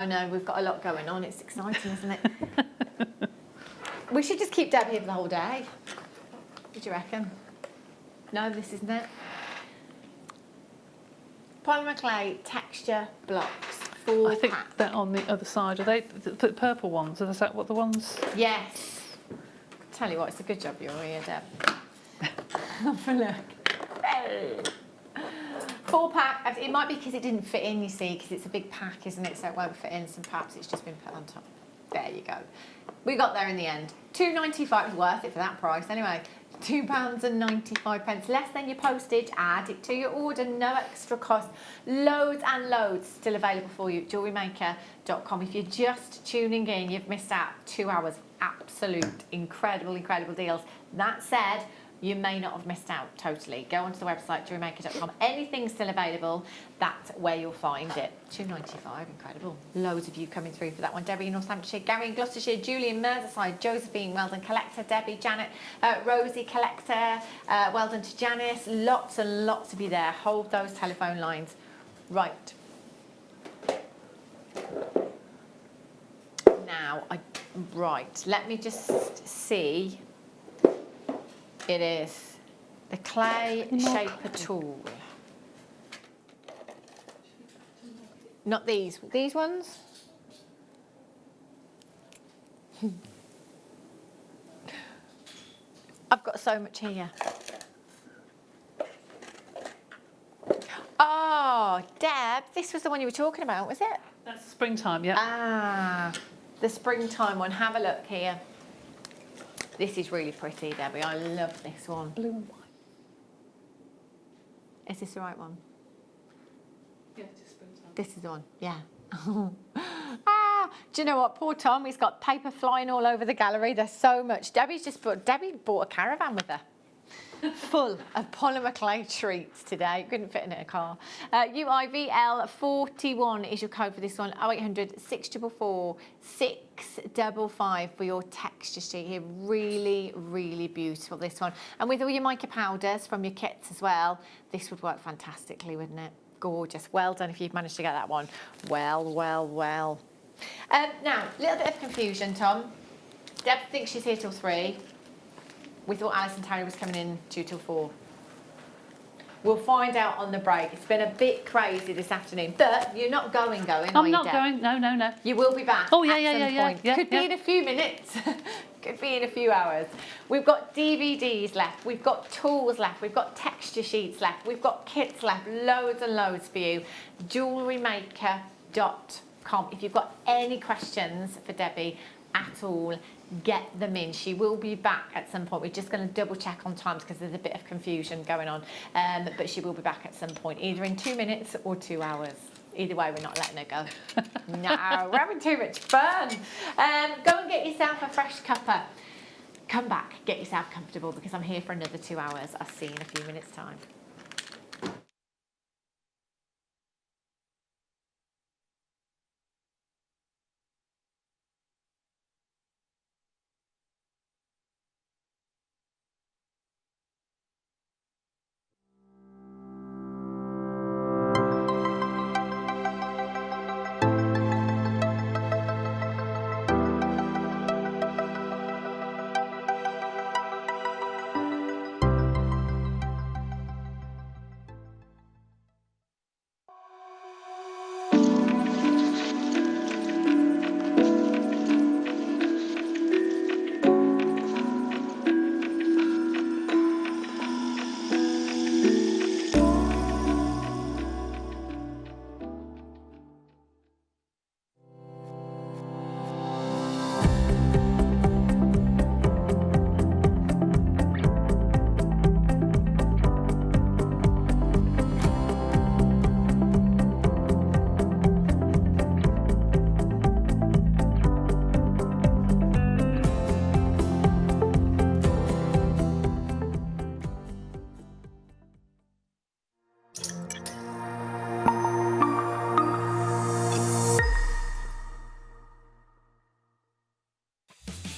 I know, we've got a lot going on. It's exciting, isn't it? We should just keep Deb here for the whole day. What do you reckon? No, this isn't it. Polymer clay texture blocks. I think they're on the other side. Are they the purple ones? Is that what the ones? Yes. Tell you what, it's a good job you're here, Deb. Have a look. 4-pack. It might be because it didn't fit in, you see, because it's a big pack, isn't it? So it won't fit in. So perhaps it's just been put on top. There you go. We got there in the end. £2.95 is worth it for that price anyway. £2.95, less than your postage. Add it to your order, no extra cost. Loads and loads still available for you at JewelleryMaker.com. If you're just tuning in, you've missed out 2 hours. Absolute incredible deals. That said, you may not have missed out totally. Go onto the website, JewelleryMaker.com. Anything's still available. That's where you'll find it. £2.95, incredible. Loads of you coming through for that one. Debbie in Northamptonshire, Gary in Gloucestershire, Julie in Merseyside, Josephine, well done, collector, Debbie, Janet, Rosie, collector, well done to Janice. Lots and lots of you there. Hold those telephone lines. Right. Now, right, let me just see. It is the clay shaper tool. Not these ones? I've got so much here. Oh, Deb, this was the one you were talking about, was it? That's springtime, yeah. Ah, the springtime one. Have a look here. This is really pretty, Debbie. I love this one. Blue and white. Is this the right one? Yeah, it's springtime. This is the one, yeah. Do you know what? Poor Tom, he's got paper flying all over the gallery. There's so much. Debbie bought a caravan with her. Full of polymer clay treats today. Couldn't fit in a car. UIVL41 is your code for this one. 0800 644 655 for your texture sheet here. Really beautiful, this one. And with all your mica powders from your kits as well, this would work fantastically, wouldn't it? Gorgeous. Well done if you've managed to get that one. Well. Now, a little bit of confusion, Tom. Deb thinks she's here till 3. We thought Alison Terry was coming in 2 till 4. We'll find out on the break. It's been a bit crazy this afternoon, but you're not going, I'm not going. No. You will be back. Oh, yeah. Could be in a few minutes. Could be in a few hours. We've got DVDs left. We've got tools left. We've got texture sheets left. We've got kits left. Loads and loads for you. JewelleryMaker.com. If you've got any questions for Debbie at all, get them in. She will be back at some point. We're just going to double check on times because there's a bit of confusion going on. But she will be back at some point, either in 2 minutes or 2 hours. Either way, we're not letting her go. No, we're having too much fun. Go and get yourself a fresh cuppa. Come back, get yourself comfortable because I'm here for another 2 hours. I'll see you in a few minutes' time.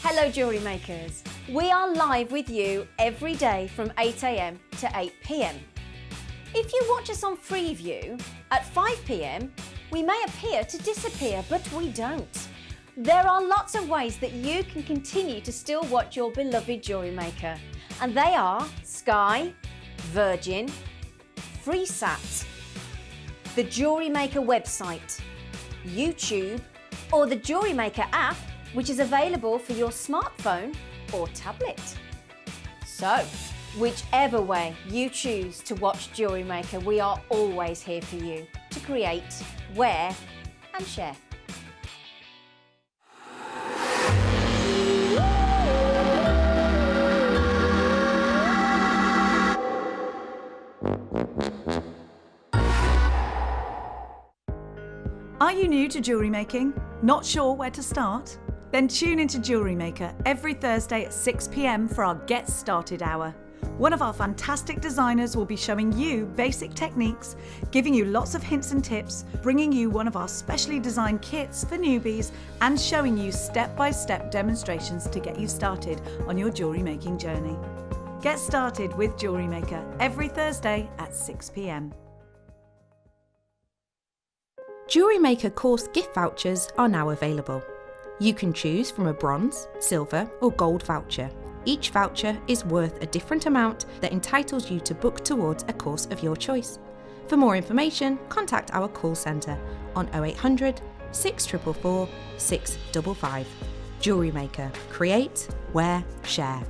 Hello Jewellery Makers. We are live with you every day from 8 AM to 8 PM. If you watch us on Freeview at 5 PM, we may appear to disappear, but we don't. There are lots of ways that you can continue to still watch your beloved Jewellery Maker, and they are Sky, Virgin, FreeSat, the Jewellery Maker website, YouTube, or the Jewellery Maker app, which is available for your smartphone or tablet. So, whichever way you choose to watch Jewellery Maker, we are always here for you to create, wear, and share. Are you new to jewellery making? Not sure where to start? Then tune into Jewellery Maker every Thursday at 6 p.m. for our Get Started hour. One of our fantastic designers will be showing you basic techniques, giving you lots of hints and tips, bringing you one of our specially designed kits for newbies, and showing you step-by-step demonstrations to get you started on your jewellery making journey. Get started with Jewellery Maker every Thursday at 6 p.m. Jewellery Maker course gift vouchers are now available. You can choose from a bronze, silver or gold voucher. Each voucher is worth a different amount that entitles you to book towards a course of your choice. For more information, contact our call centre on 0800 644 655. Jewellery Maker. Create, wear, share.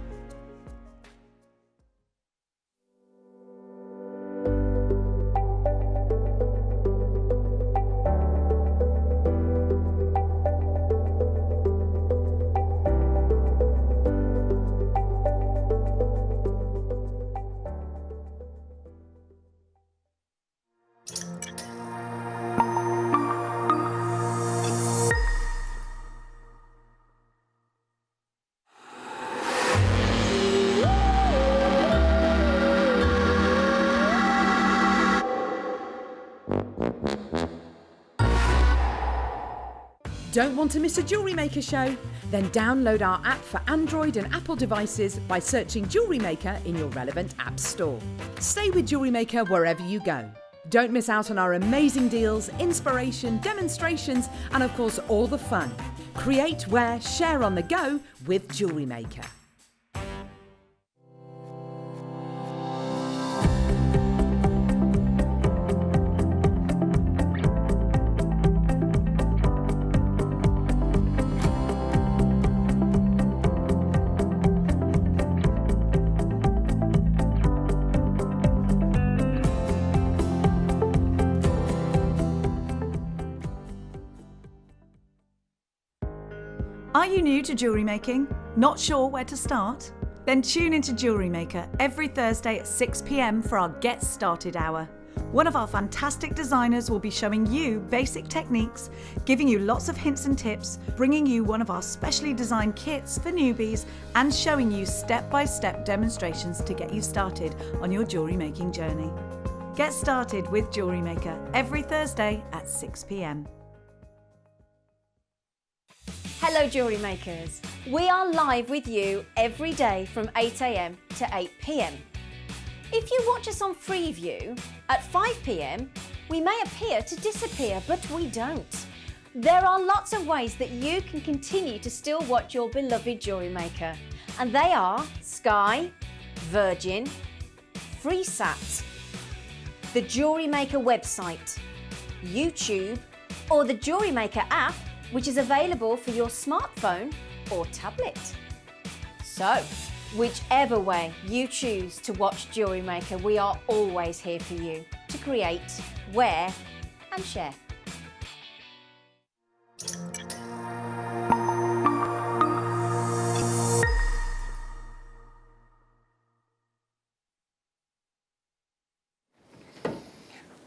Don't want to miss a Jewellery Maker show? Then download our app for Android and Apple devices by searching Jewellery Maker in your relevant app store. Stay with Jewellery Maker wherever you go. Don't miss out on our amazing deals, inspiration, demonstrations, and of course all the fun. Create, wear, share on the go with Jewellery Maker. Are you new to jewellery making? Not sure where to start? Then tune into Jewellery Maker every Thursday at 6 p.m. for our Get Started hour. One of our fantastic designers will be showing you basic techniques, giving you lots of hints and tips, bringing you one of our specially designed kits for newbies, and showing you step-by-step demonstrations to get you started on your jewellery making journey. Get started with Jewellery Maker every Thursday at 6 p.m. Hello Jewellery Makers. We are live with you every day from 8 a.m. to 8 p.m. If you watch us on Freeview at 5 p.m, we may appear to disappear, but we don't. There are lots of ways that you can continue to still watch your beloved Jewellery Maker, and they are Sky, Virgin, FreeSat, the Jewellery Maker website, YouTube, or the Jewellery Maker app, which is available for your smartphone or tablet. So, whichever way you choose to watch Jewellery Maker, we are always here for you to create, wear, and share.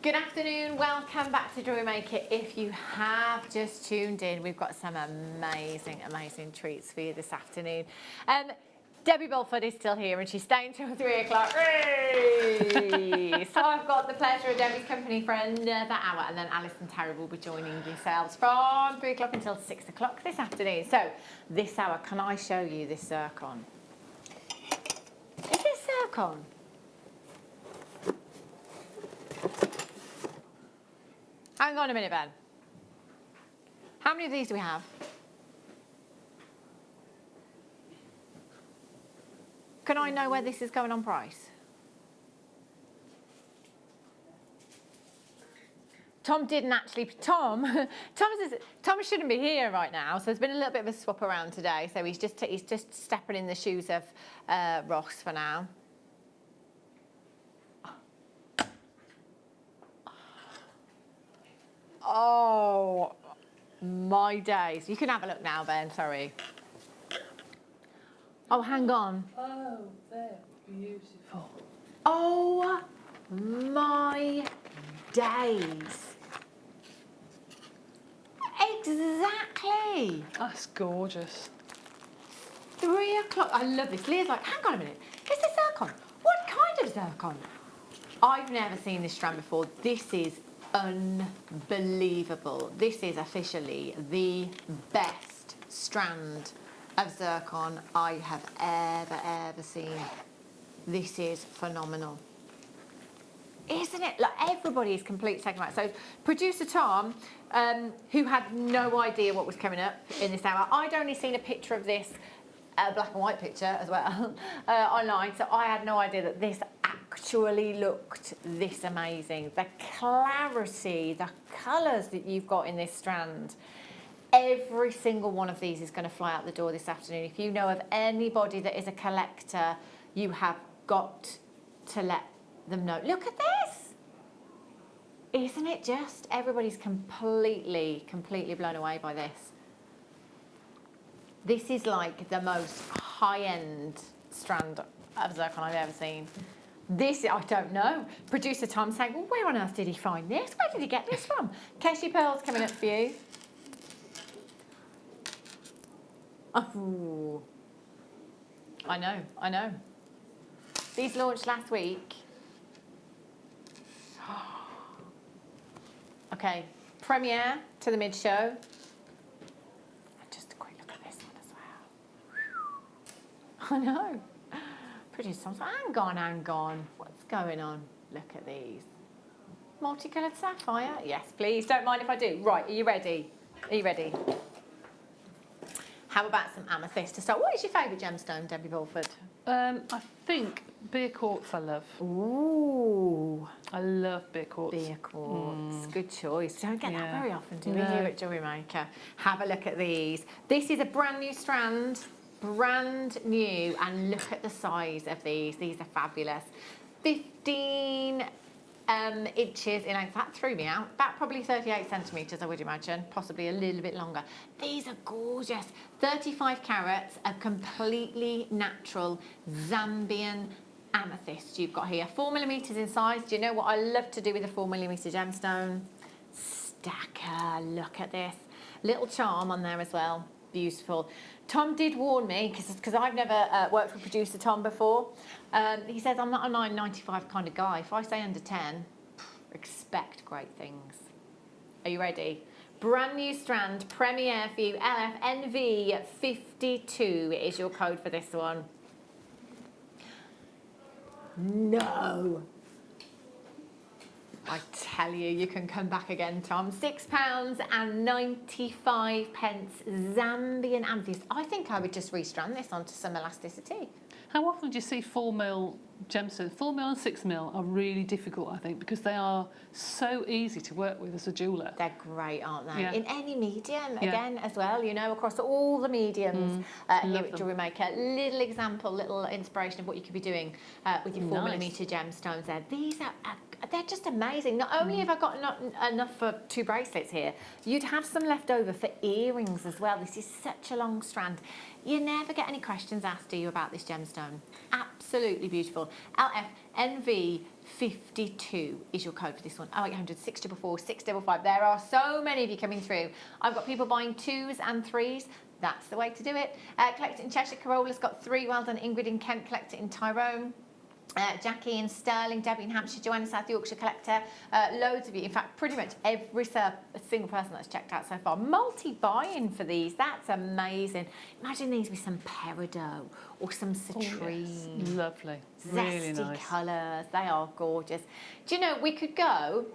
Good afternoon, welcome back to Jewellery Maker. If you have just tuned in, we've got some amazing treats for you this afternoon. Debbie Bulford is still here and she's staying till 3 o'clock. So I've got the pleasure of Debbie's company for another hour, and then Alice and Terry will be joining yourselves from 3 o'clock until 6 o'clock this afternoon. So this hour, can I show you this zircon? Is this zircon? Hang on a minute, Ben. How many of these do we have? Can I know where this is going on price? Tom didn't actually. Tom shouldn't be here right now. So there's been a little bit of a swap around today. So he's just stepping in the shoes of Ross for now. Oh my days! You can have a look now, Ben. Sorry. Oh, hang on. Oh, they're beautiful. Oh my days. Exactly. That's gorgeous. 3 o'clock. I love this. Leah's like, hang on a minute. Is this zircon? What kind of zircon? I've never seen this strand before. This is unbelievable. This is officially the best strand of zircon I have ever seen. This is phenomenal. Isn't it? Like, everybody is completely taken back. So producer Tom, who had no idea what was coming up in this hour, I'd only seen a picture of this, a black and white picture as well, online, so I had no idea that this actually looked this amazing. The clarity, the colours that you've got in this strand. Every single one of these is going to fly out the door this afternoon. If you know of anybody that is a collector, you have got to let them know. Look at this! Isn't it just? Everybody's completely blown away by this. This is like the most high-end strand of zircon I've ever seen. This, I don't know. Producer Tom saying, well, where on earth did he find this? Where did he get this from? Cashew pearls coming up for you. Oh, I know. These launched last week. Okay, premiere to the mid-show. And just a quick look at this one as well. I know. Producer Tom's like, hang on. What's going on? Look at these. Multicoloured sapphire? Yes, please. Don't mind if I do. Right, are you ready? How about some amethyst to start? What is your favourite gemstone, Debbie Bulford? I think beer quartz I love. Ooh. I love beer quartz. Beer quartz. Good choice. Don't get that very often, do we, No. here at Jewellery Maker? Have a look at these. This is a brand new strand. Brand new. And look at the size of these. These are fabulous. 15 inches in length. That threw me out. About probably 38 centimetres, I would imagine. Possibly a little bit longer. These are gorgeous. 35 carats of completely natural Zambian amethyst you've got here. 4 millimetres in size. Do you know what I love to do with a 4 millimetre gemstone? Stacker. Look at this. Little charm on there as well. Beautiful. Tom did warn me, because I've never worked with producer Tom before. He says, I'm not a 9.95 kind of guy. If I say under 10, expect great things. Are you ready? Brand new strand, premiere for you, LFNV52 is your code for this one. No. I tell you, you can come back again, Tom. £6.95 Zambian amethyst. I think I would just restrand this onto some elasticity. How often do you see 4 mil gemstones? 4 mil and 6 mil are really difficult, I think, because they are so easy to work with as a jeweller. They're great, aren't they? Yeah. In any medium, again, as well, you know, across all the mediums here at Jewellery Maker. Little example, little inspiration of what you could be doing with your 4 millimetre gemstones there. These are, they're just amazing. Not only have I got enough for 2 bracelets here, you'd have some left over for earrings as well. This is such a long strand. You never get any questions asked, do you, about this gemstone? Absolutely beautiful. LFNV52 is your code for this one. 0800 644 655. There are so many of you coming through. I've got people buying 2s and 3s. That's the way to do it. Collect it in Cheshire. Carola's got 3. Well done. Ingrid in Kent. Collect it in Tyrone. Jackie in Stirling, Debbie in Hampshire, Joanna South Yorkshire collector, loads of you. In fact, pretty much every single person that's checked out so far. Multi-buying for these, that's amazing. Imagine these with some peridot or some citrine. Oh, yes. Lovely, Zesty really nice. colours, they are gorgeous. Do you know, we could go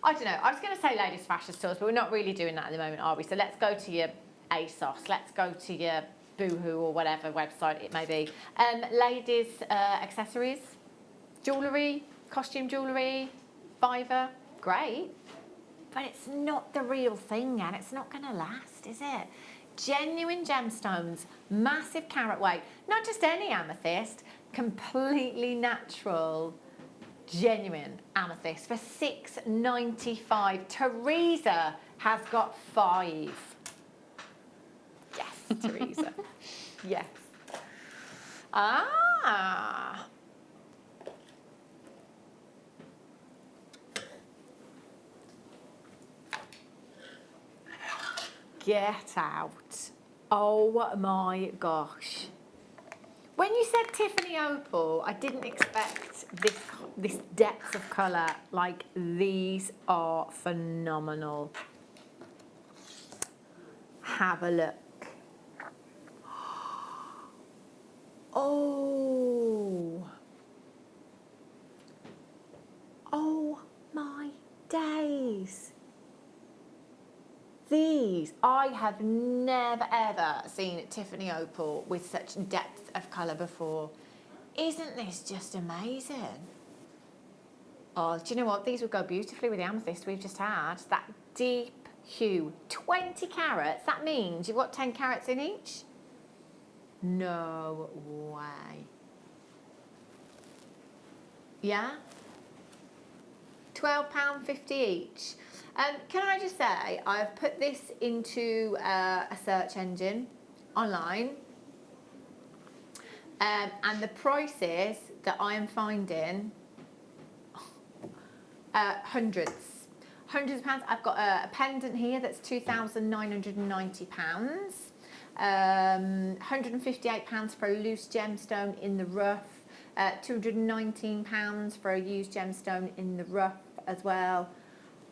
I don't know, I was going to say ladies fashion stores, but we're not really doing that at the moment, are we? So let's go to your ASOS, let's go to your Boohoo or whatever website it may be. Ladies accessories, jewellery, costume jewellery, Fiverr, great. But it's not the real thing and it's not going to last, is it? Genuine gemstones, massive carat weight, not just any amethyst, completely natural, genuine amethyst for $6.95. Teresa has got 5. Yes, Teresa. Yes. Ah. Get out. Oh my gosh. When you said Tiffany Opal, I didn't expect this depth of colour. Like, these are phenomenal. Have a look. Oh. Oh my days. These, I have never ever seen Tiffany Opal with such depth of colour before. Isn't this just amazing? Oh, do you know what? These would go beautifully with the amethyst we've just had. That deep hue, 20 carats. That means you've got 10 carats in each? No way. Yeah? £12.50 each. Can I just say, I've put this into a search engine online, and the prices that I am finding, hundreds of pounds. I've got a pendant here that's £2,990, £158 for a loose gemstone in the rough, £219 for a used gemstone in the rough as well.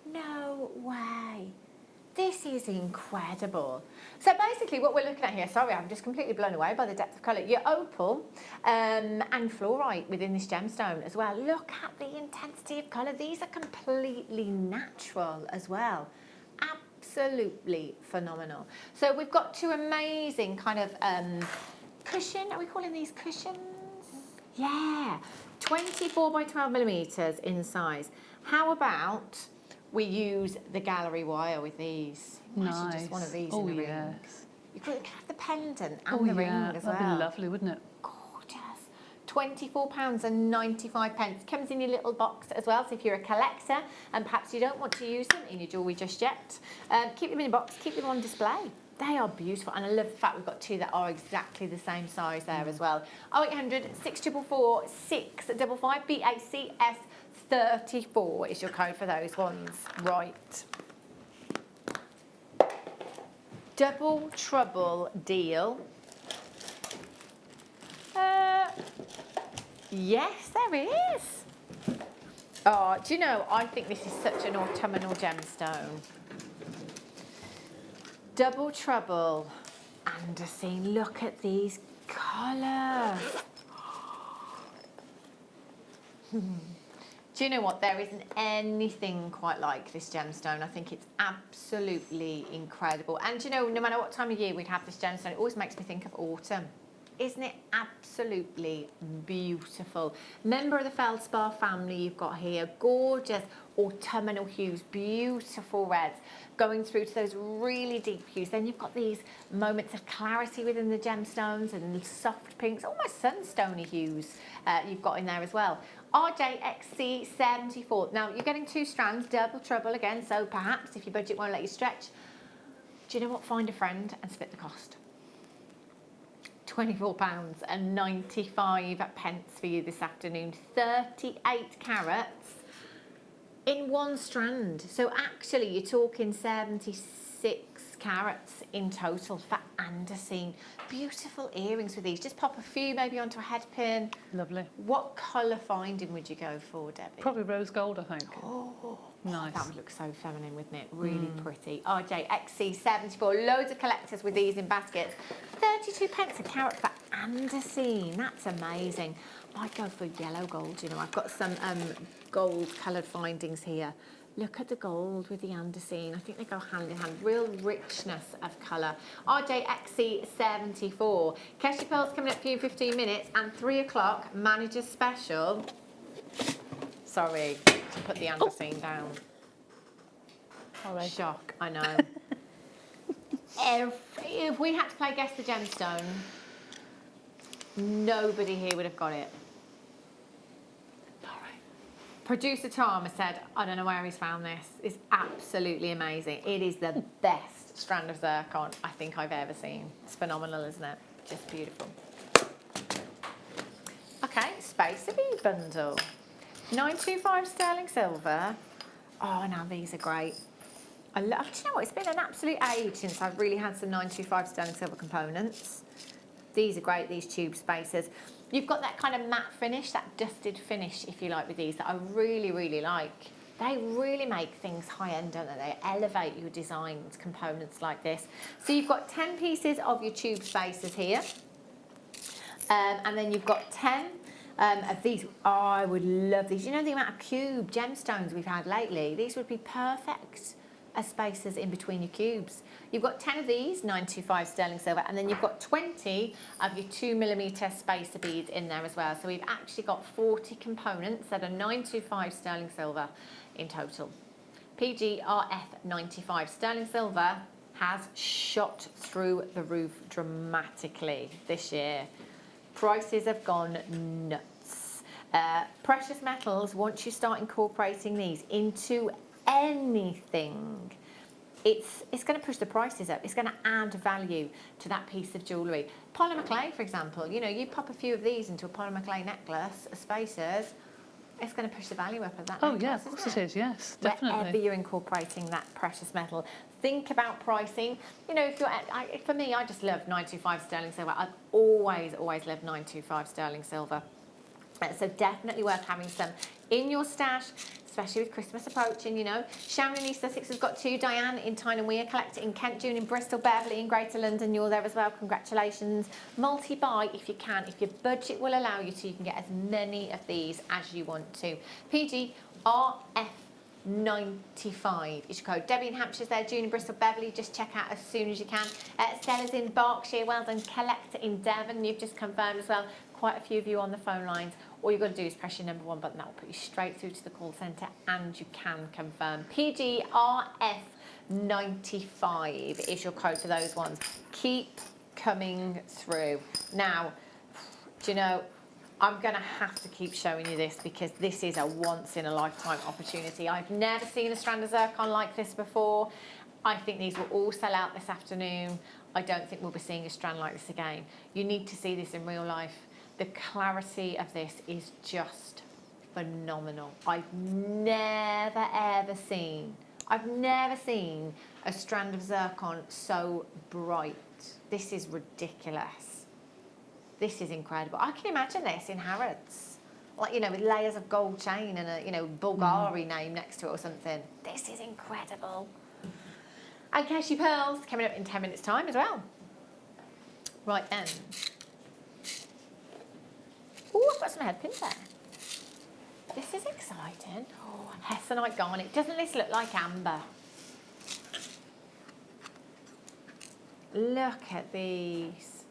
No way. This is incredible. So basically what we're looking at here, sorry, I'm just completely blown away by the depth of colour. Your opal and fluorite within this gemstone as well. Look at the intensity of colour. These are completely natural as well. Absolutely phenomenal. So we've got 2 amazing kind of cushion. Are we calling these cushions? Yeah. 24 by 12 millimetres in size. How about we use the gallery wire with these? Imagine just one of these in the ring. Yes. You could have the pendant and the ring as well. That'd be lovely, wouldn't it? Gorgeous. £24.95. Comes in your little box as well. So if you're a collector and perhaps you don't want to use them in your jewellery just yet, keep them in a box, keep them on display. They are beautiful, and I love the fact we've got 2 that are exactly the same size there as well. 0800 644 655 BACS 34 is your code for those ones. Right. Double trouble deal. Yes, there is. Oh, do you know, I think this is such an autumnal gemstone. Double trouble. Andesine, look at these colours. Do you know what? There isn't anything quite like this gemstone. I think it's absolutely incredible. And you know, no matter what time of year we'd have this gemstone, it always makes me think of autumn. Isn't it absolutely beautiful? Member of the feldspar family you've got here. Gorgeous autumnal hues, beautiful reds, going through to those really deep hues. Then you've got these moments of clarity within the gemstones and soft pinks, almost sunstony hues you've got in there as well. RJXC74. Now, you're getting 2 strands, double trouble again, so perhaps if your budget won't let you stretch, do you know what? Find a friend and split the cost. £24.95 for you this afternoon. 38 carats in 1 strand. So actually you're talking 76 carats in total for andesine. Beautiful earrings with these. Just pop a few maybe onto a head pin. Lovely. What colour finding would you go for, Debbie? Probably rose gold, I think. Oh, nice. That would look so feminine, wouldn't it? Really pretty. RJXC74. Loads of collectors with these in baskets. 32 pence a carat for andesine. That's amazing. Might go for yellow gold, you know. I've got some gold coloured findings here. Look at the gold with the andesine. I think they go hand in hand. Real richness of colour. RJXC74. Keshi Pearl's coming up for you in 15 minutes. And 3 o'clock, manager special. Sorry to put the andesine down. Sorry. Shock, I know. If we had to play Guess the Gemstone, nobody here would have got it. Producer Tom has said, I don't know where he's found this. It's absolutely amazing. It is the best strand of zircon I think I've ever seen. It's phenomenal, isn't it? Just beautiful. Okay, Space Bee bundle. 925 sterling silver. Oh, now these are great. Do you know what? It's been an absolute age since I've really had some 925 sterling silver components. These are great, these tube spacers. You've got that kind of matte finish, that dusted finish, if you like, with these that I really, really like. They really make things high-end, don't they? They elevate your designs, components like this. So you've got 10 pieces of your tube spacers here. And then you've got 10 of these. Oh, I would love these. You know the amount of cube gemstones we've had lately? These would be perfect as spacers in between your cubes. You've got 10 of these, 925 sterling silver, and then you've got 20 of your 2mm spacer beads in there as well. So we've actually got 40 components that are 925 sterling silver in total. PGRF 95 sterling silver has shot through the roof dramatically this year. Prices have gone nuts. Precious metals, once you start incorporating these into anything, it's going to push the prices up. It's going to add value to that piece of jewellery. Polymer clay, for example, you know, you pop a few of these into a polymer clay necklace, spacers, it's going to push the value up of that necklace. Oh yeah, of course it is, yes, definitely. Wherever you're incorporating that precious metal, think about pricing. You know, if you're for me, I just love 925 sterling silver. I've always loved 925 sterling silver. So definitely worth having some in your stash, especially with Christmas approaching, you know. Sharon in East Sussex has got 2. Diane in Tyne and Weir, collector in Kent, June in Bristol, Beverley in Greater London. You're there as well. Congratulations. Multi-buy if you can. If your budget will allow you to, you can get as many of these as you want to. PGRF 95 is your code. Debbie in Hampshire's there, June in Bristol, Beverley, just check out as soon as you can. Stella's in Berkshire, well done. Collector in Devon, you've just confirmed as well. Quite a few of you on the phone lines. All you've got to do is press your number 1 button. That will put you straight through to the call centre, and you can confirm. PGRF 95 is your code for those ones. Keep coming through. Now, do you know, I'm going to have to keep showing you this because this is a once-in-a-lifetime opportunity. I've never seen a strand of zircon like this before. I think these will all sell out this afternoon. I don't think we'll be seeing a strand like this again. You need to see this in real life. The clarity of this is just phenomenal. I've never ever seen a strand of zircon so bright. This is ridiculous. This is incredible. I can imagine this in Harrods. Like, you know, with layers of gold chain and a, you know, Bulgari name next to it or something. This is incredible. And Keshi Pearls coming up in 10 minutes time as well. Right then. Oh, I've got some head pins there. This is exciting. Oh, Hessonite garnet. Doesn't this look like amber? Look at these.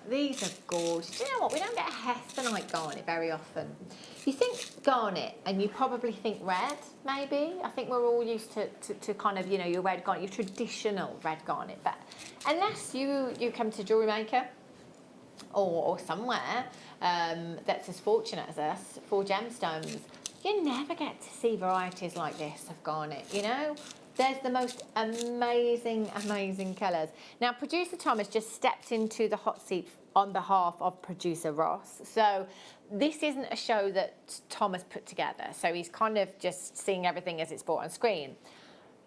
These are gorgeous. Do you know what? We don't get a Hessonite garnet very often. You think garnet and you probably think red, maybe. I think we're all used to kind of, you know, your red garnet, your traditional red garnet. But unless you come to Jewellery Maker or somewhere that's as fortunate as us for gemstones, you never get to see varieties like this of garnet, you know? There's the most amazing, amazing colours. Now, producer Tom has just stepped into the hot seat on behalf of producer Ross. So this isn't a show that Tom has put together. So he's kind of just seeing everything as it's brought on screen.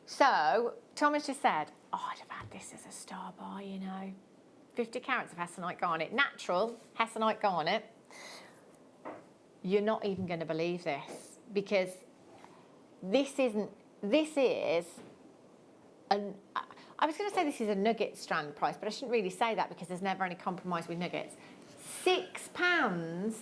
So Tom has just said, oh, I'd have had this as a star buy, you know. 50 carats of Hessonite garnet, natural Hessonite garnet. You're not even going to believe this because this is I was going to say this is a nugget strand price, but I shouldn't really say that because there's never any compromise with nuggets. £6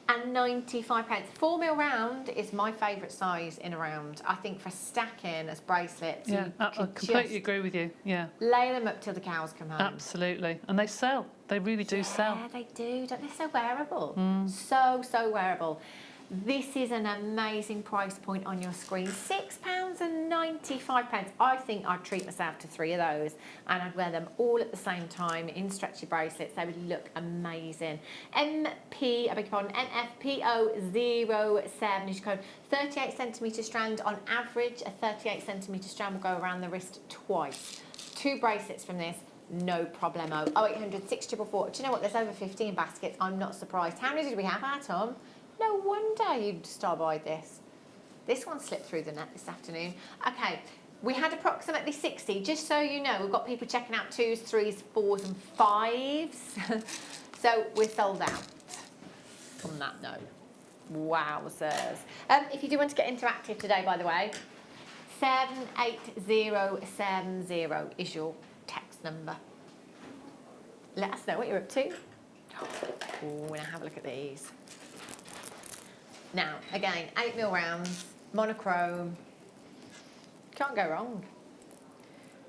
£4.95. 4mm round is my favourite size in a round. I think for stacking as bracelets, Yeah, you I could completely just agree with you. Yeah, lay them up till the cows come home. absolutely. And they sell. They really do sell. Yeah, they do. Don't they? So wearable. So wearable. This is an amazing price point on your screen. £6.95. I think I'd treat myself to 3 of those and I'd wear them all at the same time in stretchy bracelets. They would look amazing. NFPO07 is your code. 38cm strand on average. A 38cm strand will go around the wrist twice. 2 bracelets from this. No problemo. 0800 644. Do you know what? There's over 15 baskets. I'm not surprised. How many did we have, Tom? No wonder you'd stop by this. This one slipped through the net this afternoon. Okay, we had approximately 60. Just so you know, we've got people checking out 2s, 3s, 4s and 5s. So we're sold out on that note. Wowzers. If you do want to get interactive today, by the way, 78070 is your text number. Let us know what you're up to. Oh, we're going to have a look at these. Now, again, 8mm rounds, monochrome. Can't go wrong.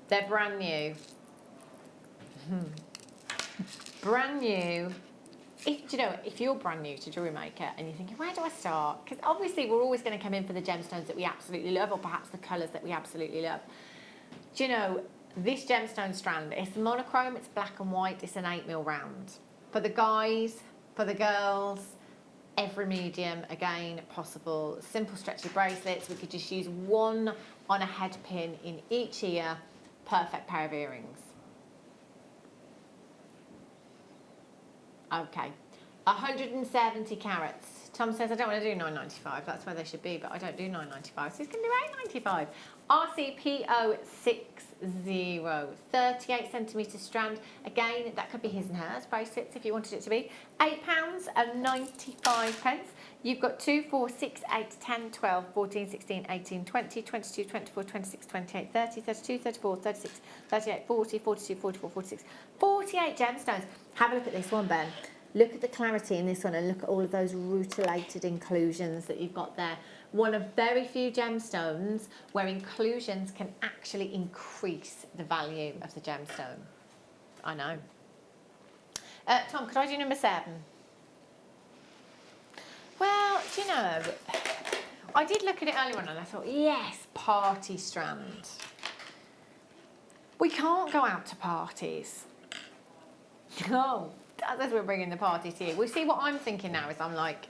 They're brand new. Brand new. Do you know, if you're brand new to Jewellery Maker and you're thinking, where do I start? Because obviously we're always going to come in for the gemstones that we absolutely love, or perhaps the colours that we absolutely love. Do you know, this gemstone strand, it's monochrome, it's black and white, it's an 8mm round. For the guys, for the girls, every medium, again, possible. Simple stretchy bracelets. We could just use one on a head pin in each ear. Perfect pair of earrings. Okay, 170 carats. Tom says, I don't want to do £9.95. That's where they should be, but I don't do £9.95. So he's going to do £8.95. RCPO 60, 38cm strand. Again, that could be his and hers bracelets if you wanted it to be. £8.95. You've got 2, 4, 6, 8, 10, 12, 14, 16, 18, 20, 22, 24, 26, 28, 30, 32, 34, 36, 38, 40, 42, 44, 46, 48 gemstones. Have a look at this one, Ben. Look at the clarity in this one and look at all of those rutilated inclusions that you've got there. One of very few gemstones where inclusions can actually increase the value of the gemstone. I know. Tom, could I do number 7? Well, do you know, I did look at it earlier on and I thought, yes, party strand. We can't go out to parties. No, that's we're bringing the party to you. Well, see, what I'm thinking now is I'm like,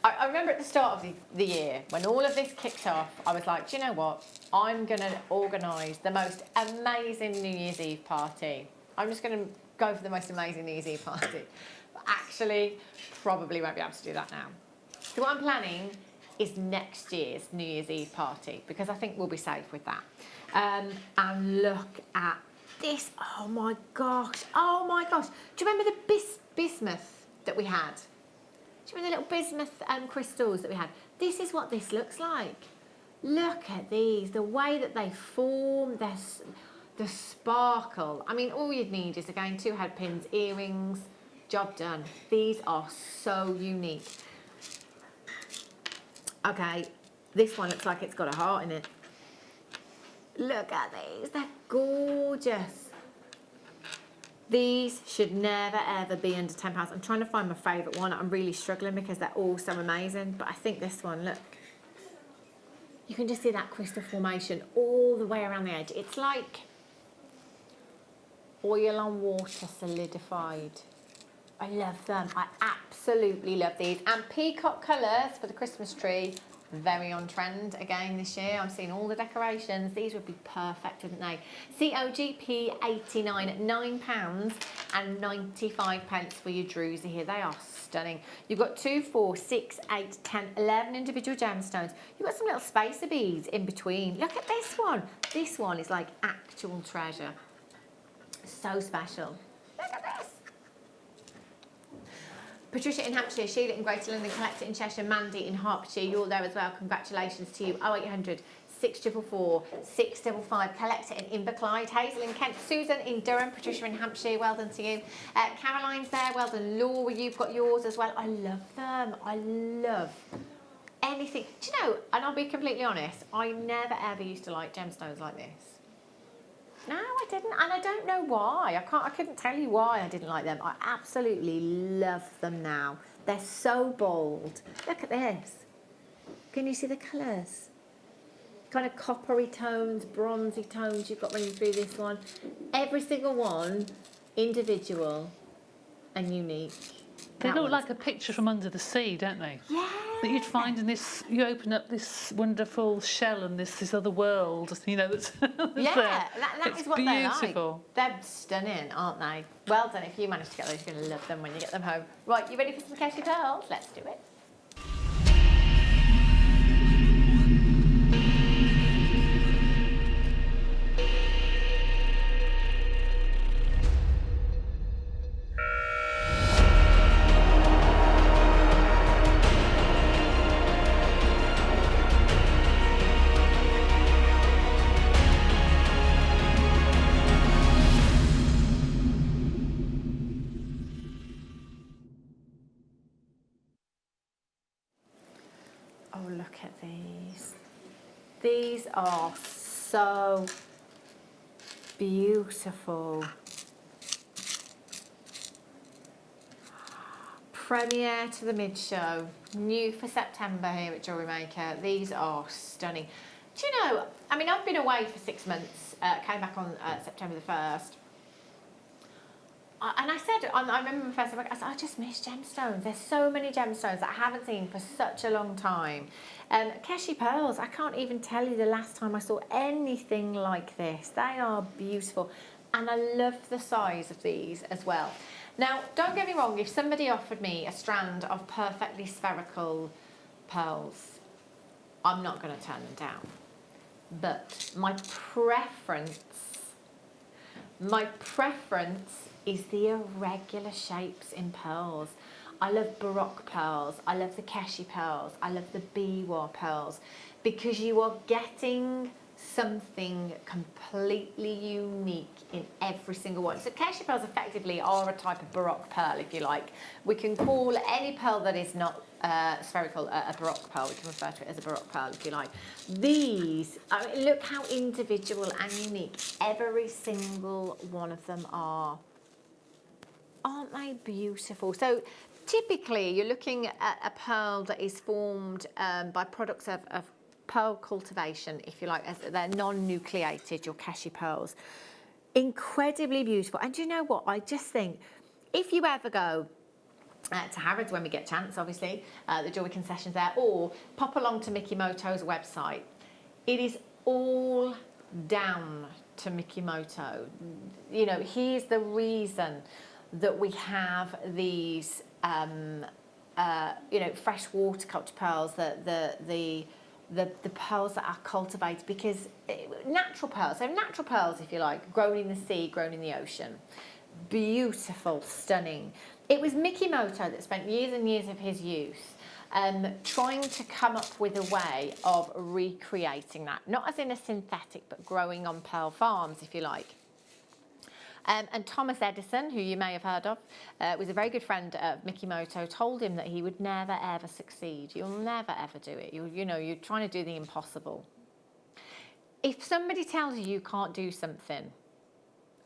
I remember at the start of the year, when all of this kicked off, I was like, do you know what? I'm going to organise the most amazing New Year's Eve party. I'm just going to go for the most amazing New Year's Eve party. But actually, probably won't be able to do that now. So what I'm planning is next year's New Year's Eve party, because I think we'll be safe with that. And look at this. Oh my gosh. Oh my gosh. Do you remember the bismuth that we had? Do you remember the little bismuth crystals that we had? This is what this looks like. Look at these. The way that they form, the sparkle. I mean, all you'd need is, again, 2 head pins, earrings, job done. These are so unique. Okay, this one looks like it's got a heart in it. Look at these, they're gorgeous. These should never ever be under £10. I'm trying to find my favourite one. I'm really struggling because they're all so amazing, but I think this one, look. You can just see that crystal formation all the way around the edge. It's like oil on water solidified. I love them. I absolutely love these. And peacock colours for the Christmas tree, very on trend again this year. I'm seeing all the decorations. These would be perfect, wouldn't they? COGP 89 at £9.95 for your druzy here. They are stunning. You've got 2, 4, 6, 8, 10, 11 individual gemstones. You've got some little spacer beads in between. Look at this one. This one is like actual treasure. So special. Look at this. Patricia in Hampshire, Sheila in Greater London, Collector in Cheshire, Mandy in Hertfordshire, you're there as well. Congratulations to you. 0800 644 655. Collect it in Inverclyde. Hazel in Kent. Susan in Durham. Patricia in Hampshire. Well done to you. Caroline's there. Well done. Laura, you've got yours as well. I love them. I love anything. Do you know, and I'll be completely honest, I never ever used to like gemstones like this. No, I didn't, and I don't know why. I couldn't tell you why I didn't like them. I absolutely love them now. They're so bold. Look at this. Can you see the colours? Kind of coppery tones, bronzy tones you've got running through this one. Every single one individual and unique. They look like a picture from under the sea, don't they? Yeah. That you'd find in this, you open up this wonderful shell and this other world, you know, that's Yeah, that is what beautiful. they're like. They're stunning, aren't they? Well done. If you manage to get those, you're going to love them when you get them home. Right, you ready for some Keshi pearls? Let's do it. Oh, look at these. These are so beautiful. Premiere to the mid-show. New for September here at Jewellery Maker. These are stunning. Do you know, I mean, I've been away for 6 months. Came back on September the 1st. And I said, I remember my first time, I said, I just miss gemstones. There's so many gemstones that I haven't seen for such a long time. Keshi pearls, I can't even tell you the last time I saw anything like this. They are beautiful. And I love the size of these as well. Now, don't get me wrong, if somebody offered me a strand of perfectly spherical pearls, I'm not going to turn them down. But my preference is the irregular shapes in pearls. I love Baroque pearls, I love the Keshi pearls, I love the Biwa pearls, because you are getting something completely unique in every single one. So Keshi pearls effectively are a type of Baroque pearl, if you like. We can call any pearl that is not spherical a Baroque pearl. We can refer to it as a Baroque pearl, if you like. These, I mean, look how individual and unique every single one of them are. Aren't they beautiful? So typically you're looking at a pearl that is formed by products of pearl cultivation, if you like, as they're non-nucleated, your Keshi pearls. Incredibly beautiful. And do you know what? I just think if you ever go to Harrods when we get a chance, obviously, the jewellery concessions there, or pop along to Mikimoto's website, it is all down to Mikimoto. You know, he's the reason that we have these, you know, fresh water culture pearls, the pearls that are cultivated, because natural pearls, so natural pearls, if you like, grown in the sea, grown in the ocean. Beautiful, stunning. It was Mikimoto that spent years and years of his youth trying to come up with a way of recreating that, not as in a synthetic, but growing on pearl farms, if you like. And Thomas Edison, who you may have heard of, was a very good friend of Mikimoto, told him that he would never ever succeed. You'll never ever do it. You know, you're trying to do the impossible. If somebody tells you you can't do something,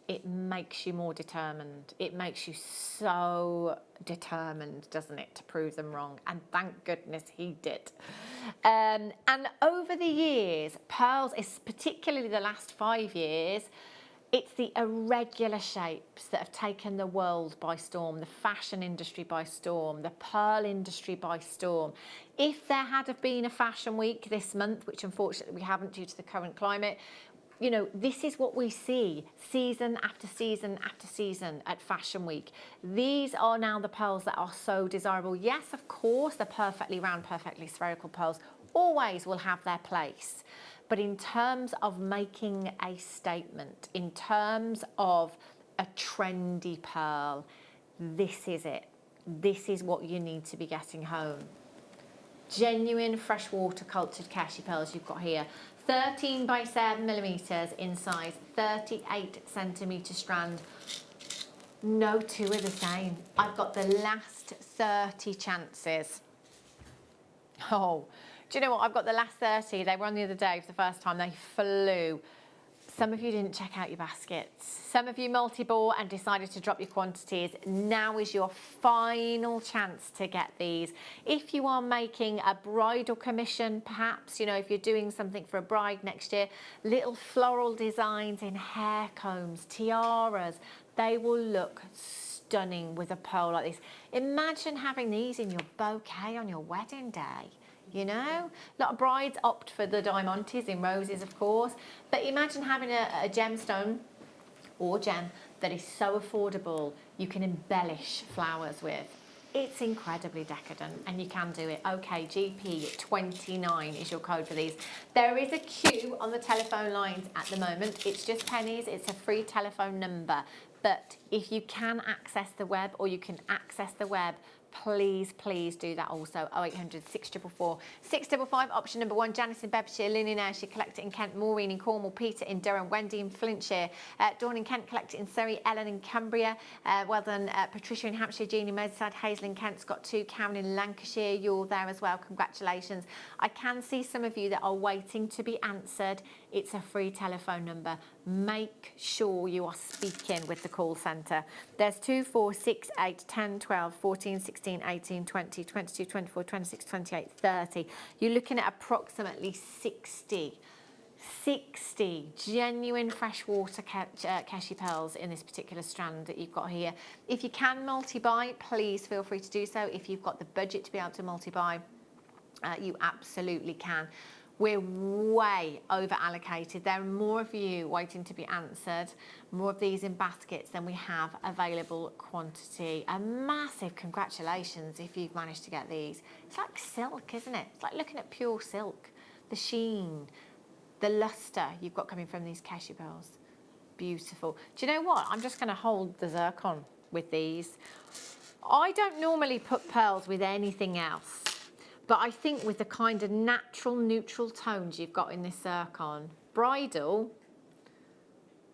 it makes you more determined. It makes you so determined, doesn't it, to prove them wrong? And thank goodness he did. And over the years, pearls, particularly the last 5 years, it's the irregular shapes that have taken the world by storm, the fashion industry by storm, the pearl industry by storm. If there had have been a fashion week this month, which unfortunately we haven't due to the current climate, you know, this is what we see season after season after season at Fashion Week. These are now the pearls that are so desirable. Yes, of course, the perfectly round, perfectly spherical pearls always will have their place. But in terms of making a statement, in terms of a trendy pearl, this is it. This is what you need to be getting home. Genuine freshwater cultured Keshi pearls you've got here. 13 by 7 millimeters in size, 38 centimetre strand. No two are the same. I've got the last 30 chances. Oh, do you know what? I've got the last 30. They were on the other day for the first time. They flew. Some of you didn't check out your baskets. Some of you multi-bought and decided to drop your quantities. Now is your final chance to get these. If you are making a bridal commission, perhaps, you know, if you're doing something for a bride next year, little floral designs in hair combs, tiaras, they will look stunning with a pearl like this. Imagine having these in your bouquet on your wedding day. You know, a lot of brides opt for the diamantes in roses, of course, but imagine having a gemstone or gem that is so affordable you can embellish flowers with. It's incredibly decadent and you can do it. Okay, GP29 is your code for these. There is a queue on the telephone lines at the moment. It's just pennies, it's a free telephone number. But if you can access the web or you can access the web, please do that also. 0800 644 655, option number 1. Janice in Bedfordshire, Lynn in Ayrshire, collect it in Kent, Maureen in Cornwall, Peter in Durham, Wendy in Flintshire, Dawn in Kent, collect it in Surrey, Ellen in Cumbria, well done, Patricia in Hampshire, Jean in Merseyside, Hazel in Kent's got 2, Karen in Lancashire, you're there as well, congratulations. I can see some of you that are waiting to be answered. It's a free telephone number. Make sure you are speaking with the call centre. There's 2, 4, 6, 8, 10, 12, 14, 16, 18, 20, 22, 24, 26, 28, 30. You're looking at approximately 60 genuine freshwater Keshi pearls in this particular strand that you've got here. If you can multi-buy, please feel free to do so. If you've got the budget to be able to multi-buy, you absolutely can. We're way over allocated. There are more of you waiting to be answered, more of these in baskets than we have available quantity. A massive congratulations if you've managed to get these. It's like silk, isn't it? It's like looking at pure silk. The sheen, the luster you've got coming from these Keshi pearls. Beautiful. Do you know what? I'm just going to hold the zircon with these. I don't normally put pearls with anything else. But I think with the kind of natural, neutral tones you've got in this zircon, bridal,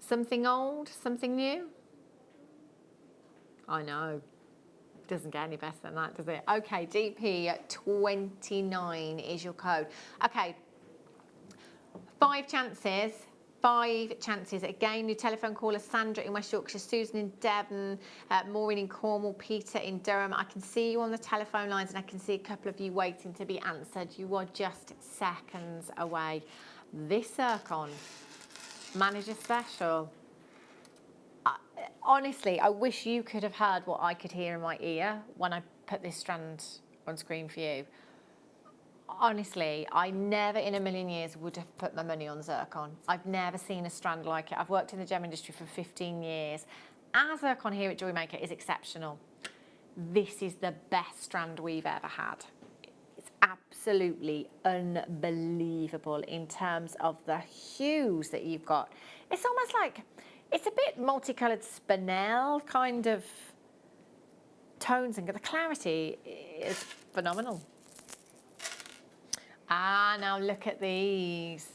something old, something new. I know, doesn't get any better than that, does it? Okay, GP29 is your code. Okay, 5 chances. 5 chances. Again, new telephone caller, Sandra in West Yorkshire, Susan in Devon, Maureen in Cornwall, Peter in Durham. I can see you on the telephone lines and I can see a couple of you waiting to be answered. You are just seconds away. This zircon, manager special. Honestly, I wish you could have heard what I could hear in my ear when I put this strand on screen for you. Honestly, I never in a million years would have put my money on zircon. I've never seen a strand like it. I've worked in the gem industry for 15 years. Our zircon here at Jewellery Maker is exceptional. This is the best strand we've ever had. It's absolutely unbelievable in terms of the hues that you've got. It's almost like, it's a bit multicoloured spinel kind of tones, and the clarity is phenomenal. Ah, now look at these.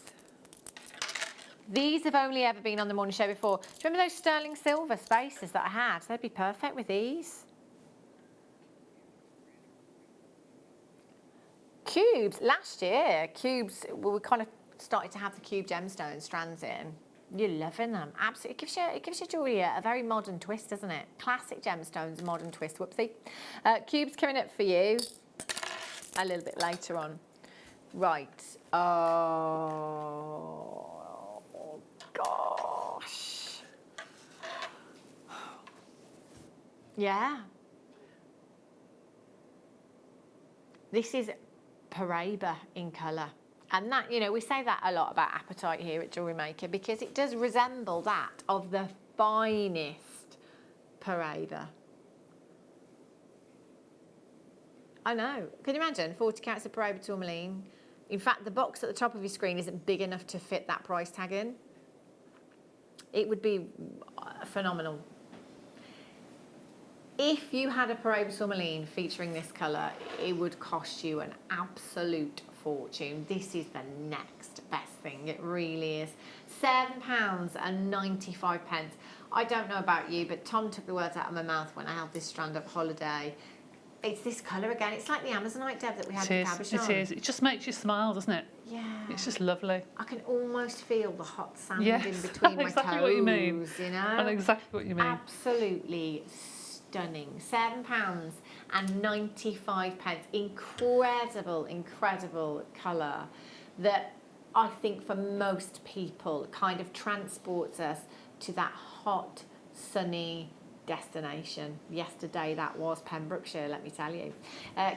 These have only ever been on the morning show before. Do you remember those sterling silver spaces that I had? They'd be perfect with these. Cubes, last year, cubes, well, we kind of started to have the cube gemstone strands in. You're loving them, absolutely. It gives your jewellery a very modern twist, doesn't it? Classic gemstones, modern twist, whoopsie. Cubes coming up for you a little bit later on. Right, oh gosh. Yeah. This is Paraiba in colour. And that, you know, we say that a lot about apatite here at Jewellery Maker because it does resemble that of the finest Paraiba. I know. Can you imagine 40 carats of Paraiba tourmaline? In fact, the box at the top of your screen isn't big enough to fit that price tag in. It would be phenomenal. If you had a Paraiba tourmaline featuring this colour, it would cost you an absolute fortune. This is the next best thing. It really is. £7.95. I don't know about you, but Tom took the words out of my mouth when I had this strand up holiday. It's this colour again. It's like the Amazonite, Deb, that we had with cabochon. It is. It just makes you smile, doesn't it? Yeah. It's just lovely. I can almost feel the hot sand Yes, in between my exactly toes. what you mean. You know? I know exactly what you mean. Absolutely stunning. £7.95. Incredible, incredible colour that I think for most people kind of transports us to that hot, sunny destination. Yesterday that was Pembrokeshire, let me tell you.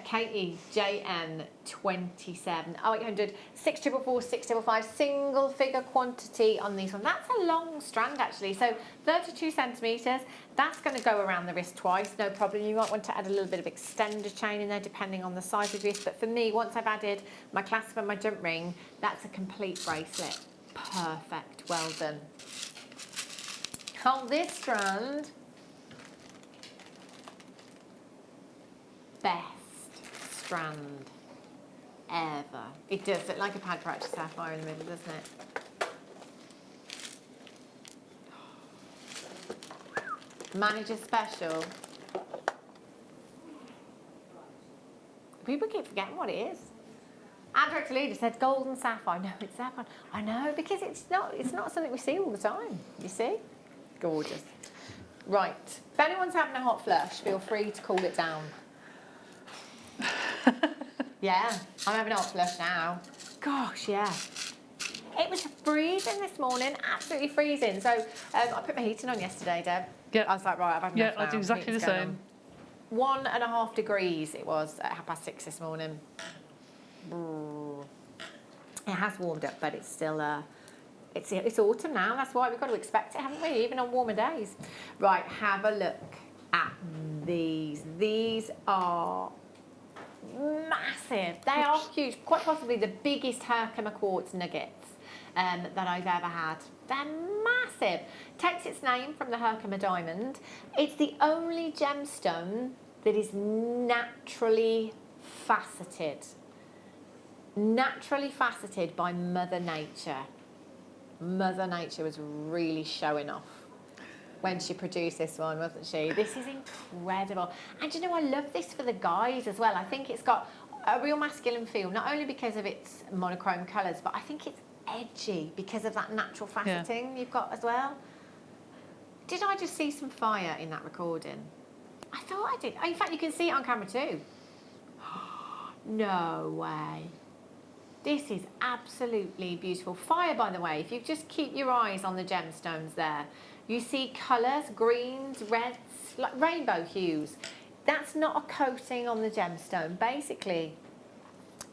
Katie, JN27, 0800 644 655, single figure quantity on these ones. That's a long strand actually, so 32 centimetres. That's going to go around the wrist twice, no problem. You might want to add a little bit of extender chain in there depending on the size of your wrist, but for me, once I've added my clasp and my jump ring, that's a complete bracelet. Perfect, well done. Hold this strand. Best strand ever. It does look like a pad practice sapphire in the middle, doesn't it? Manager special. People keep forgetting what it is. Our director leader said golden sapphire. No, it's sapphire. I know, because it's not something we see all the time, you see? Gorgeous. Right. If anyone's having a hot flush, feel free to cool it down. Yeah, I'm having a hot flush now. Gosh, yeah. It was freezing this morning, absolutely freezing. So I put my heating on yesterday, Deb. Yeah. I was like, right, I've had enough Yeah, I do exactly the same. 1.5 degrees it was at 6:30 this morning. It has warmed up, but it's still it's autumn now. That's why we've got to expect it, haven't we? Even on warmer days. Right, have a look at these. These are massive. They are huge. Quite possibly the biggest Herkimer quartz nuggets that I've ever had. They're massive. Takes its name from the Herkimer diamond. It's the only gemstone that is naturally faceted. Naturally faceted by Mother Nature. Mother Nature was really showing off when she produced this one, wasn't she? This is incredible. And you know, I love this for the guys as well. I think it's got a real masculine feel, not only because of its monochrome colours, but I think it's edgy because of that natural faceting you've got as well. Did I just see some fire in that recording? I thought I did. In fact, you can see it on camera too. No way. This is absolutely beautiful. Fire, by the way, if you just keep your eyes on the gemstones there, you see colours, greens, reds, like rainbow hues. That's not a coating on the gemstone. Basically,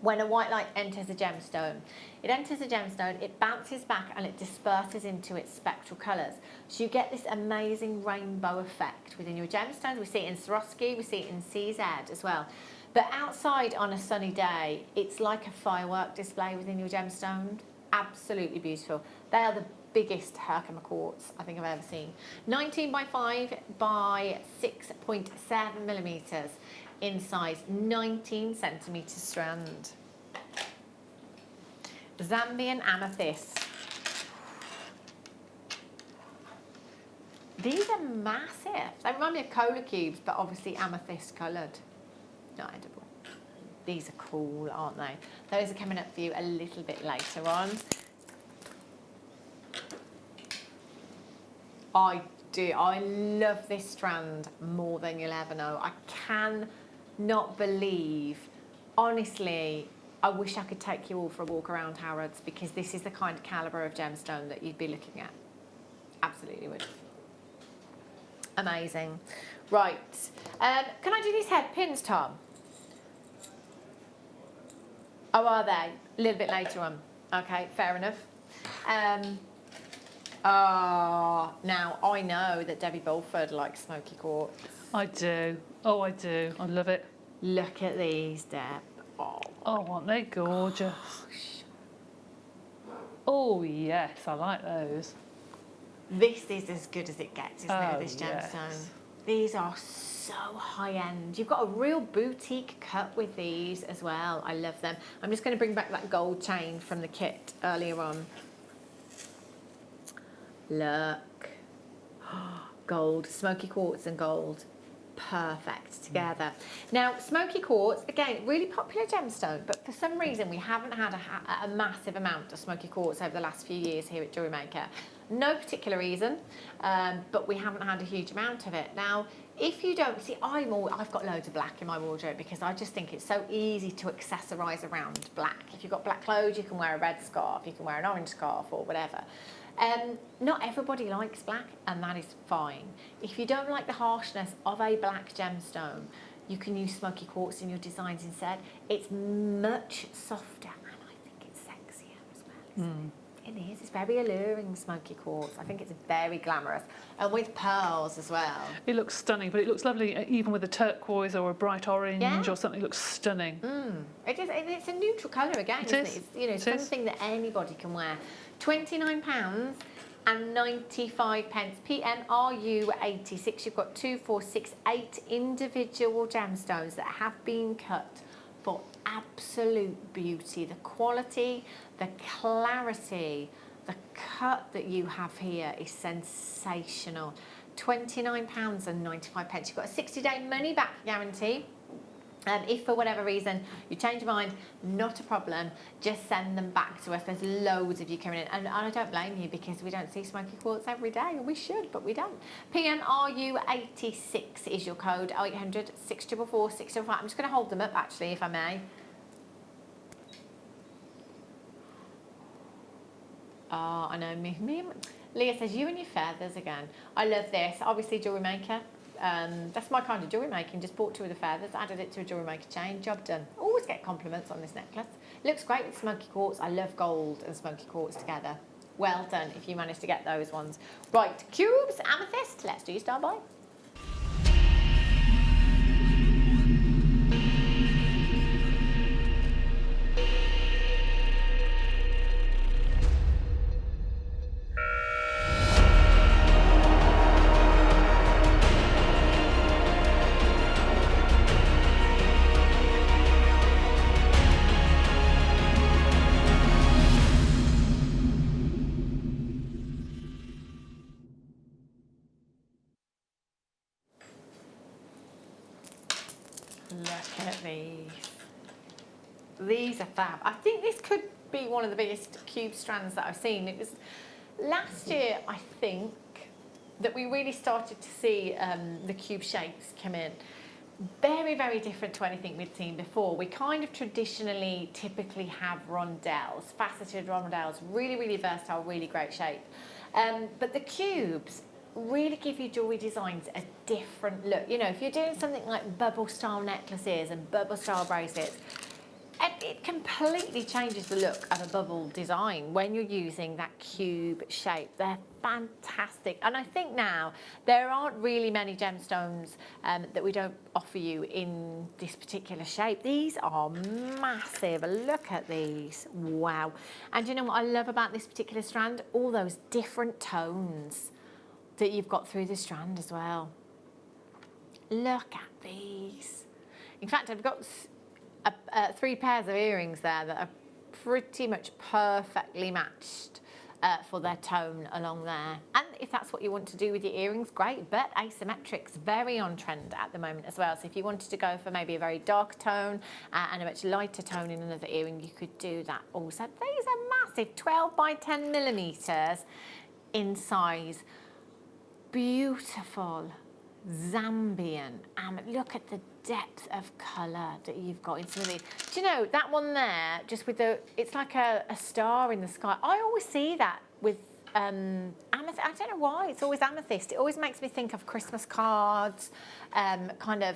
when a white light enters a gemstone, it bounces back and it disperses into its spectral colours. So you get this amazing rainbow effect within your gemstones. We see it in Swarovski, we see it in CZ as well. But outside on a sunny day, it's like a firework display within your gemstone. Absolutely beautiful. They are the biggest Herkimer quartz I think I've ever seen. 19 by 5 by 6.7 millimetres in size, 19 centimetre strand. Zambian amethyst. These are massive. They remind me of cola cubes, but obviously amethyst coloured. Not edible. These are cool, aren't they? Those are coming up for you a little bit later on. I do. I love this strand more than you'll ever know. I cannot believe, honestly, I wish I could take you all for a walk around Harrods, because this is the kind of calibre of gemstone that you'd be looking at. Absolutely would. Amazing. Right. Can I do these head pins, Tom? Oh, are they? A little bit later on. Okay, fair enough. Now I know that Debbie Bolford likes smoky quartz. I do. Oh, I do. I love it. Look at these, Deb. Oh, aren't they gorgeous? gosh. Oh, yes, I like those. This is as good as it gets, isn't it, this gemstone? Yes. These are so high end. You've got a real boutique cut with these as well. I love them. I'm just going to bring back that gold chain from the kit earlier on. Look. Gold, smoky quartz and gold. Perfect together. Now, smoky quartz, again, really popular gemstone, but for some reason we haven't had a massive amount of smoky quartz over the last few years here at Jewellery Maker. No particular reason, but we haven't had a huge amount of it. Now, if you don't see, I've got loads of black in my wardrobe because I just think it's so easy to accessorise around black. If you've got black clothes, you can wear a red scarf, you can wear an orange scarf or whatever. Not everybody likes black, and that is fine. If you don't like the harshness of a black gemstone, you can use smoky quartz in your designs instead. It's much softer, and I think it's sexier as well, isn't it? It is. It's very alluring, smoky quartz. I think it's very glamorous, and with pearls as well. It looks stunning, but it looks lovely even with a turquoise or a bright orange or something. It looks stunning. It is. It's a neutral colour again, isn't it? It's something that anybody can wear. £29 and 95 pence. PMRU 86. You've got 2, 4, 6, 8 individual gemstones that have been cut for absolute beauty. The quality, the clarity, the cut that you have here is sensational. £29 and 95 pence. You've got a 60-day money back guarantee. If for whatever reason you change your mind, not a problem, just send them back to us. There's loads of you coming in, and I don't blame you because we don't see smoky quartz every day, and we should, but we don't. PMRU 86 is your code, 0800 644 645. I'm just going to hold them up actually, if I may. Oh, I know, Leah says, you and your feathers again. I love this. Obviously, Jewellery Maker. That's my kind of jewellery making. Just bought 2 of the feathers, added it to a Jewellery Maker chain, job done. Always get compliments on this necklace. Looks great with smoky quartz. I love gold and smoky quartz together. Well done if you managed to get those ones. Right, cubes, amethyst. Let's do your star buy. Look at these. These are fab. I think this could be one of the biggest cube strands that I've seen. It was last year, I think, that we really started to see the cube shapes come in. Very, very different to anything we'd seen before. We kind of traditionally typically have rondelles, faceted rondelles, really, really versatile, really great shape. But the cubes really give your jewellery designs a different look. You know, if you're doing something like bubble style necklaces and bubble style bracelets, it completely changes the look of a bubble design when you're using that cube shape. They're fantastic. And I think now there aren't really many gemstones that we don't offer you in this particular shape. These are massive. Look at these. Wow. And you know what I love about this particular strand? All those different tones that you've got through the strand as well. Look at these. In fact, I've got 3 pairs of earrings there that are pretty much perfectly matched for their tone along there. And if that's what you want to do with your earrings, great, but asymmetric's very on trend at the moment as well. So if you wanted to go for maybe a very dark tone and a much lighter tone in another earring, you could do that also. These are massive, 12 by 10 millimeters in size. Beautiful Zambian. Look at the depth of colour that you've got in some of these. Do you know, that one there, just with the, it's like a star in the sky. I always see that with amethyst. I don't know why, it's always amethyst. It always makes me think of Christmas cards, kind of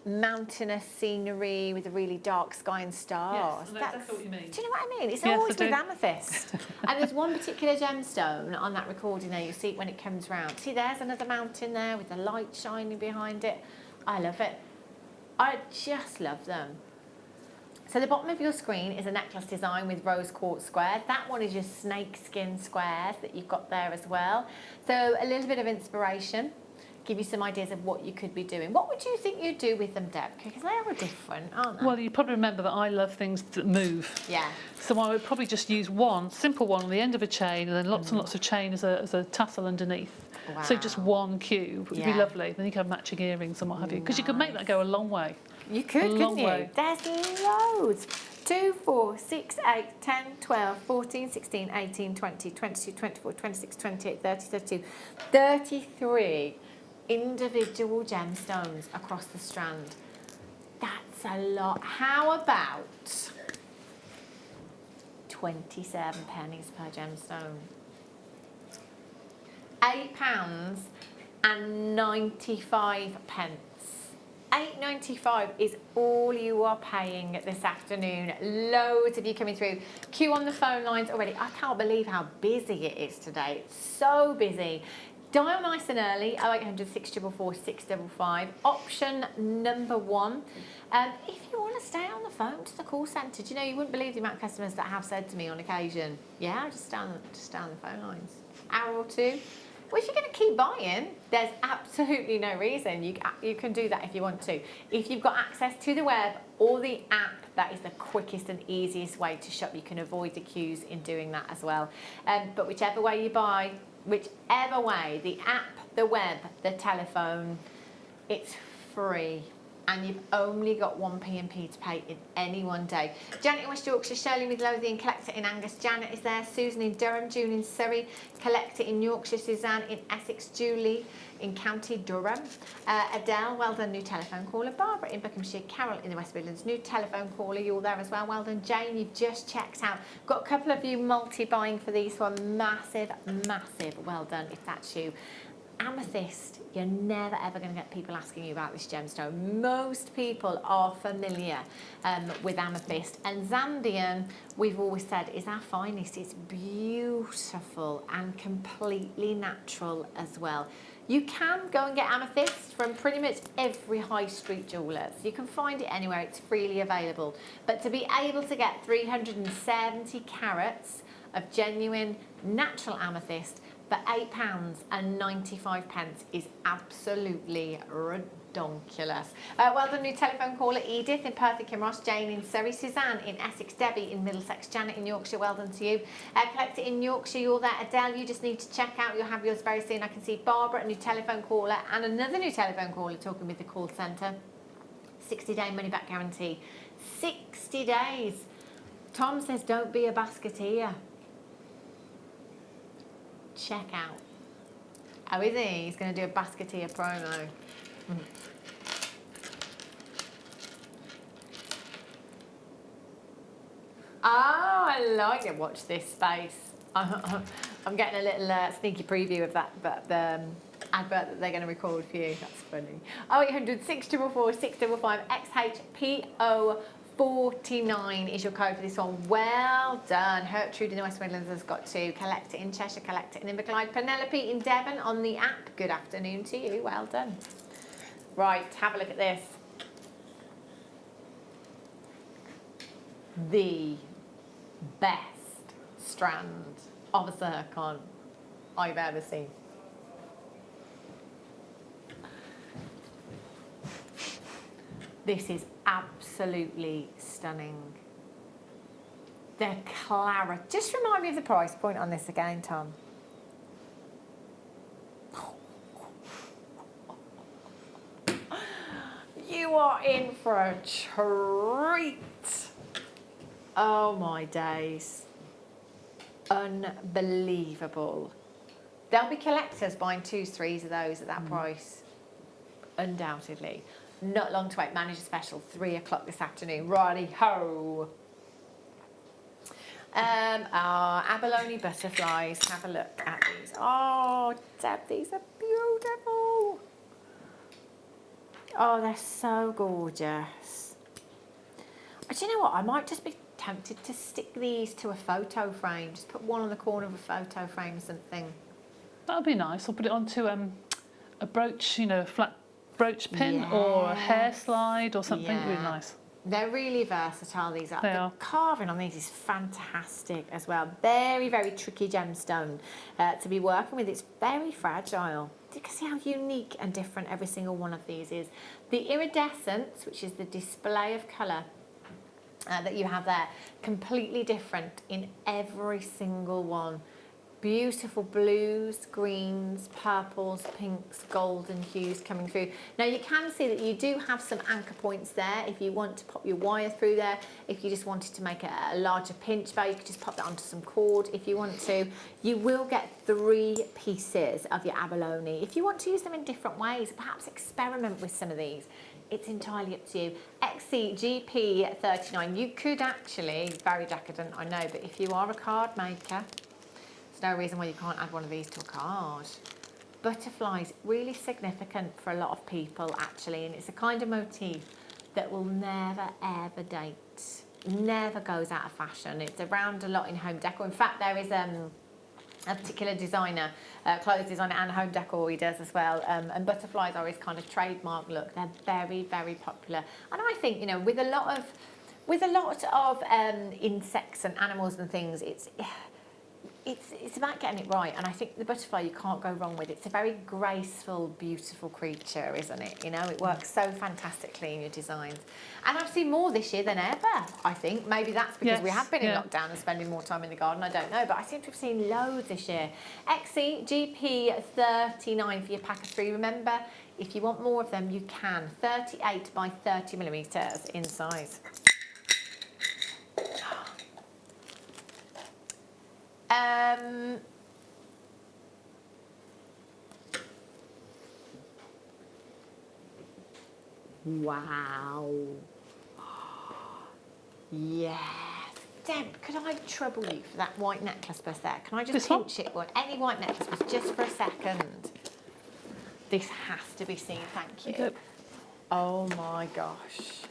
mountainous scenery with a really dark sky and stars. Yes, that's what you mean. Do you know what I mean? It's Yes, always with amethyst. And there's one particular gemstone on that recording there. You'll see it when it comes round. See, there's another mountain there with the light shining behind it. I love it. I just love them. So the bottom of your screen is a necklace design with rose quartz squares. That one is your snake skin squares that you've got there as well. So a little bit of inspiration give you some ideas of what you could be doing. What would you think you'd do with them, Deb? Because they are different, aren't they? Well, you probably remember that I love things that move. Yeah. So I would probably just use one simple one on the end of a chain, and then lots and lots of chain as a tassel underneath. Wow. So just one cube would be lovely. Then you can have matching earrings and what have you, because you could make that go a long way. You could, couldn't you? way. There's loads. 2, 4, 6, 8, 10, 12, 14, 16, 18, 20, 22, 24, 26, 28, 30, 32, 33 individual gemstones across the strand. That's a lot. How about 27 pennies per gemstone? £8.95. £8.95 is all you are paying this afternoon. Loads of you coming through. Queue on the phone lines already. I can't believe how busy it is today. It's so busy. Dial nice and early, 0800 644 655. Option number 1. If you want to stay on the phone to the call centre, do you know, you wouldn't believe the amount of customers that have said to me on occasion, yeah, just stay on the phone lines. Hour or two. Well, if you're going to keep buying, there's absolutely no reason. You can do that if you want to. If you've got access to the web or the app, that is the quickest and easiest way to shop. You can avoid the queues in doing that as well. But whichever way you buy, whichever way, the app, the web, the telephone, it's free. And you've only got one P&P to pay in any one day. Janet in West Yorkshire, Shirley with Lothian, Collect It in Angus. Janet is there. Susan in Durham, June in Surrey, Collect It in Yorkshire. Suzanne in Essex, Julie in County Durham. Adele, well done, new telephone caller. Barbara in Buckinghamshire, Carol in the West Midlands, new telephone caller. You're there as well. Well done, Jane. You've just checked out. Got a couple of you multi-buying for these one. Massive, massive. Well done if that's you. Amethyst, you're never ever going to get people asking you about this gemstone. Most people are familiar with amethyst, and Zambian, we've always said, is our finest. It's beautiful and completely natural as well. You can go and get amethyst from pretty much every high street jewellers. You can find it anywhere, it's freely available. But to be able to get 370 carats of genuine natural amethyst for £8.95 is absolutely redonkulous. Well done, new telephone caller. Edith in Perth and Kinross, Jane in Surrey, Suzanne in Essex, Debbie in Middlesex, Janet in Yorkshire, well done to you. Collect It in Yorkshire, you're there. Adele, you just need to check out. You'll have yours very soon. I can see Barbara, a new telephone caller, and another new telephone caller talking with the call centre. 60-day money-back guarantee. 60 days. Tom says, don't be a basketeer. Check out. Oh, is he? He's going to do a basketeer promo. Oh, I like it. Watch this space. I'm getting a little sneaky preview of that, but the advert that they're going to record for you. That's funny. 0800 644 655 XHPO 49 is your code for this one. Well done. Gertrude in the West Midlands has got to. Collect It in Cheshire, Collect It in Inverclyde. Penelope in Devon on the app. Good afternoon to you. Well done. Right, have a look at this. The best strand of a zircon I've ever seen. This is absolutely stunning. The clarity. Just remind me of the price point on this again, Tom. You are in for a treat. Oh my days. Unbelievable. There'll be collectors buying 2s, 3s of those at that price. Undoubtedly. Not long to wait. Manager special, 3 o'clock this afternoon. Righty ho. Abalone butterflies. Have a look at these. Oh, Deb, these are beautiful. Oh, they're so gorgeous. Do you know what? I might just be tempted to stick these to a photo frame. Just put one on the corner of a photo frame or something. That would be nice. I'll put it onto a brooch, you know, a flat brooch pin or a hair slide or something. Really nice. They're really versatile, these are. They The are. carving on these is fantastic as well. Very, very tricky gemstone to be working with. It's very fragile. you can see how unique and different every single one of these is. The iridescence, which is the display of colour that you have there, completely different in every single one. Beautiful blues, greens, purples, pinks, golden hues coming through. Now you can see that you do have some anchor points there if you want to pop your wire through there. If you just wanted to make a larger pinch bow, you could just pop that onto some cord if you want to. You will get 3 pieces of your abalone. If you want to use them in different ways, perhaps experiment with some of these. It's entirely up to you. XCGP39, you could actually, very decadent I know, but if you are a card maker, no reason why you can't add one of these to a card. Butterflies, really significant for a lot of people actually, and it's a kind of motif that will never ever date, never goes out of fashion. It's around a lot in home decor. In fact, there is a particular designer, clothes designer and home decor he does as well, and butterflies are his kind of trademark look. They're very, very popular, and I think, you know, with a lot of insects and animals and things, it's about getting it right, and I think the butterfly you can't go wrong with. It's a very graceful, beautiful creature, isn't it? You know, it works so fantastically in your designs. And I've seen more this year than ever, I think. Maybe that's because we have been in lockdown and spending more time in the garden, I don't know, but I seem to have seen loads this year. XCGP39 for your pack of 3. Remember, if you want more of them, you can. 38 by 30 millimetres in size. Wow. Yes. Deb, could I trouble you for that white necklace piece there? Can I just pinch it? Any white necklace piece, just for a second. This has to be seen, thank you. Yep. Oh my gosh.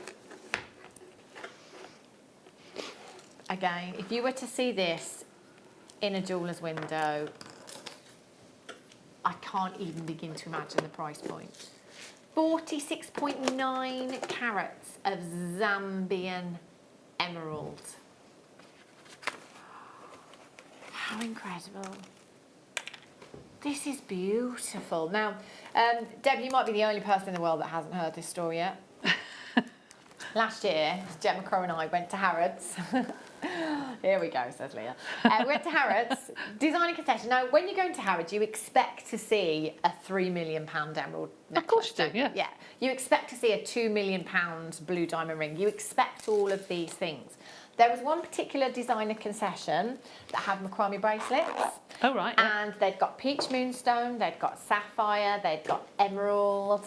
Again, if you were to see this in a jeweller's window, I can't even begin to imagine the price point. 46.9 carats of Zambian emerald. How incredible. This is beautiful. Now, Deb, you might be the only person in the world that hasn't heard this story yet. Last year, Gemma Crow and I went to Harrods. Here we go, says Leah. We went to Harrods, designer concession. Now, when you go into Harrods, you expect to see a £3 million emerald necklace. Of course you do, yeah. Yeah. You expect to see a £2 million blue diamond ring. You expect all of these things. There was one particular designer concession that had macrame bracelets. Oh, right. Yeah. And they'd got peach moonstone, they'd got sapphire, they'd got emerald.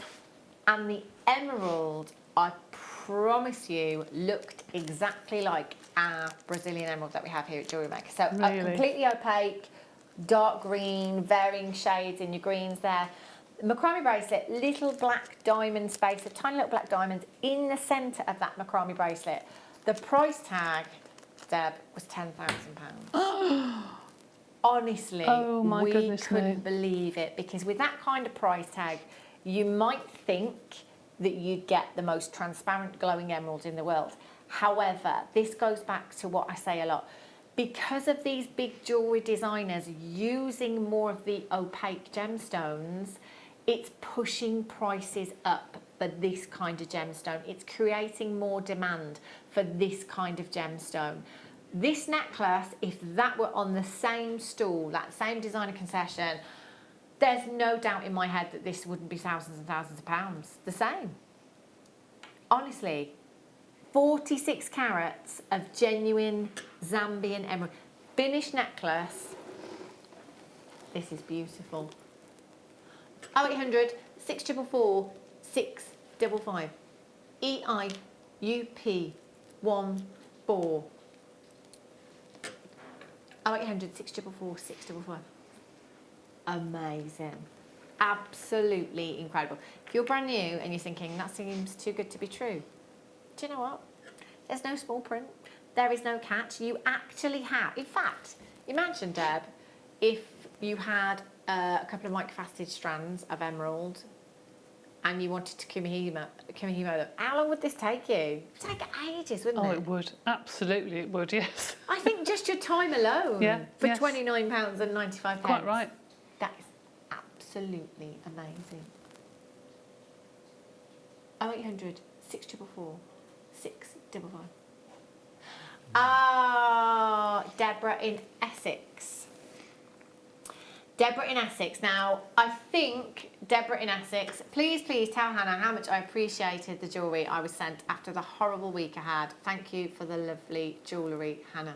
And the emerald, I promise you, looked exactly like our Brazilian emerald that we have here at Jewellery Maker. So Really? Completely opaque, dark green, varying shades in your greens there. Macrame bracelet, little black diamond space, a tiny little black diamonds in the centre of that macrame bracelet. The price tag, Deb, was £10,000. Honestly, oh my we goodness couldn't me. believe it, because with that kind of price tag, you might think that you'd get the most transparent glowing emerald in the world. However, this goes back to what I say a lot. Because of these big jewellery designers using more of the opaque gemstones, it's pushing prices up for this kind of gemstone. It's creating more demand for this kind of gemstone. This necklace, if that were on the same stall, that same designer concession, there's no doubt in my head that this wouldn't be thousands and thousands of pounds. The same. Honestly, 46 carats of genuine Zambian emerald. Finished necklace. This is beautiful. 0800 644 655. EIUP 14. 0800 644 655. Amazing. Absolutely incredible. If you're brand new and you're thinking, that seems too good to be true, do you know what? There's no small print. There is no catch. You actually have. In fact, imagine, Deb, if you had a couple of microfaceted strands of emerald and you wanted to kumihimo them. How long would this take you? It would take ages, wouldn't it? Oh, it would. Absolutely, it would, yes. I think just your time alone Yeah, for yes. £29.95. Quite right. That is absolutely amazing. 0800 644 655. Ah, Deborah in Essex. Deborah in Essex. Now, I think Deborah in Essex, please tell Hannah how much I appreciated the jewellery I was sent after the horrible week I had. Thank you for the lovely jewellery, Hannah.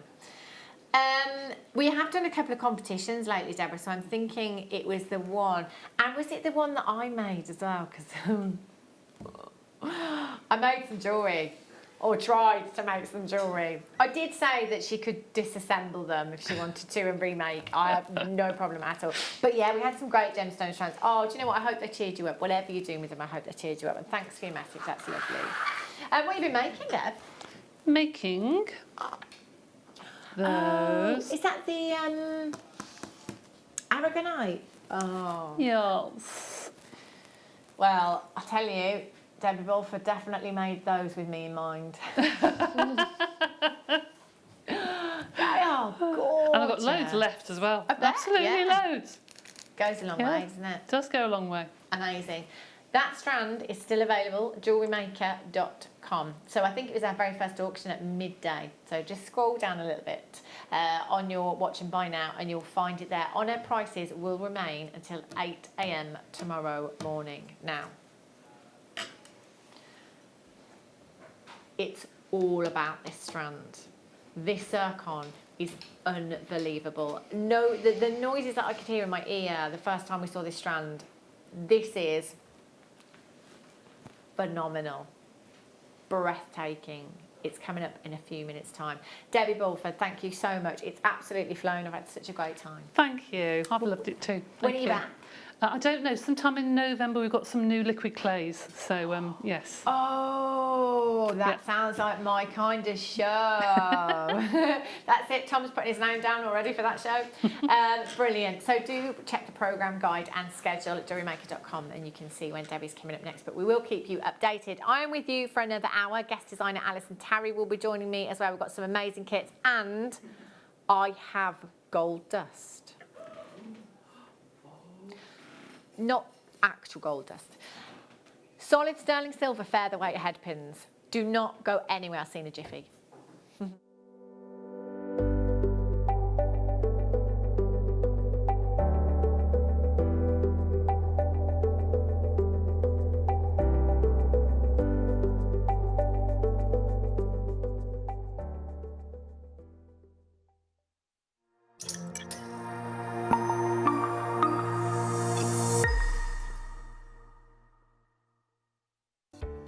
We have done a couple of competitions lately, Deborah, so I'm thinking it was the one. And was it the one that I made as well? Because I made some jewellery, or tried to make some jewellery. I did say that she could disassemble them if she wanted to and remake. I have no problem at all. But yeah, we had some great gemstone strands. Oh, do you know what? I hope they cheered you up. Whatever you're doing with them, I hope they cheered you up. And thanks for your message. That's lovely. What have you been making, Deb? Making those. Is that the aragonite? Oh. Yes. Well, I tell you, Debbie Bulford definitely made those with me in mind. They are gorgeous. And I've got loads left as well. I bet, Absolutely yeah. loads. Goes a long Yeah. way, doesn't it? It does go a long way. Amazing. That strand is still available, JewelleryMaker.com. So I think it was our very first auction at midday. So just scroll down a little bit on your watch and buy now and you'll find it there. On-air prices will remain until 8 a.m. tomorrow morning. Now, it's all about this strand. This zircon is unbelievable. No, the noises that I could hear in my ear the first time we saw this strand, this is phenomenal, breathtaking. It's coming up in a few minutes' time. Debbie Bulford, thank you so much. It's absolutely flown. I've had such a great time. Thank you. I've loved it too. When Thank are you back? I don't know. Sometime in November we've got some new liquid clays. So yes. Oh, that Yeah. sounds like my kind of show. That's it. Tom's putting his name down already for that show. Brilliant. So do check the programme guide and schedule at JewelleryMaker.com and you can see when Debbie's coming up next. But we will keep you updated. I am with you for another hour. Guest designer Alison Tarry will be joining me as well. We've got some amazing kits and I have gold dust. Not actual gold dust. Solid sterling silver featherweight head pins. Do not go anywhere. I've seen a jiffy.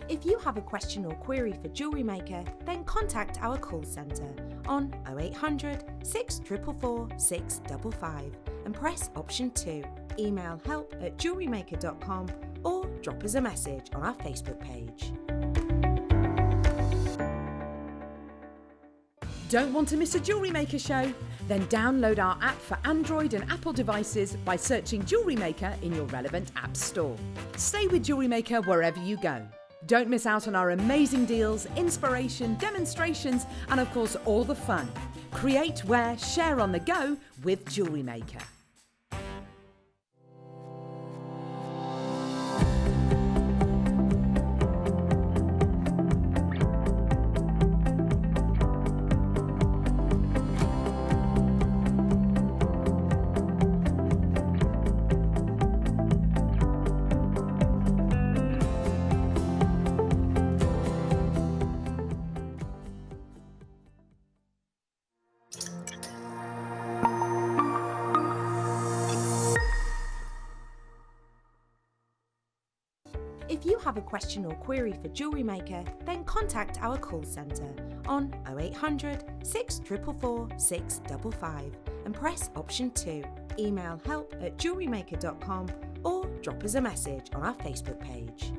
If you have a question or query for Jewellery Maker, then contact our call centre on 0800 644 655 and press option 2. Email help@jewellerymaker.com or drop us a message on our Facebook page. Don't want to miss a Jewellery Maker show? Then download our app for Android and Apple devices by searching Jewellery Maker in your relevant app store. Stay with Jewellery Maker wherever you go. Don't miss out on our amazing deals, inspiration, demonstrations, and of course all the fun. Create, wear, share on the go with Jewellery Maker. If you have a question or query for Jewellery Maker, then contact our call centre on 0800 644 655 and press option 2. Email help@jewellerymaker.com or drop us a message on our Facebook page.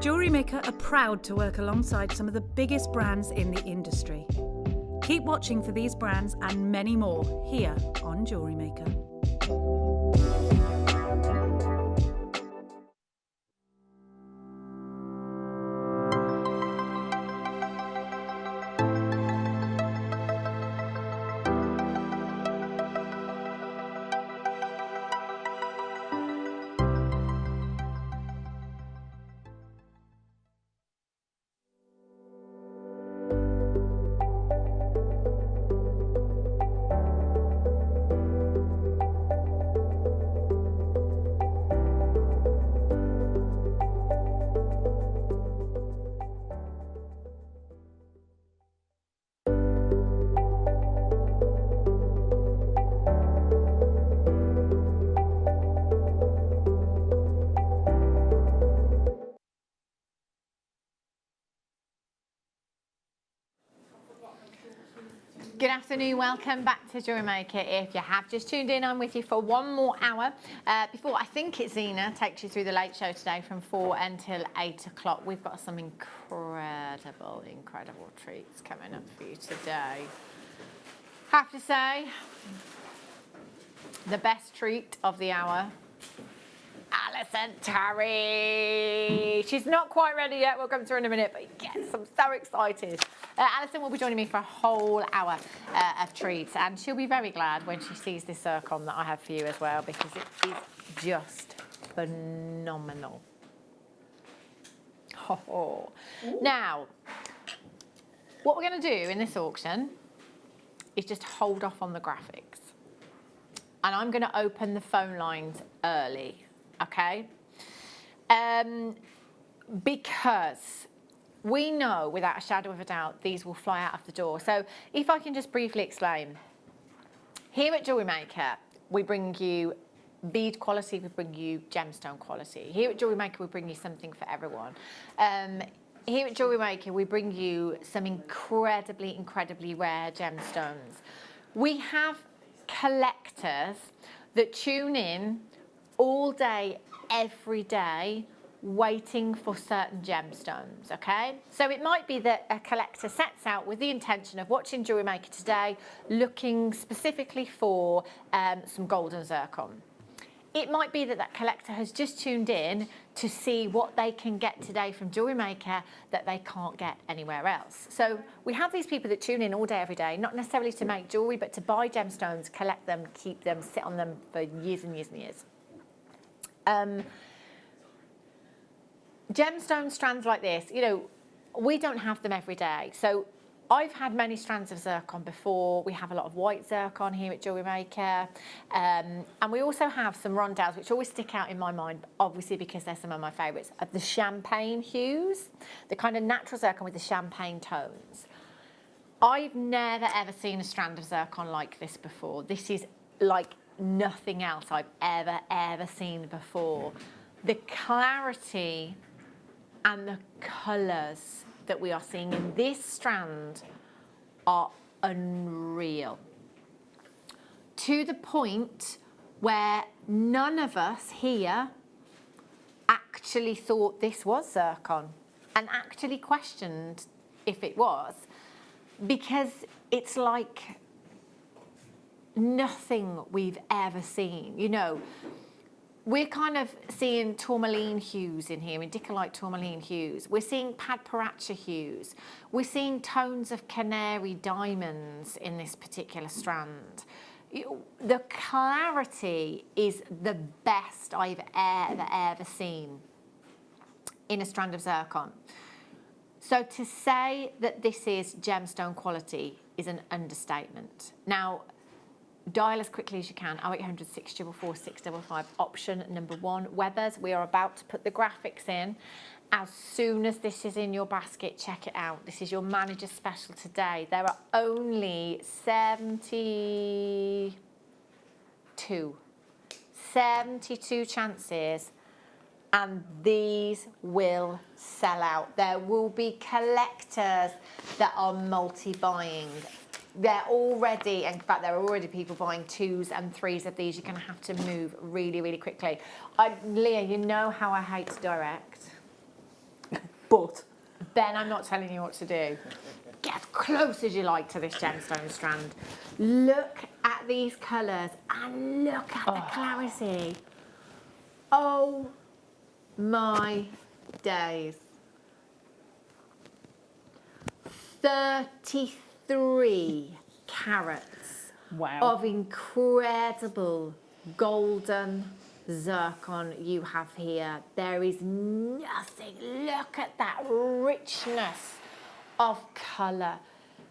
Jewellery Maker are proud to work alongside some of the biggest brands in the industry. Keep watching for these brands and many more here on Jewellery Maker. Good afternoon, welcome back to Jewellery Maker. If you have just tuned in, I'm with you for one more hour. Before, I think it's Zena takes you through the late show today from 4 until 8 o'clock. We've got some incredible treats coming up for you today. Have to say, the best treat of the hour, Alison Terry. She's not quite ready yet. We'll come to her in a minute, but yes, I'm so excited. Alison will be joining me for a whole hour of treats, and she'll be very glad when she sees this zircon that I have for you as well, because it is just phenomenal. Oh. Now, what we're going to do in this auction is just hold off on the graphics, and I'm going to open the phone lines early. Okay, because we know without a shadow of a doubt these will fly out of the door. So if I can just briefly explain, here at Jewellery Maker we bring you bead quality, we bring you gemstone quality. Here at Jewellery Maker we bring you something for everyone. Here at Jewellery Maker we bring you some incredibly rare gemstones. We have collectors that tune in all day, every day, waiting for certain gemstones, okay? So it might be that a collector sets out with the intention of watching Jewellery Maker today, looking specifically for some golden zircon. It might be that that collector has just tuned in to see what they can get today from Jewellery Maker that they can't get anywhere else. So we have these people that tune in all day, every day, not necessarily to make jewellery, but to buy gemstones, collect them, keep them, sit on them for years and years and years. Gemstone strands like this, you know, we don't have them every day. So I've had many strands of zircon before. We have a lot of white zircon here at Jewellery Maker. And we also have some rondelles, which always stick out in my mind, obviously because they're some of my favourites, of the champagne hues, the kind of natural zircon with the champagne tones. I've never ever seen a strand of zircon like this before. This is like nothing else I've ever seen before. The clarity and the colours that we are seeing in this strand are unreal. To the point where none of us here actually thought this was zircon and actually questioned if it was, because it's like nothing we've ever seen. You know, we're kind of seeing tourmaline hues in here, indicolite tourmaline hues. We're seeing padparacha hues. We're seeing tones of canary diamonds in this particular strand. The clarity is the best I've ever seen in a strand of zircon. So to say that this is gemstone quality is an understatement. Now, dial as quickly as you can, 0800 644 655, option number 1. Weathers, we are about to put the graphics in. As soon as this is in your basket, check it out. This is your manager special today. There are only 72 chances, and these will sell out. There will be collectors that are multi-buying. They're already, in fact, there are already people buying 2s and 3s of these. You're going to have to move really quickly. Leah, you know how I hate to direct. But then I'm not telling you what to do. Get as close as you like to this gemstone strand. Look at these colours and look at the clarity. Oh my days. 33 carats of incredible golden zircon you have here. There is nothing. Look at that richness of colour,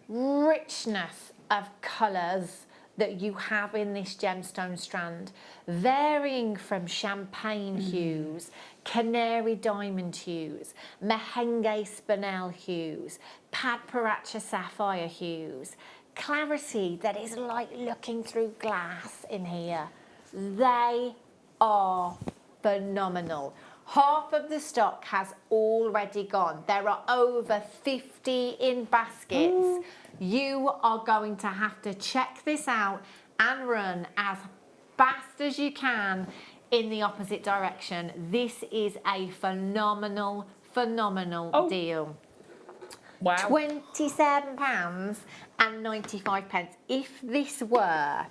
richness of colours that you have in this gemstone strand, varying from champagne hues, canary diamond hues, merengue spinel hues, padparacha sapphire hues, clarity that is like looking through glass in here. They are phenomenal. Half of the stock has already gone. There are over 50 in baskets. You are going to have to check this out and run as fast as you can in the opposite direction. This is a phenomenal deal. Wow. £27.95. If this were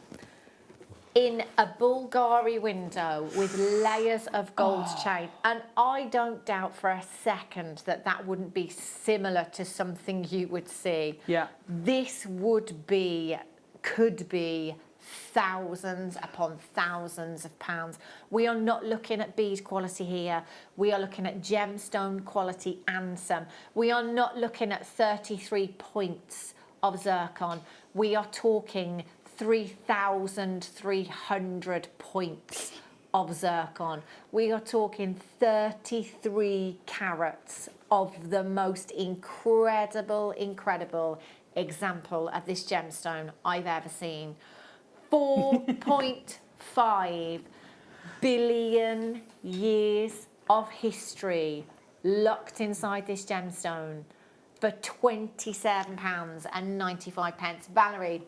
in a Bulgari window with layers of gold chain, and I don't doubt for a second that that wouldn't be similar to something you would see. Yeah. This could be thousands upon thousands of pounds. We are not looking at bead quality here. We are looking at gemstone quality and some. We are not looking at 33 points of zircon. We are talking 3,300 points of zircon. We are talking 33 carats of the most incredible example of this gemstone I've ever seen. 4.5 billion years of history locked inside this gemstone for £27.95. Valerie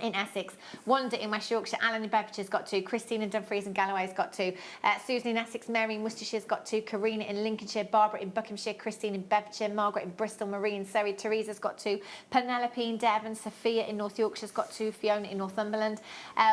in Essex, Wanda in West Yorkshire, Alan in Bedfordshire's got 2, Christine in Dumfries and Galloway's got 2, Susan in Essex, Mary in Worcestershire's got 2, Karina in Lincolnshire, Barbara in Buckinghamshire, Christine in Bedfordshire, Margaret in Bristol, Marie in Surrey, Teresa's got 2, Penelope in Devon, Sophia in North Yorkshire's got 2, Fiona in Northumberland,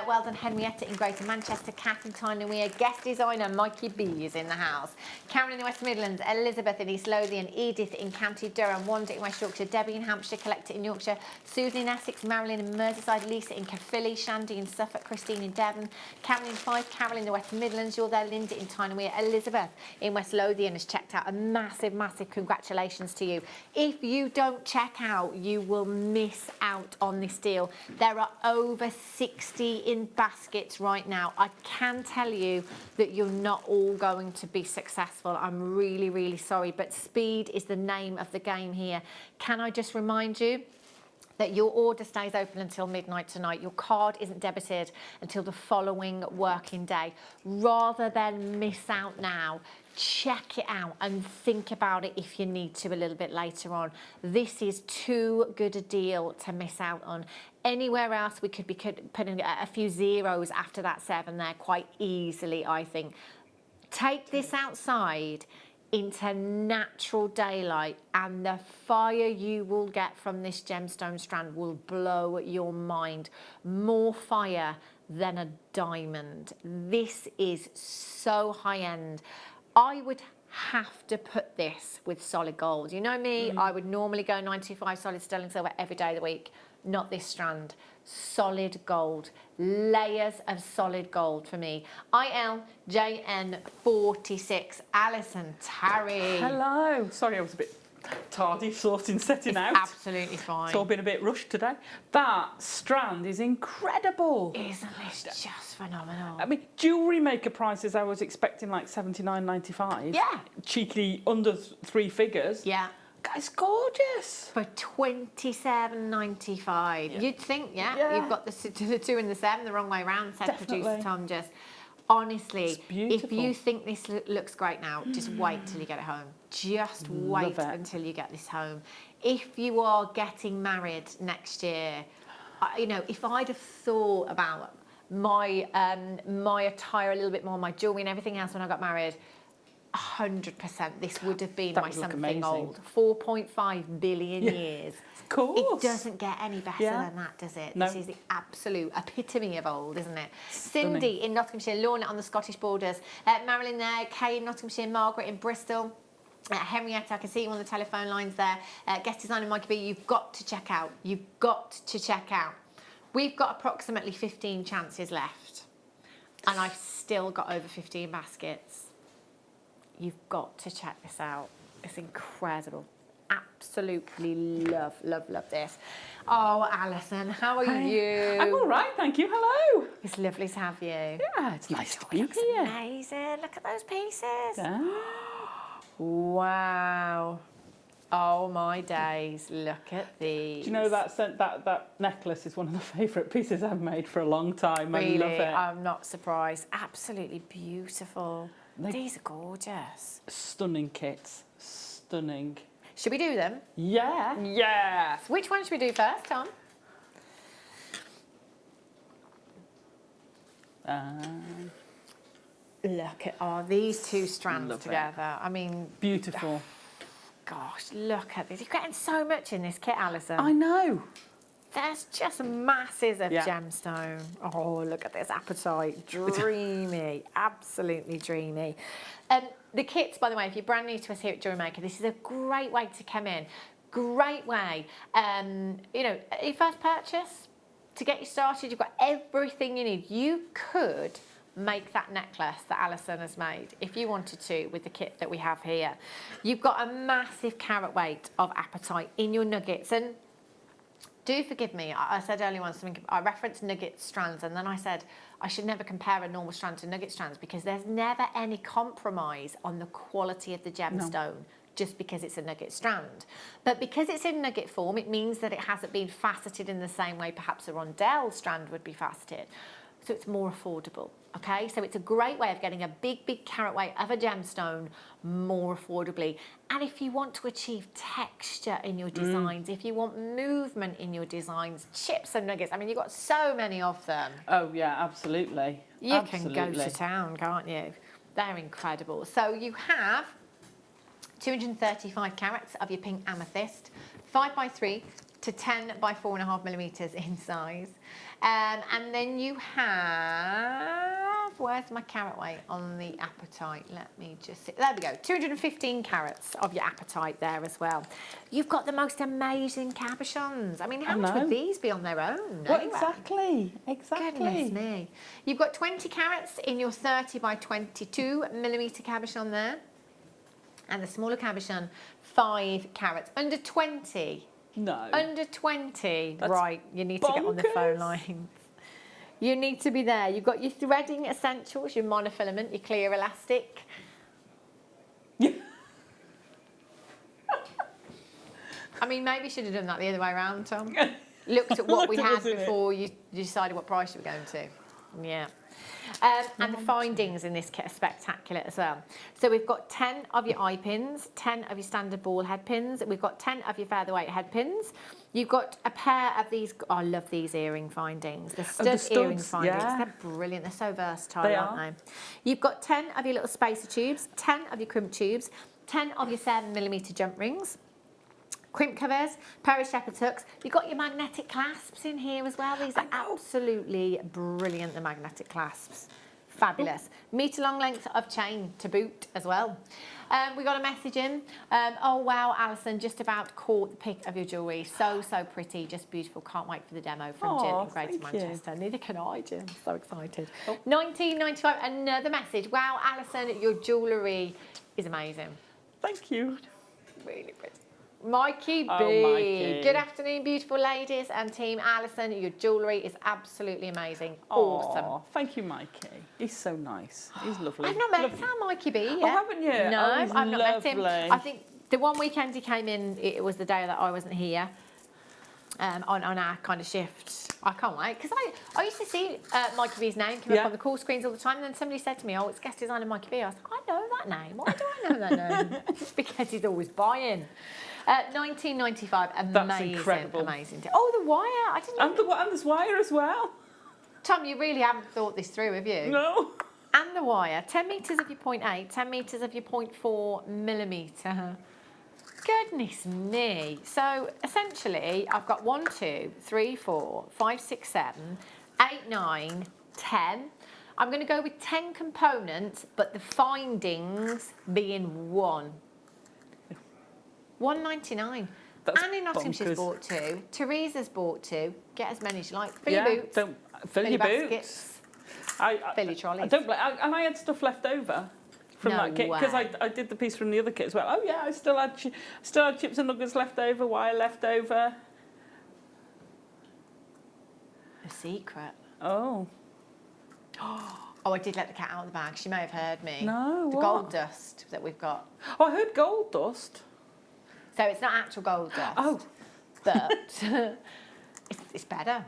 well done Henrietta in Greater Manchester, Kath in Tyne-and-Wear, guest designer Mikey B is in the house, Karen in the West Midlands, Elizabeth in East Lothian, Edith in County Durham, Wanda in West Yorkshire, Debbie in Hampshire, Collector in Yorkshire, Susan in Essex, Marilyn in Merseyside, Lisa in Caerphilly, Shandy in Suffolk, Christine in Devon, Karen in Fife, Carol in the West Midlands, you're there, Linda in Tyne-and-Wear, Elizabeth in West Lothian has checked out. A massive congratulations to you. If you don't check out, you will miss out on this deal. There are over 60 in baskets right now. I can tell you that you're not all going to be successful. I'm really sorry, but speed is the name of the game here. Can I just remind you that your order stays open until midnight tonight. Your card isn't debited until the following working day. Rather than miss out now, check it out and think about it if you need to a little bit later on. This is too good a deal to miss out on. Anywhere else we could be putting a few zeros after that 7 there quite easily, I think. Take this outside into natural daylight and the fire you will get from this gemstone strand will blow your mind. More fire than a diamond. This is so high end. I would have to put this with solid gold. You know me, I would normally go 925 solid sterling silver every day of the week. Not this strand. Solid gold. Layers of solid gold for me. ILJN46. Alison Tarry. Hello. Sorry, I was a bit tardy setting out. Absolutely fine. It's all been a bit rushed today. That strand is incredible. Isn't this just phenomenal? I mean, Jewellery Maker prices I was expecting like $79.95. Yeah. Cheekily under 3 figures. Yeah. It's gorgeous. For $27.95. Yeah. You'd think, Yeah. you've got the 2 and the 7 the wrong way round, said Definitely. producer Tom just. Honestly, It's beautiful. if you think this looks great now, just wait till you get it home. Just wait Love it. until you get this home. If you are getting married next year, you know, if I'd have thought about my attire a little bit more, my jewellery and everything else when I got married, 100% this would have been That my would look something amazing. old. 4.5 billion years. Of course. It doesn't get any better Yeah. than that, does it? No. This is the absolute epitome of old, isn't it? Stunning. Cindy in Nottinghamshire, Lorna on the Scottish borders, Marilyn there, Kay in Nottinghamshire, Margaret in Bristol. Henrietta, I can see you on the telephone lines there. Guest designer Mikey B, you've got to check out. You've got to check out. We've got approximately 15 chances left. And I've still got over 15 baskets. You've got to check this out. It's incredible. Absolutely love this. Oh, Alison, how are you? I'm all right, thank you. Hello. It's lovely to have you. Yeah, it's nice to be Looks here. amazing. Look at those pieces. Yeah. Wow. Oh my days, look at these. Do you know that necklace is one of the favourite pieces I've made for a long time. Really, I love it. I'm not surprised. Absolutely beautiful. These are gorgeous. Stunning kits. Stunning. Should we do them? Yeah. Yeah. Which one should we do first, Tom? Look at these two strands Love it. together. I mean, Beautiful. gosh, look at this. You're getting so much in this kit, Alison. I know. There's just masses of Yeah. gemstone. Oh, look at this apatite. Dreamy. Absolutely dreamy. The kits, by the way, if you're brand new to us here at Jewellery Maker, this is a great way to come in. Great way. You know, your first purchase, to get you started, you've got everything you need. You could make that necklace that Alison has made if you wanted to with the kit that we have here. You've got a massive carat weight of apatite in your nuggets, and do forgive me, I said earlier on something, I referenced nugget strands, and then I said I should never compare a normal strand to nugget strands because there's never any compromise on the quality of the gemstone just because it's a nugget strand. But because it's in nugget form, it means that it hasn't been faceted in the same way perhaps a rondelle strand would be faceted. So it's more affordable, okay? So it's a great way of getting a big, big carat weight of a gemstone more affordably. And if you want to achieve texture in your designs, if you want movement in your designs, chips and nuggets, I mean, you've got so many of them. Oh, yeah, absolutely. You can go to town, can't you? They're incredible. So you have 235 carats of your pink amethyst, 5x3 to 10 by 4.5 millimeters in size. And then you have, where's my carat weight on the apatite? Let me just see. There we go, 215 carats of your apatite there as well. You've got the most amazing cabochons. I mean, how much would these be on their own? Well, anyway? exactly. Goodness me. You've got 20 carats in your 30 by 22 millimeter cabochon there. And the smaller cabochon, 5 carats, under 20. No. Under 20. That's right, you need to get on the phone bonkers. lines. You need to be there. You've got your threading essentials, your monofilament, your clear elastic. I mean, maybe you should have done that the other way around, Tom. Looked at what we had before you decided what price you were going to. Yeah. And the findings in this kit are spectacular as well. So we've got 10 of your eye pins, 10 of your standard ball head pins. We've got 10 of your featherweight head pins. You've got a pair of these. Oh, I love these earring findings. The stud earring findings. Yeah. They're brilliant. They're so versatile, They aren't they? You've got 10 of your little spacer tubes, 10 of your crimp tubes, 10 of your 7mm jump rings. Crimp covers, pair of shepherd hooks. You've got your magnetic clasps in here as well. These are absolutely brilliant, the magnetic clasps. Fabulous. Metre long length of chain to boot as well. We got a message in. Oh wow, Alison, just about caught the pic of your jewellery. So, so pretty, just beautiful. Can't wait for the demo from Jill in Greater Manchester. Neither can I, Jill. So excited. 1995, another message. Wow, Alison, your jewellery is amazing. Thank you. Really pretty. Mikey B. Oh, Mikey. Good afternoon, beautiful ladies and team. Alison, your jewellery is absolutely amazing. Awesome. Aw, thank you, Mikey. He's so nice. He's lovely. I've not met Mikey B yet. Oh, haven't you? No, Oh, he's I've not met him. lovely. I think the one weekend he came in, it was the day that I wasn't here. On our kind of shift. I can't wait, because I used to see Mikey B's name come up on the call screens all the time, and then somebody said to me, oh, it's guest designer Mikey B. I was like, I know that name. Why do I know that name? It's because he's always buying. 1995, amazing. That's incredible. Amazing. Oh, the wire. I didn't know. And there's wire as well. Tom, you really haven't thought this through, have you? No. And the wire. 10 metres of your 0.8, 10 metres of your 0.4 millimetre. Goodness me. So essentially, I've got 1, 2, 3, 4, 5, 6, 7, 8, 9, 10. I'm going to go with 10 components, but the findings being 1. 1.99. That's Annie Nottinghamshire's bonkers. bought 2. Teresa's bought 2. Get as many as you like. Fill your boots. Fill your baskets. Boots. Fill your trolleys. I don't blame. And I had stuff left over from that kit because I did the piece from the other kit as well. Oh yeah, I still had chips and nuggets left over, wire left over. A secret. Oh. Oh, I did let the cat out of the bag. She may have heard me. No, The what? gold dust that we've got. Oh, I heard gold dust. So it's not actual gold dust. Oh. But it's better.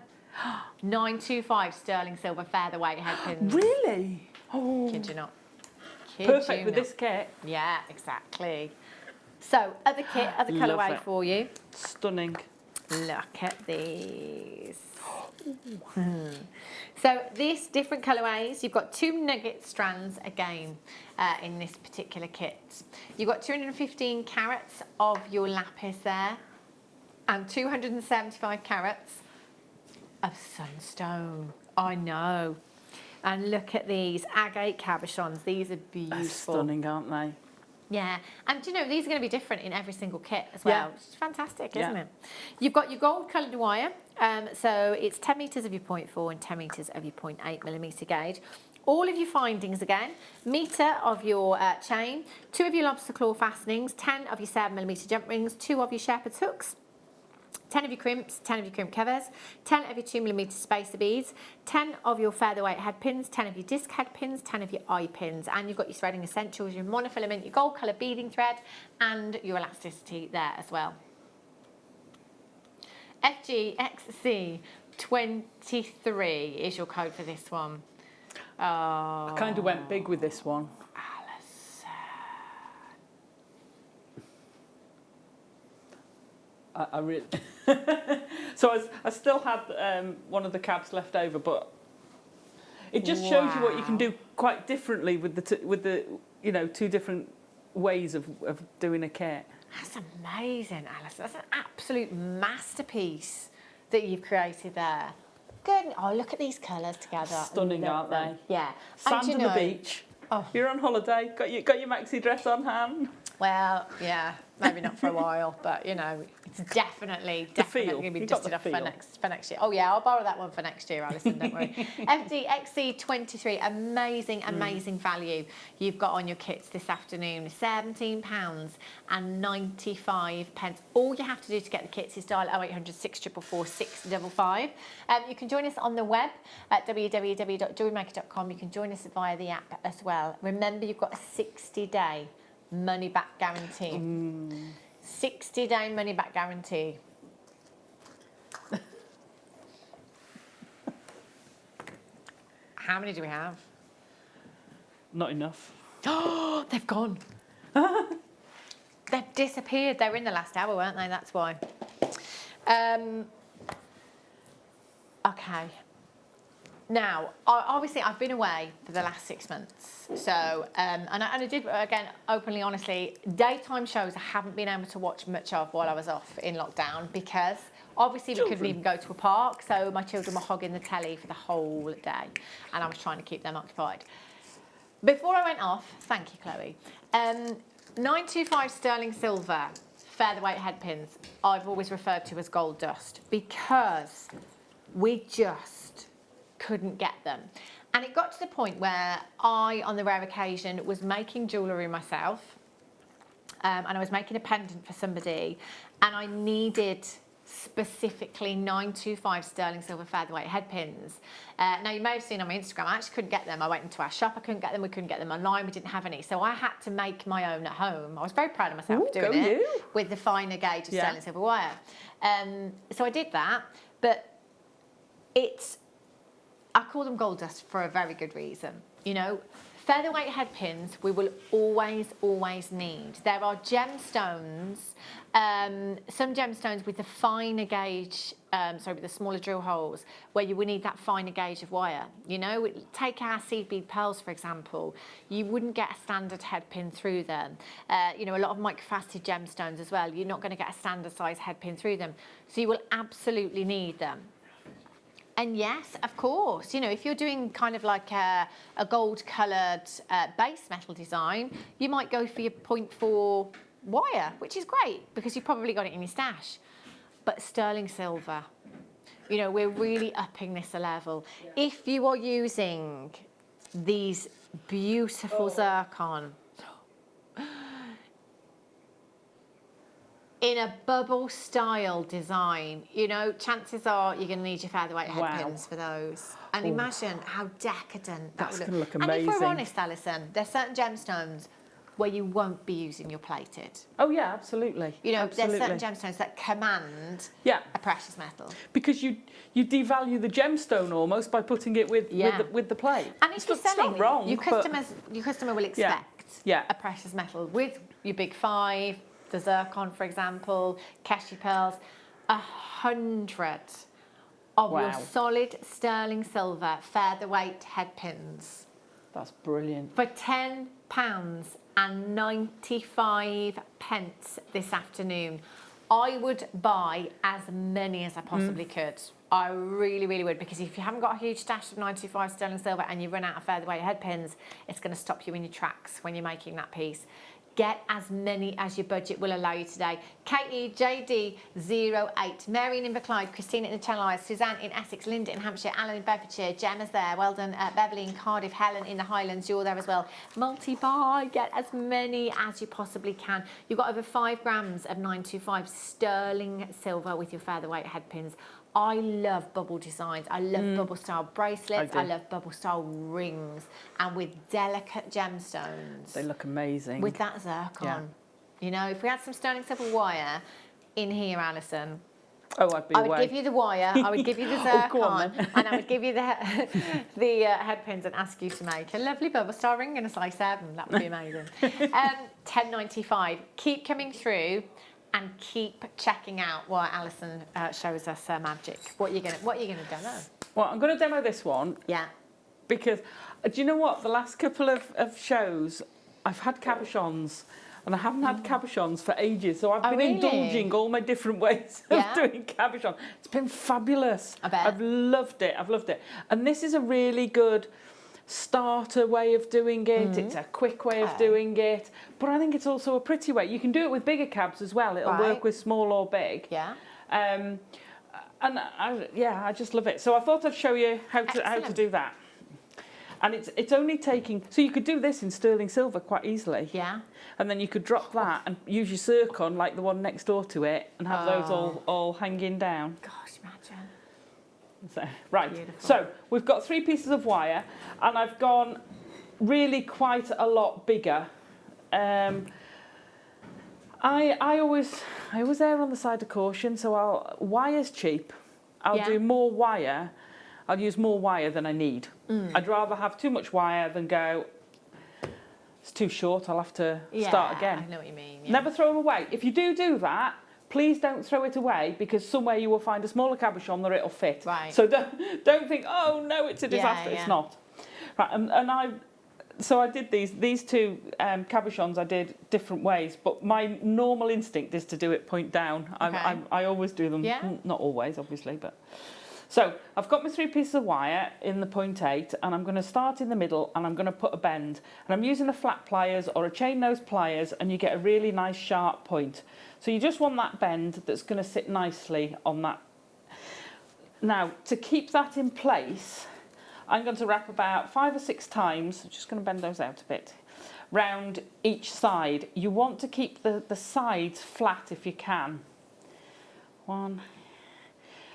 925 sterling silver featherweight head pins. Really? Oh. Kid you not. Perfect with this kit. Yeah, exactly. So, other kit, other Love colourway it. for you. Stunning. Look at these. So, these different colourways, you've got 2 nugget strands again in this particular kit. You've got 215 carats of your lapis there and 275 carats of sunstone. I know. And look at these agate cabochons. These are beautiful. They're stunning, aren't they? Yeah, and you know, these are going to be different in every single kit as well. Yeah. It's fantastic, isn't it? You've got your gold coloured wire, so it's 10 metres of your 0.4 and 10 metres of your 0.8 millimetre gauge. All of your findings again, metre of your chain, 2 of your lobster claw fastenings, 10 of your 7mm jump rings, 2 of your shepherd's hooks, 10 of your crimps, 10 of your crimp covers, 10 of your 2mm spacer beads, 10 of your featherweight head pins, 10 of your disc head pins, 10 of your eye pins, and you've got your threading essentials, your monofilament, your gold colour beading thread, and your elasticity there as well. FGXC23 is your code for this one. Oh, I kind of went big with this one. I really. So I still had one of the cabs left over, but it just shows you what you can do quite differently with the you know, 2 different ways of doing a kit. That's amazing, Alice. That's an absolute masterpiece that you've created there. Good. Oh, look at these colours together. Stunning, aren't they? Yeah. Sand And on you the know- beach. Oh. You're on holiday. Got your maxi dress on hand. Well, yeah, maybe not for a while, but you know, it's definitely feel. going to be You got dusted the off for feel. next year. Oh yeah, I'll borrow that one for next year, Alison. Don't worry. FDXC23, amazing value you've got on your kits this afternoon. £17 and 95 pence. All you have to do to get the kits is dial 0800 644 655. You can join us on the web at www.jewellerymaker.com. You can join us via the app as well. Remember, you've got a 60-day money back guarantee. 60-day money back guarantee. How many do we have? Not enough. Oh, they've gone. They've disappeared. They were in the last hour, weren't they? That's why. Okay. Now, obviously, I've been away for the last 6 months. So, and I did, again, openly, honestly, daytime shows I haven't been able to watch much of while I was off in lockdown because obviously we couldn't even go to a park. So my children were hogging the telly for the whole day and I was trying to keep them occupied. Before I went off, thank you, Chloe, 925 sterling silver featherweight head pins I've always referred to as gold dust because we just couldn't get them. And it got to the point where I, on the rare occasion, was making jewellery myself and I was making a pendant for somebody and I needed specifically 925 sterling silver featherweight head pins. Now, you may have seen on my Instagram, I actually couldn't get them. I went into our shop, I couldn't get them, we couldn't get them online, we didn't have any. So I had to make my own at home. I was very proud of myself for doing it with the finer gauge of sterling silver wire. So I did that, but I call them gold dust for a very good reason. You know, featherweight head pins we will always need. There are gemstones, some gemstones with the finer gauge, with the smaller drill holes, where you would need that finer gauge of wire. You know, take our seed bead pearls, for example. You wouldn't get a standard head pin through them. You know, a lot of microfaceted gemstones as well. You're not going to get a standard size head pin through them. So you will absolutely need them. And yes, of course, you know, if you're doing kind of like a gold-coloured base metal design, you might go for your 0.4 wire, which is great because you've probably got it in your stash. But sterling silver, you know, we're really upping this a level. Yeah. If you are using these beautiful zircon in a bubble style design, you know, chances are you're going to need your featherweight head pins for those. And imagine how decadent that would look. That's going to look amazing. And if we're honest, Alison, there's certain gemstones where you won't be using your plated. Oh yeah, absolutely. You know, absolutely. there's certain gemstones that command Yeah. a precious metal. Because you devalue the gemstone almost by putting it with the plate. And if you're it's selling, not wrong, your but- customer will expect Yeah. a precious metal with your big 5, the zircon, for example, Keshi pearls, 100 of your Wow. solid sterling silver featherweight head pins That's brilliant. for £10.95 this afternoon. I would buy as many as I possibly could. I really, really would, because if you haven't got a huge stash of 95 sterling silver and you run out of featherweight head pins, it's going to stop you in your tracks when you're making that piece. Get as many as your budget will allow you today. Katie, JD08, Mary in Inverclyde, Christina in the Channel Islands, Suzanne in Essex, Linda in Hampshire, Alan in Bedfordshire, Gemma's there, well done, Beverly in Cardiff, Helen in the Highlands, you're there as well. Multi-buy, get as many as you possibly can. You've got over 5 grams of 925 sterling silver with your featherweight head pins. I love bubble designs. I love bubble style bracelets. I love bubble style rings, and with delicate gemstones. They look amazing. With that zircon. Yeah. You know, if we had some sterling silver wire in here, Alison, Oh, I'd be I would away. give you the wire, I would give you the Oh, go on zircon, then. and I would give you the head pins and ask you to make a lovely bubble star ring and a size 7. That would be amazing. £10.95. Keep coming through. And keep checking out while Alison shows us her magic. What are you gonna demo? Well, I'm going to demo this one Yeah. because, do you know what? The last couple of shows, I've had cabochons, and I haven't had cabochons for ages. So I've been really? indulging all my different ways of Yeah. doing cabochon. It's been fabulous. I bet. I've loved it. I've loved it. And this is a really good starter way of doing it. It's a quick way of doing it, but I think it's also a pretty way. You can do it with bigger cabs as well. It'll work with small or big. Yeah. And I just love it. So I thought I'd show you how to do that. And it's only taking, so you could do this in sterling silver quite easily. Yeah. And then you could drop that and use your zircon like the one next door to it and have those all hanging down. Gosh, imagine. So, right, Beautiful. so we've got 3 pieces of wire, and I've gone really quite a lot bigger. I always err on the side of caution, so wire's cheap. I'll do more wire. I'll use more wire than I need. I'd rather have too much wire than go, it's too short, I'll have to start again. I know what you mean. Yeah. Never throw them away. If you do that, please don't throw it away, because somewhere you will find a smaller cabochon that it'll fit. Right. So don't think, oh no, it's a disaster. Yeah. It's not. Right, and I did these 2 cabochons. I did different ways, but my normal instinct is to do it point down. Okay. I always do them. Yeah. Not always, obviously, but. So I've got my 3 pieces of wire in the 0.8, and I'm going to start in the middle, and I'm going to put a bend, and I'm using a flat pliers or a chain nose pliers, and you get a really nice sharp point. So you just want that bend that's going to sit nicely on that. Now, to keep that in place, I'm going to wrap about 5 or 6 times. I'm just going to bend those out a bit, round each side. You want to keep the sides flat if you can. 1.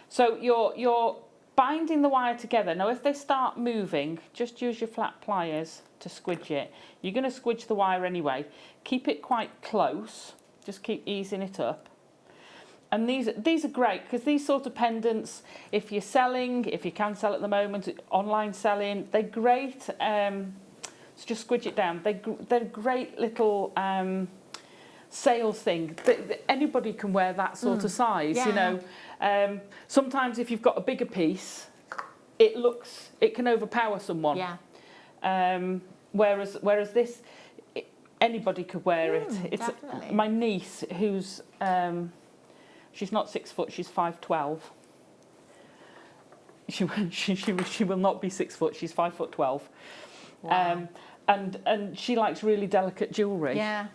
So you're binding the wire together. Now, if they start moving, just use your flat pliers to squidge it. You're going to squidge the wire anyway. Keep it quite close. Just keep easing it up. And these are great, because these sort of pendants, if you're selling, if you can sell at the moment, online selling, they're great. So just squidge it down. They're great little sales thing. Anybody can wear that sort of size, you know. Sometimes if you've got a bigger piece, it can overpower someone. Yeah. Whereas this, anybody could wear it. It's definitely. my niece, who's she's not 6 foot, she's 5'12". She will not be 6 foot. She's 5'12". Wow. And she likes really delicate jewellery. Yeah.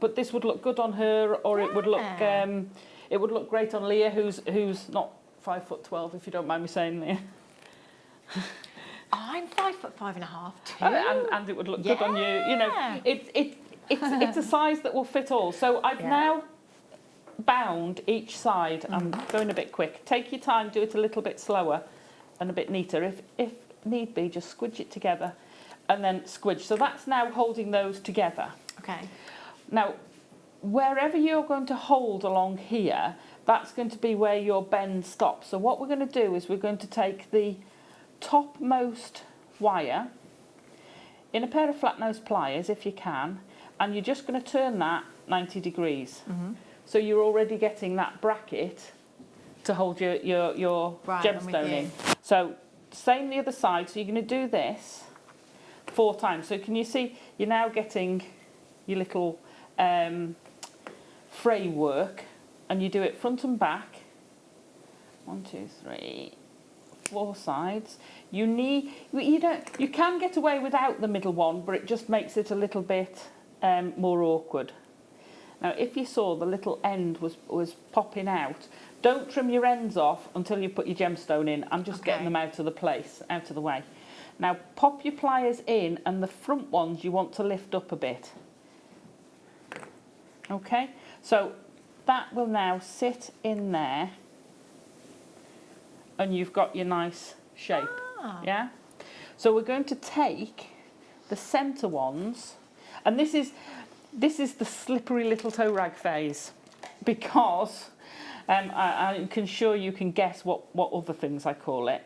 But this would look good on her, or it would look great on Leah, who's not 5'12", if you don't mind me saying, Leah. I'm 5'5.5" too. And it would look good on you. You know, it's a size that will fit all. So I've now bound each side. I'm going a bit quick. Take your time, do it a little bit slower and a bit neater. If need be, just squidge it together and then squidge. So that's now holding those together. Okay. Now, wherever you're going to hold along here, that's going to be where your bend stops. So what we're going to do is we're going to take the topmost wire in a pair of flat nose pliers, if you can, and you're just going to turn that 90 degrees. So you're already getting that bracket to hold your Right, I'm with gemstone you. in. So same the other side. So you're going to do this 4 times. So can you see you're now getting your little framework, and you do it front and back. 1, 2, 3, 4 sides. You can get away without the middle one, but it just makes it a little bit more awkward. Now, if you saw the little end was popping out, don't trim your ends off until you put your gemstone in. I'm just getting them out of the way. Now, pop your pliers in, and the front ones you want to lift up a bit. Okay, so that will now sit in there, and you've got your nice shape. Yeah. So we're going to take the centre ones, and this is the slippery little toe rag phase, because I can sure you can guess what other things I call it.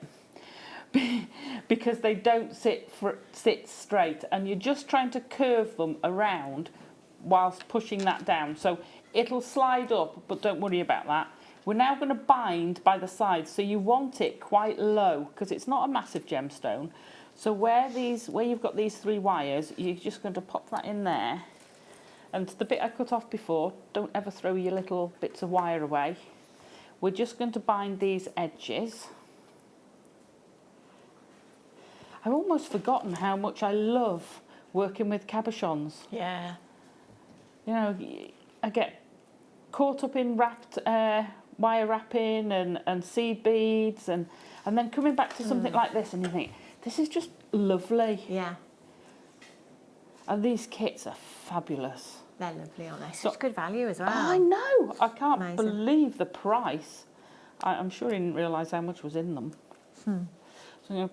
Because they don't sit straight, and you're just trying to curve them around whilst pushing that down. So it'll slide up, but don't worry about that. We're now going to bind by the sides, so you want it quite low because it's not a massive gemstone. So where you've got these 3 wires, you're just going to pop that in there. And the bit I cut off before, don't ever throw your little bits of wire away. We're just going to bind these edges. I've almost forgotten how much I love working with cabochons. Yeah. You know, I get caught up in wire wrapping and seed beads, and then coming back to something like this, and you think, this is just lovely. Yeah. And these kits are fabulous. They're lovely, aren't they? Such good value as well. I know. I can't Amazing. believe the price. I'm sure you didn't realise how much was in them. So, you know,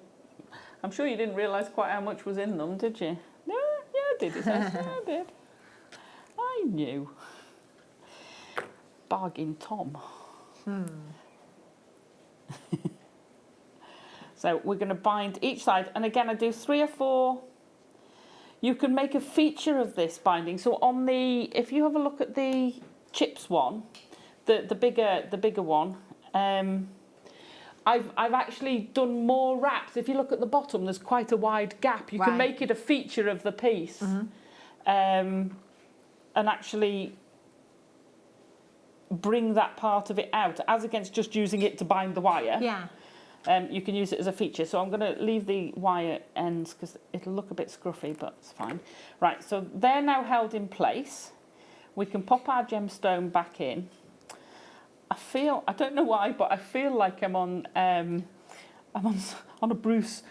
I'm sure you didn't realise quite how much was in them, did you? Yeah, I did. Yeah, I did. I knew. Bargain Tom. So we're going to bind each side, and again I do 3 or 4. You can make a feature of this binding. So on if you have a look at the chips one, the bigger one, I've actually done more wraps. If you look at the bottom, there's quite a wide gap. You can make it a feature of the piece, and actually bring that part of it out, as against just using it to bind the wire. Yeah. You can use it as a feature. So I'm going to leave the wire ends because it'll look a bit scruffy, but it's fine. Right, so they're now held in place. We can pop our gemstone back in. I don't know why, but I feel like I'm on a Bruce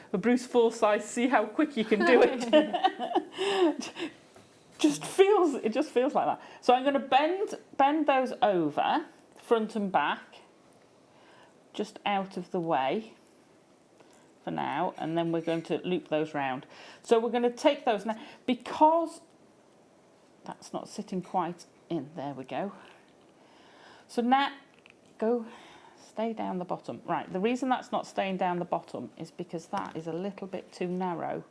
Forsyth, see how quick you can do it. It just feels like that. So I'm going to bend those over, front and back, just out of the way for now, and then we're going to loop those round. So we're going to take those now, because that's not sitting quite in. There we go. So now stay down the bottom. Right, the reason that's not staying down the bottom is because that is a little bit too narrow.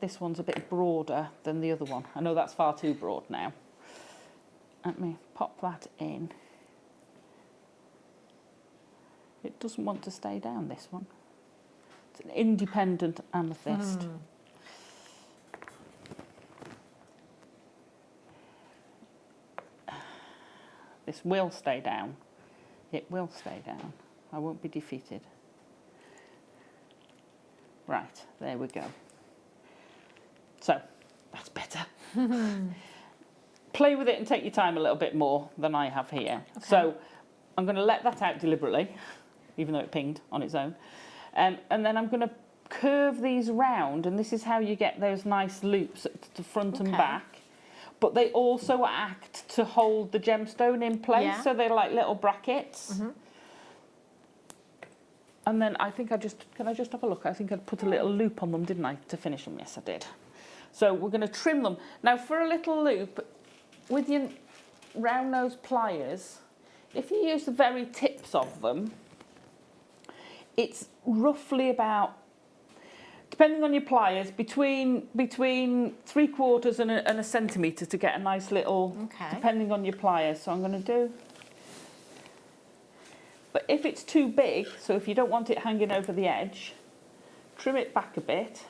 This one's a bit broader than the other one. I know that's far too broad now. Let me pop that in. It doesn't want to stay down, this one. It's an independent amethyst. This will stay down. It will stay down. I won't be defeated. Right, there we go. So, that's better. Play with it and take your time a little bit more than I have here. Okay. So, I'm going to let that out deliberately, even though it pinged on its own. And then I'm going to curve these round, and this is how you get those nice loops at the front and back. But they also act to hold the gemstone in place, so they're like little brackets. And then I think can I just have a look? I think I put a little loop on them, didn't I, to finish them? Yes, I did. So we're going to trim them. Now for a little loop, with your round nose pliers, if you use the very tips of them, it's roughly about, depending on your pliers, between 3/4 and a centimetre to get a nice little, depending on your pliers. So I'm going to do, but if it's too big, so if you don't want it hanging over the edge, trim it back a bit,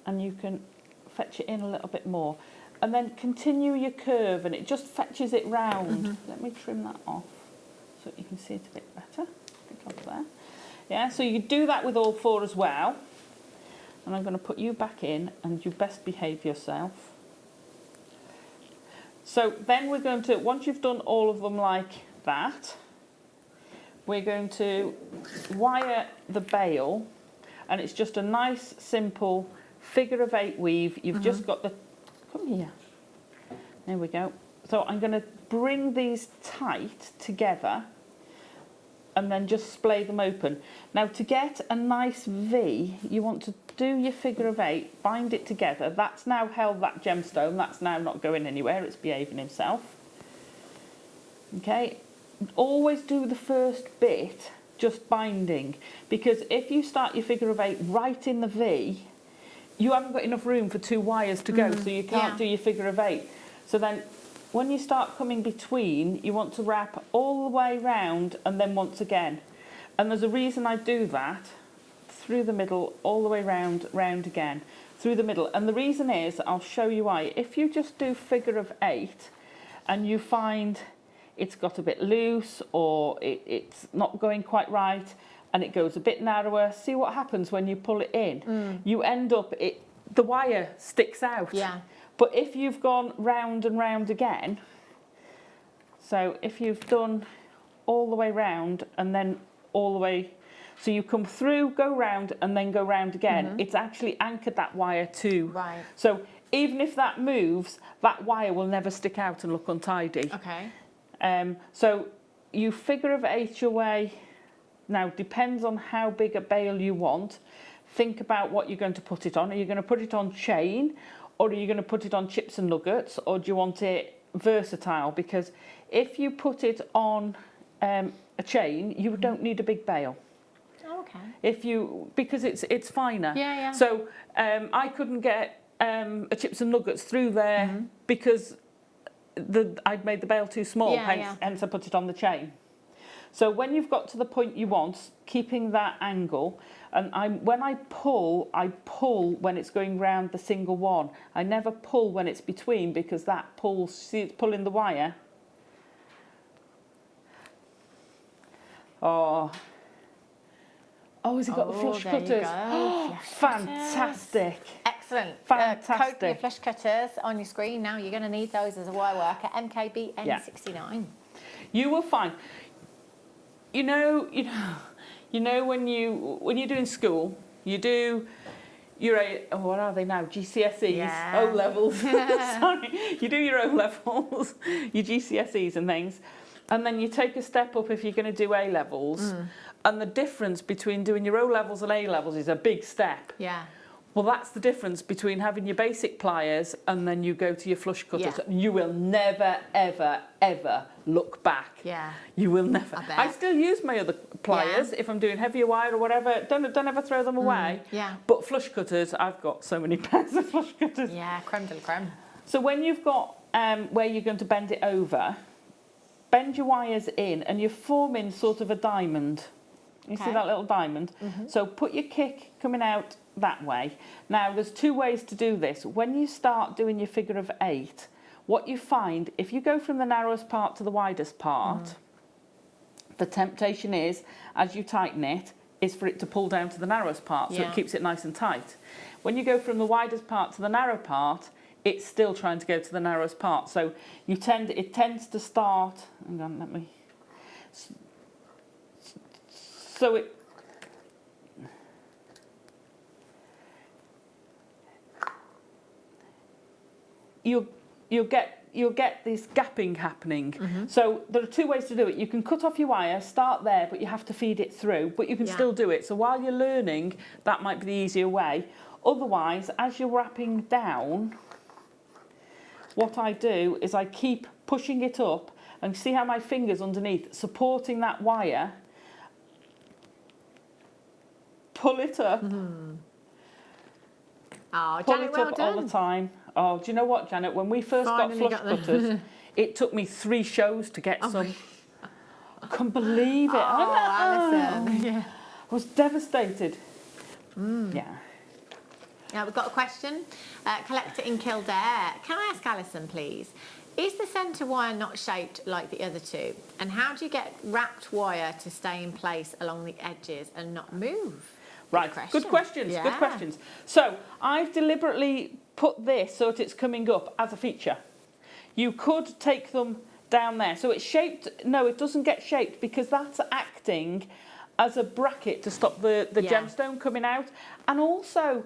and you can fetch it in a little bit more. And then continue your curve, and it just fetches it round. Let me trim that off so you can see it a bit better. Up there. Yeah, so you do that with all 4 as well. And I'm going to put you back in, and you best behave yourself. So then we're going to, once you've done all of them like that, we're going to wire the bail, and it's just a nice simple figure of 8 weave. You've just got the, come here, there we go. So I'm going to bring these tight together and then just splay them open. Now to get a nice V, you want to do your figure of 8, bind it together. That's now held that gemstone, that's now not going anywhere, it's behaving himself. Okay, always do the first bit just binding, because if you start your figure of 8 right in the V, you haven't got enough room for 2 wires to go, so you can't do your figure of 8. So then when you start coming between, you want to wrap all the way round and then once again. And there's a reason I do that, through the middle, all the way round, round again, through the middle. And the reason is, I'll show you why. If you just do figure of 8 and you find it's got a bit loose or it's not going quite right and it goes a bit narrower, see what happens when you pull it in. You end up, the wire sticks out. Yeah. But if you've gone round and round again, so if you've done all the way round and then all the way, so you come through, go round and then go round again, it's actually anchored that wire too. Right. So even if that moves, that wire will never stick out and look untidy. Okay. So you figure of 8 your way. Now, depends on how big a bail you want. Think about what you're going to put it on. Are you going to put it on chain? Or are you going to put it on chips and nuggets, or do you want it versatile? Because if you put it on a chain, you don't need a big bail. Okay. If you, because it's finer. Yeah, yeah. So I couldn't get a chips and nuggets through there because I'd made the bail too small. Hence I put it on the chain. So when you've got to the point you want, keeping that angle, and when I pull when it's going round the single one. I never pull when it's between, because that pulls, see it's pulling the wire. Oh, has he got the flush there you cutters? go. Fantastic. Excellent. Fantastic. Code your flush cutters on your screen now. You're going to need those as a wire worker. MKB N69. You will find, you know when you're doing school, you do your what are they now? GCSEs, O levels. Sorry, you do your O levels, your GCSEs and things, and then you take a step up if you're going to do A levels. And the difference between doing your O levels and A levels is a big step. Yeah. Well, that's the difference between having your basic pliers and then you go to your flush cutters. Yeah. You will never, ever, ever look back. Yeah. You will never. I bet. I still use my other pliers if I'm doing heavier wire or whatever. Don't ever throw them away. Yeah. But flush cutters, I've got so many pairs of flush cutters. Yeah, creme de la creme. So when you've got where you're going to bend it over, bend your wires in and you're forming sort of a diamond. You see that little diamond? So put your kick coming out that way. Now, there's 2 ways to do this. When you start doing your figure of 8, what you find, if you go from the narrowest part to the widest part, the temptation is, as you tighten it, is for it to pull down to the narrowest part, so it keeps it nice and tight. When you go from the widest part to the narrow part, it's still trying to go to the narrowest part. So it tends to start, hang on, let me... So you'll get this gapping happening. So there are 2 ways to do it. You can cut off your wire, start there, but you have to feed it through, but you can still do it. So while you're learning, that might be the easier way. Otherwise, as you're wrapping down, what I do is I keep pushing it up, and see how my fingers underneath supporting that wire. Pull it up. Oh, Pull Janet, it well up done. all the time. Oh, do you know what, Janet? When we first Finally got got flush them. cutters, it took me 3 shows to get some. I couldn't believe it. Oh, Alison. Yeah. I was devastated. Yeah. Now we've got a question. Collector in Kildare. Can I ask Alison, please? Is the centre wire not shaped like the other two? And how do you get wrapped wire to stay in place along the edges and not move? Right, good questions, Yeah. good questions. So I've deliberately put this so that it's coming up as a feature. You could take them down there. So it's shaped, no, it doesn't get shaped because that's acting as a bracket to stop the gemstone coming out, and also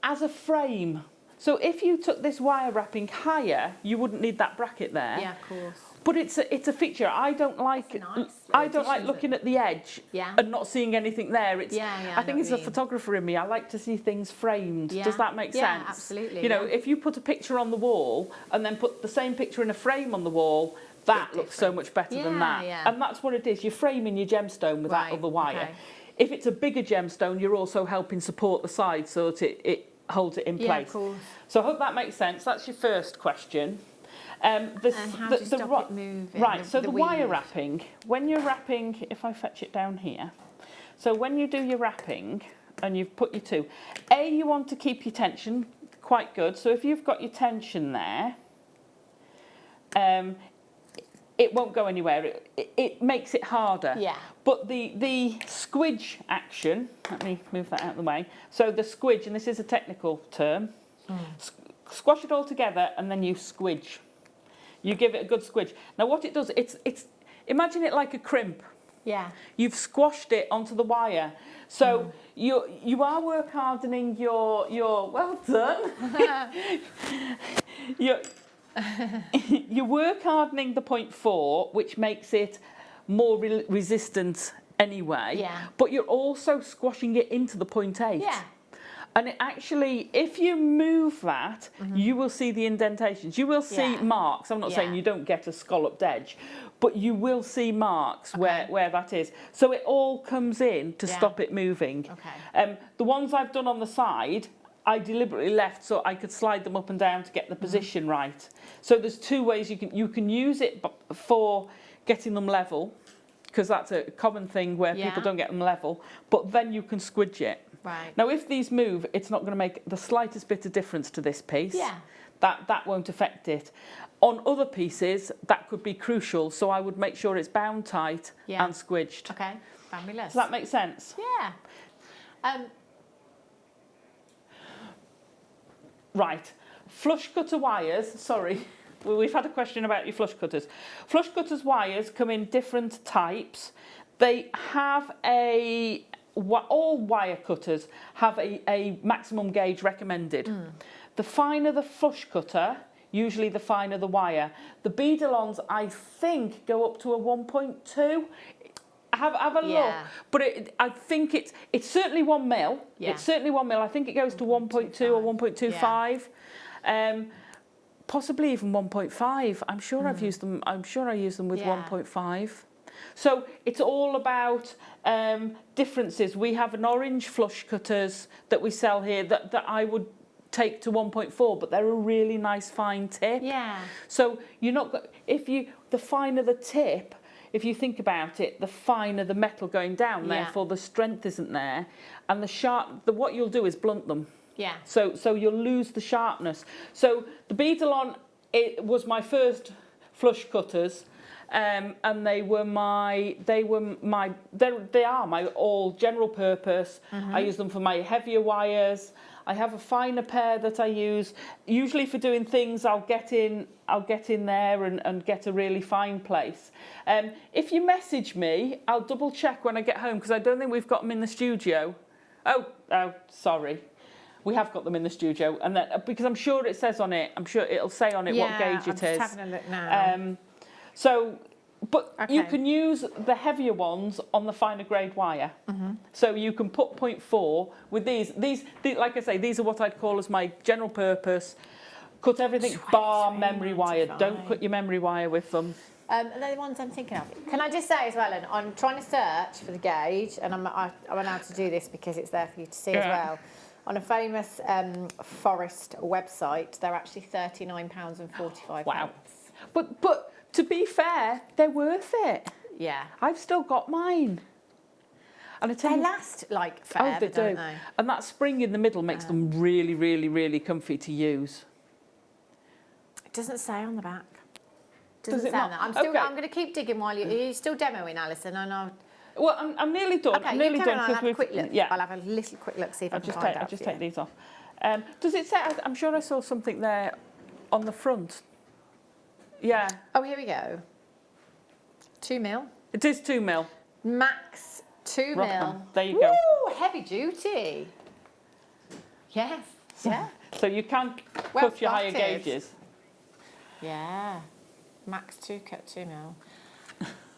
as a frame. So if you took this wire wrapping higher, you wouldn't need that bracket there. Yeah, of course. But it's a feature. I don't like looking at the edge and not seeing anything there. It's I think it's a photographer in me. I like to see things framed. Yeah. Does that make sense? Yeah, absolutely. You know, if you put a picture on the wall and then put the same picture in a frame on the wall, that looks so much better than that. Yeah. And that's what it is. You're framing your gemstone with that other wire. Okay. If it's a bigger gemstone, you're also helping support the side so that it holds it in place. Yeah, of course. So I hope that makes sense. That's your first question. And how do you stop it moving? Right, so the wire weave? wrapping, when you're wrapping, if I fetch it down here, so when you do your wrapping and you've put your 2, you want to keep your tension quite good. So if you've got your tension there, it won't go anywhere. It makes it harder. Yeah. But the squidge action, let me move that out of the way. So the squidge, and this is a technical term, squash it all together and then you squidge. You give it a good squidge. Now what it does, it's imagine it like a crimp. Yeah. You've squashed it onto the wire. So you are work hardening your well done. You work hardening the 0.4, which makes it more resistant anyway. Yeah. But you're also squashing it into the 0.8. Yeah. And it actually, if you move that, you will see the indentations. You will see marks. I'm not saying you don't get a scalloped edge, but you will see marks where that is. So it all comes in to stop it moving. Okay. The ones I've done on the side, I deliberately left so I could slide them up and down to get the position right. So there's 2 ways you can use it for getting them level, because that's a common thing where people don't get them level, but then you can squidge it. Right. Now, if these move, it's not going to make the slightest bit of difference to this piece. Yeah. That won't affect it. On other pieces, that could be crucial, so I would make sure it's bound tight and squidged. Okay. Fabulous. Does that make sense? Yeah. Right. Flush cutter wires, sorry. We've had a question about your flush cutters. Flush cutters wires come in different types. They have all wire cutters have a maximum gauge recommended. The finer the flush cutter, usually the finer the wire. The Beadalons, I think, go up to a 1.2. Have a look, but I think it's certainly 1 mil. Yeah. It's certainly 1 mil. I think it goes to 1.2 or 1.25, possibly even 1.5. I'm sure I've used them. I'm sure I use them with 1.5. So it's all about differences. We have an orange flush cutters that we sell here that I would take to 1.4, but they're a really nice fine tip. Yeah. So you're not the finer the tip. If you think about it, the finer the metal going down, therefore the strength isn't there, and what you'll do is blunt them. Yeah. So you'll lose the sharpness. So the Beadalon, it was my first flush cutters, and they are my all general purpose. I use them for my heavier wires. I have a finer pair that I use. Usually for doing things, I'll get in there and get a really fine place. If you message me, I'll double check when I get home, because I don't think we've got them in the studio. Oh, sorry. We have got them in the studio, and because I'm sure it says on it, I'm sure it'll say on it what gauge it is. I'm just having a look now. So But you Okay. can use the heavier ones on the finer grade wire. So you can put 0.4 with these. These, like I say, these are what I'd call as my general purpose. Cut everything bar memory wire. Don't cut your memory wire with them. They're the ones I'm thinking of. Can I just say as well, and I'm trying to search for the gauge, and I'm allowed to do this because it's there for you to see as well. On a famous Forest website, they're actually £39.45. Wow. But to be fair, they're worth it. Yeah. I've still got mine. And I tell They you, last like forever, they don't do. they? And that spring in the middle makes them really, really, really comfy to use. It doesn't say on the back. Does Doesn't it say on not? that. Okay. I'm going to keep digging while you're still demoing, Alison, and I'll. Well, I'm nearly done. Okay, I'm nearly you carry done on, I'll have a quick look. Yeah. I'll have a little quick look, see if I I'll can just find take. out. I'll just for you. take these off. Does it say? I'm sure I saw something there on the front. Yeah. Oh, here we go. 2 mil. It is 2 mil. Max 2 Rock mil. on. There you go. Woo, heavy duty. Yes. Yeah. So you can Well cut your higher spotted. gauges. Yeah. Max 2 cut 2 mil.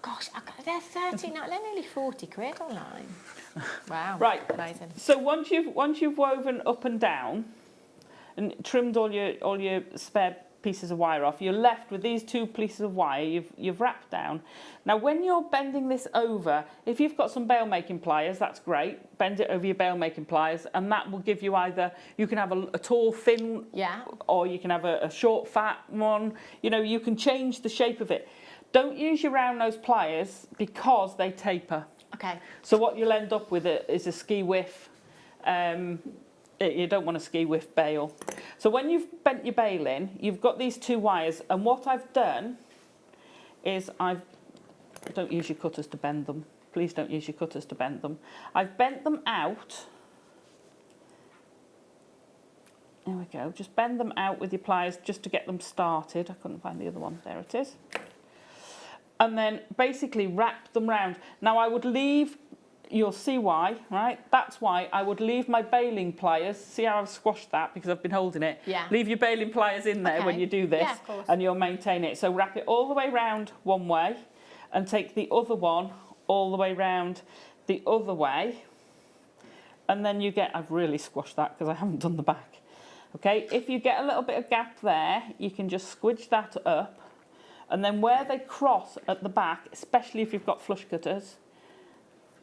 Gosh, they're 30 now. They're nearly 40 quid online. Wow. Right. Amazing. So once you've woven up and down and trimmed all your spare pieces of wire off, you're left with these 2 pieces of wire you've wrapped down. Now when you're bending this over, if you've got some bail making pliers, that's great. Bend it over your bail making pliers, and that will give you either, you can have a tall thin, or you can have a short fat one. You know, you can change the shape of it. Don't use your round nose pliers because they taper. Okay. So what you'll end up with is a ski whiff. You don't want a ski whiff bail. So when you've bent your bail in, you've got these 2 wires, and what I've done is don't use your cutters to bend them. Please don't use your cutters to bend them. I've bent them out. There we go. Just bend them out with your pliers just to get them started. I couldn't find the other one. There it is. And then basically wrap them round. Now I would leave, you'll see why, right? That's why I would leave my baling pliers. See how I've squashed that because I've been holding it? Yeah. Leave your baling pliers in there when you do this, Yeah, of course. and you'll maintain it. So wrap it all the way round one way and take the other one all the way round the other way. And then you get, I've really squashed that because I haven't done the back. Okay, if you get a little bit of gap there, you can just squidge that up. And then where they cross at the back, especially if you've got flush cutters,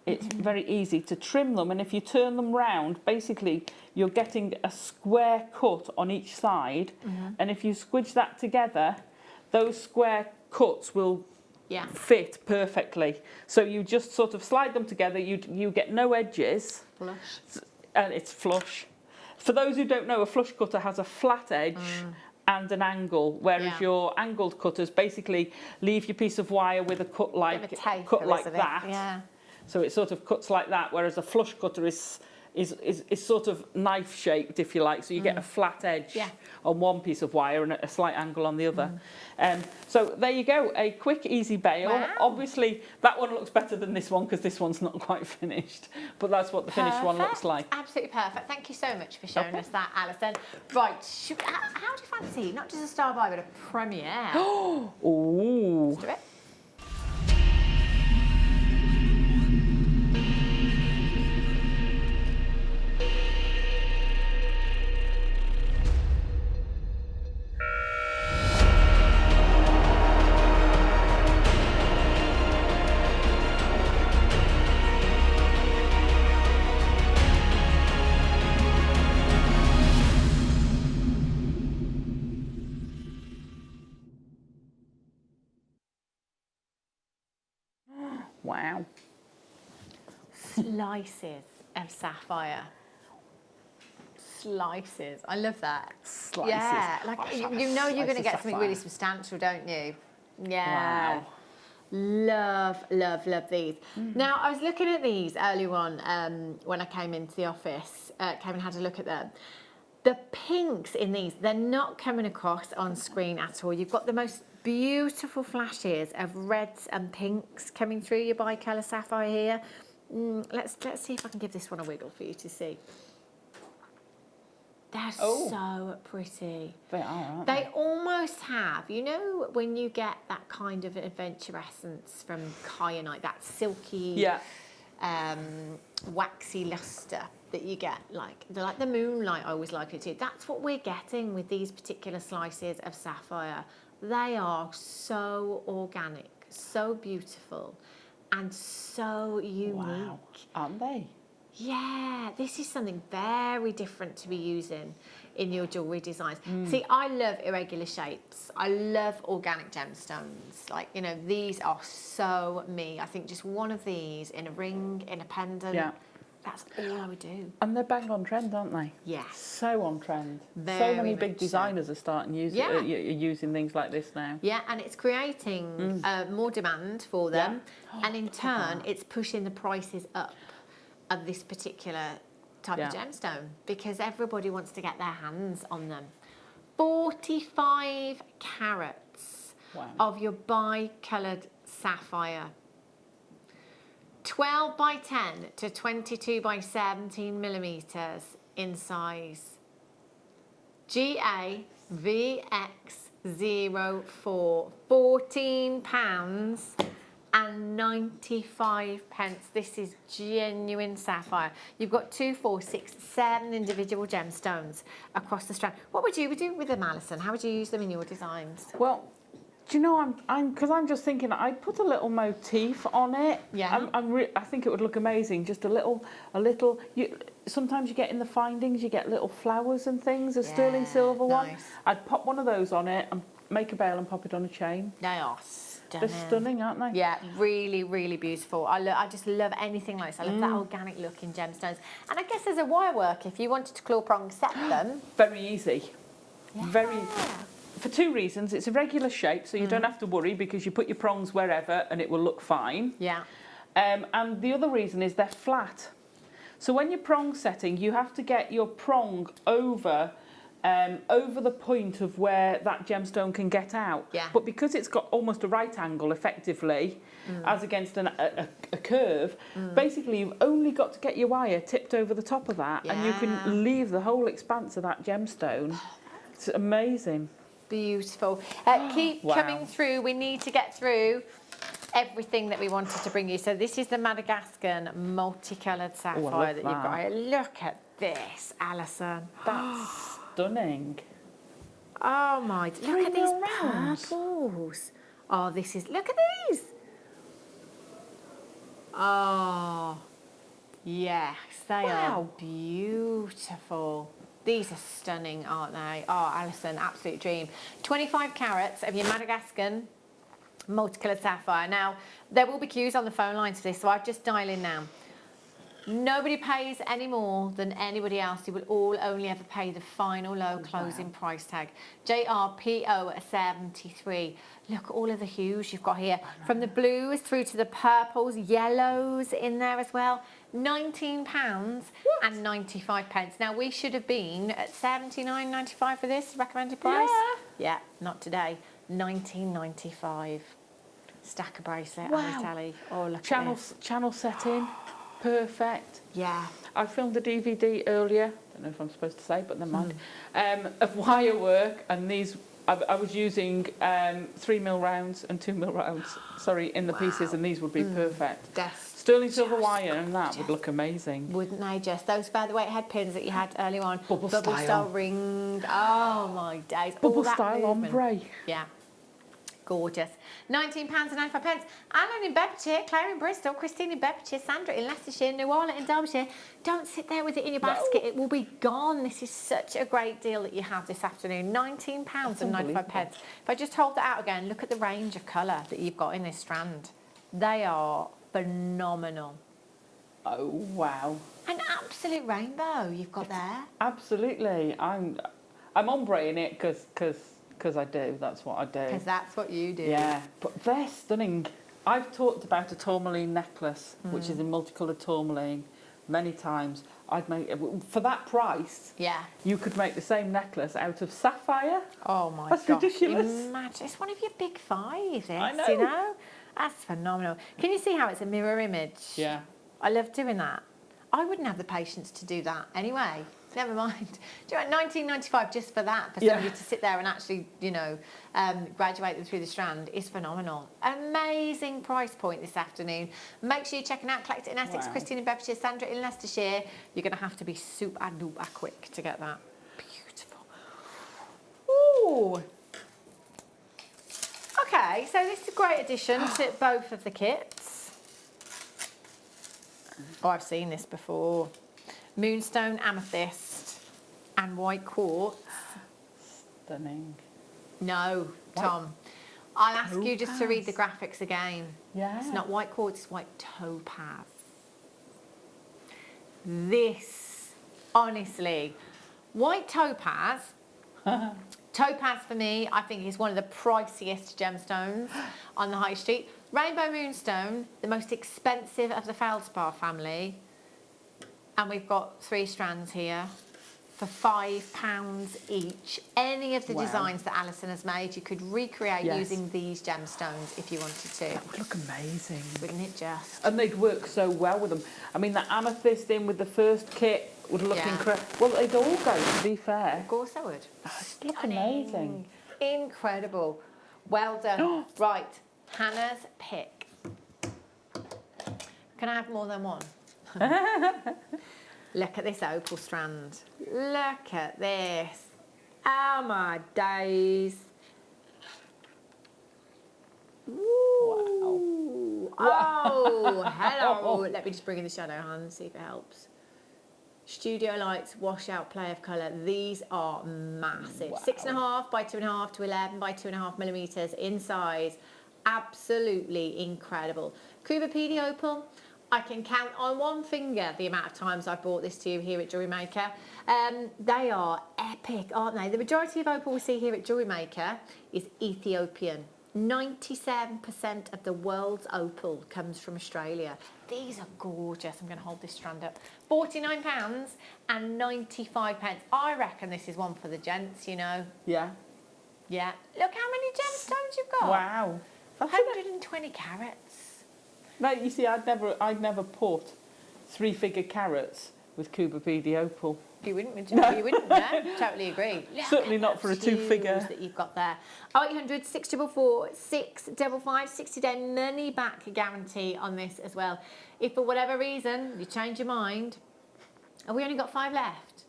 it's very easy to trim them. And if you turn them round, basically you're getting a square cut on each side. And if you squidge that together, those square cuts will fit perfectly. So you just sort of slide them together. You get no edges. Flush. And it's flush. For those who don't know, a flush cutter has a flat edge and an angle, whereas your angled cutters basically leave your piece of wire with a cut like that. Yeah. So it sort of cuts like that, whereas a flush cutter is sort of knife shaped, if you like. So you get a flat edge on one piece of wire and a slight angle on the other. So there you go, a quick, easy bail. Wow. Obviously, that one looks better than this one because this one's not quite finished. But that's what the finished one looks like. Absolutely perfect. Thank you so much for showing us that, Alison. Right, how do you fancy not just a star buy, but a premiere? Ooh. Let's do it. Wow. Slices of sapphire. Slices. I love that. Slices. Yeah, like Oh, you know you're going to get something really sapphire. substantial, don't you? Yeah. Wow. Love, love, love these. Now, I was looking at these earlier on when I came into the office, came and had a look at them. The pinks in these, they're not coming across on screen at all. You've got the most beautiful flashes of reds and pinks coming through your bicolour sapphire here. Let's see if I can give this one a wiggle for you to see. They're Oh. so pretty. They are, aren't They almost have, you know, when you get that kind of adventure essence from kyanite, that silky, Yeah. waxy luster that you get, like the moonlight. I always like it too. That's what we're getting with these particular slices of sapphire. They are so organic, so beautiful, and so unique. Wow. Aren't they? Yeah, this is something very different to be using in your jewellery designs. See, I love irregular shapes. I love organic gemstones. Like, you know, these are so me. I think just one of these in a ring, in a pendant, Yeah. that's all I would do. And they're bang on trend, aren't they? Yes. So on trend. So Very many big much so. designers are starting using things like this now. Yeah, and it's creating more demand for them. And in turn, it's pushing the prices up of this particular type of gemstone because everybody wants to get their hands on them. 45 carats of your bi-coloured sapphire. 12 by 10 to 22 by 17 millimetres in size. GAVX04, £14 and 95 pence. This is genuine sapphire. You've got 2, 4, 6, 7 individual gemstones across the strand. What would you do with them, Alison? How would you use them in your designs? Well, do you know, I'm just thinking I'd put a little motif on it. Yeah. I think it would look amazing. Just a little. Sometimes you get in the findings, you get little flowers and things. A sterling silver one. nice. I'd pop one of those on it and make a bail and pop it on a chain. They are stunning. They're stunning, aren't they? Yeah, really, really beautiful. I just love anything like this. I love that organic look in gemstones. And I guess as a wire work, if you wanted to claw prong set them. Very easy. Yeah. Very. For 2 reasons. It's a regular shape, so you don't have to worry because you put your prongs wherever and it will look fine. Yeah. And the other reason is they're flat. So when you're prong setting, you have to get your prong over the point of where that gemstone can get out. Yeah. But because it's got almost a right angle, effectively, as against a curve, basically you've only got to get your wire tipped over the top of that, and you Yeah. can leave the whole expanse of that gemstone. It's amazing. Beautiful. Keep Wow. coming through. We need to get through everything that we wanted to bring you. So this is the Madagascan multicoloured sapphire love that you've that. got here. Look at this, Alison. That's stunning. Oh my, look at these 3 mil rounds. purples. Oh, this is, look at these. Oh, yes, they are beautiful. These are stunning, aren't they? Oh, Alison, absolute dream. 25 carats of your Madagascan multicoloured sapphire. Now, there will be queues on the phone lines for this, so I'll just dial in now. Nobody pays any more than anybody else. You will all only ever pay the final low closing price tag. JRPO 73. Look at all of the hues you've got here. From the blues through to the purples, yellows in there as well. £19 and 95 pence. Now, we should have been at $79.95 for this recommended price. Yeah, not today. $19.95. Stack a bracelet on the telly. Oh, look at this. Channel setting, perfect. Yeah. I filmed a DVD earlier, don't know if I'm supposed to say, but never mind, of wire work, and these, I was using 3 mil rounds and 2 mil rounds, in the pieces, and these would be perfect. That's Sterling silver wire, and that would look amazing. Wouldn't they just? Those featherweight head pins that you had earlier on. Bubble style style. ringed. Oh my days. Bubble All that style movement. ombre. Yeah. Gorgeous. £19 and 95 pence. Alan in Bedfordshire, Claire in Bristol, Christine in Bedfordshire, Sandra in Leicestershire, Nuala in Derbyshire. Don't sit there with it in your basket. It will be gone. This is such a great deal that you have this afternoon. £19 and 95 pence. If I just hold that out again, look at the range of colour that you've got in this strand. They are phenomenal. Oh, wow. An absolute rainbow you've got there. Absolutely. I'm ombreing it because I do. That's what I do. Because that's what you do. Yeah, but they're stunning. I've talked about a tourmaline necklace, which is in multicoloured tourmaline, many times. I'd make for that price. Yeah. You could make the same necklace out of sapphire. Oh my That's gosh. ridiculous. Imagine. It's one of your big five, this, I know. you know? That's phenomenal. Can you see how it's a mirror image? Yeah. I love doing that. I wouldn't have the patience to do that anyway. Never mind. Do you know, 1995 just for that, for Yeah. somebody to sit there and actually, you know, graduate them through the strand is phenomenal. Amazing price point this afternoon. Make sure you're checking out Collect It in Essex, Wow. Christine in Bedfordshire, Sandra in Leicestershire. You're going to have to be super duper quick to get that. Beautiful. Ooh. Okay, so this is a great addition to both of the kits. Oh, I've seen this before. Moonstone amethyst and white quartz. Stunning. No, Tom. I'll ask you just to read the graphics again. Yeah. It's not white quartz, it's white topaz. This, honestly, white topaz. Topaz for me, I think, is one of the priciest gemstones on the high street. Rainbow moonstone, the most expensive of the feldspar family. And we've got 3 strands here for £5 each. Any of the Wow. designs that Alison has made, you could recreate Yes. using these gemstones if you wanted to. That would look amazing. Wouldn't it just? And they'd work so well with them. I mean, the amethyst in with the first kit would look Yeah. incredible. Well, they'd all go, to be fair. Of course I would. It'd look amazing. Incredible. Well done. Right, Hannah's pick. Can I have more than one? Look at this opal strand. Look at this. Oh my days. Ooh. Oh, hello. Let me just bring in the shadow hand, see if it helps. Studio Lights washout play of colour. These are massive. Wow. 6.5 by 2.5 to 11 by 2.5 millimetres in size. Absolutely incredible. Cuba PD opal. I can count on one finger the amount of times I've brought this to you here at Jewellery Maker. They are epic, aren't they? The majority of opal we see here at Jewellery Maker is Ethiopian. 97% of the world's opal comes from Australia. These are gorgeous. I'm going to hold this strand up. £49 and 95 pence. I reckon this is one for the gents, you know. Yeah. Yeah. Look how many gemstones you've got. Wow. 120 carats. No, you see, I'd never put 3-figure carats with Cuba PD opal. You wouldn't, would you? No. You wouldn't, no? Totally agree. Look Certainly at not for a those 2-figure. hues that you've got there. 0800 644 655, 60-day money back guarantee on this as well. If for whatever reason you change your mind, and we only got 5 left.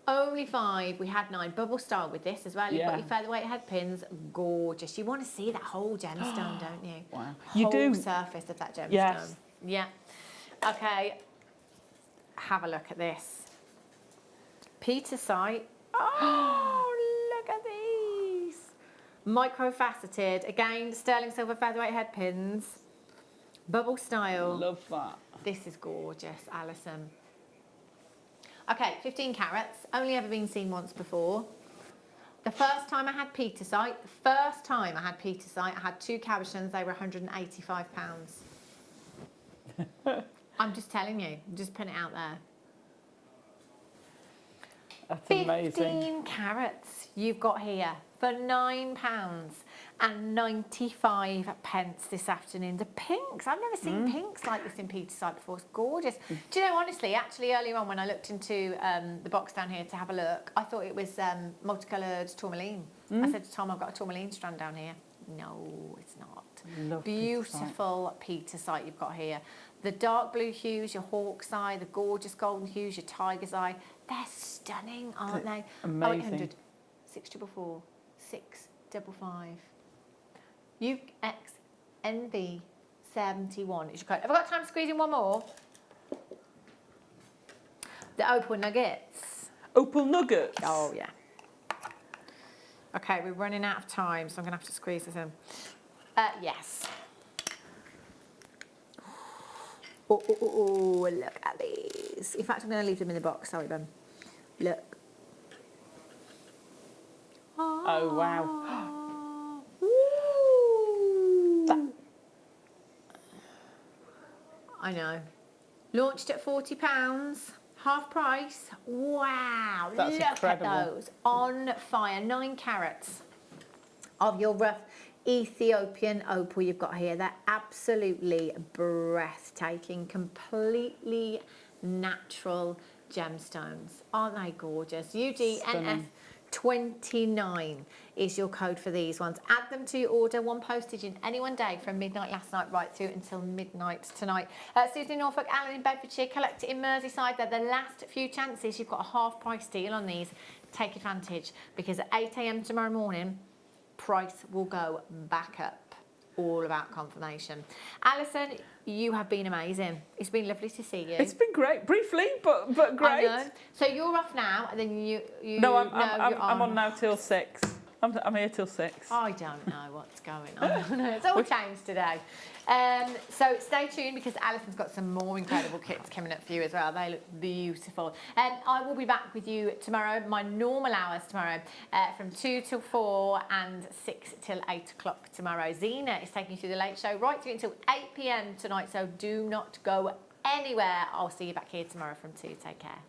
Only 5. We had 9. Bubble style with this as well. You've got your featherweight head pins. Gorgeous. You want to see that whole gemstone, don't you? Wow. You You whole do. surface of that gemstone. Yes. Yeah. Okay. Have a look at this. Petersite. Oh, look at these. Microfaceted. Again, sterling silver featherweight head pins. Bubble style. Love that. This is gorgeous, Alison. Okay, 15 carats. Only ever been seen once before. The first time I had Petersite, I had 2 cabochons. They were £185. I'm just telling you. I'm just putting it out there. That's 15 amazing. carats you've got here for £9 and 95 pence this afternoon. The pinks, I've never seen pinks like this in Petersite before. It's gorgeous. Do you know, honestly, actually earlier on when I looked into the box down here to have a look, I thought it was multicoloured tourmaline. I said to Tom, I've got a tourmaline strand down here. No, it's not. Love Beautiful Petersite you've got here. The dark blue hues, your hawk's eye, the gorgeous golden hues, your tiger's eye. They're stunning, aren't they? Amazing. 0800 644 655. UXNV 71 is your code. Have I got time to squeeze in one more? The opal nuggets. Opal nuggets. Oh, yeah. Okay, we're running out of time, so I'm going to have to squeeze this in. Yes. Oh, look at these. In fact, I'm going to leave them in the box. Sorry, Ben. Look. Oh, wow. Ooh. I know. Launched at £40, half price. Wow, That's look incredible. at those. On fire, 9 carats of your rough Ethiopian opal you've got here. They're absolutely breathtaking, completely natural, gemstones. Aren't they gorgeous? UDNF Stunning. 29 is your code for these ones. Add them to your order. One postage in any one day from midnight last night right through until midnight tonight. Susan in Norfolk, Alan in Bedfordshire, Collect It in Merseyside. They're the last few chances. You've got a half price deal on these. Take advantage, because at 8 a.m. tomorrow morning, price will go back up. All about confirmation. Alison, you have been amazing. It's been lovely to see you. It's been great, briefly, but great. I know. So you're off now, and then you No, you're I'm on now till 6. I'm here till 6. I don't know what's going on. It's all changed today. So stay tuned, because Alison's got some more incredible kits coming up for you as well. They look beautiful. I will be back with you tomorrow, my normal hours tomorrow, from 2 till 4 and 6 till 8 o'clock tomorrow. Zena is taking you through the late show right through until 8 p.m. tonight, so do not go anywhere. I'll see you back here tomorrow from 2. Take care.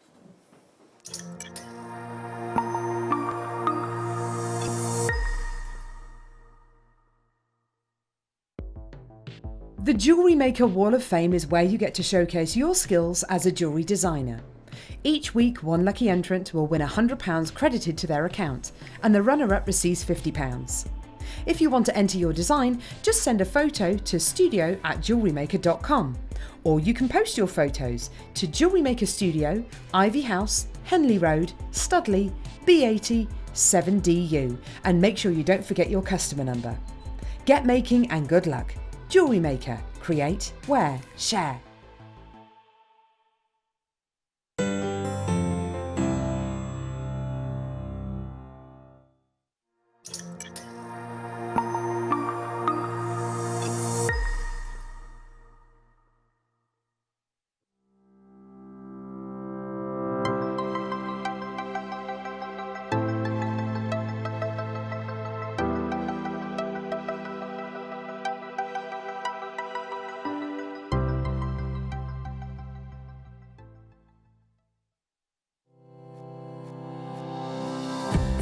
The Jewellery Maker Wall of Fame is where you get to showcase your skills as a jewellery designer. Each week, one lucky entrant will win £100 credited to their account, and the runner-up receives £50. If you want to enter your design, just send a photo to studio@jewellerymaker.com, or you can post your photos to Jewellery Maker Studio, Ivy House, Henley Road, Studley, B80 7DU, and make sure you don't forget your customer number. Get making and good luck. Jewellery Maker. Create, wear, share.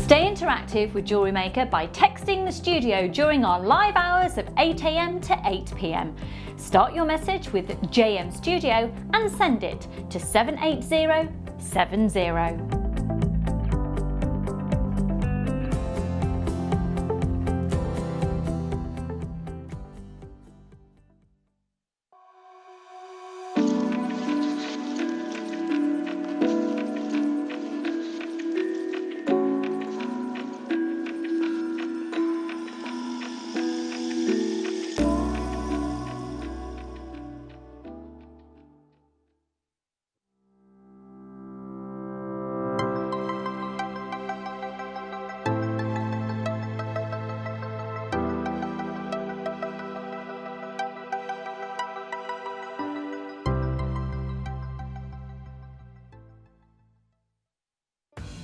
Stay interactive with Jewellery Maker by texting the studio during our live hours of 8 a.m. to 8 p.m. Start your message with JM Studio and send it to 78070.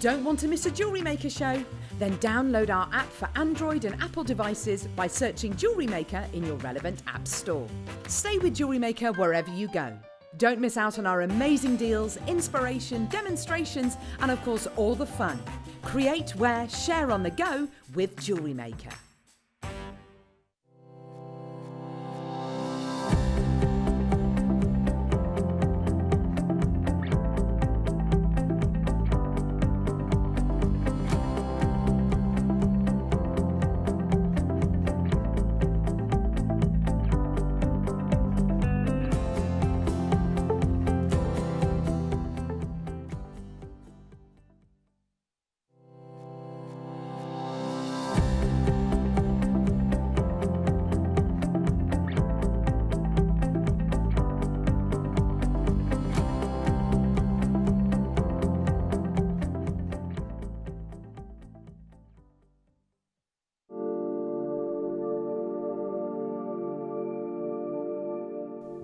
Don't want to miss a Jewellery Maker show? Then download our app for Android and Apple devices by searching Jewellery Maker in your relevant app store. Stay with Jewellery Maker wherever you go. Don't miss out on our amazing deals, inspiration, demonstrations, and of course all the fun. Create, wear, share on the go with Jewellery Maker.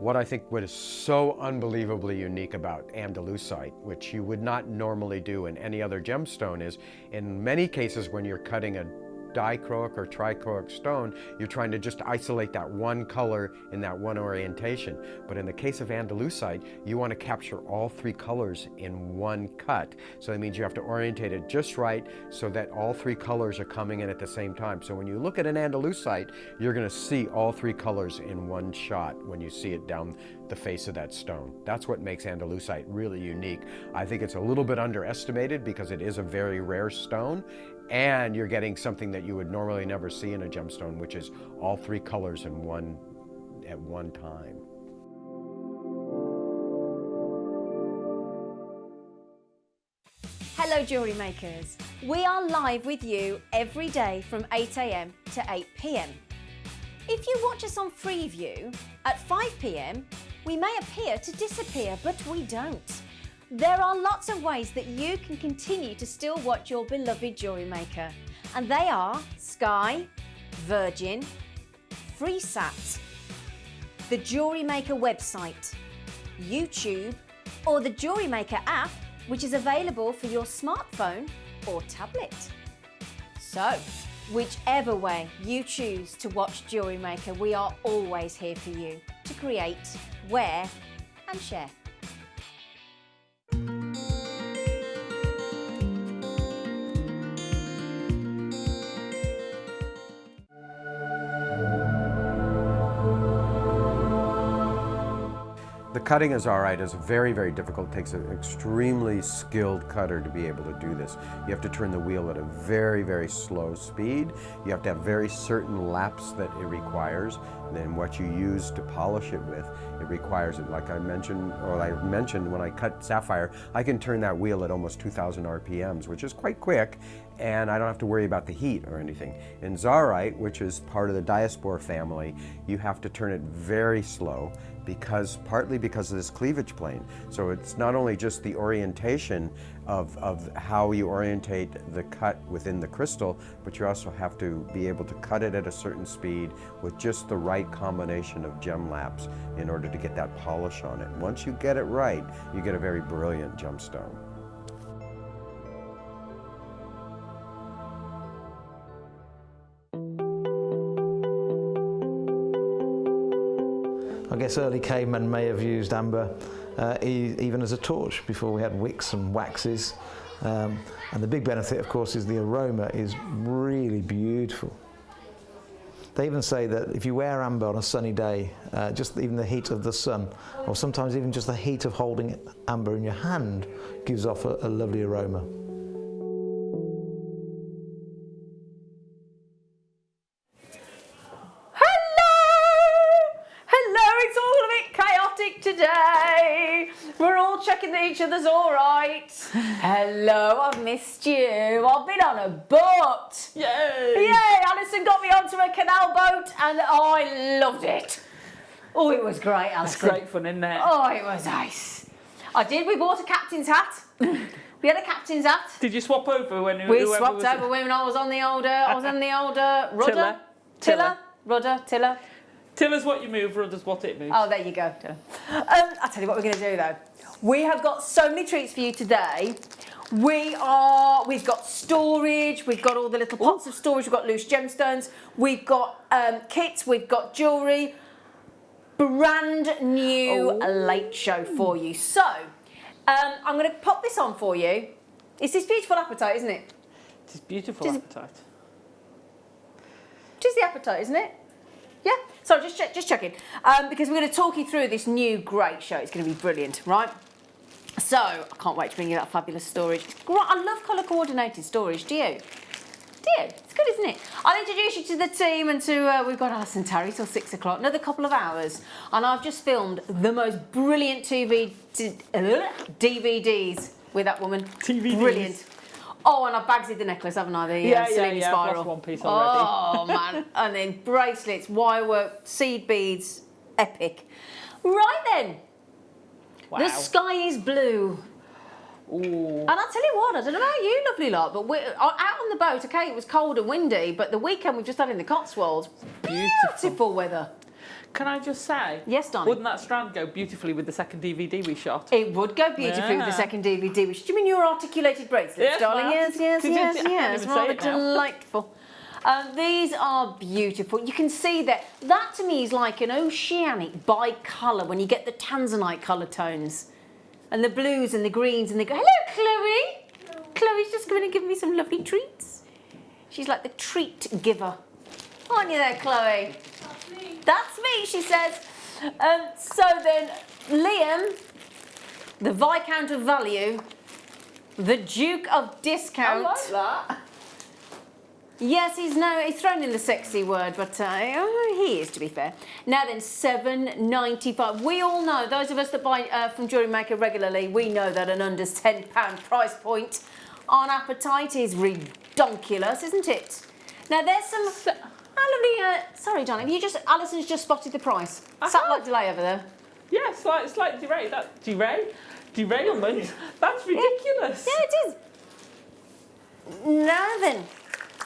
What I think what is so unbelievably unique about Andalusite, which you would not normally do in any other gemstone, is in many cases when you're cutting a dichroic or trichroic stone, you're trying to just isolate that one color in that one orientation. But in the case of Andalusite, you want to capture all three colors in one cut. So that means you have to orientate it just right so that all three colors are coming in at the same time. So when you look at an Andalusite, you're going to see all three colors in one shot when you see it down the face of that stone. That's what makes Andalusite really unique. I think it's a little bit underestimated because it is a very rare stone, and you're getting something that you would normally never see in a gemstone, which is all three colors in at one time. Hello Jewellery Makers. We are live with you every day from 8 a.m. to 8 p.m. If you watch us on Freeview at 5 p.m, we may appear to disappear, but we don't. There are lots of ways that you can continue to still watch your beloved Jewellery Maker, and they are Sky, Virgin, FreeSat, the Jewellery Maker website, YouTube, or the Jewellery Maker app, which is available for your smartphone or tablet. So, whichever way you choose to watch Jewellery Maker, we are always here for you to create, wear, and share. The cutting is all right. It's very, very difficult. It takes an extremely skilled cutter to be able to do this. You have to turn the wheel at a very, very slow speed. You have to have very certain laps that it requires. And then what you use to polish it with, it requires it. Like I mentioned when I cut sapphire, I can turn that wheel at almost 2,000 RPMs, which is quite quick, and I don't have to worry about the heat or anything. In Zaurite, which is part of the diaspore family, you have to turn it very slow, partly because of this cleavage plane. So it's not only just the orientation of how you orientate the cut within the crystal, but you also have to be able to cut it at a certain speed with just the right combination of gem laps in order to get that polish on it. Once you get it right, you get a very brilliant gemstone. I guess early cavemen may have used amber even as a torch before we had wicks and waxes. And the big benefit, of course, is the aroma is really beautiful. They even say that if you wear amber on a sunny day, just even the heat of the sun, or sometimes even just the heat of holding amber in your hand, gives off a lovely aroma. Today we're all checking that each other's all right. Hello, I've missed you. I've been on a boat. Yay! Alison got me onto a canal boat and I loved it. Oh, it was great, Alison. It's great fun, isn't it? Oh, it was nice. We bought a captain's hat. We had a captain's hat. Did you swap over when we swapped over when I was on the older rudder. Tiller. Tiller's what you move, rudder's what it moves. Oh, there you go. I'll tell you what we're going to do though. We have got so many treats for you today. We've got storage, we've got all the little pots of storage, we've got loose gemstones, we've got kits, we've got jewellery. Brand new late show for you. So, I'm going to pop this on for you. It's this beautiful appetite, isn't it? It is beautiful appetite. It is the appetite, isn't it? Yeah, so just checking, because we're going to talk you through this new great show. It's going to be brilliant, right? So, I can't wait to bring you that fabulous storage. I love colour coordinated storage, do you? It's good, isn't it? I'll introduce you to the team and to, we've got Alison Terry till 6 o'clock, another couple of hours. And I've just filmed the most brilliant DVDs with that woman. DVDs. Brilliant. Oh, and I've bagsy the necklace, haven't I? The Selene Spiral. I've lost one piece already. Oh, man. And then bracelets, wirework, seed beads. Epic. Right then. Wow. The sky is blue. Ooh. And I'll tell you what, I don't know about you, lovely lot, but we're out on the boat, okay, it was cold and windy, but the weekend we've just had in the Cotswolds, beautiful weather. Can I just say? Yes, darling. Wouldn't that strand go beautifully with the second DVD we shot? It would go beautifully with the second DVD. Do you mean your articulated bracelets, yes, darling? Yes. Rather Delightful. These are beautiful. You can see that to me is like an oceanic bi-colour when you get the tanzanite colour tones. And the blues and the greens and the... Hello, Chloe. Hello. Chloe's just going to give me some lovely treats. She's like the treat giver. Aren't you there, Chloe? That's me. That's me, she says. So then, Liam, the Viscount of Value, the Duke of Discount. I like that. Yes, he's thrown in the sexy word, but he is, to be fair. Now then, $7.95. We all know, those of us that buy from Jewellery Maker regularly, we know that an under £10 price point on Appetite is redonkulous, isn't it? Now there's some lovely. Sorry, darling, Alison's just spotted the price. Satellite delay over there. Yeah, slight derailment. That's ridiculous. Yeah, it is. Now then.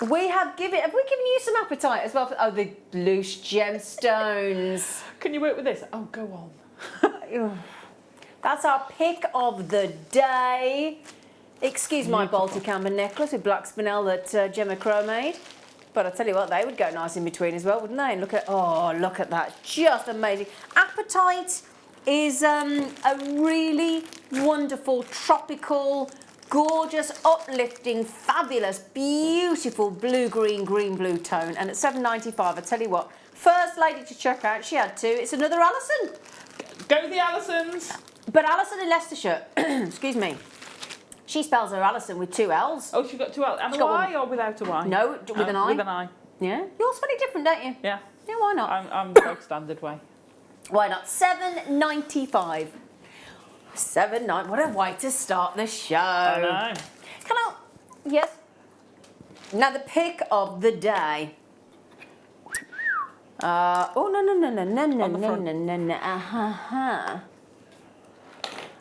Have we given you some appetite as well? The loose gemstones. Can you work with this? Oh, go on. That's our pick of the day. Excuse my Baltic amber necklace with black spinel that Gemma Crow made. But I tell you what, they would go nice in between as well, wouldn't they? And look at that, just amazing. Appetite is a really wonderful, tropical, gorgeous, uplifting, fabulous, beautiful blue-green, green-blue tone. And at $7.95, I tell you what, first lady to check out, she had two. It's another Alison. Go the Alisons. But Alison in Leicestershire, excuse me, she spells her Alison with two L's. Oh, she's got two L's. And a Y or without a Y? No, with an I. With an I. Yeah. You all spell it different, don't you? Yeah. Yeah, why not? I'm the standard way. Why not? $7.95. What a way to start the show. I know. Yes. Now the pick of the day. No.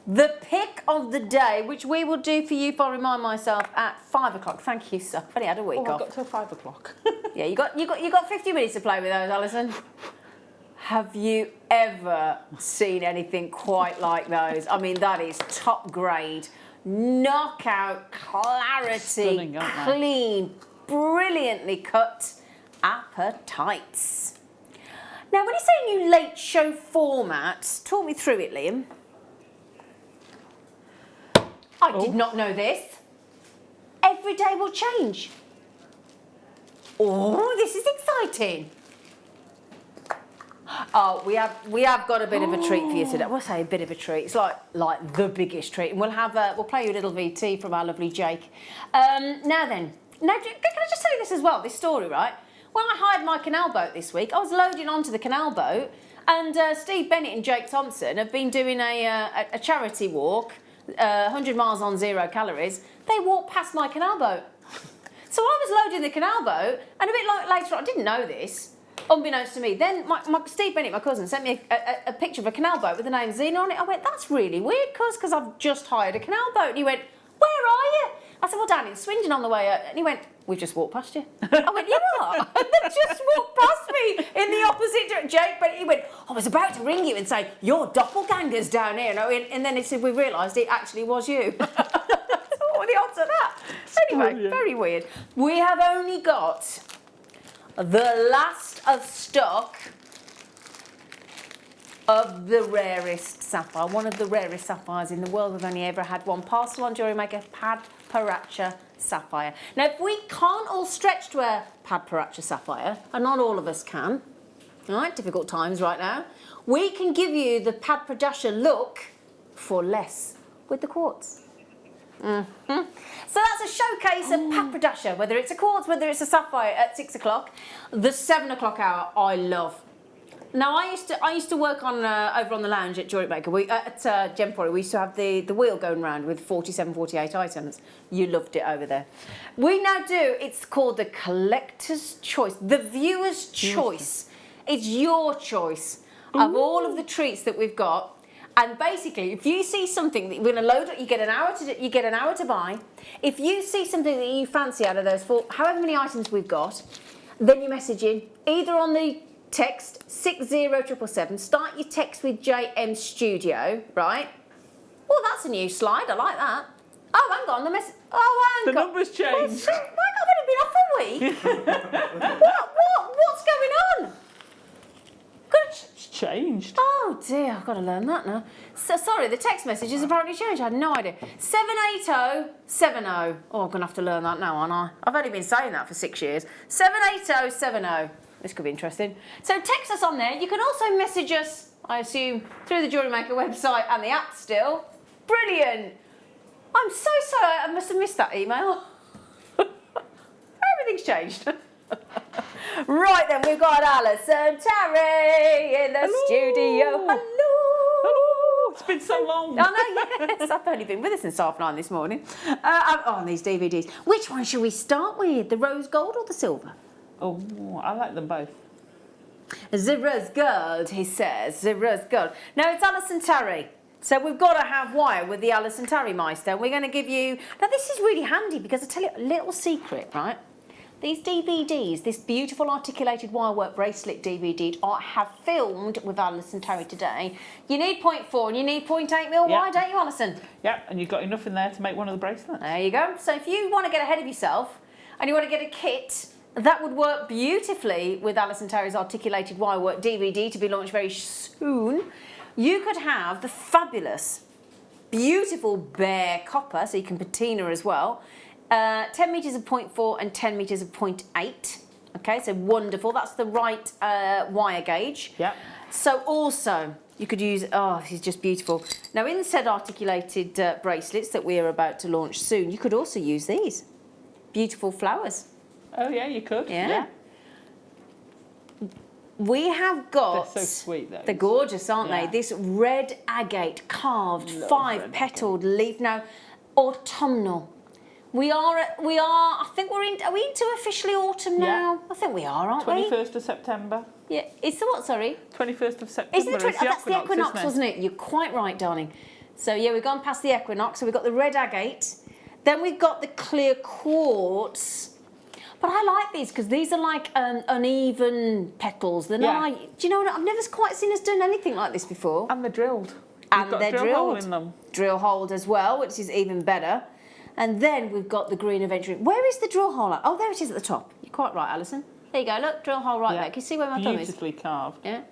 The pick of the day, which we will do for you if I remind myself at 5 o'clock. Thank you, sir. I've only had a week off. I've got till 5 o'clock. Yeah, you got 50 minutes to play with those, Alison. Have you ever seen anything quite like those? I mean, that is top grade, knockout clarity, Stunning, aren't they? clean, brilliantly cut appetites. Now, when you say new late show format, talk me through it, Liam. I did not know this. Every day will change. Oh, this is exciting. Oh, we have got a bit of a treat for you today. We'll say a bit of a treat. It's like the biggest treat, and we'll play you a little VT from our lovely Jake. Now then, can I just tell you this as well? This story, right? When I hired my canal boat this week, I was loading onto the canal boat, and Steve Bennett and Jake Thompson have been doing a charity walk, 100 miles on 0 calories. They walked past my canal boat, so I was loading the canal boat, and a bit like later on, I didn't know this. Unbeknownst to me, then my Steve Bennett, my cousin, sent me a picture of a canal boat with the name Zena on it. I went, that's really weird, because I've just hired a canal boat. And he went, where are you? I said, well, down in Swindon on the way out. And he went, we've just walked past you. I went, you are? And they just walked past me in the opposite direction. Jake Bennett, he went, I was about to ring you and say, you're doppelgangers down here. And then he said, we realised it actually was you. What are the odds of that? Anyway, very weird. We have only got the last of stock of the rarest sapphire, one of the rarest sapphires in the world. We've only ever had one parcel on Jewellery Maker, Padparacha sapphire. Now, if we can't all stretch to a Padparacha sapphire, and not all of us can, all right, difficult times right now, we can give you the Padparacha look for less with the quartz. So that's a showcase of Padparacha, whether it's a quartz, whether it's a sapphire at 6 o'clock. The 7 o'clock hour, I love. Now, I used to work on over on the lounge at Jewellery Maker. At Gem4, we used to have the wheel going round with 47, 48 items. You loved it over there. We now do, it's called the collector's choice, the viewer's choice. It's your choice of all of the treats that we've got. And basically, if you see something that you're going to load, you get an hour to buy. If you see something that you fancy out of those however many items we've got, then you message in either on the text 60777. Start your text with JM Studio, right? Oh, that's a new slide. I like that. Oh, hang on, the message. Oh, hang on. The numbers changed. Well, I've only been off a What's going on? It's changed. Oh dear, I've got to learn that now. So, sorry, the text message has apparently changed. I had no idea. 78070. Oh, I'm going to have to learn that now, aren't I? I've only been saying that for 6 years. 78070. This could be interesting. So text us on there. You can also message us, I assume, through the Jewellery Maker website and the app still. Brilliant. I'm so sorry. I must have missed that email. Everything's changed. Right then, we've got Alison Terry in the studio. Hello. It's been so long. I know, yes. I've only been with us since 9:30 this morning. On these DVDs. Which one should we start with? The rose gold or the silver? Oh, I like them both. The rose gold, he says. The rose gold. No, it's Alison Terry. So we've got to have wire with the Alison Terry Meister. We're going to give you... Now, this is really handy because I tell you a little secret, right? These DVDs, this beautiful articulated wirework bracelet DVD, have filmed with Alison Terry today. You need 0.4 and you need 0.8mm wire, don't you, Alison? Yeah, and you've got enough in there to make one of the bracelets. There you go. So if you want to get ahead of yourself and you want to get a kit, that would work beautifully with Alison Terry's articulated wirework DVD to be launched very soon. You could have the fabulous, beautiful bare copper, so you can patina as well. 10 metres of 0.4 and 10 metres of 0.8. Okay, so wonderful. That's the right wire gauge. Yeah. So also, you could use, oh, this is just beautiful. Now, in said articulated bracelets that we are about to launch soon, you could also use these. Beautiful flowers. Oh, yeah, you could. Yeah. We have got... They're so sweet, though. They're gorgeous, aren't Yeah. they? This red agate carved Love 5-petalled leaf. Now, autumnal. We are, I think are we into officially autumn now? I think we are, aren't we? 21st of September. Yeah, it's the what, sorry? 21st of September. Isn't it? That's the equinox, isn't it? wasn't it? You're quite right, darling. So yeah, we've gone past the equinox. So we've got the red agate. Then we've got the clear quartz. But I like these because these are like uneven petals. They're not like, do you know what? I've never quite seen us doing anything like this before. And they're drilled. And You've got they're a drill drilled. hole in them. Drill hole as well, which is even better. And then we've got the green aventurine. Where is the drill hole at? Oh, there it is at the top. You're quite right, Alison. There you go. Look, drill hole right there. Can you see where my thumb is? Beautifully carved. Yeah.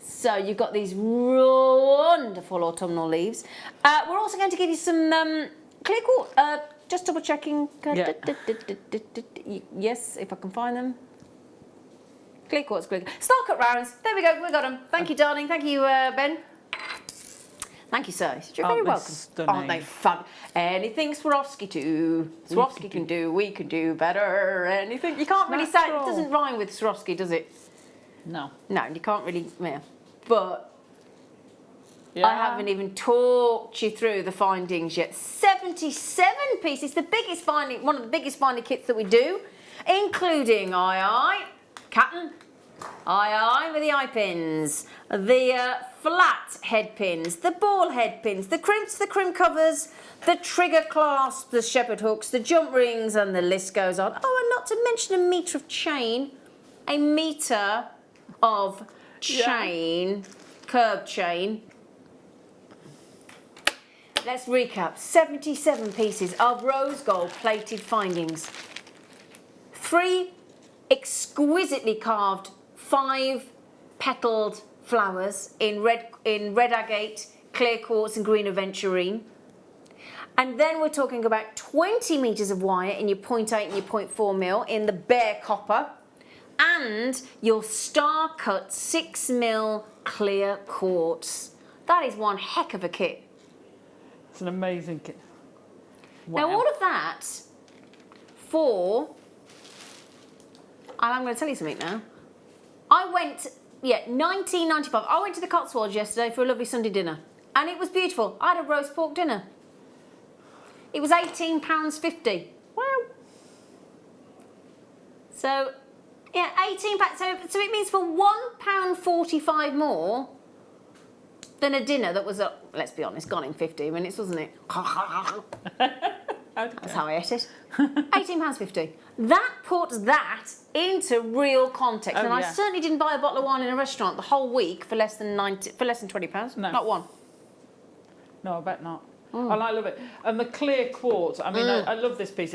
So you've got these wonderful autumnal leaves. We're also going to give you some clear quartz. Just double checking. Yeah. Yes, if I can find them. Clear quartz, clear. Star cut rounds. There we go. We got them. Thank you, darling. Thank you, Ben. Thank you, sir. You're very welcome. Stunning? Aren't they fun? Anything Swarovski do, Swarovski can do, we can do better. Anything. You can't really say it doesn't rhyme with Swarovski, does it? No. No, you can't really. Yeah. But I haven't even talked you through the findings yet. 77 pieces. The biggest finding, one of the biggest finding kits that we do, including Captain. With the eye pins, the flat head pins, the ball head pins, the crimps, the crimp covers, the trigger clasps, the shepherd hooks, the jump rings, and the list goes on. Oh, and not to mention a metre of chain, a metre of chain, curved chain. Let's recap. 77 pieces of rose gold plated findings. 3 exquisitely carved 5-petaled flowers in red agate, clear quartz and green aventurine. And then we're talking about 20 metres of wire in your 0.8 and your 0.4mm in the bare copper. And your star cut 6mm clear quartz. That is one heck of a kit. It's an amazing kit. Wow. Now all of that for... I'm going to tell you something now. I went, $19.95. I went to the Cotswolds yesterday for a lovely Sunday dinner. And it was beautiful. I had a roast pork dinner. It was £18.50. Wow. So, yeah, £18. So it means for £1.45 more than a dinner that was, let's be honest, gone in 15 minutes, wasn't it? That's how I ate it. £18.50. That puts that into real context. Oh, and I yeah. certainly didn't buy a bottle of wine in a restaurant the whole week for less than £20. No. Not one. No, I bet not. I love it. And the clear quartz, I mean, I love this piece.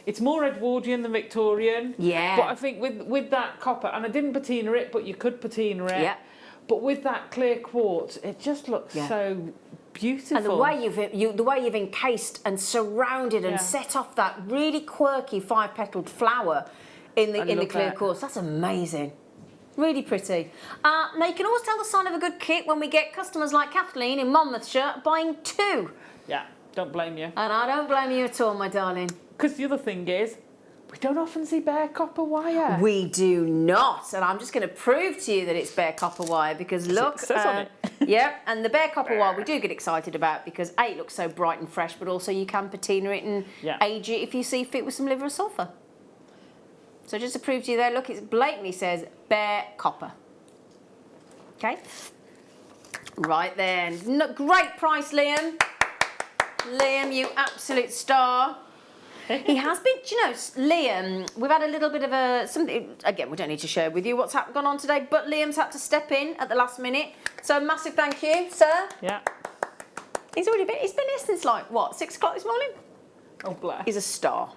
It's more Edwardian than Victorian. Yeah. But I think with that copper, and I didn't patina it, but you could patina it. Yeah. But with that clear quartz, it just looks so beautiful. And the way you've encased and surrounded and set off that really quirky 5-petaled flower in the clear quartz, that's amazing. Really pretty. Now you can always tell the sign of a good kit when we get customers like Kathleen in Monmouthshire buying 2. Yeah, don't blame you. And I don't blame you at all, my darling. Because the other thing is, we don't often see bare copper wire. We do not, and I'm just going to prove to you that it's bare copper wire because look, it says on it. Yeah, and the bare copper wire we do get excited about because A, it looks so bright and fresh, but also you can patina it and age it if you see fit with some liver or sulphur. So just to prove to you there, look, it blatantly says bare copper. Okay, right then, great price, Liam. Liam, you absolute star. He has been, do you know, Liam, we've had a little bit of something, again, we don't need to share with you what's gone on today, but Liam's had to step in at the last minute. So massive thank you, sir. Yeah. He's been here since like, what, 6 o'clock this morning? Oh, bless. He's a star.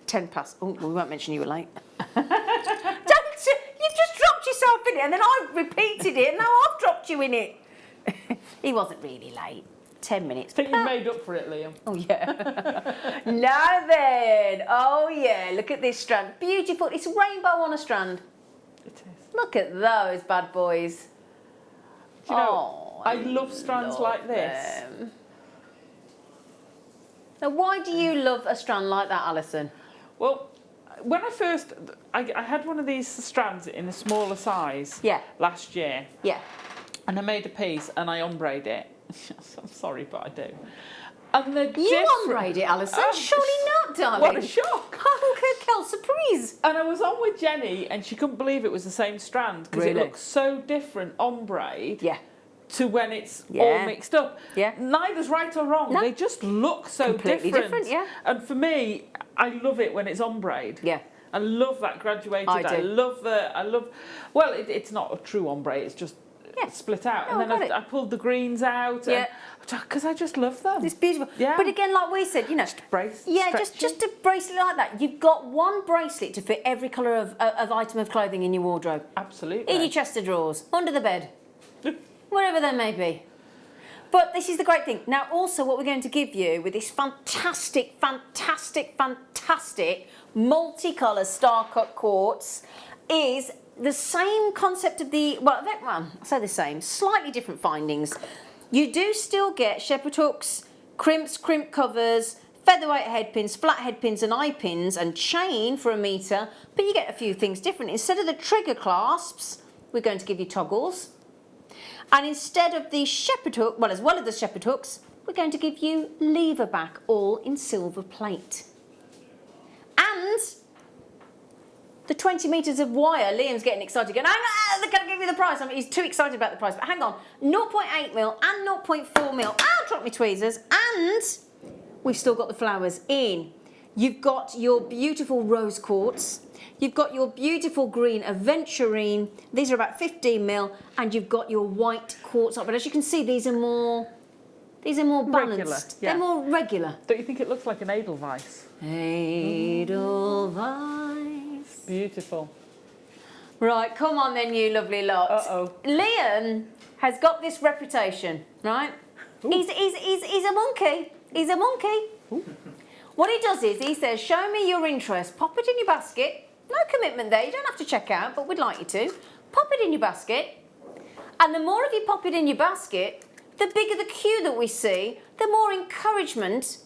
10 past, oh, we won't mention you were late. You've just dropped yourself in it and then I repeated it and now I've dropped you in it. He wasn't really late. 10 minutes. I think you made up for it, Liam. Oh, yeah. Now then. Oh, yeah. Look at this strand. Beautiful. It's a rainbow on a strand. It is. Look at those bad boys. Do you know, I love strands like this. Them. Now, why do you love a strand like that, Alison? Well, when I had one of these strands in a smaller size last year. Yeah. And I made a piece and I ombrayed it. I'm sorry, but I do. And you ombrayed it, Alison? Surely not, darling. What a shock. Oh, quelle surprise. And I was on with Jenny and she couldn't believe it was the same strand because it looks so different ombrayed to when it's all mixed up. Yeah. Neither's right or wrong. No. They just look so completely different. Yeah. And for me, I love it when it's ombrayed. Yeah. I love that graduated. I love well, it's not a true ombre, it's just split out. No, and then I pulled the greens out because I just love them. It's beautiful. Yeah. But again, like we said, you know, just brace. Yeah, just a bracelet like that. You've got one bracelet to fit every colour of item of clothing in your wardrobe. Absolutely. In your chest of drawers, under the bed, wherever they may be. But this is the great thing. Now, also, what we're going to give you with this fantastic, fantastic, fantastic multicolour star-cut quartz is the same concept of the, I say the same, slightly different findings. You do still get shepherd hooks, crimps, crimp covers, featherweight head pins, flat head pins and eye pins and chain for 1 metre, but you get a few things different. Instead of the trigger clasps, we're going to give you toggles. And instead of the shepherd hook, as well as the shepherd hooks, we're going to give you lever back, all in silver plate. And the 20 metres of wire, Liam's getting excited, going, they're going to give you the price. I mean, he's too excited about the price, but hang on. 0.8 mil and 0.4 mil. I'll drop my tweezers. And we've still got the flowers in. You've got your beautiful rose quartz. You've got your beautiful green aventurine. These are about 15 mil. And you've got your white quartz. But as you can see, these are more balanced. Regular, yeah. They're more regular. Don't you think it looks like an Edelweiss? Edelweiss. Beautiful. Right, come on then, you lovely lot. Uh-oh. Liam has got this reputation, right? He's a monkey. He's a monkey. Ooh. What he does is he says, show me your interest. Pop it in your basket. No commitment there. You don't have to check out, but we'd like you to. Pop it in your basket. And the more of you pop it in your basket, the bigger the queue that we see, the more encouragement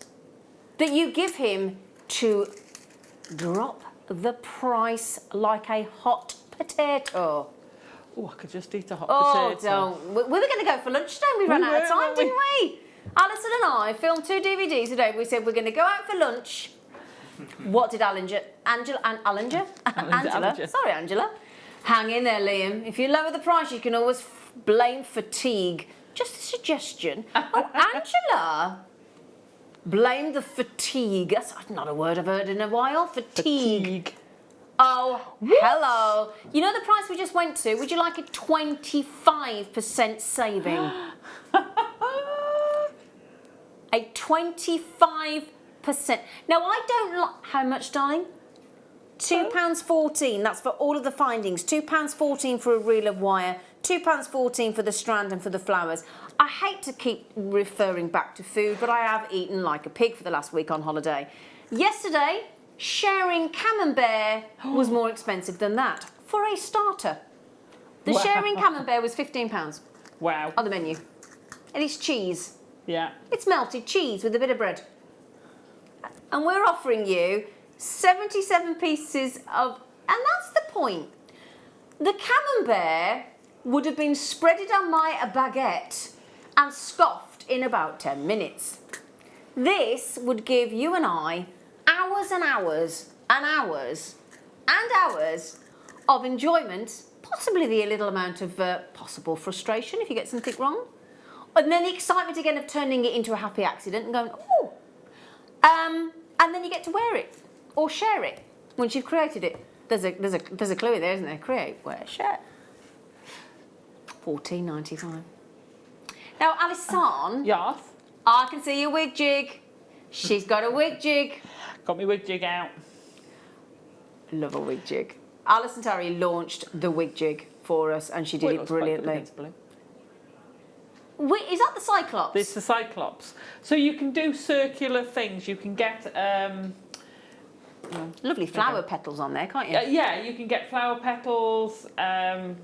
that you give him to drop the price like a hot potato. Oh, I could just eat a hot Oh, potato. don't. We were going to go for lunch today. We ran out of time, didn't we? Alison and I filmed 2 DVDs today. We said we're going to go out for lunch. What did Angela? Sorry, Angela. Hang in there, Liam. If you lower the price, you can always blame fatigue. Just a suggestion. Oh, Angela blamed the fatigue. That's not a word I've heard in a while. Fatigue. Oh, what? Hello. You know the price we just went to? Would you like a 25% saving? A 25% 10%. Now, I don't like... How much, darling? £2.14. That's for all of the findings. £2.14 for a reel of wire, £2.14 for the strand and for the flowers. I hate to keep referring back to food, but I have eaten like a pig for the last week on holiday. Yesterday, sharing camembert was more expensive than that for a starter. The sharing camembert was £15. Wow. On the menu. And it's cheese. Yeah. It's melted cheese with a bit of bread. And we're offering you 77 pieces of... And that's the point. The camembert would have been spreaded on my baguette and scoffed in about 10 minutes. This would give you and I hours and hours and hours and hours of enjoyment, possibly the little amount of possible frustration if you get something wrong, and then the excitement again of turning it into a happy accident and going, oh, and then you get to wear it or share it once you've created it. There's a clue in there, isn't there? Create, wear, share. $14.95. Now, Alison. Yes. I can see your wig jig. She's got a wig jig. Got my wig jig out. Love a wig jig. Alison Terry launched the wig jig for us, and she did it brilliantly. Is that the Cyclops? It's the Cyclops. So you can do circular things. You can get lovely flower petals on there, can't you? yeah, you can get flower petals. I'm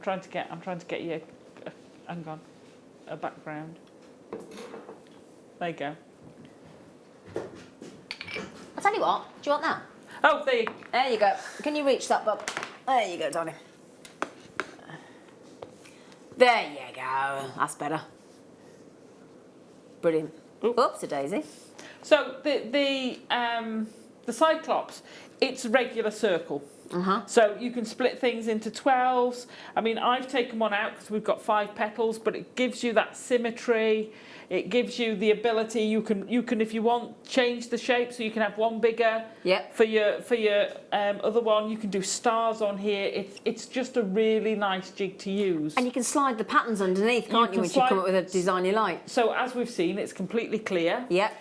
trying to get you. Hang on, a background. There you go. I'll tell you what. Do you want that? Oh, there you go. Can you reach that, bub? There you go, darling. There you go. That's better. Brilliant. Oops, a daisy. So the Cyclops, it's regular circle. So you can split things into 12s. I mean, I've taken one out because we've got 5 petals, but it gives you that symmetry. It gives you the ability. You can, if you want, change the shape so you can have one bigger. Yep. For your other one, you can do stars on here. It's just a really nice jig to use. And you can slide the patterns underneath, can't you? Once you come up with a design you like. So as we've seen, it's completely clear. Yep.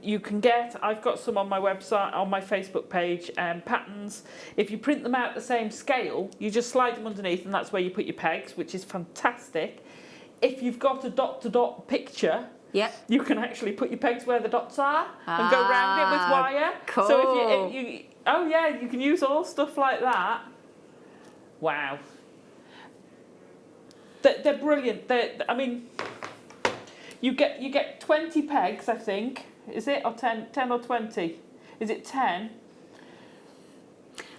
You can get, I've got some on my website, on my Facebook page, patterns. If you print them out the same scale, you just slide them underneath and that's where you put your pegs, which is fantastic. If you've got a dot-to-dot picture, you can actually put your pegs where the dots are and go round it with wire. Cool. So if you oh yeah, you can use all stuff like that. Wow. They're brilliant. I mean, you get 20 pegs, I think. Is it? Or 10 or 20? Is it 10?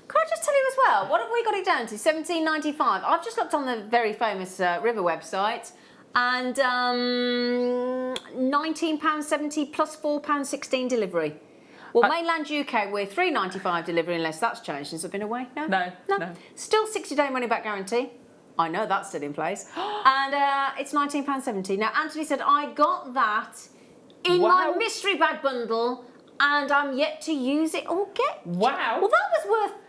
Can I just tell you as well, what have we got it down to? $17.95. I've just looked on the very famous River website, and £19.70 plus £4.16 delivery. Well, mainland UK, we're $3.95 delivery, unless that's changed since I've been away. No. Still 60-day money-back guarantee. I know that's still in place. And it's £19.70. Now, Anthony said, I got that in my mystery bag bundle, and I'm yet to use it or get. Wow. Well,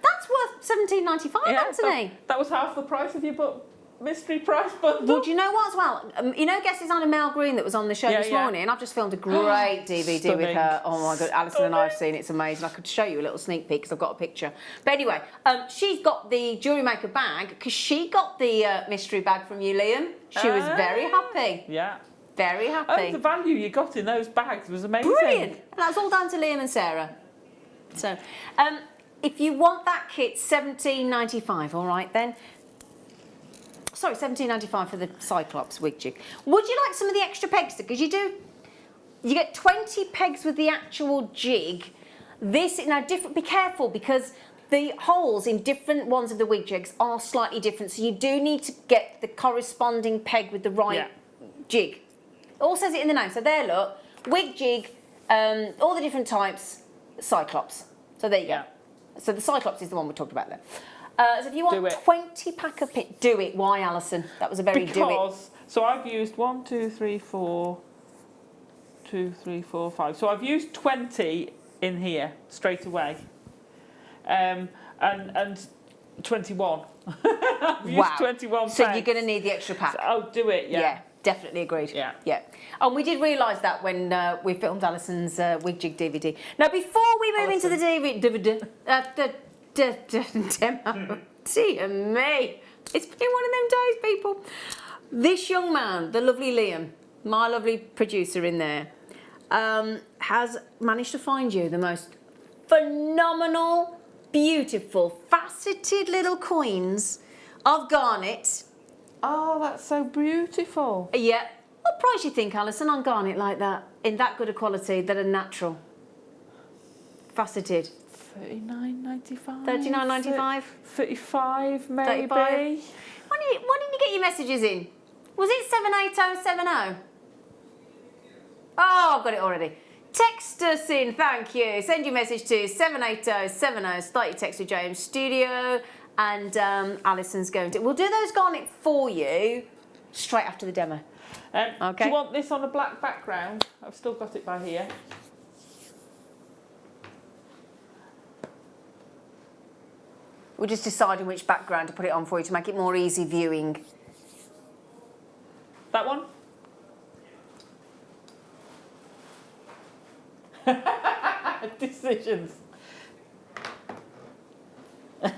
that's worth £17.95, Anthony. That was half the price of your mystery price bundle. Well, do you know what as well? You know, guest designer Mel Green that was on the show this morning? I've just filmed a great DVD with her. Oh my God, Alison and I have seen it. It's amazing. I could show you a little sneak peek because I've got a picture. But anyway, she's got the Jewellery Maker bag because she got the mystery bag from you, Liam. She was very happy. Yeah. Very happy. Oh, the value you got in those bags was amazing. Brilliant. And that's all down to Liam and Sarah. So, if you want that kit, £17.95, all right then. Sorry, £17.95 for the Cyclops wig jig. Would you like some of the extra pegs? Because you get 20 pegs with the actual jig. This, now different, be careful because the holes in different ones of the wig jigs are slightly different. So you do need to get the corresponding peg with the right jig. It all says it in the name. So there, look, wig jig, all the different types, Cyclops. So there you go. So the Cyclops is the one we're talking about there. So if you want 20 pack of pins, do it. Why, Alison? That was a very do it. So I've used 1, 2, 3, 4, 5. So I've used 20 in here straight away. And 21. I've used 21 So you're going to need the extra pack. So, do it, yeah. Definitely agreed. Yeah. Yeah. And we did realise that when we filmed Alison's wig jig DVD. Now, before we move into the DVD, demo, dear me, it's been one of them days, people. This young man, the lovely Liam, my lovely producer in there, has managed to find you the most phenomenal, beautiful, faceted little coins of garnet. Oh, that's so beautiful. Yeah. What price do you think, Alison, on garnet like that? In that good a quality, that are natural? Faceted? $39.95. $39.95? 35 maybe. 35? When did you get your messages in? Was it 78070? Oh, I've got it already. Text us in, thank you. Send your message to 78070. Start your text with James Studio, and Alison's going to. We'll do those garnet for you straight after the demo. Do you want this on a black background? I've still got it by here. We're just deciding which background to put it on for you to make it more easy viewing. That one? Decisions. Right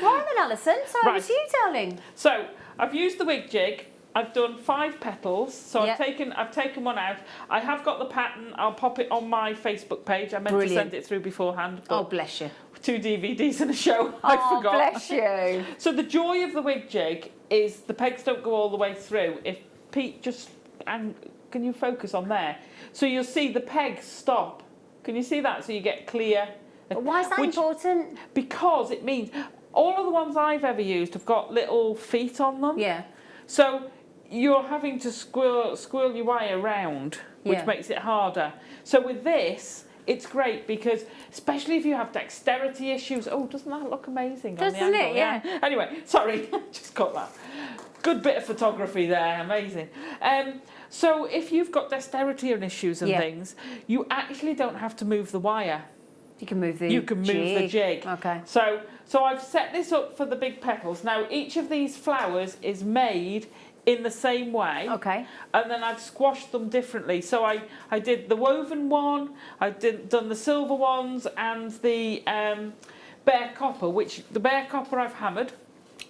then, Alison, so Right. it's you, darling. So I've used the wig jig. I've done 5 petals, so Yep. I've taken one out. I have got the pattern. I'll pop it on my Facebook page. I meant to Brilliant. send it through beforehand, but Oh, bless you. 2 DVDs and a show. I forgot. bless you. So the joy of the wig jig is the pegs don't go all the way through. If Pete just can you focus on there? So you'll see the pegs stop. Can you see that? So you get clear. Why is that important? Because it means all of the ones I've ever used have got little feet on them. Yeah. So you're having to squirrel your wire around, which Yeah. makes it harder. So with this, it's great because, especially if you have dexterity issues. Oh, doesn't that look amazing on the Doesn't angle? it? Yeah. Anyway, sorry, just got that. Good bit of photography there, amazing. So if you've got dexterity issues and Yeah. things, you actually don't have to move the wire. You can move the You can move the jig. Okay. So I've set this up for the big petals. Now each of these flowers is made in the same way. Okay. And then I've squashed them differently. So I did the woven one, done the silver ones, and the bare copper, which the bare copper I've hammered.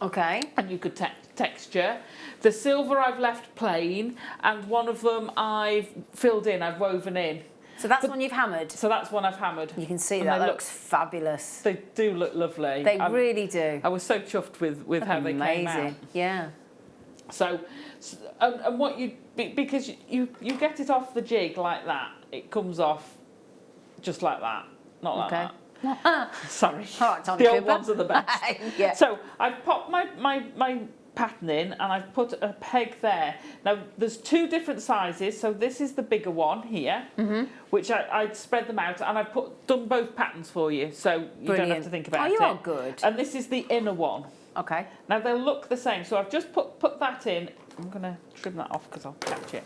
Okay. And you could texture. The silver I've left plain, and one of them I've filled in, I've woven in. So that's one you've hammered. So that's one I've hammered. You can see And that they looks fabulous. They do look lovely. They really do. I was so chuffed with how they came out. Amazing. Yeah. So, and what because you get it off the jig like that, it comes off just like that, not like Okay. that. Sorry, All right, Tony the old Cooper. ones are the best. Yeah. So I've popped my pattern in and I've put a peg there. Now there's 2 different sizes, so this is the bigger one here, which I'd spread them out, and I've done both patterns for you, so you don't have to think about it. Oh, you are good. And this is the inner one. Okay. Now they'll look the same, so I've just put that in. I'm going to trim that off because I'll catch it.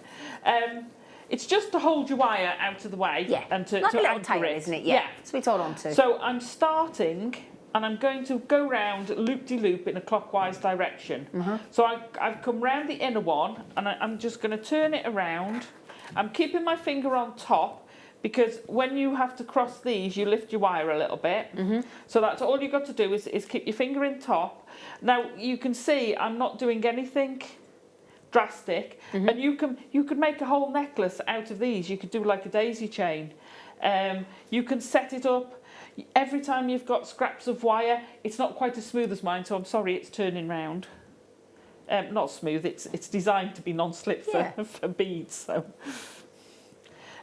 It's just to hold your wire out of the way, Yeah. and to like a little anchor tail, it. isn't it? Yeah. So it's all on to. So I'm starting, and I'm going to go round loop-de-loop in a clockwise direction. So I've come round the inner one, and I'm just going to turn it around. I'm keeping my finger on top, because when you have to cross these, you lift your wire a little bit. So that's all you've got to do is keep your finger in top. Now you can see I'm not doing anything drastic, and you could make a whole necklace out of these. You could do like a daisy chain. You can set it up. Every time you've got scraps of wire, it's not quite as smooth as mine, so I'm sorry it's turning round. Not smooth, it's designed to be non-slip for beads. So.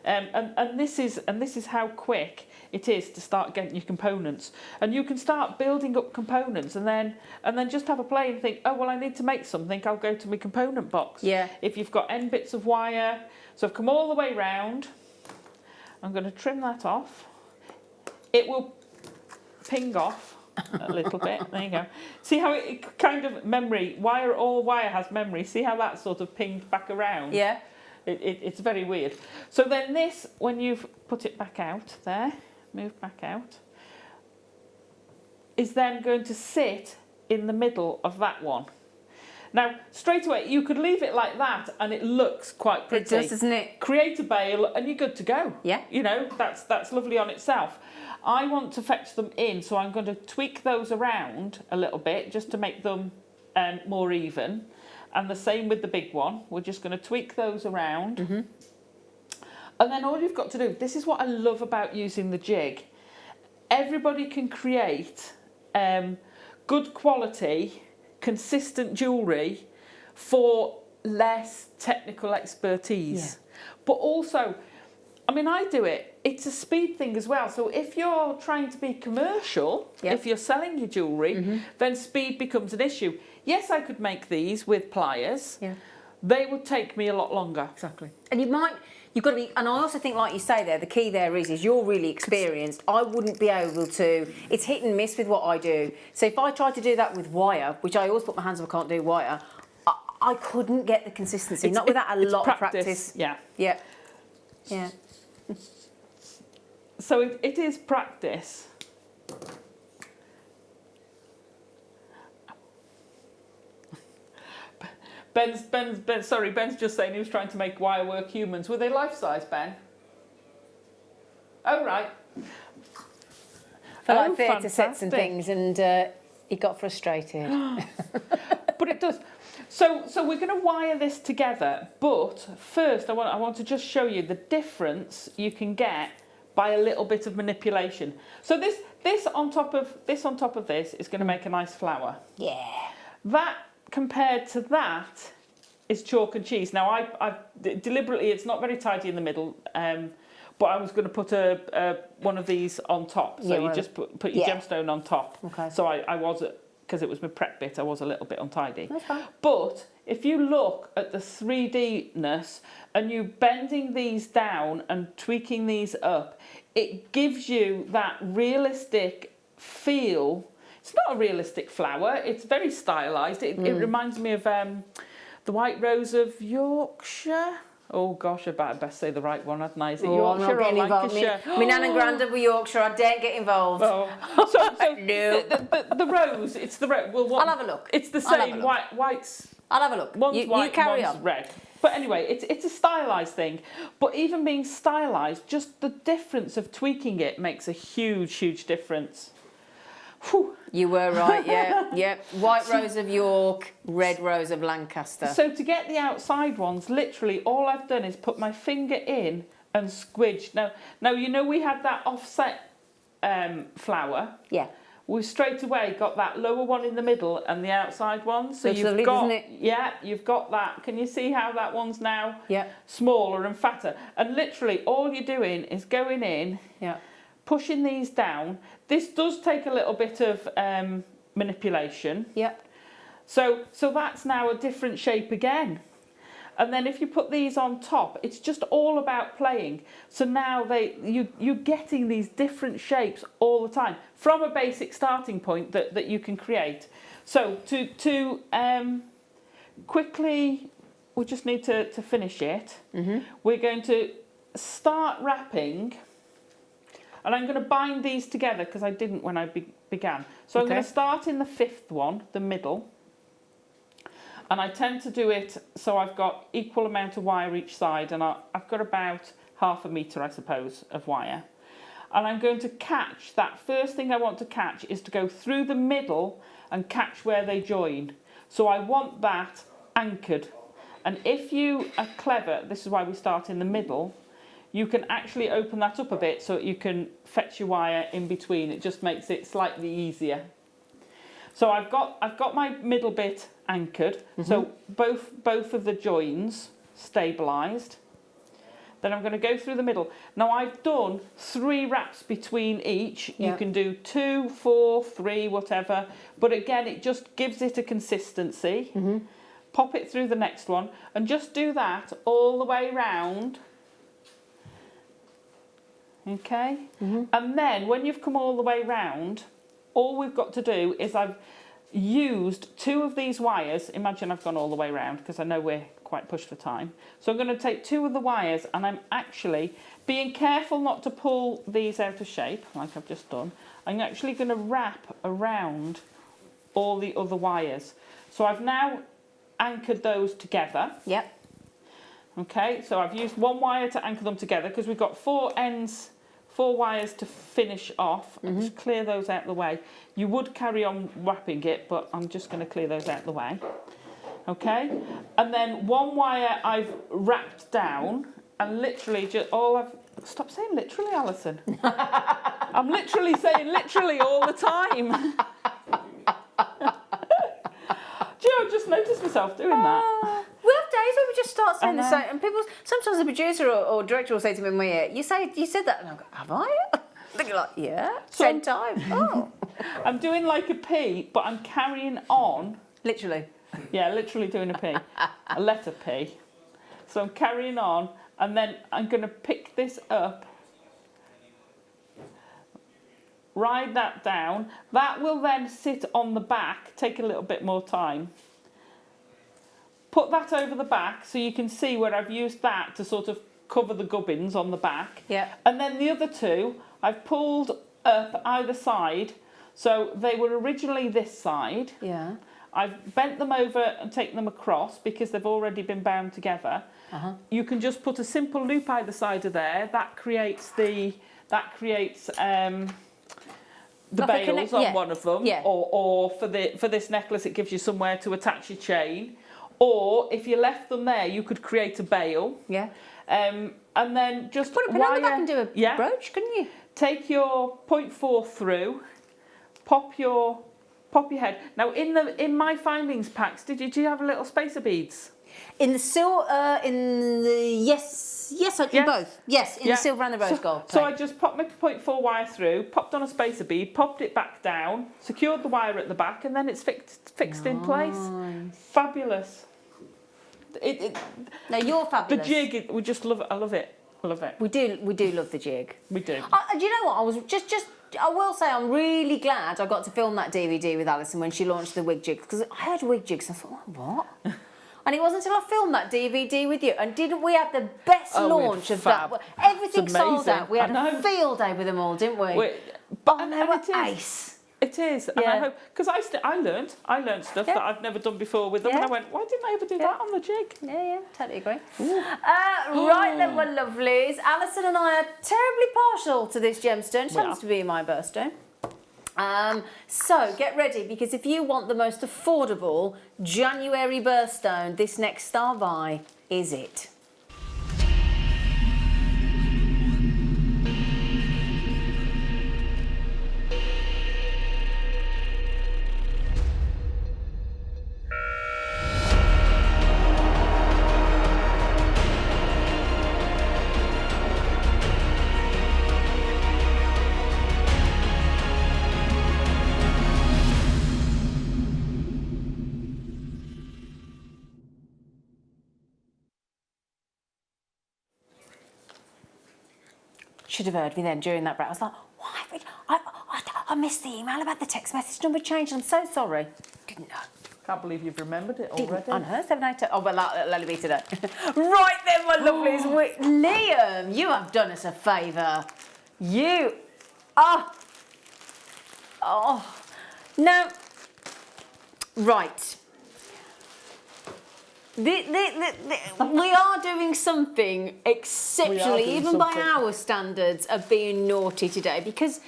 And this is how quick it is to start getting your components, and you can start building up components, and then just have a play and think, oh well, I need to make something. I'll go to my component box. Yeah. If you've got end bits of wire, so I've come all the way round. I'm going to trim that off. It will ping off a little bit. There you go. See how it kind of memory wire. All wire has memory. See how that sort of pinged back around. Yeah. It's very weird. So then this, when you've put it back out there, move back out, is then going to sit in the middle of that one. Now, straight away, you could leave it like that and it looks quite pretty. It does, doesn't it? Create a bail and you're good to go. Yeah. You know, that's lovely on itself. I want to fetch them in, so I'm going to tweak those around a little bit just to make them more even. And the same with the big one. We're just going to tweak those around. Mm-hmm. And then all you've got to do, this is what I love about using the jig. Everybody can create good quality, consistent jewellery for less technical expertise. Yeah. But also, I mean, I do it. It's a speed thing as well. So if you're trying to be commercial, Yep. if you're selling your jewellery, then speed becomes an issue. Yes, I could make these with pliers. Yeah. They would take me a lot longer. Exactly. And you've got to be, and I also think, like you say there, the key there is you're really experienced. I wouldn't be able to, it's hit and miss with what I do. So if I tried to do that with wire, which I always put my hands up, I can't do wire, I couldn't get the consistency, not without a lot of practice. Yeah. Yeah. Yeah. So it is practice. Ben's just saying he was trying to make wire work humans. Were they life size, Ben? Oh, right. For like theatre sets and fantastic. things, and he got frustrated. But it does. So we're going to wire this together, but first I want to just show you the difference you can get by a little bit of manipulation. So this on top of this is going to make a nice flower. Yeah. That compared to that is chalk and cheese. Now I deliberately, it's not very tidy in the middle, but I was going to put one of these on top. So you just put your gemstone on top. Okay. So I was, because it was my prep bit, I was a little bit untidy. That's fine. But if you look at the 3D-ness and you bending these down and tweaking these up, it gives you that realistic feel. It's not a realistic flower, it's very stylised. It reminds me of the White Rose of Yorkshire. Oh gosh, I best say the right one, hadn't I? Is it Yorkshire or Lancashire? My nan and granddad were Yorkshire, I daren't get involved. Oh. So No. the rose, it's the red. Well, I'll have a look. It's the I'll have a same. look. White's. I'll have a look. One's You white, carry one's on. red. But anyway, it's a stylised thing. But even being stylised, just the difference of tweaking it makes a huge, huge difference. Whew. You were right, yeah, yeah. White Rose of York, Red Rose of Lancaster. So to get the outside ones, literally all I've done is put my finger in and squidged. Now you know we had that offset flower. Yeah. We straight away got that lower one in the middle and the outside one. So Looks you've lovely, got, doesn't it? yeah, you've got that. Can you see how that one's now Yeah. smaller and fatter? And literally all you're doing is going in, Yeah. pushing these down. This does take a little bit of manipulation. Yeah. So that's now a different shape again. And then if you put these on top, it's just all about playing. So now you're getting these different shapes all the time from a basic starting point that you can create. So to quickly, we just need to finish it. Mm-hmm. We're going to start wrapping, and I'm going to bind these together because I didn't when I began. So I'm going to start in the 5th one, the middle. And I tend to do it so I've got equal amount of wire each side, and I've got about 1/2 metre, I suppose, of wire. And I'm going to catch, that first thing I want to catch is to go through the middle and catch where they join. So I want that anchored. And if you are clever, this is why we start in the middle, you can actually open that up a bit so you can fetch your wire in between. It just makes it slightly easier. So I've got my middle bit anchored, so both of the joins stabilised. Then I'm going to go through the middle. Now I've done 3 wraps between each. Yeah. You can do 2, 4, 3, whatever. But again, it just gives it a consistency. Pop it through the next one and just do that all the way round. Okay? And then when you've come all the way round, all we've got to do is I've used 2 of these wires. Imagine I've gone all the way around because I know we're quite pushed for time. So I'm going to take 2 of the wires, and I'm actually being careful not to pull these out of shape like I've just done. I'm actually going to wrap around all the other wires. So I've now anchored those together. Yep. Okay, so I've used one wire to anchor them together because we've got 4 wires to finish off. And just clear those out of the way. You would carry on wrapping it, but I'm just going to clear those out of the way. Okay, and then 1 wire I've wrapped down, and literally just stop saying literally, Alison. I'm literally saying literally all the time. Do you know, I just noticed myself doing that. We have days where we just start saying the same, and people, sometimes the producer or director will say to me, Mia, you said that, and I go, have I? They're like, yeah, So- 10 times. Oh. I'm doing like a P, but I'm carrying on. Literally. Yeah, literally doing a P, a letter P. So I'm carrying on, and then I'm going to pick this up, ride that down. That will then sit on the back, take a little bit more time. Put that over the back so you can see where I've used that to sort of cover the gubbins on the back. Yeah. And then the other 2, I've pulled up either side. So they were originally this side. Yeah. I've bent them over and taken them across because they've already been bound together. You can just put a simple loop either side of there. That creates the Like a bails on yeah. one of them. Yeah. Or for this necklace, it gives you somewhere to attach your chain. Or if you left them there, you could create a bail. Yeah. And then just Put a pin on the back and do a brooch, couldn't you? Take your 0.4 through, pop your head. Now in my findings packs, did you have a little spacer beads? In the both. Yes, in the silver and the rose gold. So I just popped my 0.4 wire through, popped on a spacer bead, popped it back down, secured the wire at the back, and then it's fixed in place. Fabulous. No, you're fabulous. The jig, we just love it. I love it. I love it. We do love the jig. We do. Do you know what? I will say I'm really glad I got to film that DVD with Alison when she launched the wig jigs, because I heard wig jigs and I thought, what? And it wasn't until I filmed that DVD with you, and didn't we have the best launch of that? Everything sold out. We had a field day with them all, didn't we? But they were ace. It is, and I hope, because I learned stuff that I've never done before with them, and I went, why didn't I ever do that on the jig? Yeah, totally agree. Right then, my lovelies. Alison and I are terribly partial to this gemstone. It happens to be my birthstone. So get ready, because if you want the most affordable January birthstone, this next star buy is it. Should have heard me then during that break. I was like, why? I missed the email about the text message number change. I'm so sorry. Didn't know. Can't believe you've remembered it already. On her 782. Oh, well, that'll be today. Right then, my lovelies. Liam, you have done us a favour. You. Now, right. We are doing something exceptionally, even by our standards, of being naughty today, because,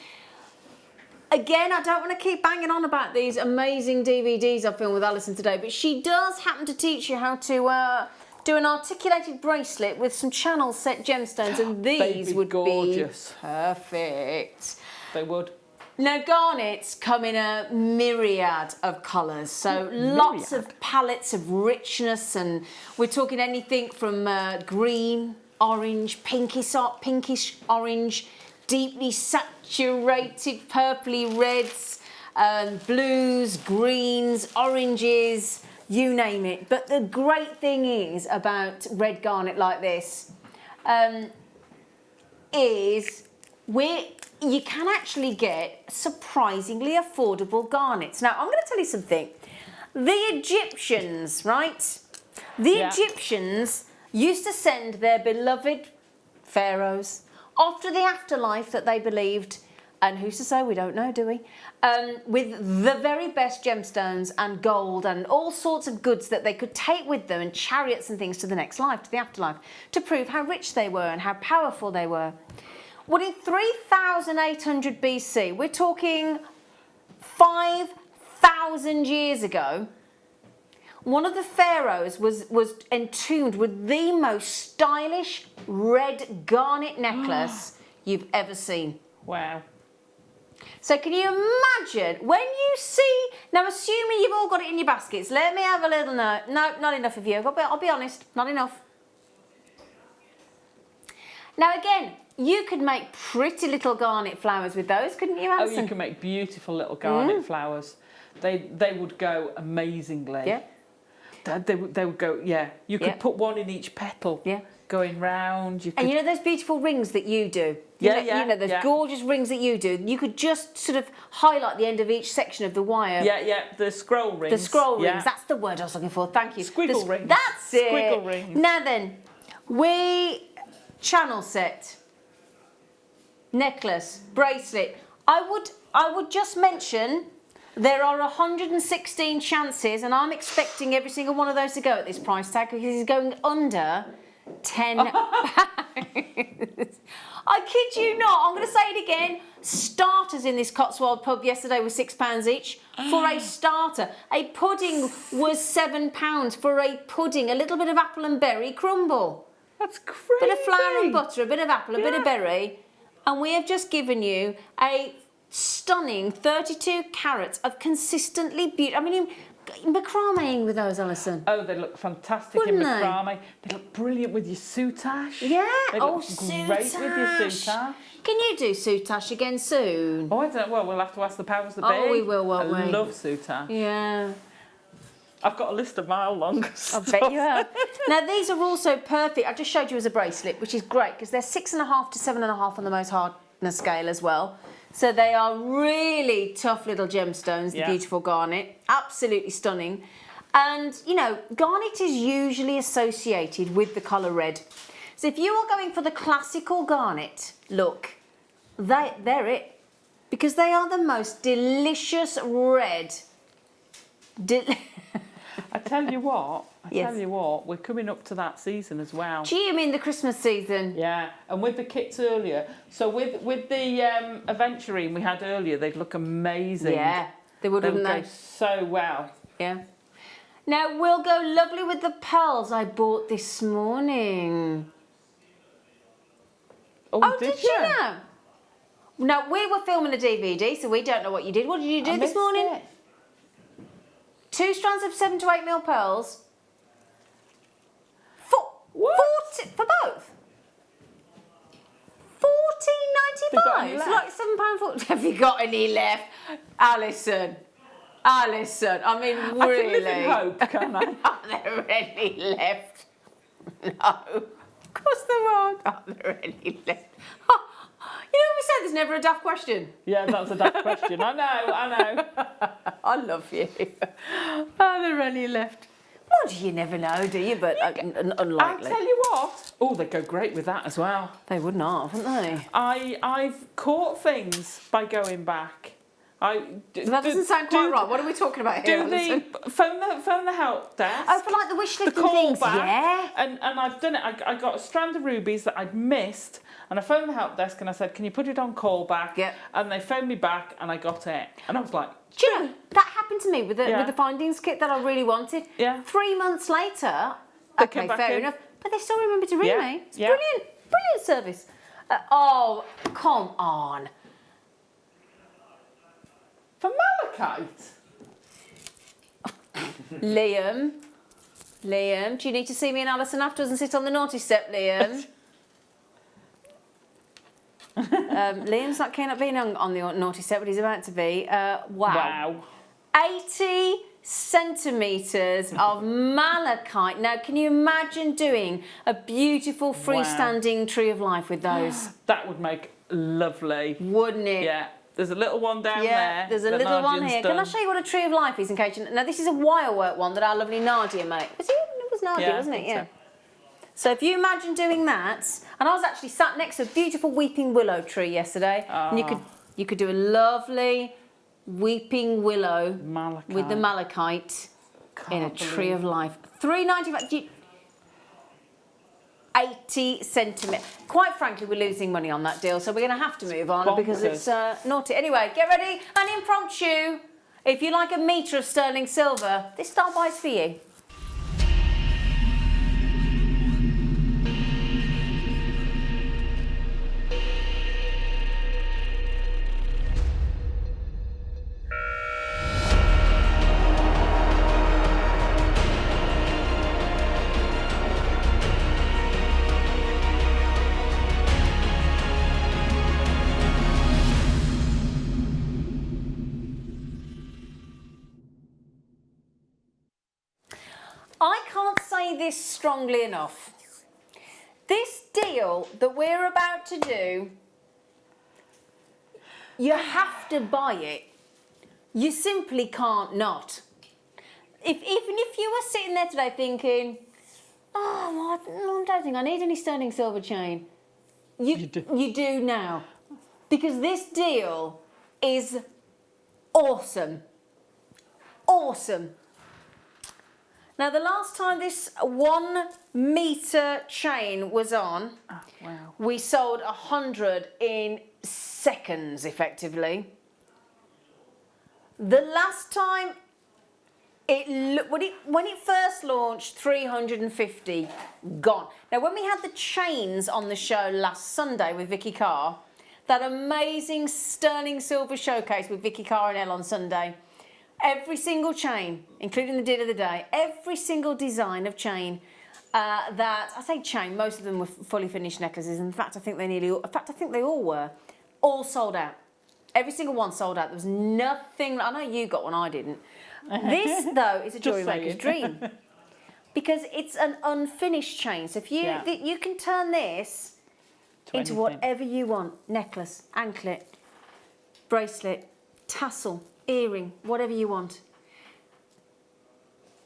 again, I don't want to keep banging on about these amazing DVDs I've filmed with Alison today, but she does happen to teach you how to do an articulated bracelet with some channel set gemstones, and these would gorgeous. Be perfect. They would. Now, garnets come in a myriad of colours, so lots of palettes of richness, and we're talking anything from green, orange, pinkish orange, deeply saturated purpley reds, blues, greens, oranges, you name it. But the great thing is about red garnet like this is you can actually get surprisingly affordable garnets. Now, I'm going to tell you something. The Egyptians, right? The Egyptians used to send their beloved pharaohs off to the afterlife that they believed and who's to say we don't know, do we? With the very best gemstones and gold and all sorts of goods that they could take with them, and chariots and things to the next life, to the afterlife, to prove how rich they were and how powerful they were. Well, in 3800 BC, we're talking 5,000 years ago, one of the pharaohs was entombed with the most stylish red garnet necklace you've ever seen. Wow. So can you imagine when you see, now assuming you've all got it in your baskets, let me have a little note. No, not enough of you. I'll be honest, not enough. Now again, you could make pretty little garnet flowers with those, couldn't you, Alison? Oh, you can make beautiful little garnet flowers. They would go amazingly. Yeah. They would go, yeah. You could put one in each petal. Yeah. Going round. You could... And you know those beautiful rings that you do? You know those gorgeous rings that you do? You could just sort of highlight the end of each section of the wire. Yeah, the scroll rings. The scroll rings, that's the word I was looking for, thank you. Squiggle rings. That's it. Squiggle rings. Now then, channel set, necklace, bracelet. I would just mention there are 116 chances, and I'm expecting every single one of those to go at this price tag because he's going under £10. I kid you not, I'm going to say it again. Starters in this Cotswold pub yesterday were £6 each for a starter. A pudding was £7 for a pudding, a little bit of apple and berry crumble. That's crazy. Bit of flour and butter, a bit of apple, a bit of berry, and we have just given you a stunning 32 carats of consistently beautiful. I mean, macrameing with those, Alison. Oh, they look fantastic in Wouldn't they? macrame. They look brilliant with your soutache. Yeah. They look great with your soutache. Can you do soutache again soon? Oh, I don't know. Well, we'll have to ask the powers that be. Oh, we will, won't we? I love soutache. Yeah. I've got a list of mile long stuff. I bet you have. Now, these are also perfect. I just showed you as a bracelet, which is great because they're 6.5 to 7.5 on the most hardness scale as well. So they are really tough little gemstones, the beautiful garnet. Absolutely stunning. And, you know, garnet is usually associated with the colour red. So if you are going for the classical garnet look, they're it. Because they are the most delicious red. I tell you what, we're coming up to that season as well. Do you mean the Christmas season? Yeah, and with the kits earlier, so with the aventurine we had earlier, they'd look amazing. Yeah, they would, wouldn't they? Go so well. Yeah. Now, we'll go lovely with the pearls I bought this morning. Oh, did you know? Now, we were filming a DVD, so we don't know what you did. What did you do this morning? It. 2 strands of 7 to 8 mil pearls. For both. £14.95. Like £7.40. Have you got any left, Alison? Alison, I mean, really. I can live in hope, can I? Are there any left? No. Of course there aren't. Are there any left? Oh, you know what we said? There's never a daft question. Yeah, that's a daft question. I know. I love you. Are there any left? Well, you never know, do you? But unlikely. I'll tell you what. Oh, they go great with that as well. They would not, wouldn't they? I've caught things by going back. That doesn't sound quite right. What are we talking about here? Phone the help desk. Oh, for like the wish list the and things. callback. Yeah. And I've done it. I got a strand of rubies that I'd missed, and I phoned the help desk and I said, "Can you put it on callback?" Yeah. And they phoned me back, and I got it. And I was like, do you know, that happened to me with the findings kit that I really wanted. Yeah. 3 months later, They okay, came back fair in. enough, but they still remember to ring Yeah. me. It's Yeah. brilliant service. Oh, come on. for malachite. Liam, do you need to see me and Alison afterwards and sit on the naughty step, Liam? Liam's not keen on being on the naughty step, but he's about to be. Wow. 80 centimetres of malachite. Now, can you imagine doing a beautiful freestanding tree of life with those? That would make lovely. Wouldn't it? Yeah. There's a little one down there. Yeah, there's a little one here. Can I show you what a tree of life is in case you... Now, this is a wirework one that our lovely Nadia made. It was Nadia, wasn't it? Yeah. So if you imagine doing that, and I was actually sat next to a beautiful weeping willow tree yesterday, and you could You could do a lovely weeping willow Malachite. with the malachite in a Can't tree believe of life. $3.95. 80 centimetres. Quite frankly, we're losing money on that deal, so we're going to have to move on because it's naughty. Anyway, get ready. An impromptu. If you like a metre of sterling silver, this style buy's for you. I can't say this strongly enough. This deal that we're about to do, you have to buy it. You simply can't not. Even if you were sitting there today thinking, oh, I don't think I need any sterling silver chain, you do now. Because this deal is awesome. Awesome. Now, the last time this 1 metre chain was on, we sold 100 in seconds, effectively. The last time when it first launched, 350 gone. Now, when we had the chains on the show last Sunday with Vicky Carr, that amazing sterling silver showcase with Vicky Carr and Elle on Sunday, every single chain, including the deal of the day, every single design of chain I say chain, most of them were fully finished necklaces. In fact, I think they all were, all sold out. Every single one sold out. There was nothing. I know you got one, I didn't. This, though, is a jewellery maker's dream. Because it's an unfinished chain. So if you can turn this into whatever you want. Necklace, anklet, bracelet, tassel, earring, whatever you want.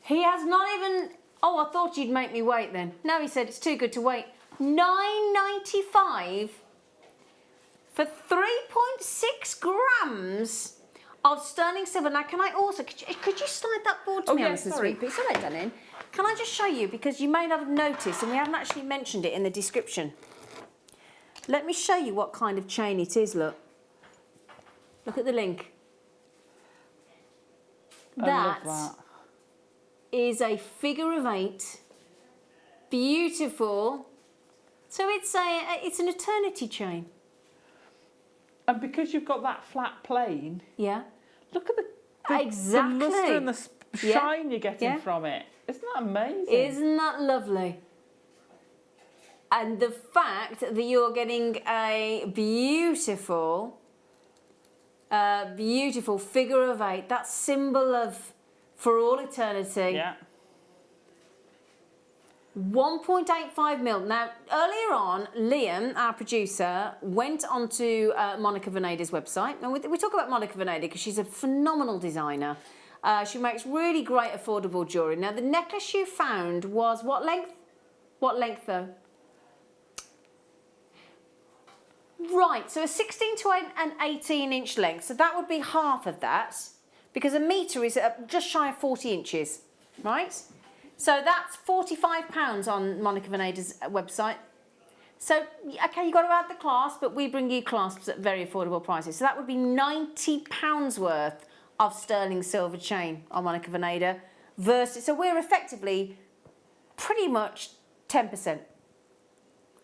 He has not even... Oh, I thought you'd make me wait then. No, he said it's too good to wait. $9.95 for 3.6 grams of sterling silver. Now, can I also... Could you slide that board to me, Alison, sweet piece? All right, darling. Can I just show you, because you may not have noticed, and we haven't actually mentioned it in the description. Let me show you what kind of chain it is, look. Look at the link. That is a figure of 8. Beautiful. So it's an eternity chain. And because you've got that flat plane, look at the exactly. lustre and the shine you're getting from it. Isn't that amazing? Isn't that lovely? And the fact that you're getting a beautiful, beautiful figure of 8, that symbol of for all eternity. Yeah. 1.85 mil. Now, earlier on, Liam, our producer, went onto Monica Veneda's website. And we talk about Monica Veneda because she's a phenomenal designer. She makes really great affordable jewellery. Now, the necklace you found was what length? What length, though? Right, so a 16 to an 18-inch length. So that would be half of that, because a metre is just shy of 40 inches, right? So that's £45 on Monica Veneda's website. So, okay, you've got to add the clasp, but we bring you clasps at very affordable prices. So that would be £90 worth of sterling silver chain on Monica Veneda versus... So we're effectively pretty much 10%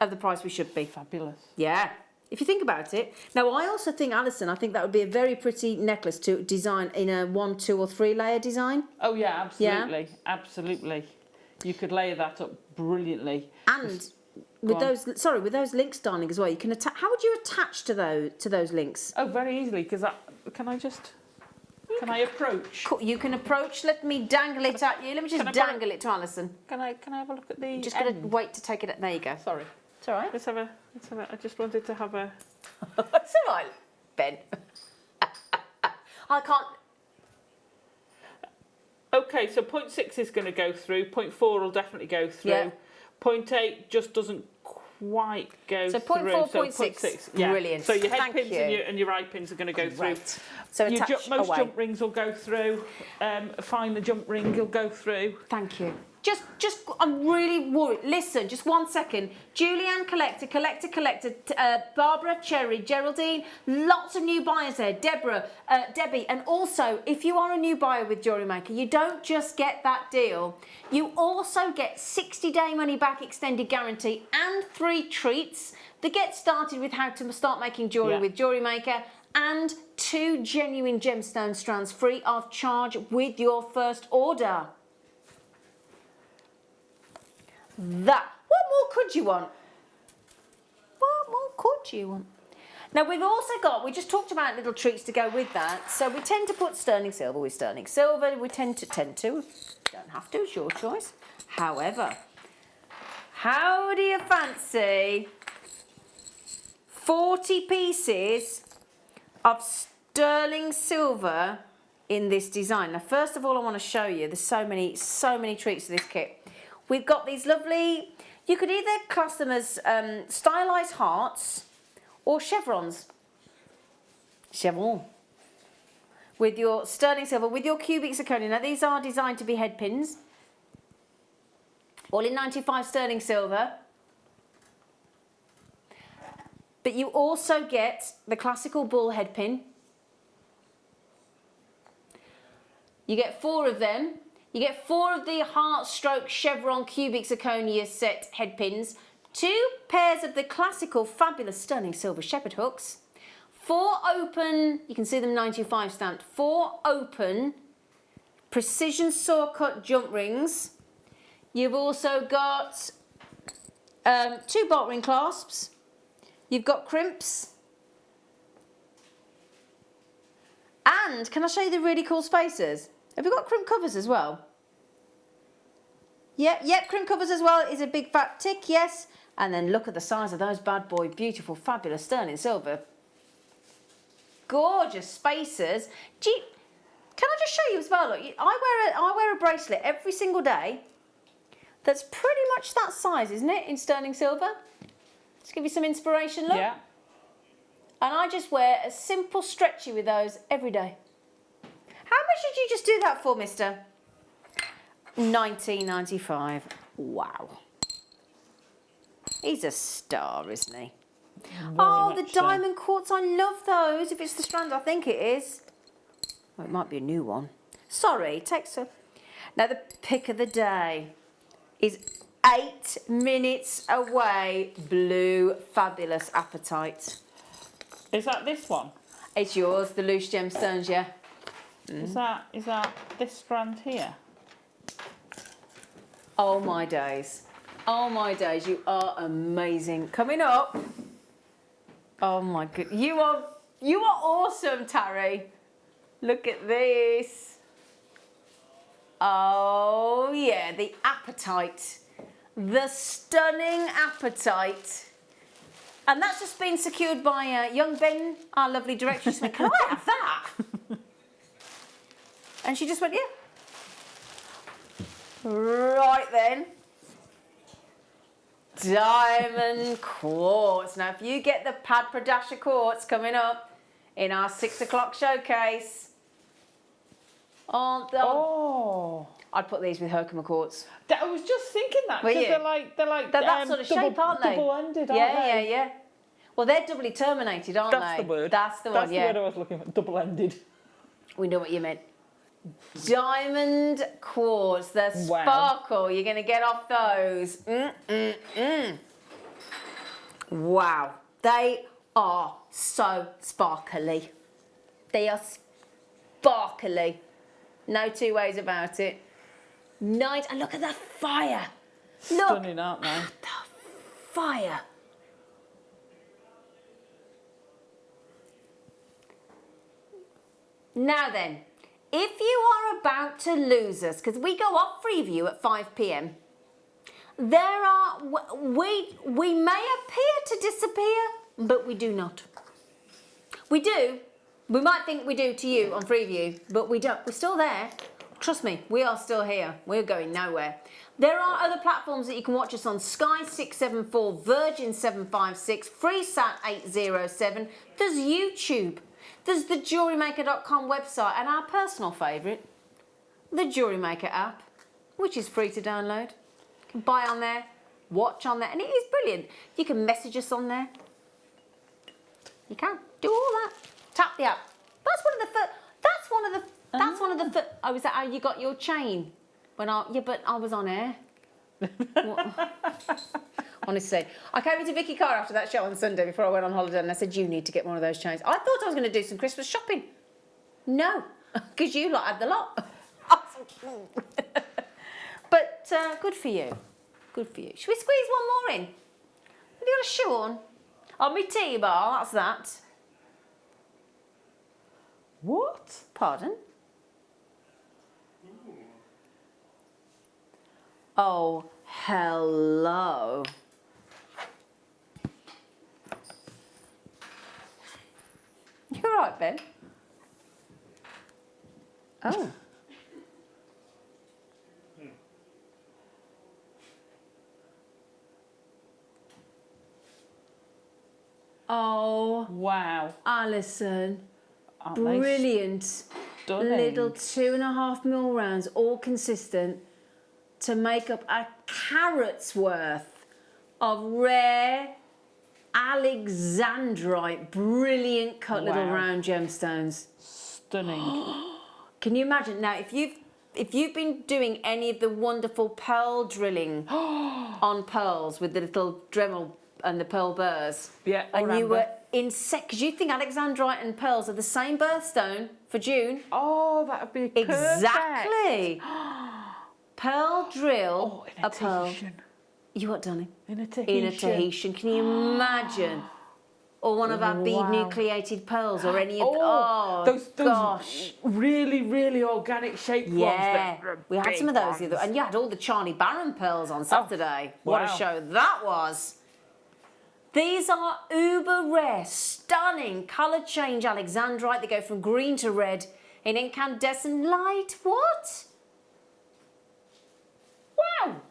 of the price we should be. Fabulous. Yeah. If you think about it. Now, I also think, Alison, I think that would be a very pretty necklace to design in a 1, 2 or 3 layer design. Oh, yeah, absolutely. Yeah? Absolutely. You could layer that up brilliantly. And with those links, darling, as well, you can attach... How would you attach to those links? Oh, very easily, because can I approach? You can approach. Let me dangle it at you. Let me just dangle it to Alison. Can I have a look at the Just going to wait to take it at... There you go. Sorry. It's all right. Let's have a... I just wanted to have a... It's all right, Ben. I can't... Okay, so 0.6 is going to go through. 0.4 will definitely go through. Yeah. 0.8 just doesn't quite go So through. 0.4, So 0.6. Yeah. Brilliant. So your head Thank pins you. and your eye pins are going to go through. Right. So Your attach most away. jump rings will go through. A finer jump ring will go through. Thank you. I'm really worried. Listen, just 1 second. Julianne Collector, Barbara Cherry, Geraldine, lots of new buyers there. Deborah, Debbie, and also, if you are a new buyer with Jewellery Maker, you don't just get that deal. You also get 60-day money-back extended guarantee and 3 treats that get started with how to start making jewellery with Jewellery Maker, and 2 genuine gemstone strands free of charge with your first order. What more could you want? What more could you want? Now we've also got, we just talked about little treats to go with that. So we tend to put sterling silver with sterling silver. We tend to, don't have to, it's your choice. However, how do you fancy 40 pieces of sterling silver in this design? Now first of all I want to show you, there's so many treats to this kit. We've got these lovely, you could either class them as stylised hearts or chevrons. Chevron. With your sterling silver, with your cubic zirconia. Now these are designed to be head pins. All in 95 sterling silver. But you also get the classical bull head pin. You get 4 of them. You get 4 of the heart stroke chevron cubic zirconia set head pins, 2 pairs of the classical fabulous sterling silver shepherd hooks, 4 open, you can see them 95 stamped, 4 open precision saw cut jump rings. You've also got 2 bolt ring clasps. You've got crimps. And can I show you the really cool spacers? Have we got crimp covers as well? Yep, crimp covers as well is a big fat tick, yes. And then look at the size of those bad boy, beautiful, fabulous sterling silver. Gorgeous spacers. Can I just show you as well? Look, I wear a bracelet every single day that's pretty much that size, isn't it, in sterling silver? Just give you some inspiration, look. Yeah. And I just wear a simple stretchy with those every day. How much did you just do that for, mister? $19.95. Wow. He's a star, isn't he? Oh, the diamond quartz. I love those. If it's the strand, I think it is. Well, it might be a new one. Sorry, it takes a... Now, the pick of the day is 8 minutes away. Blue Fabulous Appetite. Is that this one? It's yours, the loose gemstones, yeah. Is that this strand here? Oh my days. Oh my days, you are amazing. Coming up. Oh my good. You are awesome, Tarry. Look at this. Oh yeah, the appetite. The stunning appetite. And that's just been secured by young Ben, our lovely director. She said, can I have that? And she just went, yeah. Right then. Diamond quartz. Now, if you get the Pad Pradasha quartz coming up in our 6 o'clock showcase, Oh. I'd put these with Herkimer quartz. I was just thinking that, Were because you? they're like That sort of shape, aren't they? Double-ended, aren't they? Yeah. Well, they're doubly terminated, aren't That's they? the word. That's the one, That's yeah. the word I was looking for. Double-ended. We know what you meant. Diamond quartz, the sparkle. You're going to get off those. Wow. They are so sparkly. They are sparkly. No 2 ways about it. Nice. And look at the fire. Look. Stunning, aren't they? At the fire. Now then, if you are about to lose us, because we go off preview at 5 p.m, we may appear to disappear, but we do not. We do. We might think we do to you on preview, but we don't. We're still there. Trust me, we are still here. We're going nowhere. There are other platforms that you can watch us on. Sky 674, Virgin 756, FreeSat 807. There's YouTube. There's the JewelleryMaker.com website and our personal favourite, the Jewellery Maker app, which is free to download. You can buy on there, watch on there, and it is brilliant. You can message us on there. You can do all that. Tap the app. That's one of the. That's one of the. Oh, is that how you got your chain? Yeah, but I was on air. Honestly, I came into Vicky Carr after that show on Sunday before I went on holiday, and I said, "You need to get one of those chains." I thought I was going to do some Christmas shopping. No, because you lot had the lot. But good for you. Good for you. Should we squeeze one more in? Have you got a shoe on? Oh, my tea bar. That's that. What? Pardon? Oh, hello. You're right, Ben. Oh. Oh. Wow. Alison. Aren't they Brilliant. stunning? Little 2.5mm rounds, all consistent, to make up a carat's worth of rare Alexandrite, brilliant cut little Wow. round gemstones. Stunning. Can you imagine now if you've been doing any of the wonderful pearl drilling on pearls with the little Dremel and the pearl burrs, Yeah, and or you amber. were because you think Alexandrite and pearls are the same birthstone for June. Oh, that would be perfect. Exactly. Pearl drill Oh, in a pearl. Tahitian. You what, darling? In a Tahitian. In a Tahitian. Can you imagine? Or one of our bead Wow. nucleated pearls, or any of those gosh. really, really organic shaped ones. Yeah, that are we had big some of those the ones. other, and you had all the Charlie Barron pearls on Saturday. What a wow. show that was! These are uber rare, stunning colour change Alexandrite. They go from green to red in incandescent light. What? Wow.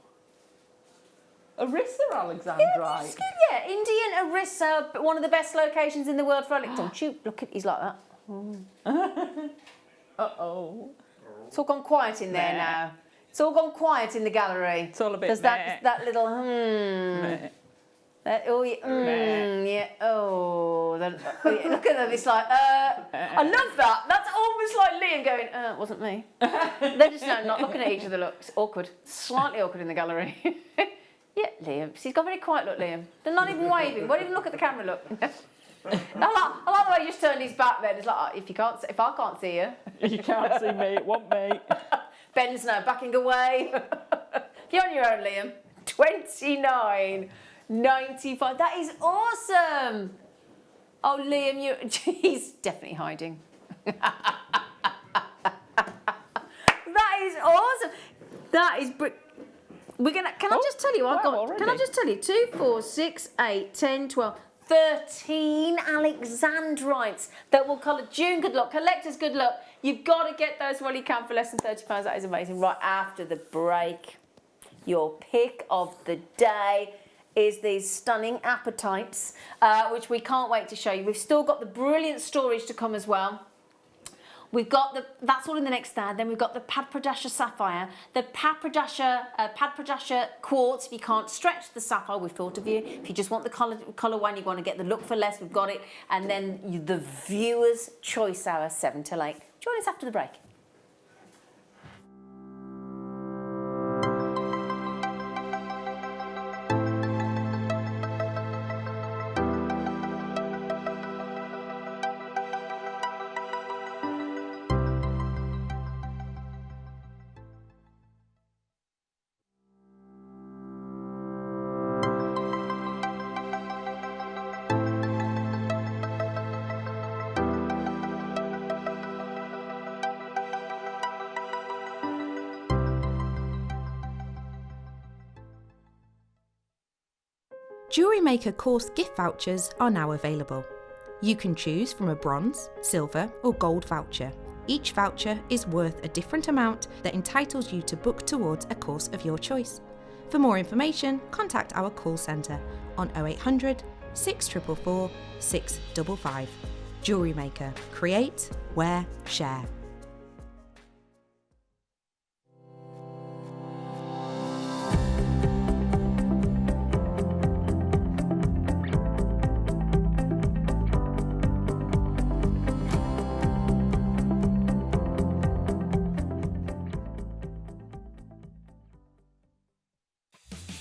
Arissa Alexandrite. Yeah, Indian Arissa, one of the best locations in the world for electron. Don't you look at he's like that. Uh-oh. It's all gone quiet in there now. It's all gone quiet in the gallery. It's all a bit There's that little meh. Oh yeah, yeah. Oh, yeah. Look at them. It's like I love that. That's almost like Liam going. It wasn't me. They're just not looking at each other. Look, it's awkward. Slightly awkward in the gallery. Yeah, Liam. He's got a very quiet look, Liam. They're not even waving. Won't even look at the camera. Look. I like the way he just turned his back. Then it's like if I can't see you, You can't see me. It won't me. Ben's now backing away. You're on your own, Liam. 29.95. That is awesome. Oh, Liam, he's definitely hiding. That is awesome. That is can I just tell you, I've got, already. can I just tell you, 2, 4, 6, 8, 10, 12, 13 Alexandrites that will colour. June, good luck. Collectors, good luck. You've got to get those while you can for less than £30. That is amazing. Right after the break, your pick of the day is these stunning apatites, which we can't wait to show you. We've still got the brilliant storage to come as well. We've got that's all in the next stand. Then we've got the Padpradasha Sapphire, the Padpradasha Quartz. If you can't stretch the sapphire, we've thought of you. If you just want the colour one, you want to get the look for less, we've got it. And then the Viewer's Choice Hour, 7 till 8. Join us after the break. Jewellery Maker course gift vouchers are now available. You can choose from a bronze, silver or gold voucher. Each voucher is worth a different amount that entitles you to book towards a course of your choice. For more information, contact our call centre on 0800 644 655. Jewellery Maker. Create, wear, share.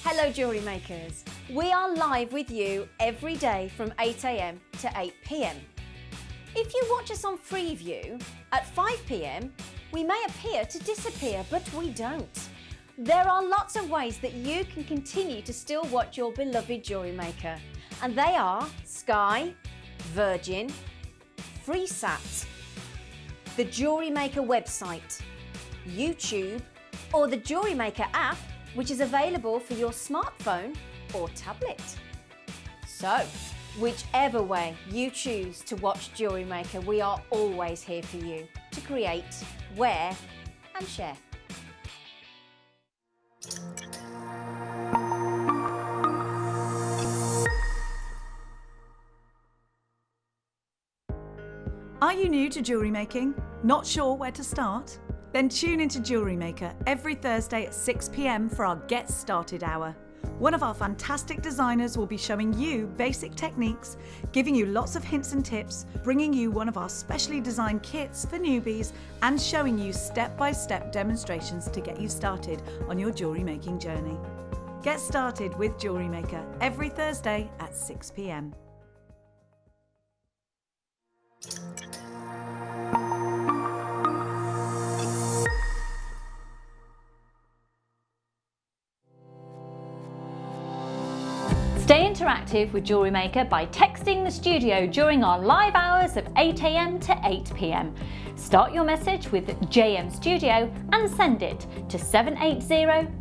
Hello Jewellery Makers. We are live with you every day from 8 AM to 8 PM. If you watch us on Freeview at 5 PM, we may appear to disappear, but we don't. There are lots of ways that you can continue to still watch your beloved Jewellery Maker, and they are Sky, Virgin, FreeSat, the Jewellery Maker website, YouTube, or the Jewellery Maker app, which is available for your smartphone or tablet. So, whichever way you choose to watch Jewellery Maker, we are always here for you to create, wear and share. Are you new to jewellery making? Not sure where to start? Then tune into Jewellery Maker every Thursday at 6 PM for our Get Started Hour. One of our fantastic designers will be showing you basic techniques, giving you lots of hints and tips, bringing you one of our specially designed kits for newbies, and showing you step-by-step demonstrations to get you started on your jewellery making journey. Get started with Jewellery Maker every Thursday at 6 PM. Stay interactive with Jewellery Maker by texting the studio during our live hours of 8 AM to 8 PM. Start your message with JM Studio and send it to 78070.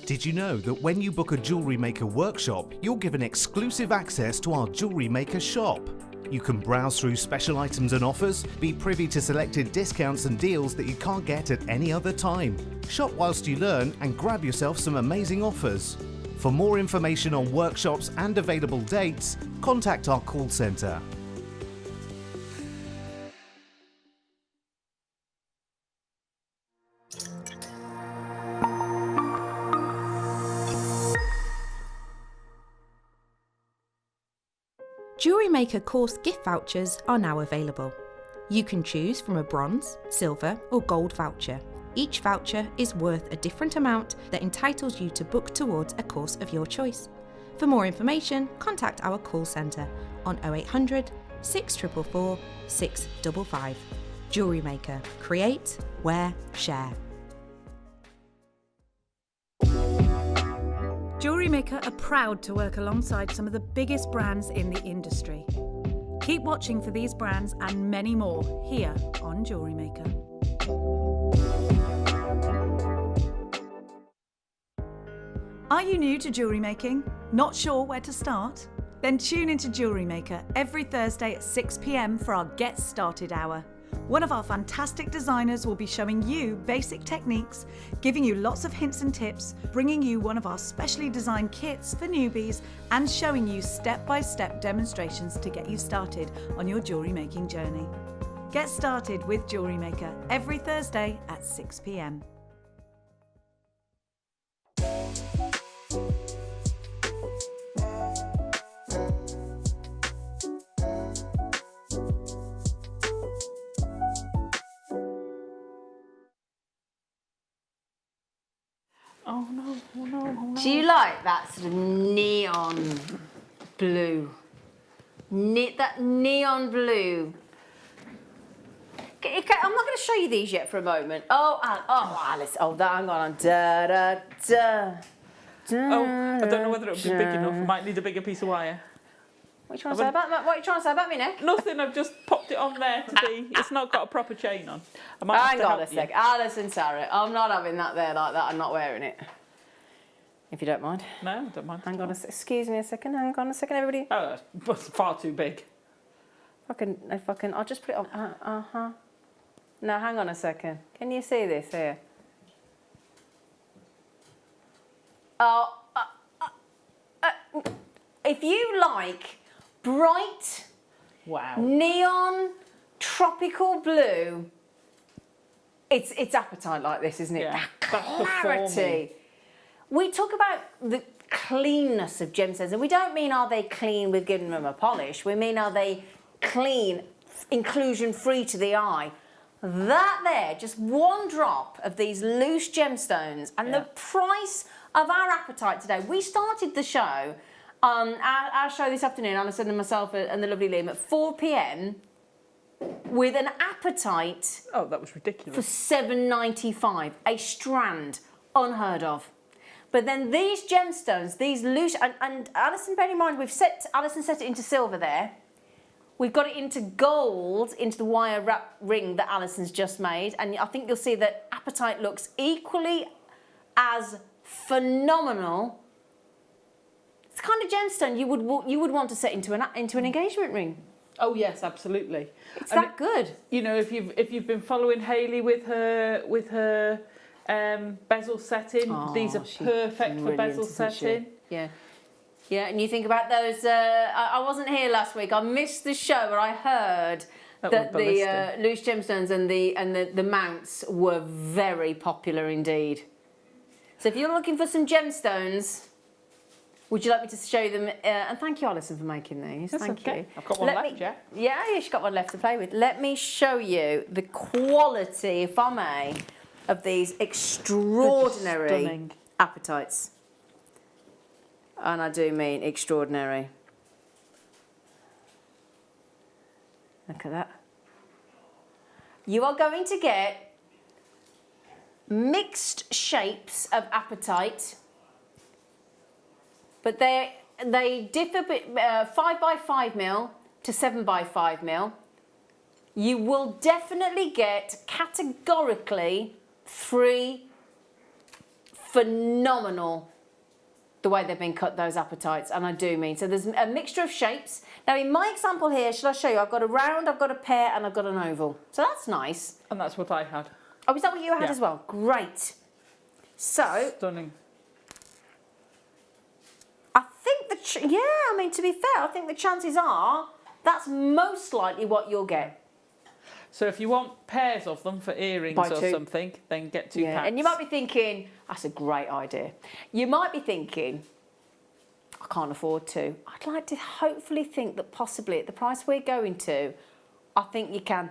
Did you know that when you book a Jewellery Maker workshop, you're given exclusive access to our Jewellery Maker shop? You can browse through special items and offers, be privy to selected discounts and deals that you can't get at any other time. Shop whilst you learn and grab yourself some amazing offers. For more information on workshops and available dates, contact our call centre. Jewellery Maker course gift vouchers are now available. You can choose from a bronze, silver or gold voucher. Each voucher is worth a different amount that entitles you to book towards a course of your choice. For more information, contact our call centre on 0800 644 655. Jewellery Maker. Create, wear, share. Jewellery Maker are proud to work alongside some of the biggest brands in the industry. Keep watching for these brands and many more here on Jewellery Maker. Are you new to jewellery making? Not sure where to start? Then tune into Jewellery Maker every Thursday at 6 PM for our Get Started Hour. One of our fantastic designers will be showing you basic techniques, giving you lots of hints and tips, bringing you one of our specially designed kits for newbies, and showing you step-by-step demonstrations to get you started on your jewellery making journey. Get started with Jewellery Maker every Thursday at 6 PM. Oh no, oh no, oh no. Do you like that sort of neon blue? That neon blue. Okay, I'm not going to show you these yet for a moment. Oh, Alice. Oh, hang on. Da, da, da, Oh, I don't know whether it'll be big enough. I might need a bigger piece of wire. What are you trying to say about that? What are you trying to say about me, Nick? Nothing, I've just popped it on there to be, it's not got a proper chain on. I might have Hang to on help a sec. Alison, Sarah, I'm not having that there like that. I'm not wearing it. If you don't mind. No, I don't mind. Hang on a sec. Excuse me a second. Hang on a second, everybody. Oh, that's far too big. If I can, I'll just put it on. No, hang on a second. Can you see this here? Oh, if you like bright, Wow. neon, tropical blue, it's appetite like this, isn't it? Yeah, That that's clarity. performing. We talk about the cleanness of gemstones, and we don't mean are they clean with giving them a polish. We mean are they clean, inclusion-free to the eye. That there, just one drop of these loose gemstones, and the price of our appetite today. We started the show, our show this afternoon, Alison and myself and the lovely Liam, at 4 p.m. with an appetite. Oh, that was ridiculous. For $7.95, a strand, unheard of. But then these gemstones, these loose, and Alison, bear in mind, Alison set it into silver there. We've got it into gold, into the wire wrap ring that Alison's just made, and I think you'll see that appetite looks equally as phenomenal. It's the kind of gemstone you would want to set into an engagement ring. Oh yes, absolutely. It's that good. You know, if you've been following Hayley with her bezel setting, these are perfect for bezel setting. Yeah. Yeah, and you think about those. I wasn't here last week. I missed the show where I heard that the loose gemstones and the mounts were very popular indeed. So if you're looking for some gemstones, would you like me to show you them? And thank you, Alison, for making these. Thank you. I've got one left, yeah. Yeah, she's got one left to play with. Let me show you the quality, if I may, of these extraordinary appetites. And I do mean extraordinary. Look at that. You are going to get mixed shapes of apatite, but they differ a bit, 5 by 5 mil to 7 by 5 mil. You will definitely get categorically 3 phenomenal the way they've been cut, those apatites, and I do mean. So there's a mixture of shapes. Now in my example here, shall I show you? I've got a round, I've got a pear, and I've got an oval. So that's nice. And that's what I had. Oh, is that what you had as well? Great. So. Stunning. I think I mean, to be fair, I think the chances are that's most likely what you'll get. So if you want pairs of them for earrings or something, then get 2 packs. And you might be thinking, that's a great idea. You might be thinking, I can't afford to. I'd like to hopefully think that possibly at the price we're going to, I think you can.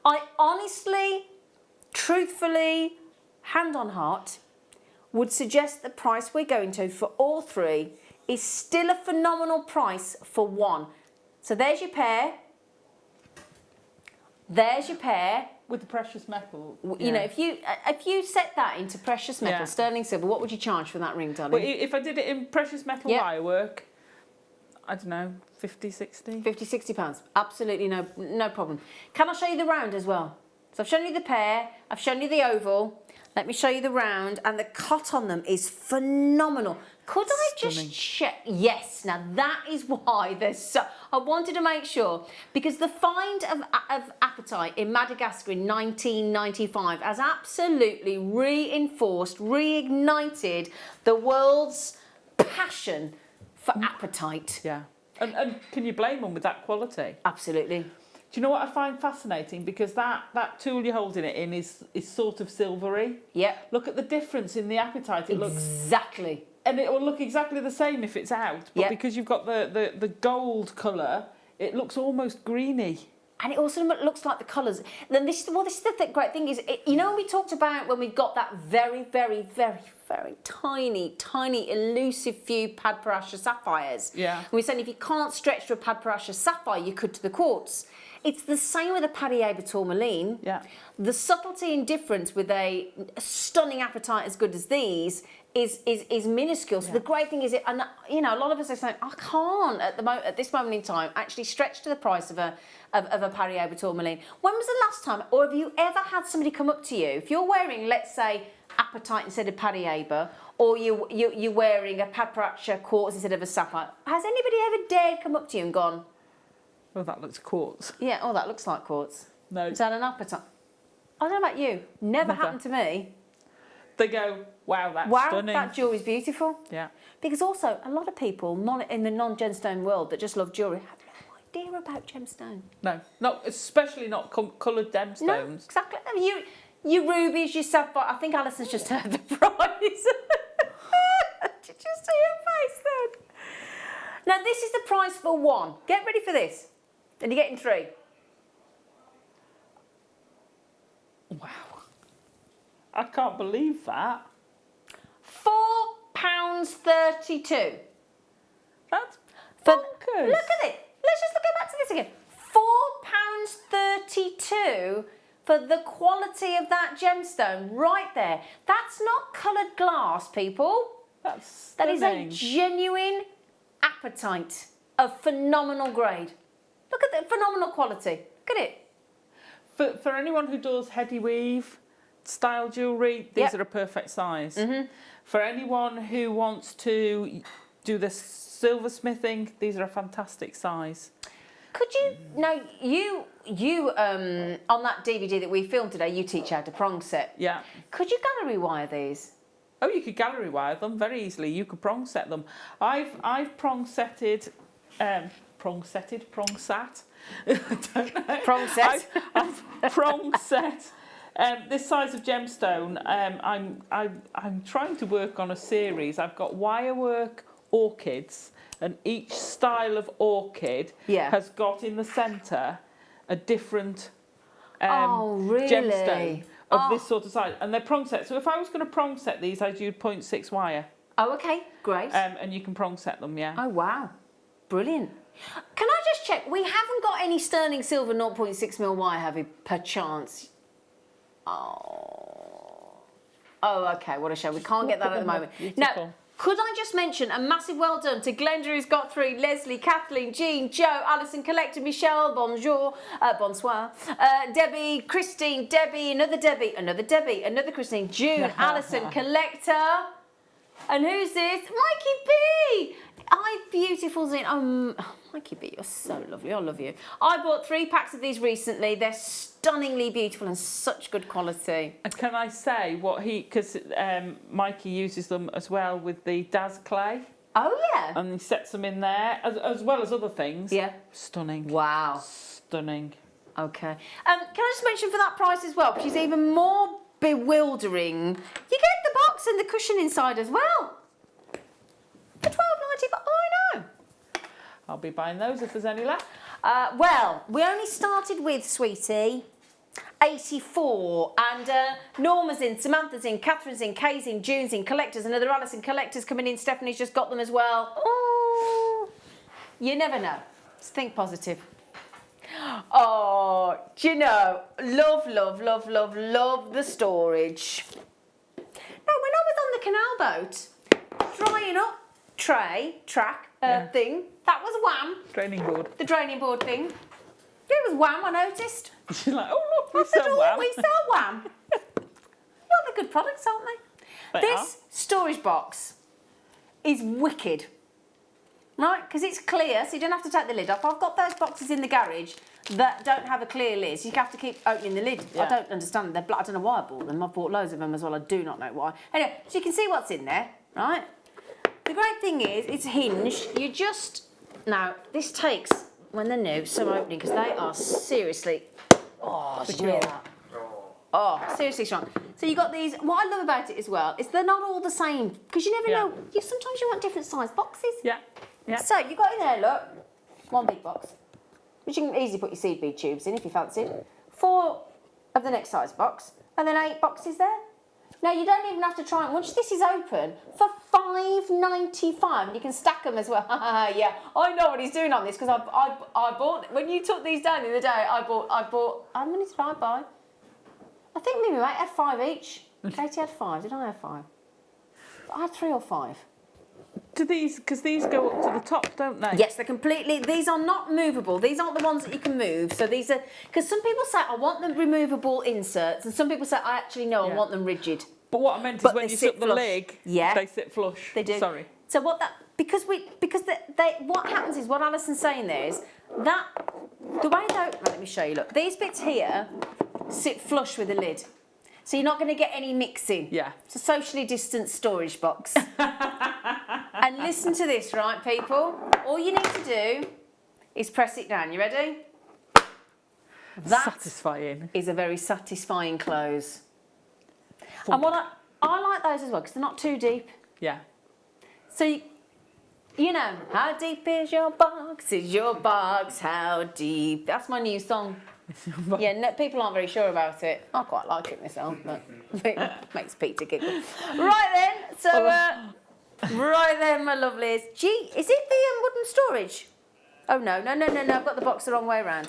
I honestly, truthfully, hand on heart, would suggest the price we're going to for all 3 is still a phenomenal price for 1. So there's your pair. There's your pair. With the precious metal. You know, if you set that into precious metal, sterling silver, what would you charge for that ring, darling? Well, if I did it in precious metal wire work, I don't know, 50, 60? 50, 60 pounds. Absolutely no problem. Can I show you the round as well? So I've shown you the pear, I've shown you the oval. Let me show you the round, and the cut on them is phenomenal. Could I just check? Yes, now that is why there's so... I wanted to make sure, because the find of apatite in Madagascar in 1995 has absolutely reinforced, reignited the world's passion for apatite. Yeah. And can you blame them with that quality? Absolutely. Do you know what I find fascinating? Because that tool you're holding it in is sort of silvery. Yeah. Look at the difference in the apatite. It looks exactly. And it will look exactly the same if it's out. But because you've got the gold colour, it looks almost greeny. And it also looks like the colours. Then this is the great thing is, you know, when we talked about when we've got that very, very, very, very tiny, elusive few Padparasha sapphires. Yeah. And we said if you can't stretch to a Padparasha sapphire, you could to the quartz. It's the same with a Paris tourmaline. Yeah. The subtlety and difference with a stunning apatite as good as these is minuscule. So the great thing is, and you know, a lot of us are saying, I can't at this moment in time actually stretch to the price of a Paris tourmaline. When was the last time, or have you ever had somebody come up to you, if you're wearing, let's say, apatite instead of Paris, or you're wearing a paparazzi quartz instead of a sapphire, has anybody ever dared come up to you and gone, Oh, that looks quartz. yeah, oh, that looks like quartz? No. Is that an apatite? I don't know about you. Never happened to me. They go, wow, that's Wow, stunning. that jewellery's beautiful. Yeah. Because also, a lot of people in the non-gemstone world that just love jewellery have no idea about gemstone. No, not especially not coloured gemstones. No, exactly. Your rubies, your sapphire. I think Alison's just heard the price. Did you just see her face then? Now, this is the price for one. Get ready for this. And you're getting three. Wow. I can't believe that. £4.32. That's For, bonkers. look at it. Let's just go back to this again. £4.32 for the quality of that gemstone right there. That's not coloured glass, people. That's That is a stunning. genuine apatite of phenomenal grade. Look at the phenomenal quality. Look at it. For anyone who does heady weave style jewellery, these are a perfect size. For anyone who wants to do the silversmithing, these are a fantastic size. Could you, now you on that DVD that we filmed today, you teach how to prong set. Yeah. Could you gallery wire these? Oh, you could gallery wire them very easily. You could prong set them. I've prong setted, prong sat. I don't know. Prong set. I've prong set. This size of gemstone. I'm trying to work on a series. I've got wire work orchids, and each style of orchid has got in the centre a different gemstone of this sort of size, and they're prong set. So if I was going to prong set these, I'd use 0.6 wire. Oh, okay, great. And you can prong set them, yeah. Oh, wow. Brilliant. Can I just check? We haven't got any sterling silver 0.6mm wire, have we, perchance? Oh, okay, what a shame. We can't get that at the moment. Now, could I just mention a massive well done to Glenda, who's got through, Leslie, Kathleen, Jean, Joe, Alison, Collector, Michelle, bonjour, bonsoir, Debbie, Christine, Debbie, another Christine, June, Alison, Collector, and who's this? Mikey B! Hi, beautiful Zine. Mikey B, you're so lovely. I love you. I bought 3 packs of these recently. They're stunningly beautiful and such good quality. And can I say what because Mikey uses them as well with the Daz clay. Oh, yeah. And he sets them in there, as well as other things. Yeah. Stunning. Wow. Stunning. Okay. Can I just mention for that price as well, which is even more bewildering, you get the box and the cushion inside as well. For £12.95. Oh, I know. I'll be buying those if there's any left. Well, we only started with, sweetie, 84, and Norma's in, Samantha's in, Catherine's in, Kay's in, June's in, Collectors, another Alison Collectors coming in, Stephanie's just got them as well. Oh, you never know. Just think positive. Oh, do you know, love the storage. Now, when I was on the canal boat, drying up thing, that was wham. Draining board. The draining board thing. It was wham, I noticed. She's like, oh look, we I said, sell oh, wham. we sell wham. Well, they're good products, aren't they? This storage box is wicked. Right, because it's clear, so you don't have to take the lid off. I've got those boxes in the garage that don't have a clear lid, so you have to keep opening the lid. Yeah. I don't understand. They're black. I don't know why I bought them. I've bought loads of them as well. I do not know why. Anyway, so you can see what's in there, right? The great thing is, it's hinged. You just... Now, this takes, when they're new, some opening, because they are seriously... Oh, did you hear that? Oh, seriously strong. So you got these... What I love about it as well is they're not all the same, because you never know. Sometimes you want different size boxes. Yeah. Yeah. So you got in there, look, one big box, which you can easily put your seed bead tubes in if you fancy. 4 of the next size box, and then 8 boxes there. No, you don't even have to try it. Once this is open, for £5.95, and you can stack them as well. Yeah, I know what he's doing on this because I bought, when you took these down the other day, I bought, how many did I buy? I think maybe mate had 5 each. Katie had 5, did I have 5? I had 3 or 5. Do these, because these go up to the top, don't they? Yes, they're completely, these are not movable. These aren't the ones that you can move. So these are, because some people say, I want them removable inserts, and some people say, I actually know, I want them rigid. But what I meant is But when they you sit sit the flush. leg, Yeah. they sit flush. They do. Sorry. So what that, because what happens is, what Alison's saying there is, that, the way they, right, let me show you, look, these bits here sit flush with the lid. So you're not going to get any mixing. Yeah. It's a socially distanced storage box. And listen to this, right, people? All you need to do is press it down. You ready? That satisfying. is a very satisfying close. And what I like those as well because they're not too deep. Yeah. So you know, how deep is your box? Is your box how deep? That's my new song. Yeah, no, people aren't very sure about it. I quite like it myself, but it makes Peter giggle. Right then, so right then, my lovelies. Gee, is it the wooden storage? Oh no, I've got the box the wrong way around.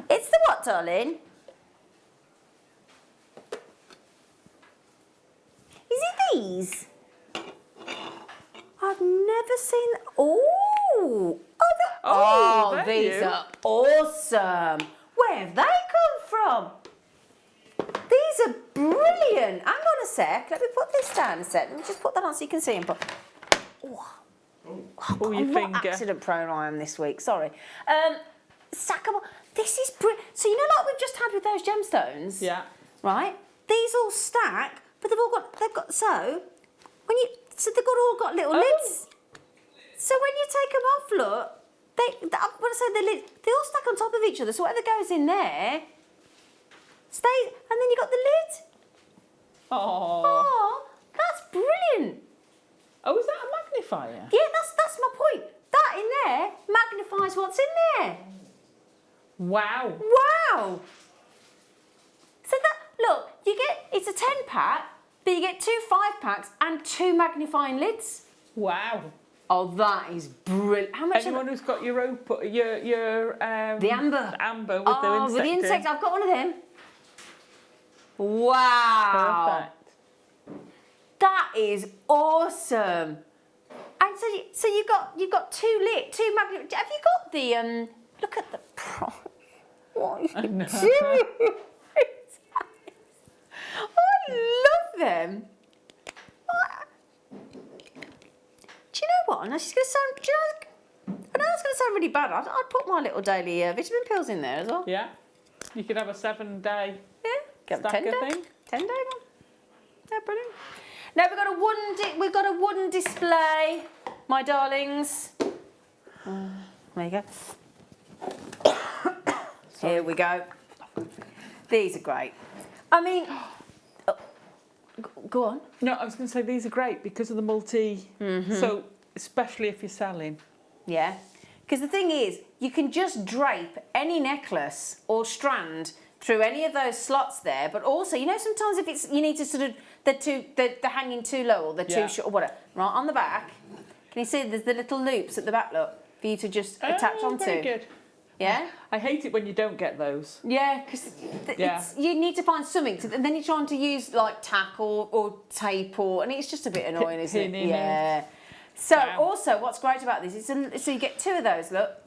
It's the what, darling? Is it these? I've never seen. Oh, these are awesome. Where have they come from? These are brilliant. Hang on a sec. Let me put this down a sec. Let me just put that on so you can see them. Pull your finger. What accident prone I am this week. Sorry. Sackable. This is brilliant. So you know, like we've just had with those gemstones. Yeah. Right. These all stack, but they've got so they've all got little lids. So when you take them off, look, when I say the lid, they all stack on top of each other. So whatever goes in there stays, and then you got the lid. Oh, that's brilliant. Oh, is that a magnifier? Yeah, that's my point. That in there magnifies what's in there. Wow. Wow. So look, it's a 10-pack, but you get 2 5-packs and 2 magnifying lids. Wow. Oh, that is brilliant. How much? Anyone who's got your the amber with the insect. With the insect, I've got one of them. Wow. Perfect. That is awesome. And so you've got 2 magnet. Have you got the look at the price. What are you doing? I love them. Do you know what? I know it's going to sound. I know it's going to sound really bad. I'd put my little daily vitamin pills in there as well. Yeah. You could have a 7-day. Yeah. Get a stacker 10-day. thing. 10-day one. Yeah, brilliant. Now we've got a wooden display, my darlings. There you go. Here we go. These are great. I mean, go on. No, I was going to say these are great because of the multi. So especially if you're selling. Yeah. Because the thing is, you can just drape any necklace or strand through any of those slots there, but also, you know, sometimes if you need to sort of, they're hanging too low or they're too short or whatever. Right on the back, can you see there's the little loops at the back, look, for you to just attach onto. Very good. Yeah? I hate it when you don't get those. Yeah, because you need to find something, and then you're trying to use like tack or tape and it's just a bit annoying, isn't it? Yeah. So also, what's great about this is so you get 2 of those, look.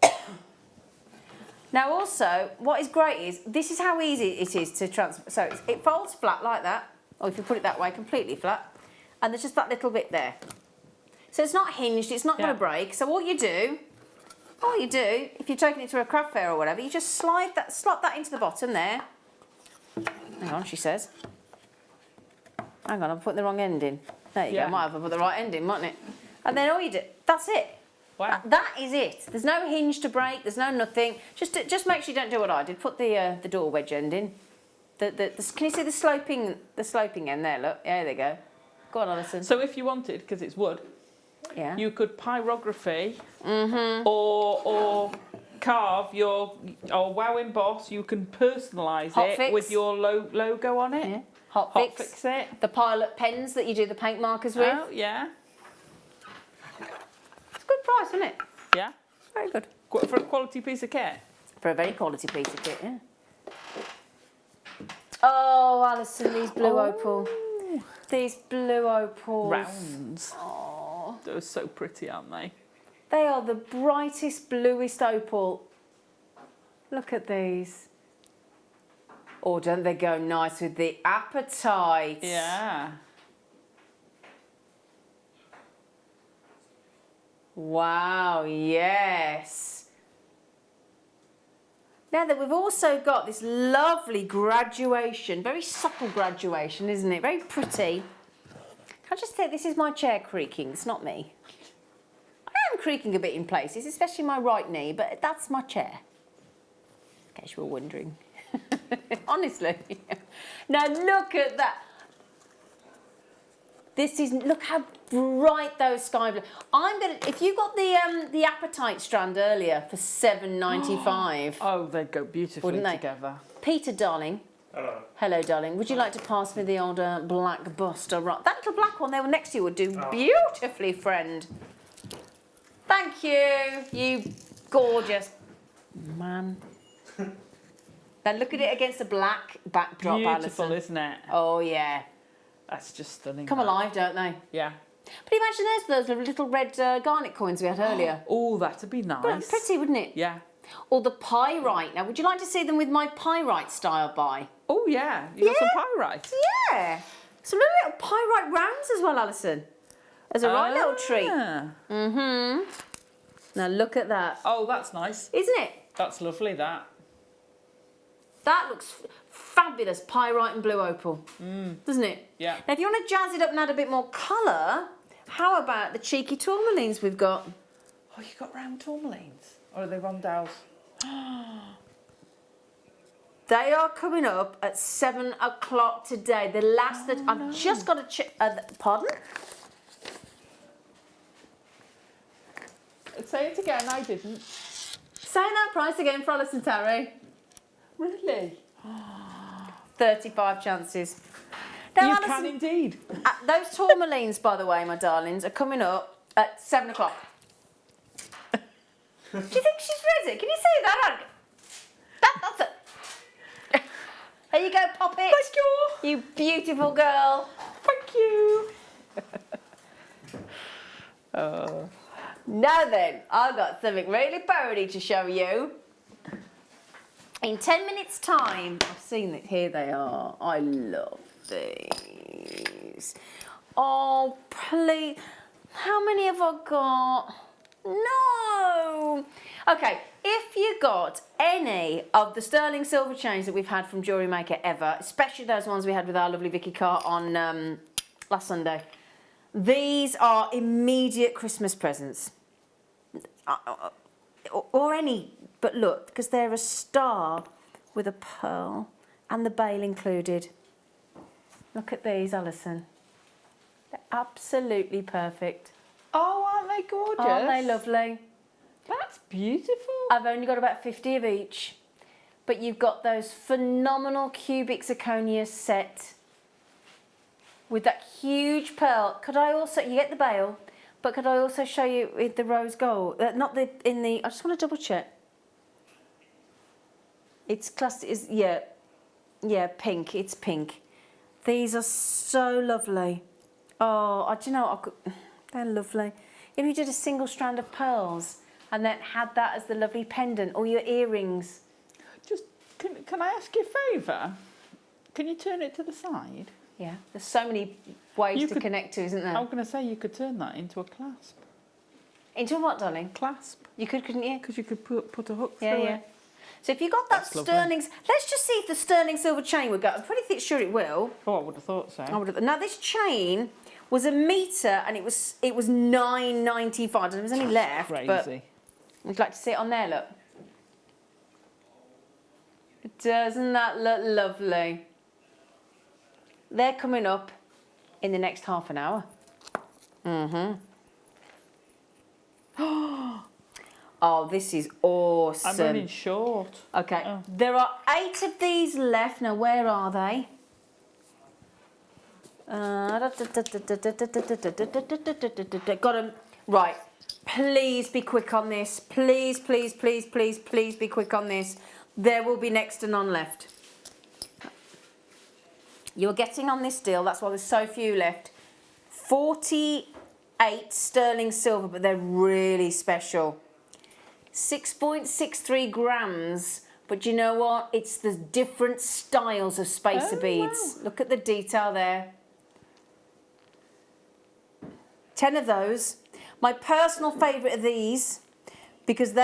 Now also, what is great is, this is how easy it is to transfer. So it folds flat like that, or if you put it that way, completely flat. And there's just that little bit there. So it's not hinged, it's not going to break. So all you do, if you're taking it to a craft fair or whatever, you just slot that into the bottom there. Hang on, she says. Hang on, I'm putting the wrong end in. There you go, might have put the right end in, mightn't it? And then all you do, that's it. Wow. That is it. There's no hinge to break. There's no nothing. Just make sure you don't do what I did. Put the door wedge end in. Can you see the sloping end there? Look. Yeah, there you go. Go on, Alison. So if you wanted, because it's wood, you could pyrography or carve or wow emboss. You can personalise it with your logo on it. Yeah. Hot fix it. The Pilot pens that you do the paint markers with. Oh, yeah. It's a good price, isn't it? Yeah. Very good. For a quality piece of kit. For a very quality piece of kit, yeah. Oh, Alison, these blue opal. These blue opals. Rounds. Oh. They're so pretty, aren't they? They are the brightest, bluest opal. Look at these. Oh, don't they go nice with the apatite? Yeah. Wow, yes. Now that we've also got this lovely graduation, very supple graduation, isn't it? Very pretty. Can I just say this is my chair creaking, it's not me. I am creaking a bit in places, especially my right knee, but that's my chair. In case you were wondering. Honestly. Now look at that. This is, look how bright those sky blue. I'm gonna, if you got the apatite strand earlier for $7.95. Oh, they'd go beautifully Wouldn't they? together. Peter, darling. Hello. Hello, darling. Would you like to pass me the old black buster? Right, that little black one there next to you would do beautifully, friend. Thank you, you gorgeous man. Now look at it against the black backdrop, Beautiful, Alison. isn't it? Oh yeah. That's just stunning. Come that. alive, don't they? Yeah. But imagine those little red garnet coins we had earlier. Oh, that'd be nice. Pretty, wouldn't it? Yeah. Or the pyrite. Now, would you like to see them with my pyrite style buy? Oh, yeah. You got some pyrite. Yeah. Some little pyrite rounds as well, Alison. As a right little treat. Mm-hmm. Now, look at that. Oh, that's nice. Isn't it? That's lovely, that. That looks fabulous, pyrite and blue opal, doesn't it? Yeah. Now, if you want to jazz it up and add a bit more colour, how about the cheeky tourmalines we've got? Oh, you got round tourmalines? Or are they rondelles? They are coming up at 7 o'clock today. The last that I've just got to check. Pardon? Say it again, I didn't. Say that price again for Alison Terry. Really? 35 chances. Now, You Alison, can indeed. those tourmalines, by the way, my darlings, are coming up at 7 o'clock. Do you think she's ready? Can you see that? That's it. There you go, pop it. Thank you. You beautiful girl. Thank you. Now then, I've got something really pretty to show you. In 10 minutes' time, I've seen it. Here they are. I love these. Oh, please. How many have I got? No. Okay, if you got any of the sterling silver chains that we've had from Jewellery Maker ever, especially those ones we had with our lovely Vicky Carr on last Sunday, these are immediate Christmas presents. Or any, but look, because they're a star with a pearl and the bail included. Look at these, Alison. They're absolutely perfect. Oh, aren't they gorgeous? Aren't they lovely? That's beautiful. I've only got about 50 of each, but you've got those phenomenal cubic zirconia set with that huge pearl. Could I also, you get the bail, but could I also show you with the rose gold? Not the, in the, I just want to double check. It's clustered, is yeah, pink, it's pink. These are so lovely. Oh, do you know, they're lovely. If you did a single strand of pearls and then had that as the lovely pendant or your earrings. Just, can I ask you a favour? Can you turn it to the side? Yeah, there's so many ways to connect to, isn't there? I'm going to say you could turn that into a clasp. Into a what, darling? Clasp. You could, couldn't you? Because you could put a hook Yeah, through yeah. it. So if you got that That's lovely. sterling, let's just see if the sterling silver chain would go. I'm pretty sure it will. Oh, I would have thought so. Now this chain was a metre and it was $9.95. There was any left, Crazy. but would you like to see it on there? Look. Doesn't that look lovely? They're coming up in the next half an hour. Oh, this is awesome. I'm running short. Okay, there are 8 of these left. Now, where are they? Got 'em. Right. Please be quick on this. Please, please, please, please, please be quick on this. There will be next to none left. You're getting on this deal. That's why there's so few left. 48 sterling silver, but they're really special. 6.63 grams. But you know what? It's the different styles of spacer beads. Wow. Look at the detail there. 10 of those. My personal favourite of these, because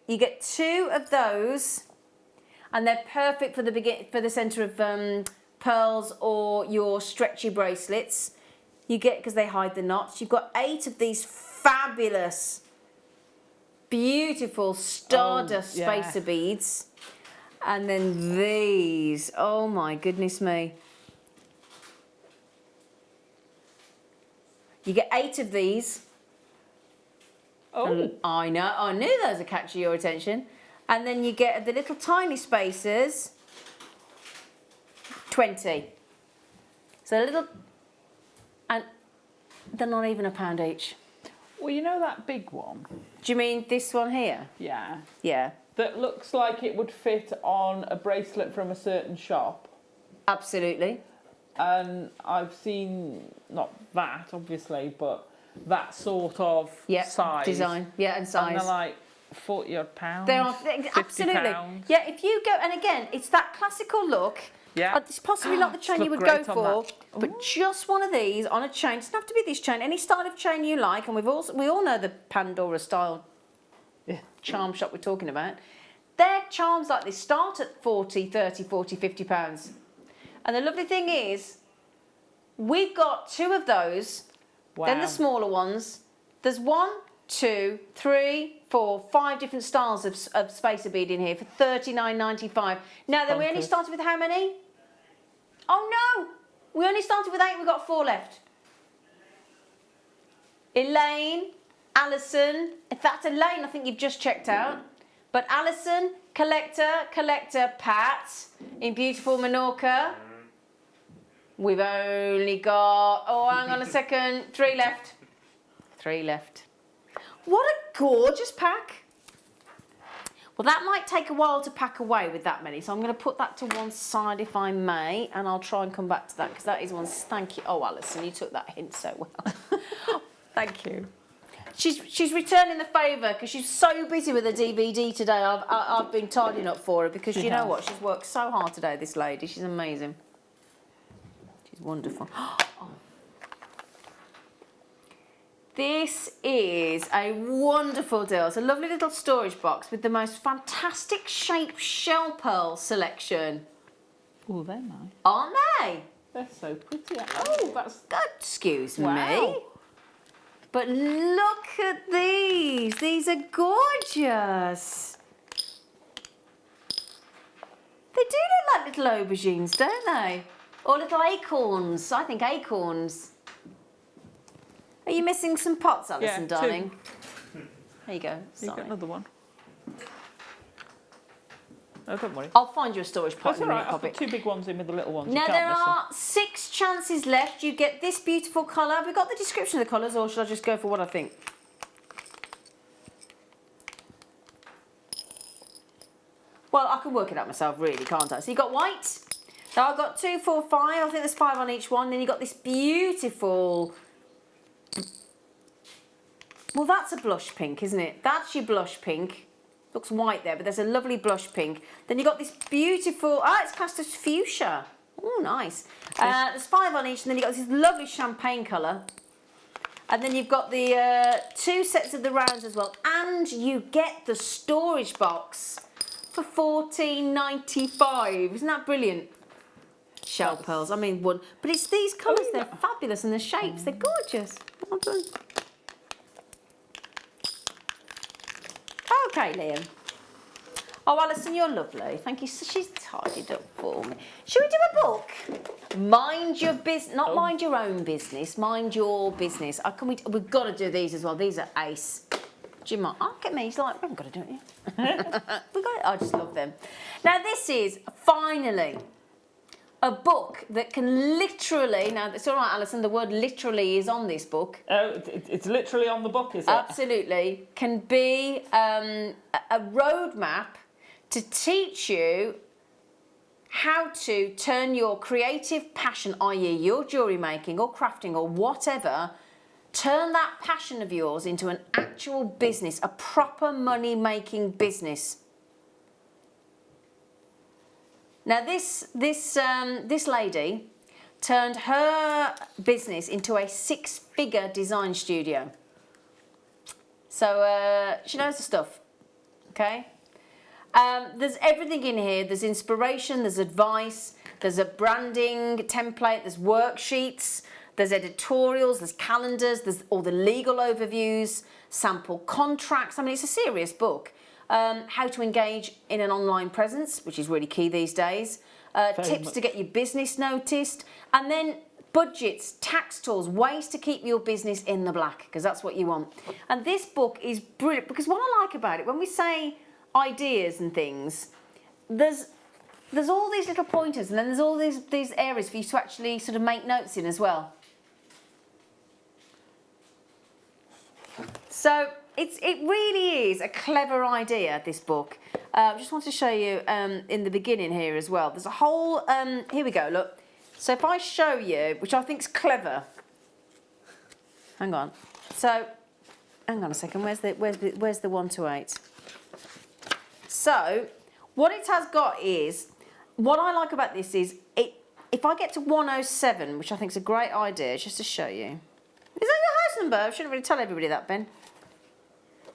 you get 2 of those, and they're perfect for the centre of pearls or your stretchy bracelets. You get, because they hide the knots. You've got 8 of these fabulous, beautiful stardust spacer beads. And then these, oh my goodness me. You get 8 of these. Oh. I know, I knew those would catch your attention. And then you get the little tiny spacers, 20. So a little, and they're not even £1 each. Well, you know that big one? Do you mean this one here? Yeah. Yeah. That looks like it would fit on a bracelet from a certain shop. Absolutely. And I've seen, not that obviously, but that sort of size. Design, and size. And they're like £40 odd. They are, absolutely. £50. Yeah, if you go, and again, it's that classical look. Yeah. It's possibly not the chain you would go for, but just one of these on a chain. It doesn't have to be this chain, any style of chain you like, and we all know the Pandora style charm shop we're talking about. Their charms like this start at 40, 30, 40, 50 pounds. And the lovely thing is, we've got 2 of those, then the smaller ones. There's 1, 2, 3, 4, 5 different styles of spacer bead in here for $39.95. Now then, we only started with how many? Oh no, we only started with 8, we've got 4 left. Elaine, Alison, if that's Elaine, I think you've just checked out. But Alison, Collector, Pat, in beautiful Menorca. We've only got, oh, hang on a second, 3 left. 3 left. What a gorgeous pack. Well, that might take a while to pack away with that many, so I'm going to put that to one side if I may, and I'll try and come back to that, because that is one, thank you. Oh, Alison, you took that hint so well. Thank you. She's returning the favour because she's so busy with her DVD today. I've been tidying up for her because you know what? She's worked so hard today, this lady. She's amazing. She's wonderful. Oh. This is a wonderful deal. It's a lovely little storage box with the most fantastic shaped shell pearl selection. Oh, they're nice. Aren't they? They're so pretty. Oh, that's... Excuse me. But look at these. These are gorgeous. They do look like little aubergines, don't they? Or little acorns. I think acorns. Are you missing some pots, Alison, darling? 2. There you go. You got another one. Oh, don't worry. I'll find you a storage pot in a minute. I'll put 2 big ones in with the little ones. Now there are 6 chances left. You get this beautiful colour. Have we got the description of the colours, or should I just go for what I think? Well, I can work it out myself, really, can't I? So you got white. So I've got 2, 4, 5. I think there's 5 on each one. Then you got this beautiful. Well, that's a blush pink, isn't it? That's your blush pink. Looks white there, but there's a lovely blush pink. Then you've got this beautiful, it's classed as fuchsia. Oh, nice. There's 5 on each, and then you've got this lovely champagne colour. And then you've got the 2 sets of the rounds as well. And you get the storage box for $14.95. Isn't that brilliant? Shell pearls, I mean one. But it's these colours, they're fabulous, and the shapes, they're gorgeous. Well done. Okay, Liam. Oh, Alison, you're lovely. Thank you. She's tidied up for me. Should we do a book? Mind your business, not mind your own business. Mind your business. We've got to do these as well. These are ace. Do you mind? Oh, look at me. He's like, we haven't got to do it yet. I just love them. Now, this is finally a book that can literally, now it's all right, Alison, the word literally is on this book. Oh, it's literally on the book, is it? Absolutely. Can be a roadmap to teach you how to turn your creative passion, i.e. your jewellery making or crafting or whatever, turn that passion of yours into an actual business, a proper money-making business. Now this lady turned her business into a 6-figure design studio. So she knows the stuff, okay? There's everything in here. There's inspiration, there's advice, there's a branding template, there's worksheets, there's editorials, there's calendars, there's all the legal overviews, sample contracts. I mean, it's a serious book. How to engage in an online presence, which is really key these days. Tips to get your business noticed. And then budgets, tax tools, ways to keep your business in the black, because that's what you want. And this book is brilliant, because what I like about it, when we say ideas and things, there's all these little pointers, and then there's all these areas for you to actually sort of make notes in as well. So it really is a clever idea, this book. I just want to show you in the beginning here as well. There's a whole, here we go, look. So if I show you, which I think is clever. Hang on. So, hang on a second, where's the 1 to 8? So, what it has got is, what I like about this is, if I get to 107, which I think is a great idea, just to show you. Is that your house number? I shouldn't really tell everybody that, Ben.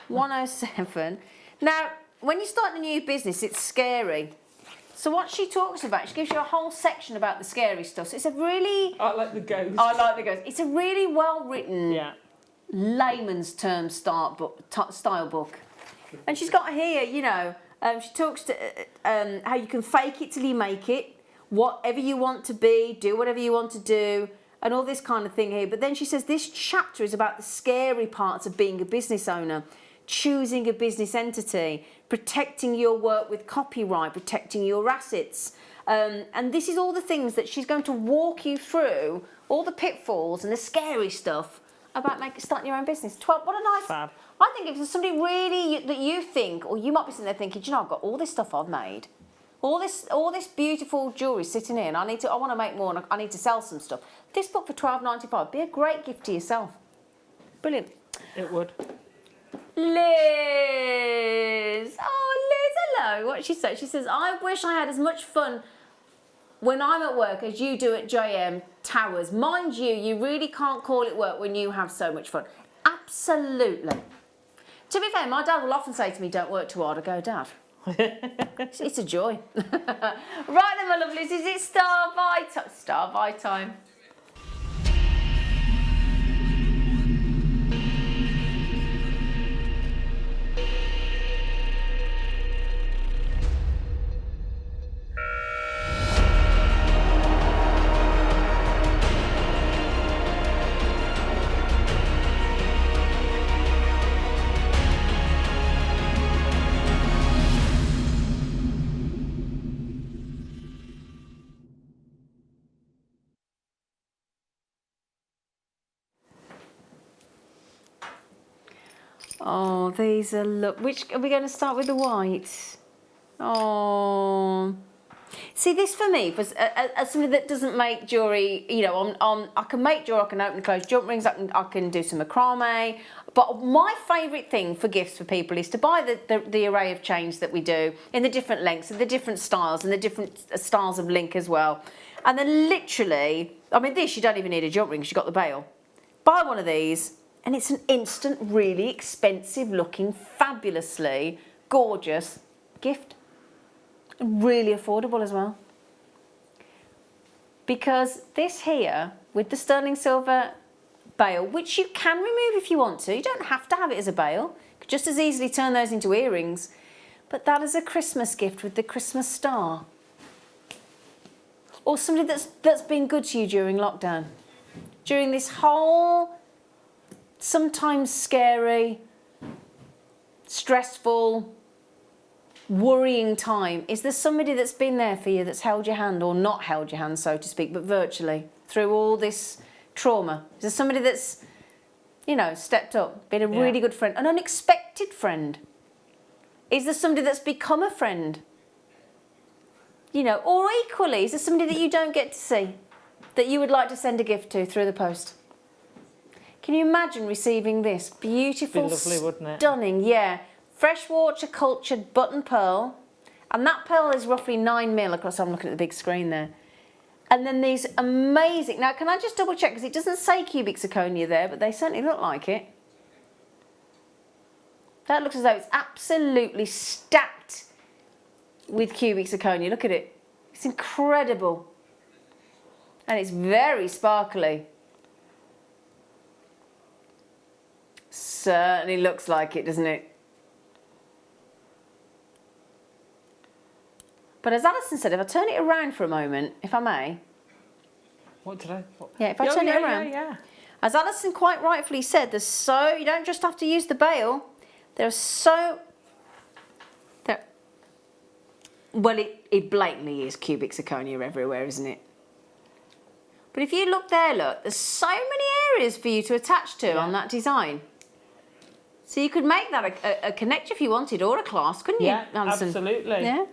107. Now, when you start a new business, it's scary. So what she talks about, she gives you a whole section about the scary stuff. So it's a really... I like the ghost. I like the ghost. It's a really well-written, layman's term style book. And she's got here, you know, she talks to how you can fake it till you make it, whatever you want to be, do whatever you want to do, and all this kind of thing here. But then she says this chapter is about the scary parts of being a business owner, choosing a business entity, protecting your work with copyright, protecting your assets. And this is all the things that she's going to walk you through, all the pitfalls and the scary stuff about starting your own business. What a nice... Fab. I think if there's somebody really that you think, or you might be sitting there thinking, you know, I've got all this stuff I've made, all this beautiful jewellery sitting here, and I want to make more, and I need to sell some stuff. This book for £12.95 would be a great gift to yourself. Brilliant. It would. Liz! Oh, Liz, hello. What she said? She says, I wish I had as much fun when I'm at work as you do at JM Towers. Mind you, you really can't call it work when you have so much fun. Absolutely. To be fair, my dad will often say to me, don't work too hard. I go, Dad, it's a joy. Right then, my lovelies, is it star by time? Oh, these are which are we going to start with? The white. Oh, see, this for me was something that doesn't make jewellery. You know, I can make jewellery, I can open and close jump rings, I can do some macrame. But my favourite thing for gifts for people is to buy the array of chains that we do in the different lengths and the different styles and the different styles of link as well. And then literally, I mean, this you don't even need a jump ring because you've got the bail. Buy one of these. And it's an instant, really expensive looking, fabulously gorgeous gift. Really affordable as well. Because this here, with the sterling silver bail, which you can remove if you want to. You don't have to have it as a bail. You could just as easily turn those into earrings. But that is a Christmas gift with the Christmas star. Or something that's been good to you during lockdown. During this whole... sometimes scary, stressful, worrying time? Is there somebody that's been there for you, that's held your hand, or not held your hand, so to speak, but virtually, through all this trauma? Is there somebody that's, you know, stepped up, been a really good friend, an unexpected friend? Is there somebody that's become a friend? You know, or equally, is there somebody that you don't get to see, that you would like to send a gift to through the post? Can you imagine receiving this beautiful, Be lovely, wouldn't it? stunning, freshwater cultured button pearl, and that pearl is roughly 9mm across. I'm looking at the big screen there. And then these amazing, now can I just double check, because it doesn't say cubic zirconia there, but they certainly look like it. That looks as though it's absolutely stacked with cubic zirconia. Look at it. It's incredible. And it's very sparkly. Certainly looks like it, doesn't it? But as Alison said, if I turn it around for a moment, if I may. What did I? What? Yeah, if I turn it around. Yeah. As Alison quite rightfully said, you don't just have to use the bail. Well, it blatantly is cubic zirconia everywhere, isn't it? But if you look there, look, there's so many areas for you to attach to on that design. So you could make that a connector if you wanted, or a clasp, couldn't you, Alison? Absolutely. Yeah.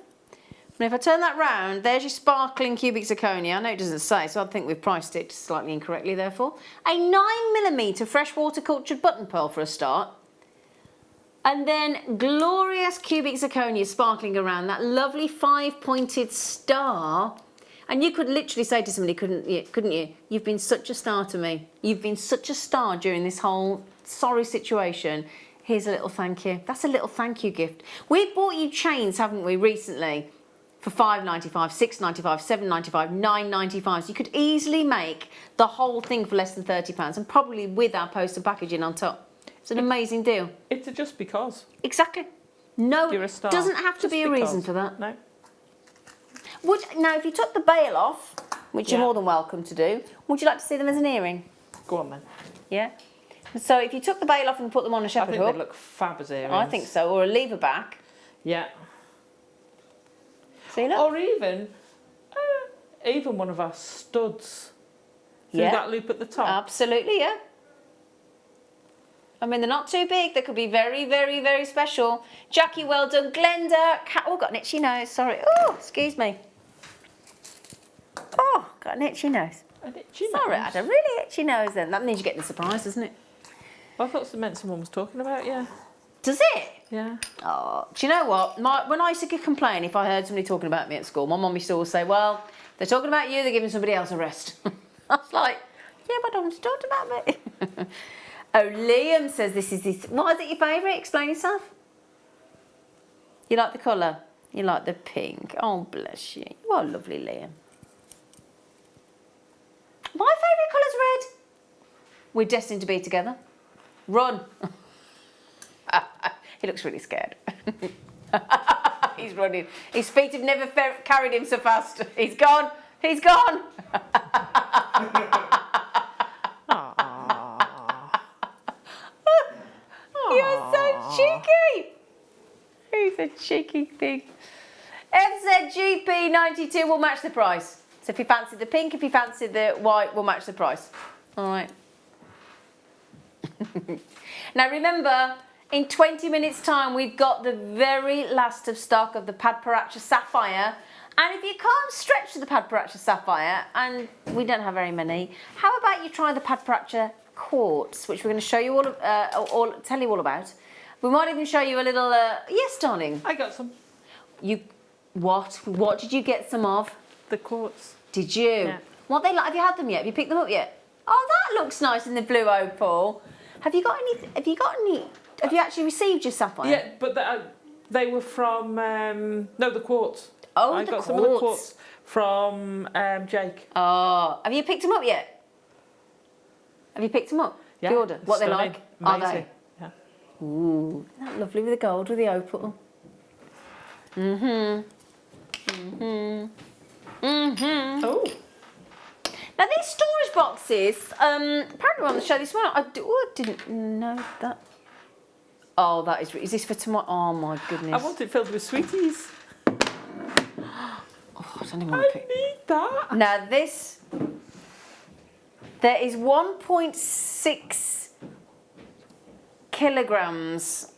And if I turn that round, there's your sparkling cubic zirconia. I know it doesn't say, so I think we've priced it slightly incorrectly, therefore. A 9mm freshwater cultured button pearl for a start. And then glorious cubic zirconia sparkling around, that lovely 5-pointed star. And you could literally say to somebody, couldn't you? You've been such a star to me. You've been such a star during this whole sorry situation. Here's a little thank you. That's a little thank you gift. We've bought you chains, haven't we, recently? For $5.95, $6.95, $7.95, $9.95. So you could easily make the whole thing for less than £30, and probably with our post and packaging on top. It's an amazing deal. It's a just because. Exactly. No, You're a star. doesn't have to Just be a because. reason for that. No. Now, if you took the bail off, which you're more than welcome to do, would you like to see them as an earring? Go on then. Yeah. So if you took the bail off and put them on a I shepherd think hook, they look fab as earrings. I think so, or a lever back. Yeah. See, look. Or even one of our studs. Through that loop at the top. Absolutely, yeah. I mean, they're not too big. They could be very, very, very special. Jackie, well done. Glenda. Oh, got an itchy nose. Sorry. Oh, excuse me. Oh, got an itchy nose. An itchy nose? Sorry, I had a really itchy nose then. That means you're getting a surprise, doesn't it? I thought it meant someone was talking about you. Does it? Yeah. Oh, do you know what? When I used to complain if I heard somebody talking about me at school, my mum used to always say, well, they're talking about you, they're giving somebody else a rest. I was like, yeah, but I don't talk about me. Oh, Liam says this is this. What is it, your favourite? Explain yourself. You like the colour? You like the pink? Oh, bless you. You are lovely, Liam. My favourite colour's red. We're destined to be together. Run. He looks really scared. He's running. His feet have never carried him so fast. He's gone. He's gone. You're so cheeky. Who's a cheeky thing? FZGP92 will match the price. So if you fancy the pink, if you fancy the white, we'll match the price. All right. Now remember, in 20 minutes time, we've got the very last of stock of the Padparacha Sapphire. And if you can't stretch to the Padparacha Sapphire, and we don't have very many, how about you try the Padparacha Quartz, which we're going to show you tell you all about. We might even show you a little, yes, darling. I got some. What did you get some of? The quartz. Did you? Yeah. What they like? Have you had them yet? Have you picked them up yet? Oh, that looks nice in the blue opal. Have you got any? Have you actually received your sapphire? Yeah, but they were from the quartz. Oh, I the got quartz. some of the quartz from Jake. Oh, have you picked them up yet? Have you picked them up? Yeah. The order. What stunning. they like? Amazing. Are they? Yeah. Ooh, isn't that lovely with the gold with the opal? Oh. Now these storage boxes, apparently we're on the show this morning. I didn't know that. Oh, that is this for tomorrow? Oh my goodness. I want it filled with sweeties. Oh, I don't even want to pick. Need that. Now this, there is 1.6 kilograms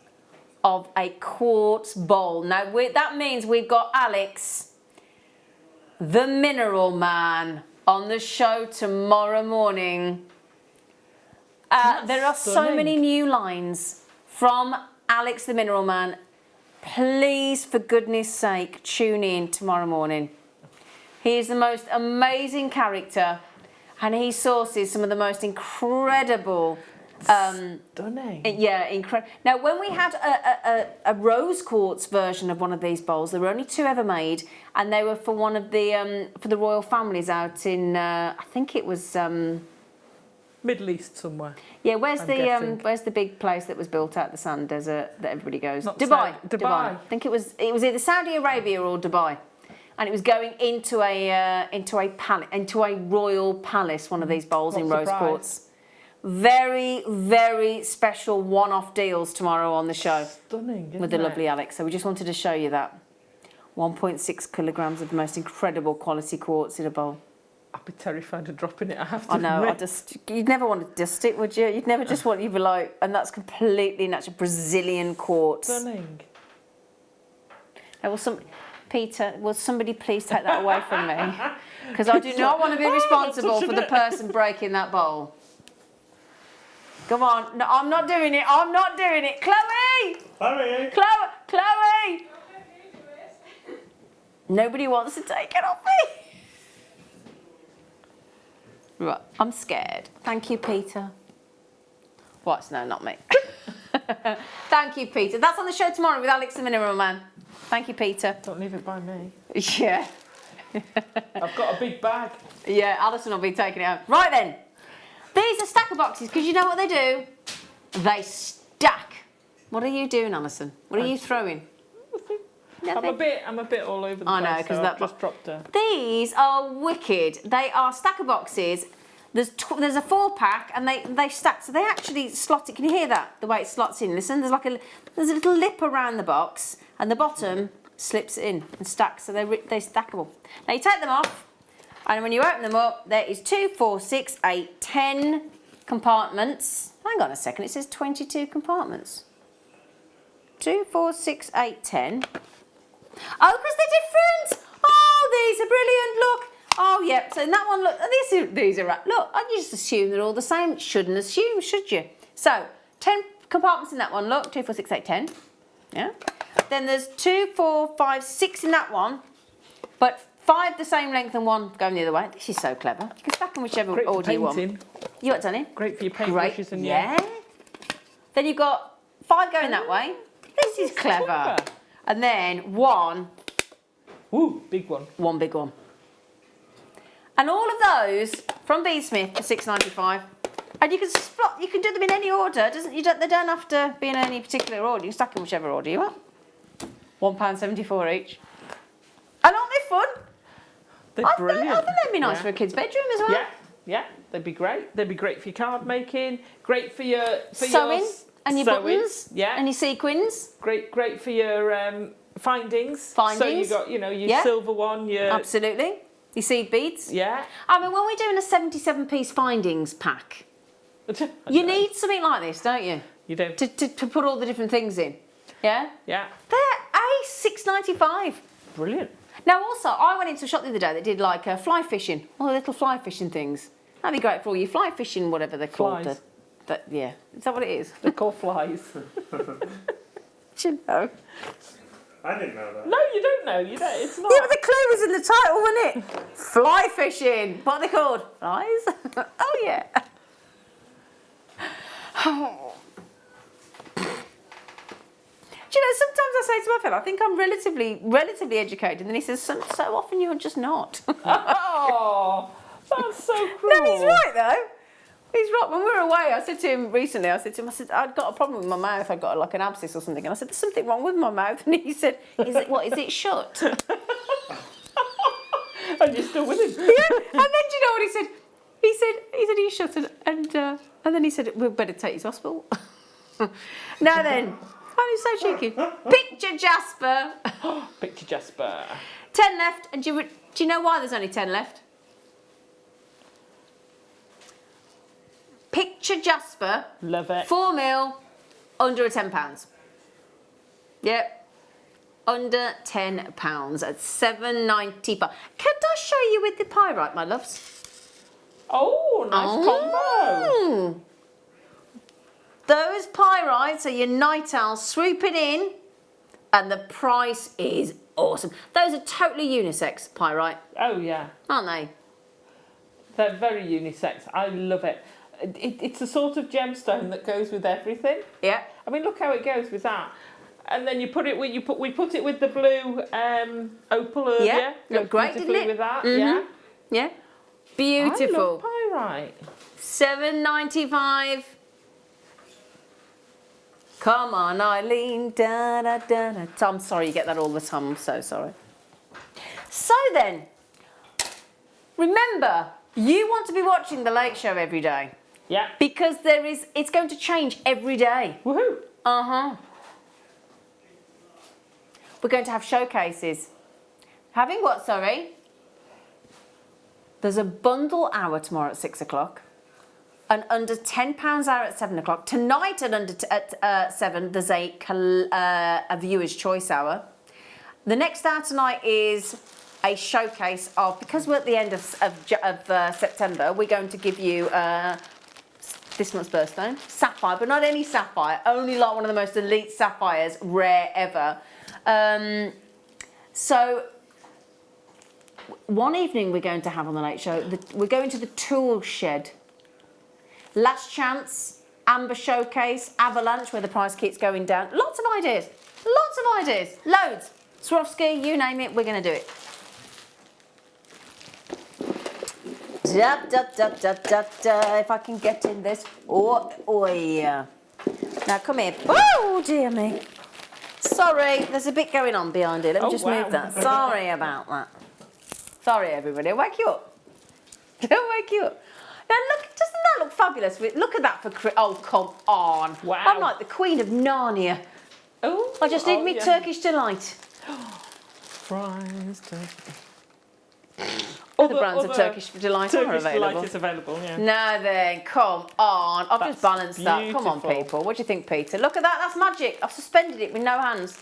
of a quartz bowl. Now that means we've got Alex, the Mineral Man, on the show tomorrow morning. There are so many new lines from Alex, the Mineral Man. Please, for goodness sake, tune in tomorrow morning. He is the most amazing character, and he sources some of the most incredible. Stunning. Yeah, incredible. Now, when we had a rose quartz version of one of these bowls, there were only 2 ever made, and they were for one of the for the royal families out in I think it was Middle East somewhere. yeah. Where's guessing. where's the big place that was built out the sand desert that everybody goes? Not Dubai. Dubai. I think it was either Saudi Arabia or Dubai, and it was going into a royal palace. One of these bowls in rose quartz. Very, very special one-off deals tomorrow on the show. Stunning, with the lovely Alex. So we just wanted to show you that. 1.6 kilograms of the most incredible quality quartz in a bowl. I'd be terrified of dropping it, I have to I know, admit. you'd never want to dust it, would you? You'd never just want, you'd be like, and that's completely natural Brazilian quartz. Stunning. Now, Peter, will somebody please take that away from me? Because I do not want to be responsible for the person breaking that bowl. Come on. No, I'm not doing it. I'm not doing it. Chloe! Chloe! Nobody wants to take it off me. Right, I'm scared. Thank you, Peter. What? No, not me. Thank you, Peter. That's on the show tomorrow with Alex the Mineral Man. Thank you, Peter. Don't leave it by me. Yeah. I've got a big bag. Yeah, Alison will be taking it home. Right then. These are stacker boxes because you know what they do? They stack. What are you doing, Alison? What are you throwing? Nothing. I'm a bit all over the place. I know, because so that I've just dropped her. These are wicked. They are stacker boxes. There's a 4-pack and they stack. So they actually slot it. Can you hear that? The way it slots in. Listen, there's a little lip around the box and the bottom slips in and stacks. So they're stackable. Now you take them off. And when you open them up, there is 2, 4, 6, 8, 10 compartments. Hang on a second, it says 22 compartments. 2, 4, 6, 8, 10. Oh, because they're different. Oh, these are brilliant. Look. Oh, yep. So in that one, look. These are right. Look, I just assume they're all the same. Shouldn't assume, should you? So 10 compartments in that one. Look, 2, 4, 6, 8, 10. Yeah. Then there's 2, 4, 5, 6 in that one, but 5 the same length and 1 going the other way. This is so clever. You can stack them whichever Great order you want. painting. You what, Danny? Great for your paintbrushes and yeah. Then you've got 5 going that way. This is clever. And then 1. Woo, big one. 1 big one. And all of those from B Smith for $6.95. And you can do them in any order. They don't have to be in any particular order. You can stack them whichever order you want. £1.74 each. And aren't they fun? They're brilliant. I think they'd be nice for a kid's bedroom as well. Yeah, they'd be great. They'd be great for your card making. Great for your sewing and your sewing. buttons. Yeah. And your sequins. Great for your findings. Findings. So you got your silver one. Your absolutely. Your seed beads. Yeah. I mean, when we're doing a 77-piece findings pack, you need something like this, don't you? You do. To put all the different things in. Yeah? Yeah. They're $6.95. Brilliant. Now, also, I went into a shop the other day that did like fly fishing, all the little fly fishing things. That'd be great for all your fly fishing, whatever they're called. Flies. Yeah. Is that what it is? They're called flies. Do you know? I didn't know that. No, you don't know. You don't. It's not. Yeah, but the clue was in the title, wasn't it? Fly fishing. What are they called? Flies? Oh, yeah. Oh. Do you know, sometimes I say to my fellow, I think I'm relatively educated, and then he says, so often you're just not. Oh, that's so cruel. No, he's right, though. He's right. When we were away, I said to him recently, I'd got a problem with my mouth. I'd got like an abscess or something. And I said, there's something wrong with my mouth. And he said, is it shut? And you're still with him. Yeah. And then do you know what he said? He said, he's shut. And then he said, we'd better take you to hospital. Now then, oh, it's so cheeky. Picture Jasper. Picture Jasper. 10 left, and do you know why there's only 10 left? Picture Jasper. Love it. 4 mil, under £10. Yep. Under £10 at £7.95. Can I show you with the pyrite, my loves? Oh, nice combo. Those pyrites are your night owls swooping in, and the price is awesome. Those are totally unisex pyrite, Oh, yeah. aren't they? They're very unisex. I love it. It's a sort of gemstone that goes with everything. Yeah. I mean, look how it goes with that. And then you put it with we put it with the blue opal earlier. Yeah, looked great, didn't it? With that, Mhm. yeah. Yeah. Beautiful. I love pyrite. £7.95. Come on, Eileen. Da, da, da, da. I'm sorry you get that all the time. I'm so sorry. So then, remember, you want to be watching The Late Show every day. Yeah. Because it's going to change every day. Woohoo. Uh-huh. We're going to have showcases. Having what, sorry? There's a bundle hour tomorrow at 6 o'clock. An under £10 hour at 7 o'clock. Tonight at 7, there's a viewer's choice hour. The next hour tonight is a showcase of, because we're at the end of September, we're going to give you this month's birthstone, sapphire, but not any sapphire, only like one of the most elite sapphires, rare ever. So one evening we're going to have on The Late Show, we're going to the tool shed. Last chance, amber showcase, avalanche where the price keeps going down. Lots of ideas, loads. Swarovski, you name it, we're going to do it. If I can get in this. Oh yeah. Now come here. Oh dear me. Sorry, there's a bit going on behind it. Let me just move that. Sorry about that. Sorry everybody, I'll wake you up. I'll wake you up. Now look, doesn't that look fabulous? Look at that for oh come on. Wow. I'm like the Queen of Narnia. Oh. I just need me yeah. Turkish delight. Fries, turkey. Other brands of Turkish delight are available. Delight is available, yeah. Now then, come on. I've just balanced that. Come on, beautiful. people. What do you think, Peter? Look at that. That's magic. I've suspended it with no hands.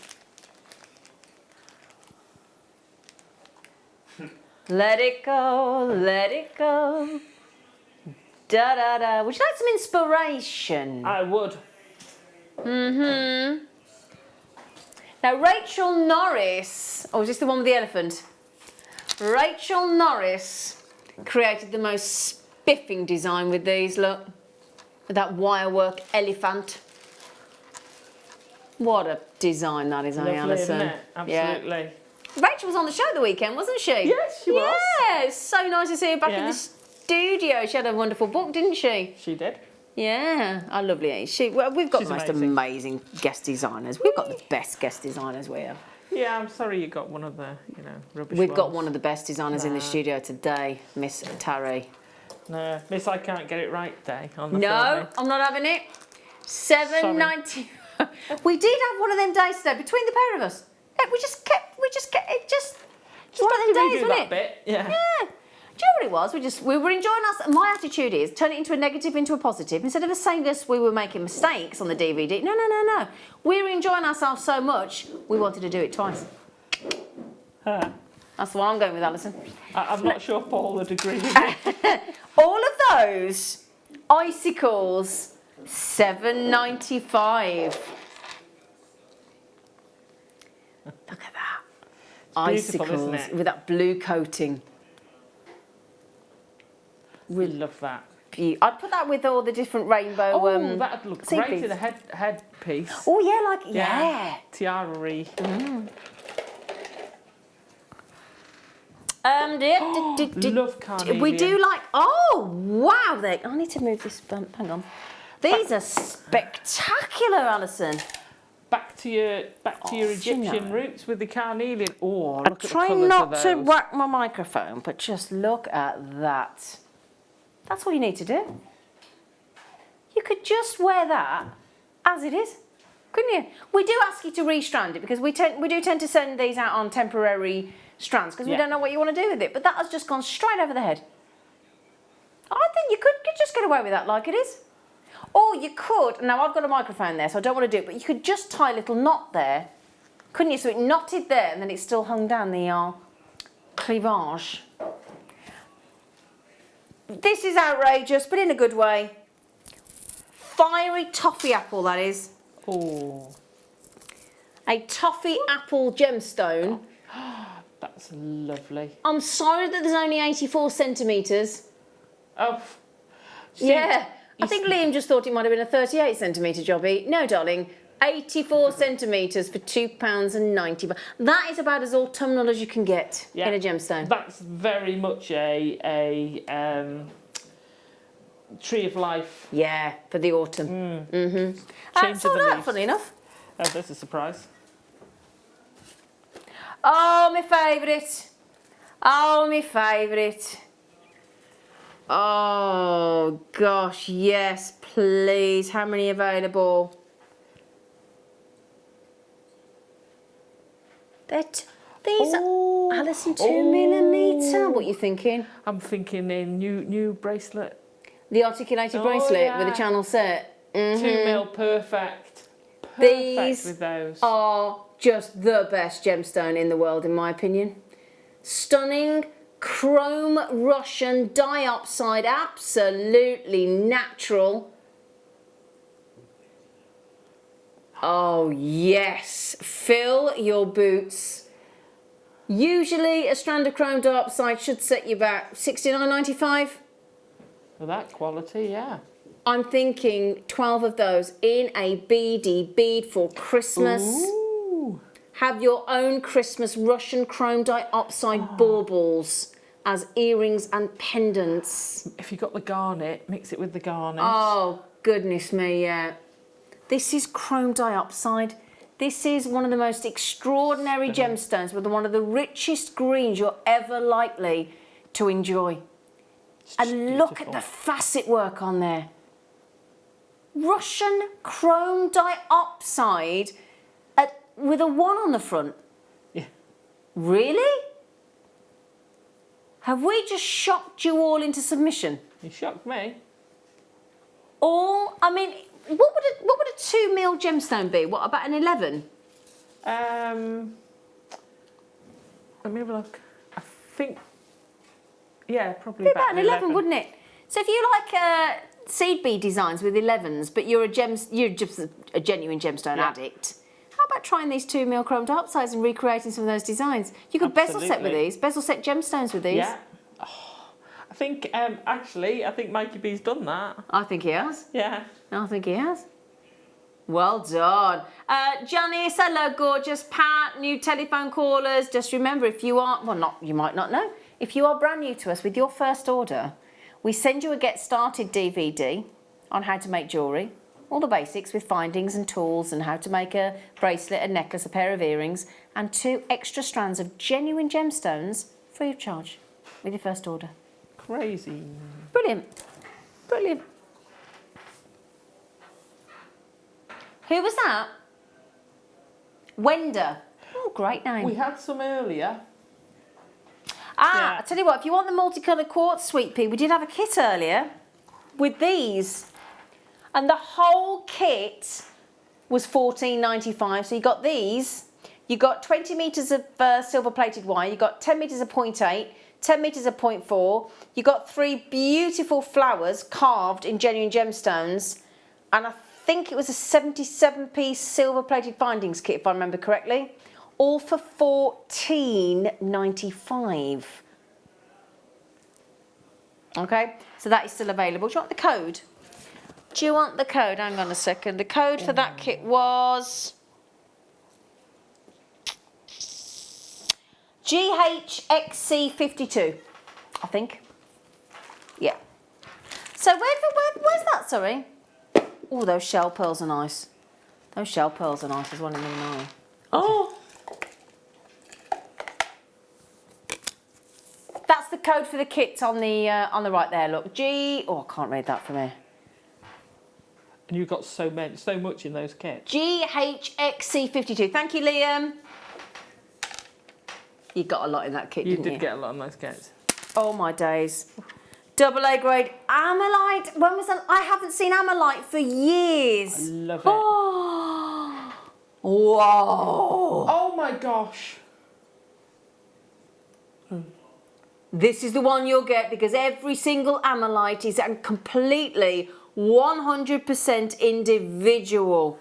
Let it go. Let it go. Da da da. Would you like some inspiration? I would. Mm-hmm. Now, Rachel Norris. Oh, is this the one with the elephant? Rachel Norris created the most spiffing design with these, look. With that wirework elephant. What a design that is, Lovely, Alison? isn't it? Absolutely. Yeah. Rachel was on the show the weekend, wasn't she? Yes, she was. Yeah, it's so nice to see her back in the studio. She had a wonderful book, didn't she? She did. Yeah, how lovely is she? Well, we've got She's the most amazing guest designers. We've got the best guest designers we have. Yeah, I'm sorry you got one of the, rubbish We've got ones. one of the best designers in the studio today, Miss Tarry. No, Miss, I can't get it right day on the No, filming. I'm not having it. $7.90. We did have one of them days today between the pair of us. Yeah, we just kept it just one of them days, wasn't it? Bit, yeah. Yeah. Do you know what it was? We were enjoying us. My attitude is turn it into a negative into a positive. Instead of us saying us we were making mistakes on the DVD. No. We were enjoying ourselves so much we wanted to do it twice. That's the one I'm going with, Alison. I'm not sure Paul would agree with me. All of those icicles, $7.95. Look at that. Icicles isn't it? with that blue coating. We love that. I'd put that with all the different rainbow. That'd look great in a headpiece. Oh yeah, yeah. Tiara-y. Love carnelian. We do like. Oh wow! I need to move this. Hang on. These are spectacular, Alison. Back to your Egyptian roots with the carnelian. Oh, look at the Try colours not of those. to whack my microphone, but just look at that. That's all you need to do. You could just wear that as it is. Couldn't you? We do ask you to restrand it because we do tend to send these out on temporary strands because we don't know what you want to do with it. But that has just gone straight over the head. I think you could just get away with that like it is. Or you could, now I've got a microphone there, so I don't want to do it, but you could just tie a little knot there, couldn't you? So it knotted there and then it still hung down the cleavage. This is outrageous, but in a good way. Fiery toffee apple, that is. Oh. A toffee apple gemstone. That's lovely. I'm sorry that there's only 84 centimetres. Oh. Yeah. I think Liam just thought it might have been a 38 centimetre jobby. No, darling. 84 centimetres for £2.90. That is about as autumnal as you can get in a gemstone. That's very much a tree of life. Yeah, for the autumn. Change Sold of the out, leaves. funny enough. Oh, that's a surprise. Oh, my favourite. Oh, my favourite. Oh, gosh, yes, please. How many available? These are Alison 2mm. What are you thinking? I'm thinking a new bracelet. The articulated bracelet with a channel set. 2mm, perfect. These with those. are just the best gemstone in the world, in my opinion. Stunning chrome Russian diopside, absolutely natural. Oh yes, fill your boots. Usually a strand of chrome diopside should set you back $69.95. For that quality, yeah. I'm thinking 12 of those in a beady bead for Christmas. Ooh. Have your own Christmas Russian chrome diopside baubles as earrings and pendants. If you've got the garnet, mix it with the garnet. Oh, goodness me, yeah. This is chrome diopside. This is one of the most extraordinary gemstones with one of the richest greens you're ever likely to enjoy. And look at the facet work on there. Russian chrome diopside with a 1 on the front. Yeah. Really? Have we just shocked you all into submission? You shocked me. I mean, what would a 2mm gemstone be? What, about an 11? Let me have a look. I think, yeah, probably about an 11, wouldn't it? So if you like seed bead designs with 11s, but you're just a genuine gemstone addict, how about trying these 2mm chrome diopsides and recreating some of those designs? You could bezel set with these, bezel set gemstones with these. Yeah. Oh, I think, actually, I think Mikey B's done that. I think he has. Yeah. I think he has. Well done. Janice, hello, gorgeous. Pat, new telephone callers. Just remember, if you are, you might not know. If you are brand new to us with your first order, we send you a Get Started DVD on how to make jewellery. All the basics with findings and tools and how to make a bracelet, a necklace, a pair of earrings, and 2 extra strands of genuine gemstones free of charge with your first order. Crazy. Brilliant. Brilliant. Who was that? Wenda. Oh, great name. We had some earlier. I tell you what, if you want the multicoloured quartz, sweet pea, we did have a kit earlier with these. And the whole kit was $14.95. So you got these, you got 20 metres of silver plated wire, you got 10 metres of 0.8, 10 metres of 0.4, you got 3 beautiful flowers carved in genuine gemstones, and I think it was a 77-piece silver plated findings kit, if I remember correctly, all for $14.95. Okay, so that is still available. Do you want the code? Do you want the code? Hang on a second. The code for that kit was GHXC52, I think. Yeah. So where's that, sorry? Oh, those shell pearls are nice. Those shell pearls are nice as well in the eye. Oh! That's the code for the kit on the right there, look. Oh, I can't read that from here. And you've got so much in those kits. GHXC52. Thank you, Liam. You got a lot in that kit, didn't you? You did get a lot in those kits. Oh my days. AA grade Amalite. When was that? I haven't seen Amalite for years. I love it. Oh. Whoa. Oh my gosh. This is the one you'll get because every single Amalite is completely 100% individual.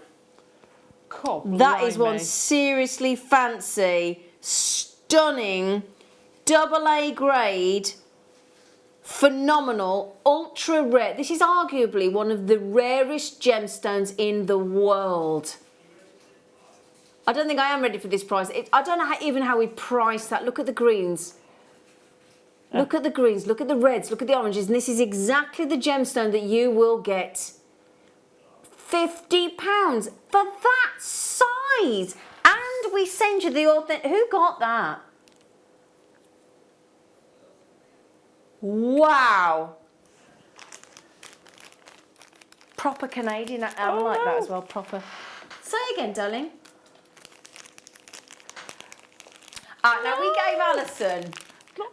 That is one seriously fancy, stunning, AA grade, phenomenal, ultra rare. This is arguably one of the rarest gemstones in the world. I don't think I am ready for this price. I don't know even how we price that. Look at the greens. Look at the greens, look at the reds, look at the oranges, and this is exactly the gemstone that you will get. £50 for that size. And we send you the authentic. Who got that? Wow. Proper Canadian. I like that as well, proper. Say again, darling. Now we gave Alison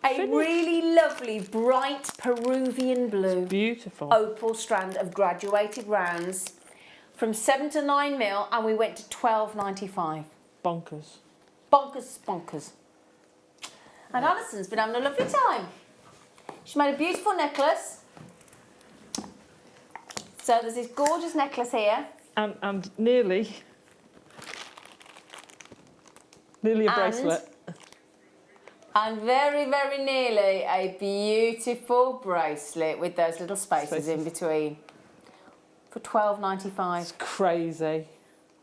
a really lovely bright Peruvian blue. It's beautiful. Opal strand of graduated rounds from 7 to 9 mil, and we went to $12.95. Bonkers. Bonkers, bonkers. And Alison's been having a lovely time. She made a beautiful necklace. So there's this gorgeous necklace here. And nearly a bracelet. And very, very nearly a beautiful bracelet with those little spaces in between for $12.95. It's crazy.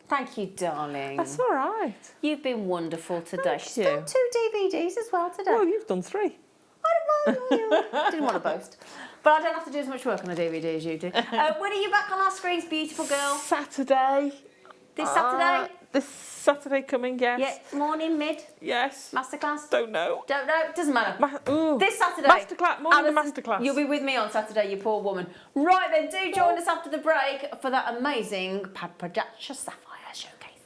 Thank you, darling. That's all right. You've been wonderful today. Thank She's you. done 2 DVDs as well today. Well, you've done 3. I didn't want to boast. But I don't have to do as much work on a DVD as you do. When are you back on our screens, beautiful girl? Saturday. This Saturday? This Saturday coming, yes. Yeah, morning, mid? Yes. Masterclass? Don't know. Don't know, doesn't matter. This Saturday. Masterclass, morning Alison, masterclass. You'll be with me on Saturday, you poor woman. Right then, do join us after the break for that amazing Padpadacha Sapphire showcase.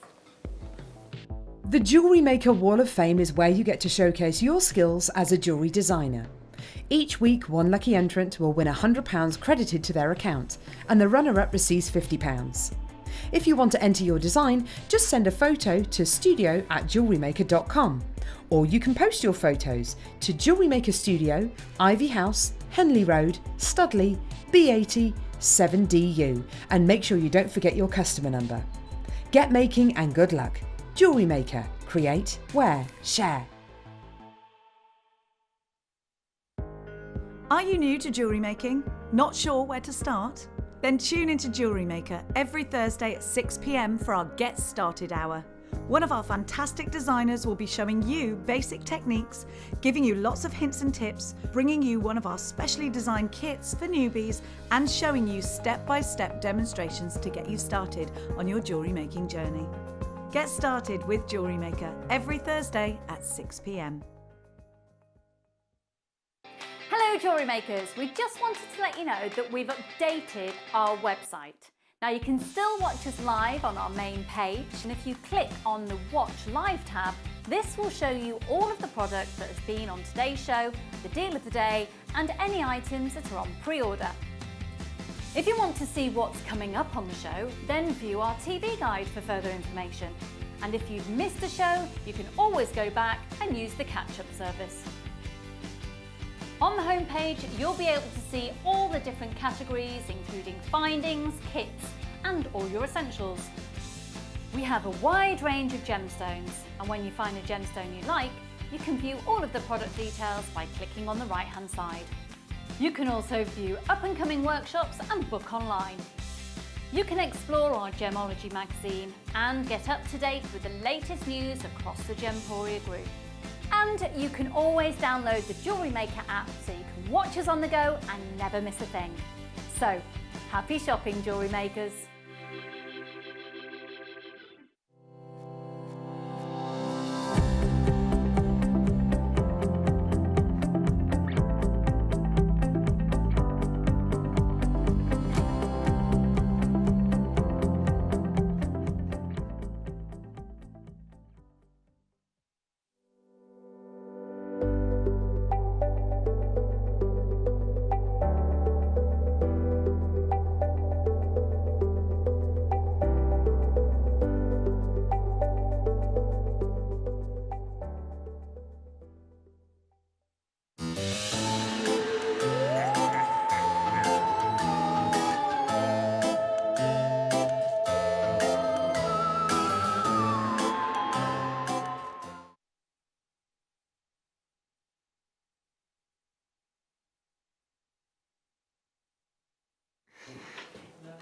The Jewellery Maker Wall of Fame is where you get to showcase your skills as a jewellery designer. Each week, one lucky entrant will win £100 credited to their account, and the runner-up receives £50. If you want to enter your design, just send a photo to studio@jewellerymaker.com, or you can post your photos to Jewellery Maker Studio, Ivy House, Henley Road, Studley, B80 7DU, and make sure you don't forget your customer number. Get making and good luck. Jewellery Maker. Create, wear, share. Are you new to jewellery making? Not sure where to start? Then tune into Jewellery Maker every Thursday at 6 p.m. for our Get Started Hour. One of our fantastic designers will be showing you basic techniques, giving you lots of hints and tips, bringing you one of our specially designed kits for newbies, and showing you step-by-step demonstrations to get you started on your jewellery making journey. Get started with Jewellery Maker every Thursday at 6 p.m. Hello Jewellery Makers, we just wanted to let you know that we've updated our website. Now you can still watch us live on our main page, and if you click on the Watch Live tab, this will show you all of the product that has been on today's show, the deal of the day, and any items that are on pre-order. If you want to see what's coming up on the show, then view our TV guide for further information. And if you've missed a show, you can always go back and use the catch-up service. On the homepage, you'll be able to see all the different categories, including findings, kits, and all your essentials. We have a wide range of gemstones, and when you find a gemstone you like, you can view all of the product details by clicking on the right-hand side. You can also view up-and-coming workshops and book online. You can explore our Gemology magazine and get up to date with the latest news across the Gemporia group. And you can always download the Jewellery Maker app so you can watch us on the go and never miss a thing. So, happy shopping, Jewellery Makers!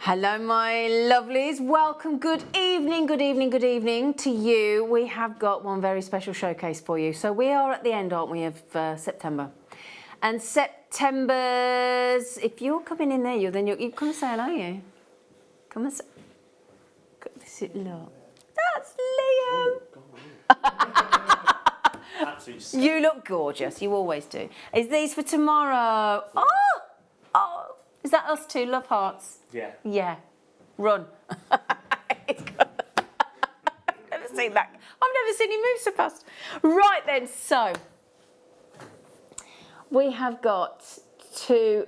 Hello, my lovelies. Welcome. Good evening, good evening, good evening to you. We have got one very special showcase for you. So we are at the end, aren't we, of September. And September's, if you're coming in there, you come and say hello, you. Come and say, look. That's Liam. You look gorgeous. You always do. Is these for tomorrow? Oh, is that us too? Love hearts. Yeah. Yeah. Run. I've never seen that. I've never seen him move so fast. Right then, so we have got two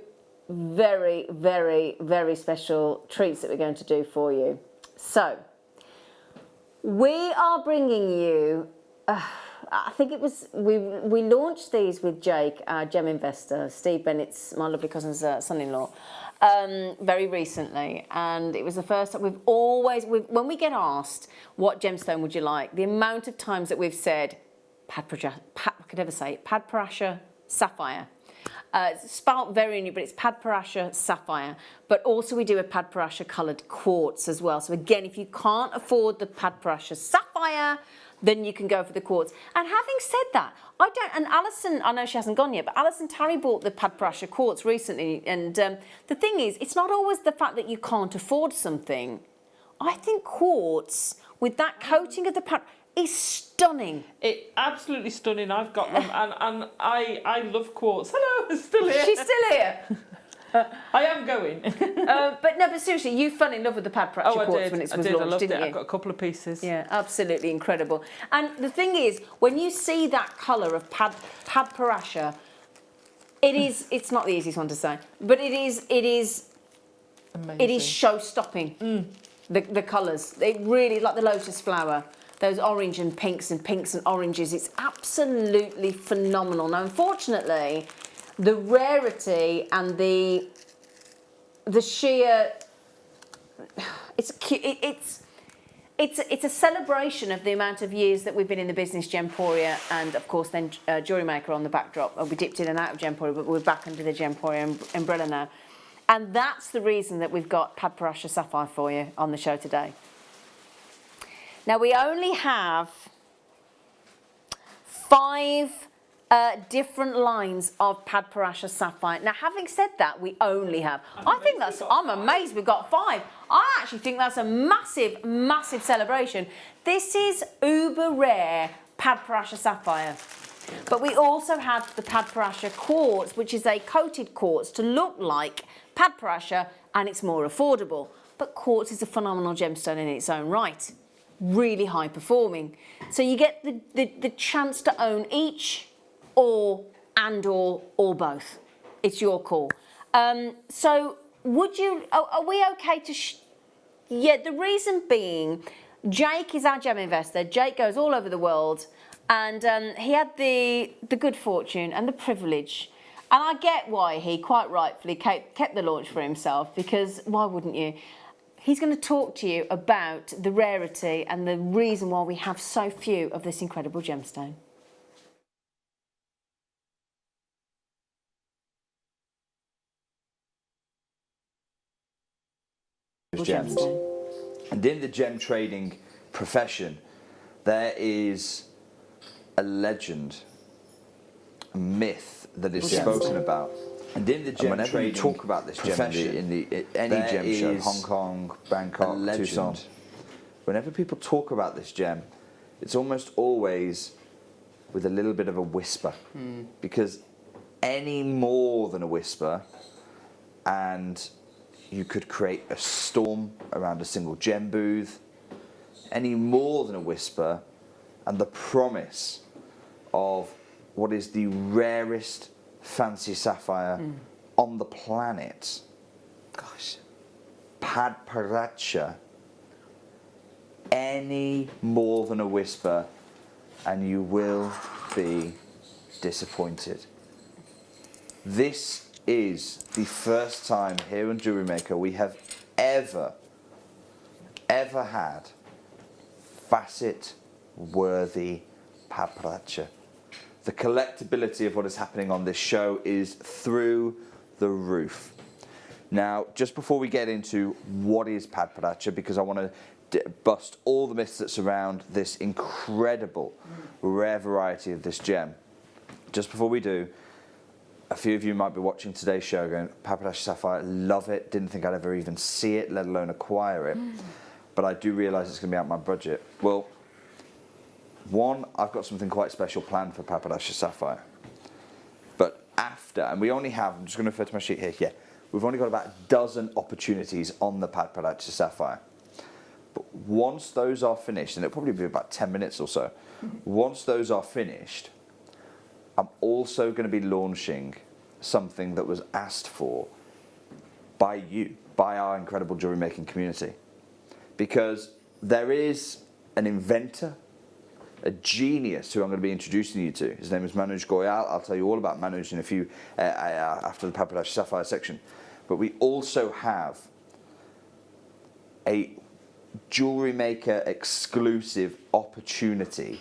very, very, very special treats that we're going to do for you. So we are bringing you, I think it was, we launched these with Jake, our gem investor, Steve Bennett's, my lovely cousin's son-in-law, very recently, and it was the first time when we get asked what gemstone would you like, the amount of times that we've said I could never say it, Padparasha Sapphire. It's spelled very new, but it's Padparasha Sapphire. But also we do a Padparasha coloured quartz as well. So again, if you can't afford the Padparasha Sapphire, then you can go for the quartz. And having said that, and Alison, I know she hasn't gone yet, but Alison Tarry bought the Padparasha quartz recently. And the thing is, it's not always the fact that you can't afford something. I think quartz, with that coating of the is stunning. Absolutely stunning. I've got them, and I love quartz. Hello, it's still here. She's still here. I am going. But seriously, you fell in love with the Padparasha quartz when it was launched, I loved didn't it. you? I've got a couple of pieces. Yeah, absolutely incredible. And the thing is, when you see that colour of Padparasha, it's not the easiest one to say, but it is show-stopping. The colours. It really, like the lotus flower, those orange and pinks and oranges, it's absolutely phenomenal. Now, unfortunately, the rarity and the sheer, it's a celebration of the amount of years that we've been in the business, Gemporia, and of course then Jewellery Maker on the backdrop. We dipped in and out of Gemporia, but we're back under the Gemporia umbrella now. And that's the reason that we've got Padparasha Sapphire for you on the show today. Now, we only have 5 different lines of Padparasha Sapphire. Now, having said that, we only have, I'm amazed we've got 5. I actually think that's a massive, massive celebration. This is uber rare Padparasha Sapphire. But we also have the Padparasha quartz, which is a coated quartz to look like Padparasha, and it's more affordable. But quartz is a phenomenal gemstone in its own right. Really high performing. So you get the chance to own each, or both. It's your call. So would you, are we okay to, yeah, the reason being, Jake is our gem investor. Jake goes all over the world, and he had the good fortune and the privilege, and I get why he quite rightfully kept the launch for himself, because why wouldn't you? He's going to talk to you about the rarity and the reason why we have so few of this incredible gemstone. Gems. And in the gem trading profession, there is a legend, a myth that is spoken about. And in the gem whenever trading you talk about this profession, in any gem show, Hong Kong, Bangkok, Tucson, whenever people talk about this gem, it's almost always with a little bit of a whisper, because any more than a whisper, and you could create a storm around a single gem booth. Any more than a whisper, and the promise of what is the rarest fancy sapphire on the planet. Gosh. Padparasha. Any more than a whisper, and you will be disappointed. This is the first time here on Jewellery Maker we have ever had facet-worthy Padparasha. The collectability of what is happening on this show is through the roof. Now, just before we get into what is pad padacha, because I want to bust all the myths that surround this incredible rare variety of this gem. Just before we do, a few of you might be watching today's show going, pad padacha sapphire, love it, didn't think I'd ever even see it, let alone acquire it. But I do realise it's going to be out my budget. Well, one, I've got something quite special planned for pad padacha sapphire. But after, and we only have, I'm just going to refer to my sheet here, yeah, we've only got about a dozen opportunities on the pad padacha sapphire. But once those are finished, and it'll probably be about 10 minutes or so, once those are finished, I'm also going to be launching something that was asked for by you, by our incredible jewellery making community. Because there is an inventor, a genius who I'm going to be introducing you to. His name is Manoj Goyal. I'll tell you all about Manoj in a few, after the pad padacha sapphire section. But we also have a Jewellery Maker exclusive opportunity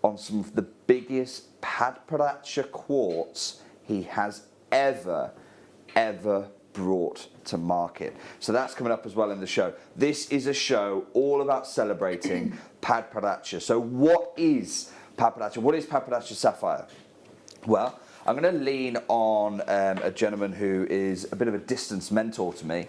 on some of the biggest pad padacha quartz he has ever brought to market. So that's coming up as well in the show. This is a show all about celebrating pad padacha. So what is pad padacha? What is pad padacha sapphire? Well, I'm going to lean on a gentleman who is a bit of a distance mentor to me.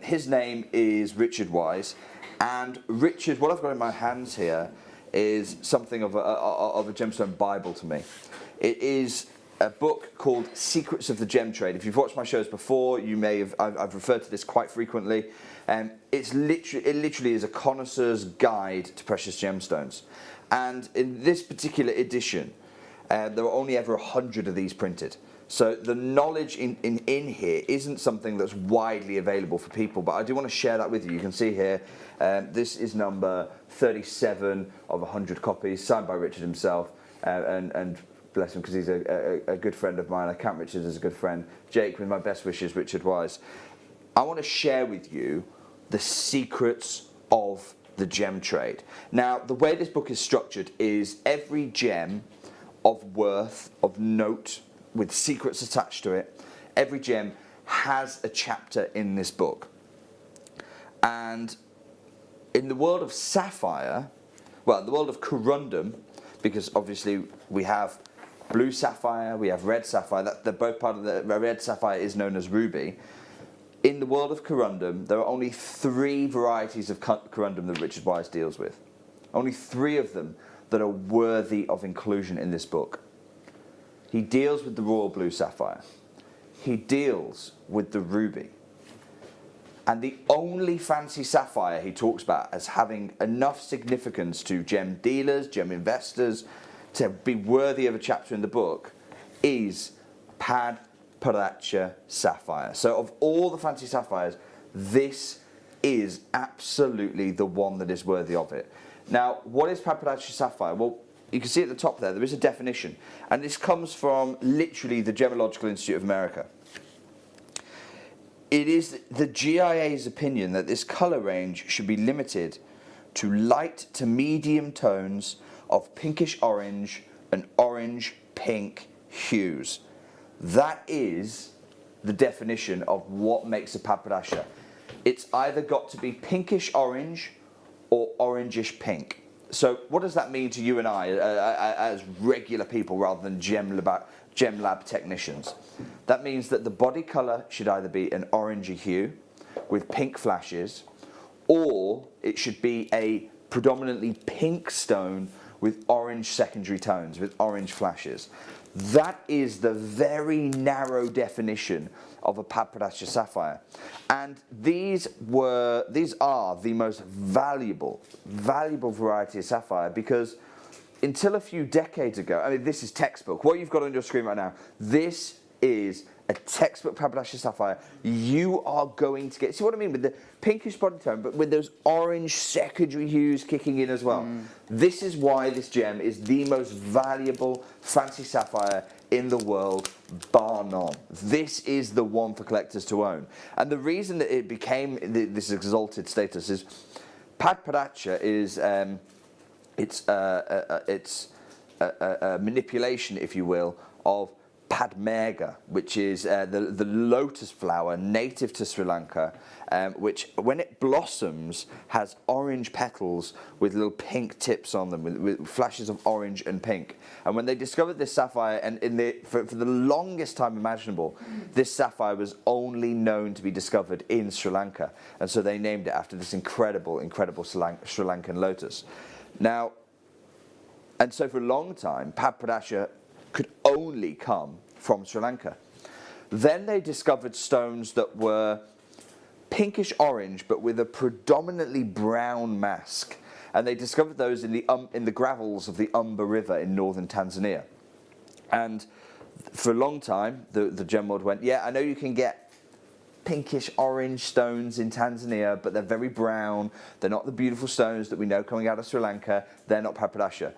His name is Richard Wise. And Richard, what I've got in my hands here is something of a gemstone Bible to me. It is a book called Secrets of the Gem Trade. If you've watched my shows before, you may have, I've referred to this quite frequently. It literally is a connoisseur's guide to precious gemstones. And in this particular edition, there are only ever 100 of these printed. So the knowledge in here isn't something that's widely available for people, but I do want to share that with you. You can see here, this is number 37 of 100 copies, signed by Richard himself, and bless him because he's a good friend of mine. I count Richard as a good friend. Jake, with my best wishes, Richard Wise. I want to share with you the secrets of the gem trade. Now, the way this book is structured is every gem of worth, of note, with secrets attached to it, every gem has a chapter in this book. And in the world of sapphire, well, in the world of corundum, because obviously we have blue sapphire, we have red sapphire, they're both part of the red sapphire is known as ruby. In the world of corundum, there are only 3 varieties of corundum that Richard Wise deals with. Only 3 of them that are worthy of inclusion in this book. He deals with the royal blue sapphire. He deals with the ruby. And the only fancy sapphire he talks about as having enough significance to gem dealers, gem investors, to be worthy of a chapter in the book is pad padacha sapphire. So of all the fancy sapphires, this is absolutely the one that is worthy of it. Now, what is pad padacha sapphire? Well, you can see at the top there is a definition, and this comes from literally the Gemological Institute of America. It is the GIA's opinion that this colour range should be limited to light to medium tones of pinkish orange and orange pink hues. That is the definition of what makes a pad padacha. It's either got to be pinkish orange or orangish pink. So what does that mean to you and I as regular people rather than gem lab technicians? That means that the body colour should either be an orangey hue with pink flashes, or it should be a predominantly pink stone with orange secondary tones, with orange flashes. That is the very narrow definition of a pad padacha sapphire. And these are the most valuable variety of sapphire, because until a few decades ago, I mean, this is textbook. What you've got on your screen right now, this is a textbook pad padacha sapphire. You are going to get, see what I mean, with the pinkish body tone, but with those orange secondary hues kicking in as well. This is why this gem is the most valuable fancy sapphire in the world, bar none. This is the one for collectors to own. And the reason that it became this exalted status is pad padacha is it's a manipulation, if you will, of Padmega, which is the lotus flower native to Sri Lanka, which when it blossoms has orange petals with little pink tips on them, with flashes of orange and pink. And when they discovered this sapphire, and for the longest time imaginable, this sapphire was only known to be discovered in Sri Lanka. And so they named it after this incredible Sri Lankan lotus. Now, and so for a long time, Padpradasha could only come from Sri Lanka. Then they discovered stones that were pinkish orange but with a predominantly brown mask, and they discovered those in the gravels of the Umba River in northern Tanzania. And for a long time the gem world went, yeah, I know you can get pinkish orange stones in Tanzania, but they're very brown, they're not the beautiful stones that we know coming out of Sri Lanka, they're not Padpradasha.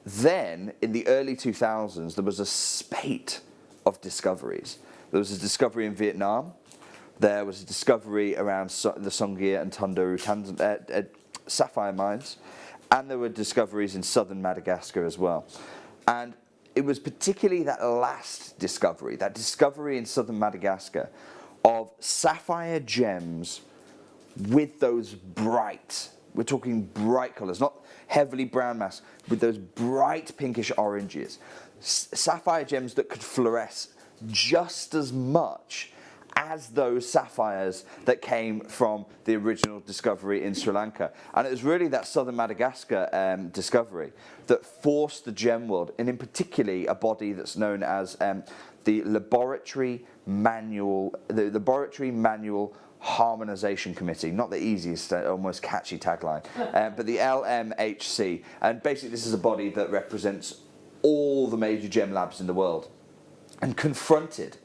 Then, in the early 2000s, there was a spate of discoveries. There was a discovery in Vietnam. There was a discovery around the Songea and Tunduru sapphire mines. And there were discoveries in southern Madagascar as well. And it was particularly that last discovery, that discovery in southern Madagascar of sapphire gems with those bright, we're talking bright colours, not heavily brown mass, with those bright pinkish oranges. Sapphire gems that could fluoresce just as much as those sapphires that came from the original discovery in Sri Lanka. And it was really that southern Madagascar discovery that forced the gem world, and in particular a body that's known as the Laboratory Manual Harmonization Committee, not the easiest, almost catchy tagline, but the LMHC. And basically this is a body that represents all the major gem labs in the world. And confronted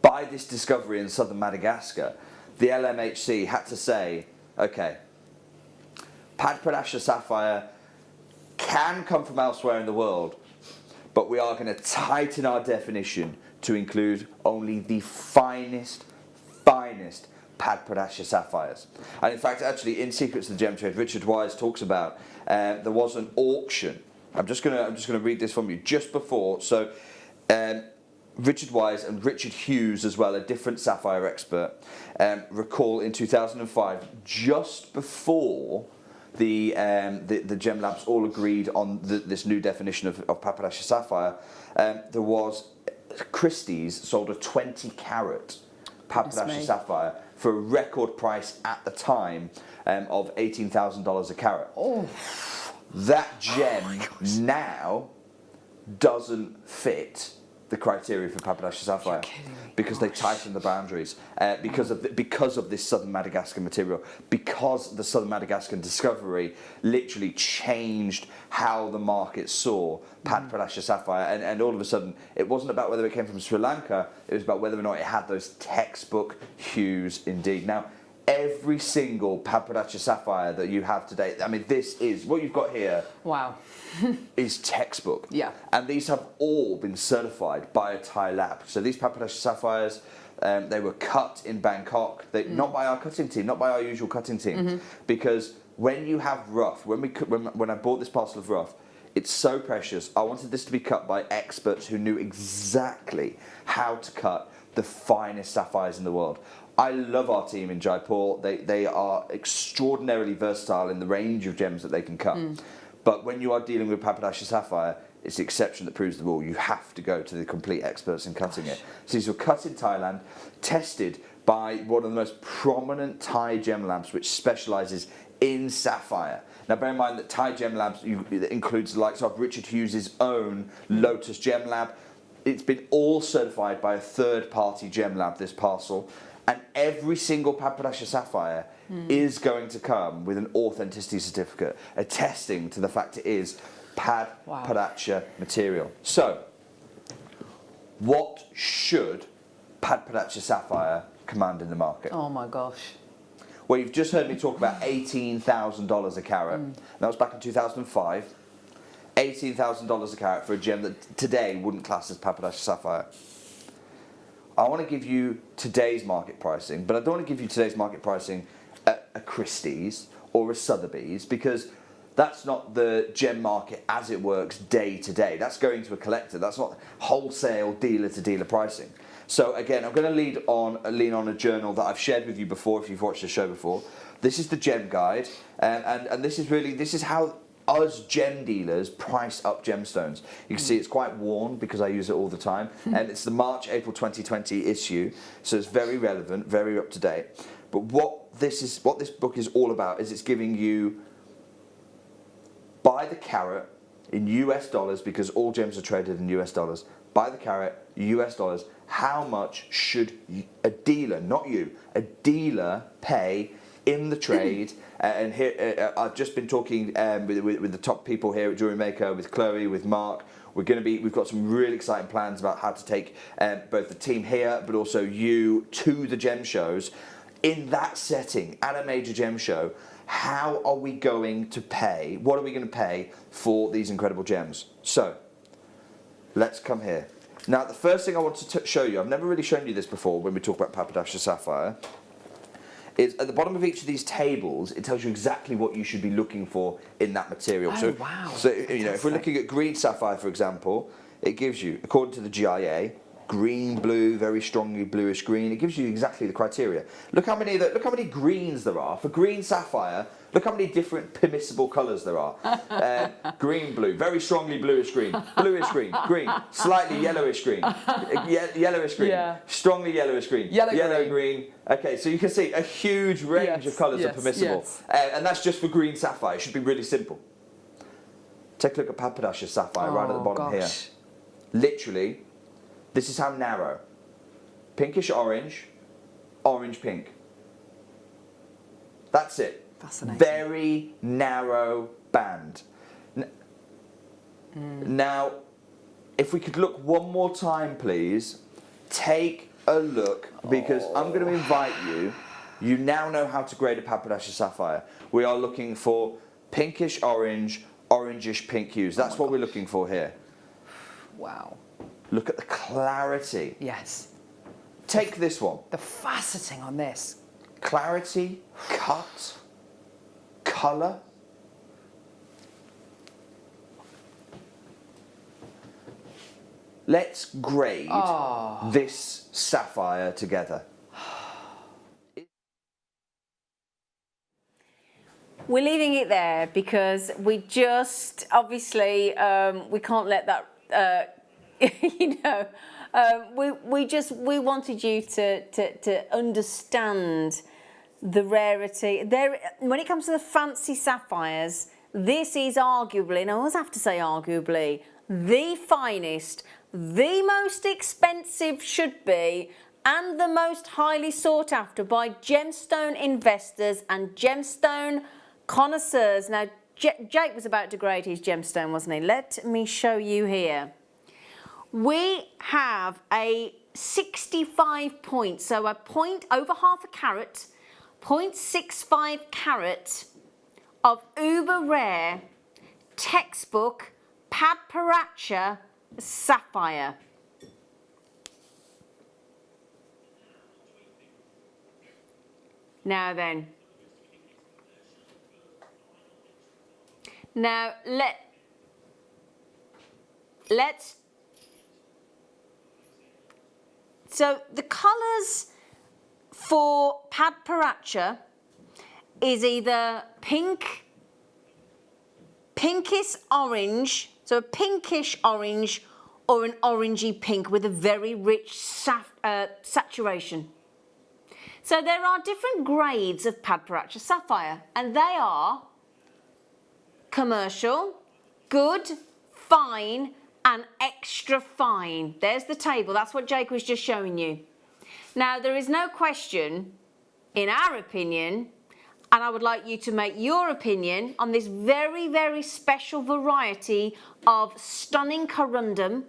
by this discovery in southern Madagascar, the LMHC had to say, okay, Padpradasha sapphire can come from elsewhere in the world, but we are going to tighten our definition to include only the finest Padpradasha sapphires. And in fact, actually, in Secrets of the Gem Trade, Richard Wise talks about there was an auction. I'm just gonna read this from you just before. So, Richard Wise and Richard Hughes as well, a different sapphire expert, recall in 2005, just before the Gem Labs all agreed on this new definition of Padpradasha sapphire, there was Christie's sold a 20-carat Padpradasha sapphire for a record price at the time of $18,000 a carat. Oh. That gem now doesn't fit the criteria for Padpradasha sapphire because they tightened the boundaries because of this southern Madagascar material, because the southern Madagascar discovery literally changed how the market saw Padpradasha sapphire, and all of a sudden it wasn't about whether it came from Sri Lanka, it was about whether or not it had those textbook hues indeed. Now, every single Padpradasha sapphire that you have today, I mean, this is what you've got here. Wow. Is textbook. Yeah. And these have all been certified by a Thai lab. So these Padpradasha sapphires, they were cut in Bangkok. Not by our cutting team, not by our usual cutting team, because when you have rough, when I bought this parcel of rough, it's so precious. I wanted this to be cut by experts who knew exactly how to cut the finest sapphires in the world. I love our team in Jaipur. They are extraordinarily versatile in the range of gems that they can cut. But when you are dealing with Padpradasha sapphire, it's the exception that proves the rule. You have to go to the complete experts in cutting it. So these were cut in Thailand, tested by one of the most prominent Thai gem labs, which specialises in sapphire. Now bear in mind that Thai gem labs includes the likes of Richard Hughes' own Lotus Gem Lab. It's been all certified by a third-party gem lab, this parcel. And every single Padpradasha sapphire is going to come with an authenticity certificate, attesting to the fact it is Padpradasha material. So, what should Padpradasha sapphire command in the market? Oh my gosh. Well, you've just heard me talk about $18,000 a carat. That was back in 2005. $18,000 a carat for a gem that today wouldn't class as Padpradasha sapphire. I want to give you today's market pricing, but I don't want to give you today's market pricing at a Christie's or a Sotheby's, because That's not the gem market as it works day to day. That's going to a collector. That's not wholesale dealer to dealer pricing. So again, I'm going to lean on a journal that I've shared with you before if you've watched the show before. This is the gem guide, and this is how us gem dealers price up gemstones. You can see it's quite worn because I use it all the time, and it's the March-April 2020 issue, so it's very relevant, very up to date. But what this book is all about is it's giving you, by the carat in US dollars, because all gems are traded in US dollars, by the carat, US dollars, how much should a dealer, not you, a dealer pay in the trade? And here, I've just been talking with the top people here at Jewellery Maker, with Chloe, with Mark. We've got some really exciting plans about how to take both the team here, but also you to the gem shows. In that setting, at a major gem show, how are we going to pay? What are we going to pay for these incredible gems? So, let's come here. Now, the first thing I want to show you, I've never really shown you this before when we talk about Pappadasha Sapphire, is at the bottom of each of these tables, it tells you exactly what you should be looking for in that material. Oh, wow. So, you know, if we're looking at green sapphire, for example, it gives you, according to the GIA, green, blue, very strongly bluish green. It gives you exactly the criteria. Look how many greens there are. For green sapphire, look how many different permissible colours there are. Green, blue, very strongly bluish green, green, slightly yellowish green, yellowish green, strongly yellowish green, yellow green. Okay, so you can see a huge range of colours are permissible. And that's just for green sapphire. It should be really simple. Take a look at Pappadasha Sapphire right at the bottom here. Literally, this is how narrow. Pinkish orange, orange pink. That's it. Fascinating. Very narrow band. Now, if we could look one more time, please. Take a look, because I'm going to invite you. You now know how to grade a Pappadasha Sapphire. We are looking for pinkish orange, orangish pink hues. That's what we're looking for here. Wow. Look at the clarity. Yes. Take this one. The faceting on this. Clarity, cut, colour. Let's grade this sapphire together. We're leaving it there because we just, obviously, we can't let that, you know, we wanted you to understand the rarity. When it comes to the fancy sapphires, this is arguably, and I always have to say arguably, the finest, the most expensive should be, and the most highly sought after by gemstone investors and gemstone connoisseurs. Now, Jake was about to grade his gemstone, wasn't he? Let me show you here. We have a 65 points, so a point over half a carat, 0.65 carat of uber rare textbook Pappadasha sapphire. Now then, let's. So the colours for Pappadasha is either pink, pinkish orange, so a pinkish orange, or an orangey pink with a very rich saturation. So there are different grades of Pappadasha sapphire, and they are commercial, good, fine, and extra fine. There's the table. That's what Jake was just showing you. Now, there is no question, in our opinion, and I would like you to make your opinion on this very, very special variety of stunning corundum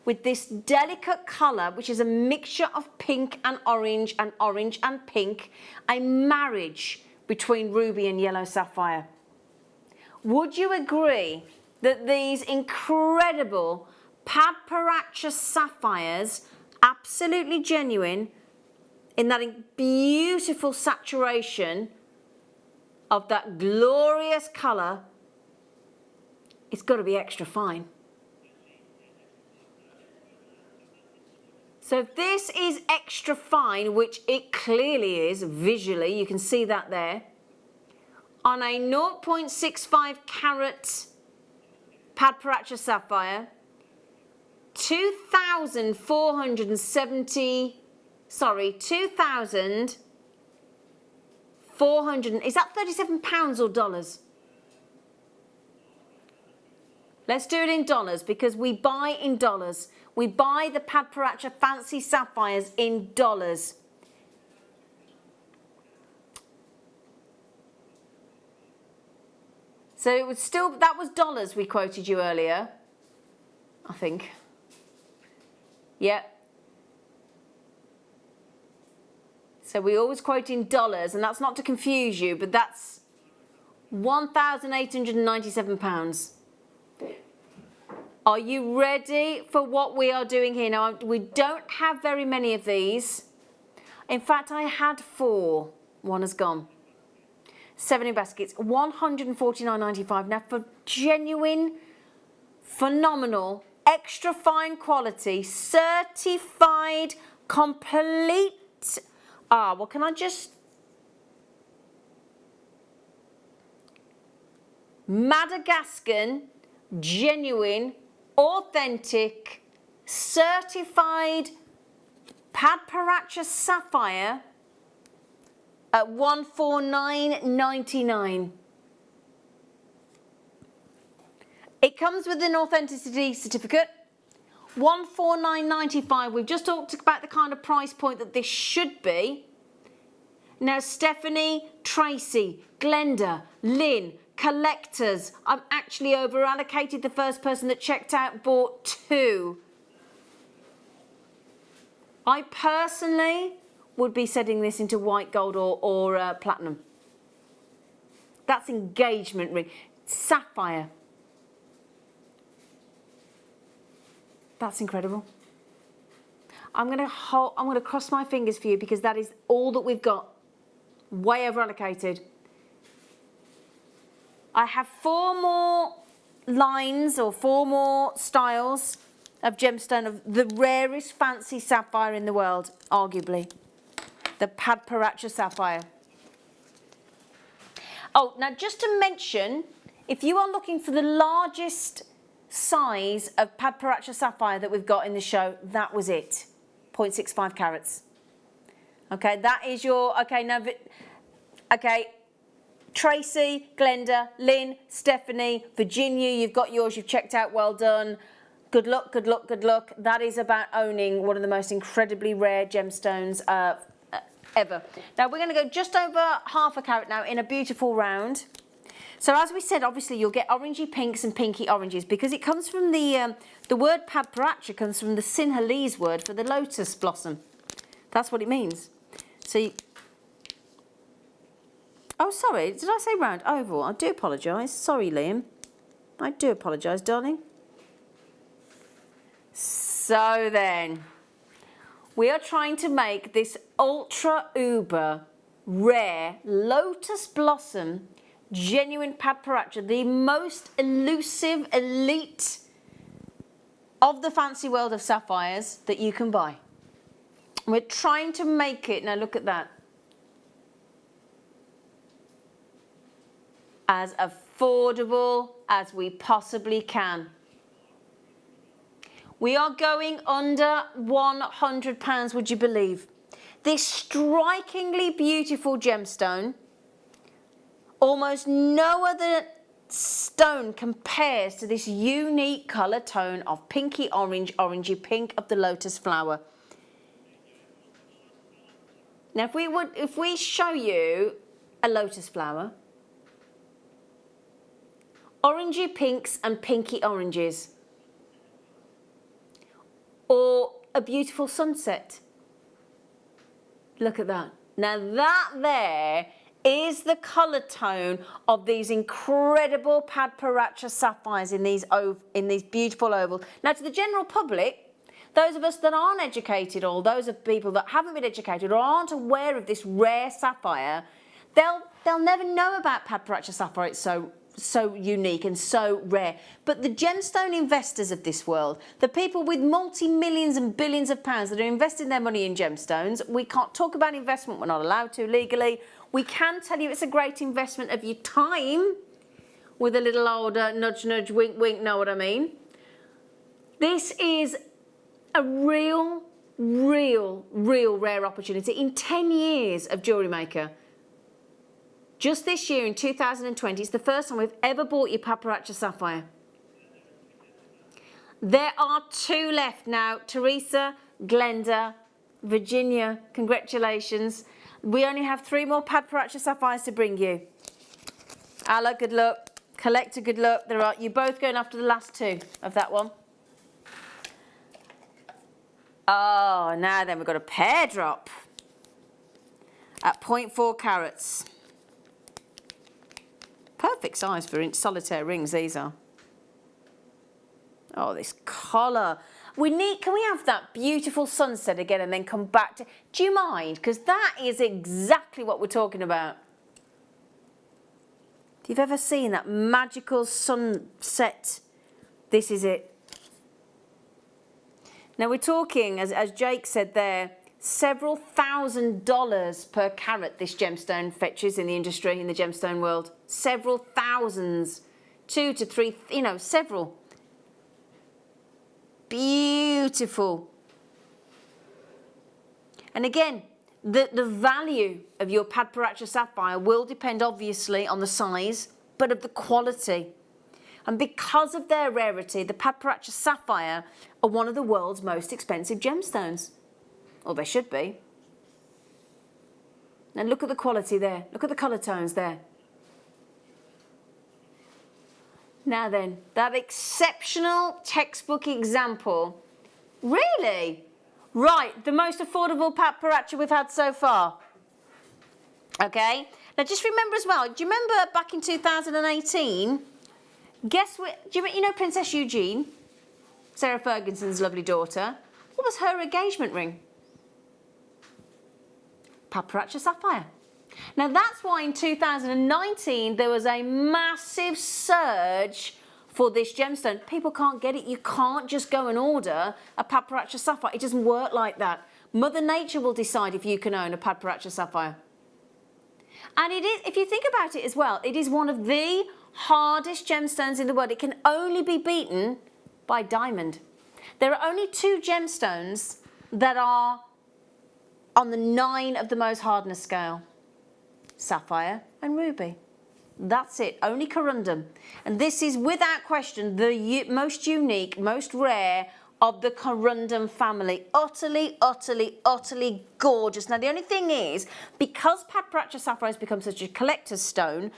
with this delicate colour, which is a mixture of pink and orange and pink, a marriage between ruby and yellow sapphire. Would you agree that these incredible Pappadasha sapphires, absolutely genuine, in that beautiful saturation of that glorious colour, it's got to be extra fine. So if this is extra fine, which it clearly is visually, you can see that there, on a 0.65 carat Padparacha sapphire, 2,400, is that £37 or dollars? Let's do it in dollars because we buy in dollars. We buy the Padparacha fancy sapphires in dollars. So it was still, that was dollars we quoted you earlier, I think. Yep. So we always quote in dollars, and that's not to confuse you, but that's £1,897. Are you ready for what we are doing here? Now, we don't have very many of these. In fact, I had 4. One has gone. 7 in baskets, £149.95. Now, for genuine, phenomenal, extra fine quality, certified, complete... well, can I just... Madagascan, genuine, authentic, certified Padparacha sapphire at $149.99. It comes with an authenticity certificate. $149.95. We've just talked about the kind of price point that this should be. Now, Stephanie, Tracy, Glenda, Lynn, collectors. I'm actually over allocated. The first person that checked out bought 2. I personally would be setting this into white gold or platinum. That's engagement ring. Sapphire. That's incredible. I'm going to cross my fingers for you because that is all that we've got. Way over allocated. I have 4 more lines or 4 more styles of gemstone of the rarest fancy sapphire in the world, arguably. The Padparacha sapphire. Oh, now just to mention, if you are looking for the largest size of Padparacha sapphire that we've got in the show, that was it. 0.65 carats. Okay, that is your, okay, now, okay, Tracy, Glenda, Lynn, Stephanie, Virginia, you've got yours, you've checked out, well done. Good luck, good luck, good luck. That is about owning one of the most incredibly rare gemstones ever. Now we're going to go just over half a carat now in a beautiful round. So as we said, obviously you'll get orangey pinks and pinky oranges because it comes from the word Padparacha comes from the Sinhalese word for the lotus blossom. That's what it means. So oh, sorry, did I say round? Oval. I do apologise. Sorry, Liam. I do apologise, darling. So then, we are trying to make this ultra uber rare lotus blossom genuine Padparacha, the most elusive elite of the fancy world of sapphires that you can buy. We're trying to make it, now look at that, as affordable as we possibly can. We are going under £100, would you believe? This strikingly beautiful gemstone, almost no other stone compares to this unique colour tone of pinky orange, orangey pink of the lotus flower. Now if we show you a lotus flower, orangey pinks and pinky oranges, or a beautiful sunset. Look at that. Now that there is the colour tone of these incredible Padparacha sapphires in these beautiful ovals. Now to the general public, those of us that aren't educated, or those of people that haven't been educated or aren't aware of this rare sapphire, they'll never know about Padparacha sapphire. It's so so unique and so rare. But the gemstone investors of this world, the people with multi-millions and billions of pounds that are investing their money in gemstones, we can't talk about investment, we're not allowed to legally. We can tell you it's a great investment of your time, with a little older nudge, nudge, wink, wink, know what I mean? This is a real rare opportunity. In 10 years of Jewellery Maker, just this year in 2020, it's the first time we've ever bought you Paparazzi Sapphire. There are 2 left now. Teresa, Glenda, Virginia, congratulations. We only have 3 more Paparazzi Sapphires to bring you. Alla, good luck. Collector, good luck. You're both going after the last 2 of that one. Oh, now then we've got a pear drop at 0.4 carats. Perfect size for solitaire rings, these are. Oh, this collar. Can we have that beautiful sunset again and then come back to, do you mind? Because that is exactly what we're talking about. If you've ever seen that magical sunset, this is it. Now we're talking, as Jake said there, several $1,000s per carat this gemstone fetches in the industry, in the gemstone world. Several thousands, 2 to 3, several. Beautiful. And again, the value of your Paparazzi Sapphire will depend obviously on the size, but of the quality. And because of their rarity, the Paparazzi Sapphire are one of the world's most expensive gemstones. Or they should be. And look at the quality there. Look at the colour tones there. Now then, that exceptional textbook example. Really? Right, the most affordable Paparazzi we've had so far. Okay? Now just remember as well, do you remember back in 2018, guess what, do you know Princess Eugenie, Sarah Ferguson's lovely daughter? What was her engagement ring? Paparazzi Sapphire. Now that's why in 2019 there was a massive surge for this gemstone. People can't get it. You can't just go and order a Paparazzi Sapphire. It doesn't work like that. Mother Nature will decide if you can own a Paparazzi Sapphire. And it is, if you think about it as well, it is one of the hardest gemstones in the world. It can only be beaten by diamond. There are only 2 gemstones that are on the 9 of the most hardness scale. Sapphire and ruby. That's it, only corundum. And this is without question the most unique, most rare of the corundum family. Utterly, utterly, utterly gorgeous. Now the only thing is, because Paparazzi Sapphire has become such a collector's stone,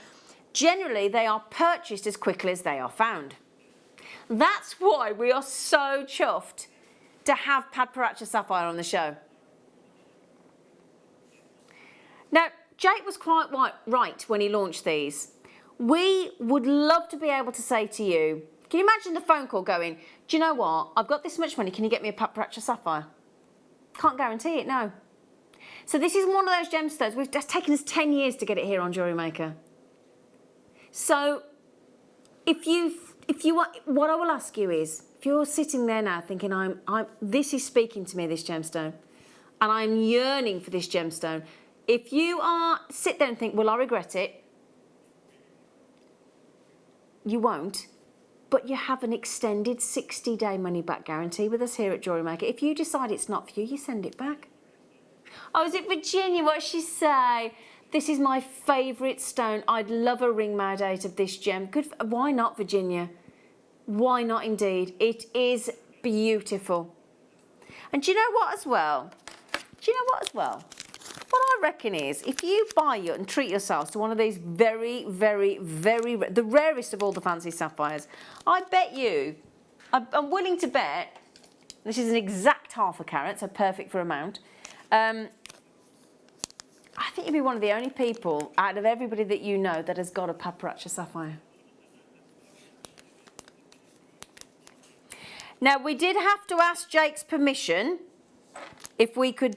generally they are purchased as quickly as they are found. That's why we are so chuffed to have Paparazzi Sapphire on the show. Now, Jake was quite right when he launched these. We would love to be able to say to you, can you imagine the phone call going, do you know what, I've got this much money, can you get me a Paparazzi Sapphire? Can't guarantee it, no. So this is one of those gemstones, it's taken us 10 years to get it here on Jewellery Maker. So, if you want, what I will ask you is, if you're sitting there now thinking, this is speaking to me, this gemstone, and I'm yearning for this gemstone, if you sit there and think, will I regret it? You won't, but you have an extended 60-day money-back guarantee with us here at Jewellery Maker. If you decide it's not for you, you send it back. Oh, is it Virginia? What did she say? This is my favourite stone. I'd love a ring made out of this gem. Good. Why not, Virginia? Why not, indeed? It is beautiful. And do you know what as well? What I reckon is, if you buy and treat yourselves to one of these very, very, very, the rarest of all the fancy sapphires, I bet you, I'm willing to bet, this is an exact ½ carat, so perfect for amount. I think you'd be one of the only people out of everybody that you know that has got a Paparazzi Sapphire. Now, we did have to ask Jake's permission if we could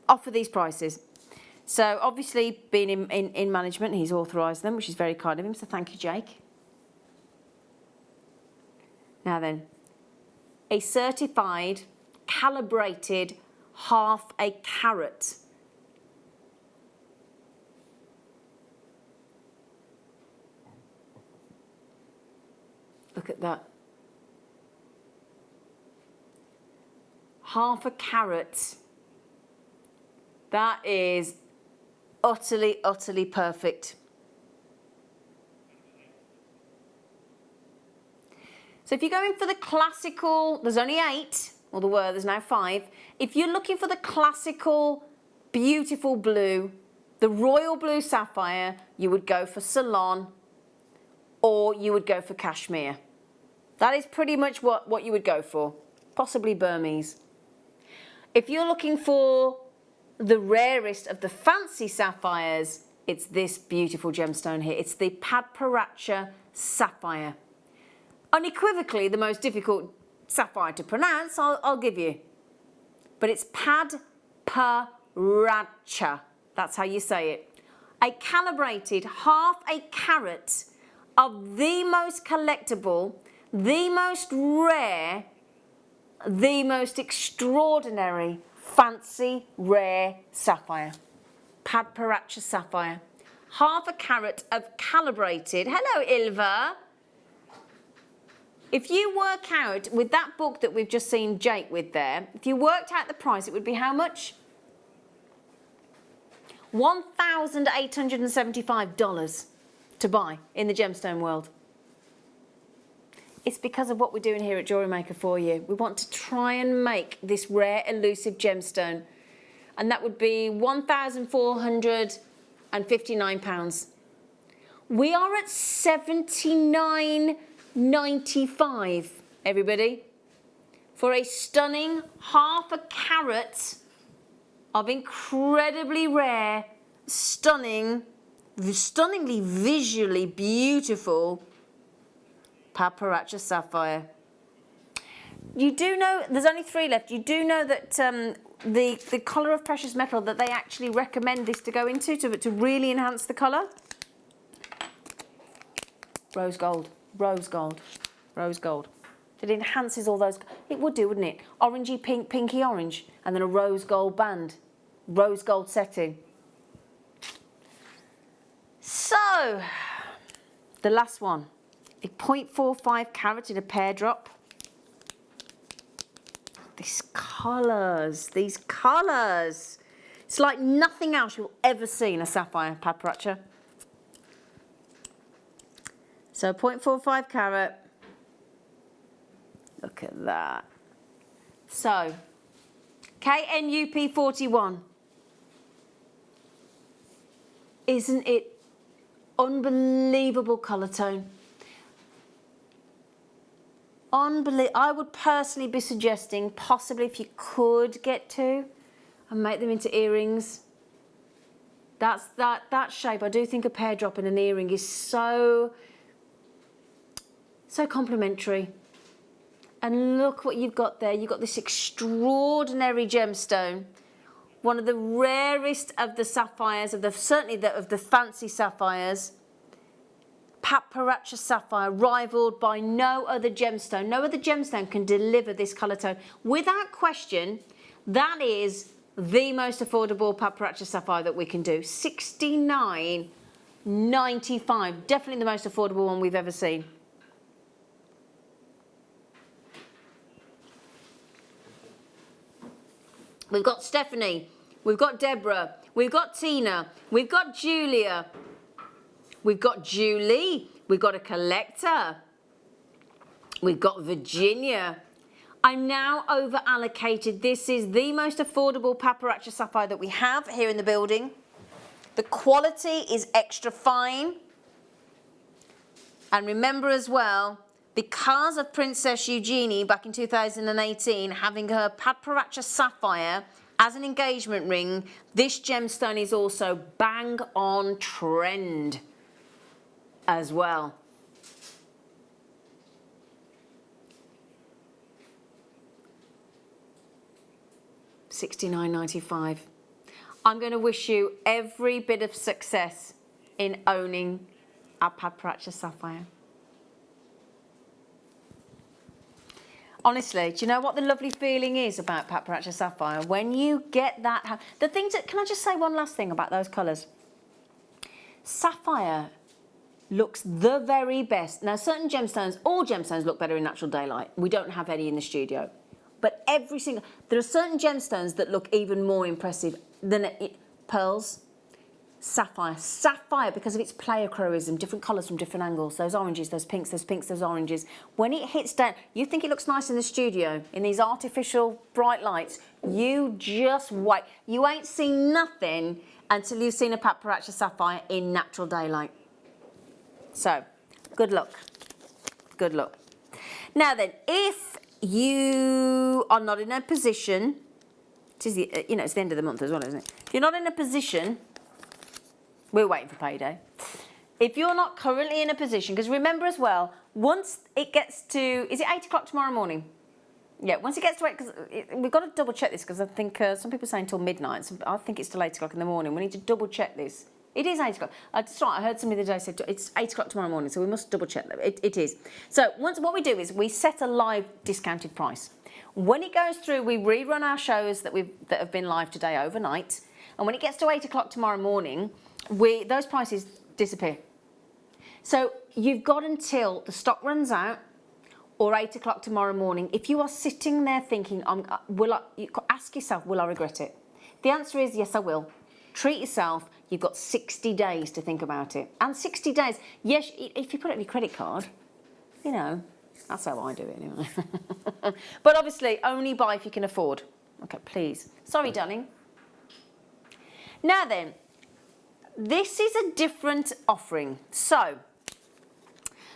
offer these prices. So obviously, being in management, he's authorised them, which is very kind of him. So thank you, Jake. Now then, a certified, calibrated half a carat. Look at that. Half a carat. That is utterly, utterly perfect. So if you're going for the classical, there's only 8, or there were, there's now 5. If you're looking for the classical, beautiful blue, the royal blue sapphire, you would go for Ceylon, or you would go for cashmere. That is pretty much what you would go for, possibly Burmese. If you're looking for the rarest of the fancy sapphires, it's this beautiful gemstone here. It's the Padparacha sapphire. Unequivocally the most difficult sapphire to pronounce, I'll give you. But it's Padparacha. That's how you say it. A calibrated half a carat of the most collectible, the most rare, the most extraordinary, fancy, rare sapphire. Padparacha sapphire. Half a carat of calibrated. Hello, Ilva. If you work out, with that book that we've just seen Jake with there, if you worked out the price, it would be how much? $1,875 to buy in the gemstone world. It's because of what we're doing here at Jewellery Maker for you. We want to try and make this rare, elusive gemstone. And that would be £1,459. We are at $79.95, everybody, for a stunning half a carat of incredibly rare, stunningly visually beautiful Padparacha sapphire. You do know, there's only 3 left, you do know that the colour of precious metal that they actually recommend this to go into to really enhance the colour? Rose gold, rose gold, rose gold. It enhances all those, it would do, wouldn't it? Orangey pink, pinky orange, and then a rose gold band, rose gold setting. So, the last one. A 0.45 carat in a pear drop. These colours. It's like nothing else you'll ever see in a sapphire, Padparacha. So 0.45 carat. Look at that. So, KNUP 41. Isn't it unbelievable colour tone? I would personally be suggesting, possibly if you could get 2 and make them into earrings. That shape, I do think a pear drop in an earring is so complementary. And look what you've got there. You've got this extraordinary gemstone, one of the rarest of the sapphires, certainly of the fancy sapphires. Padparacha sapphire, rivalled by no other gemstone. No other gemstone can deliver this colour tone. Without question, that is the most affordable Padparacha sapphire that we can do. $69.95. Definitely the most affordable one we've ever seen. We've got Stephanie, we've got Deborah, we've got Tina, we've got Julia, we've got Julie, we've got a collector, we've got Virginia. I'm now over allocated. This is the most affordable Padparacha sapphire that we have here in the building. The quality is extra fine. And remember as well, because of Princess Eugenie back in 2018 having her Padparacha sapphire as an engagement ring, this gemstone is also bang on trend as well. $69.95. I'm going to wish you every bit of success in owning our Paparazzi Sapphire. Honestly, do you know what the lovely feeling is about Paparazzi Sapphire? When you get that, the things that, can I just say one last thing about those colours? Sapphire looks the very best. Now, certain gemstones, all gemstones look better in natural daylight. We don't have any in the studio. But there are certain gemstones that look even more impressive than pearls, sapphire, because of its pleochroism, different colours from different angles, those oranges, those pinks, those oranges. When it hits down, you think it looks nice in the studio, in these artificial bright lights, you just wait. You ain't seen nothing until you've seen a Paparazzi Sapphire in natural daylight. So, good luck. Good luck. Now then, if you are not in a position, it's the end of the month as well, isn't it? If you're not in a position, we're waiting for payday. If you're not currently in a position, because remember as well, once it gets to, is it 8 o'clock tomorrow morning? Yeah, once it gets to 8, because we've got to double check this, because I think some people are saying till midnight, so I think it's till 8 o'clock in the morning. We need to double check this. It is 8 o'clock. That's right, I heard somebody the other day say it's 8 o'clock tomorrow morning, so we must double check that. It is. So what we do is we set a live discounted price. When it goes through, we rerun our shows that have been live today overnight, and when it gets to 8 o'clock tomorrow morning, those prices disappear. So you've got until the stock runs out or 8 o'clock tomorrow morning. If you are sitting there thinking, you ask yourself, will I regret it? The answer is yes, I will. Treat yourself. You've got 60 days to think about it. And 60 days, yes, if you put it on your credit card, that's how I do it anyway. But obviously, only buy if you can afford. Okay, please. Sorry, darling. Now then, this is a different offering. So,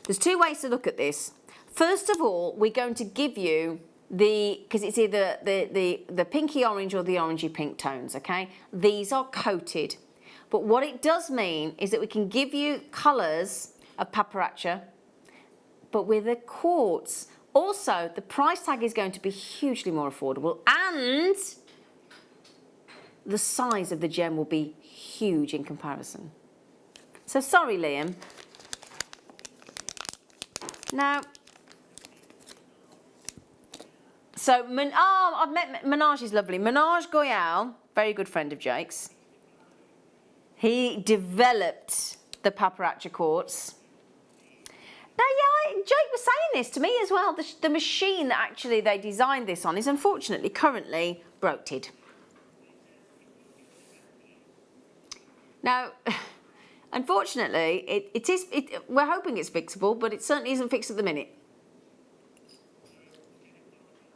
there's two ways to look at this. First of all, we're going to give you because it's either the pinky orange or the orangey pink tones, okay? These are coated. But what it does mean is that we can give you colours of Paparazzi, but with a quartz. Also, the price tag is going to be hugely more affordable, and the size of the gem will be huge in comparison. So sorry, Liam. Now, so I've met Manaj is lovely. Manaj Goyal, very good friend of Jake's. He developed the Paparazzi quartz. Now, yeah, Jake was saying this to me as well. The machine that actually they designed this on is unfortunately currently broken. Now, unfortunately, we're hoping it's fixable, but it certainly isn't fixed at the minute.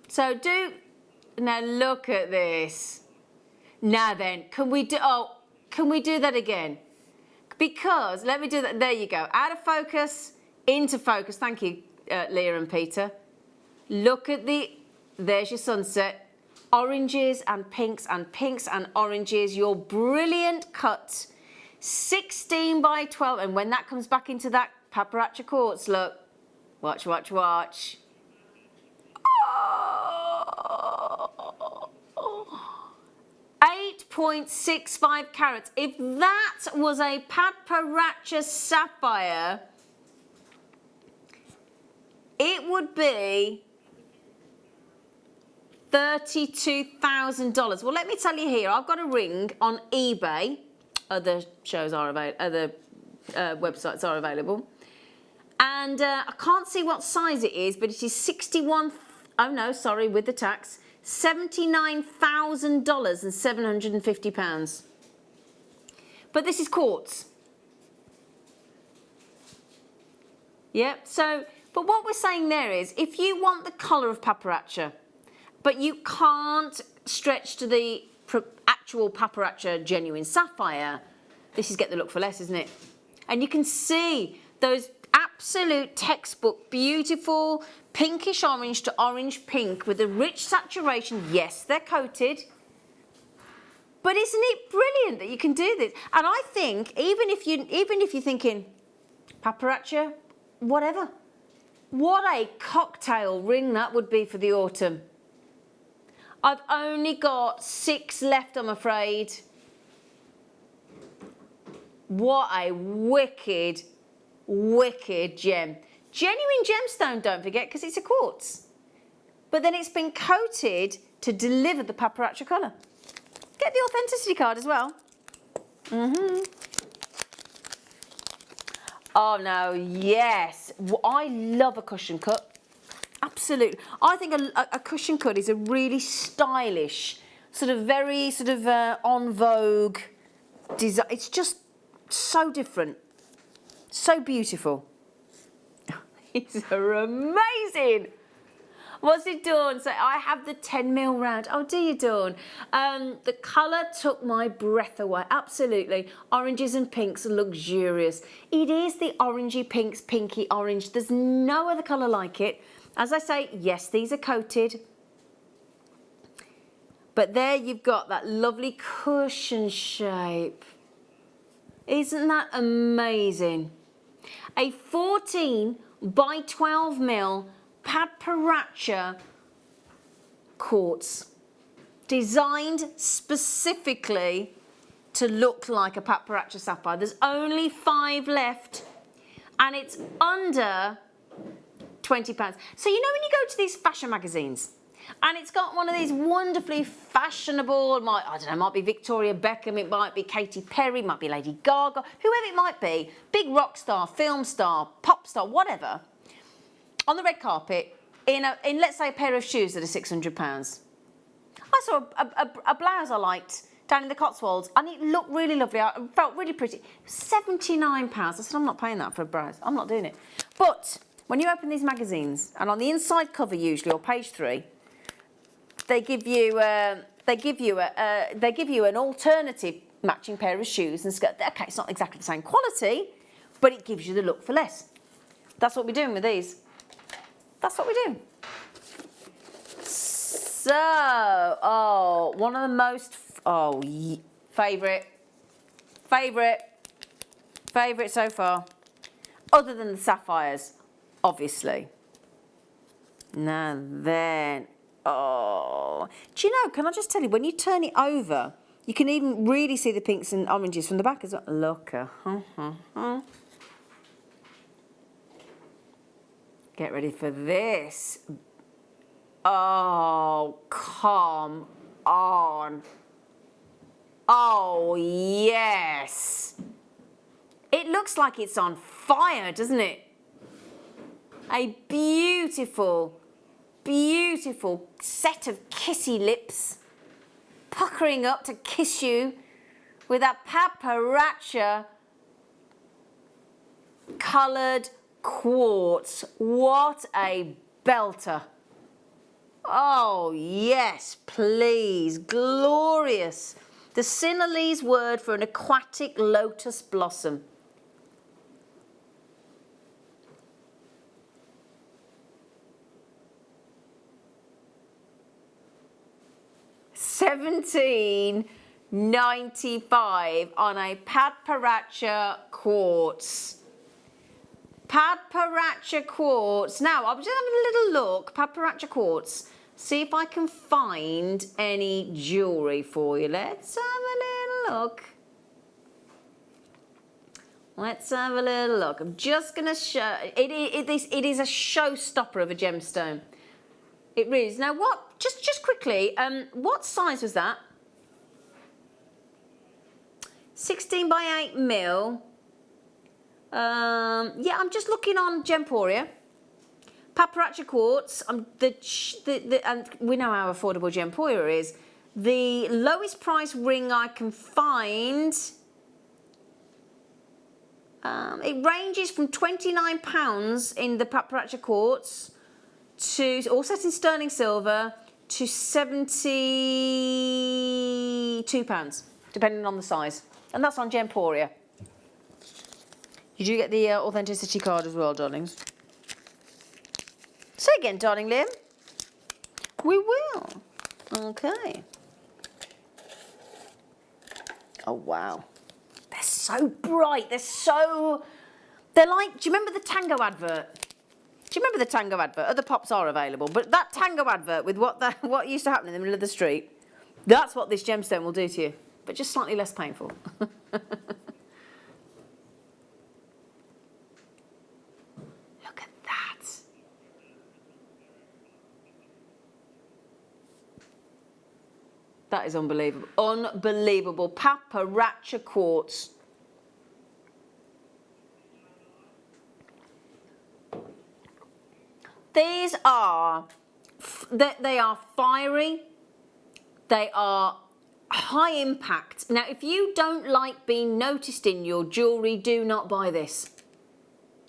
So now look at this. Now then, can we do that again? Because, let me do that, there you go. Out of focus, into focus. Thank you, Leah and Peter. Look at there's your sunset. Oranges and pinks and oranges. Your brilliant cut. 16 by 12, and when that comes back into that Paparazzi quartz, look, watch. 8.65 carats. If that was a Paparazzi sapphire, it would be $32,000. Well, let me tell you here, I've got a ring on eBay. Other shows are available, other websites are available. And I can't see what size it is, but it is with the tax, $79,750. But this is quartz. Yep, but what we're saying there is, if you want the colour of Paparazzi, but you can't stretch to the actual Paparazzi genuine sapphire, this is get the look for less, isn't it? And you can see those absolute textbook, beautiful pinkish orange to orange pink with a rich saturation. Yes, they're coated. But isn't it brilliant that you can do this? And I think even if you're thinking Paparazzi, whatever, what a cocktail ring that would be for the autumn. I've only got 6 left, I'm afraid. What a wicked, wicked gem. Genuine gemstone, don't forget, because it's a quartz. But then it's been coated to deliver the paparazzi colour. Get the authenticity card as well. Oh no, yes. I love a cushion cut. Absolutely. I think a cushion cut is a really stylish, sort of very sort of en vogue design. It's just so different. So beautiful. These are amazing. What's it, Dawn? So I have the 10mm round. Oh, do you, Dawn? The colour took my breath away. Absolutely. Oranges and pinks are luxurious. It is the orangey pinks, pinky orange. There's no other colour like it. As I say, yes, these are coated. But there you've got that lovely cushion shape. Isn't that amazing? A 14 by 12mm paparazzi quartz, designed specifically to look like a paparazzi sapphire. There's only 5 left, and it's under £20. So you know when you go to these fashion magazines, and it's got one of these wonderfully fashionable, I don't know, it might be Victoria Beckham, it might be Katy Perry, it might be Lady Gaga, whoever it might be, big rock star, film star, pop star, whatever, on the red carpet, in let's say a pair of shoes that are £600. I saw a blouse I liked down in the Cotswolds, and it looked really lovely. I felt really pretty. £79. I said, I'm not paying that for a blouse. I'm not doing it. But when you open these magazines, and on the inside cover usually, or page 3, they give you an alternative matching pair of shoes and skirt. Okay, it's not exactly the same quality, but it gives you the look for less. That's what we're doing with these. That's what we're doing. So, oh, one of the most, favourite so far, other than the sapphires, obviously. Now then, oh, do you know, can I just tell you, when you turn it over, you can even really see the pinks and oranges from the back as well. Look, get ready for this. Oh, come on. Oh, yes. It looks like it's on fire, doesn't it? A beautiful, beautiful set of kissy lips puckering up to kiss you with that paparazzi coloured quartz. What a belter. Oh, yes, please. Glorious. The Sinhalese word for an aquatic lotus blossom. £17.95 on a paparazzi quartz. Paparazzi quartz. Now, I'm just having a little look. Paparazzi quartz. See if I can find any jewellery for you. Let's have a little look. Let's have a little look. I'm just going to show. It is a showstopper of a gemstone. It really is. Now, what? Just quickly. What size was that? 16 by 8mm. Yeah, I'm just looking on Gemporia. Paparazzi quartz. And we know how affordable Gemporia is. The lowest price ring I can find. It ranges from £29 in the paparazzi quartz to, all set in sterling silver, to £72, depending on the size. And that's on Gemporia. You do get the authenticity card as well, darlings. Say again, darling Liam. We will. Okay. Oh, wow. They're so bright. They're like, do you remember the Tango advert? Do you remember the Tango advert? Other pops are available, but that Tango advert with what used to happen in the middle of the street, that's what this gemstone will do to you, but just slightly less painful. That is unbelievable. Unbelievable. Pappiracha quartz. These are, they are fiery. They are high impact. Now, if you don't like being noticed in your jewellery, do not buy this.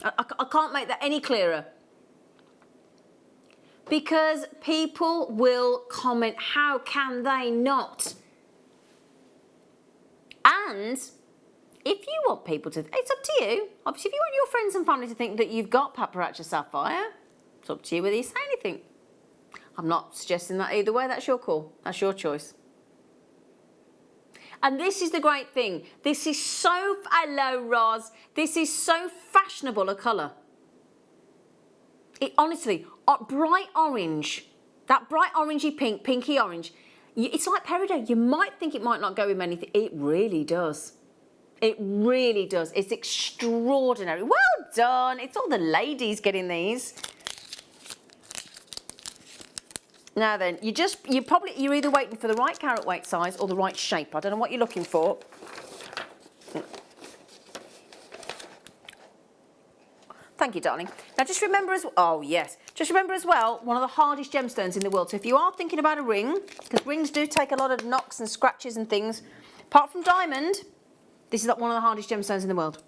I can't make that any clearer. Because people will comment, how can they not? And if you want people to, it's up to you. Obviously, if you want your friends and family to think that you've got Pappiracha Sapphire, it's up to you whether you say anything. I'm not suggesting that either way, that's your call, that's your choice. And this is the great thing. This is so, hello Roz, this is so fashionable a colour. It honestly, bright orange, that bright orangey pink, pinky orange, it's like peridot. You might think it might not go with many things. It really does. It really does. It's extraordinary. Well done. It's all the ladies getting these. Now then, you're either waiting for the right carat weight size or the right shape. I don't know what you're looking for. Thank you, darling. Now just remember as well, oh yes, just remember as well, one of the hardest gemstones in the world. So if you are thinking about a ring, because rings do take a lot of knocks and scratches and things, apart from diamond, this is one of the hardest gemstones in the world.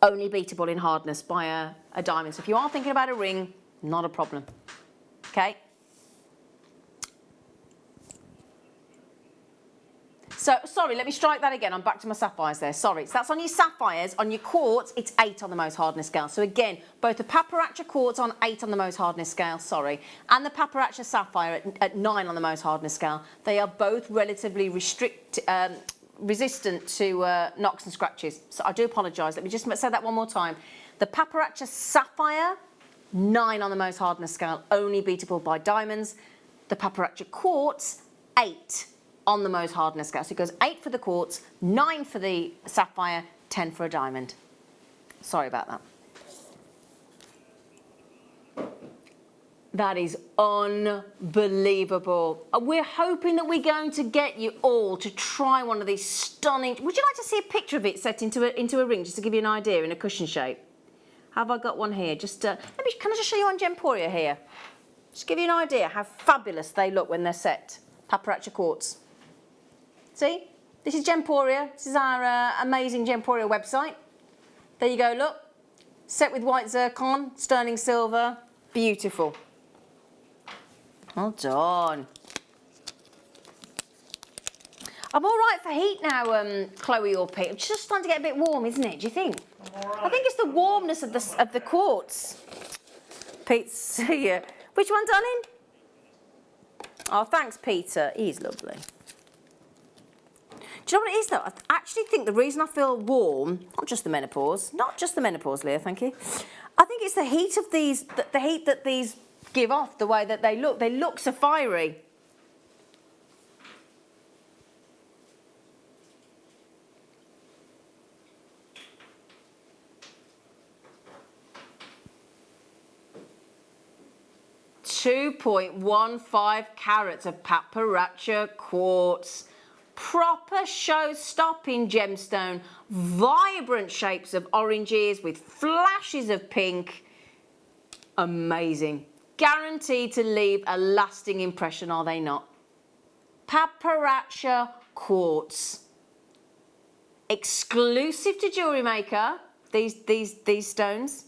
Only beatable in hardness by a diamond. So if you are thinking about a ring, not a problem. Okay? So, sorry, let me strike that again. I'm back to my sapphires there. Sorry. So that's on your sapphires. On your quartz, it's 8 on the most hardness scale. So again, both the Pappiracha quartz on 8 on the most hardness scale, sorry, and the Pappiracha sapphire at 9 on the most hardness scale. They are both relatively resistant to knocks and scratches. So I do apologise. Let me just say that one more time. The Pappiracha sapphire, 9 on the most hardness scale, only beatable by diamonds. The Pappiracha quartz, 8 on the most hardness scale. So it goes 8 for the quartz, 9 for the sapphire, 10 for a diamond. Sorry about that. That is unbelievable. We're hoping that we're going to get you all to try one of these stunning... Would you like to see a picture of it set into a ring, just to give you an idea, in a cushion shape? Have I got one here? Just can I just show you on Gemporia here? Just give you an idea how fabulous they look when they're set. Pappiracha quartz. See? This is Gemporia. This is our amazing Gemporia website. There you go, look. Set with white zircon, sterling silver. Beautiful. Well done. I'm all right for heat now, Chloe or Pete. It's just starting to get a bit warm, isn't it? Do you think? I think it's the warmness of the quartz. Pete's here. Which one, darling? Oh, thanks, Peter. He's lovely. Do you know what it is, though? I actually think the reason I feel warm, not just the menopause, Leah, thank you. I think it's the heat of these, the heat that these give off, the way that they look. They look so fiery. .15 carats of Pappiracha quartz. Proper show-stopping gemstone, vibrant shapes of oranges with flashes of pink. Amazing. Guaranteed to leave a lasting impression, are they not? Pappiracha quartz. Exclusive to Jewellery Maker, these stones.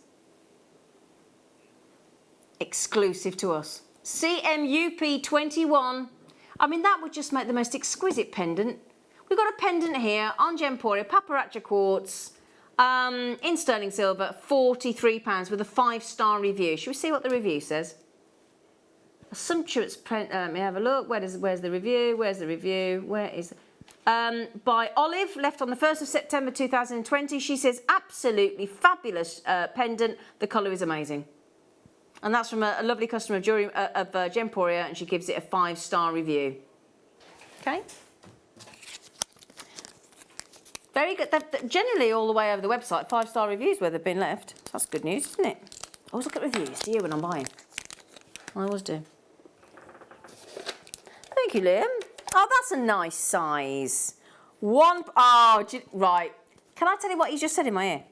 Exclusive to us. CMUP21. I mean, that would just make the most exquisite pendant. We've got a pendant here on Gemporia, Pappiracha quartz, in sterling silver, £43 with a 5-star review. Should we see what the review says? A sumptuous print. Let me have a look. Where's the review? Where's the review? Where is it? By Olive, left on the 1st of September 2020. She says, absolutely fabulous pendant. The colour is amazing. And that's from a lovely customer of Gemporia, and she gives it a 5-star review. Okay. Very good. They're generally all the way over the website, 5-star reviews where they've been left. That's good news, isn't it? I always look at reviews, do you, when I'm buying? I always do. Thank you, Liam. Oh, that's a nice size. Right. Can I tell you what he just said in my ear?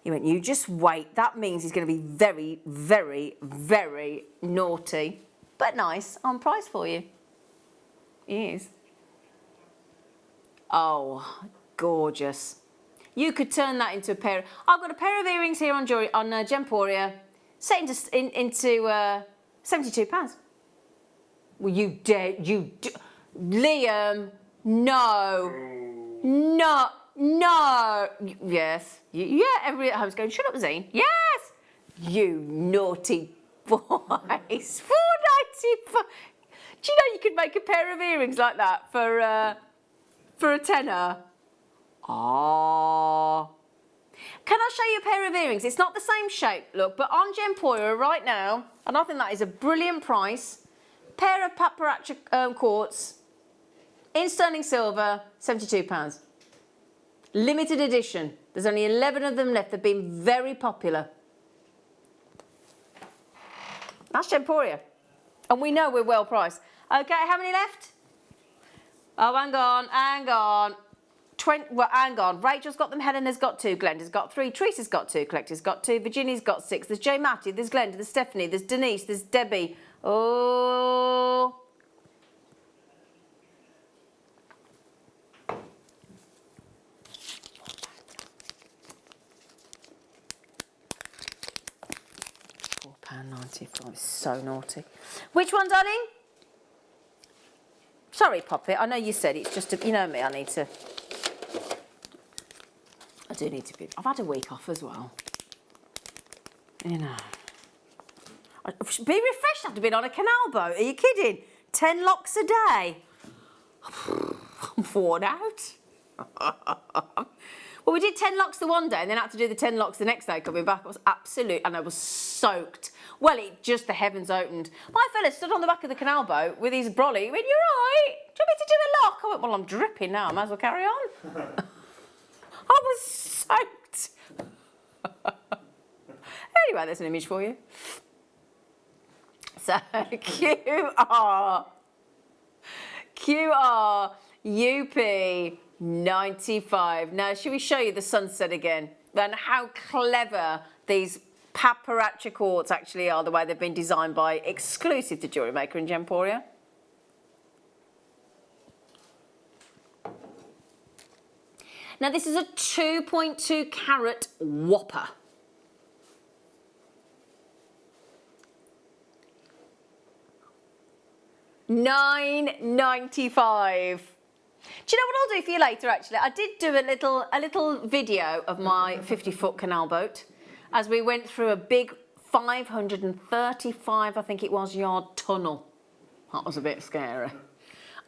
He went, you just wait. That means he's going to be very, very, very naughty, but nice on price for you. He is. Oh, gorgeous. You could turn that into a pair. I've got a pair of earrings here on Gemporia, set into £72. Well, Liam, no. Yes. Everybody at home's going, shut up, Zane. Yes. You naughty boys. £4.95. Do you know you could make a pair of earrings like that for a tenner? Oh. Can I show you a pair of earrings? It's not the same shape, look, but on Gemporia right now, and I think that is a brilliant price, pair of paparazzi quartz in sterling silver, £72. Limited edition. There's only 11 of them left. They've been very popular. That's Gemporia. And we know we're well priced. Okay, how many left? Oh, hang on. Hang on. Rachel's got them, Helena's got 2, Glenda's got 3, Teresa's got 2, Collector's got 2, Virginia's got 6, there's Jay Matthew, there's Glenda, there's Stephanie, there's Denise, there's Debbie. Oh. £4.95, so naughty. Which one, darling? Sorry, Poppy, I know you said it's just, you know me, I do need to be, I've had a week off as well. You know. Be refreshed after being on a canal boat, are you kidding? 10 locks a day. I'm worn out. Well, we did 10 locks the one day and then had to do the 10 locks the next day coming back. I was and I was soaked. Well, the heavens opened. My fella stood on the back of the canal boat with his brolly. He went, you're right. Do you want me to do a lock? I went, well, I'm dripping now. I might as well carry on. I was soaked. Anyway, there's an image for you. So, QR UP 95. Now, should we show you the sunset again? And how clever these paparazzi quartz actually are, the way they've been designed by exclusive to Jewellery Maker and Gemporia. Now, this is a 2.2 carat whopper. £9.95. Do you know what I'll do for you later, actually? I did do a little video of my 50-foot canal boat as we went through a big 535, I think it was, yard tunnel. That was a bit scary.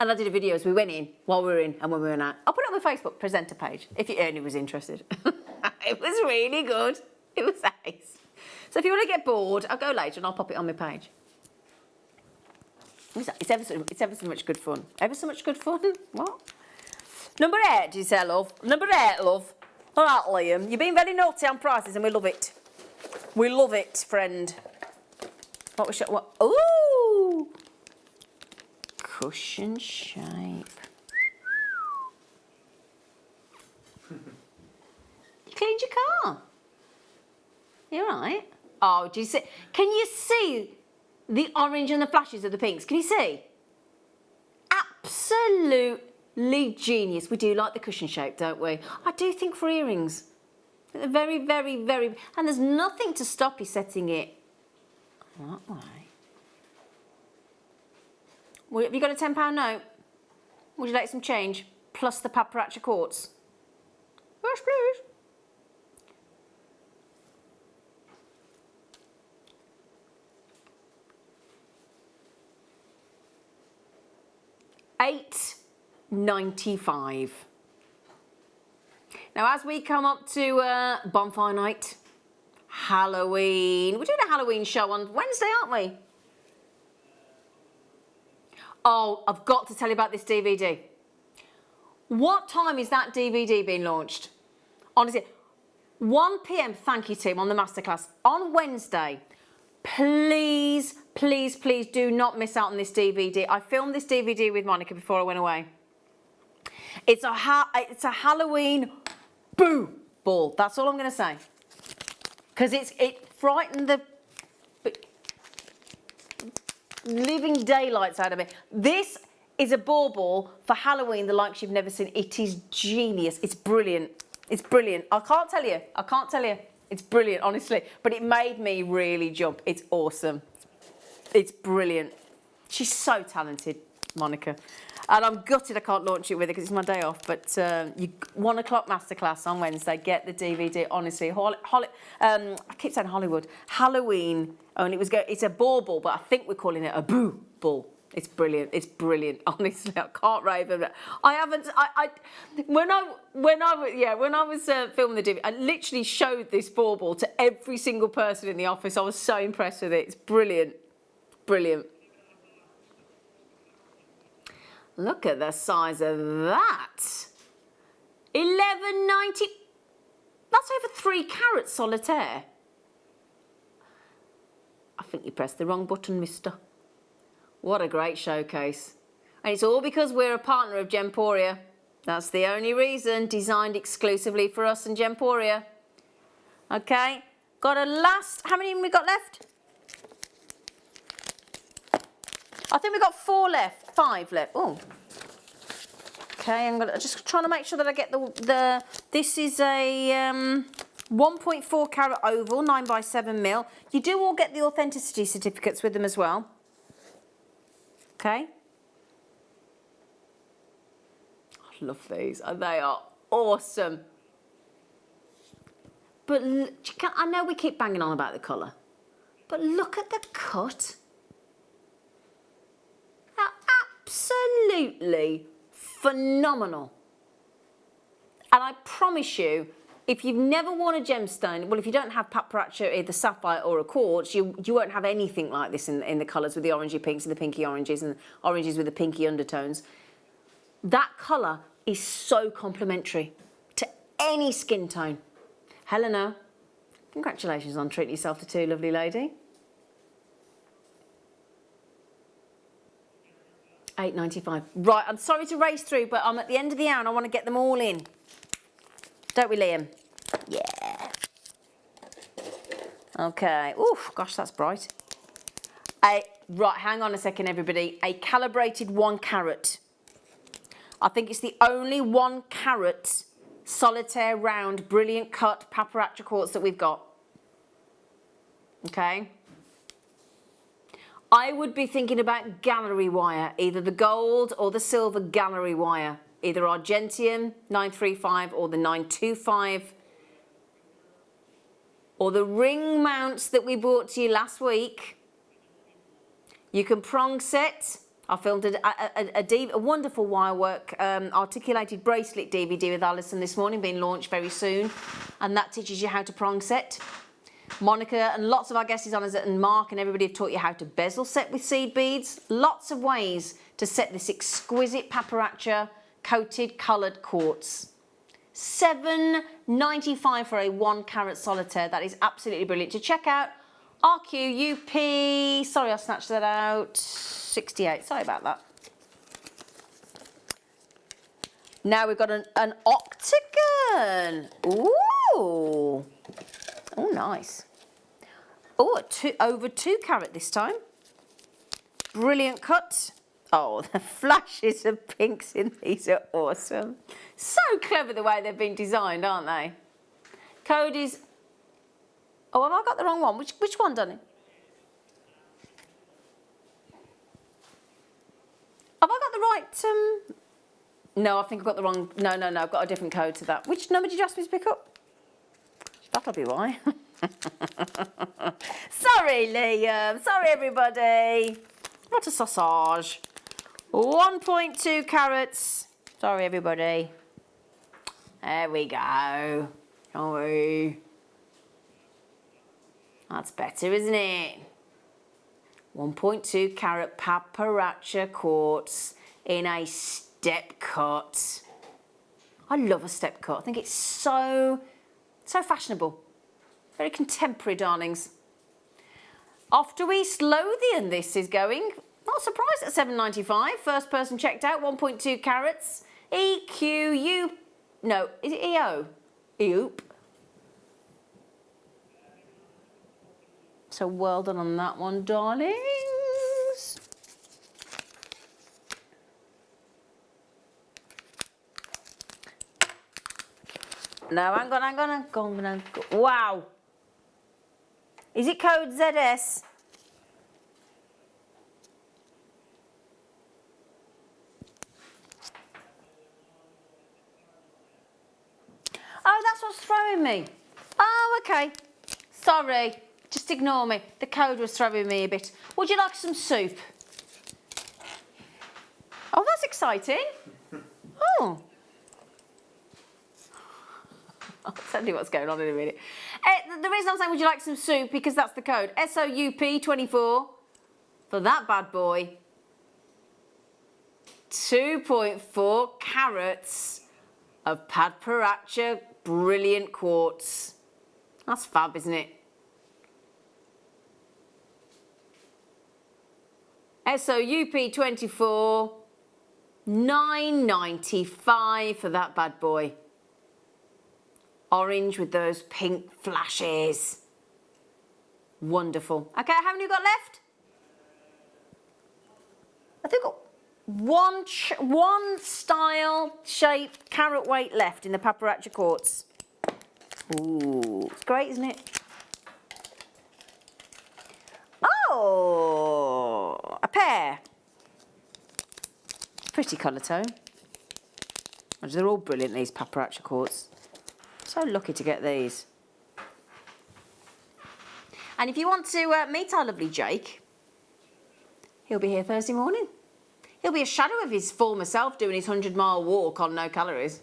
And I did a video as we went in, while we were in, and when we went out. I'll put it on my Facebook presenter page if anyone was interested. It was really good. It was ace. So if you want to get bored, I'll go later and I'll pop it on my page. It's ever so much good fun. Ever so much good fun? What? Number 8, you say, love. Number 8, love. All right, Liam. You've been very naughty on prices and we love it. We love it, friend. What was what? Ooh! Cushion shape. You cleaned your car. You all right? Oh, do you see? Can you see the orange and the flashes of the pinks? Can you see? Absolutely genius. We do like the cushion shape, don't we? I do think for earrings. They're very, very, very... And there's nothing to stop you setting it that way. Well, have you got a £10 note? Would you like some change? Plus the paparazzi quartz? Yes, please. £8.95. Now, as we come up to bonfire night, Halloween, we're doing a Halloween show on Wednesday, aren't we? Oh, I've got to tell you about this DVD. What time is that DVD being launched? Honestly, 1 PM, thank you, team, on the masterclass on Wednesday. Please, Please, please do not miss out on this DVD. I filmed this DVD with Monica before I went away. It's a Halloween boo ball. That's all I'm going to say. Because it frightened the living daylights out of me. This is a ball for Halloween, the likes you've never seen. It is genius. It's brilliant. It's brilliant. I can't tell you. It's brilliant, honestly. But it made me really jump. It's awesome. It's brilliant. She's so talented, Monica. And I'm gutted I can't launch it with her because it's my day off. But 1 o'clock masterclass on Wednesday. Get the DVD, honestly. I keep saying Hollywood. Halloween. And it's a ball, but I think we're calling it a boo ball. It's brilliant. It's brilliant. Honestly, I can't rave over it. When I was filming the DVD, I literally showed this ball to every single person in the office. I was so impressed with it. It's brilliant. Brilliant. Look at the size of that. $11.90. That's over 3 carats solitaire. I think you pressed the wrong button, mister. What a great showcase. And it's all because we're a partner of Gemporia. That's the only reason. Designed exclusively for us and Gemporia. Okay. Got a last... How many have we got left? I think we've got 4 left. 5 left. Oh. Okay, I'm just trying to make sure that I get the this is a 1.4 carat oval, 9x7mm. You do all get the authenticity certificates with them as well. Okay. I love these. They are awesome. But I know we keep banging on about the colour, but look at the cut. They're absolutely phenomenal. And I promise you, if you've never worn a gemstone, well, if you don't have paparazzi, either sapphire or a quartz, you won't have anything like this in the colours with the orangey pinks and the pinky oranges and oranges with the pinky undertones. That colour is so complementary to any skin tone. Helena, congratulations on treating yourself to 2, lovely lady. $8.95. Right, I'm sorry to race through, but I'm at the end of the hour and I want to get them all in. Don't we, Liam? Yeah. Okay. Oof, gosh, that's bright. Right, hang on a second, everybody. A calibrated 1 carat. I think it's the only 1 carat solitaire round, brilliant cut paparazzi quartz that we've got. Okay. I would be thinking about gallery wire, either the gold or the silver gallery wire. Either Argentium 935 or the 925. Or the ring mounts that we brought to you last week. You can prong set. I filmed a wonderful wirework articulated bracelet DVD with Alison this morning, being launched very soon. And that teaches you how to prong set. Monica and lots of our guest designers and Mark and everybody have taught you how to bezel set with seed beads. Lots of ways to set this exquisite paparazzi coated coloured quartz. $7.95 for a 1 carat solitaire. That is absolutely brilliant. To check out RQUP, sorry I snatched that out, 68, sorry about that. Now we've got an octagon. Ooh. Oh, nice. Oh, over 2 carat this time. Brilliant cut. Oh, the flashes of pinks in these are awesome. So clever the way they've been designed, aren't they? Code is... Oh, have I got the wrong one? Which one, Donny? Have I got the right... No, I think I've got the wrong... No, I've got a different code to that. Which number did you ask me to pick up? That'll be why. Sorry, Liam. Sorry, everybody. What a sausage. 1.2 carats. Sorry, everybody. There we go. Oh, that's better, isn't it? 1.2 carat paparazzi quartz in a step cut. I love a step cut. I think it's so fashionable. Very contemporary, darlings. Off to East Lothian this is going. Not surprised at £7.95. First person checked out, 1.2 carats. EQU, no, is it EO? EOP. So well done on that one, darlings. No, hang on. Wow. Is it code ZS? Oh, that's what's throwing me. Oh, okay. Sorry. Just ignore me. The code was throwing me a bit. Would you like some soup? Oh, that's exciting. Oh. I'll tell you what's going on in a minute. The reason I'm saying would you like some soup, because that's the code. SOUP24 for that bad boy. 2.4 carats of Padparacha brilliant quartz. That's fab, isn't it? SOUP24, £9.95 for that bad boy. Orange with those pink flashes. Wonderful. Okay, how many you got left? I think one style, shape, carat weight left in the Padparacha quartz. Ooh, it's great, isn't it? Oh, a pair. Pretty colour tone. They're all brilliant, these Padparacha quartz. So lucky to get these. And if you want to meet our lovely Jake, he'll be here Thursday morning. He'll be a shadow of his former self doing his 100-mile walk on no calories.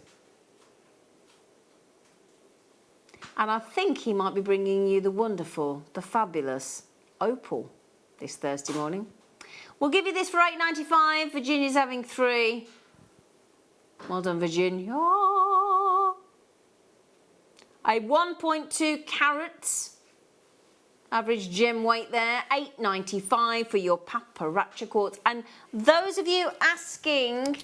And I think he might be bringing you the wonderful, the fabulous opal this Thursday morning. We'll give you this for £8.95. Virginia's having 3. Well done, Virginia. A 1.2 carats average gem weight there, £8.95 for your Padparacha quartz. And those of you asking,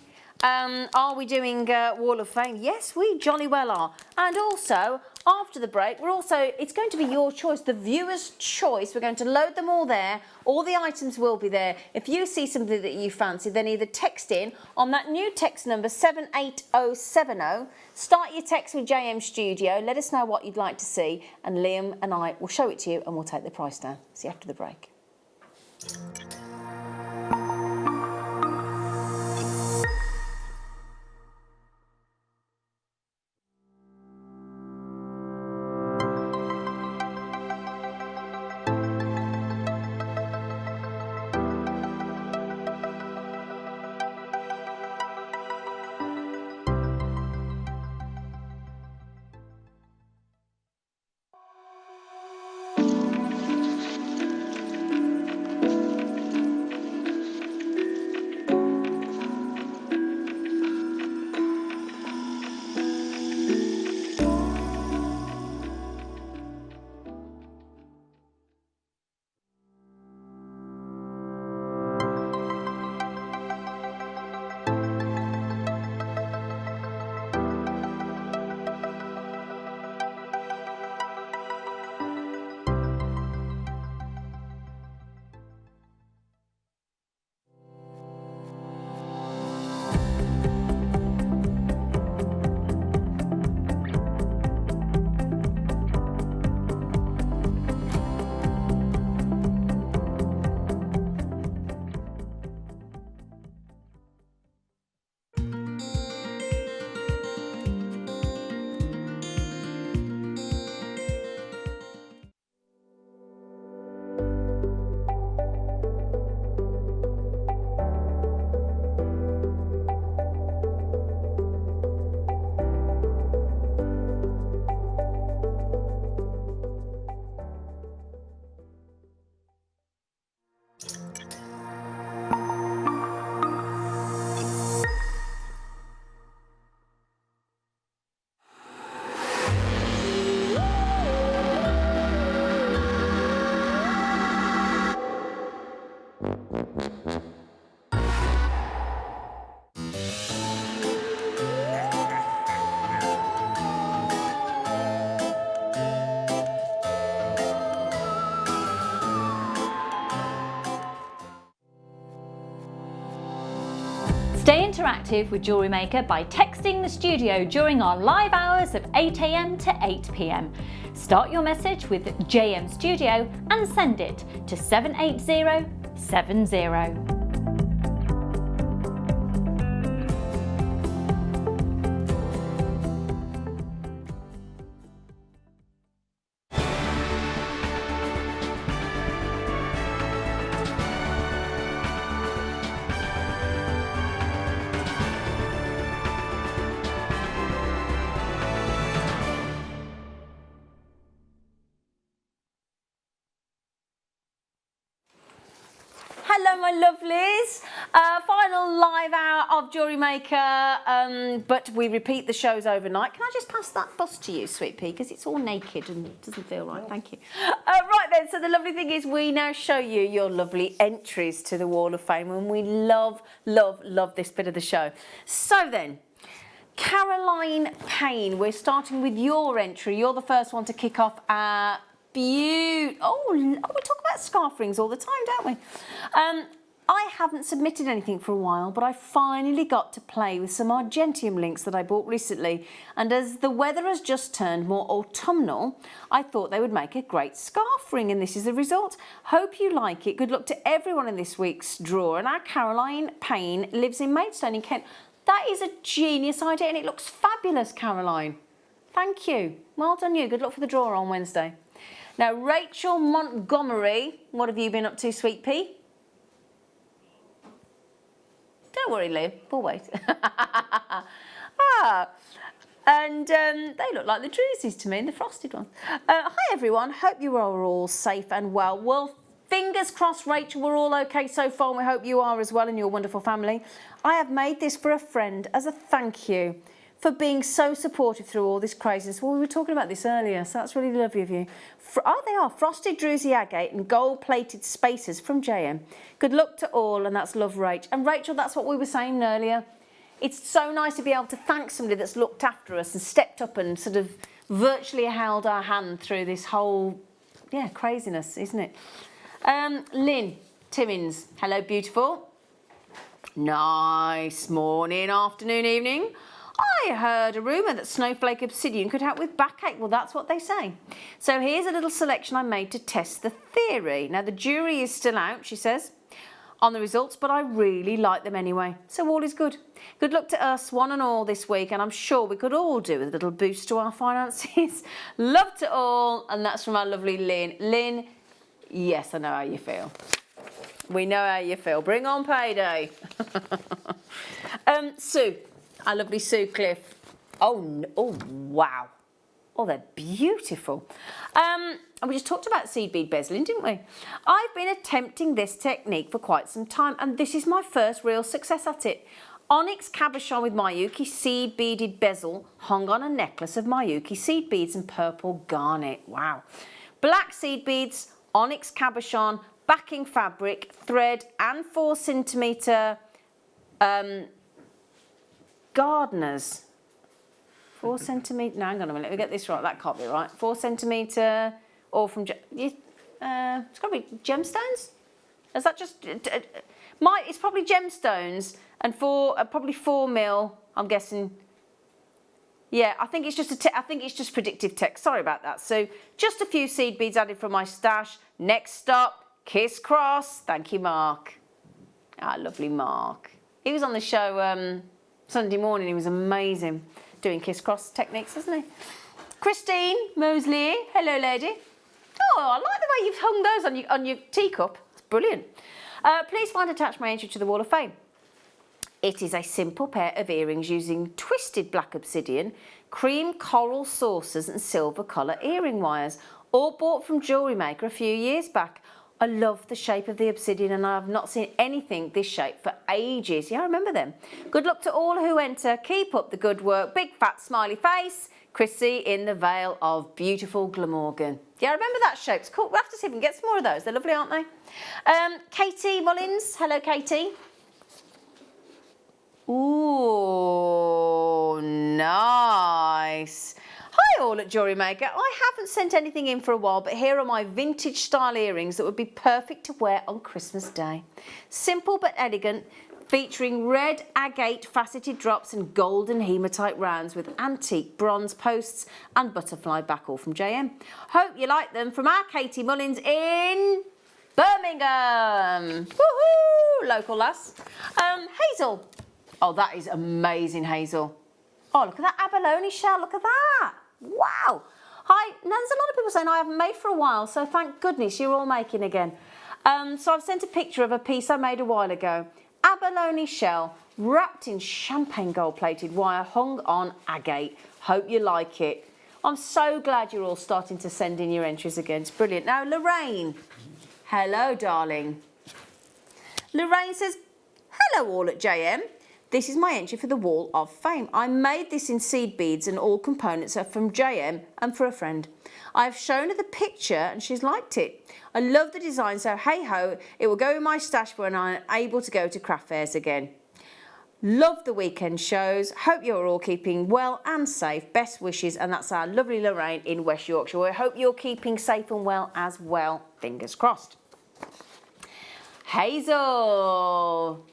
are we doing Wall of Fame? Yes, we jolly well are. And also, after the break, it's going to be your choice, the viewer's choice. We're going to load them all there. All the items will be there. If you see something that you fancy, then either text in on that new text number 78070. Start your text with JM Studio. Let us know what you'd like to see, and Liam and I will show it to you and we'll take the price down. See you after the break. interactive with Jewellery Maker by texting the studio during our live hours of 8 AM to 8 PM. Start your message with JM Studio and send it to 78070. Hello, my lovelies. Final live hour of Jewellery Maker, but we repeat the shows overnight. Can I just pass that bust to you, Sweet Pea, because it's all naked and it doesn't feel right. Thank you. Right then, so the lovely thing is we now show you your lovely entries to the Wall of Fame, and we love, love, love this bit of the show. So then, Caroline Payne, we're starting with your entry. You're the first one to kick off. Oh, we talk about scarf rings all the time, don't we? I haven't submitted anything for a while, but I finally got to play with some Argentium links that I bought recently. And as the weather has just turned more autumnal, I thought they would make a great scarf ring, and this is the result. Hope you like it. Good luck to everyone in this week's draw. And our Caroline Payne lives in Maidstone in Kent. That is a genius idea, and it looks fabulous, Caroline. Thank you. Well done you. Good luck for the draw on Wednesday. Now, Rachel Montgomery, what have you been up to, Sweet Pea? Don't worry, Liv, we'll wait. And they look like the Drewsies to me, the frosted ones. Hi, everyone. Hope you are all safe and well. Well, fingers crossed, Rachel, we're all okay so far, and we hope you are as well and your wonderful family. I have made this for a friend as a thank you for being so supportive through all this craziness. Well, we were talking about this earlier, so that's really lovely of you. They are frosted druzy agate and gold-plated spacers from JM. Good luck to all, and that's love, Rach. And Rachel, that's what we were saying earlier. It's so nice to be able to thank somebody that's looked after us and stepped up and sort of virtually held our hand through this whole, craziness, isn't it? Lynn Timmins, hello, beautiful. Nice morning, afternoon, evening. I heard a rumour that snowflake obsidian could help with backache. Well, that's what they say. So here's a little selection I made to test the theory. Now, the jury is still out, she says, on the results, but I really like them anyway. So all is good. Good luck to us, one and all, this week, and I'm sure we could all do with a little boost to our finances. Love to all, and that's from our lovely Lynn. Lynn, yes, I know how you feel. We know how you feel. Bring on payday. Sue. Our lovely Sue Cliff. Oh, wow. Oh, they're beautiful. And we just talked about seed bead bezeling, didn't we? I've been attempting this technique for quite some time, and this is my first real success at it. Onyx cabochon with Miyuki seed beaded bezel hung on a necklace of Miyuki seed beads and purple garnet. Wow. Black seed beads, onyx cabochon, backing fabric, thread, and 4 centimetre gardeners. 4 centimetre, no, hang on a minute, let me get this right, that can't be right. 4 centimetre, or from, it's got to be gemstones? Is that just, it's probably gemstones, and probably 4 mil, I'm guessing. Yeah, I think it's just predictive text, sorry about that. So, just a few seed beads added from my stash. Next stop, Kiss Cross. Thank you, Mark. Ah, lovely Mark. He was on the show, Sunday morning, he was amazing doing Kiss Cross techniques, wasn't he? Christine Mosley, hello lady. Oh, I like the way you've hung those on your teacup. It's brilliant. Please find attached my entry to the Wall of Fame. It is a simple pair of earrings using twisted black obsidian, cream coral saucers and silver colour earring wires, all bought from Jewellery Maker a few years back. I love the shape of the obsidian, and I have not seen anything this shape for ages. Yeah, I remember them. Good luck to all who enter. Keep up the good work. Big fat smiley face. Chrissy in the Vale of beautiful Glamorgan. Yeah, I remember that shape. It's cool. We'll have to see if we can get some more of those. They're lovely, aren't they? Katie Mullins. Hello, Katie. Ooh, nice. Hi all at Jewellery Maker. I haven't sent anything in for a while, but here are my vintage style earrings that would be perfect to wear on Christmas Day. Simple but elegant, featuring red agate faceted drops and golden hematite rounds with antique bronze posts and butterfly back, all from JM. Hope you like them, from our Katie Mullins in Birmingham. Woohoo! Local lass. Hazel. Oh, that is amazing, Hazel. Oh, look at that abalone shell. Look at that. Wow. Hi. Now, there's a lot of people saying I haven't made for a while, so thank goodness you're all making again. So I've sent a picture of a piece I made a while ago. Abalone shell wrapped in champagne gold plated wire hung on agate. Hope you like it. I'm so glad you're all starting to send in your entries again. It's brilliant. Now, Lorraine. Hello, darling. Lorraine says, hello all at JM. This is my entry for the Wall of Fame. I made this in seed beads and all components are from JM and for a friend. I've shown her the picture and she's liked it. I love the design, so hey ho, it will go in my stash when I'm able to go to craft fairs again. Love the weekend shows. Hope you're all keeping well and safe. Best wishes, and that's our lovely Lorraine in West Yorkshire. I hope you're keeping safe and well as well. Fingers crossed. Hazel.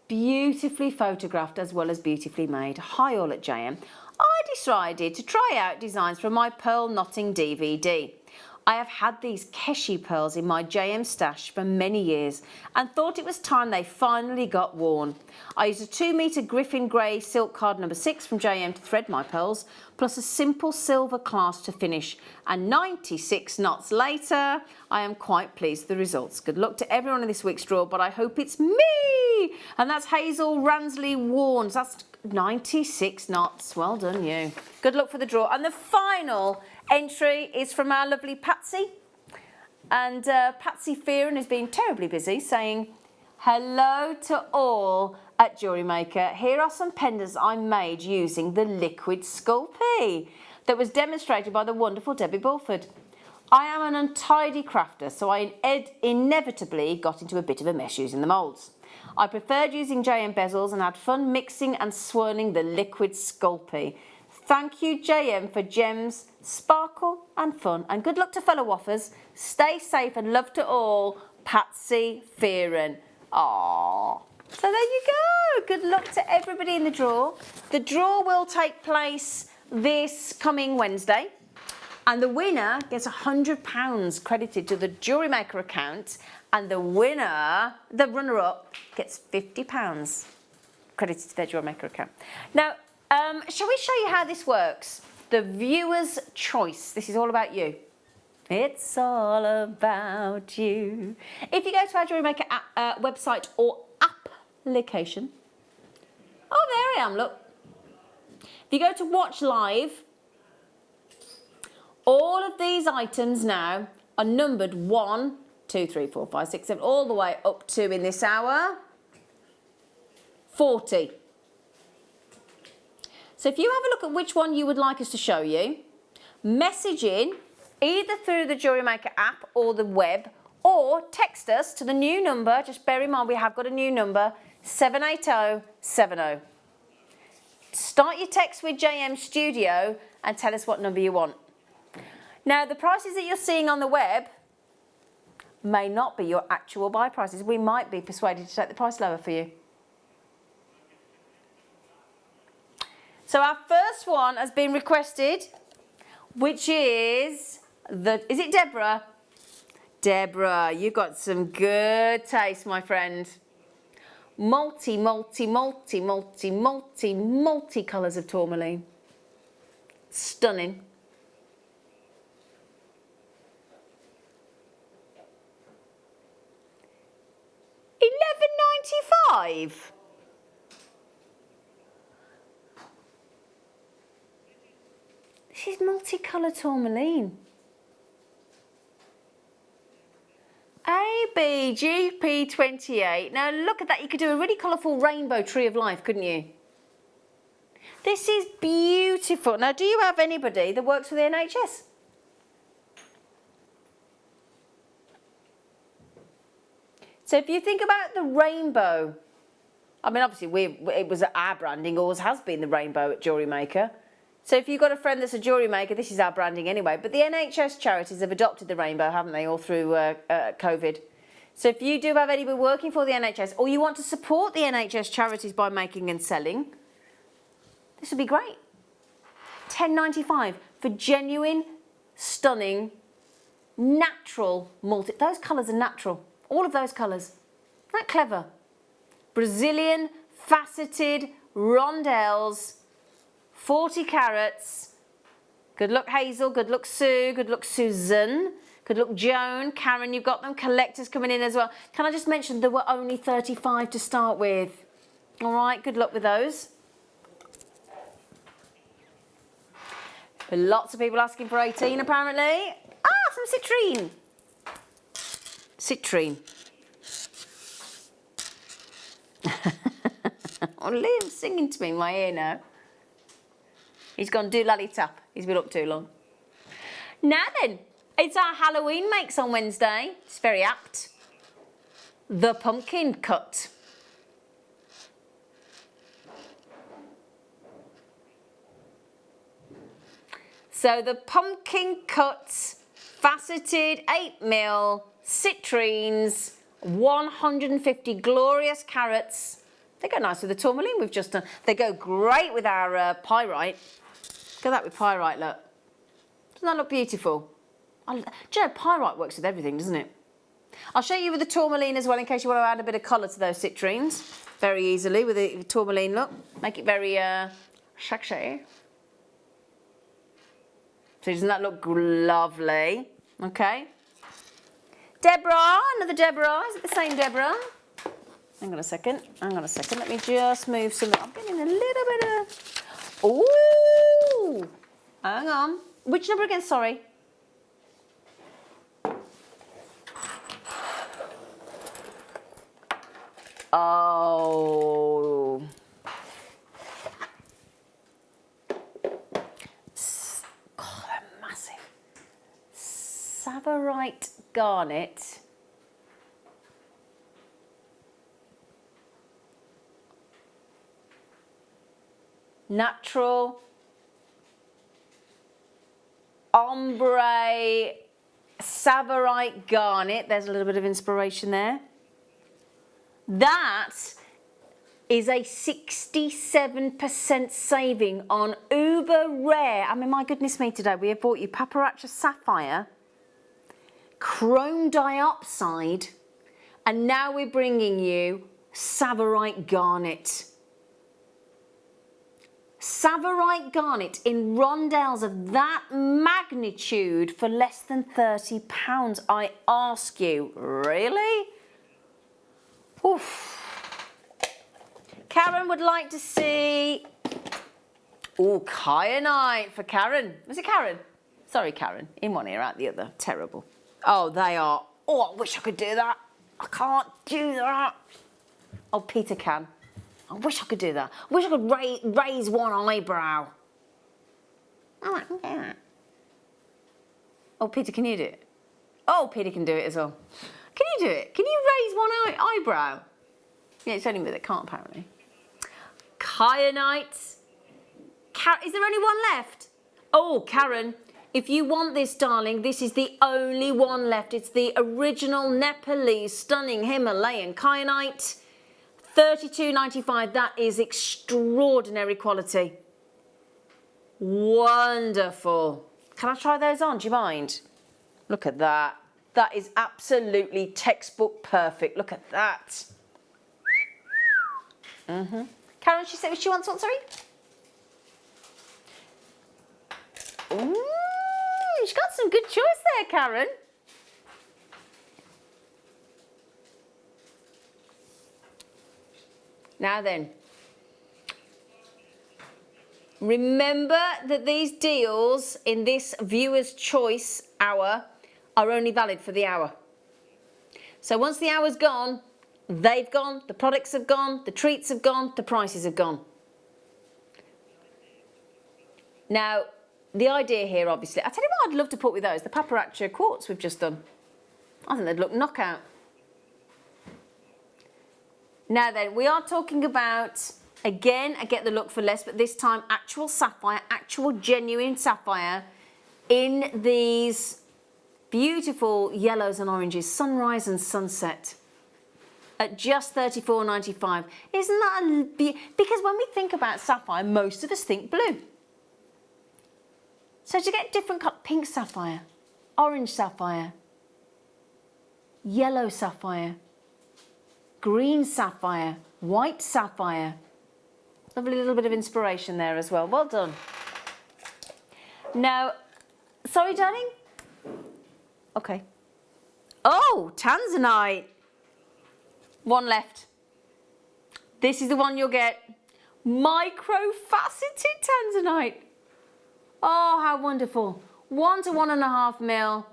Beautifully photographed as well as beautifully made. Hi all at JM. I decided to try out designs for my pearl knotting DVD. I have had these Keshi pearls in my JM stash for many years and thought it was time they finally got worn. I used a 2-metre Griffin Grey silk card number 6 from JM to thread my pearls, plus a simple silver clasp to finish, and 96 knots later, I am quite pleased with the results. Good luck to everyone in this week's draw, but I hope it's me! And that's Hazel Ransley Warnes. That's 96 knots. Well done, you. Good luck for the draw. And the final entry is from our lovely Patsy. And Patsy Fearon has been terribly busy saying, hello to all at Jewellery Maker. Here are some pendants I made using the liquid Sculpey that was demonstrated by the wonderful Debbie Bulford. I am an untidy crafter, so I inevitably got into a bit of a mess using the moulds. I preferred using JM bezels and had fun mixing and swirling the liquid Sculpey. Thank you, JM, for gems, sparkle and fun. And good luck to fellow waffers. Stay safe and love to all. Patsy Fearon. Aww. So there you go. Good luck to everybody in the draw. The draw will take place this coming Wednesday. And the winner gets £100 credited to the Jewellery Maker account. And the winner, the runner-up, gets £50 credited to their Jewellery Maker account. Now, shall we show you how this works? The viewer's choice. This is all about you. It's all about you. If you go to our Jewellery Maker website or application. Oh, there I am, look. If you go to watch live, all of these items now are numbered 1, 2, 3, 4, 5, 6, 7, all the way up to, in this hour, 40. So if you have a look at which one you would like us to show you, message in either through the Jewellery Maker app or the web, or text us to the new number. Just bear in mind we have got a new number, 78070. Start your text with JM Studio and tell us what number you want. Now, the prices that you're seeing on the web may not be your actual buy prices. We might be persuaded to take the price lower for you. So our first one has been requested, which is is it Deborah? Deborah, you got some good taste, my friend. Multi colours of tourmaline. Stunning. £11.95. This is multicolour tourmaline. ABGP28. Now look at that. You could do a really colourful rainbow tree of life, couldn't you? This is beautiful. Now, do you have anybody that works for the NHS? So if you think about the rainbow, I mean, obviously it was our branding, always has been the rainbow at Jewellery Maker. So if you've got a friend that's a jewellery maker, this is our branding anyway. But the NHS charities have adopted the rainbow, haven't they, all through COVID. So if you do have anybody working for the NHS or you want to support the NHS charities by making and selling, this would be great. £10.95 for genuine, stunning, natural multi. Those colours are natural. All of those colours. Isn't that clever? Brazilian, faceted, rondelles, 40 carats. Good luck Hazel, good luck Sue, good luck Susan. Good luck, Joan. Karen, you've got them. Collectors coming in as well. Can I just mention there were only 35 to start with? All right, good luck with those. Lots of people asking for 18 apparently. Ah, some citrine. Citrine. Oh, Liam's singing to me in my ear now. He's gone do lally tap. He's been up too long. Now then. It's our Halloween makes on Wednesday. It's very apt. The pumpkin cut. So the pumpkin cut, faceted 8mm, citrines, 150 glorious carats. They go nice with the tourmaline we've just done. They go great with our pyrite. Look at that with pyrite, look. Doesn't that look beautiful? Do you know, pyrite works with everything, doesn't it? I'll show you with the tourmaline as well in case you want to add a bit of colour to those citrines. Very easily with the tourmaline look. Make it very sexy. So doesn't that look lovely? Okay. Deborah, another Deborah. Is it the same Deborah? Hang on a second. Hang on a second. Let me just move some. I'm getting a little bit of... Ooh! Hang on. Which number again? Sorry. Oh. God, they're massive. Savarite garnet. Natural. Ombre. Savarite garnet. There's a little bit of inspiration there. That is a 67% saving on uber rare. I mean, my goodness me, today we have bought you Paparazzi Sapphire, chrome dioxide, and now we're bringing you Savarite garnet. Savarite garnet in rondelles of that magnitude for less than £30. I ask you, really? Oof. Karen would like to see... Oh, kyanite for Karen. Was it Karen? Sorry, Karen. In one ear, out the other. Terrible. Oh, they are... Oh, I wish I could do that. I can't do that. Oh, Peter can. I wish I could do that. I wish I could raise one eyebrow. Oh, I can do that. Oh, Peter, can you do it? Oh, Peter can do it as well. Can you do it? Can you raise one eyebrow? Yeah, it's only me that can't, apparently. Kyanite. Is there only one left? Oh, Karen, if you want this, darling, this is the only one left. It's the original Nepalese stunning Himalayan kyanite. $32.95. That is extraordinary quality. Wonderful. Can I try those on? Do you mind? Look at that. That is absolutely textbook perfect. Look at that. Karen, she said she wants one, sorry? Ooh, she's got some good choice there, Karen. Now then, remember that these deals in this viewer's choice hour are only valid for the hour. So once the hour's gone, they've gone, the products have gone, the treats have gone, the prices have gone. Now, the idea here, obviously, I tell you what I'd love to put with those, the Paparazzi quartz we've just done. I think they'd look knockout. Now then, we are talking about, again, I get the look for less, but this time actual sapphire, actual genuine sapphire in these Beautiful yellows and oranges, sunrise and sunset. At just $34.95. Isn't that because when we think about sapphire, most of us think blue. So to get different pink sapphire, orange sapphire, yellow sapphire, green sapphire, white sapphire. Lovely little bit of inspiration there as well. Well done. Now, sorry, darling? Okay. Oh, tanzanite. One left. This is the one you'll get. Micro-faceted tanzanite. Oh, how wonderful. 1 to 1.5 mil.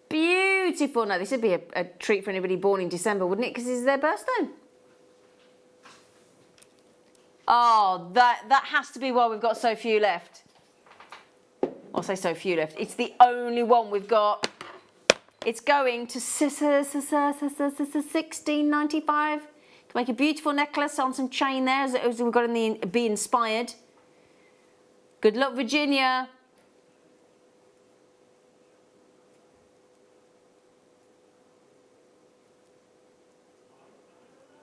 Beautiful. Now, this would be a treat for anybody born in December, wouldn't it? Because this is their birthday. Oh, that has to be why we've got so few left. I'll say so few left. It's the only one we've got. It's going to $16.95 to make a beautiful necklace on some chain there, as we've got in the Be Inspired. Good luck, Virginia.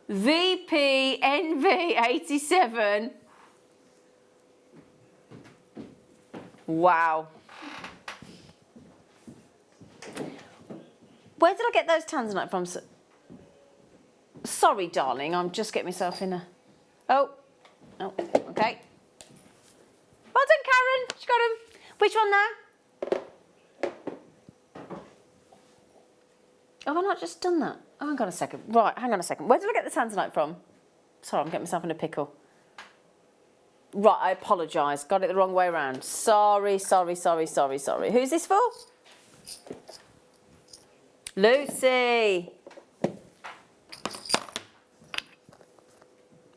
VPNV87. Wow. Where did I get those tanzanite from? Sorry, darling, I'm just getting myself in a... Oh, okay. Well done, Karen. She got them. Which one now? Have I not just done that? Oh, hang on a second. Right, hang on a second. Where did I get the tanzanite from? Sorry, I'm getting myself in a pickle. Right, I apologise. Got it the wrong way around. Sorry. Who's this for? Lucy.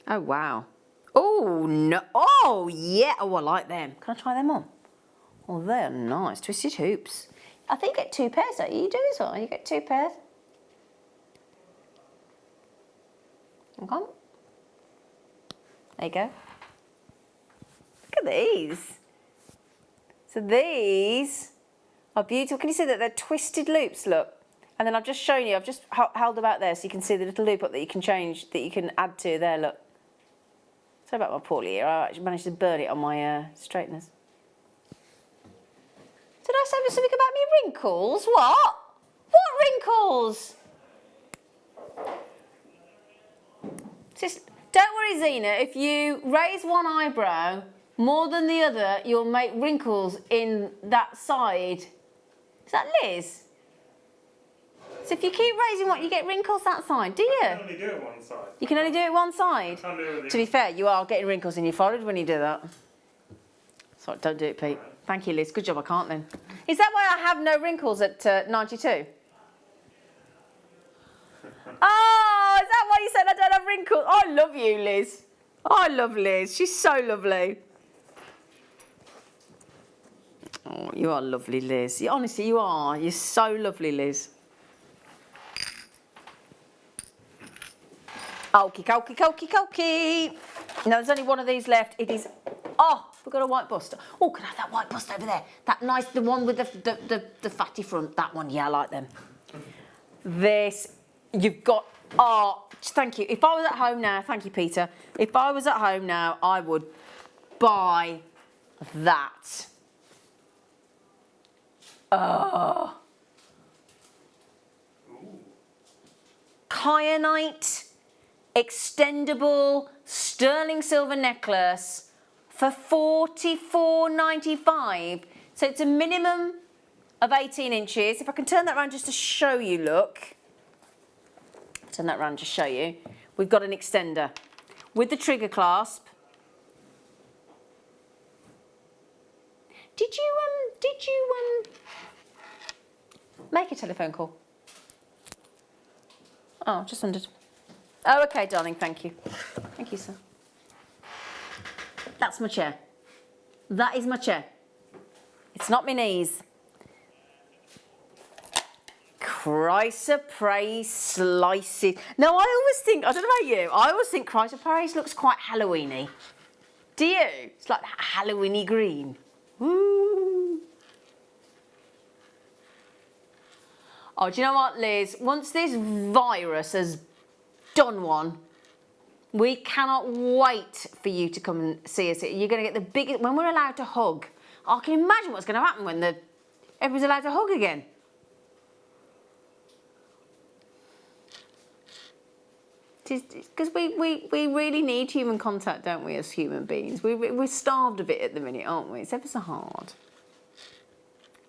Oh, wow. Oh, no. Oh, yeah. Oh, I like them. Can I try them on? Oh, they're nice. Twisted hoops. I think you get 2 pairs, don't you? You do as well. You get 2 pairs. Hang on. There you go. Look at these. So these are beautiful. Can you see that they're twisted loops? Look. And then I've just shown you, I've just held them out there so you can see the little loop up that you can change, that you can add to there, look. Sorry about my poorly ear, I actually managed to burn it on my straighteners. Did I say something about me wrinkles? What? What wrinkles? Don't worry, Zena, if you raise one eyebrow more than the other, you'll make wrinkles in that side. Is that Liz? So if you keep raising one, you get wrinkles that side, do you? I can only do it one side. You can only do it one side? I can't do it to be fair, you are getting wrinkles in your forehead when you do that. Sorry, don't do it, Pete. Thank you, Liz. Good job, I can't then. Is that why I have no wrinkles at 92? Oh, is that why you said I don't have wrinkles? I love you, Liz. I love Liz. She's so lovely. Oh, you are lovely, Liz. Honestly, you are. You're so lovely, Liz. Okie dokie, okie dokie. No, there's only one of these left. It is... Oh, we've got a white bust. Oh, can I have that white bust over there? That nice, the one with the fatty front. That one, yeah, I like them. This, you've got... Oh, thank you. If I was at home now, thank you, Peter. If I was at home now, I would buy that. Oh. Kyanite extendable sterling silver necklace for $44.95. So it's a minimum of 18 inches. If I can turn that around just to show you, look. Turn that around to show you. We've got an extender with the trigger clasp. Did you make a telephone call? Oh, just wondered. Oh, okay, darling, thank you. Thank you, sir. That's my chair. That is my chair. It's not my knees. Chrysoprase slices. Now, I always think, I don't know about you, I always think chrysoprase looks quite Halloween-y. Do you? It's like Halloween-y green. Woo. Oh, do you know what, Liz? Once this virus has done one, we cannot wait for you to come and see us. You're going to get the biggest, when we're allowed to hug. I can imagine what's going to happen when everyone's allowed to hug again. Because we really need human contact, don't we, as human beings? We're starved a bit at the minute, aren't we? It's ever so hard.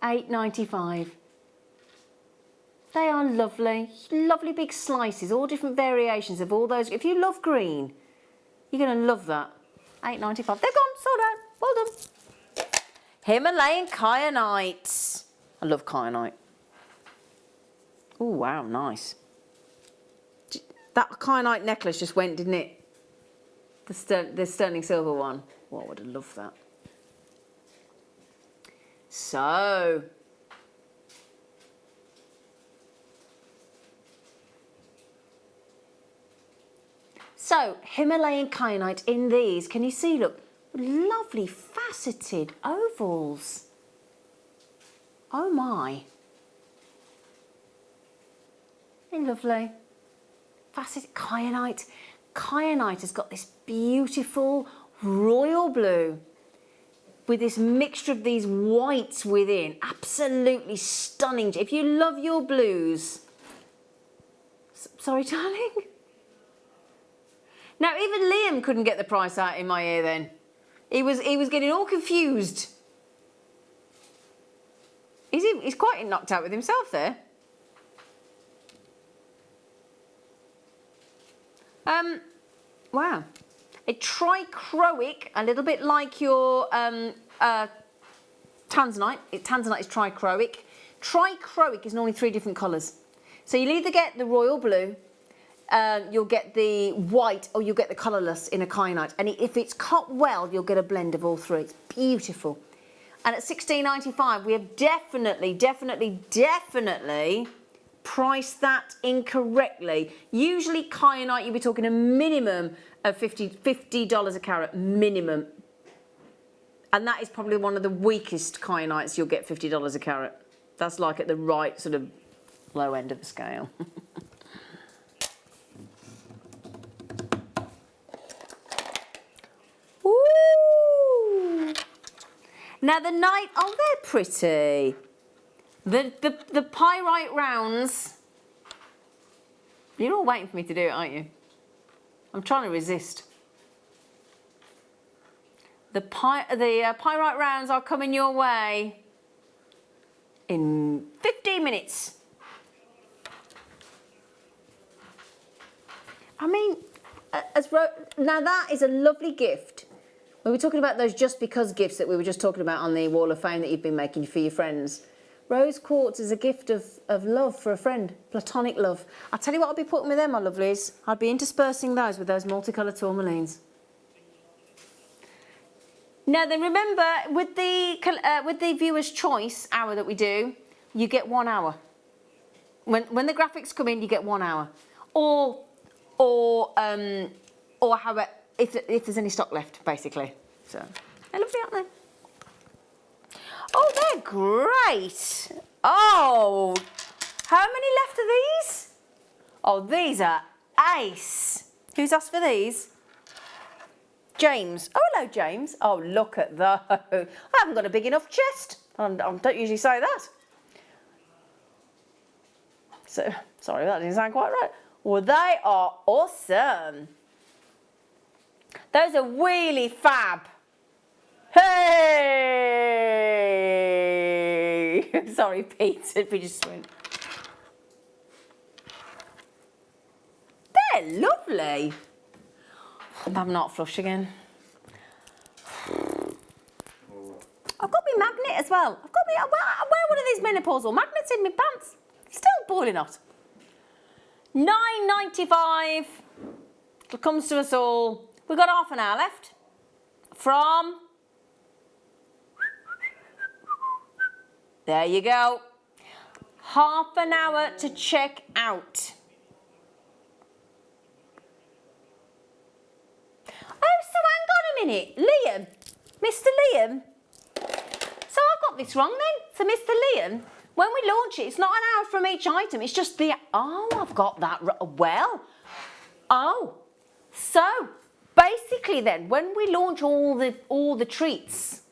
$8.95. They are lovely, lovely big slices, all different variations of all those. If you love green, you're going to love that. $8.95. They're gone, sold out. Well done. Himalayan kyanites. I love kyanite. Oh, wow, nice. That kyanite necklace just went, didn't it? The sterling silver one. Well, I would have loved that. So, Himalayan kyanite in these, can you see, look, lovely faceted ovals. Oh my. They're lovely. Faceted kyanite. Kyanite has got this beautiful royal blue with this mixture of these whites within. Absolutely stunning. If you love your blues. Sorry, darling? Now, even Liam couldn't get the price out in my ear then. He was getting all confused. He's quite knocked out with himself there. Wow. A trichroic, a little bit like your tanzanite. Tanzanite is trichroic. Trichroic is normally 3 different colours. So you'll either get the royal blue, you'll get the white, or you'll get the colourless in a kyanite. And if it's cut well, you'll get a blend of all 3. It's beautiful. And at $16.95, we have definitely priced that incorrectly. Usually kyanite, you'll be talking a minimum of $50 a carat, minimum. And that is probably one of the weakest kyanites you'll get $50 a carat. That's like at the right sort of low end of the scale. Ooh. Now the night, oh, they're pretty. The pyrite rounds. You're all waiting for me to do it, aren't you? I'm trying to resist. The pyrite rounds are coming your way in 15 minutes. I mean, now that is a lovely gift. We were talking about those just because gifts that we were just talking about on the wall of fame that you've been making for your friends. Rose quartz is a gift of love for a friend, platonic love. I'll tell you what I'll be putting with them, my lovelies. I'll be interspersing those with those multicoloured tourmalines. Now then, remember, with the viewer's choice hour that we do, you get 1 hour. When the graphics come in, you get 1 hour. Or however, if there's any stock left, basically. So, they're lovely, aren't they? Oh, they're great. Oh, how many left of these? Oh, these are ace. Who's asked for these? James. Oh, hello, James. Oh, look at those. I haven't got a big enough chest. I don't usually say that. So, sorry, that didn't sound quite right. Well, they are awesome. Those are really fab. Hey! Sorry, Pete, if we just went. They're lovely. I'm not flush again. I've got my magnet as well. I wear one of these menopausal magnets in my pants. Still boiling hot. $9.95. It comes to us all. We've got half an hour left. From... There you go. Half an hour to check out. Oh, so hang on a minute. Liam. Mr. Liam. So I got this wrong then. So Mr. Liam, When we launch it, it's not an hour from each item. It's just the, oh, I've got that, well. Oh, so basically then, when we launch all the treats,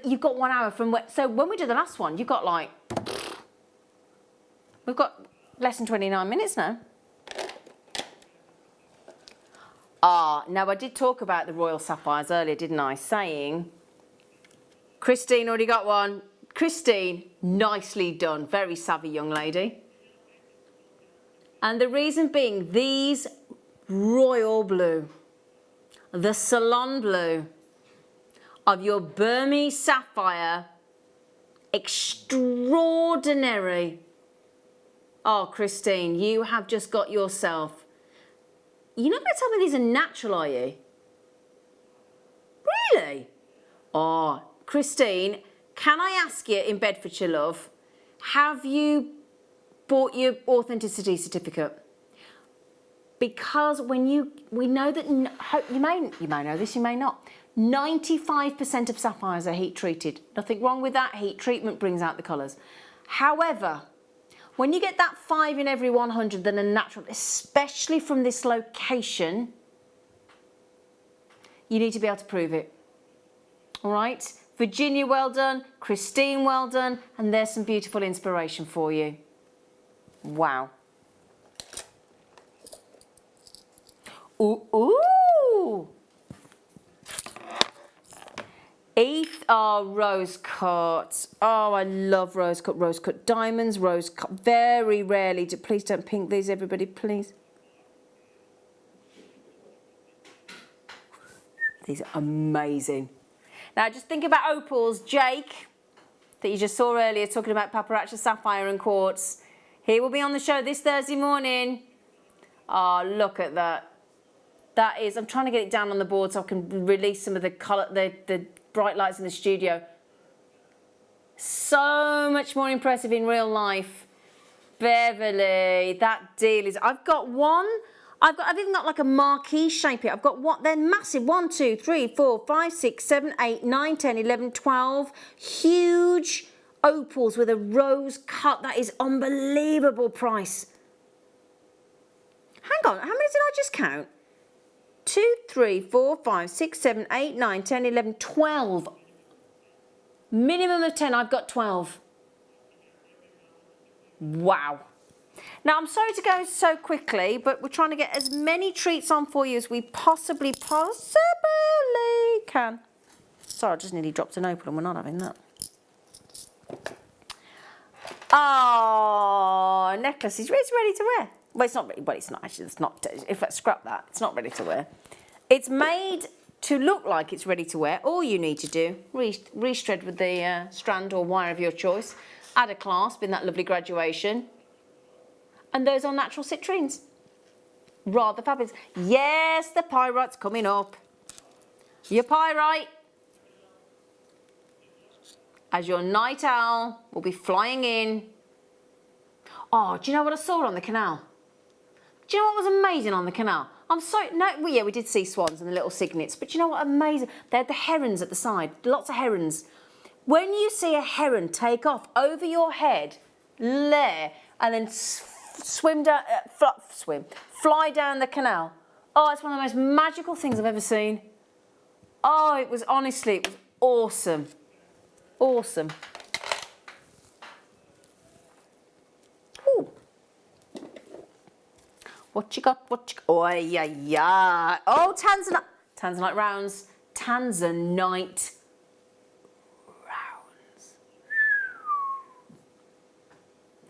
you've got 1 hour from, so when we do the last one, you've got like, we've got less than 29 minutes now. Now I did talk about the Royal Sapphires earlier, didn't I? Saying, Christine already got one. Christine, nicely done. Very savvy young lady. And the reason being, these royal blue, the salon blue of your Burmese sapphire, extraordinary. Oh, Christine, you have just got yourself. You're not going to tell me these are natural, are you? Really? Oh, Christine, can I ask you in Bedfordshire, love, have you bought your authenticity certificate? Because we know that, you may know this, you may not. 95% of sapphires are heat treated. Nothing wrong with that. Heat treatment brings out the colours. However, when you get that 5 in every 100 that are natural, especially from this location, you need to be able to prove it. All right? Virginia, well done. Christine, well done. And there's some beautiful inspiration for you. Wow. Ooh, ooh. Rose cut. Oh, I love rose cut diamonds, rose cut. Very rarely do. Please don't pink these, everybody, please. These are amazing. Now, just think about opals. Jake, that you just saw earlier, talking about paparazzi sapphire and quartz. He will be on the show this Thursday morning. Oh, look at that. That is, I'm trying to get it down on the board so I can release some of the colour, the bright lights in the studio. So much more impressive in real life. Beverly, that deal is, I've even got like a marquee shape here. I've got what, they're massive. 1, 2, 3, 4, 5, 6, 7, 8, 9, 10, 11, 12. Huge opals with a rose cut. That is unbelievable price. Hang on, how many did I just count? 2, 3, 4, 5, 6, 7, 8, 9, 10, 11, 12. Minimum of 10, I've got 12. Wow. Now, I'm sorry to go so quickly, but we're trying to get as many treats on for you as we possibly can. Sorry, I just nearly dropped an opal and we're not having that. Oh, necklace is ready to wear. Well, it's not ready. Well, it's not actually. It's not. If I scrap that, it's not ready to wear. It's made to look like it's ready to wear. All you need to do, restred with the strand or wire of your choice. Add a clasp in that lovely graduation. And those are natural citrines. Rather fabulous. Yes, the pyrite's coming up. Your pyrite, as your night owl, will be flying in. Oh, do you know what I saw on the canal? Do you know what was amazing on the canal? Well, yeah, we did see swans and the little cygnets, but do you know what amazing? They had the herons at the side, lots of herons. When you see a heron take off over your head, there, and then fly down the canal. Oh, it's one of the most magical things I've ever seen. Oh, it was awesome. Awesome. Ooh. What you got? Oh, yeah. Oh, Tanzanite rounds. Tanzanite rounds.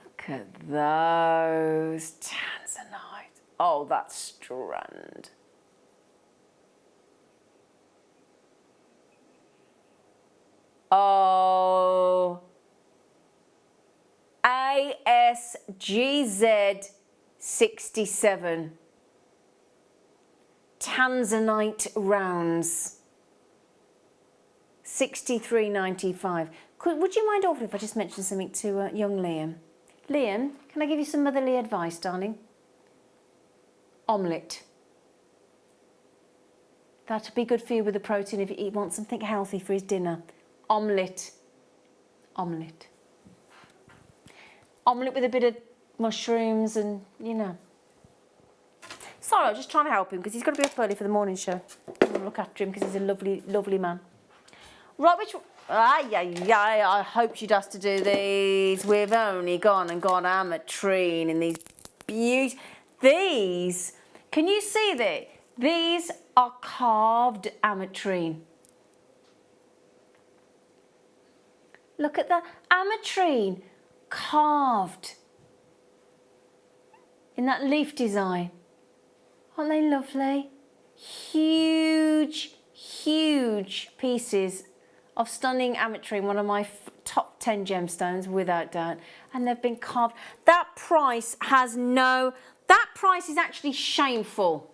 Look at those. Tanzanite. Oh, that strand. Oh. ASGZ 67. Tanzanite rounds. 63.95. Would you mind awfully if I just mentioned something to young Liam? Liam, can I give you some motherly advice, darling? Omelette. That'd be good for you with the protein if you want something healthy for his dinner. Omelette. Omelette. omelette with a bit of mushrooms and, you know. Sorry, I'm just trying to help him because he's got to be up early for the morning show. I'm going to look after him because he's a lovely, lovely man. Right, which... I hope she'd asked to do these. We've only gone and got ametrine in these beautiful... These, can you see that? These are carved ametrine. Look at the ametrine carved in that leaf design. Aren't they lovely? Huge, huge pieces of stunning ametrine, one of my top 10 gemstones without doubt, and they've been carved. That price has no, that price is actually shameful.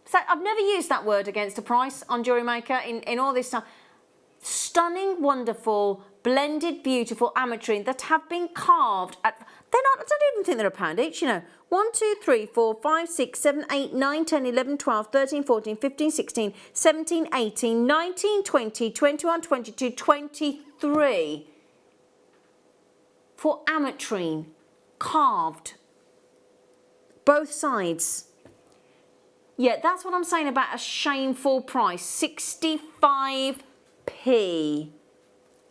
So I've never used that word against a price on Jewellery Maker in all this time. Stunning, wonderful, blended, beautiful ametrine that have been carved at, they're not, I don't even think they're £1 each, you know. 1, 2, 3, 4, 5, 6, 7, 8, 9, 10, 11, 12, 13, 14, 15, 16, 17, 18, 19, 20, 21, 22, 23 for ametrine, carved, both sides. Yeah, that's what I'm saying about a shameful price, 65p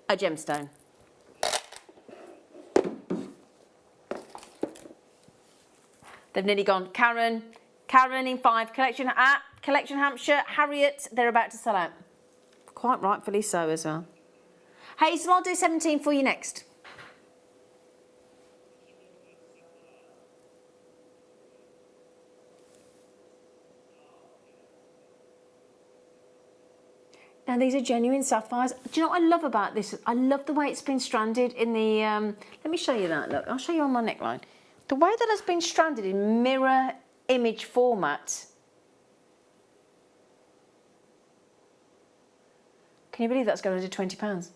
a gemstone. They've nearly gone. Karen in 5, Collection Hampshire, Harriet, they're about to sell out. Quite rightfully so as well. Hazel, I'll do 17 for you next. Now these are genuine sapphires. Do you know what I love about this? I love the way it's been stranded in the, let me show you that, look. I'll show you on my neckline. The way that it's been stranded in mirror image format. Can you believe that's going to £20?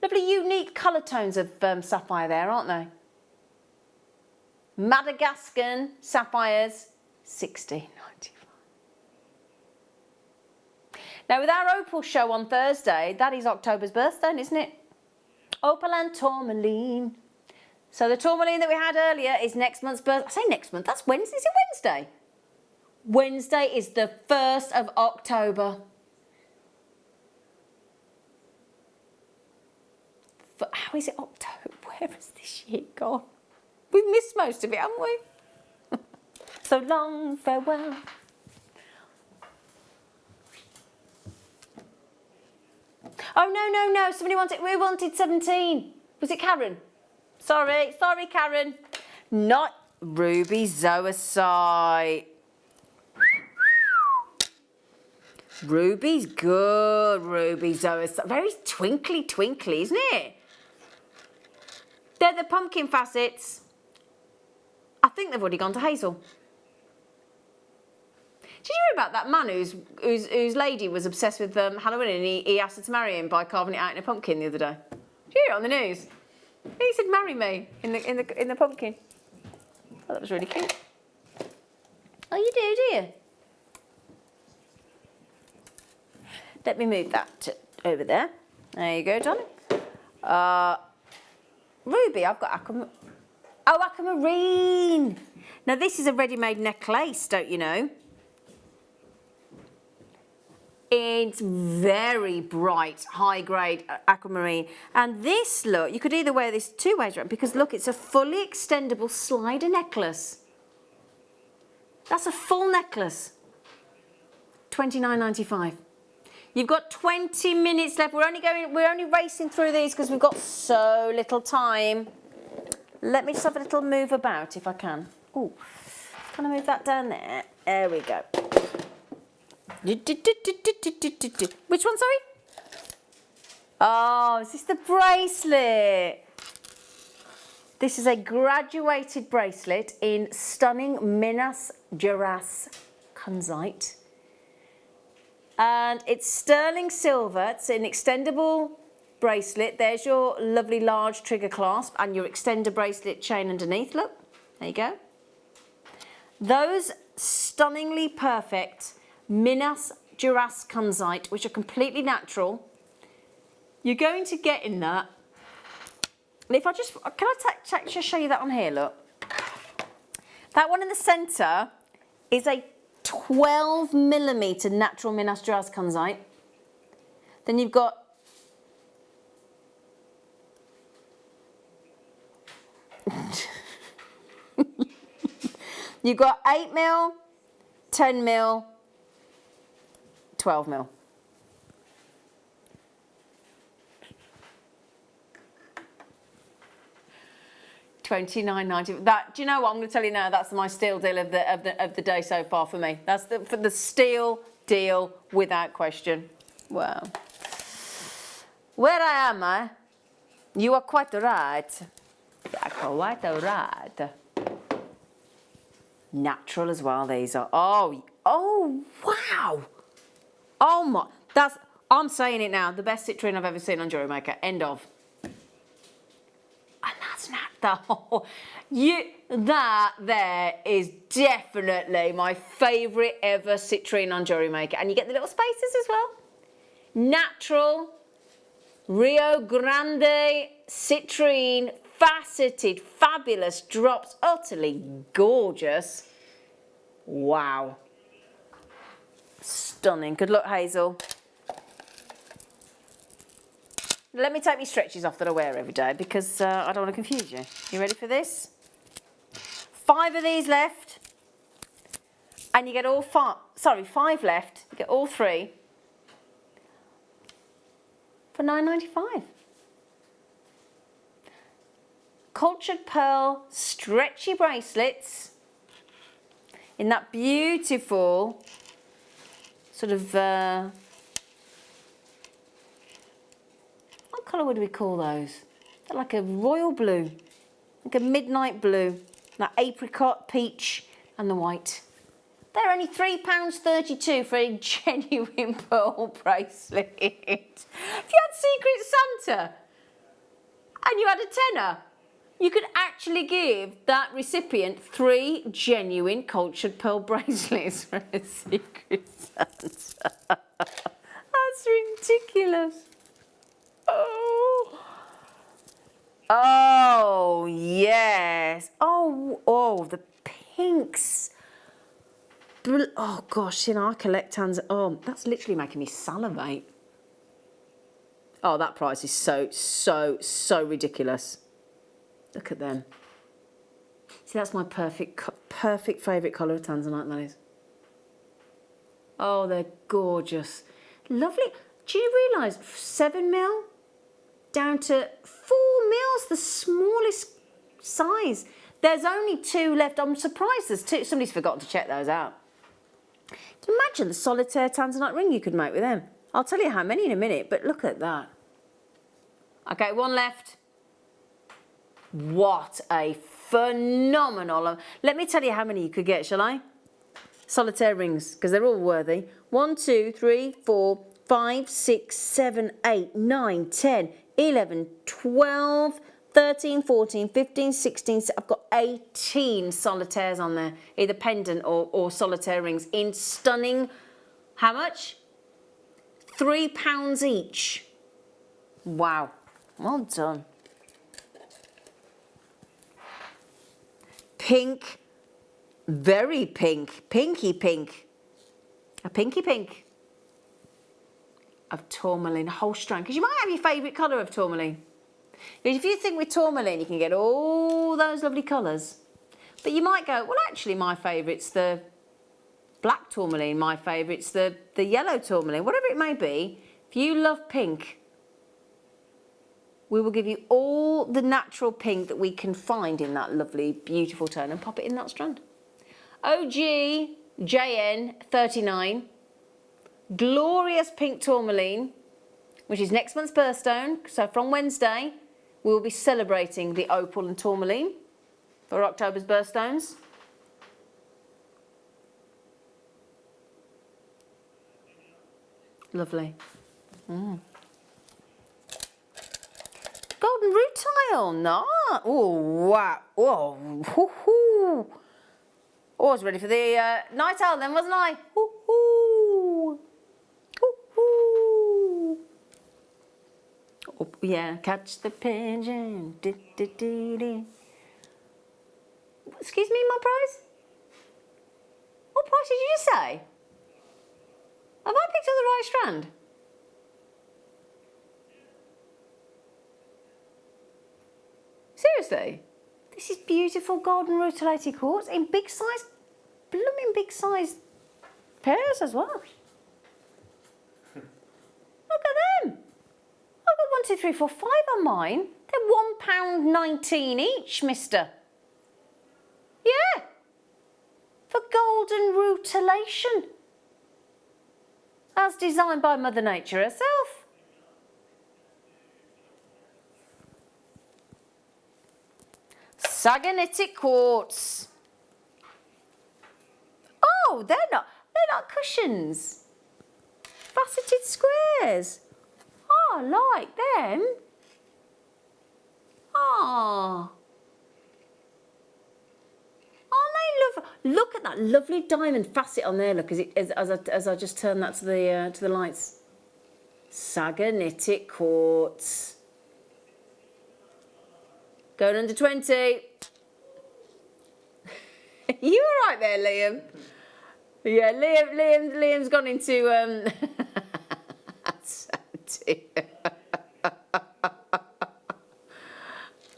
Lovely unique colour tones of sapphire there, aren't they? Madagascan sapphires, £60.95. Now with our opal show on Thursday, that is October's birthstone, isn't it? Opal and tourmaline. So the tourmaline that we had earlier is next month's birthday. I say next month, that's Wednesday. Is it Wednesday? Wednesday is the 1st of October. How is it October? Where has this year gone? We've missed most of it, haven't we? So long, farewell. Oh, no. Somebody wanted, we wanted 17. Was it Karen? Sorry, Karen. Not ruby zoisite. Ruby's good, ruby zoisite. Very twinkly, isn't it? They're the pumpkin facets. I think they've already gone to Hazel. Did you hear about that man whose lady was obsessed with Halloween and he asked her to marry him by carving it out in a pumpkin the other day? Did you hear it on the news? He said, "Marry me" in the pumpkin. Oh, that was really cute. Oh, you do you? Let me move that over there. There you go, darling. Ruby, I've got aquamarine. Now this is a ready-made necklace, don't you know? It's very bright, high-grade aquamarine. And this, look, you could either wear this 2 ways around because, look, it's a fully extendable slider necklace. That's a full necklace. $29.95. You've got 20 minutes left. We're only racing through these because we've got so little time. Let me just have a little move about if I can. Oh, can I move that down there? There we go. Which one, sorry? Oh, is this the bracelet? This is a graduated bracelet in stunning Minas Gerais kunzite. And it's sterling silver. It's an extendable bracelet. There's your lovely large trigger clasp and your extender bracelet chain underneath. Look, there you go. Those stunningly perfect Minas Gerais kunzite, which are completely natural. You're going to get in that And if I just, can I just show you that on here, look. That one in the centre is a 12mm natural Minas Gerais Kunzite. Then you've got you've got 8mm, 10mm, 12mm. $29.90. That, do you know what I'm going to tell you now? That's my steal deal of the day so far for me. That's for the steal deal without question. Wow. Where I am, eh? You are quite right. You are quite right. Natural as well. These are. Oh, wow. Oh my. That's. I'm saying it now. The best citrine I've ever seen on Jewellery Maker. End of. And that's not the whole. That there is definitely my favourite ever citrine on Jewellery Maker. And you get the little spaces as well. Natural, Rio Grande citrine, faceted, fabulous drops, utterly gorgeous. Wow. Stunning. Good luck, Hazel. Let me take my stretches off that I wear every day because I don't want to confuse you. You ready for this? 5 of these left. And you get all 5, sorry, 5 left. You get all 3 for $9.95. Cultured pearl stretchy bracelets in that beautiful sort of what colour would we call those? They're like a royal blue, like a midnight blue, that apricot, peach and the white. They're only £3.32 for a genuine pearl bracelet. If you had Secret Santa and you had a tenner, you could actually give that recipient 3 genuine cultured pearl bracelets for a Secret Santa. That's ridiculous. Oh, yes. Oh, the pinks. Oh, gosh, you know, I collect tons. Oh, that's literally making me salivate. Oh, that price is so ridiculous. Look at them. See, that's my perfect favourite colour of tanzanite, that is. Oh, they're gorgeous. Lovely. Do you realise 7mm down to 4mm, the smallest size? There's only 2 left. I'm surprised there's 2. Somebody's forgotten to check those out. Can you imagine the solitaire tanzanite ring you could make with them? I'll tell you how many in a minute, but look at that. Okay, 1 left. What a phenomenal. Let me tell you how many you could get, shall I? Solitaire rings, because they're all worthy. 1, 2, 3, 4, 5, 6, 7, 8, 9, 10, 11, 12, 13, 14, 15, 16, I've got 18 solitaires on there, either pendant or solitaire rings in stunning, how much? £3 each. Wow, well done. Pink, very pink, pinky pink, a pinky pink of tourmaline, whole strand, because you might have your favourite colour of tourmaline. Because if you think with tourmaline you can get all those lovely colours, but you might go, well actually my favourite's the black tourmaline, my favourite's the yellow tourmaline, whatever it may be. If you love pink, we will give you all the natural pink that we can find in that lovely, beautiful tone and pop it in that strand. OG-JN 39, glorious pink tourmaline, which is next month's birthstone. So from Wednesday, we will be celebrating the opal and tourmaline for October's birthstones. Lovely. Mm. Golden rutile, no. Oh, wow. Oh, hoo, hoo. Oh, I was ready for the night owl then, wasn't I? Hoo, hoo. Hoo, hoo. Oh, yeah, catch the pigeon. Excuse me, my prize? What price did you just say? Have I picked up the right strand? Seriously? This is beautiful golden rutilated quartz in big size, blooming big size pairs as well. Look at them. I've got 1, 2, 3, 4, 5 on mine. They're £1.19 each, mister. Yeah. For golden rutilation. As designed by Mother Nature herself. Sagenitic quartz. Oh, they're not cushions. Faceted squares. Oh, I like them. Ah. Aren't they lovely? Look at that lovely diamond facet on there. Look, as I just turn that to the lights. Sagenitic quartz. Going under 20. You were right there, Liam. Yeah, Liam's gone into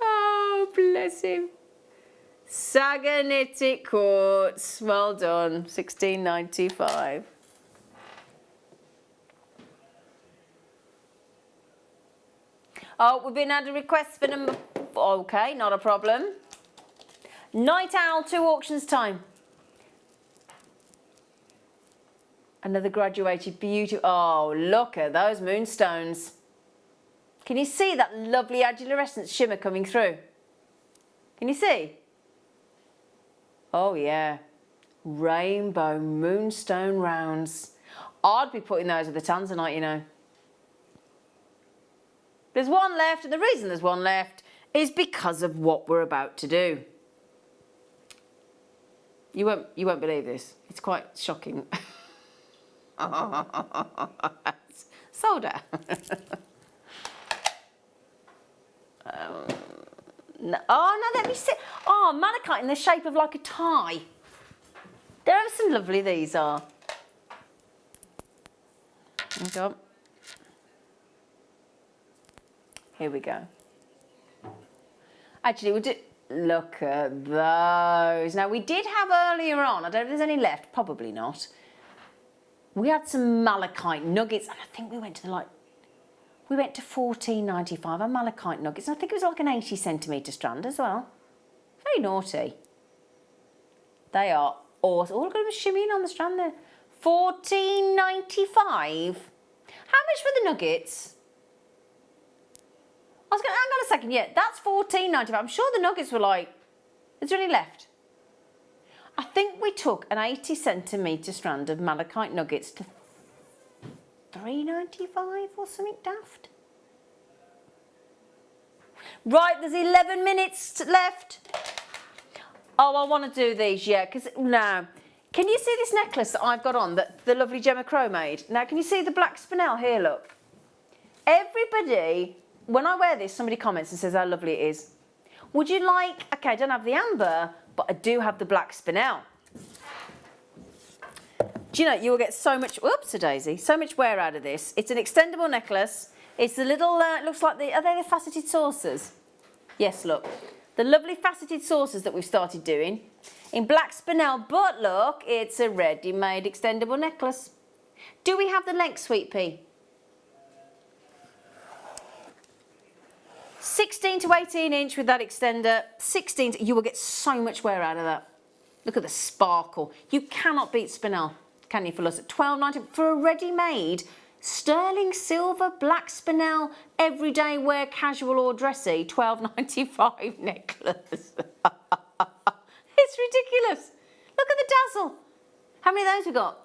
oh, bless him. Sagenitic quartz. Well done. £16.95. Oh, we've been had a request for number. Okay, not a problem. Night Owl, 2 auctions time. Another graduated beauty. Oh, look at those moonstones. Can you see that lovely agilurescent shimmer coming through? Can you see? Oh, yeah. Rainbow moonstone rounds. I'd be putting those with the tanzanite, you know. There's one left, and the reason there's one left is because of what we're about to do. You won't believe this. It's quite shocking. Soda. No, oh no, let me see. Oh, malachite in the shape of like a tie. They're ever so lovely, these are. Hang on. Here we go. Actually, we'll do. Look at those. Now, we did have earlier on, I don't know if there's any left, probably not. We had some malachite nuggets, and I think we went to we went to $14.95 on malachite nuggets, and I think it was like an 80cm strand as well. Very naughty. They are awesome. Oh, look at them shimmying on the strand there. $14.95. How much were the nuggets? I was going to, hang on a second, yeah, that's $14.95. I'm sure the nuggets were like, is there any left? I think we took an 80cm strand of malachite nuggets to $3.95 or something daft. Right, there's 11 minutes left. Oh, I want to do these, yeah, because now, can you see this necklace that I've got on that the lovely Gemma Crow made? Now, can you see the black spinel here, look? Everybody, when I wear this, somebody comments and says how lovely it is. Would you like, okay, I don't have the amber, but I do have the black spinel. Do you know, you will get so much, whoops-a-daisy, so much wear out of this. It's an extendable necklace. It's the little, looks like are they the faceted saucers? Yes, look. The lovely faceted saucers that we've started doing in black spinel, but look, it's a ready-made extendable necklace. Do we have the length, Sweet Pea? 16 to 18 inch with that extender. 16, you will get so much wear out of that. Look at the sparkle. You cannot beat spinel, can you, for us at $12.90 for a ready-made sterling silver black spinel everyday wear, casual or dressy, $12.95 necklace. It's ridiculous. Look at the dazzle. How many of those we got?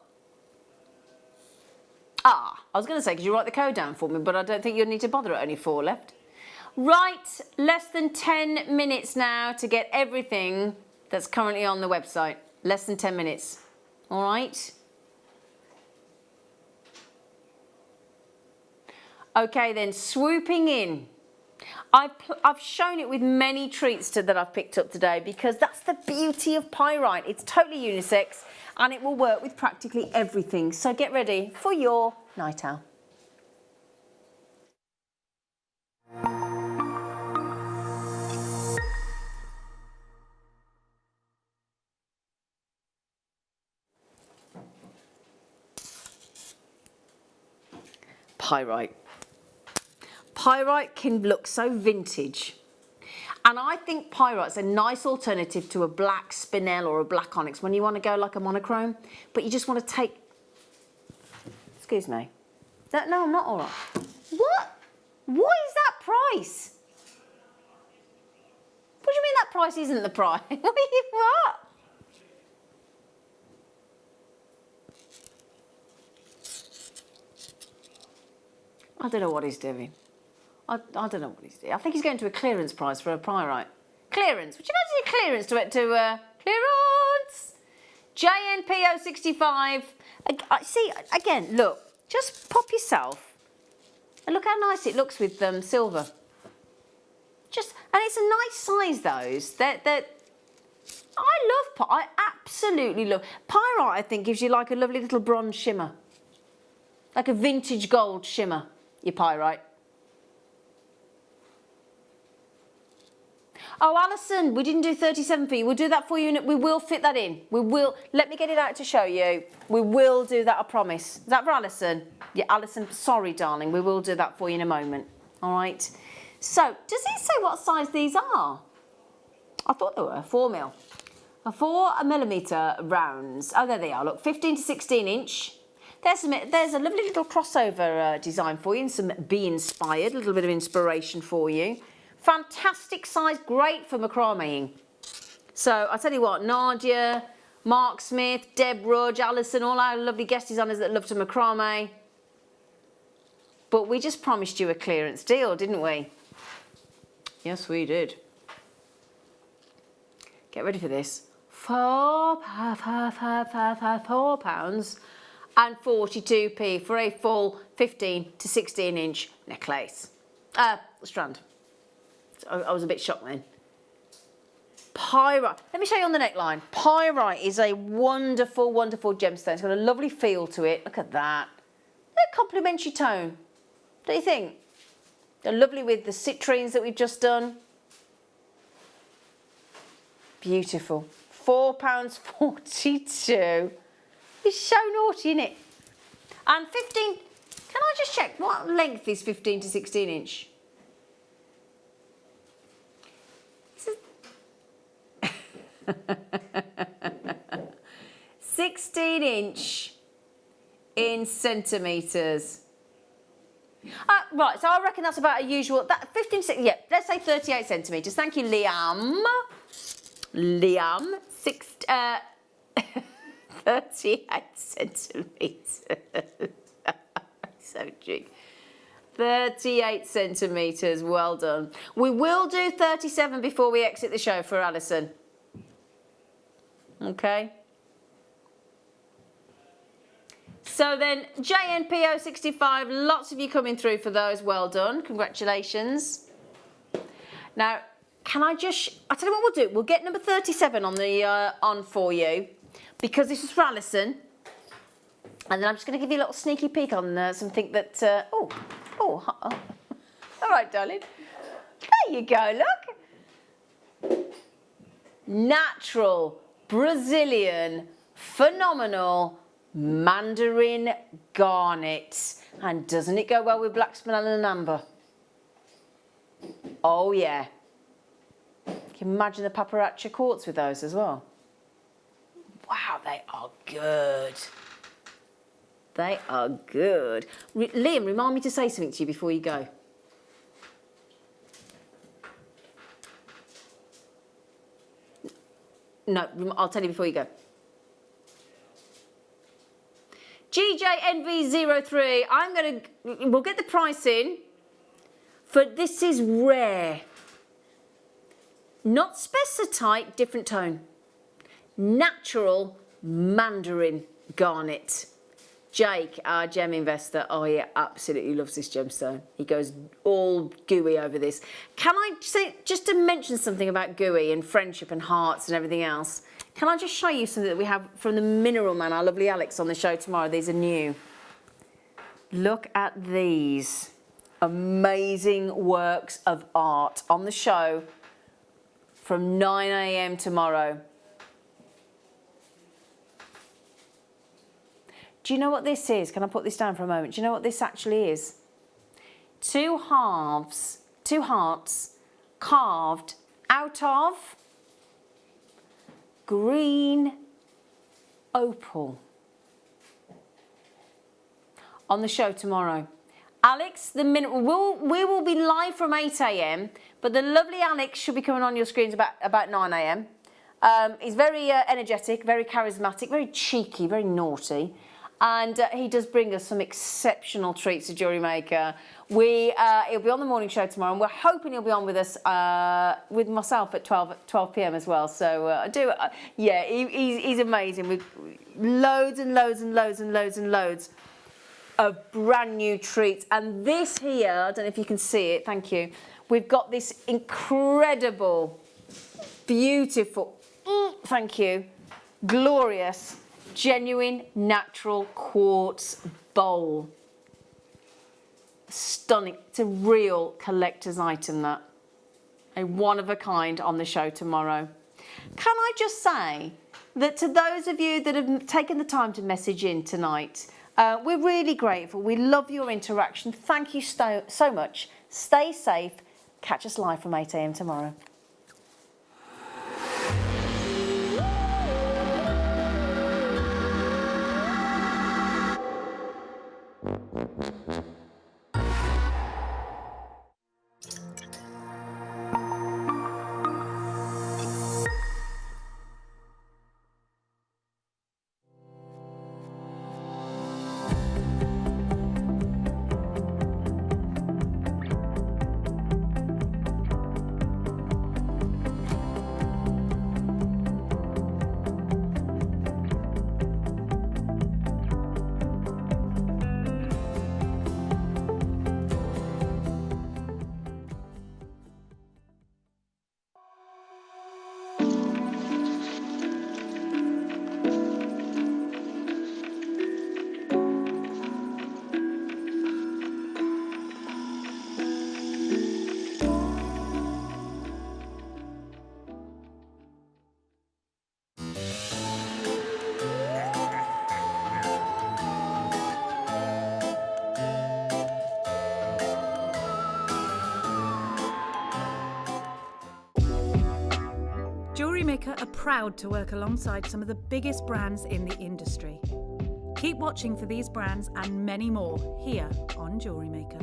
Ah, I was going to say, could you write the code down for me, but I don't think you'll need to bother, only 4 left. Right, less than 10 minutes now to get everything that's currently on the website. Less than 10 minutes. All right. Okay then, swooping in. I've shown it with many treats that I've picked up today because that's the beauty of pyrite. It's totally unisex and it will work with practically everything. So get ready for your night owl. Pyrite. Pyrite can look so vintage. And I think pyrite's a nice alternative to a black spinel or a black onyx when you want to go like a monochrome, but you just want to take... Excuse me. No, I'm not all right. What? What is that price? What do you mean that price isn't the price? What? I don't know what he's doing. I don't know what he's doing. I think he's going to a clearance price for a pyrite. Clearance. Would you imagine clearance clearance? JNPO65. See, again, look. Just pop yourself. And look how nice it looks with silver. And it's a nice size, those. I absolutely love. Pyrite, I think, gives you like a lovely little bronze shimmer. Like a vintage gold shimmer, your pyrite. Oh, Alison, we didn't do 37 for you. We'll do that for you. We will fit that in. We will. Let me get it out to show you. We will do that, I promise. Is that for Alison? Yeah, Alison, sorry, darling. We will do that for you in a moment. All right. So, does it say what size these are? I thought they were 4 mil. 4mm rounds. Oh, there they are. Look, 15 to 16 inch. There's a lovely little crossover design for you and some bee inspired, a little bit of inspiration for you. Fantastic size, great for macrameing. So I'll tell you what, Nadia, Mark Smith, Deb Rudge, Alison, all our lovely guest designers that love to macrame. But we just promised you a clearance deal, didn't we? Yes, we did. Get ready for this. £4.42 for a full 15 to 16 inch necklace. Strand. I was a bit shocked then. Pyrite. Let me show you on the neckline. Pyrite is a wonderful, wonderful gemstone. It's got a lovely feel to it. Look at that. A complementary tone. Don't you think? They're lovely with the citrines that we've just done. Beautiful. £4.42. It's so naughty, isn't it? And 15, can I just check, what length is 15 to 16 inch? 16 inch in centimetres. Right, so I reckon that's about a usual, 15, yeah, let's say 38 centimetres. Thank you, Liam. 38 centimetres. So true. 38 centimetres, well done. We will do 37 before we exit the show for Alison. Okay. So then, JNPO65, lots of you coming through for those, well done, congratulations. Now, can I tell you what we'll do, we'll get number 37 on for you, because this is for Alison, and then I'm just going to give you a little sneaky peek on something that, all right, darling, there you go, look. Natural, Brazilian, phenomenal mandarin garnet. And doesn't it go well with black spinel and amber? Oh yeah. Can you imagine the paparazzi quartz with those as well? Wow, they are good. They are good. Liam, remind me to say something to you before you go. No, I'll tell you before you go. GJNV03, we'll get the price in, for this is rare. Not spessartite, different tone. Natural mandarin garnet. Jake, our gem investor, oh, he absolutely loves this gemstone. He goes all gooey over this. Can I say, just to mention something about gooey and friendship and hearts and everything else, can I just show you something that we have from the Mineral Man, our lovely Alex, on the show tomorrow? These are new. Look at these amazing works of art on the show from 9 a.m. tomorrow. Do you know what this is? Can I put this down for a moment? Do you know what this actually is? Two hearts carved out of green opal. On the show tomorrow. Alex, we will be live from 8 a.m, but the lovely Alex should be coming on your screens about 9 a.m. He's very energetic, very charismatic, very cheeky, very naughty. And he does bring us some exceptional treats to Jewellery Maker. He'll be on the morning show tomorrow, and we're hoping he'll be on with us, with myself at 12 p.m. as well. So he's amazing with loads and loads and loads and loads and loads of brand new treats. And this here, I don't know if you can see it, thank you. We've got this incredible, beautiful, thank you, glorious, genuine natural quartz bowl. Stunning. It's a real collector's item, that. A one of a kind on the show tomorrow. Can I just say that to those of you that have taken the time to message in tonight, we're really grateful. We love your interaction. Thank you so much. Stay safe. Catch us live from 8 a.m. tomorrow. Jewellery Maker are proud to work alongside some of the biggest brands in the industry. Keep watching for these brands and many more here on Jewellery Maker.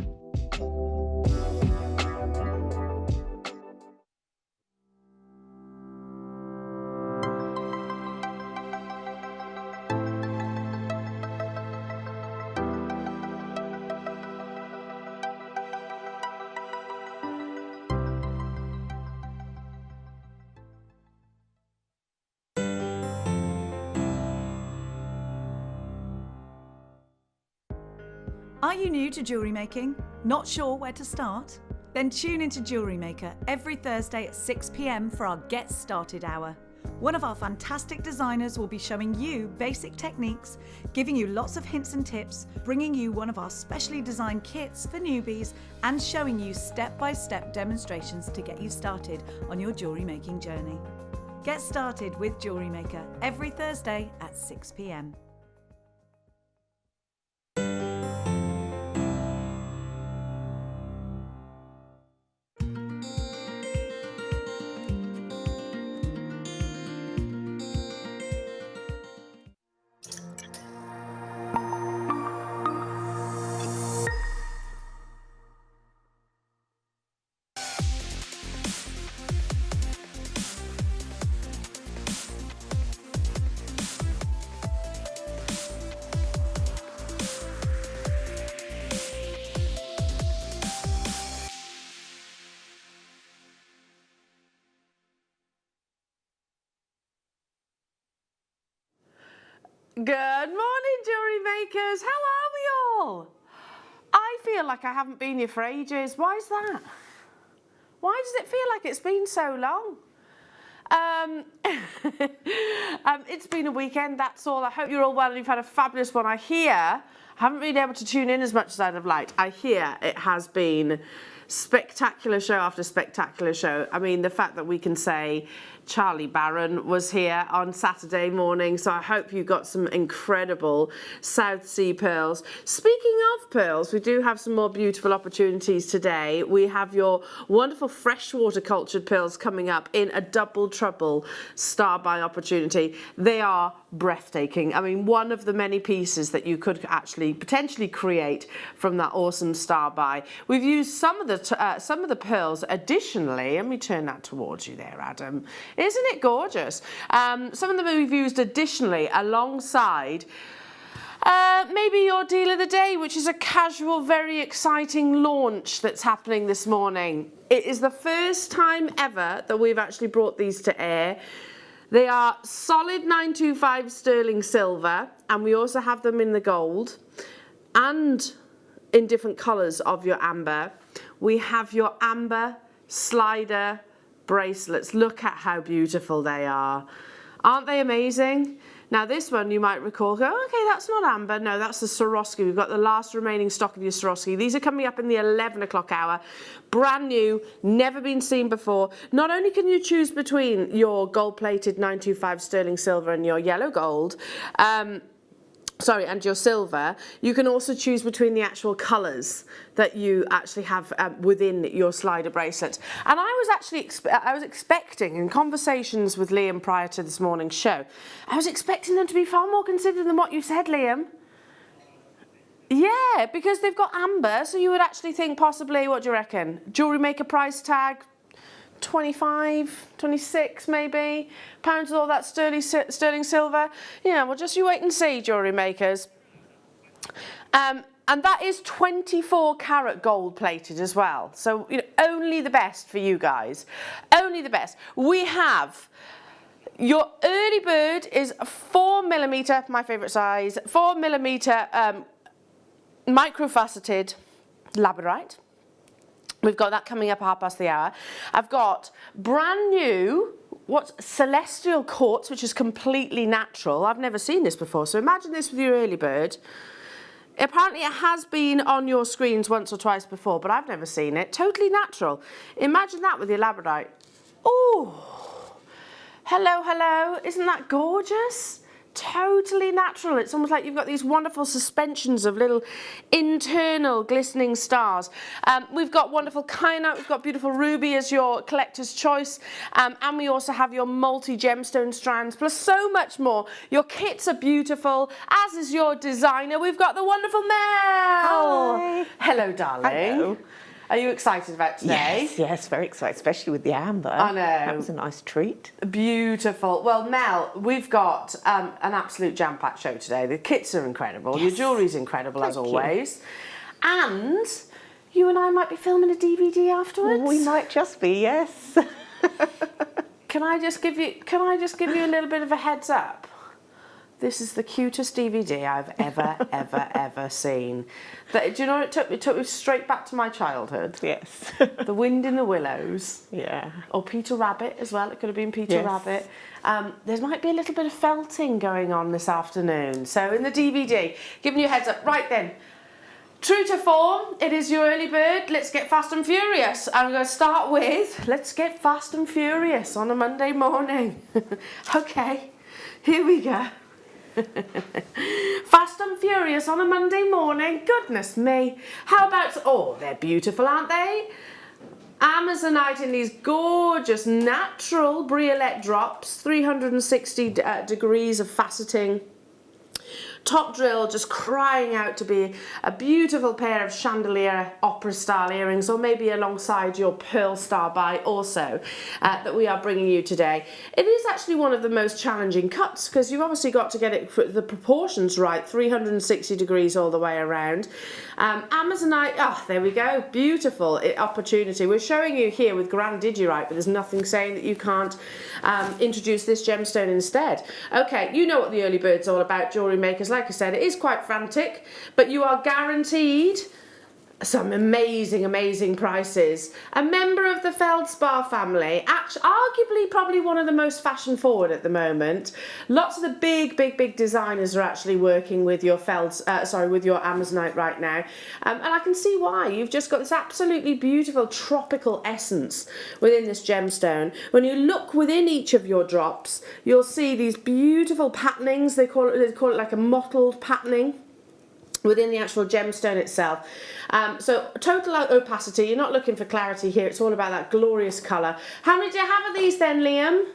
Are you new to jewellery making? Not sure where to start? Then tune into Jewellery Maker every Thursday at 6 p.m. for our Get Started Hour. One of our fantastic designers will be showing you basic techniques, giving you lots of hints and tips, bringing you one of our specially designed kits for newbies, and showing you step-by-step demonstrations to get you started on your jewellery making journey. Get started with Jewellery Maker every Thursday at 6 p.m. Good morning, jewellery makers. How are we all? I feel like I haven't been here for ages. Why is that? Why does it feel like it's been so long? It's been a weekend, that's all. I hope you're all well and you've had a fabulous one. I haven't been able to tune in as much as I'd have liked. I hear it has been spectacular show after spectacular show. I mean, the fact that we can say Charlie Barron was here on Saturday morning, so I hope you got some incredible South Sea pearls. Speaking of pearls, we do have some more beautiful opportunities today. We have your wonderful freshwater cultured pearls coming up in a double trouble star buy opportunity. They are breathtaking. I mean, one of the many pieces that you could actually potentially create from that awesome star buy. We've used some of the pearls additionally. Let me turn that towards you there, Adam. Isn't it gorgeous? Some of them we've used additionally alongside maybe your deal of the day, which is a casual, very exciting launch that's happening this morning. It is the first time ever that we've actually brought these to air. They are solid 925 sterling silver, and we also have them in the gold and in different colours of your amber. We have your amber slider bracelets. Look at how beautiful they are. Aren't they amazing? Now this one you might recall, go, okay, that's not amber. No, that's the Swarovski. We've got the last remaining stock of your Swarovski. These are coming up in the 11 o'clock hour. Brand new, never been seen before. Not only can you choose between your gold-plated 925 sterling silver and your yellow gold, and your silver, you can also choose between the actual colours that you actually have within your slider bracelet. And I was expecting, in conversations with Liam prior to this morning's show, I was expecting them to be far more considered than what you said, Liam. Yeah, because they've got amber, so you would actually think possibly, what do you reckon? Jewellery Maker price tag, 25, 26 maybe, pounds with all that sterling silver. Yeah, well, just you wait and see, jewellery makers. And that is 24 karat gold plated as well. So, you know, only the best for you guys. Only the best. We have your early bird is 4mm, my favourite size, 4mm microfaceted labradorite. We've got that coming up at 1:30. I've got brand new, celestial quartz, which is completely natural. I've never seen this before, so imagine this with your early bird. Apparently it has been on your screens once or twice before, but I've never seen it. Totally natural. Imagine that with your labradorite. Oh, hello, hello. Isn't that gorgeous? Totally natural. It's almost like you've got these wonderful suspensions of little internal glistening stars. We've got wonderful kyanite, we've got beautiful ruby as your collector's choice, and we also have your multi-gemstone strands, plus so much more. Your kits are beautiful, as is your designer. We've got the wonderful Mel. Hi. Hello, darling. Hello. Are you excited about today? Yes, very excited, especially with the amber. I know. That was a nice treat. Beautiful. Well, Mel, we've got an absolute jam-packed show today. The kits are incredible. Your jewellery's incredible, as always. And you and I might be filming a DVD afterwards. We might just be, yes. Can I just give you a little bit of a heads up? This is the cutest DVD I've ever seen. Do you know what it took me straight back to my childhood? Yes. The Wind in the Willows. Yeah. Or Peter Rabbit as well. It could have been Peter Rabbit. There might be a little bit of felting going on this afternoon. So in the DVD, giving you a heads up. Right then. True to form, it is your early bird. Let's get fast and furious. I'm going to start with, let's get fast and furious on a Monday morning. Okay, here we go. Fast and furious on a Monday morning. Goodness me. How about, oh, they're beautiful, aren't they? Amazonite in these gorgeous natural briolette drops, 360 degrees of faceting. top drill just crying out to be a beautiful pair of chandelier opera style earrings, or maybe alongside your pearl star buy also, that we are bringing you today. It is actually one of the most challenging cuts because you've obviously got to get it the proportions right, 360 degrees all the way around. Amazonite, oh, there we go, beautiful opportunity. We're showing you here with grandidierite, but there's nothing saying that you can't introduce this gemstone instead. Okay, you know what the early bird's all about, jewellery makers. Like I said, it is quite frantic, but you are guaranteed some amazing, amazing prices. A member of the Feldspar family, arguably probably one of the most fashion forward at the moment. Lots of the big designers are actually working with your with your Amazonite right now. And I can see why. You've just got this absolutely beautiful tropical essence within this gemstone. When you look within each of your drops, you'll see these beautiful patternings. They call it like a mottled patterning within the actual gemstone itself. So total opacity, you're not looking for clarity here, it's all about that glorious colour. How many do you have of these then, Liam?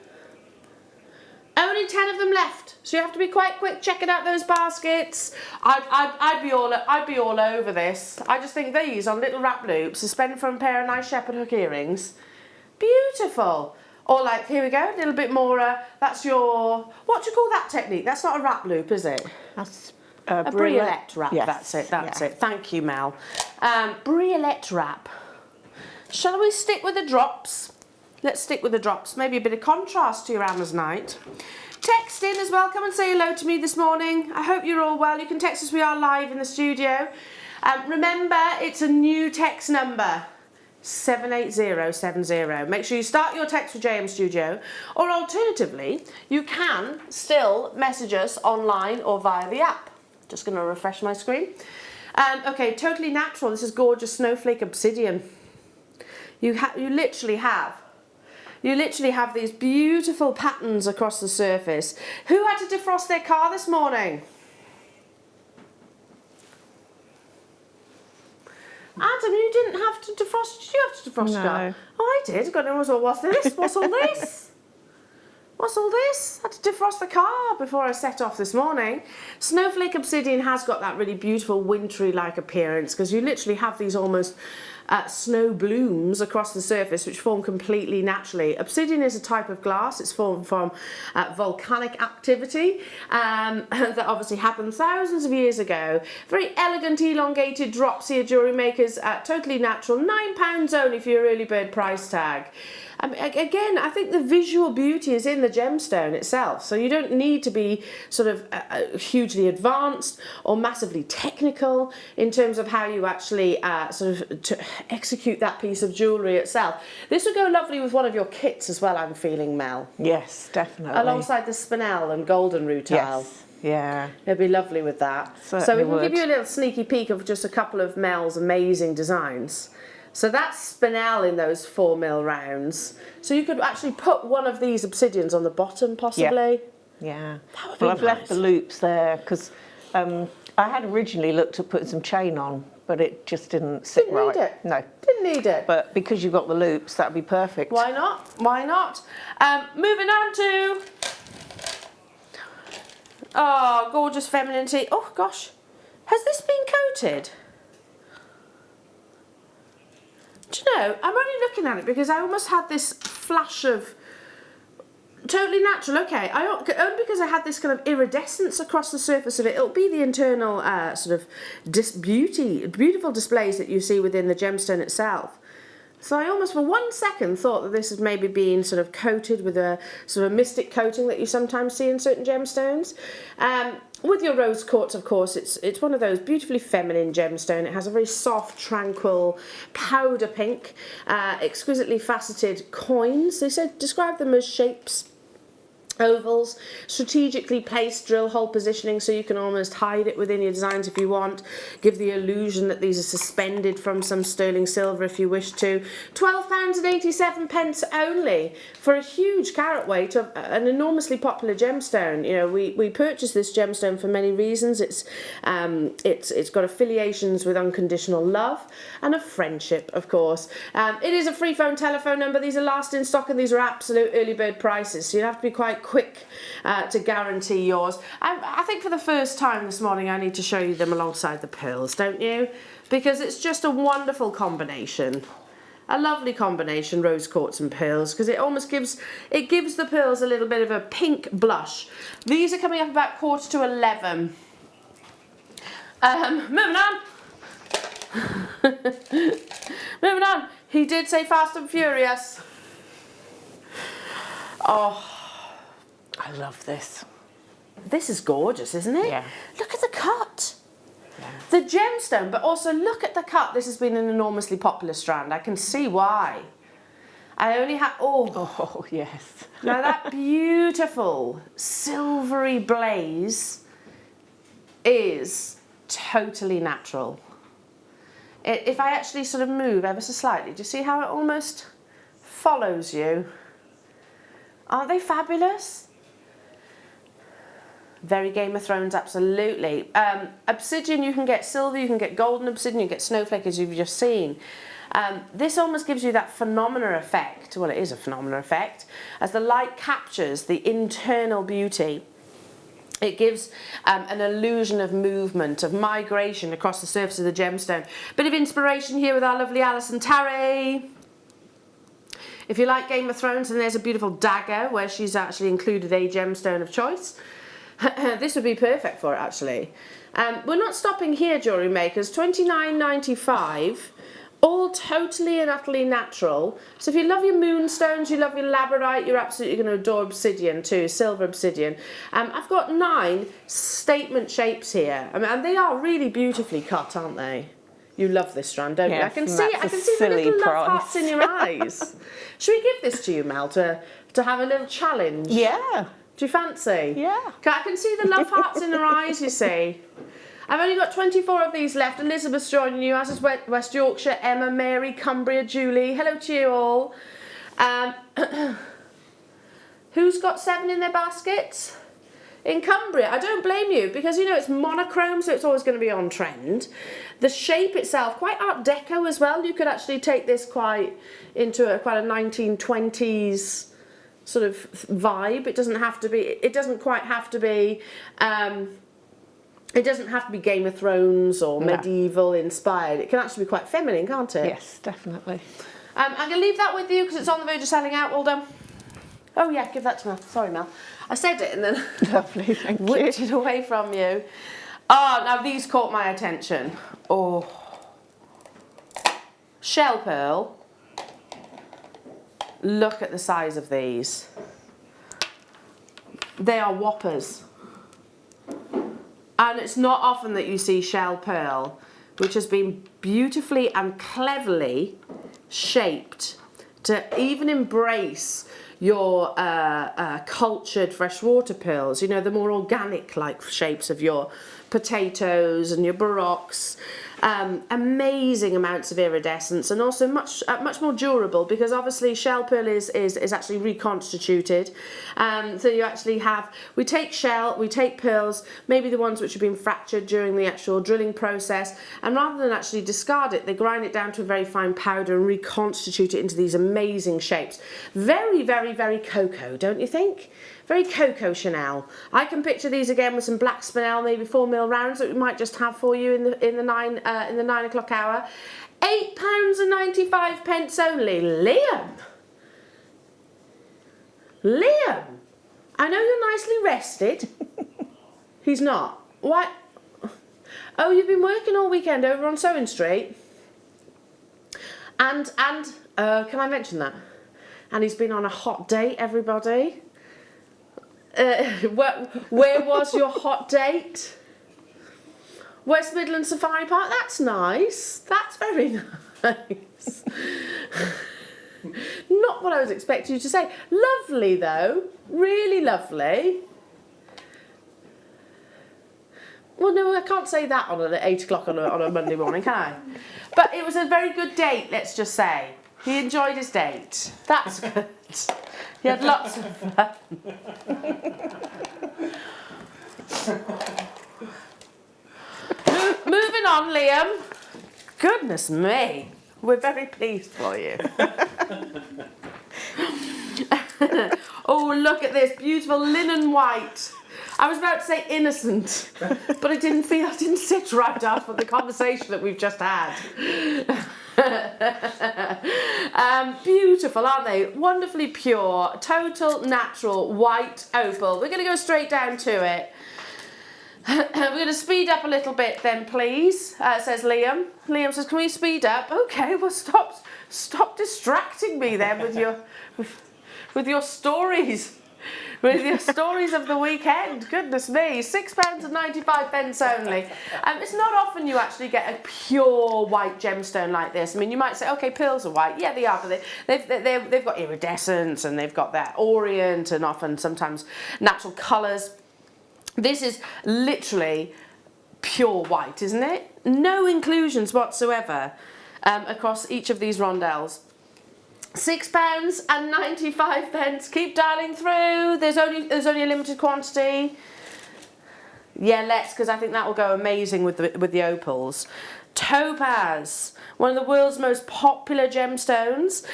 Only 10 of them left, so you have to be quite quick checking out those baskets. I'd be all over this. I just think these on little wrap loops, suspended from a pair of nice shepherd hook earrings, beautiful. Or like, here we go, a little bit more, that's your, what do you call that technique? That's not a wrap loop, is it? That's a briolette wrap, yes. that's it. Thank you, Mel. Briolette wrap. Shall we stick with the drops? Let's stick with the drops. Maybe a bit of contrast to your Amazonite. Text in as well. Come and say hello to me this morning. I hope you're all well. You can text us. We are live in the studio. Remember, it's a new text number. 78070. Make sure you start your text with JM Studio, or alternatively, you can still message us online or via the app. Just going to refresh my screen. Okay, totally natural. This is gorgeous snowflake obsidian. You literally have these beautiful patterns across the surface. Who had to defrost their car this morning? Adam, you didn't have to defrost. Did you have to defrost your car? Oh, I did. God knows what's this? What's all this? What's all this? I had to defrost the car before I set off this morning. Snowflake obsidian has got that really beautiful wintry-like appearance because you literally have these almost snow blooms across the surface which form completely naturally. Obsidian is a type of glass. It's formed from volcanic activity that obviously happened thousands of years ago. Very elegant elongated drops here, jewellery makers, totally natural. £9 only for your early bird price tag. Again, I think the visual beauty is in the gemstone itself, so you don't need to be sort of hugely advanced or massively technical in terms of how you actually sort of execute that piece of jewellery itself. This would go lovely with one of your kits as well, I'm feeling, Mel. Yes, definitely. Alongside the spinel and golden rutile. Yes. Yeah. It'd be lovely with that. Certainly so we can would. give you a little sneaky peek of just a couple of Mel's amazing designs. So that's spinel in those 4mm rounds. So you could actually put one of these obsidians on the bottom, possibly. Yeah. That would be Well, I've left nice. the loops there because I had originally looked at putting some chain on, but it just didn't sit Didn't right. need it. No. Didn't need it. But because you've got the loops, that'd be perfect. Why not? Why not? Moving on to... Oh, gorgeous femininity. Oh, gosh. Has this been coated? Do you know, I'm only looking at it because I almost had this flash of totally natural. Okay, only because I had this kind of iridescence across the surface of it. It'll be the internal sort of beautiful displays that you see within the gemstone itself. So I almost for 1 second thought that this had maybe been sort of coated with a sort of mystic coating that you sometimes see in certain gemstones. With your rose quartz, of course, it's one of those beautifully feminine gemstone. It has a very soft, tranquil, powder pink, exquisitely faceted coins. They said describe them as shapes, ovals, strategically placed drill hole positioning so you can almost hide it within your designs if you want. Give the illusion that these are suspended from some sterling silver if you wish to. £12.87 only for a huge carat weight of an enormously popular gemstone. You know, we purchased this gemstone for many reasons. It's got affiliations with unconditional love and a friendship, of course. It is a free phone telephone number. These are last in stock and these are absolute early bird prices, so you have to be quite quick to guarantee yours. I think for the first time this morning I need to show you them alongside the pearls, don't you? Because it's just a wonderful combination. A lovely combination, rose quartz and pearls, because it almost gives the pearls a little bit of a pink blush. These are coming up about 11:15. Moving on. Moving on. He did say Fast and Furious. Oh, I love this. This is gorgeous, isn't it? Yeah. Look at the cut. Yeah. The gemstone, but also look at the cut. This has been an enormously popular strand. I can see why. I only have, oh yes. Now that beautiful silvery blaze is totally natural. If I actually sort of move ever so slightly, do you see how it almost follows you? Aren't they fabulous? Very Game of Thrones, absolutely. Obsidian, you can get silver, you can get golden obsidian, you can get snowflake, as you've just seen. This almost gives you that phenomena effect. Well, it is a phenomena effect. As the light captures the internal beauty, it gives an illusion of movement, of migration across the surface of the gemstone. Bit of inspiration here with our lovely Alison Tarry. If you like Game of Thrones, then there's a beautiful dagger where she's actually included a gemstone of choice. This would be perfect for it, actually. We're not stopping here, jewellery makers. $29.95. All totally and utterly natural. So if you love your moonstones, you love your labradorite, you're absolutely going to adore obsidian too, silver obsidian. I've got 9 statement shapes here. And they are really beautifully cut, aren't they? You love this strand, don't you? I can see the little love hearts in your eyes. Should we give this to you, Mel, to have a little challenge? Yeah. Do you fancy? Yeah. I can see the love hearts in her eyes, you see. I've only got 24 of these left. Elizabeth's joining you, as is West Yorkshire, Emma, Mary, Cumbria, Julie. Hello to you all. Who's got 7 in their baskets? In Cumbria. I don't blame you, because you know it's monochrome, so it's always going to be on trend. The shape itself, quite Art Deco as well. You could actually take this quite into quite a 1920s sort of vibe. It doesn't have to be. It doesn't quite have to be. It doesn't have to be Game of Thrones or medieval inspired. It can actually be quite feminine, can't it? Yes, definitely. I'm going to leave that with you because it's on the verge of selling out. Well done. Oh yeah, give that to Mel. Sorry, Mel. I said it and then Lovely, thank you. whipped it away from you. Oh, now these caught my attention. Oh. Shell pearl. Look at the size of these. They are whoppers. And it's not often that you see shell pearl, which has been beautifully and cleverly shaped to even embrace your cultured freshwater pearls, you know, the more organic-like shapes of your potatoes and your baroques. Amazing amounts of iridescence, and also much more durable, because obviously shell pearl is actually reconstituted. So you actually we take shell, we take pearls, maybe the ones which have been fractured during the actual drilling process, and rather than actually discard it, they grind it down to a very fine powder and reconstitute it into these amazing shapes. Very, very, very cocoa, don't you think? Very Coco Chanel. I can picture these again with some black spinel, maybe 4mm rounds that we might just have for you in the 9 o'clock hour. £8.95 only. Liam, I know you're nicely rested. He's not. Why? Oh, you've been working all weekend over on Sewing Street. And can I mention that? And he's been on a hot date, everybody. Where was your hot date? West Midlands Safari Park. That's nice. That's very nice. Not what I was expecting you to say. Lovely though. Really lovely. Well, no, I can't say that on at 8 o'clock on a Monday morning, can I? But it was a very good date, let's just say. He enjoyed his date. That's good. He had lots of fun. Moving on, Liam. Goodness me. We're very pleased for you. Oh, look at this beautiful linen white. I was about to say innocent, but it didn't sit right after the conversation that we've just had. Beautiful, aren't they? Wonderfully pure, total natural white opal. We're going to go straight down to it. We're going to speed up a little bit then, please, says Liam. Liam says, can we speed up? Okay, well, stop distracting me then with your stories. With your stories of the weekend. Goodness me, £6.95 only. It's not often you actually get a pure white gemstone like this. I mean, you might say, okay, pearls are white. Yeah, they are, but they've got iridescence and they've got that orient and often sometimes natural colours. This is literally pure white, isn't it? No inclusions whatsoever across each of these rondelles. £6.95. Keep dialing through. There's only a limited quantity. Yeah, let's, because I think that will go amazing with the opals. Topaz, one of the world's most popular gemstones.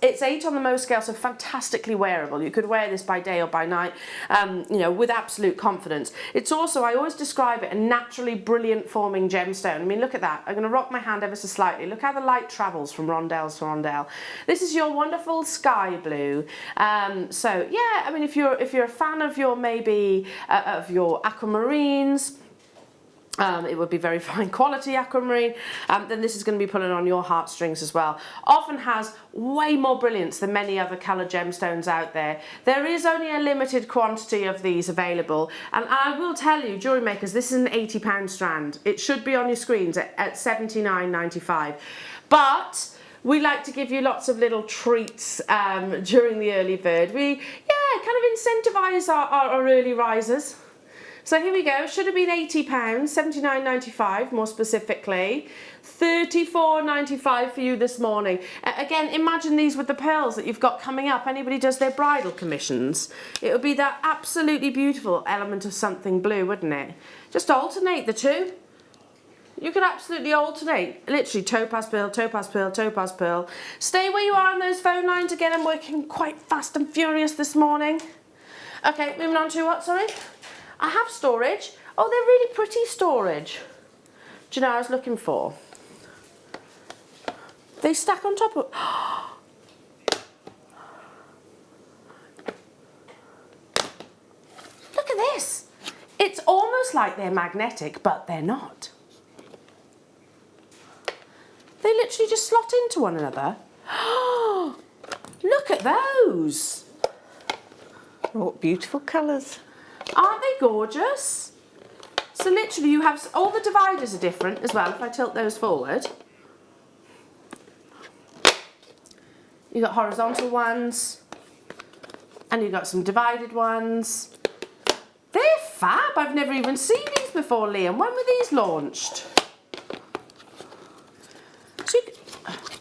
It's 8 on the Mohs scale, so fantastically wearable. You could wear this by day or by night, you know, with absolute confidence. It's also, I always describe it, a naturally brilliant forming gemstone. I mean, look at that. I'm going to rock my hand ever so slightly. Look how the light travels from rondelle to rondelle. This is your wonderful sky blue. So yeah, I mean, if you're a fan of your of your aquamarines. It would be very fine quality aquamarine, then this is going to be pulling on your heartstrings as well. Often has way more brilliance than many other coloured gemstones out there. There is only a limited quantity of these available, and I will tell you, jewellery makers, this is an £80 strand. It should be on your screens at $79.95. But we like to give you lots of little treats during the early bird. We, yeah, kind of incentivise our early risers. So here we go, should have been £80, $79.95 more specifically, $34.95 for you this morning. Again, imagine these with the pearls that you've got coming up. Anybody does their bridal commissions, it would be that absolutely beautiful element of something blue, wouldn't it? Just alternate the two. You could absolutely alternate, literally topaz pearl, topaz pearl, topaz pearl. Stay where you are on those phone lines. Again, I'm working quite fast and furious this morning. Okay, moving on to what, sorry? I have storage. Oh, they're really pretty storage. Do you know what I was looking for? They stack on top of... Look at this. It's almost like they're magnetic, but they're not. They literally just slot into one another. Look at those. What beautiful colours. Aren't they gorgeous? So literally you have, all the dividers are different as well, if I tilt those forward. You've got horizontal ones, and you've got some divided ones. They're fab, I've never even seen these before, Liam. When were these launched? So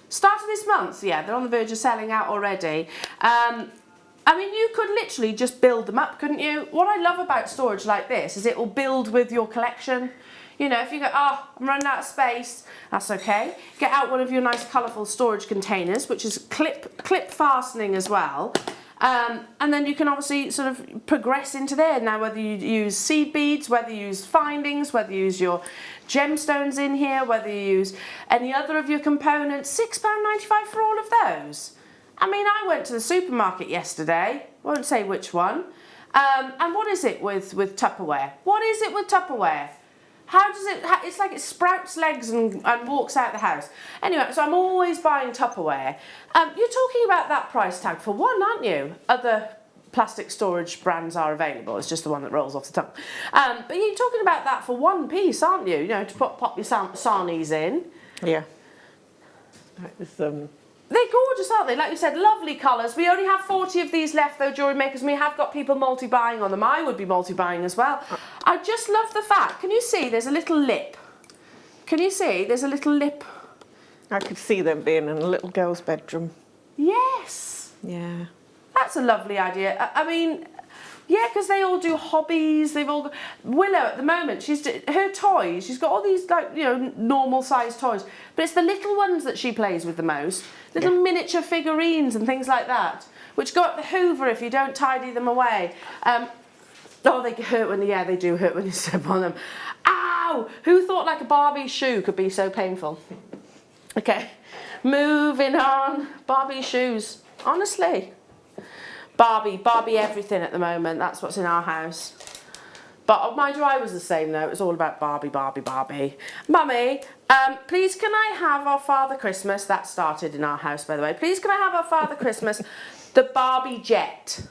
start of this month, yeah, they're on the verge of selling out already. I mean, you could literally just build them up, couldn't you? What I love about storage like this is it will build with your collection. You know, if you go, oh, I'm running out of space, that's okay. Get out one of your nice colourful storage containers, which is clip fastening as well. And then you can obviously sort of progress into there. Now, whether you use seed beads, whether you use findings, whether you use your gemstones in here, whether you use any other of your components, £6.95 for all of those. I mean, I went to the supermarket yesterday, won't say which one, and what is it with Tupperware? What is it with Tupperware? How does it, it's like it sprouts legs and walks out the house. Anyway, so I'm always buying Tupperware. You're talking about that price tag for one, aren't you? Other plastic storage brands are available, it's just the one that rolls off the tongue. But you're talking about that for one piece, aren't you? You know, to pop your sarnies in. Yeah. It's, They're gorgeous, aren't they? Like you said, lovely colours. We only have 40 of these left, though, jewellery makers. We have got people multi-buying on them. I would be multi-buying as well. I just love the fact. Can you see there's a little lip? Can you see there's a little lip? I could see them being in a little girl's bedroom. Yes. Yeah. That's a lovely idea. I mean, yeah, because they all do hobbies. They've all got... Willow at the moment, her toys. She's got all these, like, you know, normal sized toys, but it's the little ones that she plays with the most. Little miniature figurines and things like that. which go up the hoover if you don't tidy them away. Oh, they hurt when, yeah, they do hurt when you step on them. Ow! Who thought like a Barbie shoe could be so painful? Okay, moving on. Barbie shoes, honestly. Barbie everything at the moment. That's what's in our house. But mind you, I was the same though. It was all about Barbie. Mummy, please can I have our Father Christmas? That started in our house, by the way. Please can I have our Father Christmas, the Barbie jet?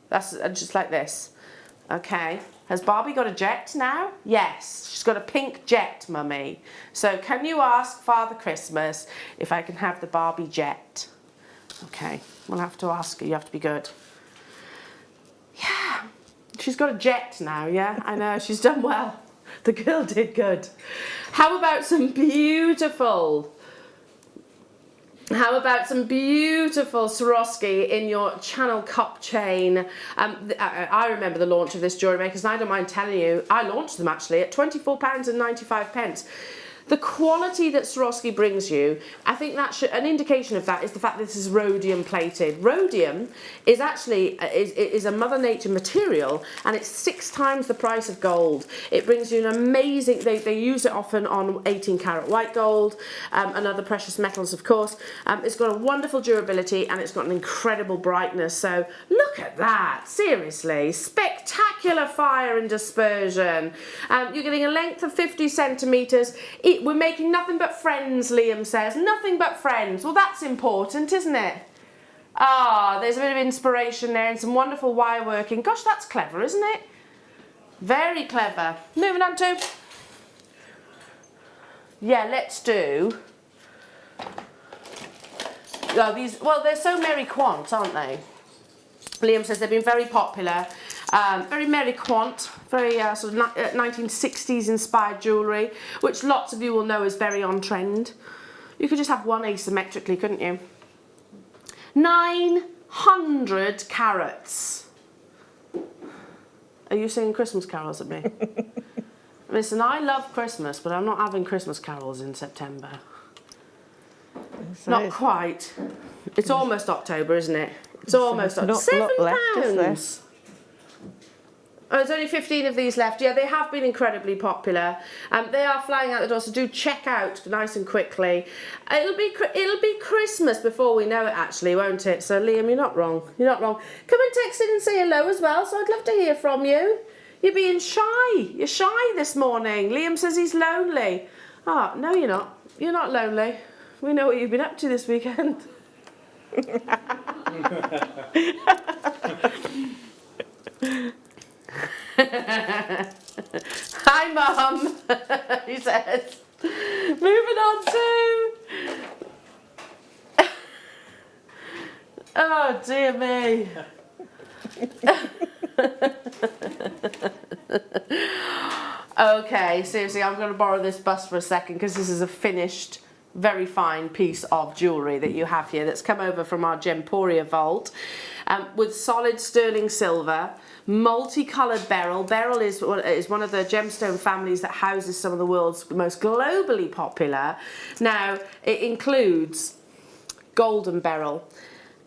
That's just like this. Okay. Has Barbie got a jet now? Yes. She's got a pink jet, Mummy. So can you ask Father Christmas if I can have the Barbie jet? Okay. We'll have to ask her. You have to be good. Yeah. She's got a jet now, yeah? I know. She's done well. The girl did good. How about some beautiful Swarovski in your channel cup chain? I remember the launch of this Jewellery Makers, and I don't mind telling you, I launched them actually at £24.95. The quality that Swarovski brings you, I think that an indication of that is the fact that this is rhodium plated. Rhodium is actually is a Mother Nature material, and it's 6 times the price of gold. It brings you an amazing, they use it often on 18 karat white gold and other precious metals, of course. It's got a wonderful durability, and it's got an incredible brightness. So look at that, seriously, spectacular fire and dispersion. You're getting a length of 50 centimetres. We're making nothing but friends, Liam says. Nothing but friends. Well, that's important, isn't it? Ah, there's a bit of inspiration there and some wonderful wire working. Gosh, that's clever, isn't it? Very clever. Moving on to... Yeah, let's do... Oh, these... Well, they're so Mary Quant, aren't they? Liam says they've been very popular. Very Mary Quant, very sort of 1960s inspired jewellery, which lots of you will know is very on trend. You could just have one asymmetrically, couldn't you? 900 carats. Are you singing Christmas carols at me? Listen, I love Christmas, but I'm not having Christmas carols in September. Not quite. It's almost October, isn't it? It's almost October. £7. Oh, there's only 15 of these left. Yeah, they have been incredibly popular. They are flying out the door, so do check out nice and quickly. It'll be Christmas before we know it, actually, won't it? So, Liam, you're not wrong. You're not wrong. Come and text in and say hello as well, so I'd love to hear from you. You're being shy. You're shy this morning. Liam says he's lonely. Oh, no, you're not. You're not lonely. We know what you've been up to this weekend. Hi, Mum, he says. Moving on to... Oh, dear me. Okay, seriously, I'm going to borrow this bust for a second because this is a finished, very fine piece of jewellery that you have here that's come over from our Gemporia vault with solid sterling silver, multicoloured beryl. Beryl is one of the gemstone families that houses some of the world's most globally popular. Now, it includes golden beryl,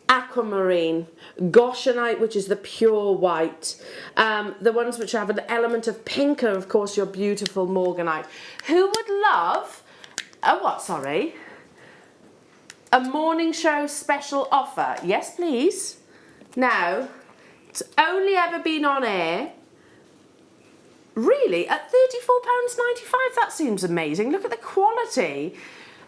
aquamarine, goshenite, which is the pure white. The ones which have an element of pink are, of course, your beautiful morganite. Who would love... Oh, what, sorry? A morning show special offer. Yes, please. Now, it's only ever been on air. Really? At £34.95? That seems amazing. Look at the quality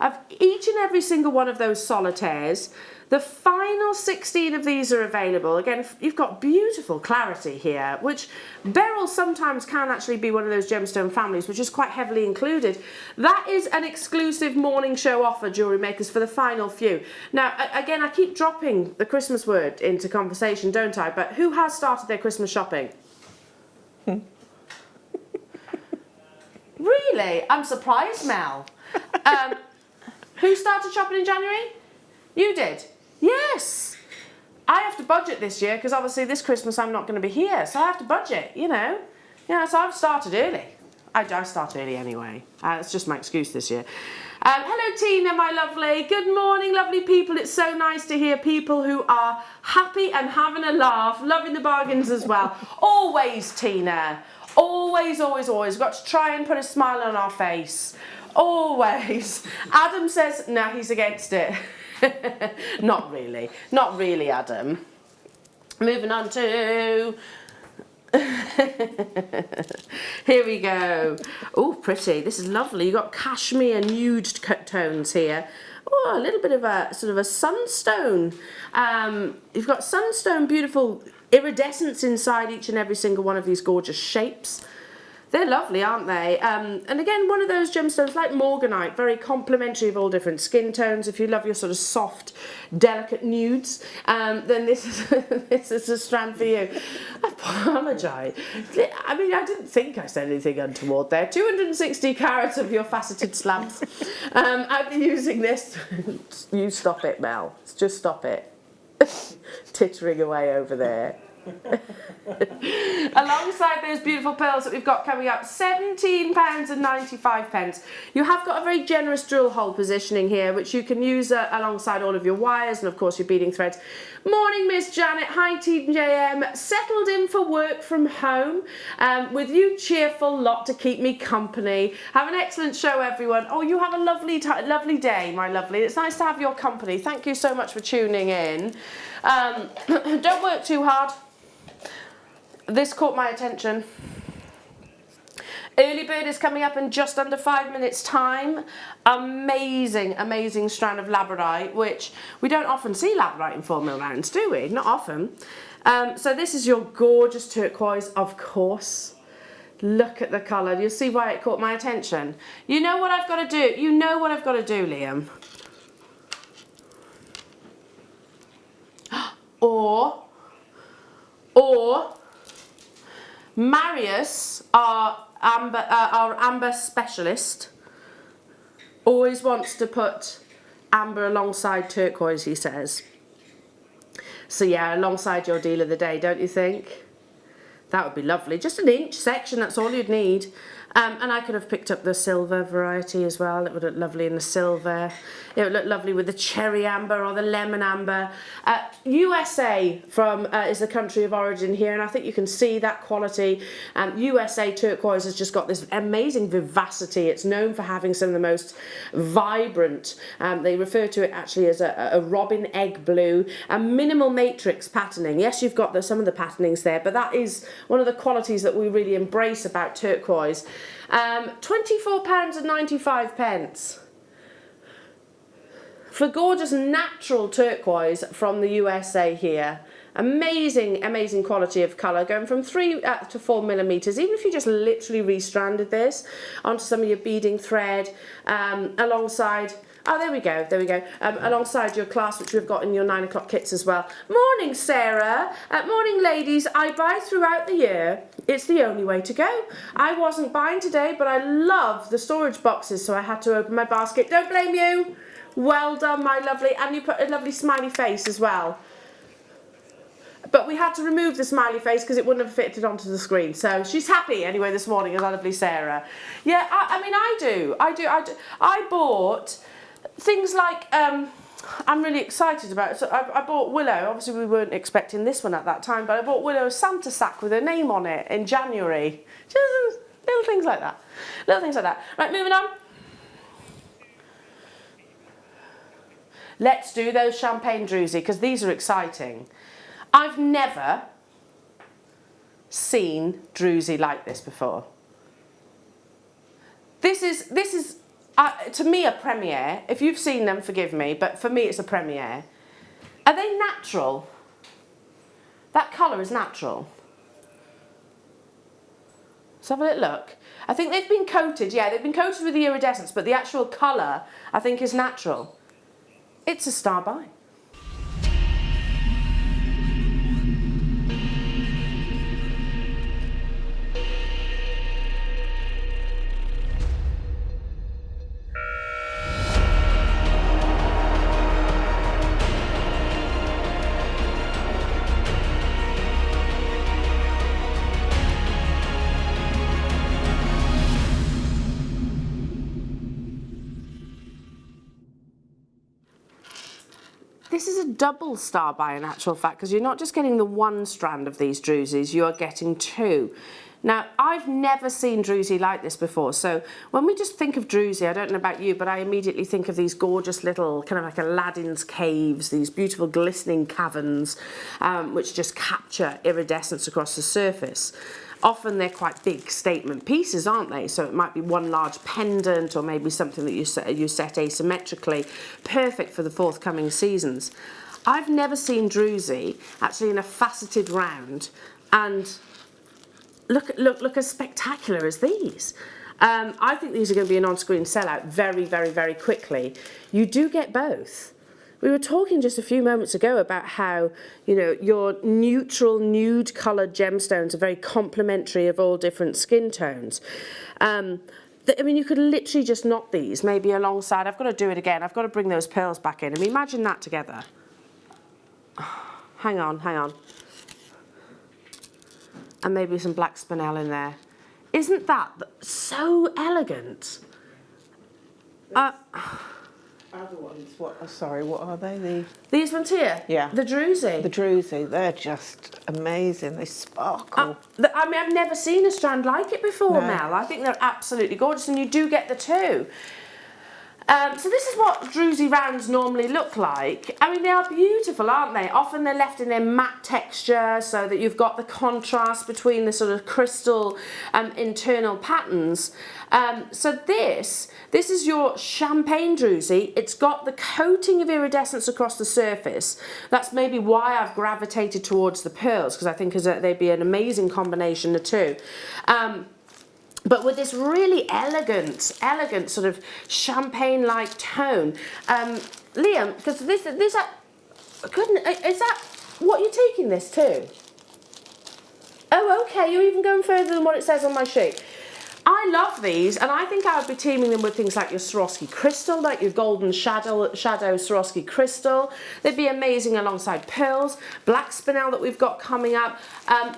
of each and every single one of those solitaires. The final 16 of these are available. Again, you've got beautiful clarity here, which beryl sometimes can actually be one of those gemstone families, which is quite heavily included. That is an exclusive morning show offer, Jewellery Makers, for the final few. Now, again, I keep dropping the Christmas word into conversation, don't I? But who has started their Christmas shopping? Really? I'm surprised, Mel. Who started shopping in January? You did? Yes. I have to budget this year because obviously this Christmas I'm not going to be here, so I have to budget, you know. Yeah, so I've started early. I start early anyway. It's just my excuse this year. Hello Tina, my lovely. Good morning, lovely people. It's so nice to hear people who are happy and having a laugh, loving the bargains as well. Always, Tina. Always, always, always. We've got to try and put a smile on our face. Always. Adam says, no, he's against it. Not really. Not really, Adam. Moving on to... Here we go. Oh, pretty. This is lovely. You've got cashmere nude tones here. Oh, a little bit of a sort of a sunstone. You've got sunstone, beautiful iridescence inside each and every single one of these gorgeous shapes. They're lovely, aren't they? And again, one of those gemstones like morganite, very complimentary of all different skin tones. If you love your sort of soft, delicate nudes, then this is a strand for you. I apologise. I mean, I didn't think I said anything untoward there. 260 carats of your faceted slabs. I've been using this. You stop it, Mel. Just stop it. Tittering away over there. Alongside those beautiful pearls that we've got coming up, £17.95. You have got a very generous drill hole positioning here, which you can use alongside all of your wires and of course your beading threads. Morning, Miss Janet. Hi, TJM. Settled in for work from home with you cheerful lot to keep me company. Have an excellent show, everyone. Oh, you have a lovely day, my lovely. It's nice to have your company. Thank you so much for tuning in. Don't work too hard. This caught my attention. Early bird is coming up in just under 5 minutes time. Amazing, amazing strand of labradorite, which we don't often see labradorite in 4mm rounds, do we? Not often. So this is your gorgeous turquoise, of course. Look at the colour. You'll see why it caught my attention. You know what I've got to do? You know what I've got to do, Liam. Or Marius, our amber specialist, always wants to put amber alongside turquoise, he says. So yeah, alongside your deal of the day, don't you think? That would be lovely. Just an inch section, that's all you'd need. And I could have picked up the silver variety as well. It would look lovely in the silver. It would look lovely with the cherry amber or the lemon amber. USA is the country of origin here, and I think you can see that quality. USA turquoise has just got this amazing vivacity. It's known for having some of the most vibrant, they refer to it actually as a robin egg blue, a minimal matrix patterning. Yes, you've got some of the patternings there, but that is one of the qualities that we really embrace about turquoise. £24.95 for gorgeous natural turquoise from the USA here. Amazing, amazing quality of colour, going from 3 to 4mm. Even if you just literally restranded this onto some of your beading thread, alongside. Oh, there we go, there we go. Alongside your class, which we've got in your 9 o'clock kits as well. Morning, Sarah. Morning, ladies. I buy throughout the year. It's the only way to go. I wasn't buying today, but I love the storage boxes, so I had to open my basket. Don't blame you. Well done, my lovely. And you put a lovely smiley face as well. But we had to remove the smiley face because it wouldn't have fitted onto the screen. So she's happy anyway this morning, is our lovely Sarah. Yeah, I mean, I do. I bought things like, I'm really excited about it. So I bought Willow. Obviously, we weren't expecting this one at that time, but I bought Willow a Santa sack with her name on it in January. Just little things like that. Little things like that. Right, moving on. Let's do those champagne druzy, because these are exciting. I've never seen druzy like this before. This is to me a premiere. If you've seen them, forgive me, but for me it's a premiere. Are they natural? That colour is natural. Let's have a little look. I think they've been coated, yeah, they've been coated with the iridescence, but the actual colour I think is natural. It's a star buy. this is a double star by in actual fact, because you're not just getting the one strand of these drusies, you are getting two. Now, I've never seen druzy like this before, so when we just think of druzy, I don't know about you, but I immediately think of these gorgeous little, kind of like Aladdin's caves, these beautiful glistening caverns, which just capture iridescence across the surface. Often they're quite big statement pieces, aren't they? So it might be one large pendant, or maybe something that you set asymmetrically, perfect for the forthcoming seasons. I've never seen druzy actually in a faceted round, and look as spectacular as these. I think these are going to be an on-screen sellout very, very, very quickly. You do get both. We were talking just a few moments ago about how, you know, your neutral, nude coloured gemstones are very complementary of all different skin tones. I mean, you could literally just knot these maybe alongside. I've got to do it again. I've got to bring those pearls back in. I mean, imagine that together. Hang on, hang on. And maybe some black spinel in there. Isn't that so elegant? Other ones, sorry, what are they? These ones here? Yeah. The druzy? The druzy, they're just amazing, they sparkle. I mean, I've never seen a strand like it before, No. Mel. I think they're absolutely gorgeous, and you do get the two. So this is what druzy rounds normally look like. I mean, they are beautiful, aren't they? Often they're left in their matte texture so that you've got the contrast between the sort of crystal internal patterns. So this is your champagne druzy. It's got the coating of iridescence across the surface. That's maybe why I've gravitated towards the pearls, because I think they'd be an amazing combination of two. But with this really elegant sort of champagne-like tone. Liam, because this is that what you're taking this to? Oh, okay, you're even going further than what it says on my sheet. I love these, and I think I would be teaming them with things like your Swarovski crystal, like your golden shadow Swarovski crystal. They'd be amazing alongside pearls, black spinel that we've got coming up.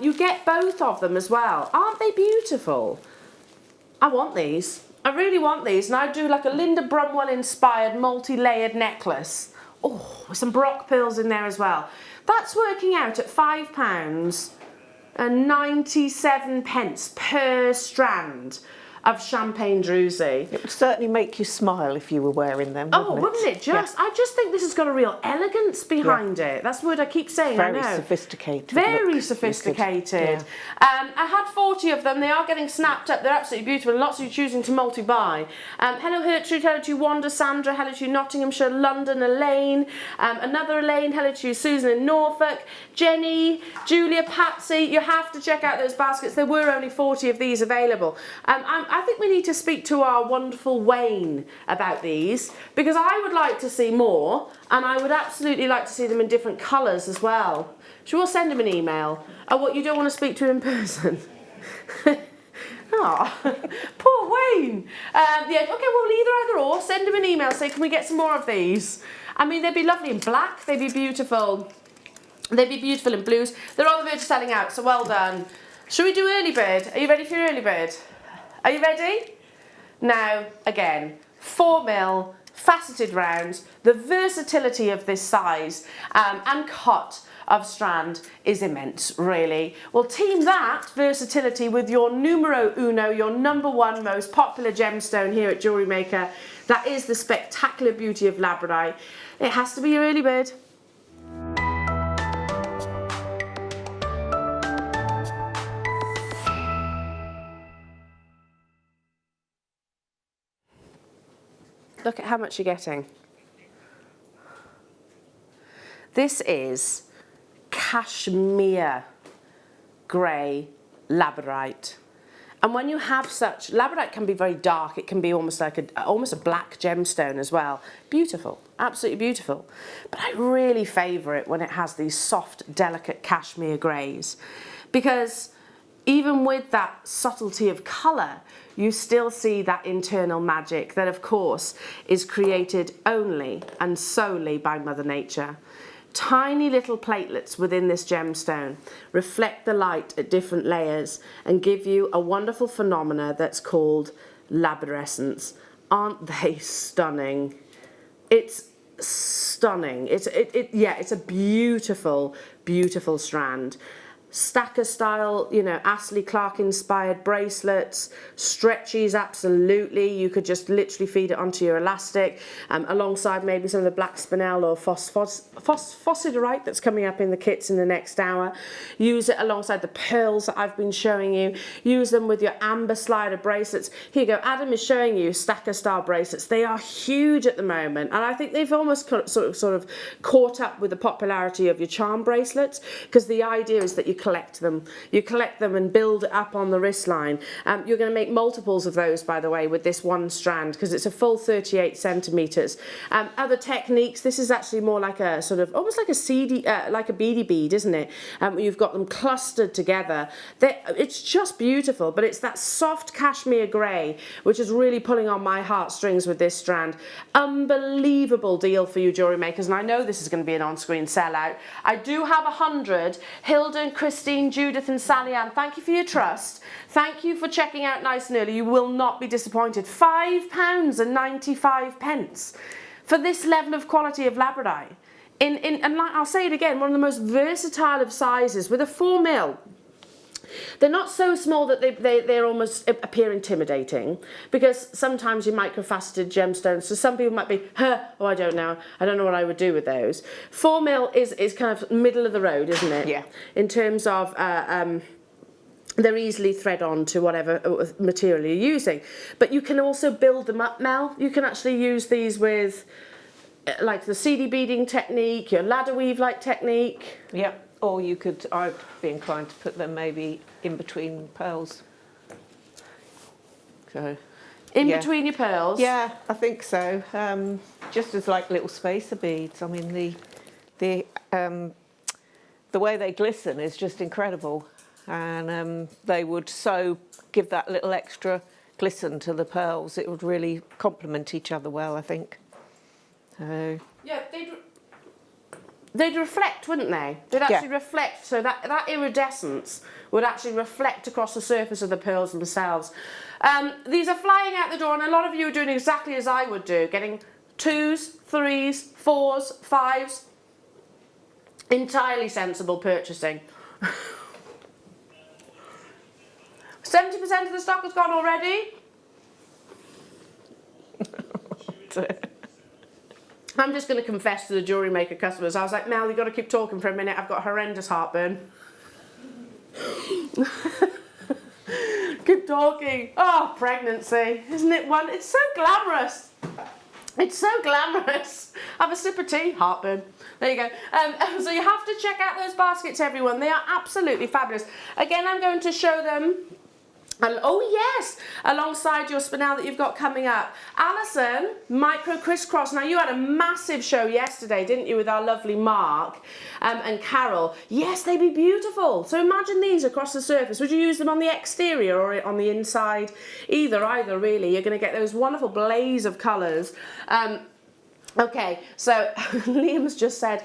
You get both of them as well. Aren't they beautiful? I want these. I really want these, and I'd do like a Linda Brumwell inspired multi-layered necklace. Oh, with some Baroque pearls in there as well. That's working out at £5.97 per strand of champagne druzy. It would certainly make you smile if you were wearing them, wouldn't it just? Yeah. I just think this has got a real elegance behind it. That's the word I keep saying, Very I know. sophisticated. Very sophisticated. I had 40 of them. They are getting snapped up. They're absolutely beautiful. Lots of you choosing to multi-buy. Hello Gertrude, hello to you Wanda, Sandra, hello to you Nottinghamshire, London, Elaine, another Elaine, hello to you Susan in Norfolk, Jenny, Julia, Patsy. You have to check out those baskets. There were only 40 of these available. I think we need to speak to our wonderful Wayne about these, because I would like to see more, and I would absolutely like to see them in different colours as well. Should we send him an email? Oh, what, you don't want to speak to him in person? Oh, poor Wayne. Okay, well, either or, send him an email, say, can we get some more of these? I mean, they'd be lovely in black, they'd be beautiful. They'd be beautiful in blues. They're on the verge of selling out, so well done. Should we do early bird? Are you ready for your early bird? Are you ready? Now, again, 4mm, faceted rounds. The versatility of this size and cut of strand is immense, really. Well, team that versatility with your numero uno, your #1 most popular gemstone here at Jewellery Maker. That is the spectacular beauty of labradorite. It has to be your early bird. Look at how much you're getting. This is cashmere grey labradorite. And when you have such, labradorite can be very dark. It can be almost like almost a black gemstone as well. Beautiful, absolutely beautiful. But I really favour it when it has these soft, delicate cashmere greys, because even with that subtlety of colour, you still see that internal magic that, of course, is created only and solely by Mother Nature. Tiny little platelets within this gemstone reflect the light at different layers and give you a wonderful phenomena that's called labradorescence. Aren't they stunning? It's stunning. It's a beautiful, beautiful strand. Stacker style, you know, Astley Clark inspired bracelets, stretchies, absolutely. You could just literally feed it onto your elastic, alongside maybe some of the black spinel or phosphosidorite that's coming up in the kits in the next hour. Use it alongside the pearls that I've been showing you. Use them with your amber slider bracelets. Here you go, Adam is showing you stacker style bracelets. They are huge at the moment, and I think they've almost sort of caught up with the popularity of your charm bracelets, because the idea is that you collect them. You collect them and build it up on the wrist line. You're going to make multiples of those, by the way, with this one strand, because it's a full 38 centimeters. Other techniques, this is actually more like a sort of, almost like a CD, like a beady bead, isn't it? You've got them clustered together. It's just beautiful, but it's that soft cashmere grey, which is really pulling on my heartstrings with this strand. Unbelievable deal for you jewellery makers, and I know this is going to be an on-screen sellout. I do have 100. Hilda and Christine, Judith and Sally Ann, thank you for your trust. Thank you for checking out nice and early. You will not be disappointed. £5.95 for this level of quality of labradorite. And like, I'll say it again, one of the most versatile of sizes with a 4mm. They're not so small that they almost appear intimidating, because sometimes your microfaceted gemstones, so some people might be, oh, I don't know what I would do with those. 4mm is kind of middle of the road, isn't it? Yeah. In terms of, they're easily thread on to whatever material you're using. But you can also build them up, Mel. You can actually use these with, like the CD beading technique, your ladder weave-like technique. Yep. Or you could, I'd be inclined to put them maybe in between pearls. So, in between your pearls? Yeah, I think so. Just as like little spacer beads. I mean, the way they glisten is just incredible, and they would so give that little extra glisten to the pearls. It would really complement each other well, I think. So. Yeah, they'd reflect, wouldn't they? They'd actually reflect, so that iridescence would actually reflect across the surface of the pearls themselves. These are flying out the door, and a lot of you are doing exactly as I would do, getting 2s, 3s, 4s, 5s. Entirely sensible purchasing. 70% of the stock has gone already. I'm just going to confess to the Jewellery Maker customers. I was like, Mel, you've got to keep talking for a minute. I've got horrendous heartburn. Keep talking. Oh, pregnancy. Isn't it one? It's so glamorous. It's so glamorous. Have a sip of tea. Heartburn. There you go. So you have to check out those baskets, everyone. They are absolutely fabulous. Again, I'm going to show them. Oh yes, alongside your spinel that you've got coming up. Alison, micro crisscross. Now you had a massive show yesterday, didn't you, with our lovely Mark and Carol. Yes, they'd be beautiful. So imagine these across the surface. Would you use them on the exterior or on the inside? Either really. You're going to get those wonderful blaze of colours. Okay, so Liam's just said,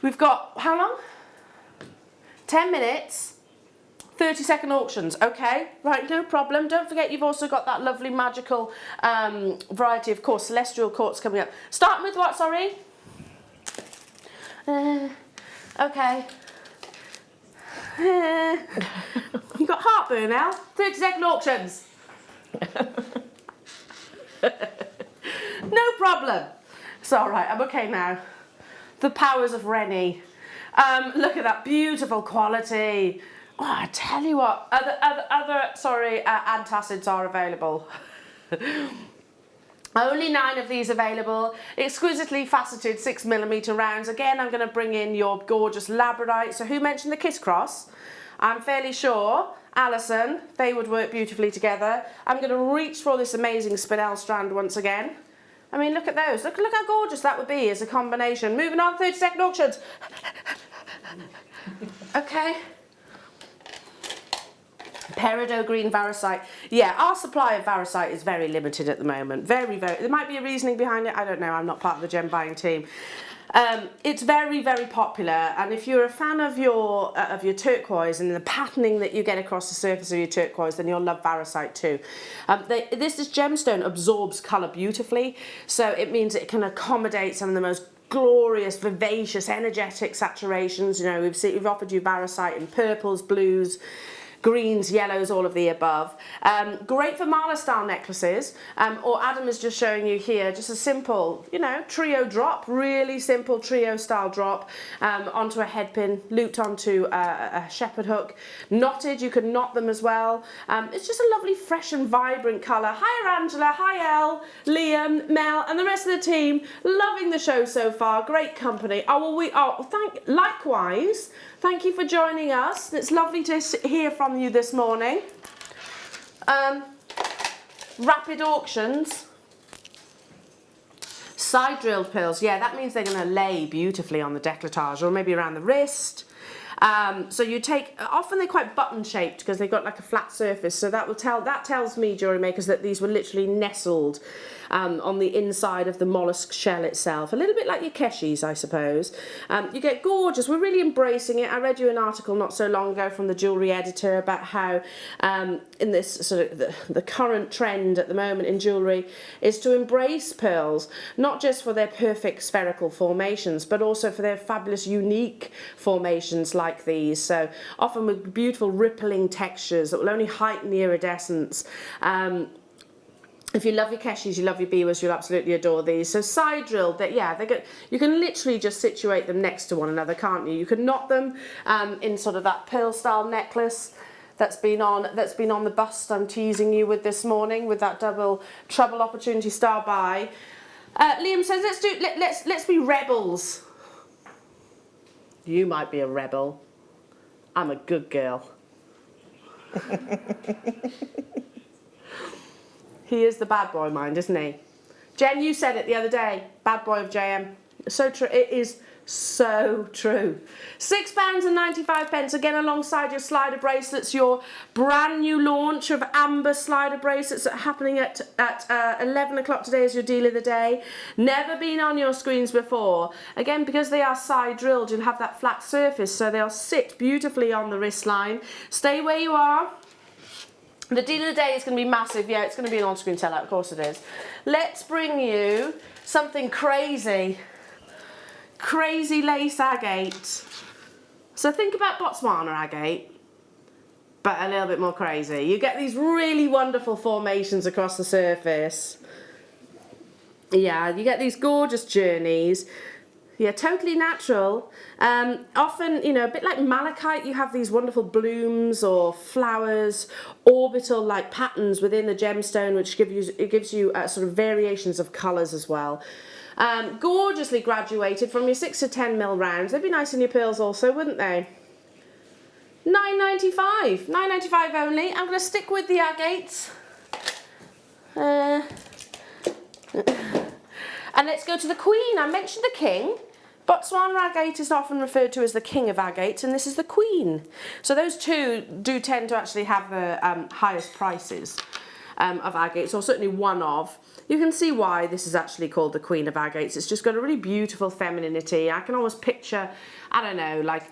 we've got, how long? 10 minutes. 30-second auctions, okay, right, no problem. Don't forget you've also got that lovely magical variety of course, celestial quartz coming up. Starting with what, sorry? Okay. You got heartburn now? 30-second auctions. No problem. It's all right, I'm okay now. The powers of Rennie. Look at that beautiful quality. Oh, I tell you what, other antacids are available. Only 9 of these available, exquisitely faceted 6mm rounds. Again, I'm going to bring in your gorgeous labradorite. So who mentioned the kiss cross? I'm fairly sure, Alison, they would work beautifully together. I'm going to reach for this amazing spinel strand once again. I mean, look at those. Look how gorgeous that would be as a combination. Moving on, 30-second auctions. Okay. Peridot green varisite. Yeah, our supply of varisite is very limited at the moment. Very, very. There might be a reasoning behind it. I don't know. I'm not part of the gem buying team. It's very, very popular, and if you're a fan of your turquoise and the patterning that you get across the surface of your turquoise, then you'll love varisite too. This gemstone absorbs colour beautifully, so it means it can accommodate some of the most glorious, vivacious, energetic saturations. You know, we've offered you varisite in purples, blues, greens, yellows, all of the above. Great for mala style necklaces, or Adam is just showing you here just a simple, you know, trio drop, really simple trio style drop onto a head pin, looped onto a shepherd hook, knotted. You can knot them as well. It's just a lovely, fresh and vibrant colour. Hi Angela, hi Elle, Liam, Mel, and the rest of the team. Loving the show so far. Great company. Likewise. Thank you for joining us. It's lovely to hear from you this morning. Rapid auctions. Side drilled pearls. Yeah, that means they're going to lay beautifully on the décolletage or maybe around the wrist. So you take, often they're quite button shaped because they've got like a flat surface. So that tells me, jewellery makers, that these were literally nestled on the inside of the mollusk shell itself. A little bit like your keshis, I suppose. You get gorgeous. We're really embracing it. I read you an article not so long ago from the Jewellery Editor about how in this sort of the current trend at the moment in jewellery is to embrace pearls, not just for their perfect spherical formations, but also for their fabulous unique formations like these. So often with beautiful rippling textures that will only heighten the iridescence. If you love your keshis, you love your biwas, you'll absolutely adore these. So side drilled, you can literally just situate them next to one another, can't you? You can knot them in sort of that pearl style necklace that's been on the bust I'm teasing you with this morning, with that double treble opportunity star buy. Liam says let's be rebels. You might be a rebel. I'm a good girl. He is the bad boy mind, isn't he? Jen, you said it the other day. Bad boy of JM. So true. It is so true. £6.95. Again, alongside your slider bracelets, your brand new launch of amber slider bracelets happening at 11 o'clock today is your deal of the day. Never been on your screens before. Again, because they are side drilled, you'll have that flat surface, so they'll sit beautifully on the wrist line. Stay where you are. The deal of the day is going to be massive. Yeah, it's going to be an on-screen sellout, of course it is. Let's bring you something crazy. Crazy lace agate. So think about Botswana agate, but a little bit more crazy. You get these really wonderful formations across the surface. Yeah, you get these gorgeous journeys. Yeah, totally natural. Often, you know, a bit like malachite, you have these wonderful blooms or flowers, orbital-like patterns within the gemstone, which gives you sort of variations of colours as well. Gorgeously graduated from your 6 to 10 mil rounds. They'd be nice in your pearls also, wouldn't they? £9.95. £9.95 only. I'm going to stick with the agates. And let's go to the queen. I mentioned the king. Botswana agate is often referred to as the king of agates, and this is the queen. So those two do tend to actually have the highest prices of agates, or certainly one of. You can see why this is actually called the queen of agates. It's just got a really beautiful femininity. I can almost picture, I don't know, like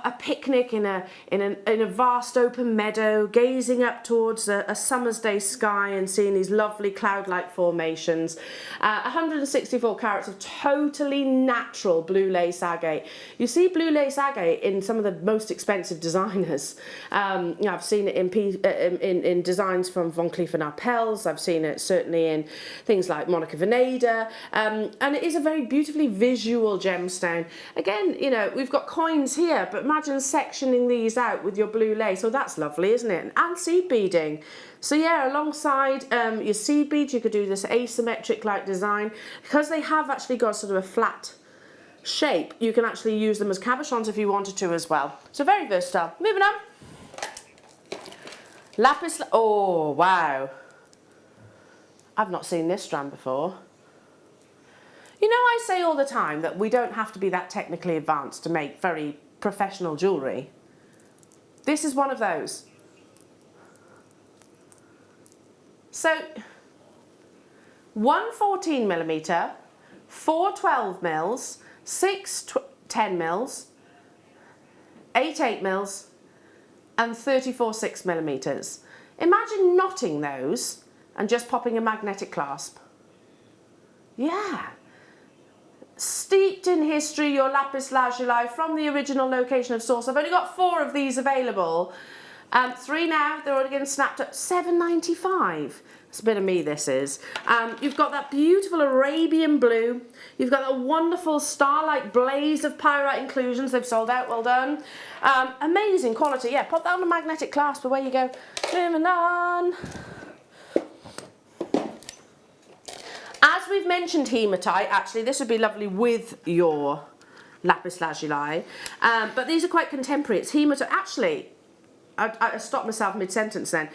a picnic in a vast open meadow, gazing up towards a summer's day sky and seeing these lovely cloud-like formations. 164 carats of totally natural blue lace agate. You see blue lace agate in some of the most expensive designers. I've seen it in designs from Van Cleef & Arpels. I've seen it certainly in things like Monica Vinader, and it is a very beautifully visual gemstone. Again, you know, we've got coins here, but imagine sectioning these out with your blue lace. Oh, that's lovely, isn't it? And seed beading. So yeah, alongside your seed beads, you could do this asymmetric like design. Because they have actually got sort of a flat shape, you can actually use them as cabochons if you wanted to as well. So very versatile. Moving on. Lapis, oh wow. I've not seen this strand before. You know, I say all the time that we don't have to be that technically advanced to make very professional jewellery. This is one of those. So, 1 14mm, 4 12mm, 6 10 mils, 8 8 mils, and 34 6mm. Imagine knotting those and just popping a magnetic clasp. Yeah. Steeped in history, your lapis lazuli from the original location of source. I've only got 4 of these available. 3 now, they're already getting snapped up. $7.95. It's a bit of me, this is. You've got that beautiful Arabian blue. You've got that wonderful starlight blaze of pyrite inclusions. They've sold out, well done. Amazing quality. Yeah, pop that on a magnetic clasp, away you go. Moving on. As we've mentioned hematite, actually this would be lovely with your lapis lazuli, but these are quite contemporary. It's hematite. Actually, I stopped myself mid-sentence then.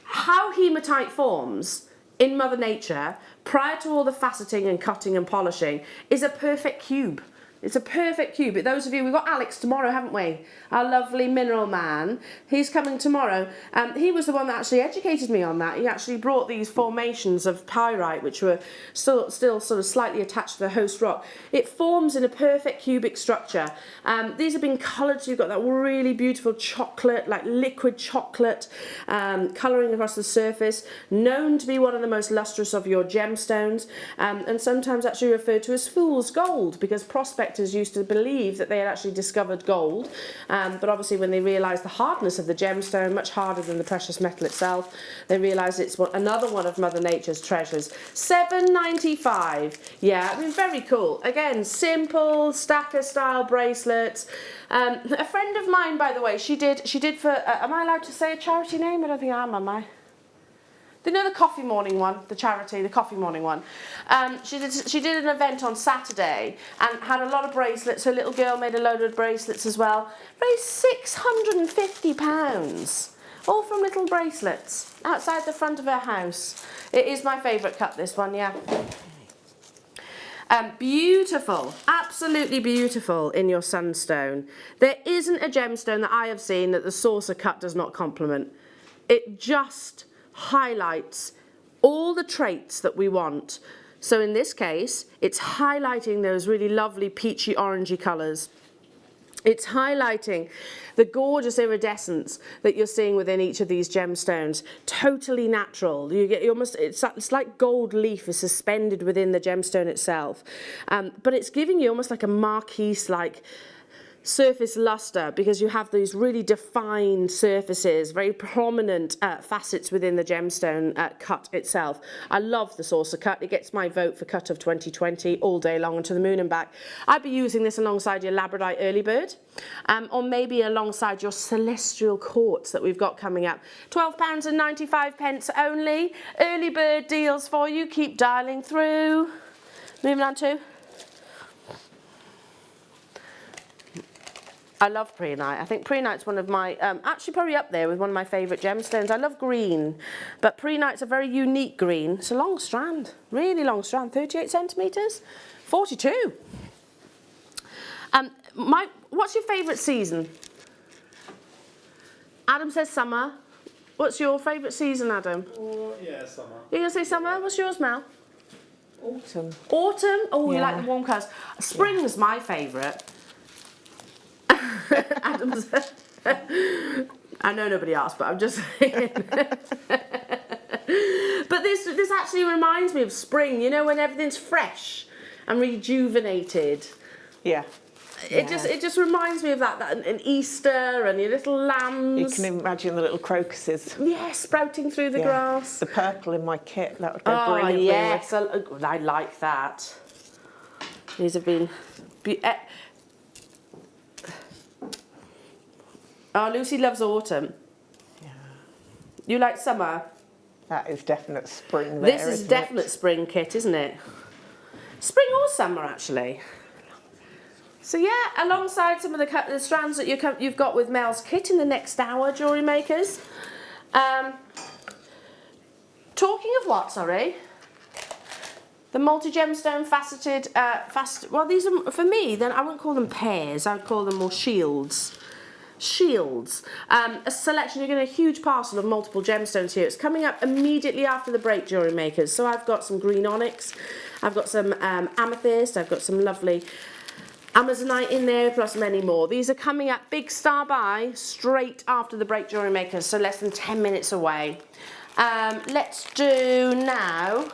How hematite forms in Mother Nature, prior to all the faceting and cutting and polishing, is a perfect cube. It's a perfect cube. Those of you, we've got Alex tomorrow, haven't we? Our lovely mineral man. He's coming tomorrow. He was the one that actually educated me on that. He actually brought these formations of pyrite, which were still sort of slightly attached to the host rock. It forms in a perfect cubic structure. These have been coloured, so you've got that really beautiful chocolate, like liquid chocolate, colouring across the surface. Known to be one of the most lustrous of your gemstones, and sometimes actually referred to as fool's gold, because prospectors used to believe that they had actually discovered gold, but obviously when they realised the hardness of the gemstone, much harder than the precious metal itself, they realised it's another one of Mother Nature's treasures. $7.95. Yeah, I mean, very cool. Again, simple stacker style bracelets. A friend of mine, by the way, she did for, am I allowed to say a charity name? I don't think I am I? You know the coffee morning one, the charity, the coffee morning one. She did an event on Saturday and had a lot of bracelets. Her little girl made a load of bracelets as well. Raised £650, all from little bracelets outside the front of her house. It is my favourite cut, this one, yeah. Beautiful, absolutely beautiful in your sunstone. There isn't a gemstone that I have seen that the saucer cut does not complement. It just highlights all the traits that we want. So in this case, it's highlighting those really lovely peachy orangey colours. It's highlighting the gorgeous iridescence that you're seeing within each of these gemstones. Totally natural. It's like gold leaf is suspended within the gemstone itself. But it's giving you almost like a marquise-like surface luster, because you have these really defined surfaces, very prominent facets within the gemstone cut itself. I love the saucer cut. It gets my vote for cut of 2020 all day long and to the moon and back. I'd be using this alongside your labradorite early bird, or maybe alongside your celestial quartz that we've got coming up. £12.95 only. Early bird deals for you. Keep dialing through. Moving on to, I love prehnite. I think prehnite's one of my, actually probably up there with one of my favourite gemstones. I love green, but prehnite's a very unique green. It's a long strand, really long strand, 38 centimetres, 42. What's your favourite season? Adam says summer. What's your favourite season, Adam? Yeah, summer. You're going to say summer? What's yours, Mel? Autumn. Autumn? Oh, Yeah. you like the warm colours. Spring's my favourite. Adam's. I know nobody asked, but I'm just saying. But this actually reminds me of spring, you know, when everything's fresh and rejuvenated. Yeah. It just reminds me of that and Easter and your little lambs. You can imagine the little crocuses. Yeah, sprouting through the grass. The purple in my kit, that would go brilliantly. Oh, yes, I like that. These have been... Oh, Lucy loves autumn. Yeah. You like summer? That is definite spring there, This is definite spring kit, isn't it? Spring or summer, actually. So yeah, alongside some of the strands that you've got with Mel's kit in the next hour, jewellery makers. Talking of what, sorry? The multi-gemstone faceted, well, these are, for me, then I wouldn't call them pairs, I would call them more shields. Shields. A selection, you're getting a huge parcel of multiple gemstones here. It's coming up immediately after the break, jewellery makers. So I've got some green onyx, I've got some amethyst, I've got some lovely Amazonite in there, plus many more. These are coming at Big Star Buy straight after the break, Jewellery Makers, so less than 10 minutes away. Let's do now.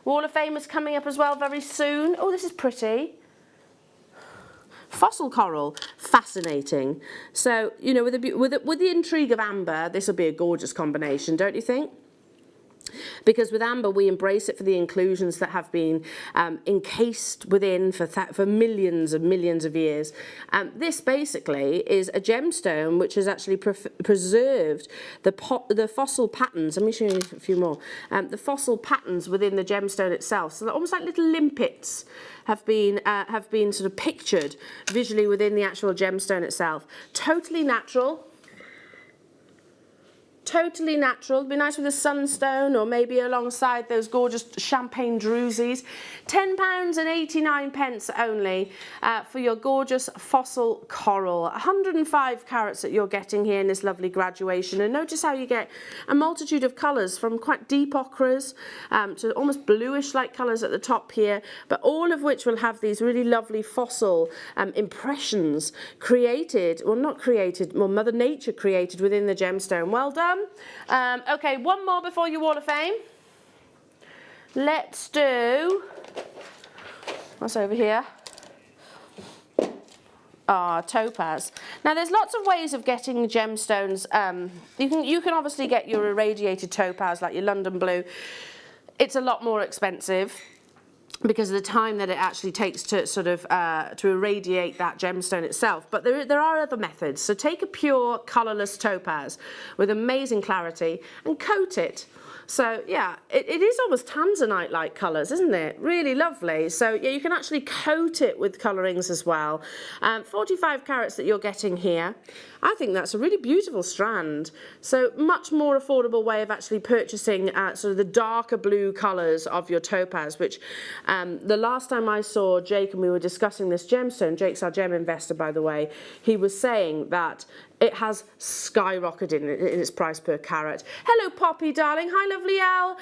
Wall of Fame is coming up as well very soon. Oh, this is pretty. Fossil coral, fascinating. So, you know, with the intrigue of amber, this will be a gorgeous combination, don't you think? Because with amber, we embrace it for the inclusions that have been encased within for millions and millions of years. This basically is a gemstone which has actually preserved the fossil patterns. Let me show you a few more. The fossil patterns within the gemstone itself. So they're almost like little limpets have been sort of pictured visually within the actual gemstone itself. Totally natural. Totally natural. It'd be nice with a sunstone or maybe alongside those gorgeous champagne drusies. £10.89 only for your gorgeous fossil coral. 105 carats that you're getting here in this lovely graduation. And notice how you get a multitude of colours from quite deep ochres to almost bluish like colours at the top here, but all of which will have these really lovely fossil impressions created, well not created, well Mother Nature created within the gemstone. Well done. Okay, one more before your Wall of Fame. Let's do, what's over here? Topaz. Now there's lots of ways of getting gemstones. You can obviously get your irradiated topaz like your London blue. It's a lot more expensive because of the time that it actually takes to sort of to irradiate that gemstone itself. But there are other methods. So take a pure colourless topaz with amazing clarity and coat it. So yeah, it is almost tanzanite-like colours, isn't it? Really lovely. So yeah, you can actually coat it with colourings as well. 45 carats that you're getting here. I think that's a really beautiful strand. So much more affordable way of actually purchasing sort of the darker blue colours of your topaz, which the last time I saw Jake and we were discussing this gemstone, Jake's our gem investor by the way, he was saying that it has skyrocketed in its price per carat. Hello Poppy darling, hi lovely Al.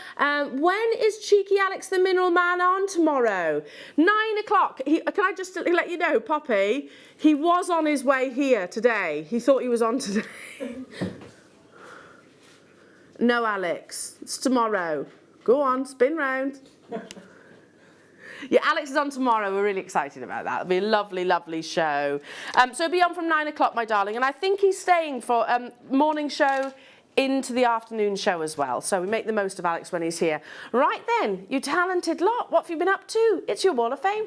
When is Cheeky Alex the Mineral Man on tomorrow? 9 o'clock. Can I just let you know, Poppy, he was on his way here today. He thought he was on today. No Alex, it's tomorrow. Go on, spin round. Yeah, Alex is on tomorrow. We're really excited about that. It'll be a lovely, lovely show. So it'll be on from 9 o'clock, my darling. And I think he's staying for morning show into the afternoon show as well. So we make the most of Alex when he's here. Right then, you talented lot. What have you been up to? It's your Wall of Fame.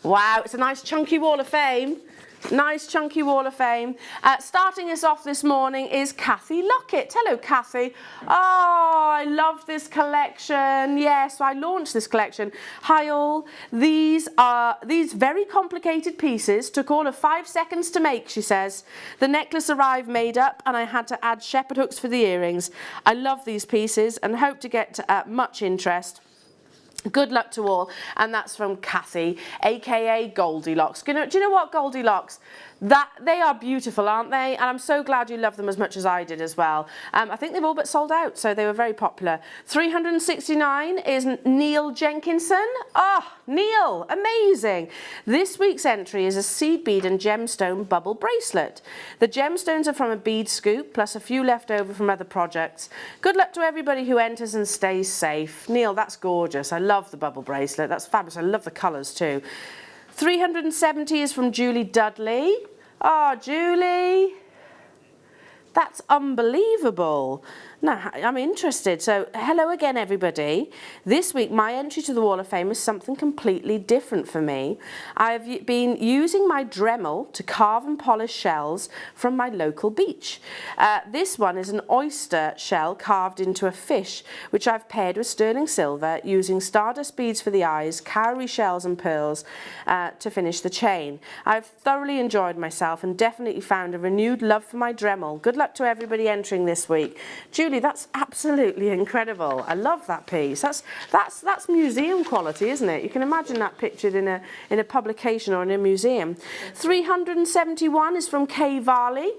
Wow, it's a nice chunky Wall of Fame. Nice chunky Wall of Fame. Starting us off this morning is Kathy Lockett. Hello, Kathy. Oh, I love this collection. Yes, I launched this collection. Hi all. These very complicated pieces took all of 5 seconds to make, she says. The necklace arrived made up and I had to add shepherd hooks for the earrings. I love these pieces and hope to get much interest. Good luck to all. And that's from Kathy, aka Goldilocks. Do you know what, Goldilocks? They are beautiful, aren't they? And I'm so glad you love them as much as I did as well. I think they've all but sold out, so they were very popular. 369 is Neil Jenkinson. Oh, Neil, amazing. This week's entry is a seed bead and gemstone bubble bracelet. The gemstones are from a bead scoop, plus a few left over from other projects. Good luck to everybody who enters and stays safe. Neil, that's gorgeous. I love the bubble bracelet. That's fabulous. I love the colours too. 370 is from Julie Dudley. Oh, Julie, that's unbelievable. No, I'm interested. So, hello again, everybody. This week, my entry to the Wall of Fame is something completely different for me. I've been using my Dremel to carve and polish shells from my local beach. This one is an oyster shell carved into a fish, which I've paired with sterling silver, using stardust beads for the eyes, cowrie shells and pearls to finish the chain. I've thoroughly enjoyed myself and definitely found a renewed love for my Dremel. Good luck to everybody entering this week. Julie, really, that's absolutely incredible. I love that piece. That's museum quality, isn't it? You can imagine that pictured in a publication or in a museum. 371 is from Kay Varley.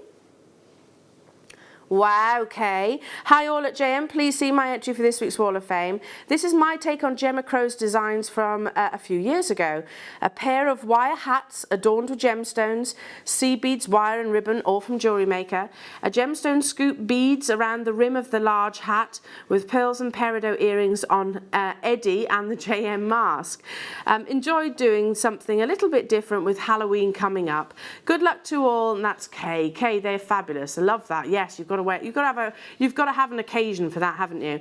Wow, okay. Hi all at JM, please see my entry for this week's Wall of Fame. This is my take on Gemma Crow's designs from a few years ago. A pair of wire hats adorned with gemstones, sea beads, wire and ribbon, all from Jewellery Maker. A gemstone scoop beads around the rim of the large hat with pearls and peridot earrings on Eddie and the JM mask. Enjoyed doing something a little bit different with Halloween coming up. Good luck to all, and that's Kay. Kay, they're fabulous. I love that. Yes, you've got to have an occasion for that, haven't you?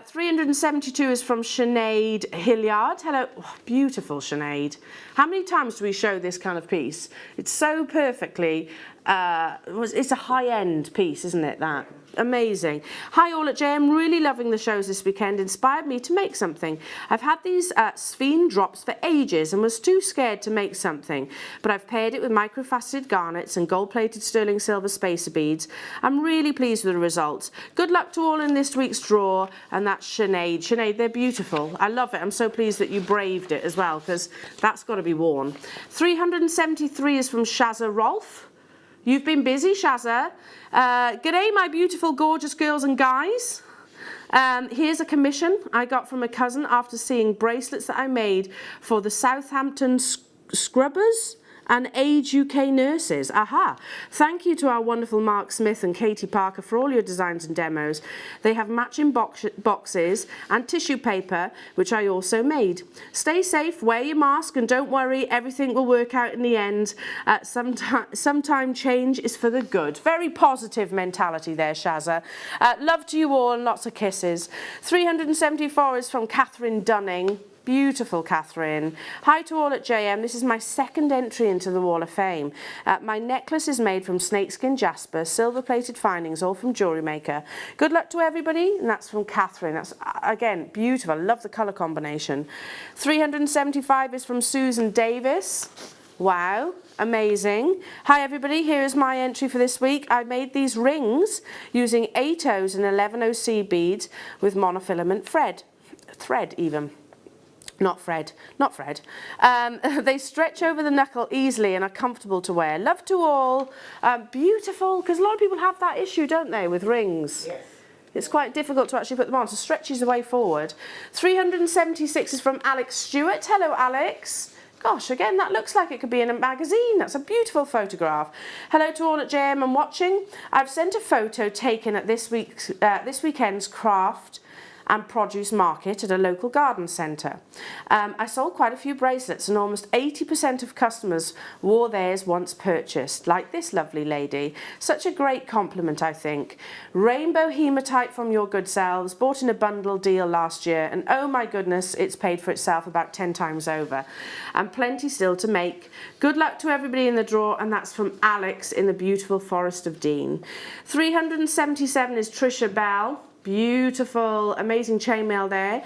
372 is from Sinead Hilliard. Hello, oh, beautiful Sinead. How many times do we show this kind of piece? It's so perfectly, it's a high-end piece, isn't it, that? Amazing. Hi all at JM, really loving the shows this weekend, inspired me to make something. I've had these Sphene drops for ages and was too scared to make something, but I've paired it with microfaceted garnets and gold-plated sterling silver spacer beads. I'm really pleased with the results. Good luck to all in this week's draw, and that's Sinead. Sinead, they're beautiful. I love it. I'm so pleased that you braved it as well, because that's got to be worn. 373 is from Shazza Rolfe. You've been busy, Shazza. G'day, my beautiful, gorgeous girls and guys. Here's a commission I got from a cousin after seeing bracelets that I made for the Southampton Scrubbers and Age UK nurses. Aha! Thank you to our wonderful Mark Smith and Katie Parker for all your designs and demos. They have matching boxes and tissue paper, which I also made. Stay safe, wear your mask, and don't worry, everything will work out in the end. Sometime change is for the good. Very positive mentality there, Shazza. Love to you all and lots of kisses. 374 is from Catherine Dunning. Beautiful, Catherine. Hi to all at JM. This is my second entry into the Wall of Fame. My necklace is made from snakeskin jasper, silver-plated findings, all from Jewellery Maker. Good luck to everybody, and that's from Catherine. That's, again, beautiful. I love the colour combination. 375 is from Susan Davis. Wow, amazing. Hi everybody, here is my entry for this week. I made these rings using 8 O's and 11 OC beads with monofilament thread even. Not Fred. They stretch over the knuckle easily and are comfortable to wear. Love to all. Beautiful, because a lot of people have that issue, don't they, with rings? Yes. It's quite difficult to actually put them on, so stretches the way forward. 376 is from Alex Stewart. Hello, Alex. Gosh, again, that looks like it could be in a magazine. That's a beautiful photograph. Hello to all at JM and watching. I've sent a photo taken at this weekend's craft and produce market at a local garden centre. I sold quite a few bracelets and almost 80% of customers wore theirs once purchased, like this lovely lady. Such a great compliment, I think. Rainbow hematite from your good selves, bought in a bundle deal last year, and oh my goodness, it's paid for itself about 10 times over. And plenty still to make. Good luck to everybody in the draw, and that's from Alex in the beautiful Forest of Dean. 377 is Trisha Bell. Beautiful, amazing chainmail there.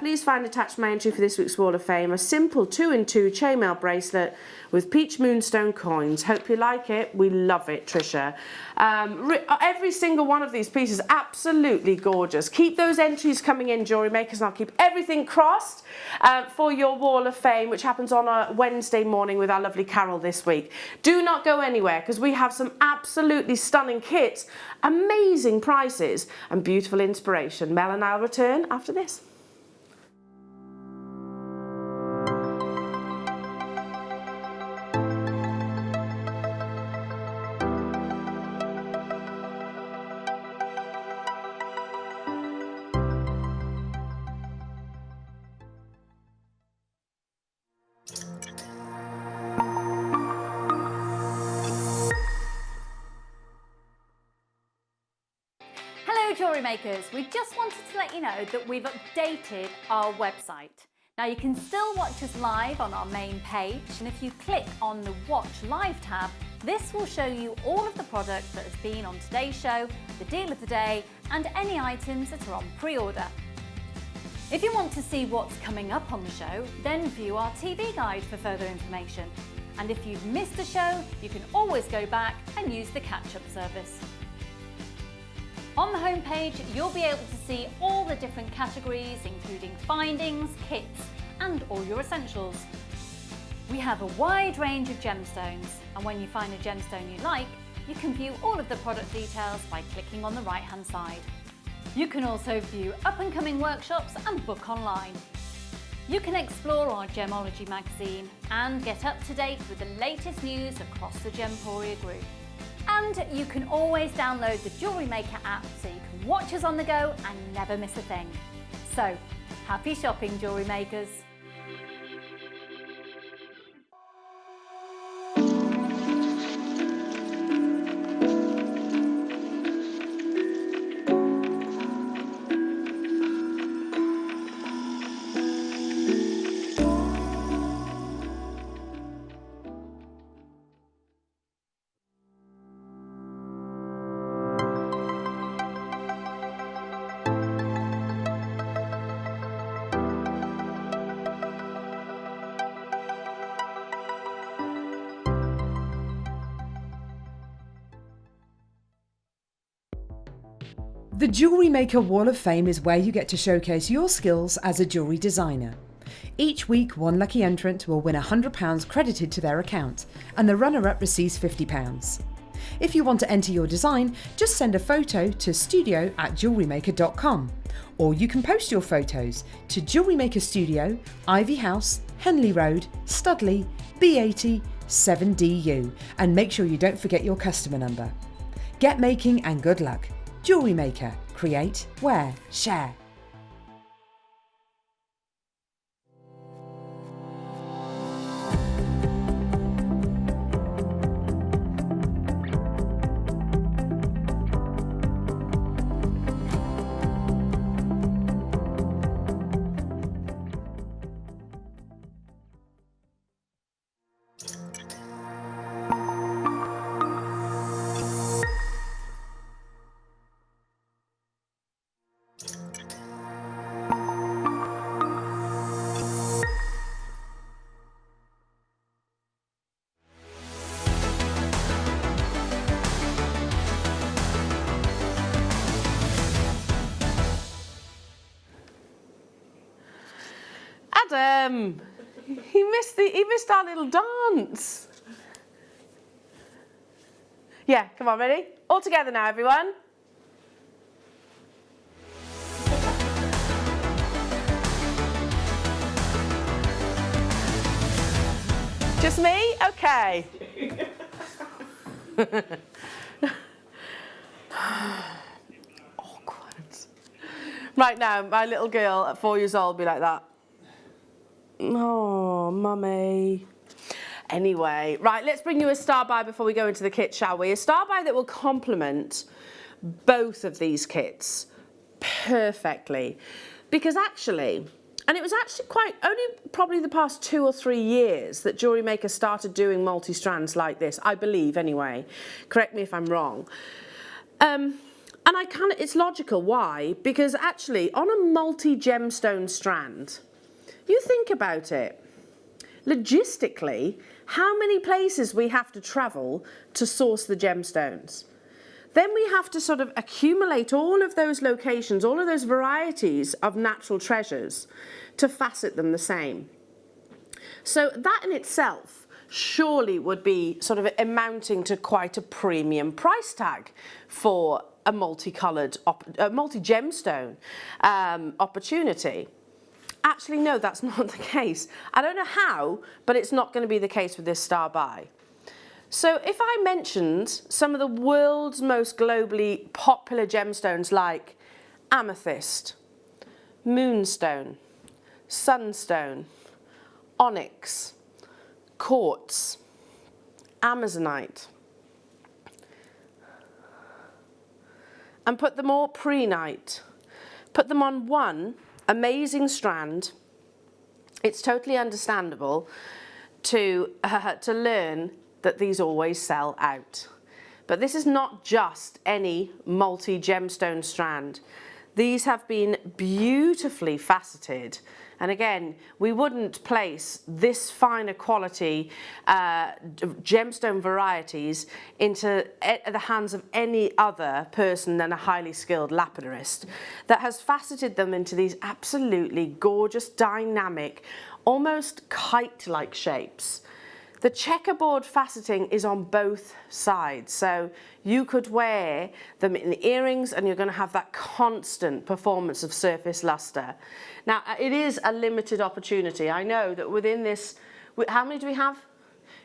Please find attached my entry for this week's Wall of Fame. A simple 2-in-2 chainmail bracelet with peach moonstone coins. Hope you like it. We love it, Trisha. Every single one of these pieces, absolutely gorgeous. Keep those entries coming in, Jewellery Makers, and I'll keep everything crossed for your Wall of Fame, which happens on a Wednesday morning with our lovely Carol this week. Do not go anywhere, because we have some absolutely stunning kits, amazing prices, and beautiful inspiration. Mel and I'll return after this. Jewellery Makers, we just wanted to let you know that we've updated our website. Now you can still watch us live on our main page, and if you click on the Watch Live tab, this will show you all of the product that has been on today's show, the deal of the day, and any items that are on pre-order. If you want to see what's coming up on the show, then view our TV guide for further information. And if you've missed a show, you can always go back and use the catch-up service. On the homepage, you'll be able to see all the different categories, including findings, kits, and all your essentials. We have a wide range of gemstones, and when you find a gemstone you like, you can view all of the product details by clicking on the right-hand side. You can also view up-and-coming workshops and book online. You can explore our Gemology magazine and get up to date with the latest news across the Gemporia group. And you can always download the Jewellery Maker app so you can watch us on the go and never miss a thing. So, happy shopping, Jewellery Makers! The Jewellery Maker Wall of Fame is where you get to showcase your skills as a jewellery designer. Each week, one lucky entrant will win £100 credited to their account, and the runner-up receives £50. If you want to enter your design, just send a photo to studio@jewellerymaker.com, or you can post your photos to Jewellery Maker Studio, Ivy House, Henley Road, Studley, B80 7DU, and make sure you don't forget your customer number. Get making and good luck. Jewellery Maker. Create, wear, share. Adam, he missed our little dance. Yeah, come on, ready? All together now, everyone. Just me? Okay. Awkward. Right now, my little girl at 4 years old will be like that. Oh, mummy. Anyway, right, let's bring you a star buy before we go into the kit, shall we? A star buy that will complement both of these kits perfectly. Because actually, and it was actually only probably the past 2 or 3 years that Jewellery Maker started doing multi-strands like this, I believe anyway. Correct me if I'm wrong. And it's logical. Why? Because actually, on a multi-gemstone strand, you think about it, logistically, how many places we have to travel to source the gemstones. Then we have to sort of accumulate all of those locations, all of those varieties of natural treasures to facet them the same. So that in itself surely would be sort of amounting to quite a premium price tag for a multi-coloured, multi-gemstone opportunity. Actually, no, that's not the case. I don't know how, but it's not going to be the case with this star buy. So if I mentioned some of the world's most globally popular gemstones like amethyst, moonstone, sunstone, onyx, quartz, amazonite, and put them all prehnite, put them on one amazing strand, it's totally understandable to learn that these always sell out. But this is not just any multi-gemstone strand. These have been beautifully faceted And again, we wouldn't place this finer quality gemstone varieties into the hands of any other person than a highly skilled lapidorist that has faceted them into these absolutely gorgeous, dynamic, almost kite-like shapes. The checkerboard faceting is on both sides, so you could wear them in the earrings and you're going to have that constant performance of surface luster. Now, it is a limited opportunity. I know that within this, how many do we have?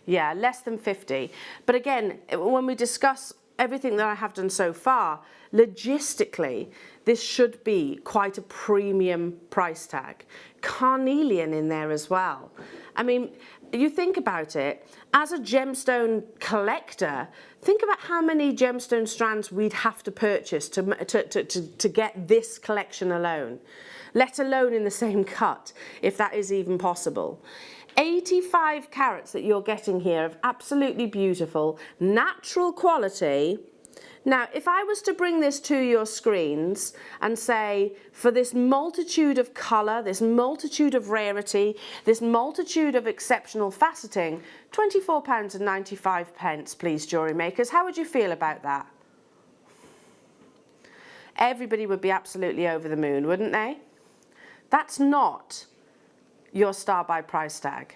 Yeah, less than 50. But again, when we discuss everything that I have done so far, logistically, this should be quite a premium price tag. Carnelian in there as well. I mean, you think about it, as a gemstone collector, think about how many gemstone strands we'd have to purchase to get this collection alone, let alone in the same cut, if that is even possible. 85 carats that you're getting here of absolutely beautiful, natural quality. Now, if I was to bring this to your screens and say, for this multitude of colour, this multitude of rarity, this multitude of exceptional faceting, £24.95, please, jewellery makers, how would you feel about that? Everybody would be absolutely over the moon, wouldn't they? That's not your star by price tag.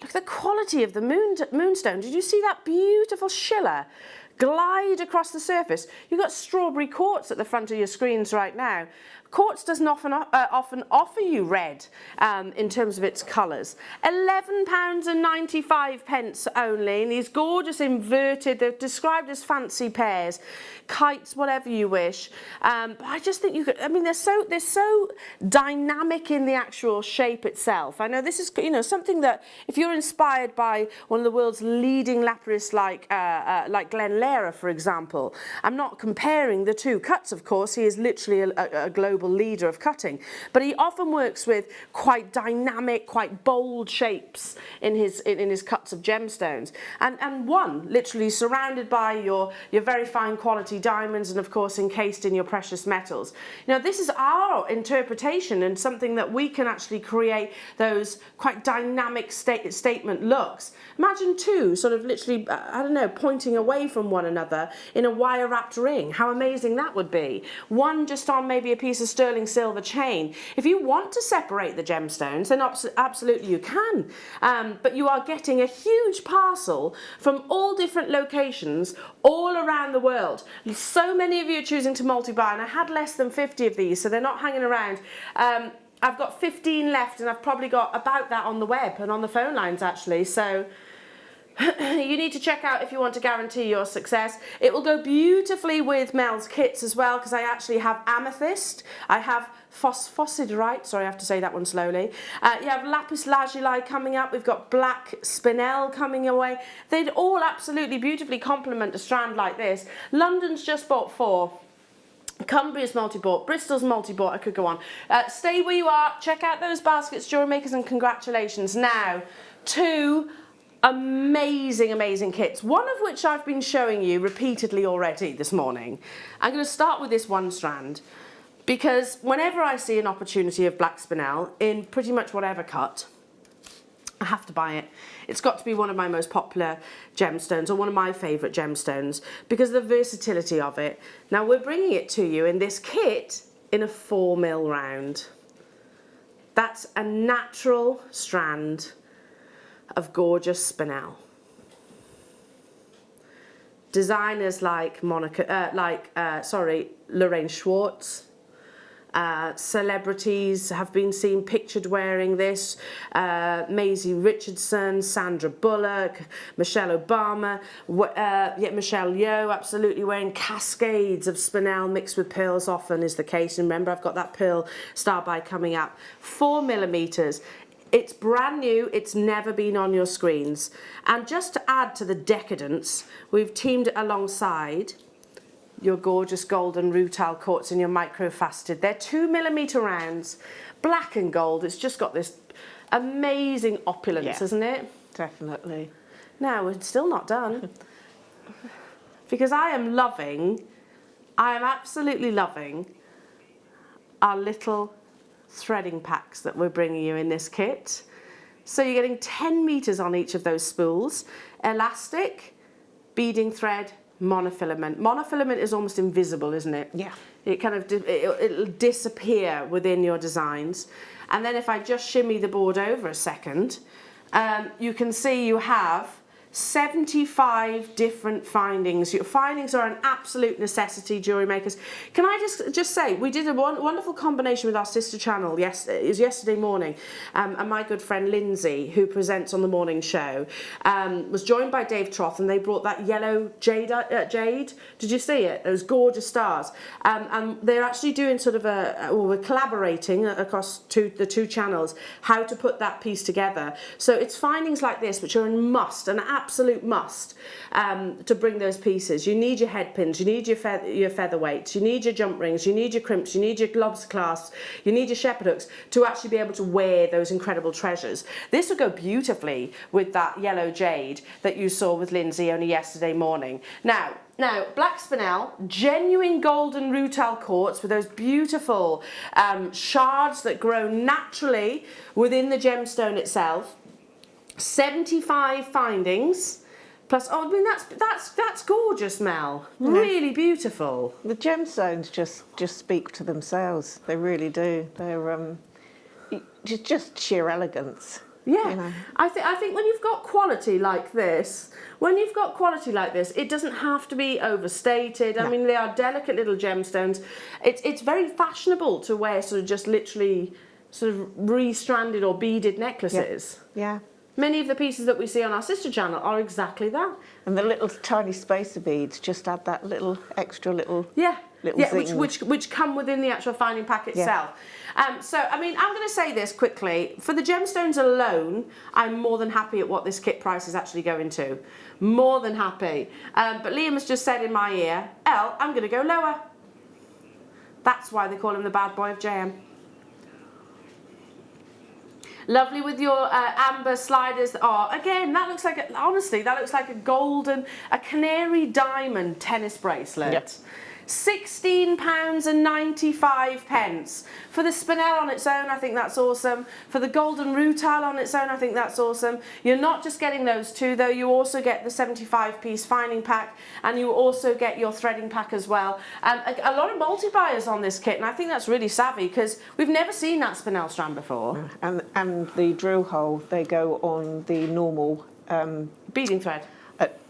Look at the quality of the moonstone. Did you see that beautiful schiller glide across the surface? You've got strawberry quartz at the front of your screens right now. Quartz doesn't often offer you red in terms of its colours. £11.95 only, and these gorgeous inverted, they're described as fancy pairs, kites, whatever you wish. But I just think you could, I mean, they're so dynamic in the actual shape itself. I know this is, you know, something that if you're inspired by one of the world's leading lapidarists like Glenn Lehrer, for example, I'm not comparing the two cuts, of course, he is literally a global leader of cutting, but he often works with quite dynamic, quite bold shapes in his cuts of gemstones, and one literally surrounded by your very fine quality diamonds and of course encased in your precious metals. Now this is our interpretation and something that we can actually create those quite dynamic statement looks. Imagine two sort of literally, I don't know, pointing away from one another in a wire wrapped ring. How amazing that would be. One just on maybe a piece of sterling silver chain. If you want to separate the gemstones, then absolutely you can. But you are getting a huge parcel from all different locations all around the world. So many of you are choosing to multi-buy, and I had less than 50 of these, so they're not hanging around. I've got 15 left, and I've probably got about that on the web and on the phone lines actually, so you need to check out if you want to guarantee your success. It will go beautifully with Mel's kits as well, because I actually have amethyst, I have phosphosidrite, sorry I have to say that one slowly, you have lapis lazuli coming up, we've got black spinel coming away. They'd all absolutely beautifully complement a strand like this. London's just bought 4. Cumbria's multi-bought, Bristol's multi-bought, I could go on. Stay where you are, check out those baskets, jewellery makers, and congratulations. Now, 2 amazing kits, one of which I've been showing you repeatedly already this morning. I'm going to start with this one strand because whenever I see an opportunity of black spinel in pretty much whatever cut, I have to buy it. It's got to be one of my most popular gemstones, or one of my favourite gemstones, because of the versatility of it. Now we're bringing it to you in this kit in a 4mm round. That's a natural strand of gorgeous spinel. Designers like Lorraine Schwartz, celebrities have been seen pictured wearing this, Maisie Richardson, Sandra Bullock, Michelle Obama, Michelle Yeoh absolutely wearing cascades of spinel mixed with pearls often is the case. And remember, I've got that pearl star by coming up. 4mm. It's brand new, it's never been on your screens. And just to add to the decadence, we've teamed it alongside your gorgeous golden rutile quartz and your micro-faceted. They're 2mm rounds, black and gold. It's just got this amazing opulence, isn't it? Definitely. Now, we're still not done. Because I am absolutely loving our little threading packs that we're bringing you in this kit. So you're getting 10 meters on each of those spools, elastic, beading thread, monofilament. Monofilament is almost invisible, isn't it? Yeah. It kind of, it'll disappear within your designs. And then if I just shimmy the board over a second, you can see you have 75 different findings. Your findings are an absolute necessity, jewellery makers. Can I just say, we did a wonderful combination with our sister channel. It was yesterday morning, and my good friend Lindsay, who presents on the morning show, was joined by Dave Troth, and they brought that yellow jade. Did you see it? Those gorgeous stars. And they're actually doing sort of we're collaborating across the two channels, how to put that piece together. So it's findings like this, which are a must, an absolute must, to bring those pieces. You need your head pins, you need your featherweights, you need your jump rings, you need your crimps, you need your lobster clasps, you need your shepherd hooks to actually be able to wear those incredible treasures. This would go beautifully with that yellow jade that you saw with Lindsay only yesterday morning. Now, black spinel, genuine golden rutile quartz with those beautiful shards that grow naturally within the gemstone itself. 75 findings, plus, oh, I mean, that's gorgeous, Mel. Really beautiful. The gemstones just speak to themselves. They really do. They're just sheer elegance. Yeah, you know. I think when you've got quality like this, it doesn't have to be overstated. I mean, they are delicate little gemstones. It's very fashionable to wear sort of just literally sort of re-stranded or beaded necklaces. Yeah. Many of the pieces that we see on our sister channel are exactly that. And the little tiny spacer beads just add that little extra little zing. which come within the actual finding pack itself. So, I mean, I'm going to say this quickly. For the gemstones alone, I'm more than happy at what this kit price is actually going to. More than happy. But Liam has just said in my ear, Elle, I'm going to go lower. That's why they call him the bad boy of JM. Lovely with your amber sliders. Oh, again, that looks like, honestly, that looks like a canary diamond tennis bracelet. Yep. £16.95. For the spinel on its own, I think that's awesome. For the golden rutile on its own, I think that's awesome. You're not just getting those two, though. You also get the 75-piece finding pack, and you also get your threading pack as well. And a lot of multi-buyers on this kit, and I think that's really savvy because we've never seen that spinel strand before. And the drill hole, they go on the normal beading thread.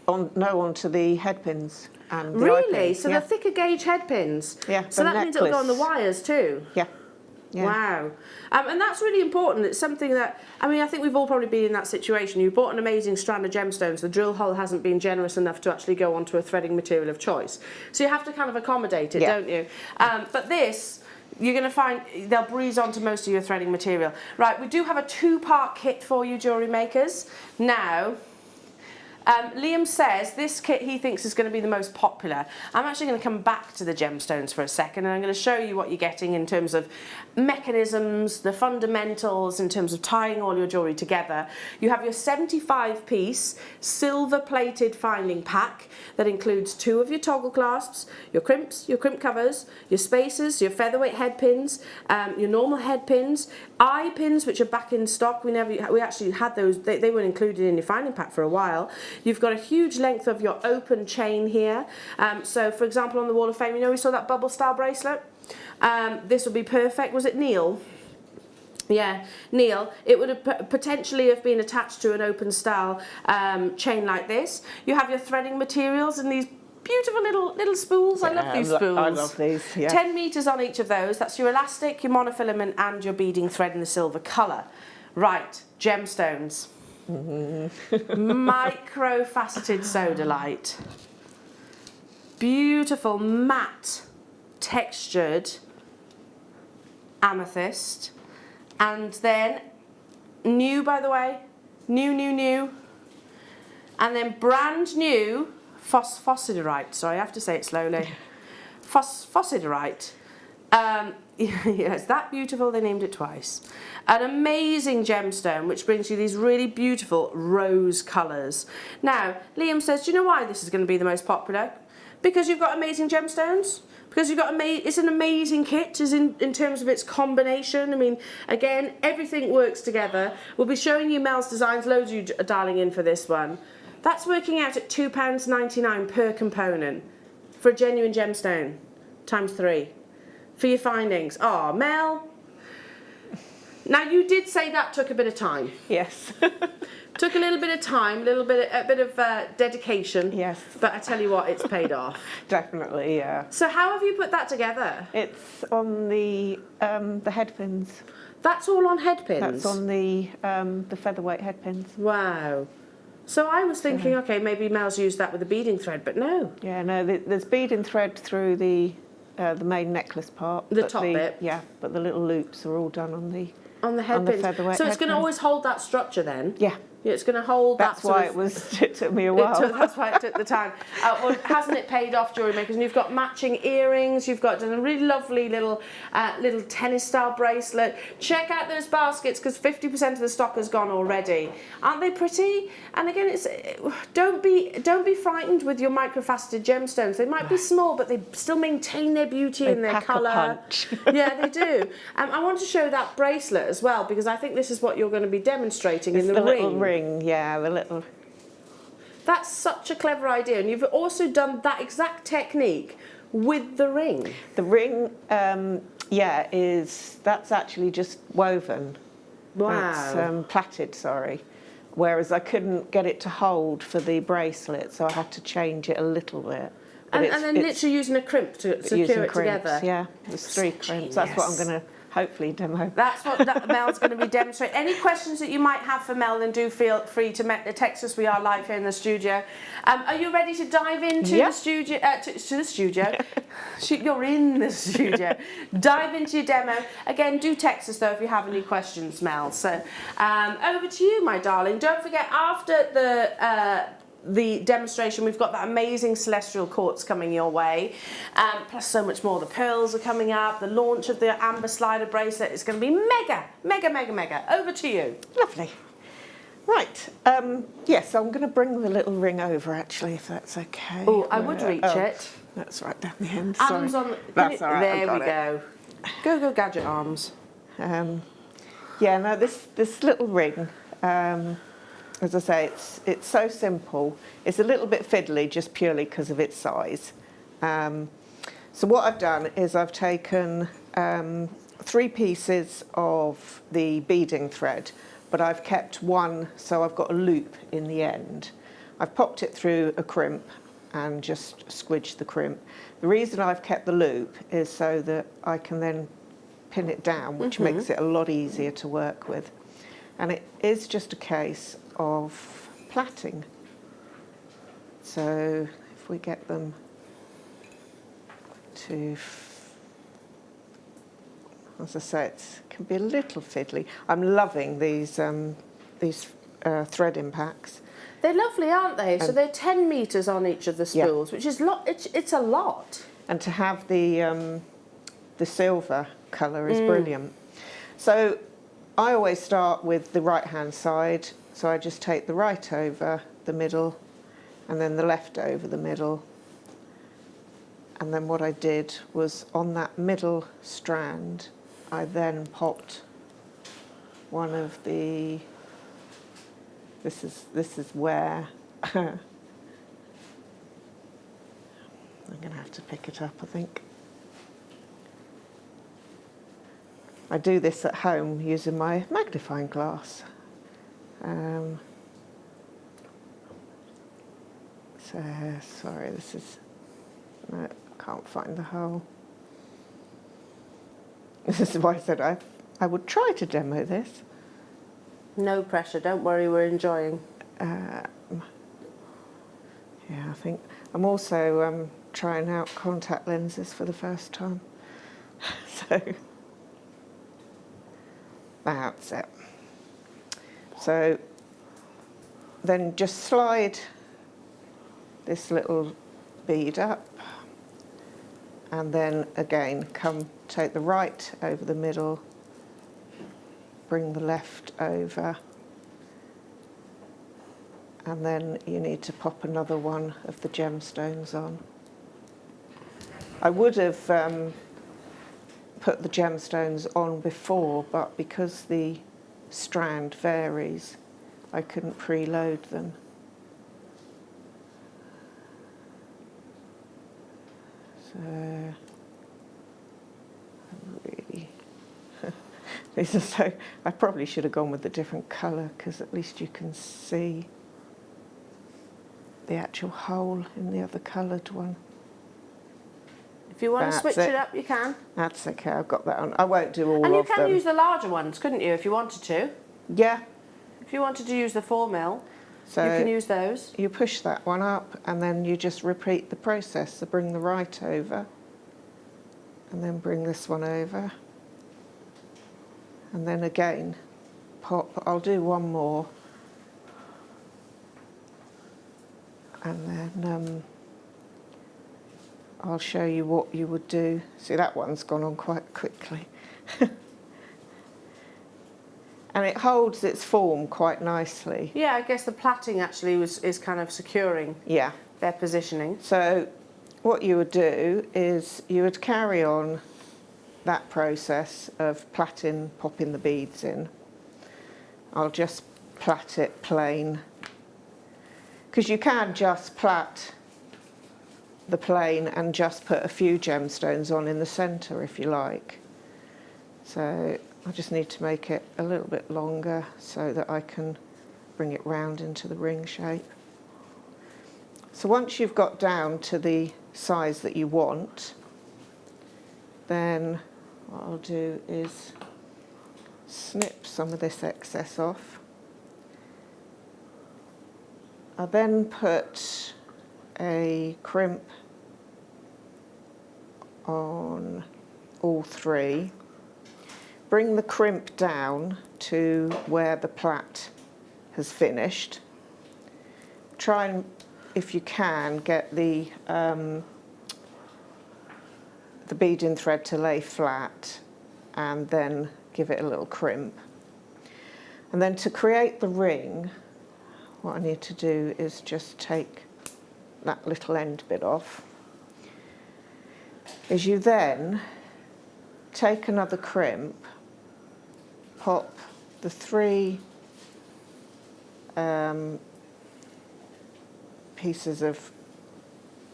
Onto the head pins. And the really? So the thicker gauge head pins? Yeah. So that means it'll go on the wires too? Yeah. Wow. And that's really important. It's something that, I mean, I think we've all probably been in that situation. You bought an amazing strand of gemstones, the drill hole hasn't been generous enough to actually go onto a threading material of choice. So you have to kind of accommodate it, don't you? But this, you're going to find they'll breeze onto most of your threading material. Right, we do have a two-part kit for you, jewellery makers. Now, Liam says this kit he thinks is going to be the most popular. I'm actually going to come back to the gemstones for a second, and I'm going to show you what you're getting in terms of mechanisms, the fundamentals, in terms of tying all your jewellery together. You have your 75-piece silver-plated finding pack that includes 2 of your toggle clasps, your crimps, your crimp covers, your spacers, your featherweight head pins, your normal head pins, eye pins, which are back in stock. We actually had those. They were included in your finding pack for a while. You've got a huge length of your open chain here. So, for example, on the Wall of Fame, you know we saw that bubble style bracelet? This would be perfect. Was it Neil? Yeah, Neil. It would have potentially have been attached to an open style chain like this. You have your threading materials and these beautiful little spools. I love these spools. I love these, yeah. 10 metres on each of those. That's your elastic, your monofilament and your beading thread in the silver colour. Right, gemstones. Micro-faceted sodalite. Beautiful matte textured amethyst. And then, new by the way, new. And then brand new phosphosidorite. Sorry, I have to say it slowly. Phosphosidorite. Yeah, it's that beautiful, they named it twice. An amazing gemstone which brings you these really beautiful rose colours. Now, Liam says, do you know why this is going to be the most popular? Because you've got amazing gemstones? because you've got it's an amazing kit in terms of its combination. I mean, again, everything works together. We'll be showing you Mel's designs. Loads of you are dialing in for this one. That's working out at £2.99 per component for a genuine gemstone, times 3 for your findings. Oh, Mel. Now you did say that took a bit of time. Yes. Took a little bit of time, a bit of dedication. Yes. But I tell you what, it's paid off. Definitely, yeah. So how have you put that together? It's on the head pins. That's all on head pins? That's on the featherweight head pins. Wow. So I was thinking, okay, maybe Mel's used that with a beading thread, but no. Yeah, no, there's beading thread through the main necklace part. The top bit? Yeah, but the little loops are all done on the head pins. featherweight so it's head going to pin. always hold that structure then? Yeah. Yeah, it's going to hold That's that sort why of... it took me a while. That's why it took the time. Well, hasn't it paid off, Jewellery Makers? And you've got matching earrings. You've got a really lovely little tennis-style bracelet. Check out those baskets because 50% of the stock has gone already. Aren't they pretty? And again, don't be frightened with your microfaceted gemstones. They might be small, but they still maintain their beauty and their colour. Punch. Yeah, they do. I want to show that bracelet as well because I think this is what you're going to be demonstrating in the ring. Little ring, yeah, the little. That's such a clever idea, and you've also done that exact technique with the ring. The ring, yeah, that's actually just woven. Wow. It's plaited, sorry. Whereas I couldn't get it to hold for the bracelet, so I had to change it a little bit. And then literally using a crimp to secure it together. Yeah, there's 3 crimps. That's what I'm going to hopefully demo. That's what Mel's going to be demonstrating. Any questions that you might have for Mel, then do feel free to text us. We are live here in the studio. Are you ready to dive into the studio? To the studio? You're in the studio. Dive into your demo. Again, do text us though if you have any questions, Mel. So over to you, my darling. Don't forget, after the demonstration, we've got that amazing celestial quartz coming your way, plus so much more. The pearls are coming up, the launch of the amber slider bracelet is going to be mega, mega, mega, mega. Over to you. Lovely. Right, yes, I'm going to bring the little ring over actually, if that's okay. Oh, I would reach it. That's right down the end. Arms Sorry. on. That's all right. There we go. Go, gadget arms. Yeah, no, this little ring. As I say, it's so simple. It's a little bit fiddly just purely because of its size. So what I've done is I've taken 3 pieces of the beading thread, but I've kept one, so I've got a loop in the end. I've popped it through a crimp and just squidged the crimp. The reason I've kept the loop is so that I can then pin it down, which makes it a lot easier to work with. And it is just a case of plaiting. So if we get them to, as I say, it can be a little fiddly. I'm loving these thread impacts. They're lovely, aren't they? So they're 10 metres on each of the spools, which is it's a lot. And to have the silver colour is brilliant. So I always start with the right-hand side. So I just take the right over the middle and then the left over the middle. And then what I did was on that middle strand, I then popped one of the, this is where, I'm going to have to pick it up, I think. I do this at home using my magnifying glass. So, sorry, this is, no, I can't find the hole. This is why I said I would try to demo this. No pressure, don't worry, we're enjoying. Yeah, I think I'm also trying out contact lenses for the first time. So, that's it. So then just slide this little bead up and then again take the right over the middle, bring the left over, and then you need to pop another one of the gemstones on. I would have put the gemstones on before, but because the strand varies, I couldn't preload them. So really, these are so. I probably should have gone with a different colour because at least you can see the actual hole in the other coloured one. If you want to switch it up, you can. That's okay. I've got that on. I won't do all of them. And you can use the larger ones, couldn't you, if you wanted to? Yeah. If you wanted to use the 4mm, so you can use those. You push that one up and then you just repeat the process. So bring the right over and then bring this one over. And then again, pop. I'll do one more. And then I'll show you what you would do. See, that one's gone on quite quickly. And it holds its form quite nicely. Yeah, I guess the plaiting actually is kind of securing their positioning. So what you would do is you would carry on that process of plaiting, popping the beads in. I'll just plait it plain. Because you can just plait the plain and just put a few gemstones on in the centre if you like. So I just need to make it a little bit longer so that I can bring it round into the ring shape. So once you've got down to the size that you want, then what I'll do is snip some of this excess off. I'll then put a crimp on all three. Bring the crimp down to where the plait has finished. Try and, if you can, get the beading thread to lay flat and then give it a little crimp. And then to create the ring, what I need to do is just take that little end bit off. Is you then take another crimp, pop the three pieces of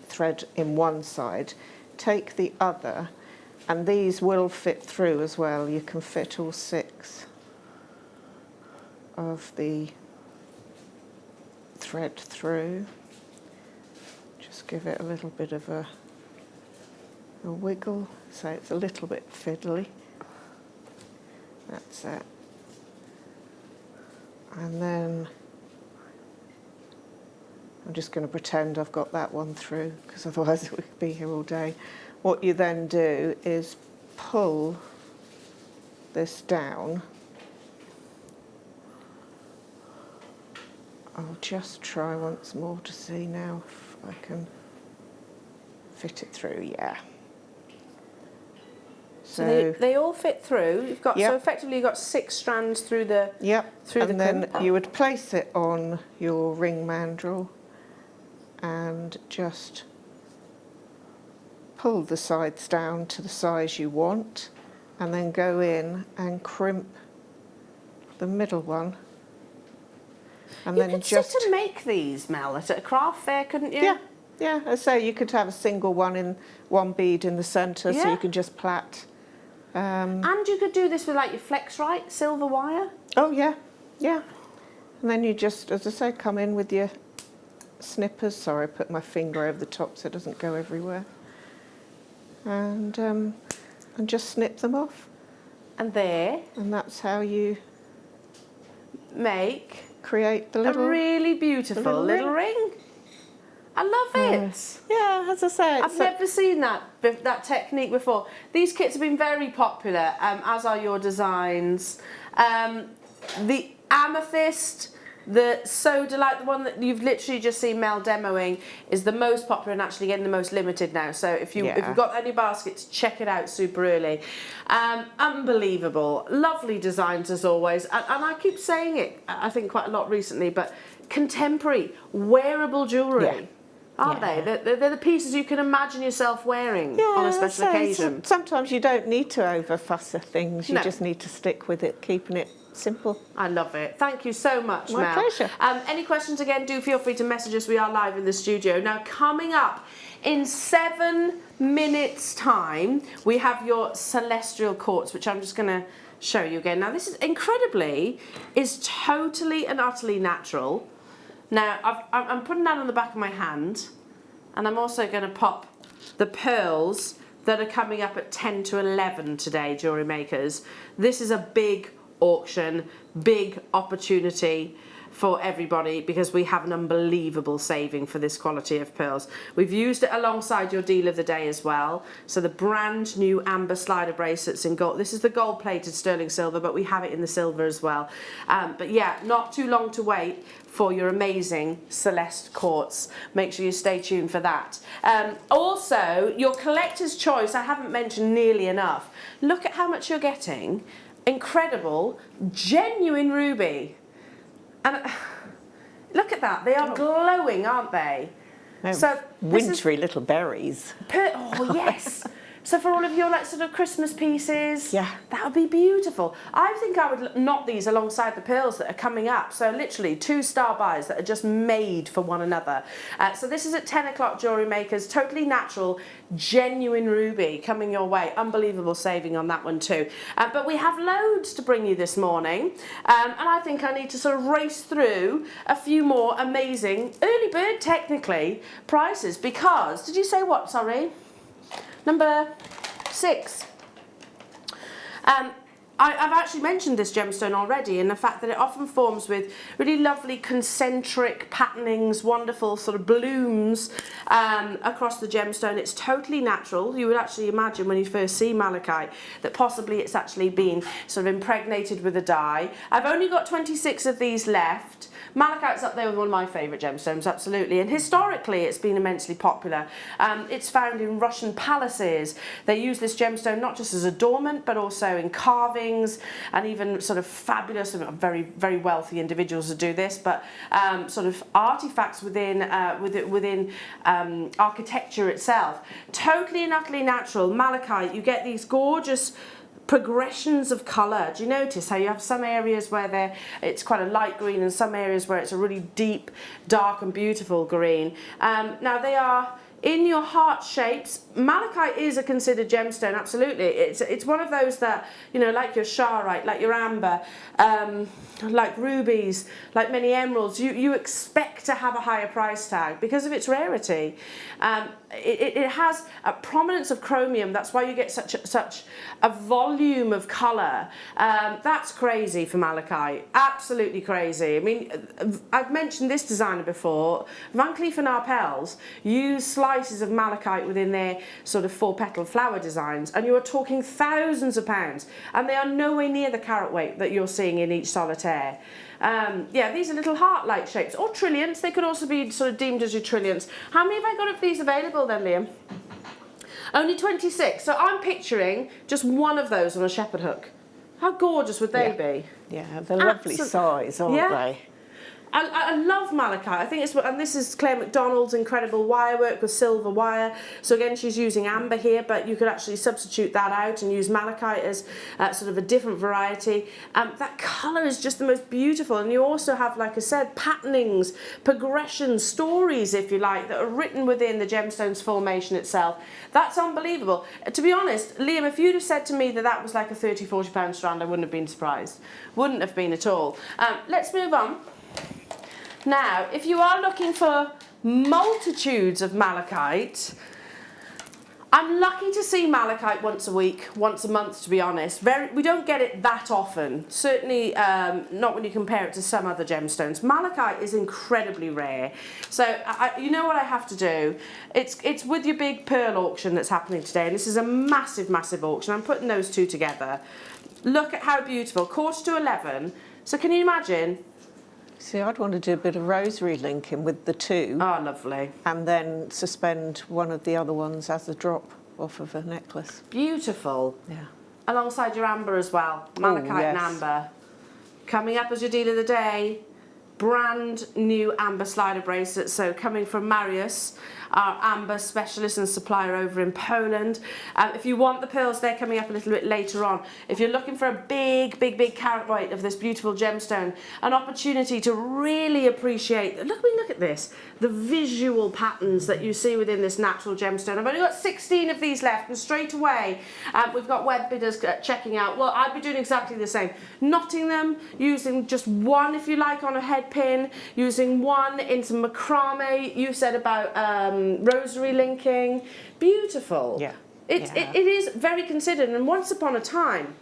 thread in one side, take the other, and these will fit through as well. You can fit all 6 of the thread through. Just give it a little bit of a wiggle so it's a little bit fiddly. That's it. And then I'm just going to pretend I've got that one through because otherwise we could be here all day. What you then do is pull this down. I'll just try once more to see now if I can fit it through, yeah. So they all fit through. You've got so effectively you've got 6 strands through the through and the then crimp. you would place it on your ring mandrel and just pull the sides down to the size you want and then go in and crimp the middle one. And you then could just sit and make these, Mel, at a craft fair, couldn't you? Yeah, yeah. I say you could have a single one in one bead in the centre, so you can just plait. And you could do this with like your Flexrite silver wire. Oh yeah, yeah. And then you just, as I say, come in with your snippers. Sorry, I put my finger over the top so it doesn't go everywhere. And just snip them off. And there. And that's how you create the little, a really beautiful little ring. I love it. Yeah, as I say, I've never seen that technique before. These kits have been very popular, as are your designs. The amethyst, the Sodalite, the one that you've literally just seen Mel demoing, is the most popular and actually getting the most limited now. So if you've got any baskets, check it out super early. Unbelievable, lovely designs as always. And I keep saying it, I think quite a lot recently, but contemporary, wearable jewellery. aren't they? They're the pieces you can imagine yourself wearing on a special occasion. Sometimes you don't need to overfuss things. You just need to stick with it, keeping it simple. I love it. Thank you so much, My Mel. pleasure. Any questions, again, do feel free to message us. We are live in the studio. Now, coming up in 7 minutes' time, we have your celestial quartz, which I'm just going to show you again. Now, this is incredibly, is totally and utterly natural. Now, I'm putting that on the back of my hand, and I'm also going to pop the pearls that are coming up at 10 to 11 today, Jewellery Makers. This is a big auction, big opportunity for everybody because we have an unbelievable saving for this quality of pearls. We've used it alongside your deal of the day as well. So the brand new amber slider bracelets in gold. This is the gold plated sterling silver, but we have it in the silver as well. But yeah, not too long to wait for your amazing Celeste quartz. Make sure you stay tuned for that. Also, your collector's choice, I haven't mentioned nearly enough. Look at how much you're getting. Incredible, genuine ruby. And look at that, they are glowing, aren't they? Oh, so wintry little berries. Oh yes. So for all of your like sort of Christmas pieces, yeah, that would be beautiful. I think I would knot these alongside the pearls that are coming up. So literally 2 star buys that are just made for one another. So this is at 10 o'clock, Jewellery Makers. Totally natural, genuine ruby coming your way. Unbelievable saving on that one too. But we have loads to bring you this morning. And I think I need to sort of race through a few more amazing early bird, technically, prices. Because, did you say what, sorry? Number 6. I've actually mentioned this gemstone already, and the fact that it often forms with really lovely concentric patternings, wonderful sort of blooms across the gemstone. It's totally natural. You would actually imagine when you first see malachite that possibly it's actually been sort of impregnated with a dye. I've only got 26 of these left. Malachite's up there with one of my favourite gemstones, absolutely. And historically, it's been immensely popular. It's found in Russian palaces. They use this gemstone not just as adornment, but also in carvings and even sort of fabulous, very, very wealthy individuals who do this, but sort of artifacts within architecture itself. Totally and utterly natural. Malachite, you get these gorgeous progressions of colour. Do you notice how you have some areas where it's quite a light green and some areas where it's a really deep, dark and beautiful green. Now they are in your heart shapes. Malachite is a considered gemstone, absolutely. It's one of those that, you know, like your charoite, like your amber, like rubies, like many emeralds, you expect to have a higher price tag because of its rarity. It has a prominence of chromium, that's why you get such a volume of colour. That's crazy for malachite, absolutely crazy. I mean, I've mentioned this designer before. Van Cleef & Arpels use slices of malachite within their sort of 4-petal flower designs, and you are talking thousands of pounds, and they are nowhere near the carat weight that you're seeing in each solitaire. Yeah, these are little heart-like shapes, or trillionths. They could also be sort of deemed as your trillionths. How many have I got of these available then, Liam? Only 26. So I'm picturing just one of those on a shepherd hook. How gorgeous would they be? Yeah, they're lovely size, aren't they? I love malachite. I think it's, and this is Claire McDonald's incredible wire work with silver wire. So again, she's using amber here, but you could actually substitute that out and use malachite as sort of a different variety. That colour is just the most beautiful, and you also have, like I said, patternings, progressions, stories, if you like, that are written within the gemstone's formation itself. That's unbelievable. To be honest, Liam, if you'd have said to me that that was like a £30–40 strand, I wouldn't have been surprised. Wouldn't have been at all. Let's move on. Now, if you are looking for multitudes of malachite, I'm lucky to see malachite once a week, once a month, to be honest. We don't get it that often, certainly not when you compare it to some other gemstones. Malachite is incredibly rare. So you know what I have to do? It's with your big pearl auction that's happening today, and this is a massive, massive auction. I'm putting those two together. Look at how beautiful, 11:15. So can you imagine? See, I'd want to do a bit of rosary linking with the two. Oh, lovely. And then suspend one of the other ones as a drop off of a necklace. Beautiful. Yeah. Alongside your amber as well. Malachite and amber. Coming up as your deal of the day. brand new amber slider bracelets. So coming from Marius, our amber specialist and supplier over in Poland. If you want the pearls, they're coming up a little bit later on. If you're looking for a big carat weight of this beautiful gemstone, an opportunity to really appreciate, look at this, the visual patterns that you see within this natural gemstone. I've only got 16 of these left, and straight away we've got web bidders checking out. Well, I'd be doing exactly the same. Knotting them, using just one, if you like, on a head pin, using one in some macrame. You said about rosary linking. Beautiful. Yeah. It is very considered, and once upon a time,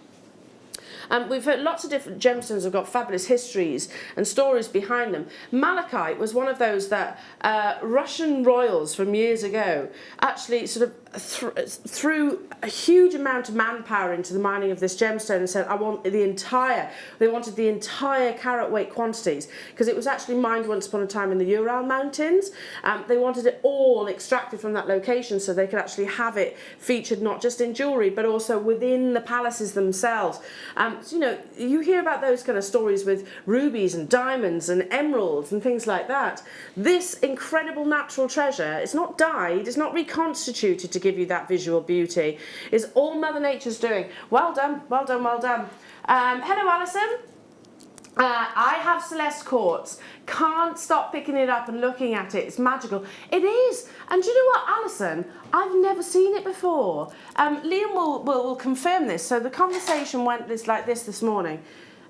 we've heard lots of different gemstones have got fabulous histories and stories behind them. Malachite was one of those that Russian royals from years ago actually sort of threw a huge amount of manpower into the mining of this gemstone and said, they wanted the entire carat weight quantities, because it was actually mined once upon a time in the Ural Mountains. They wanted it all extracted from that location so they could actually have it featured not just in jewellery but also within the palaces themselves. So, you know, you hear about those kind of stories with rubies and diamonds and emeralds and things like that. This incredible natural treasure, it's not dyed, it's not reconstituted to give you that visual beauty, is all Mother Nature's doing. Well done, well done, well done. Hello, Alison. I have Celeste quartz. Can't stop picking it up and looking at it. It's magical. It is. And do you know what, Alison? I've never seen it before. Liam will confirm this. So the conversation went like this this morning.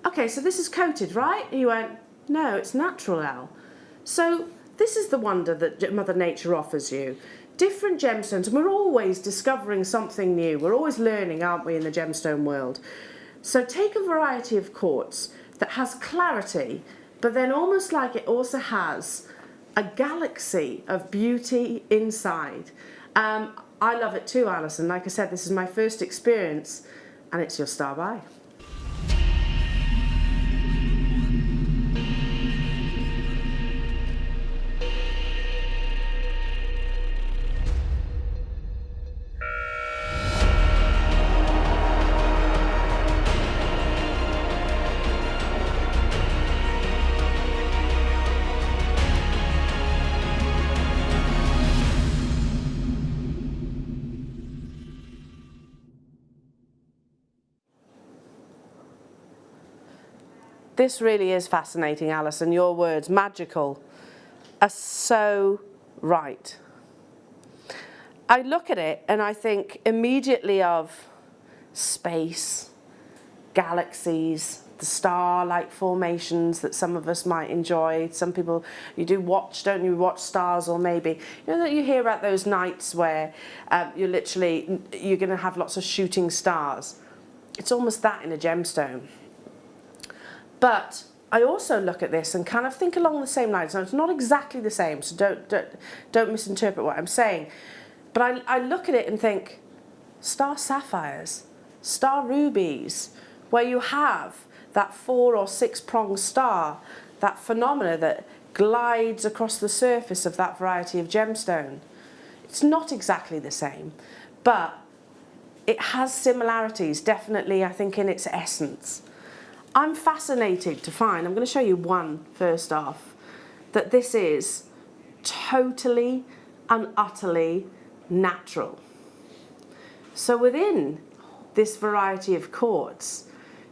Okay, so this is coated, right? And he went, no, it's natural, Al. So this is the wonder that Mother Nature offers you. Different gemstones, and we're always discovering something new. We're always learning, aren't we, in the gemstone world? So take a variety of quartz that has clarity, but then almost like it also has a galaxy of beauty inside. I love it too, Alison. Like I said, this is my first experience, and it's your star buy. This really is fascinating, Alison. Your words, magical, are so right. I look at it and I think immediately of space, galaxies, the star-like formations that some of us might enjoy. Some people, you do watch, don't you, watch stars, or maybe, you know, that you hear about those nights where you're going to have lots of shooting stars. It's almost that in a gemstone. But I also look at this and kind of think along the same lines. Now, it's not exactly the same, so don't misinterpret what I'm saying. But I look at it and think, star sapphires, star rubies, where you have that 4 or 6 pronged star, that phenomena that glides across the surface of that variety of gemstone. It's not exactly the same, but it has similarities, definitely, I think, in its essence. I'm fascinated to find, I'm going to show you one first off, that this is totally and utterly natural. So within this variety of quartz,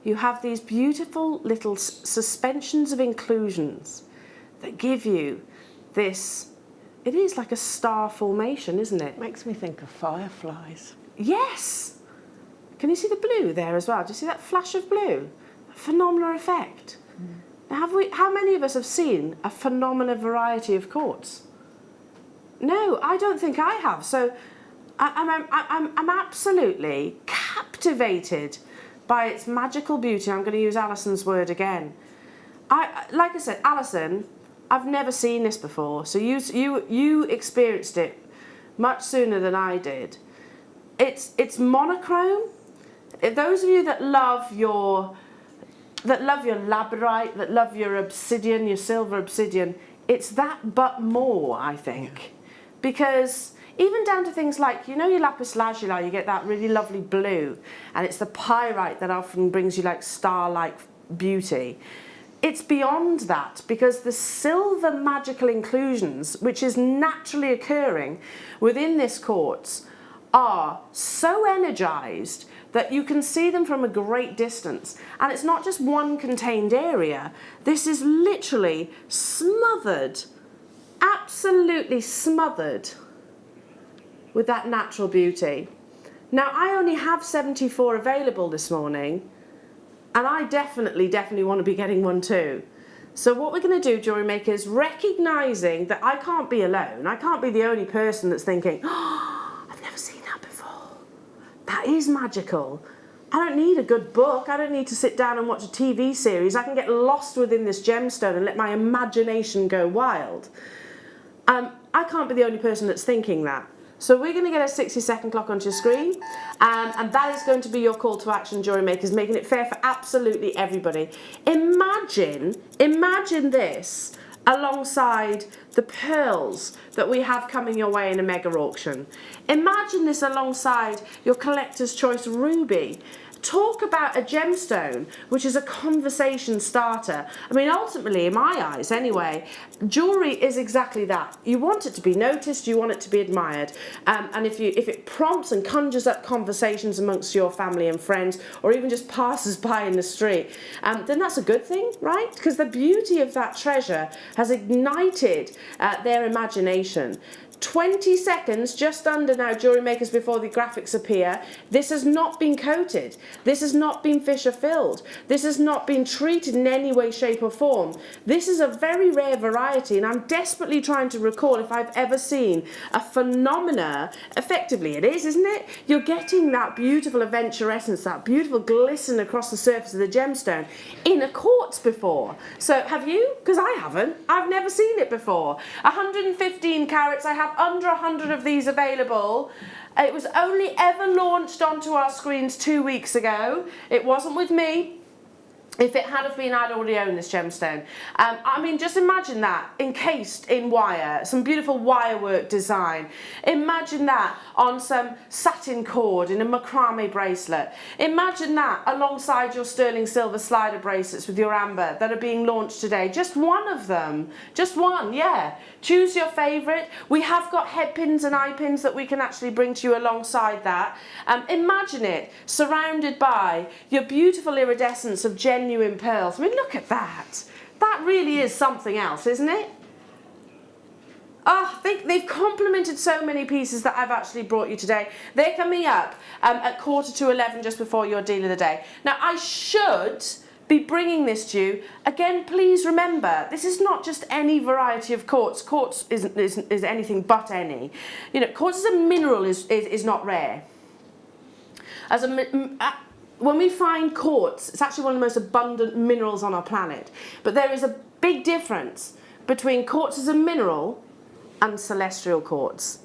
you have these beautiful little suspensions of inclusions that give you this, it is like a star formation, isn't it? Makes me think of fireflies. Yes! Can you see the blue there as well? Do you see that flash of blue? Phenomenal effect. Now, how many of us have seen a phenomenal variety of quartz? No, I don't think I have. So I'm absolutely captivated by its magical beauty. I'm going to use Alison's word again. Like I said, Alison, I've never seen this before. So you experienced it much sooner than I did. It's monochrome. Those of you that love your labradorite, that love your obsidian, your silver obsidian, it's that but more, I think. Because even down to things like, you know, your lapis lazuli, you get that really lovely blue, and it's the pyrite that often brings you like star-like beauty. it's beyond that, because the silver magical inclusions, which is naturally occurring within this quartz, are so energized that you can see them from a great distance. And it's not just one contained area. This is literally smothered, absolutely smothered with that natural beauty. Now, I only have 74 available this morning, and I definitely want to be getting one too. So what we're going to do, Jewellery Makers, recognising that I can't be alone. I can't be the only person that's thinking, oh, I've never seen that before. That is magical. I don't need a good book. I don't need to sit down and watch a TV series. I can get lost within this gemstone and let my imagination go wild. I can't be the only person that's thinking that. So we're going to get a 60-second clock onto your screen, and that is going to be your call to action, Jewellery Makers, making it fair for absolutely everybody. Imagine this alongside the pearls that we have coming your way in a mega auction. Imagine this alongside your collector's choice ruby. Talk about a gemstone, which is a conversation starter. I mean, ultimately, in my eyes anyway, jewellery is exactly that. You want it to be noticed, you want it to be admired. And if it prompts and conjures up conversations amongst your family and friends, or even just passers by in the street, then that's a good thing, right? Because the beauty of that treasure has ignited their imagination. 20 seconds, just under now, Jewellery Makers, before the graphics appear. This has not been coated. This has not been Fisher filled. This has not been treated in any way, shape or form. This is a very rare variety, and I'm desperately trying to recall if I've ever seen a phenomena. Effectively it is, isn't it? You're getting that beautiful aventurescence, that beautiful glisten across the surface of the gemstone in a quartz before. So have you? Because I haven't. I've never seen it before. 115 carats. I have under 100 of these available. It was only ever launched onto our screens 2 weeks ago. It wasn't with me. If it had have been, I'd already owned this gemstone. I mean, just imagine that encased in wire, some beautiful wire work design. Imagine that on some satin cord in a macrame bracelet. Imagine that alongside your sterling silver slider bracelets with your amber that are being launched today. Just one of them. Just one, yeah. Choose your favourite. We have got head pins and eye pins that we can actually bring to you alongside that. Imagine it surrounded by your beautiful iridescence of genuine pearls. I mean, look at that. That really is something else, isn't it? Oh, they've complemented so many pieces that I've actually brought you today. They're coming up at 11:15, just before your deal of the day. Now, I should be bringing this to you. Again, please remember, this is not just any variety of quartz. Quartz is anything but any. You know, quartz as a mineral is not rare. When we find quartz, it's actually one of the most abundant minerals on our planet. But there is a big difference between quartz as a mineral and celestial quartz.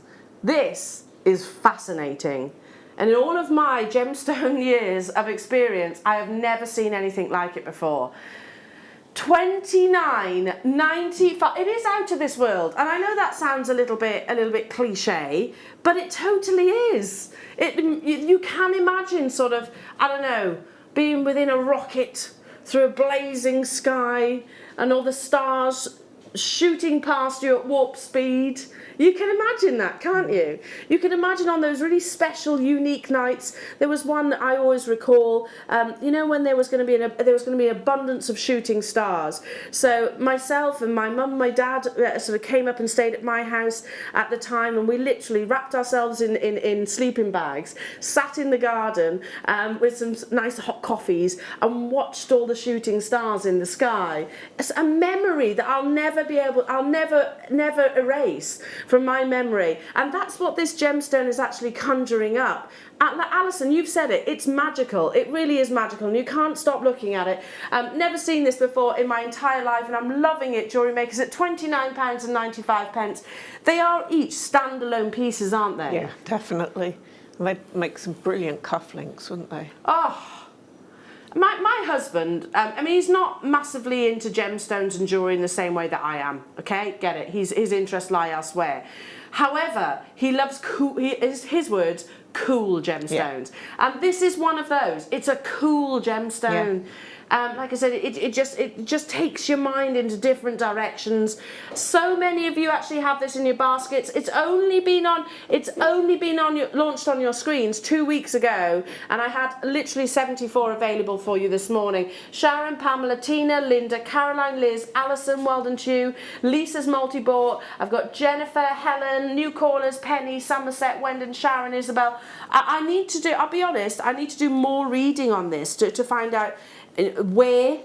This is fascinating. And in all of my gemstone years of experience, I have never seen anything like it before. $29.95. It is out of this world, and I know that sounds a little bit cliche, but it totally is. You can imagine sort of, I don't know, being within a rocket through a blazing sky and all the stars shooting past you at warp speed. You can imagine that, can't you? You can imagine on those really special, unique nights. There was one that I always recall. You know, when there was going to be an abundance of shooting stars. So myself and my mum, my dad sort of came up and stayed at my house at the time, and we literally wrapped ourselves in sleeping bags, sat in the garden with some nice hot coffees, and watched all the shooting stars in the sky. It's a memory that I'll never erase from my memory, and that's what this gemstone is actually conjuring up. Alison, you've said it, it's magical. It really is magical, and you can't stop looking at it. Never seen this before in my entire life, and I'm loving it. Jewellery Makers at £29.95. They are each standalone pieces, aren't they? Yeah, definitely. They'd make some brilliant cufflinks, wouldn't they? Oh, my husband, I mean, he's not massively into gemstones and jewellery in the same way that I am, okay? Get it? His interests lie elsewhere. However, he loves cool, his words, cool gemstones. Yeah. And this is one of those. It's a cool gemstone. Yeah. Like I said, it just takes your mind into different directions. So many of you actually have this in your baskets. It's only been launched on your screens 2 weeks ago, and I had literally 74 available for you this morning. Sharon, Pamela, Tina, Linda, Caroline, Liz, Alison, Weldon Chew, Lisa's multi-bought. I've got Jennifer, Helen, new callers, Penny, Somerset, Wendon, Sharon, Isabel. I need to do, I'll be honest, I need to do more reading on this to find out where,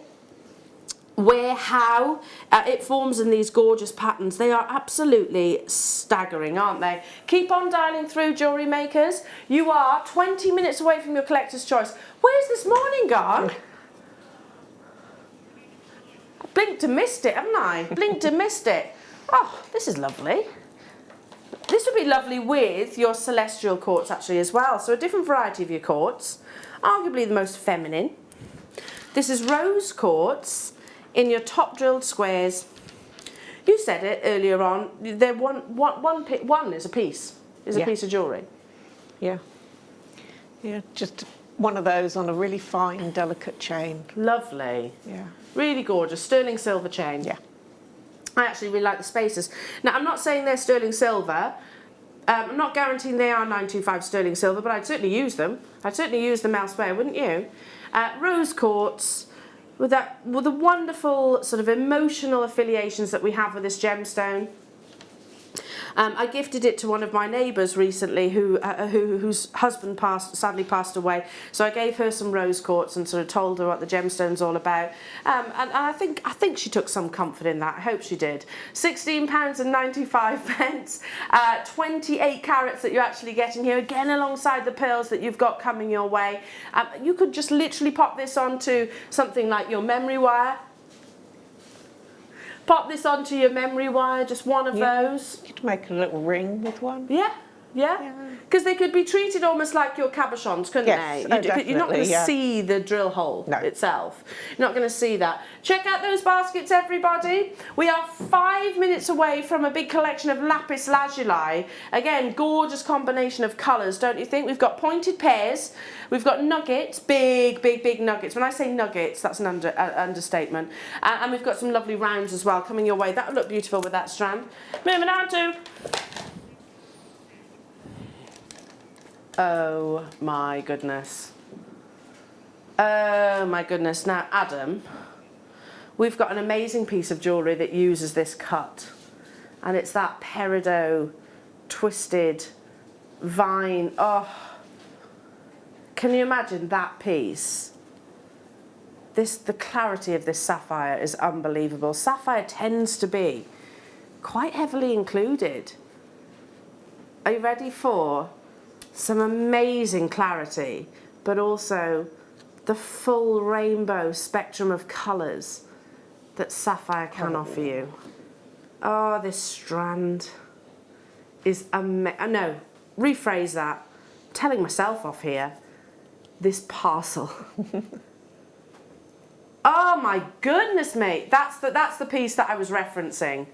how it forms in these gorgeous patterns. They are absolutely staggering, aren't they? Keep on dialing through, jewellery makers. You are 20 minutes away from your collector's choice. Where's this morning gone? I blinked and missed it, haven't I? Blinked and missed it. Oh, this is lovely. This would be lovely with your celestial quartz actually as well. So a different variety of your quartz, arguably the most feminine. This is rose quartz in your top drilled squares. You said it earlier on, they're one is a piece, a piece of jewellery. Yeah. Yeah, just one of those on a really fine, delicate chain. Lovely. Yeah. Really gorgeous, sterling silver chain. Yeah. I actually really like the spaces. Now, I'm not saying they're sterling silver. I'm not guaranteeing they are 925 sterling silver, but I'd certainly use them. I'd certainly use them elsewhere, wouldn't you? Rose quartz, with the wonderful sort of emotional affiliations that we have with this gemstone. I gifted it to one of my neighbours recently whose husband sadly passed away. So I gave her some rose quartz and sort of told her what the gemstone's all about. And I think she took some comfort in that. I hope she did. £16.95. 28 carats that you're actually getting here, again alongside the pearls that you've got coming your way. You could just literally pop this onto something like your memory wire. Pop this onto your memory wire, just one of those. You could make a little ring with one. Yeah, yeah. Because they could be treated almost like your cabochons, couldn't they? You're not going to see the drill hole itself. You're not going to see that. Check out those baskets, everybody. We are 5 minutes away from a big collection of lapis lazuli. Again, gorgeous combination of colours, don't you think? We've got pointed pears. We've got nuggets, big nuggets. When I say nuggets, that's an understatement. And we've got some lovely rounds as well coming your way. That would look beautiful with that strand. Moving on to... Oh my goodness. Oh my goodness. Now, Adam, we've got an amazing piece of jewellery that uses this cut. And it's that peridot twisted vine. Oh, can you imagine that piece? The clarity of this sapphire is unbelievable. Sapphire tends to be quite heavily included. Are you ready for some amazing clarity, but also the full rainbow spectrum of colours that sapphire can offer you? Oh, this strand is amazing. No, rephrase that. I'm telling myself off here. This parcel. Oh my goodness, mate. That's the piece that I was referencing.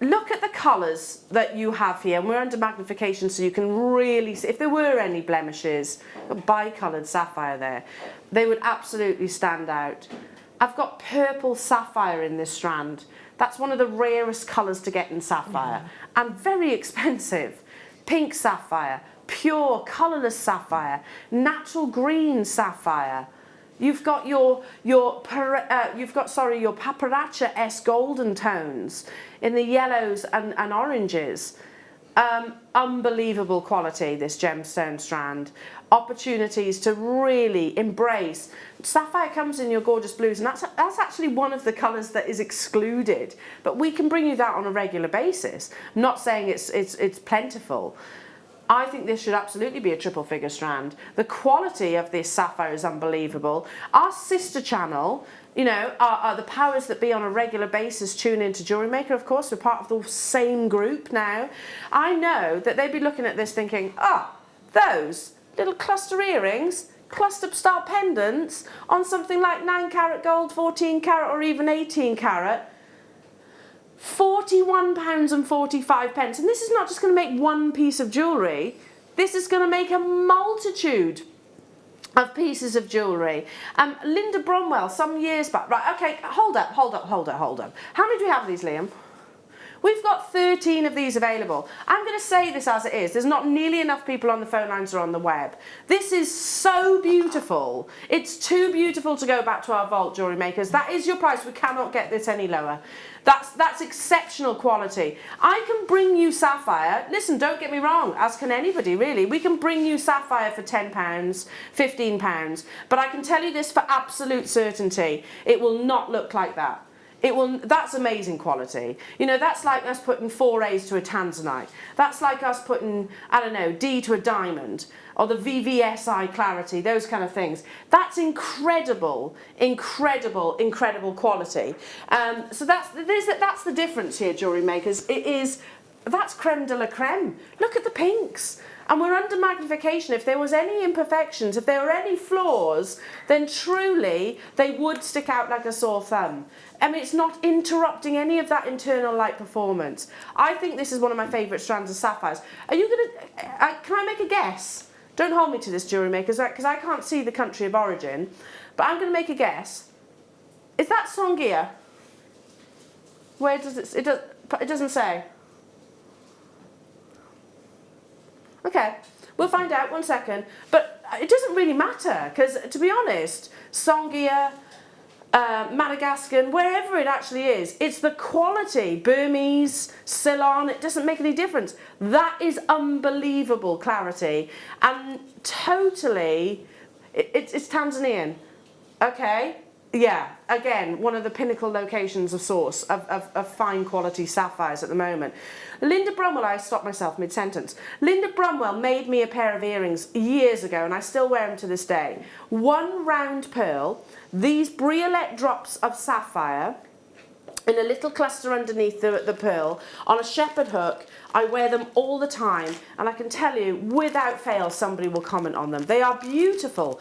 Look at the colours that you have here, and we're under magnification so you can really see. If there were any blemishes, a bicoloured sapphire there, they would absolutely stand out. I've got purple sapphire in this strand. That's one of the rarest colours to get in sapphire, and very expensive. Pink sapphire, pure colourless sapphire, natural green sapphire. You've got your Paparacha-esque golden tones in the yellows and oranges. Unbelievable quality, this gemstone strand. Opportunities to really embrace. Sapphire comes in your gorgeous blues, and that's actually one of the colours that is excluded. But we can bring you that on a regular basis. I'm not saying it's plentiful. I think this should absolutely be a triple figure strand. The quality of this sapphire is unbelievable. Our sister channel, you know, are the powers that be on a regular basis tune into Jewellery Maker, of course. We're part of the same group now. I know that they'd be looking at this thinking, those little cluster earrings, cluster star pendants on something like 9 carat gold, 14 carat or even 18 carat. £41.45, and this is not just going to make one piece of jewellery, this is going to make a multitude of pieces of jewellery. Linda Bromwell, some years back, right, okay, hold up. How many do we have of these, Liam? We've got 13 of these available. I'm going to say this as it is. There's not nearly enough people on the phone lines or on the web. This is so beautiful. It's too beautiful to go back to our vault, Jewellery Makers. That is your price. We cannot get this any lower. That's exceptional quality. I can bring you sapphire. Listen, don't get me wrong, as can anybody really. We can bring you sapphire for £10, £15, but I can tell you this for absolute certainty. It will not look like that. That's amazing quality. You know, that's like us putting 4 A's to a tanzanite. That's like us putting, I don't know, D to a diamond, or the VVSI clarity, those kind of things. That's incredible, incredible, incredible quality. So that's the difference here, Jewellery Makers. That's creme de la creme. Look at the pinks. And we're under magnification. If there was any imperfections, if there were any flaws, then truly they would stick out like a sore thumb. I mean, it's not interrupting any of that internal light performance. I think this is one of my favourite strands of sapphires. Are you going to, can I make a guess? Don't hold me to this, Jewellery Makers, because I can't see the country of origin, but I'm going to make a guess. Is that Songea? Where does it doesn't say. Okay, we'll find out, 1 second. But it doesn't really matter, because to be honest, Songea, Madagascar, wherever it actually is, it's the quality. Burmese, Ceylon, it doesn't make any difference. That is unbelievable clarity. And totally, it's Tanzanian. Okay? Yeah, again, one of the pinnacle locations of source of fine quality sapphires at the moment. Linda Bromwell, I stopped myself mid-sentence. Linda Bromwell made me a pair of earrings years ago, and I still wear them to this day. 1 round pearl, these briolette drops of sapphire in a little cluster underneath the pearl on a shepherd hook. I wear them all the time, and I can tell you, without fail, somebody will comment on them. They are beautiful.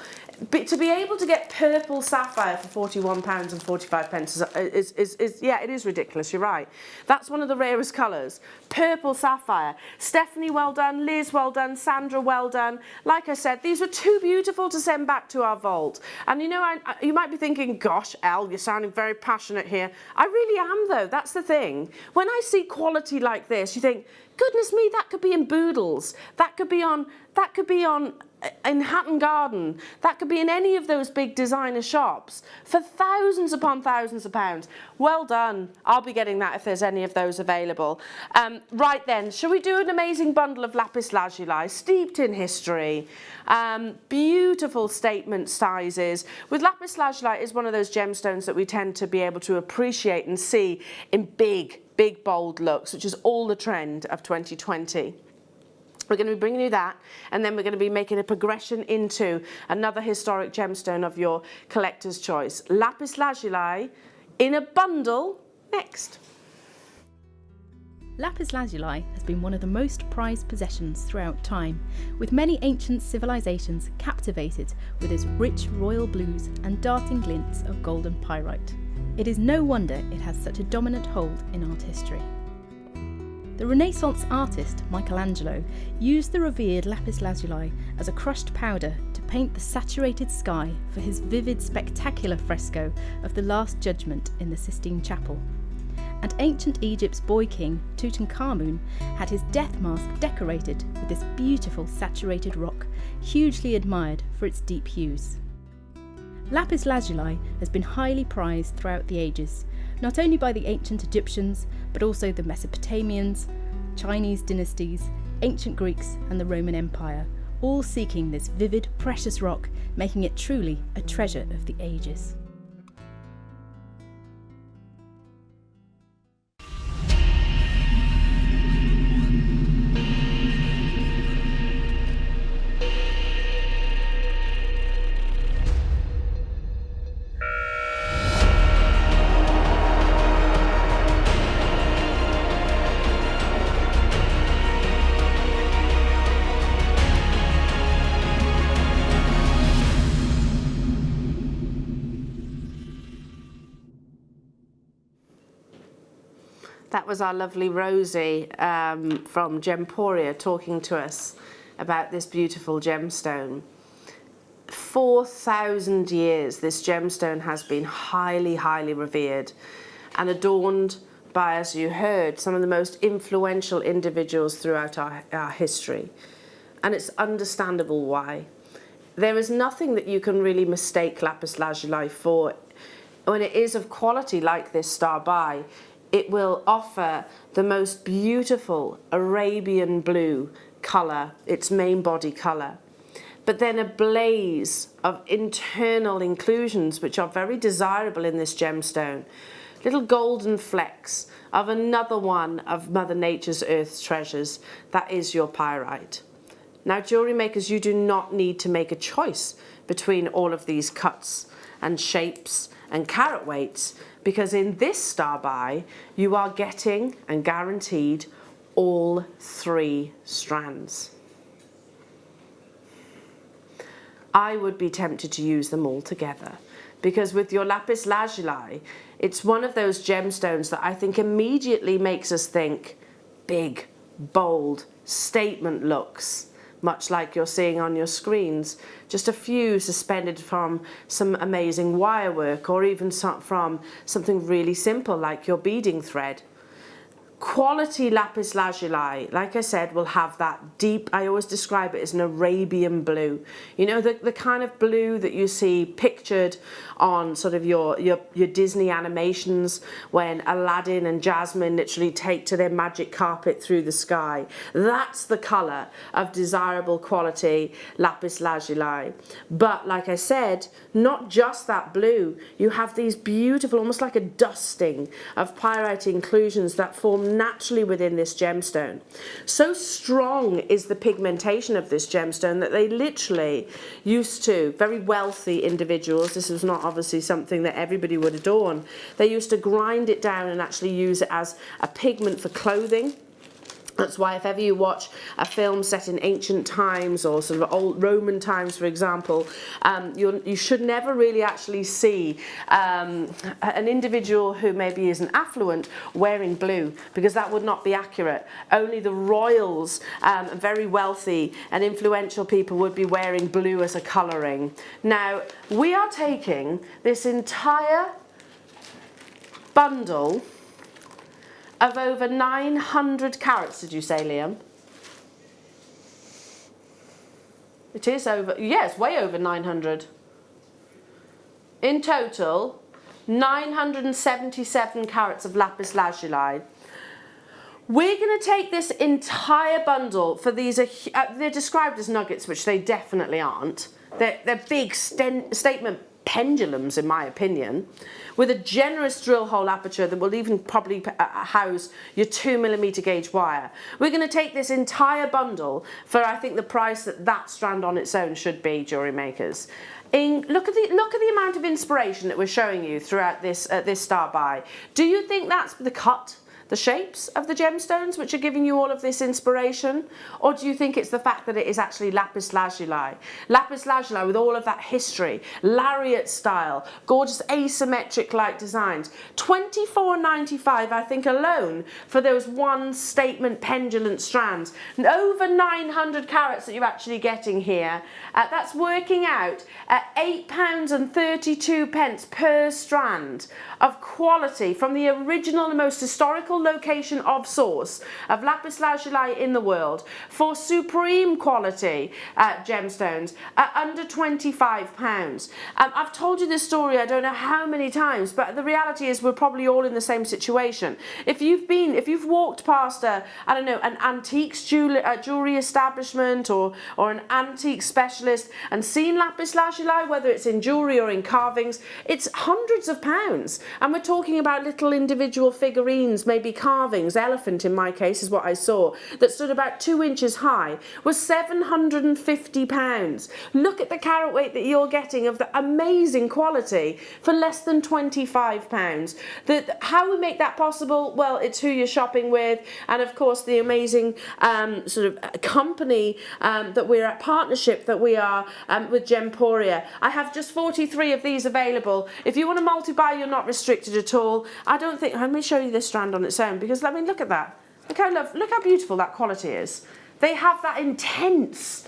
But to be able to get purple sapphire for £41.45 yeah, it is ridiculous, you're right. That's one of the rarest colours. Purple sapphire. Stephanie, well done. Liz, well done. Sandra, well done. Like I said, these are too beautiful to send back to our vault. And you know, you might be thinking, gosh, Elle, you're sounding very passionate here. I really am, though. That's the thing. When I see quality like this, you think, goodness me, that could be in Boodles. That could be on in Hatton Garden. That could be in any of those big designer shops for thousands upon thousands of pounds. Well done. I'll be getting that if there's any of those available. Right then, shall we do an amazing bundle of lapis lazuli, steeped in history, beautiful statement sizes. With lapis lazuli, is one of those gemstones that we tend to be able to appreciate and see in big, bold looks, which is all the trend of 2020. We're going to be bringing you that, and then we're going to be making a progression into another historic gemstone of your collector's choice. Lapis lazuli in a bundle next. Lapis lazuli has been one of the most prized possessions throughout time, with many ancient civilizations captivated with its rich royal blues and darting glints of golden pyrite. It is no wonder it has such a dominant hold in art history. The Renaissance artist Michelangelo used the revered lapis lazuli as a crushed powder to paint the saturated sky for his vivid, spectacular fresco of the Last Judgment in the Sistine Chapel. And ancient Egypt's boy king, Tutankhamun, had his death mask decorated with this beautiful saturated rock, hugely admired for its deep hues. Lapis lazuli has been highly prized throughout the ages, not only by the ancient Egyptians, but also the Mesopotamians, Chinese dynasties, ancient Greeks and the Roman Empire, all seeking this vivid, precious rock, making it truly a treasure of the ages. That was our lovely Rosie from Gemporia talking to us about this beautiful gemstone. 4,000 years, this gemstone has been highly, highly revered and adorned by, as you heard, some of the most influential individuals throughout our history. And it's understandable why. There is nothing that you can really mistake lapis lazuli for. When it is of quality like this star by, it will offer the most beautiful Arabian blue colour, its main body colour, but then a blaze of internal inclusions which are very desirable in this gemstone. Little golden flecks of another one of Mother Nature's earth's treasures, that is your pyrite. Now, jewellery makers, you do not need to make a choice between all of these cuts and shapes and carat weights, because in this star by, you are getting and guaranteed all 3 strands. I would be tempted to use them all together, because with your lapis lazuli, it's one of those gemstones that I think immediately makes us think big, bold, statement looks, much like you're seeing on your screens. Just a few suspended from some amazing wire work, or even from something really simple like your beading thread. Quality lapis lazuli, like I said, will have that deep, I always describe it as an Arabian blue. You know, the kind of blue that you see pictured on sort of your Disney animations when Aladdin and Jasmine literally take to their magic carpet through the sky. That's the colour of desirable quality lapis lazuli. But like I said, not just that blue. You have these beautiful, almost like a dusting of pyrite inclusions that form naturally within this gemstone. So strong is the pigmentation of this gemstone that they literally used to, very wealthy individuals, this was not obviously something that everybody would adorn, they used to grind it down and actually use it as a pigment for clothing. That's why if ever you watch a film set in ancient times or sort of old Roman times, for example, you should never really actually see an individual who maybe isn't affluent wearing blue, because that would not be accurate. Only the royals, very wealthy and influential people would be wearing blue as a colouring. Now, we are taking this entire bundle of over 900 carats, did you say, Liam? It is over, yes, way over 900. In total, 977 carats of lapis lazuli. We're going to take this entire bundle for these, they're described as nuggets, which they definitely aren't. They're big statement pendulums, in my opinion, with a generous drill hole aperture that will even probably house your 2mm gauge wire. We're going to take this entire bundle for, I think, the price that strand on its own should be, jewellery makers. Look at the amount of inspiration that we're showing you throughout this star by. Do you think that's the cut, the shapes of the gemstones which are giving you all of this inspiration? Or do you think it's the fact that it is actually lapis lazuli? Lapis lazuli with all of that history, lariat style, gorgeous asymmetric like designs. $24.95 I think alone for those one statement pendulant strands. And over 900 carats that you're actually getting here. That's working out at £8.32 per strand of quality from the original and most historical location of source of lapis lazuli in the world for supreme quality gemstones at under £25. I've told you this story I don't know how many times, but the reality is we're probably all in the same situation. If you've walked past I don't know, an antiques jewellery establishment or an antique specialist and seen lapis lazuli, whether it's in jewellery or in carvings, it's hundreds of pounds. And we're talking about little individual figurines, maybe carvings, elephant in my case is what I saw, that stood about 2 inches high, was £750. Look at the carat weight that you're getting of the amazing quality for less than £25. How we make that possible? Well, it's who you're shopping with, and of course the amazing sort of company that we're at, partnership that we are with Gemporia. I have just 43 of these available. If you want to multi-buy, you're not restricted at all. I don't think, let me show you this strand on its own, because I mean, look at that. Look how beautiful that quality is. They have that intense,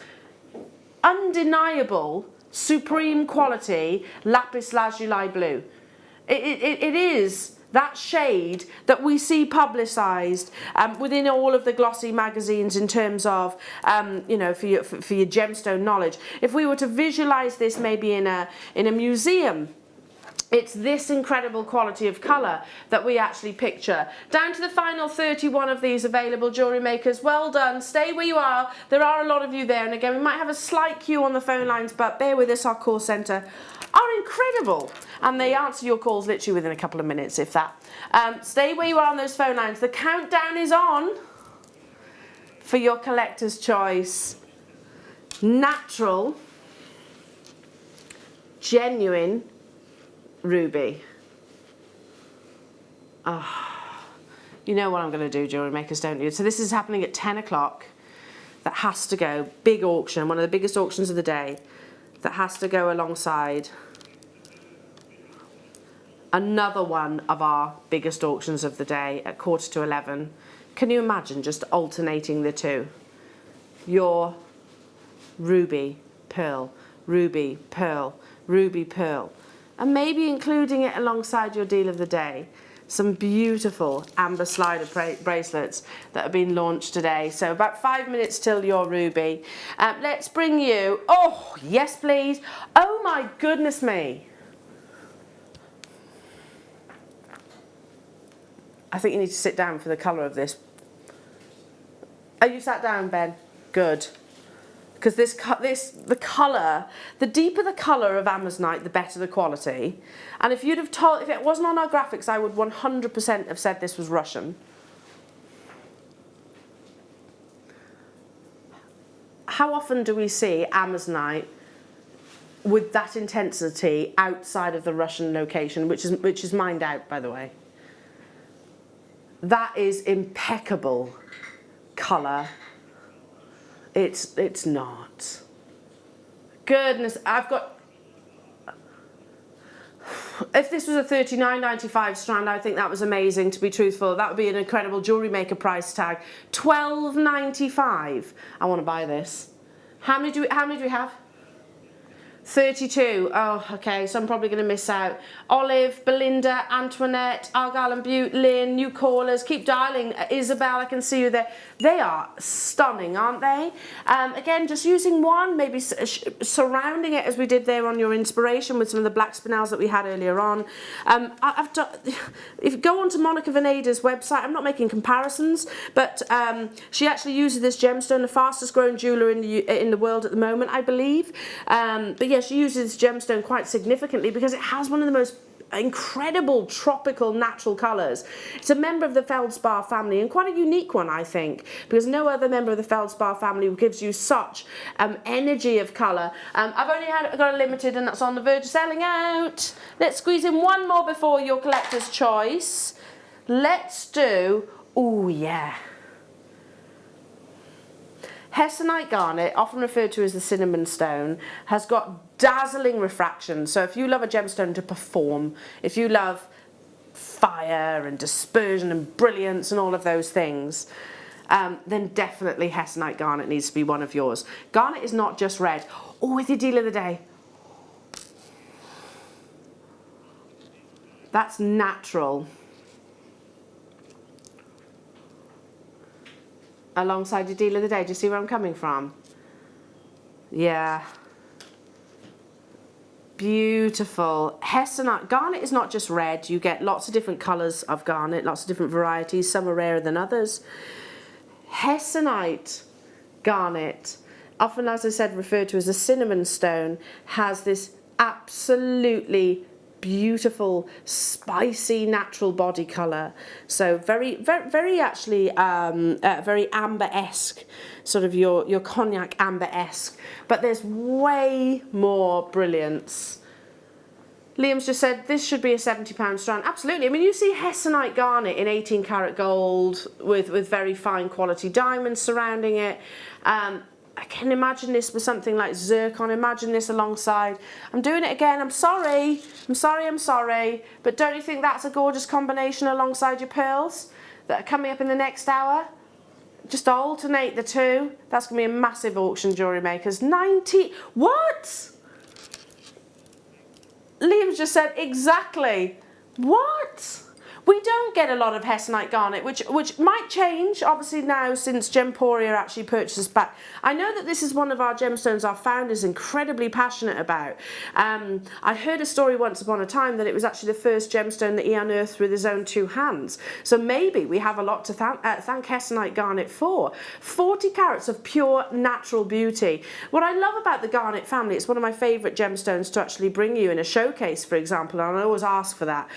undeniable supreme quality lapis lazuli blue. It is that shade that we see publicised within all of the glossy magazines in terms of, you know, for your gemstone knowledge. If we were to visualise this maybe in a museum, it's this incredible quality of colour that we actually picture. Down to the final 31 of these available, jewellery makers. Well done. Stay where you are. There are a lot of you there. And again, we might have a slight queue on the phone lines, but bear with us. Our call centre are incredible. And they answer your calls literally within a couple of minutes, if that. Stay where you are on those phone lines. The countdown is on for your collector's choice. Natural, genuine ruby. Oh, you know what I'm going to do, jewellery makers, don't you? So this is happening at 10 o'clock. That has to go. Big auction, one of the biggest auctions of the day. That has to go alongside another one of our biggest auctions of the day at 11:15. Can you imagine just alternating the two? Your ruby, pearl, ruby, pearl, ruby, pearl. And maybe including it alongside your deal of the day. Some beautiful amber slider bracelets that have been launched today. So about 5 minutes till your ruby. Let's bring you, oh, yes please. Oh my goodness me. I think you need to sit down for the colour of this. Are you sat down, Ben? Good. Because the colour, the deeper the colour of Amazonite, the better the quality. And if you'd have told, if it wasn't on our graphics, I would 100% have said this was Russian. How often do we see Amazonite with that intensity outside of the Russian location, which is mined out, by the way? That is impeccable colour. It's not. Goodness, I've got... If this was a $39.95 strand, I think that was amazing, to be truthful. That would be an incredible Jewellery Maker price tag. $12.95. I want to buy this. How many do we have? 32. Oh, okay, so I'm probably going to miss out. Olive, Belinda, Antoinette, Argyle and Butte, Lynn, new callers. Keep dialing. Isabel, I can see you there. They are stunning, aren't they? Again, just using one, maybe surrounding it as we did there on your inspiration with some of the black spinels that we had earlier on. I've done, if you go on to Monica Veneda's website, I'm not making comparisons, but she actually uses this gemstone, the fastest growing jeweller in the world at the moment, I believe. But yeah, she uses this gemstone quite significantly because it has one of the most incredible tropical natural colours. It's a member of the feldspar family, and quite a unique one, I think, because no other member of the feldspar family gives you such energy of colour. I've only got a limited, and that's on the verge of selling out. Let's squeeze in one more before your collector's choice. Let's do, oh yeah, Hessonite garnet, often referred to as the cinnamon stone, has got dazzling refraction. So if you love a gemstone to perform, if you love fire and dispersion and brilliance and all of those things, then definitely Hessonite garnet needs to be one of yours. Garnet is not just red. Oh, with your deal of the day. That's natural. Alongside your deal of the day. Do you see where I'm coming from? Yeah. Beautiful. Hessonite. Garnet is not just red. You get lots of different colours of garnet, lots of different varieties. Some are rarer than others. Hessonite garnet, often, as I said, referred to as a cinnamon stone, has this absolutely beautiful, spicy, natural body colour. So very actually, very amber-esque, sort of your cognac amber-esque. But there's way more brilliance. Liam's just said this should be a £70 strand. Absolutely. I mean, you see Hessonite garnet in 18 karat gold with very fine quality diamonds surrounding it. I can imagine this with something like zircon. Imagine this alongside. I'm doing it again. I'm sorry. I'm sorry. But don't you think that's a gorgeous combination alongside your pearls that are coming up in the next hour? Just alternate the two. That's going to be a massive auction, Jewellery Makers. 90. What? Liam's just said exactly. What? We don't get a lot of Hessonite garnet, which might change, obviously, now since Gemporia actually purchases back. I know that this is one of our gemstones our founder is incredibly passionate about. I heard a story once upon a time that it was actually the first gemstone that he unearthed with his own 2 hands. So maybe we have a lot to thank Hessonite garnet for. 40 carats of pure natural beauty. What I love about the garnet family, it's one of my favourite gemstones to actually bring you in a showcase, for example, and I always ask for that,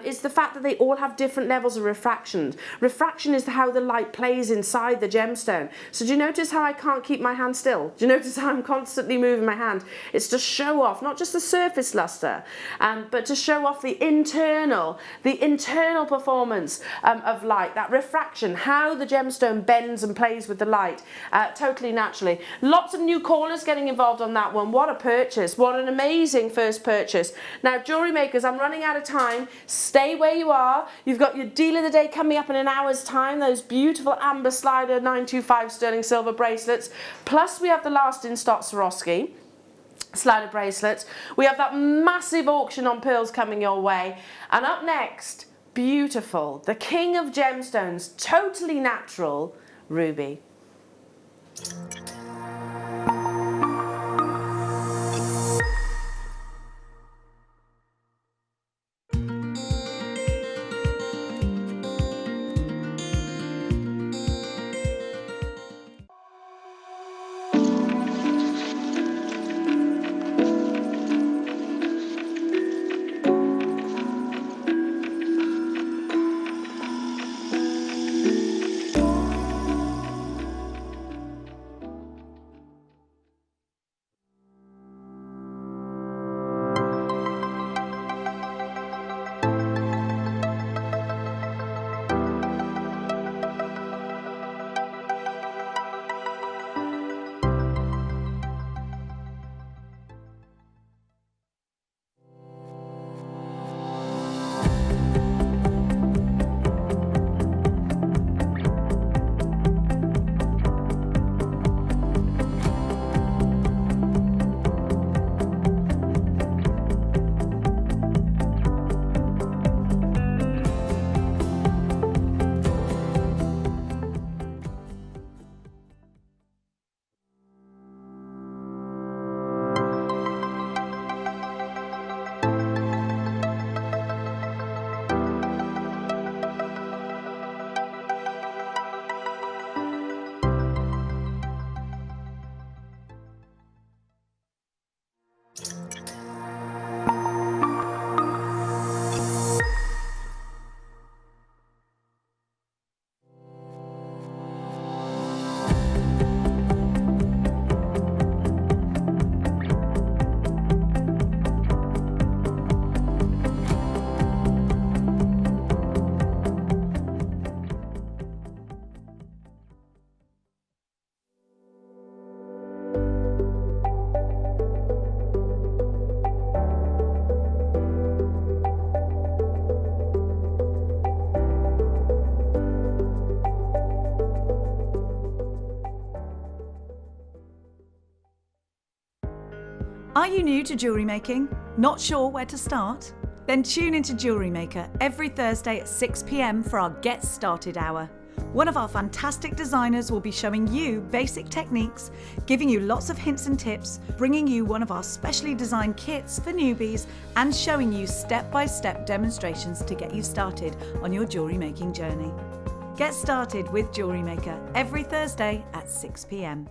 is the fact that they all have different levels of refraction. Refraction is how the light plays inside the gemstone. So do you notice how I can't keep my hand still? Do you notice how I'm constantly moving my hand? It's to show off not just the surface luster, but to show off the internal performance of light, that refraction, how the gemstone bends and plays with the light, totally naturally. Lots of new callers getting involved on that one. What a purchase. What an amazing first purchase. Now, jewellery makers, I'm running out of time. Stay where you are. You've got your deal of the day coming up in an hour's time, those beautiful amber slider 925 sterling silver bracelets. Plus we have the last in stock Swarovski slider bracelets. We have that massive auction on pearls coming your way. And up next, beautiful, the king of gemstones, totally natural, ruby. Are you new to jewellery making? Not sure where to start? Then tune into Jewellery Maker every Thursday at 6 p.m. for our Get Started Hour. One of our fantastic designers will be showing you basic techniques, giving you lots of hints and tips, bringing you one of our specially designed kits for newbies, and showing you step-by-step demonstrations to get you started on your jewellery making journey. Get started with Jewellery Maker every Thursday at 6 p.m.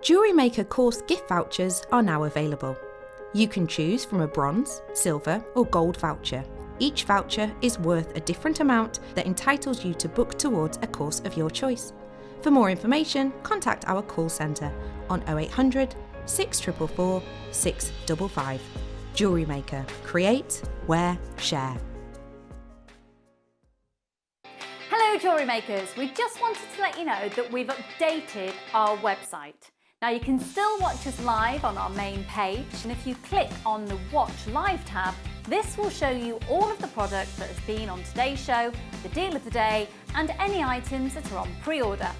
Jewellery Maker course gift vouchers are now available. You can choose from a bronze, silver or gold voucher. Each voucher is worth a different amount that entitles you to book towards a course of your choice. For more information, contact our call centre on 0800 644 655. Jewellery Maker. Create, wear, share. Hello Jewellery Makers, we just wanted to let you know that we've updated our website. Now you can still watch us live on our main page, and if you click on the Watch Live tab, this will show you all of the product that has been on today's show, the deal of the day, and any items that are on pre-order.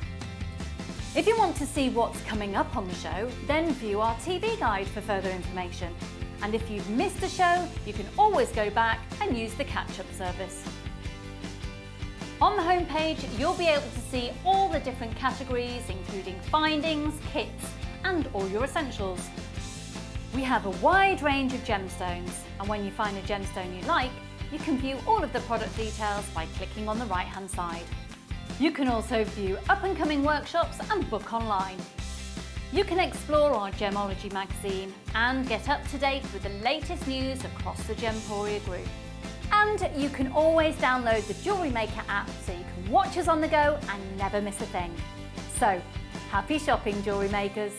If you want to see what's coming up on the show, then view our TV guide for further information. And if you've missed a show, you can always go back and use the catch-up service. On the homepage, you'll be able to see all the different categories, including findings, kits, and all your essentials. We have a wide range of gemstones, and when you find a gemstone you like, you can view all of the product details by clicking on the right-hand side. You can also view up-and-coming workshops and book online. You can explore our Gemology magazine and get up to date with the latest news across the Gemporia group. And you can always download the Jewellery Maker app so you can watch us on the go and never miss a thing. So, happy shopping, Jewellery Makers!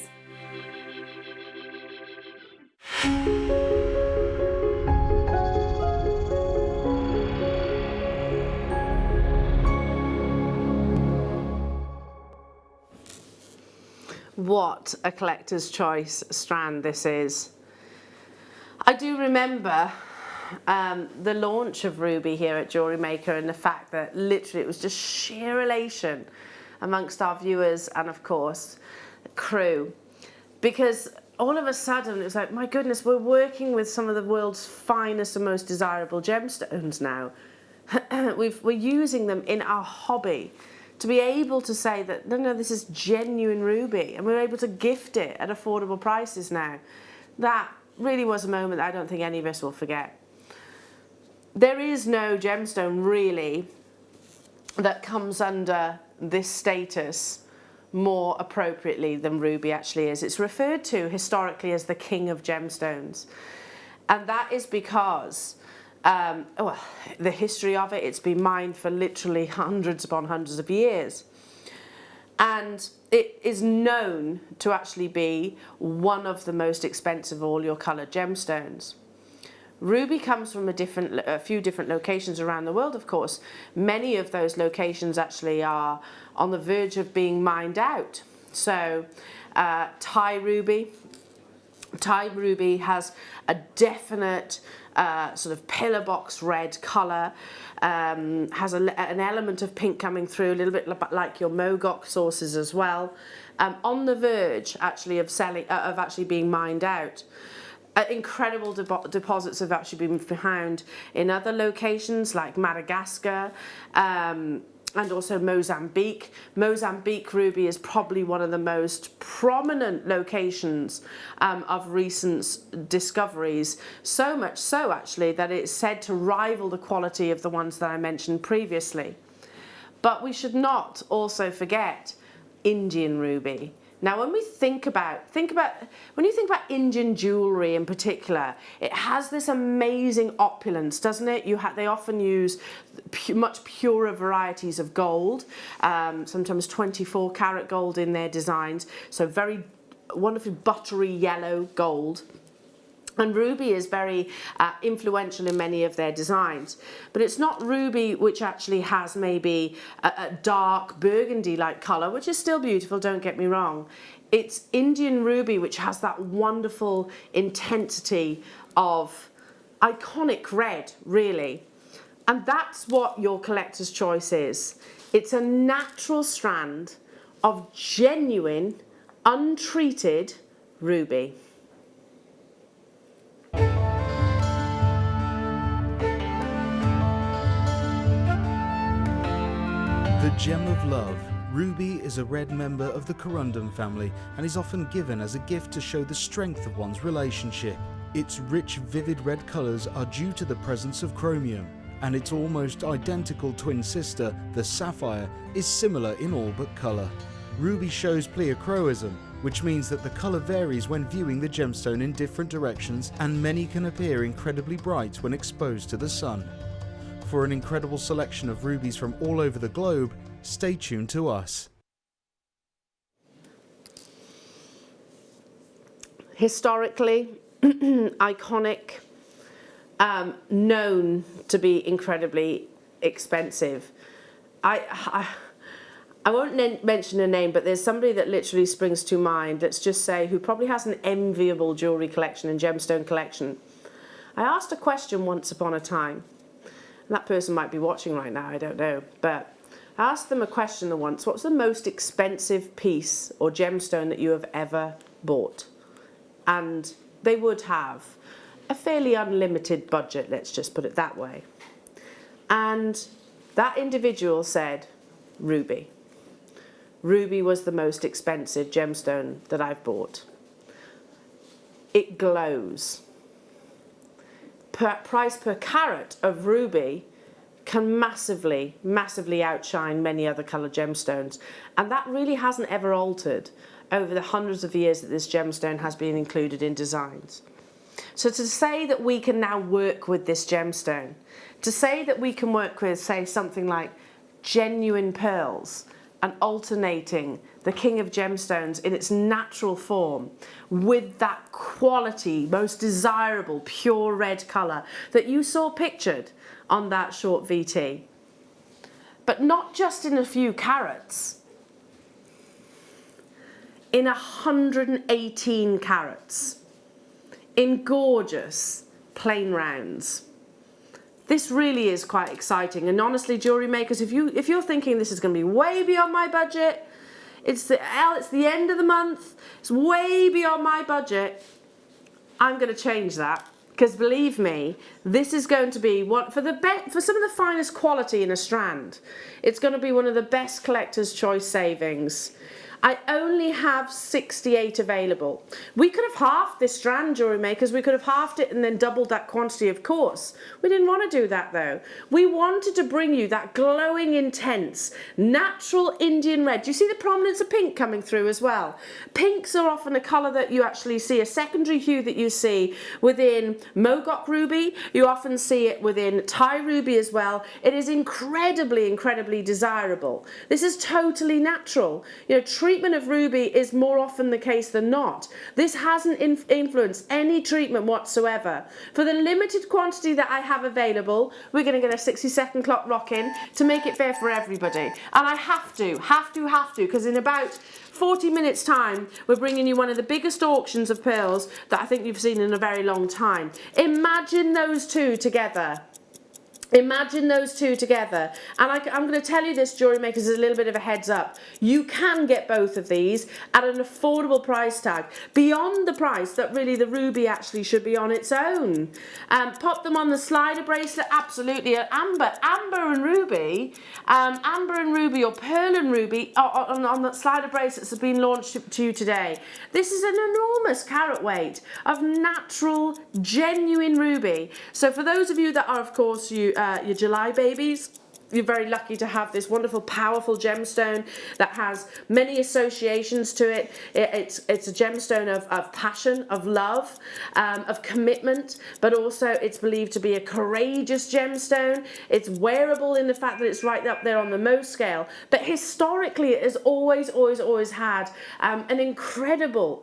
What a collector's choice strand this is. I do remember the launch of Ruby here at Jewellery Maker, and the fact that literally it was just sheer elation amongst our viewers and of course crew, because all of a sudden it was like, my goodness, we're working with some of the world's finest and most desirable gemstones now. We're using them in our hobby. To be able to say that, no, this is genuine ruby, and we're able to gift it at affordable prices now, that really was a moment that I don't think any of us will forget. There is no gemstone really that comes under this status more appropriately than ruby actually is. It's referred to historically as the king of gemstones, and that is because well, the history of it, it's been mined for literally hundreds upon hundreds of years. And it is known to actually be one of the most expensive of all your coloured gemstones. Ruby comes from a few different locations around the world, of course. Many of those locations actually are on the verge of being mined out. So Thai ruby has a definite sort of pillar box red colour, has an element of pink coming through, a little bit like your Mogok sources as well, on the verge actually of actually being mined out. Incredible deposits have actually been found in other locations like Madagascar, and also Mozambique. Mozambique ruby is probably one of the most prominent locations of recent discoveries, so much so actually that it's said to rival the quality of the ones that I mentioned previously. But we should not also forget Indian ruby. Now, when we think about Indian jewellery in particular, it has this amazing opulence, doesn't it? They often use much purer varieties of gold, sometimes 24 karat gold in their designs, so very wonderfully buttery yellow gold. And ruby is very influential in many of their designs. But it's not ruby which actually has maybe a dark burgundy-like colour, which is still beautiful, don't get me wrong. It's Indian ruby which has that wonderful intensity of iconic red, really. And that's what your collector's choice is. It's a natural strand of genuine, untreated ruby. The gem of love. Ruby is a red member of the corundum family and is often given as a gift to show the strength of one's relationship. Its rich, vivid red colours are due to the presence of chromium, and its almost identical twin sister, the sapphire, is similar in all but colour. Ruby shows pleochroism, which means that the colour varies when viewing the gemstone in different directions, and many can appear incredibly bright when exposed to the sun. For an incredible selection of rubies from all over the globe, stay tuned to us. Historically, iconic, known to be incredibly expensive. I won't mention a name, but there's somebody that literally springs to mind, let's just say, who probably has an enviable jewellery collection and gemstone collection. I asked a question once upon a time, and that person might be watching right now, I don't know, but I asked them a question once: what's the most expensive piece or gemstone that you have ever bought? And they would have a fairly unlimited budget, let's just put it that way. And that individual said, ruby. Ruby was the most expensive gemstone that I've bought. It glows. Price per carat of ruby can massively, massively outshine many other coloured gemstones. And that really hasn't ever altered over the hundreds of years that this gemstone has been included in designs. So to say that we can now work with this gemstone, to say that we can work with, say, something like genuine pearls, and alternating the king of gemstones in its natural form with that quality, most desirable, pure red colour that you saw pictured on that short VT. But not just in a few carats, in 118 carats, in gorgeous plain rounds. This really is quite exciting, and honestly, jewellery makers, if you're thinking this is going to be way beyond my budget, it's the end of the month, it's way beyond my budget, I'm going to change that, because believe me, this is going to be for some of the finest quality in a strand. It's going to be one of the best collector's choice savings. I only have 68 available. We could have halved this strand, jewellery makers. We could have halved it and then doubled that quantity, of course. We didn't want to do that though. We wanted to bring you that glowing, intense, natural Indian red. Do you see the prominence of pink coming through as well? Pinks are often a colour that you actually see, a secondary hue that you see within Mogok ruby. You often see it within Thai ruby as well. It is incredibly, incredibly desirable. This is totally natural. You know, treatment of ruby is more often the case than not. This hasn't influenced any treatment whatsoever. For the limited quantity that I have available, we're going to get a 60-second clock rock in to make it fair for everybody. And I have to, because in about 40 minutes time, we're bringing you one of the biggest auctions of pearls that I think you've seen in a very long time. Imagine those two together. Imagine those two together. And I'm going to tell you this, jewellery makers, as a little bit of a heads up. You can get both of these at an affordable price tag, beyond the price that really the ruby actually should be on its own. Pop them on the slider bracelet, absolutely. Amber and ruby or pearl and ruby on the slider bracelets have been launched to you today. This is an enormous carat weight of natural, genuine ruby. So for those of you that are, of course, your July babies, you're very lucky to have this wonderful, powerful gemstone that has many associations to it. It's a gemstone of passion, of love, of commitment, but also it's believed to be a courageous gemstone. It's wearable in the fact that it's right up there on the Mohs scale. But historically, it has always had an incredible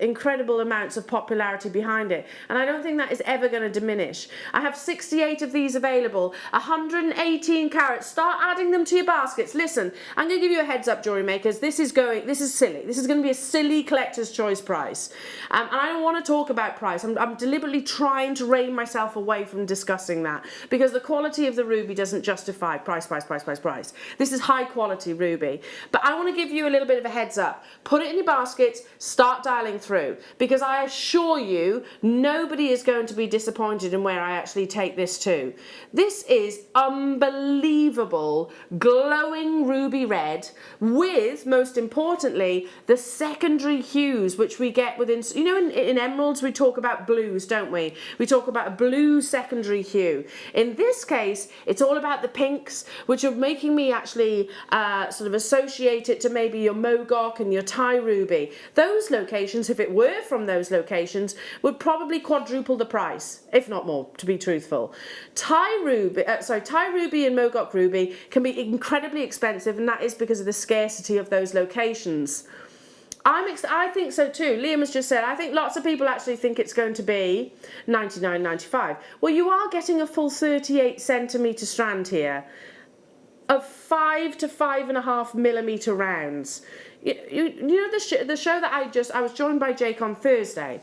amounts of popularity behind it. And I don't think that is ever going to diminish. I have 68 of these available, 118 carats. Start adding them to your baskets. Listen, I'm going to give you a heads up, jewellery makers. This is silly. This is going to be a silly collector's choice price. And I don't want to talk about price. I'm deliberately trying to rein myself away from discussing that, because the quality of the ruby doesn't justify price. This is high quality ruby. But I want to give you a little bit of a heads up. Put it in your baskets, start dialing through, because I assure you, nobody is going to be disappointed in where I actually take this to. This is unbelievable beautiful, glowing ruby red with, most importantly, the secondary hues which we get within, you know, in emeralds we talk about blues, don't we? We talk about a blue secondary hue. In this case, it's all about the pinks, which are making me actually sort of associate it to maybe your Mogok and your Thai ruby. Those locations, if it were from those locations, would probably quadruple the price, if not more, to be truthful. Thai ruby and Mogok ruby can be incredibly expensive, and that is because of the scarcity of those locations. I think so too. Liam has just said, I think lots of people actually think it's going to be $99.95. Well, you are getting a full 38 centimetre strand here of 5 to 5.5 millimetre rounds. You know the show that I was joined by Jake on Thursday,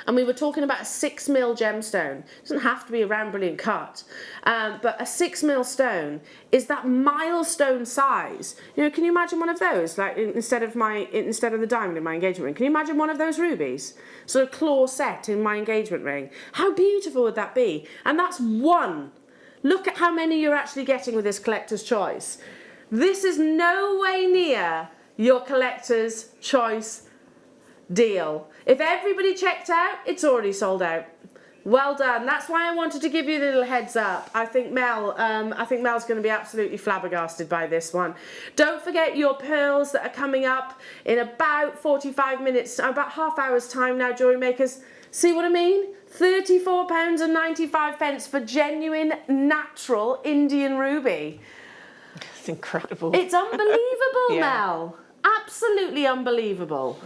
and we were talking about a 6mm gemstone. It doesn't have to be a round brilliant cut, but a 6mm stone is that milestone size. You know, can you imagine one of those? Like instead of the diamond in my engagement ring, can you imagine one of those rubies? Sort of claw set in my engagement ring. How beautiful would that be? And that's one. Look at how many you're actually getting with this collector's choice. This is no way near your collector's choice deal. If everybody checked out, it's already sold out. Well done. That's why I wanted to give you a little heads up. I think Mel's going to be absolutely flabbergasted by this one. Don't forget your pearls that are coming up in about 45 minutes, about half hour's time now, jewellery makers. See what I mean? £34.95 for genuine, natural Indian ruby. It's incredible. It's unbelievable, Mel. Absolutely unbelievable.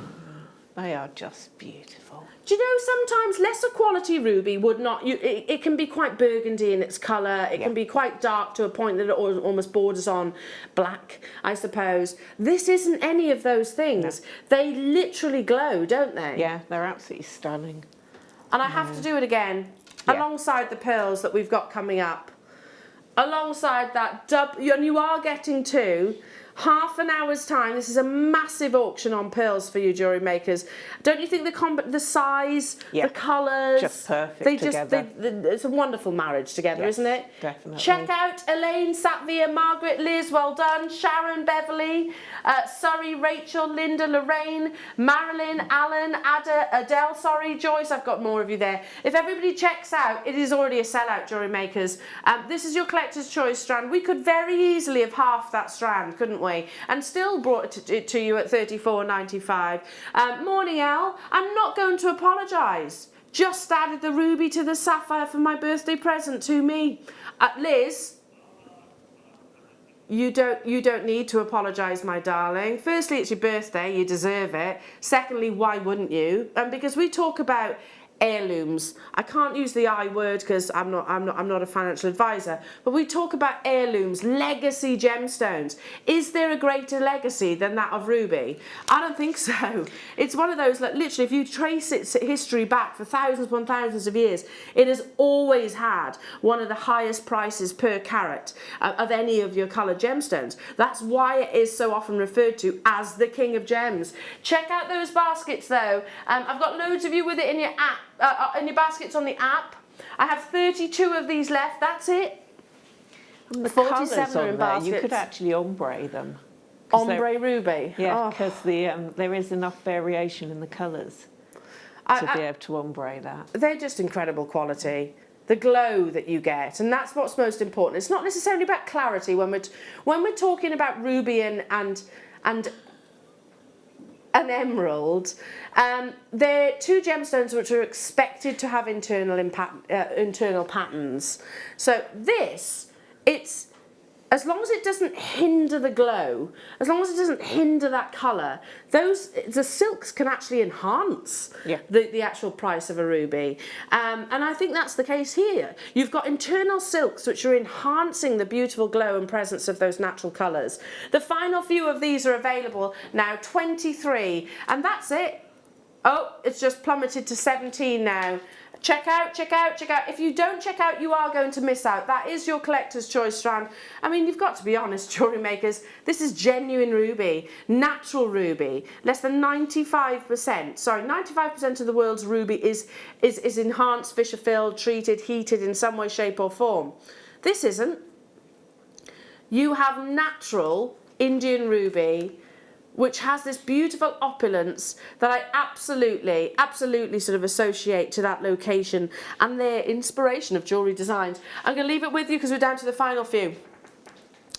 They are just beautiful. Do you know, sometimes lesser quality ruby would not, it can be quite burgundy in its colour, it can be quite dark to a point that it almost borders on black, I suppose. This isn't any of those things. No. They literally glow, don't they? Yeah, they're absolutely stunning. And I have to do it again, alongside the pearls that we've got coming up. Alongside that, and you are getting to half an hour's time. This is a massive auction on pearls for you jewellery makers. Don't you think the size, the colours, just perfect together. It's a wonderful marriage together, isn't it? Definitely. Check out Elaine, SAPPHIRE, Margaret, Liz, well done, Sharon, Beverly, Surrey, Rachel, Linda, Lorraine, Marilyn, Alan, Ada, Adele, Joyce. I've got more of you there. If everybody checks out, it is already a sellout, jewellery makers. This is your collector's choice strand. We could very easily have halved that strand, couldn't we? And still brought it to you at $34.95. Morning, Al. I'm not going to apologise. Just added the ruby to the sapphire for my birthday present to me. Liz, you don't need to apologise, my darling. Firstly, it's your birthday. You deserve it. Secondly, why wouldn't you? Because we talk about heirlooms. I can't use the I word because I'm not a financial advisor, but we talk about heirlooms, legacy gemstones. Is there a greater legacy than that of ruby? I don't think so. It's one of those, like, literally, if you trace its history back for thousands upon thousands of years, it has always had one of the highest prices per carat of any of your coloured gemstones. That's why it is so often referred to as the king of gems. Check out those baskets though. I've got loads of you with it in your app. In your baskets on the app. I have 32 of these left, that's it. And the 47 are in baskets. You could actually ombre them. Ombre ruby? Yeah, because there is enough variation in the colours to be able to ombre that. They're just incredible quality. The glow that you get, and that's what's most important. It's not necessarily about clarity when we're talking about ruby and an emerald. They're two gemstones which are expected to have internal patterns. So this, it's, as long as it doesn't hinder the glow, as long as it doesn't hinder that colour, the silks can actually enhance the actual price of a ruby. And I think that's the case here. You've got internal silks which are enhancing the beautiful glow and presence of those natural colours. The final few of these are available now, 23, and that's it. Oh, it's just plummeted to 17 now. Check out, check out, check out. If you don't check out, you are going to miss out. That is your collector's choice strand. I mean, you've got to be honest, jewellery makers. This is genuine ruby, natural ruby. Less than 95%, sorry, 95% of the world's ruby is enhanced, Fisher filled, treated, heated in some way, shape or form. This isn't. you have natural Indian ruby, which has this beautiful opulence that I absolutely sort of associate to that location and their inspiration of jewellery designs. I'm going to leave it with you because we're down to the final few.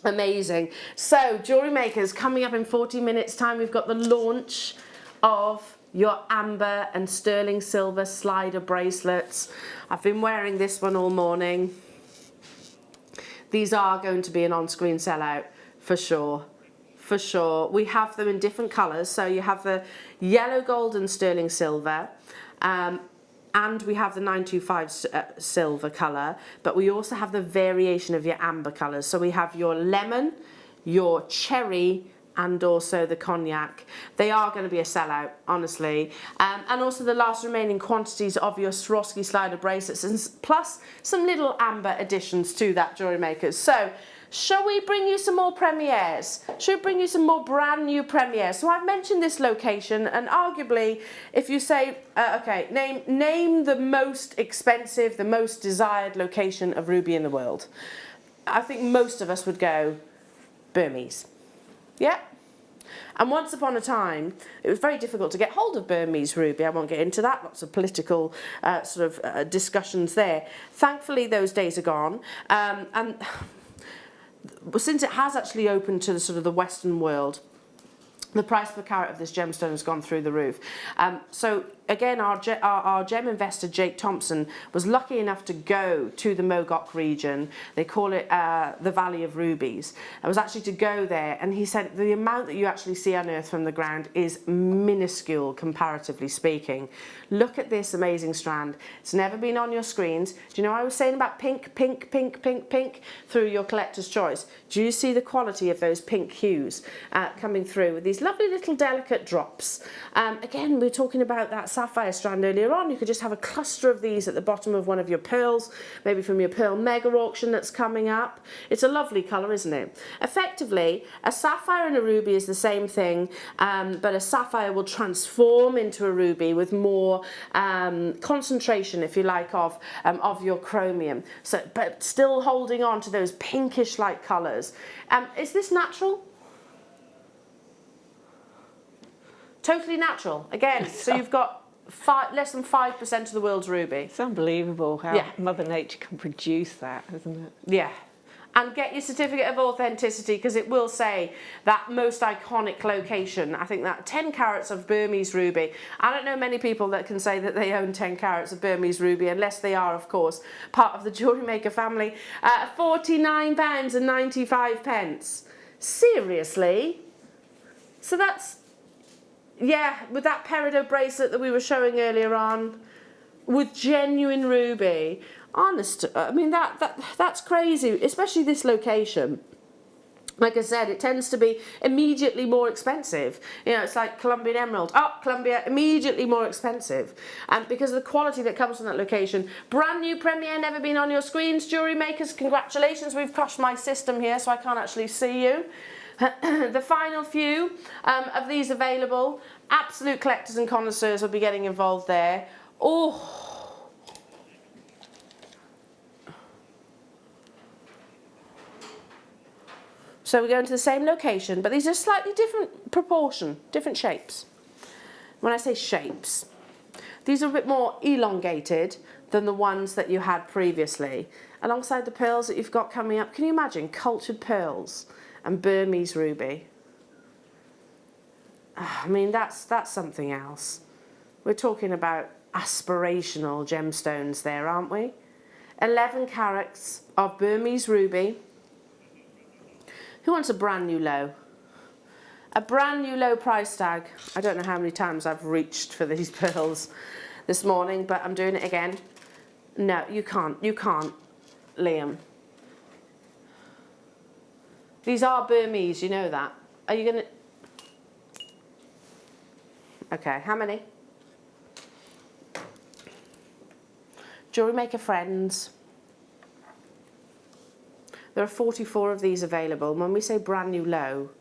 Amazing. So, Jewellery Makers, coming up in 40 minutes time, we've got the launch of your amber and sterling silver slider bracelets. I've been wearing this one all morning. These are going to be an on-screen sellout for sure. For sure. We have them in different colours. So you have the yellow gold and sterling silver, and we have the 925 silver colour, but we also have the variation of your amber colours. So we have your lemon, your cherry, and also the cognac. They are going to be a sellout, honestly. And also the last remaining quantities of your Swarovski slider bracelets, and plus some little amber additions to that, Jewellery Makers. So, shall we bring you some more premieres? Should we bring you some more brand new premieres? So I've mentioned this location, and arguably, if you say, okay, name the most expensive, the most desired location of ruby in the world, I think most of us would go Burmese. Yeah? And once upon a time, it was very difficult to get hold of Burmese ruby. I won't get into that. Lots of political discussions there. Thankfully, those days are gone. And since it has actually opened to the Western world, the price per carat of this gemstone has gone through the roof. So again, our gem investor, Jake Thompson, was lucky enough to go to the Mogok region. They call it the Valley of Rubies. I was actually to go there, and he said the amount that you actually see unearthed from the ground is minuscule, comparatively speaking. Look at this amazing strand. It's never been on your screens. Do you know what I was saying about pink, pink, pink, pink, pink through your collector's choice? Do you see the quality of those pink hues coming through with these lovely little delicate drops? Again, we're talking about that sapphire strand earlier on. You could just have a cluster of these at the bottom of one of your pearls, maybe from your pearl mega auction that's coming up. It's a lovely colour, isn't it? Effectively, a sapphire and a ruby is the same thing, but a sapphire will transform into a ruby with more concentration, if you like, of your chromium. So, but still holding on to those pinkish-like colours. Is this natural? Totally natural. Again, so you've got less than 5% of the world's ruby. It's unbelievable how Mother Nature can produce that, isn't it? Yeah. And get your certificate of authenticity, because it will say that most iconic location. I think that 10 carats of Burmese ruby. I don't know many people that can say that they own 10 carats of Burmese ruby, unless they are, of course, part of the Jewellery Maker family. £49.95. Seriously? So that's, yeah, with that peridot bracelet that we were showing earlier on, with genuine ruby. Honest, I mean, that's crazy, especially this location. Like I said, it tends to be immediately more expensive. You know, it's like Colombian emerald. Oh, Colombia, immediately more expensive. And because of the quality that comes from that location. Brand new premiere, never been on your screens. Jewellery Makers, congratulations. We've crushed my system here, so I can't actually see you. The final few of these available. Absolute collectors and connoisseurs will be getting involved there. Oh. So we're going to the same location, but these are slightly different proportion, different shapes. When I say shapes, these are a bit more elongated than the ones that you had previously. Alongside the pearls that you've got coming up, can you imagine cultured pearls and Burmese ruby? I mean, that's something else. We're talking about aspirational gemstones there, aren't we? 11 carats of Burmese ruby. Who wants a brand new low? A brand new low price tag. I don't know how many times I've reached for these pearls this morning, but I'm doing it again. No, you can't. You can't, Liam. These are Burmese, you know that. Are you going to... Okay, how many? Jewellery Maker friends. There are 44 of these available. When we say brand new low,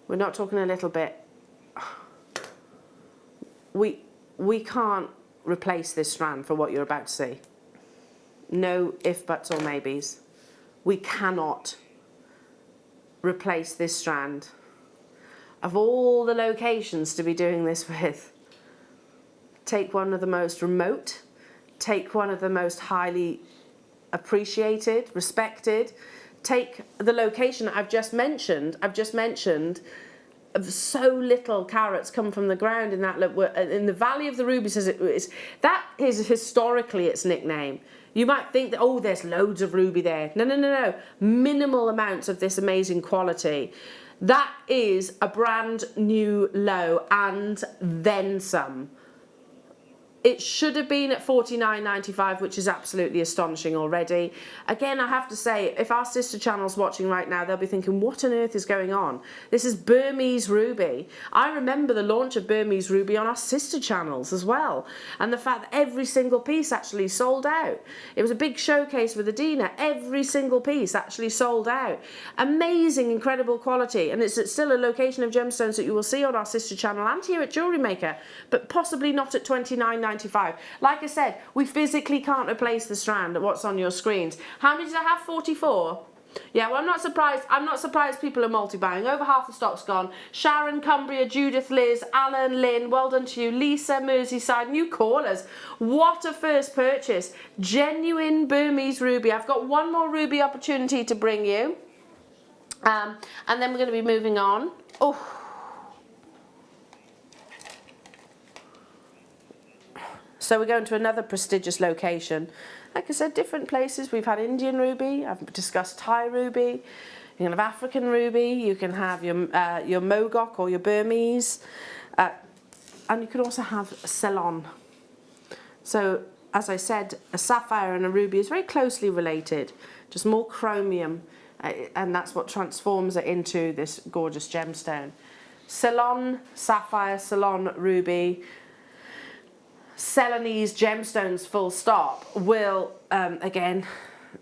we're not talking a little bit. We can't replace this strand for what you're about to see. No if, buts or maybes. we cannot replace this strand. Of all the locations to be doing this with, take one of the most remote, take one of the most highly appreciated, respected, take the location I've just mentioned, of so little carats come from the ground in that, in the Valley of the Rubies, as it is, that is historically its nickname. You might think that, oh, there's loads of ruby there. No, no, no, no. Minimal amounts of this amazing quality. That is a brand new low and then some. It should have been at $49.95, which is absolutely astonishing already. Again, I have to say, if our sister channel's watching right now, they'll be thinking, what on earth is going on? This is Burmese ruby. I remember the launch of Burmese ruby on our sister channels as well. And the fact that every single piece actually sold out. It was a big showcase with Adina. Every single piece actually sold out. Amazing, incredible quality. And it's still a location of gemstones that you will see on our sister channel and here at Jewellery Maker, but possibly not at $29.95. Like I said, we physically can't replace the strand at what's on your screens. How many did I have? 44? Yeah, well, I'm not surprised people are multi-buying. Over half the stock's gone. Sharon, Cumbria, Judith, Liz, Alan, Lynn, well done to you. Lisa, Merseyside, new callers. What a first purchase. Genuine Burmese ruby. I've got one more ruby opportunity to bring you. And then we're going to be moving on. Oh. So we're going to another prestigious location. Like I said, different places. We've had Indian ruby. I've discussed Thai ruby. You can have African ruby. You can have your Mogok or your Burmese. And you can also have Ceylon. So, as I said, a sapphire and a ruby is very closely related. Just more chromium. And that's what transforms it into this gorgeous gemstone. Ceylon sapphire, Ceylon ruby, Ceylonese gemstones full stop will, again,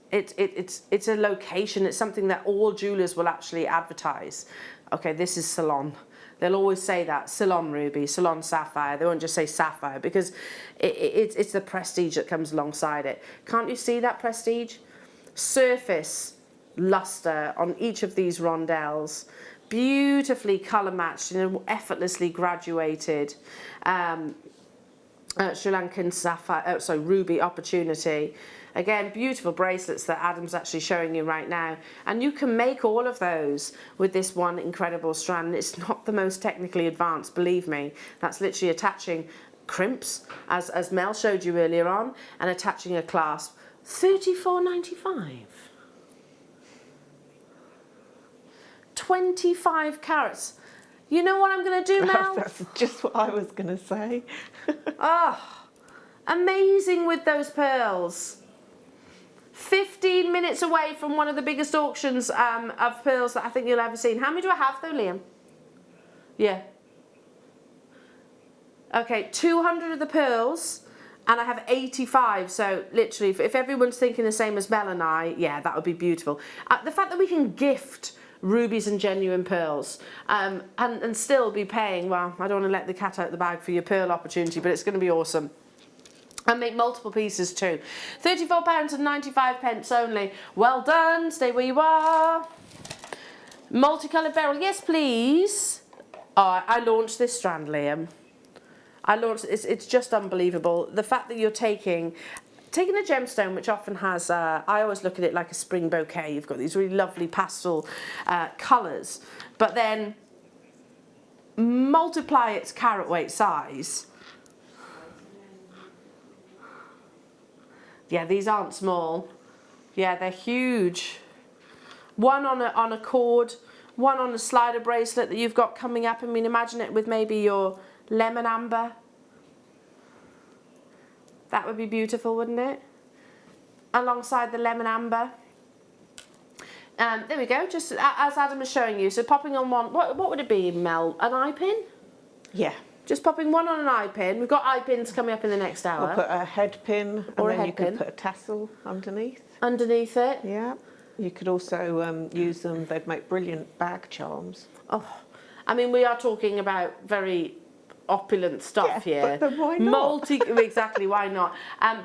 it's a location, it's something that all jewellers will actually advertise. Okay, this is Ceylon. They'll always say that, Ceylon ruby, Ceylon sapphire. They won't just say sapphire because it's the prestige that comes alongside it. Can't you see that prestige? Surface luster on each of these rondelles. Beautifully colour matched, effortlessly graduated. Sri Lankan sapphire, ruby opportunity. Again, beautiful bracelets that Adam's actually showing you right now. And you can make all of those with this one incredible strand. It's not the most technically advanced, believe me. That's literally attaching crimps, as Mel showed you earlier on, and attaching a clasp. $34.95. 25 carats. You know what I'm going to do, Mel? That's just what I was going to say. Oh, amazing with those pearls. 15 minutes away from one of the biggest auctions of pearls that I think you'll ever seen. How many do I have though, Liam? Yeah. Okay, 200 of the pearls, and I have 85. So literally, if everyone's thinking the same as Mel and I, yeah, that would be beautiful. The fact that we can gift rubies and genuine pearls and still be paying, well, I don't want to let the cat out of the bag for your pearl opportunity, but it's going to be awesome. And make multiple pieces too. £34.95 only. Well done, stay where you are. Multicoloured beryl, yes please. Oh, I launched this strand, Liam. It's just unbelievable. The fact that you're taking a gemstone which often has, I always look at it like a spring bouquet. You've got these really lovely pastel colours, but then multiply its carat weight size. Yeah, these aren't small. Yeah, they're huge. One on a cord, one on a slider bracelet that you've got coming up. I mean, imagine it with maybe your lemon amber. That would be beautiful, wouldn't it? Alongside the lemon amber. There we go, just as Adam is showing you. So popping on one, what would it be, Mel? An eye pin? Yeah. Just popping one on an eye pin. We've got eye pins coming up in the next hour. Or put a head pin, or and then a head you pin. could put a tassel underneath. Underneath it? Yeah. You could also use them, they'd make brilliant bag charms. Oh, I mean, we are talking about very opulent stuff here. But then why not? Exactly, why not?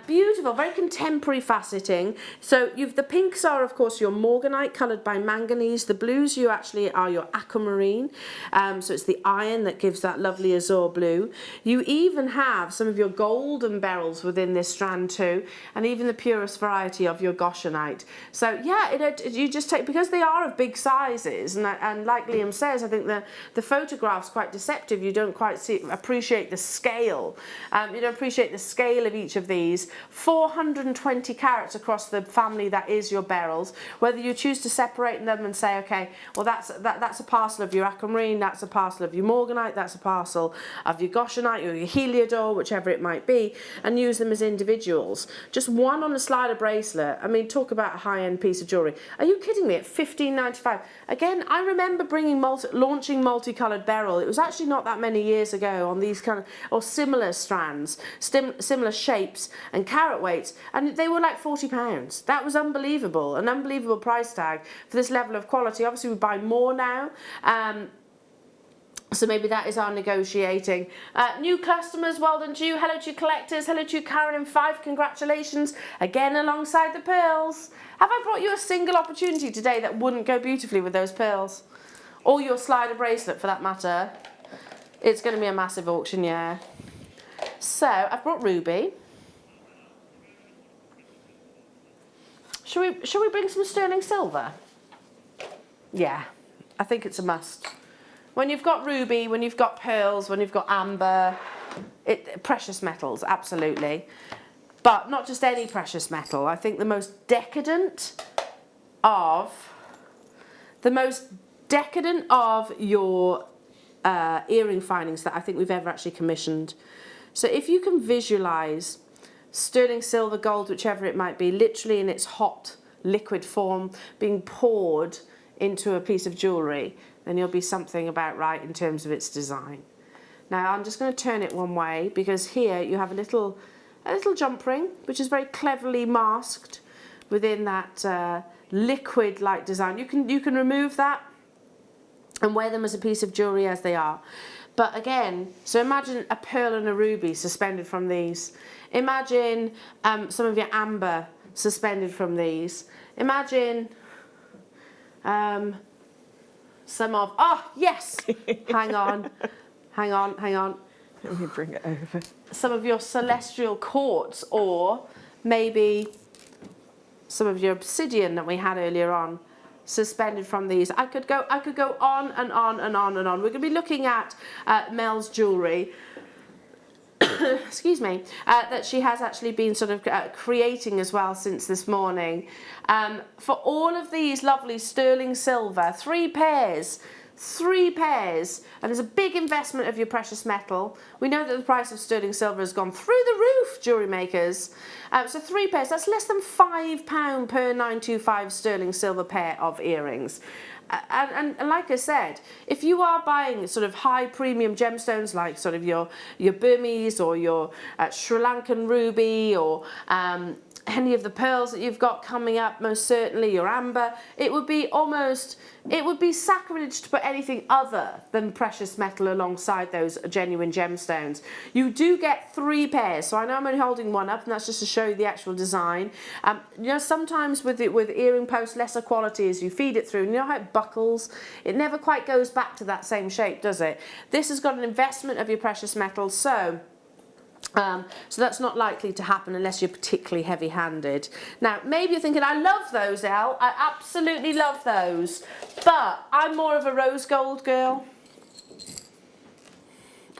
Beautiful, very contemporary faceting. So the pinks are, of course, your morganite coloured by manganese. The blues you actually are your aquamarine. So it's the iron that gives that lovely azure blue. You even have some of your golden beryls within this strand too, and even the purest variety of your goshenite. So yeah, you just take, because they are of big sizes, and like Liam says, I think the photograph's quite deceptive. You don't quite appreciate the scale. You don't appreciate the scale of each of these. 420 carats across the family that is your beryls. Whether you choose to separate them and say, okay, well that's a parcel of your aquamarine, that's a parcel of your morganite, that's a parcel of your goshenite or your heliodor, whichever it might be, and use them as individuals. Just one on a slider bracelet. I mean, talk about a high-end piece of jewellery. Are you kidding me? At $15.95. Again, I remember launching multicoloured beryl. It was actually not that many years ago on these kind of, or similar strands, similar shapes and carat weights, and they were like £40. That was unbelievable, an unbelievable price tag for this level of quality. Obviously, we buy more now. So maybe that is our negotiating. New customers, well done to you. Hello to you collectors. Hello to you Karen and Fife. Congratulations. Again, alongside the pearls. Have I brought you a single opportunity today that wouldn't go beautifully with those pearls? Or your slider bracelet for that matter. It's going to be a massive auction, yeah. So I've brought ruby. Shall we bring some sterling silver? Yeah, I think it's a must. When you've got ruby, when you've got pearls, when you've got amber, precious metals, absolutely. But not just any precious metal. I think the most decadent of your earring findings that I think we've ever actually commissioned. So if you can visualise sterling silver, gold, whichever it might be, literally in its hot liquid form being poured into a piece of jewellery, then you'll be something about right in terms of its design. Now I'm just going to turn it one way, because here you have a little jump ring, which is very cleverly masked within that liquid-like design. You can remove that and wear them as a piece of jewellery as they are. But again, so imagine a pearl and a ruby suspended from these. Imagine some of your amber suspended from these. Imagine some of, oh yes, hang on. Let me bring it over. Some of your celestial quartz, or maybe some of your obsidian that we had earlier on, suspended from these. I could go on and on and on and on. We're going to be looking at Mel's jewellery. Excuse me, that she has actually been sort of creating as well since this morning. For all of these lovely sterling silver, 3 pairs, and there's a big investment of your precious metal. We know that the price of sterling silver has gone through the roof, jewellery makers. So 3 pairs, that's less than £5 per 925 sterling silver pair of earrings. And like I said, if you are buying sort of high premium gemstones like sort of your Burmese or your Sri Lankan ruby, or any of the pearls that you've got coming up, most certainly your amber, it would be sacrilege to put anything other than precious metal alongside those genuine gemstones. You do get 3 pairs, so I know I'm only holding one up, and that's just to show you the actual design. You know, sometimes with earring posts, lesser quality, as you feed it through, you know how it buckles? It never quite goes back to that same shape, does it? This has got an investment of your precious metals, so that's not likely to happen unless you're particularly heavy-handed. Now, maybe you're thinking, I love those, Elle. I absolutely love those. But I'm more of a rose gold girl.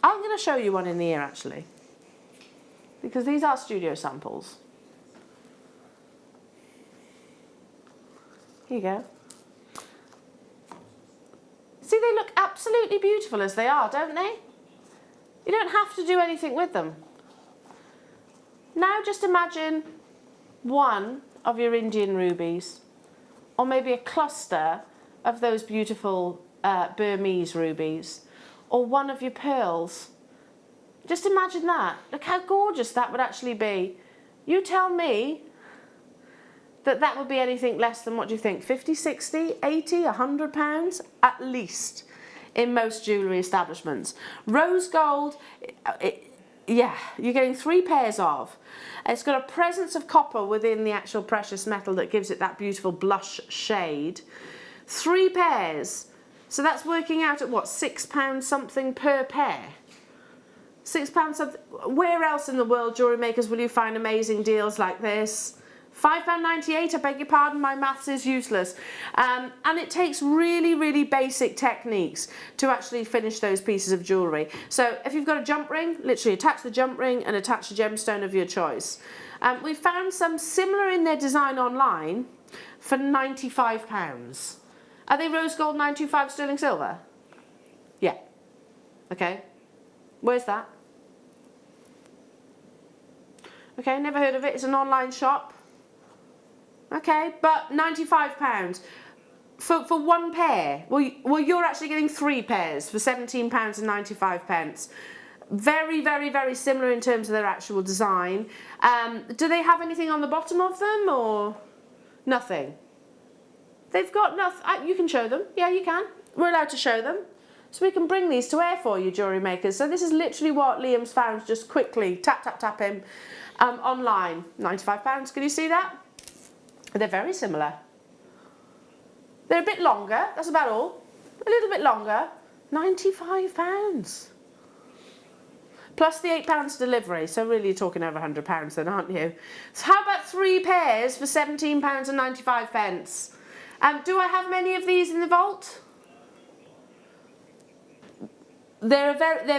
I'm going to show you one in the ear, actually, because these are studio samples. Here you go. See, they look absolutely beautiful as they are, don't they? You don't have to do anything with them. Now just imagine one of your Indian rubies, or maybe a cluster of those beautiful Burmese rubies, or one of your pearls. Just imagine that. Look how gorgeous that would actually be. You tell me that would be anything less than, what do you think, 50, 60, 80, £100 at least. in most jewellery establishments. Rose gold, yeah, you're getting 3 pairs of. It's got a presence of copper within the actual precious metal that gives it that beautiful blush shade. 3 pairs, so that's working out at what, £6 something per pair? £6 something. Where else in the world, jewellery makers, will you find amazing deals like this? £5.98, I beg your pardon, my maths is useless. And it takes really, really basic techniques to actually finish those pieces of jewellery. So if you've got a jump ring, literally attach the jump ring and attach the gemstone of your choice. We found some similar in their design online for £95. Are they rose gold 925 sterling silver? Yeah. Okay. Where's that? Okay, never heard of it. It's an online shop. Okay, but £95 for 1 pair. Well, you're actually getting 3 pairs for £17.95. Very, very, very similar in terms of their actual design. Do they have anything on the bottom of them or nothing? They've got nothing. You can show them. Yeah, you can. We're allowed to show them. So we can bring these to air for you, jewellery makers. So this is literally what Liam's found, just quickly, tap, tap, tap him, online. £95, can you see that? They're very similar. They're a bit longer, that's about all. A little bit longer, £95. Plus the £8 delivery, so really you're talking over £100 then, aren't you? So how about 3 pairs for £17.95? Do I have many of these in the vault? They're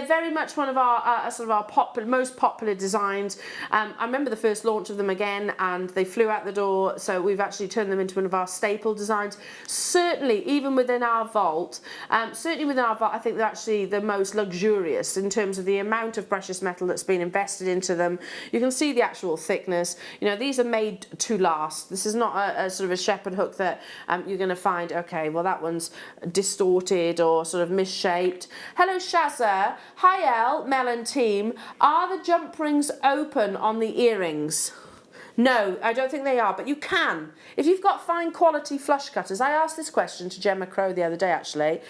very much one of our sort of our most popular designs. I remember the first launch of them again, and they flew out the door. So we've actually turned them into one of our staple designs. Certainly, even within our vault, I think they're actually the most luxurious in terms of the amount of precious metal that's been invested into them. You can see the actual thickness. You know, these are made to last. This is not a sort of a shepherd hook that you're going to find. Okay, well that one's distorted or sort of misshaped. Hello, Shazza. Hi, Mel and team. Are the jump rings open on the earrings? No, I don't think they are, but you can. If you've got fine quality flush cutters, I asked this question to Gemma Crow the other day actually,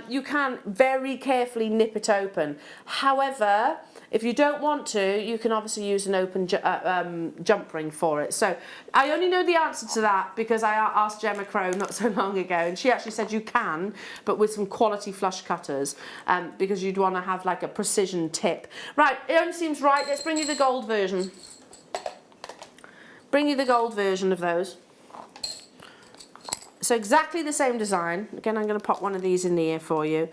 you can very carefully nip it open. However, if you don't want to, you can obviously use an open jump ring for it. So I only know the answer to that because I asked Gemma Crow not so long ago, and she actually said you can, but with some quality flush cutters, because you'd want to have like a precision tip. Right, it only seems right. Let's bring you the gold version. Bring you the gold version of those. So exactly the same design. Again, I'm going to pop one of these in the ear for you.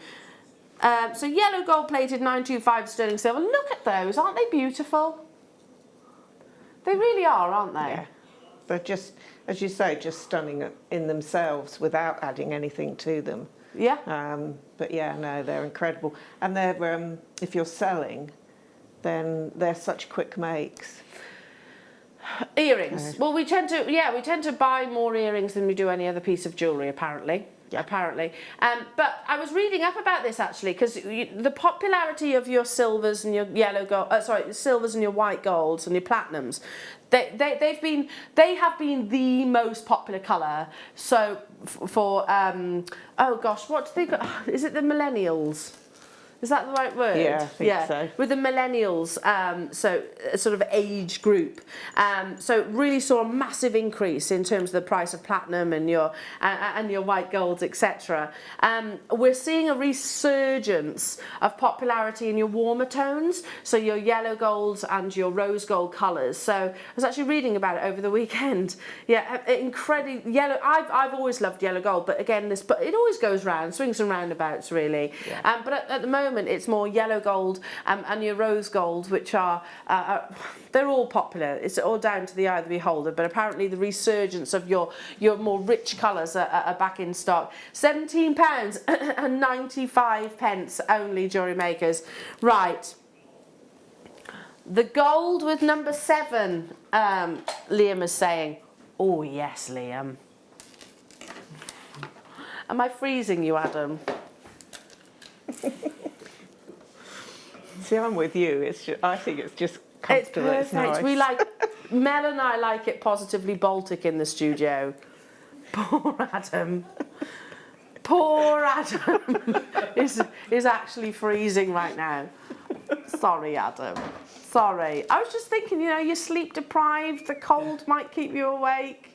So yellow gold plated 925 sterling silver. Look at those, aren't they beautiful? They really are, aren't they? Yeah. They're just, as you say, just stunning in themselves without adding anything to them. Yeah. But yeah, no, they're incredible. And they're, if you're selling, then they're such quick makes. Earrings. Well, we tend to buy more earrings than we do any other piece of jewellery, apparently. Yeah. Apparently. But I was reading up about this actually, because the popularity of your silvers and your yellow gold, silvers and your white golds and your platinums, they have been the most popular colour. So for oh gosh, what do they got? Is it the millennials? Is that the right word? Yeah, I think so. With the millennials, so a sort of age group. So really saw a massive increase in terms of the price of platinum and your white golds, etc. We're seeing a resurgence of popularity in your warmer tones, so your yellow golds and your rose gold colours. So I was actually reading about it over the weekend. Yeah, incredible yellow. I've always loved yellow gold, but again, it always goes round, swings and roundabouts, really. Yeah. But at the moment, it's more yellow gold and your rose gold, which are they're all popular. It's all down to the eye of the beholder, but apparently the resurgence of your more rich colours are back in stock. £17.95 only, jewellery makers. Right. The gold with number 7, Liam is saying. Oh yes, Liam. Am I freezing you, Adam? See, I'm with you. I think it's just comfortable. It's perfect. Nice. Mel and I like it positively Baltic in the studio. Poor Adam. Poor Adam is actually freezing right now. Sorry, Adam. Sorry. I was just thinking, you know, you're sleep deprived, the cold might keep you awake.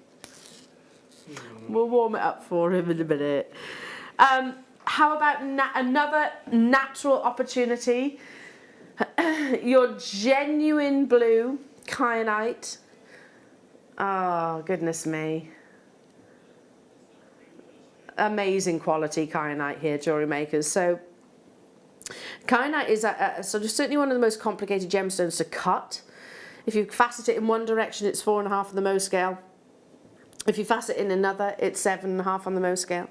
We'll warm it up for him in a minute. How about another natural opportunity? Your genuine blue kyanite. Oh, goodness me. Amazing quality kyanite here, jewellery makers. So kyanite is sort of certainly one of the most complicated gemstones to cut. If you facet it in one direction, it's 4.5 on the Mohs scale. If you facet in another, it's 7.5 on the Mohs scale.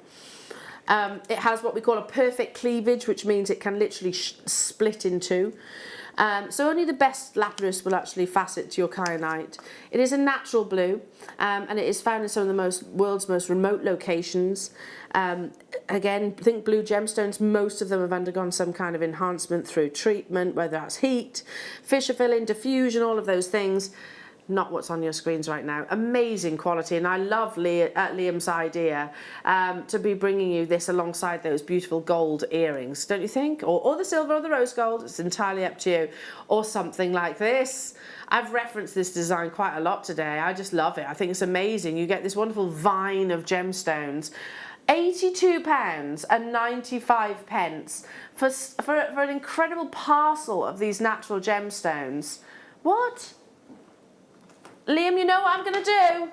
It has what we call a perfect cleavage, which means it can literally split in two. So only the best lapidarists will actually facet to your kyanite. It is a natural blue, and it is found in some of the world's most remote locations. Again, think blue gemstones, most of them have undergone some kind of enhancement through treatment, whether that's heat, fissure filling, diffusion, all of those things. Not what's on your screens right now. Amazing quality, and I love Liam's idea to be bringing you this alongside those beautiful gold earrings, don't you think? Or the silver or the rose gold, it's entirely up to you. Or something like this. I've referenced this design quite a lot today. I just love it. I think it's amazing. You get this wonderful vine of gemstones. £82.95 for an incredible parcel of these natural gemstones. What? Liam, you know what I'm going to do?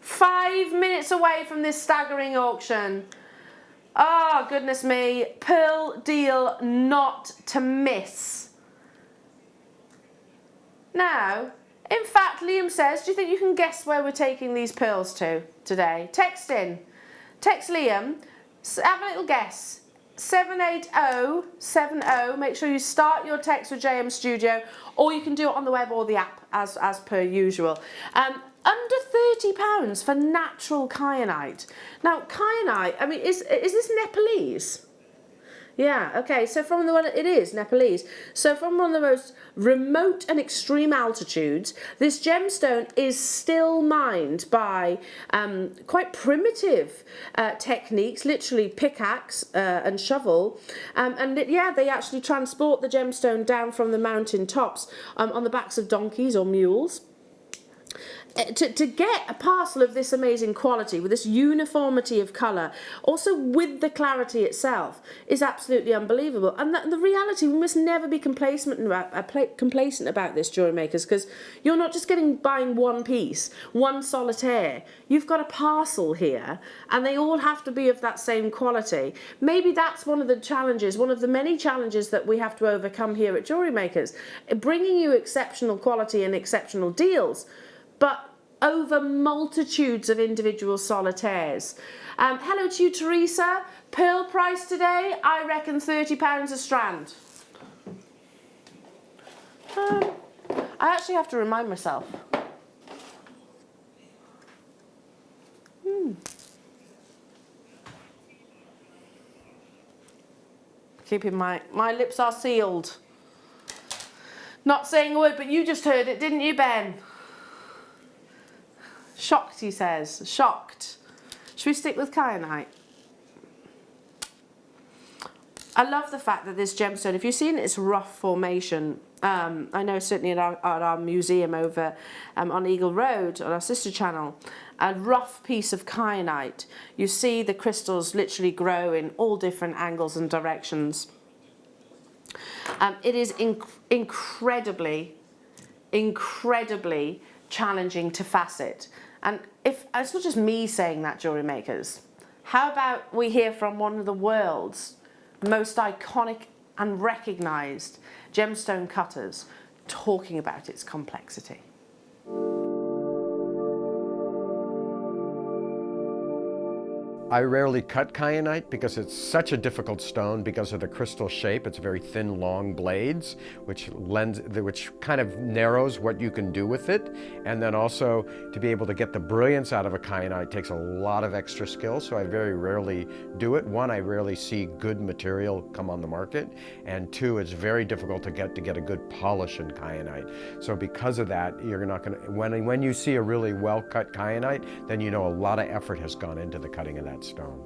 5 minutes away from this staggering auction. Oh, goodness me. Pearl deal not to miss. Now, in fact, Liam says, do you think you can guess where we're taking these pearls to today? Text in. Text Liam. Have a little guess. 78070. Make sure you start your text with JM Studio, or you can do it on the web or the app as per usual. Under £30 for natural kyanite. Now kyanite, I mean, is this Nepalese? Yeah, okay, so from it is Nepalese. So from one of the most remote and extreme altitudes, this gemstone is still mined by quite primitive techniques, literally pickaxe and shovel. Yeah, they actually transport the gemstone down from the mountain tops on the backs of donkeys or mules. To get a parcel of this amazing quality, with this uniformity of colour, also with the clarity itself, is absolutely unbelievable. And the reality, we must never be complacent about this, jewellery makers, because you're not just buying one piece, one solitaire. You've got a parcel here, and they all have to be of that same quality. Maybe that's one of the challenges, one of the many challenges that we have to overcome here at Jewellery Makers, bringing you exceptional quality and exceptional deals, but over multitudes of individual solitaires. Hello to you, Teresa. Pearl price today, I reckon £30 a strand. I actually have to remind myself. Keeping my lips are sealed. Not saying a word, but you just heard it, didn't you, Ben? Shocked, he says. Shocked. Should we stick with kyanite? I love the fact that this gemstone, if you've seen its rough formation, I know certainly at our museum over on Eagle Road, on our sister channel, a rough piece of kyanite, you see the crystals literally grow in all different angles and directions. It is incredibly challenging to facet. And if it's not just me saying that, jewellery makers, how about we hear from one of the world's most iconic and recognised gemstone cutters talking about its complexity. I rarely cut kyanite because it's such a difficult stone because of the crystal shape. It's very thin, long blades, which kind of narrows what you can do with it. And then also to be able to get the brilliance out of a kyanite takes a lot of extra skill, so I very rarely do it. One, I rarely see good material come on the market, and two, it's very difficult to get a good polish in kyanite. So because of that, you're not going to, when you see a really well-cut kyanite, then you know a lot of effort has gone into the cutting of that stone.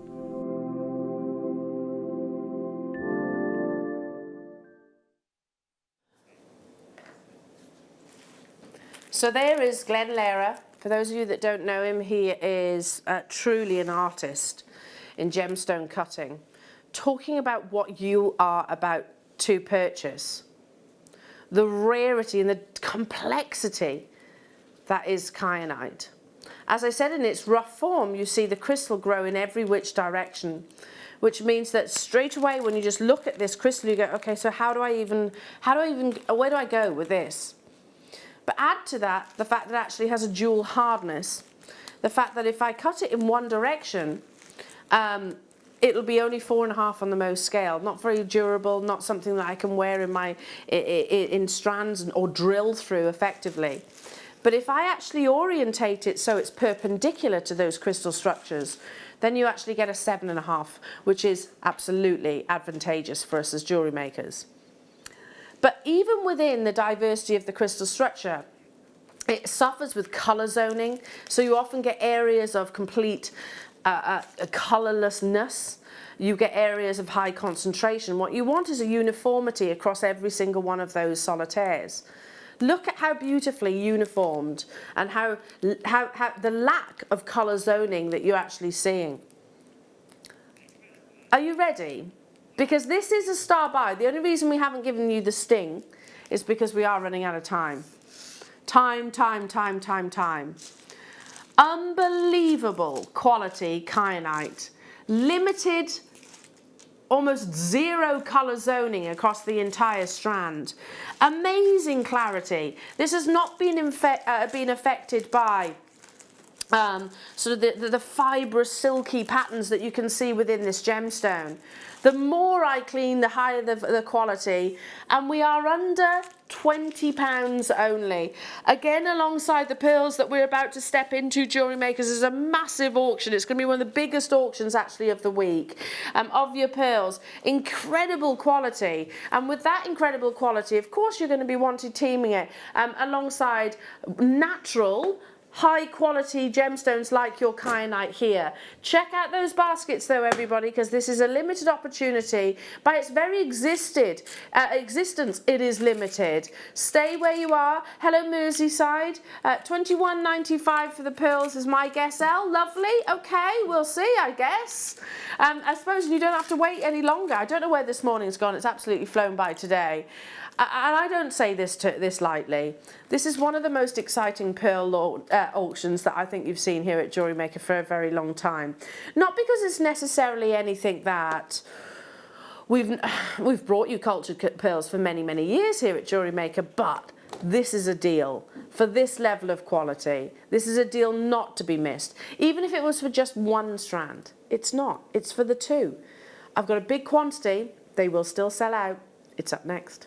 So there is Glenn Lehrer. For those of you that don't know him, he is truly an artist in gemstone cutting, talking about what you are about to purchase. The rarity and the complexity that is kyanite. As I said, in its rough form, you see the crystal grow in every which direction, which means that straight away when you just look at this crystal, you go, okay, so where do I go with this? But add to that the fact that it actually has a dual hardness, the fact that if I cut it in one direction, it'll be only 4.5 on the Mohs scale, not very durable, not something that I can wear in strands or drill through effectively. But if I actually orientate it so it's perpendicular to those crystal structures, then you actually get a 7.5, which is absolutely advantageous for us as jewellery makers. But even within the diversity of the crystal structure, it suffers with colour zoning, so you often get areas of complete colourlessness. You get areas of high concentration. What you want is a uniformity across every single one of those solitaires. Look at how beautifully uniformed and how the lack of colour zoning that you're actually seeing. Are you ready? Because this is a star buy. The only reason we haven't given you the sting is because we are running out of time. Time. Unbelievable quality kyanite. Limited, almost zero colour zoning across the entire strand. Amazing clarity. This has not been affected by sort of the fibrous, silky patterns that you can see within this gemstone. The more I clean, the higher the quality, and we are under £20 only. Again, alongside the pearls that we're about to step into, Jewellery Makers, is a massive auction. It's going to be one of the biggest auctions actually of the week, of your pearls. Incredible quality, and with that incredible quality, of course, you're going to be wanting teaming it alongside natural, high quality gemstones like your kyanite here. Check out those baskets though, everybody, because this is a limited opportunity. By its very existence, it is limited. Stay where you are. Hello Merseyside. £21.95 for the pearls is my guess, Elle. Lovely. Okay, we'll see, I guess. I suppose you don't have to wait any longer. I don't know where this morning's gone. It's absolutely flown by today. And I don't say this lightly. This is one of the most exciting pearl auctions that I think you've seen here at Jewellery Maker for a very long time. Not because it's necessarily anything that we've brought you cultured pearls for many, many years here at Jewellery Maker, but this is a deal for this level of quality. This is a deal not to be missed. Even if it was for just one strand, it's not. It's for the two. I've got a big quantity. They will still sell out. It's up next.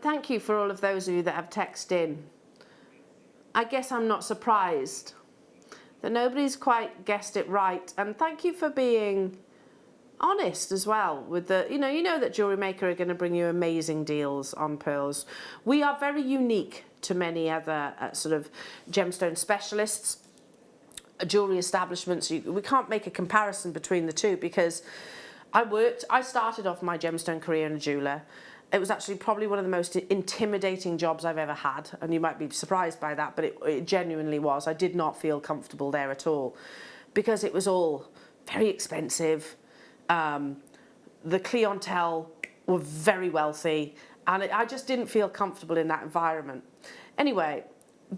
Thank you for all of those of you that have texted in. I guess I'm not surprised that nobody's quite guessed it right, and thank you for being honest as well with the, you know that Jewellery Maker are going to bring you amazing deals on pearls. We are very unique to many other sort of gemstone specialists, jewellery establishments. We can't make a comparison between the two because I started off my gemstone career in a jeweller. It was actually probably one of the most intimidating jobs I've ever had, and you might be surprised by that, but it genuinely was. I did not feel comfortable there at all. because it was all very expensive. The clientele were very wealthy, and I just didn't feel comfortable in that environment. Anyway,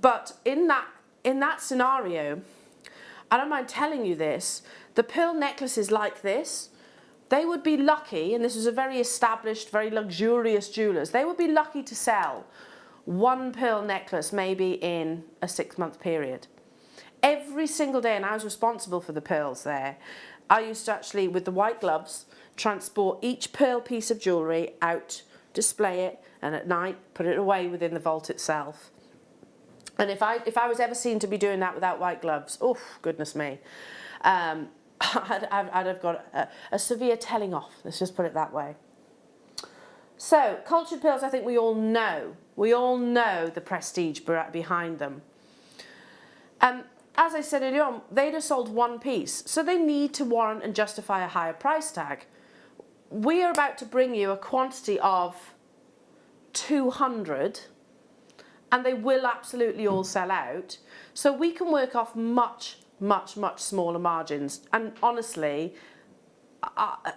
but in that scenario, I don't mind telling you this, the pearl necklaces like this, they would be lucky, and this was a very established, very luxurious jewellers, they would be lucky to sell one pearl necklace maybe in a 6-month period. Every single day, and I was responsible for the pearls there, I used to actually, with the white gloves, transport each pearl piece of jewellery out, display it, and at night put it away within the vault itself. And if I was ever seen to be doing that without white gloves, oh goodness me, I'd have got a severe telling off, let's just put it that way. So, cultured pearls, I think we all know the prestige behind them. As I said earlier on, they'd have sold one piece, so they need to warrant and justify a higher price tag. We are about to bring you a quantity of 200, and they will absolutely all sell out. So we can work off much, much, much smaller margins. And honestly,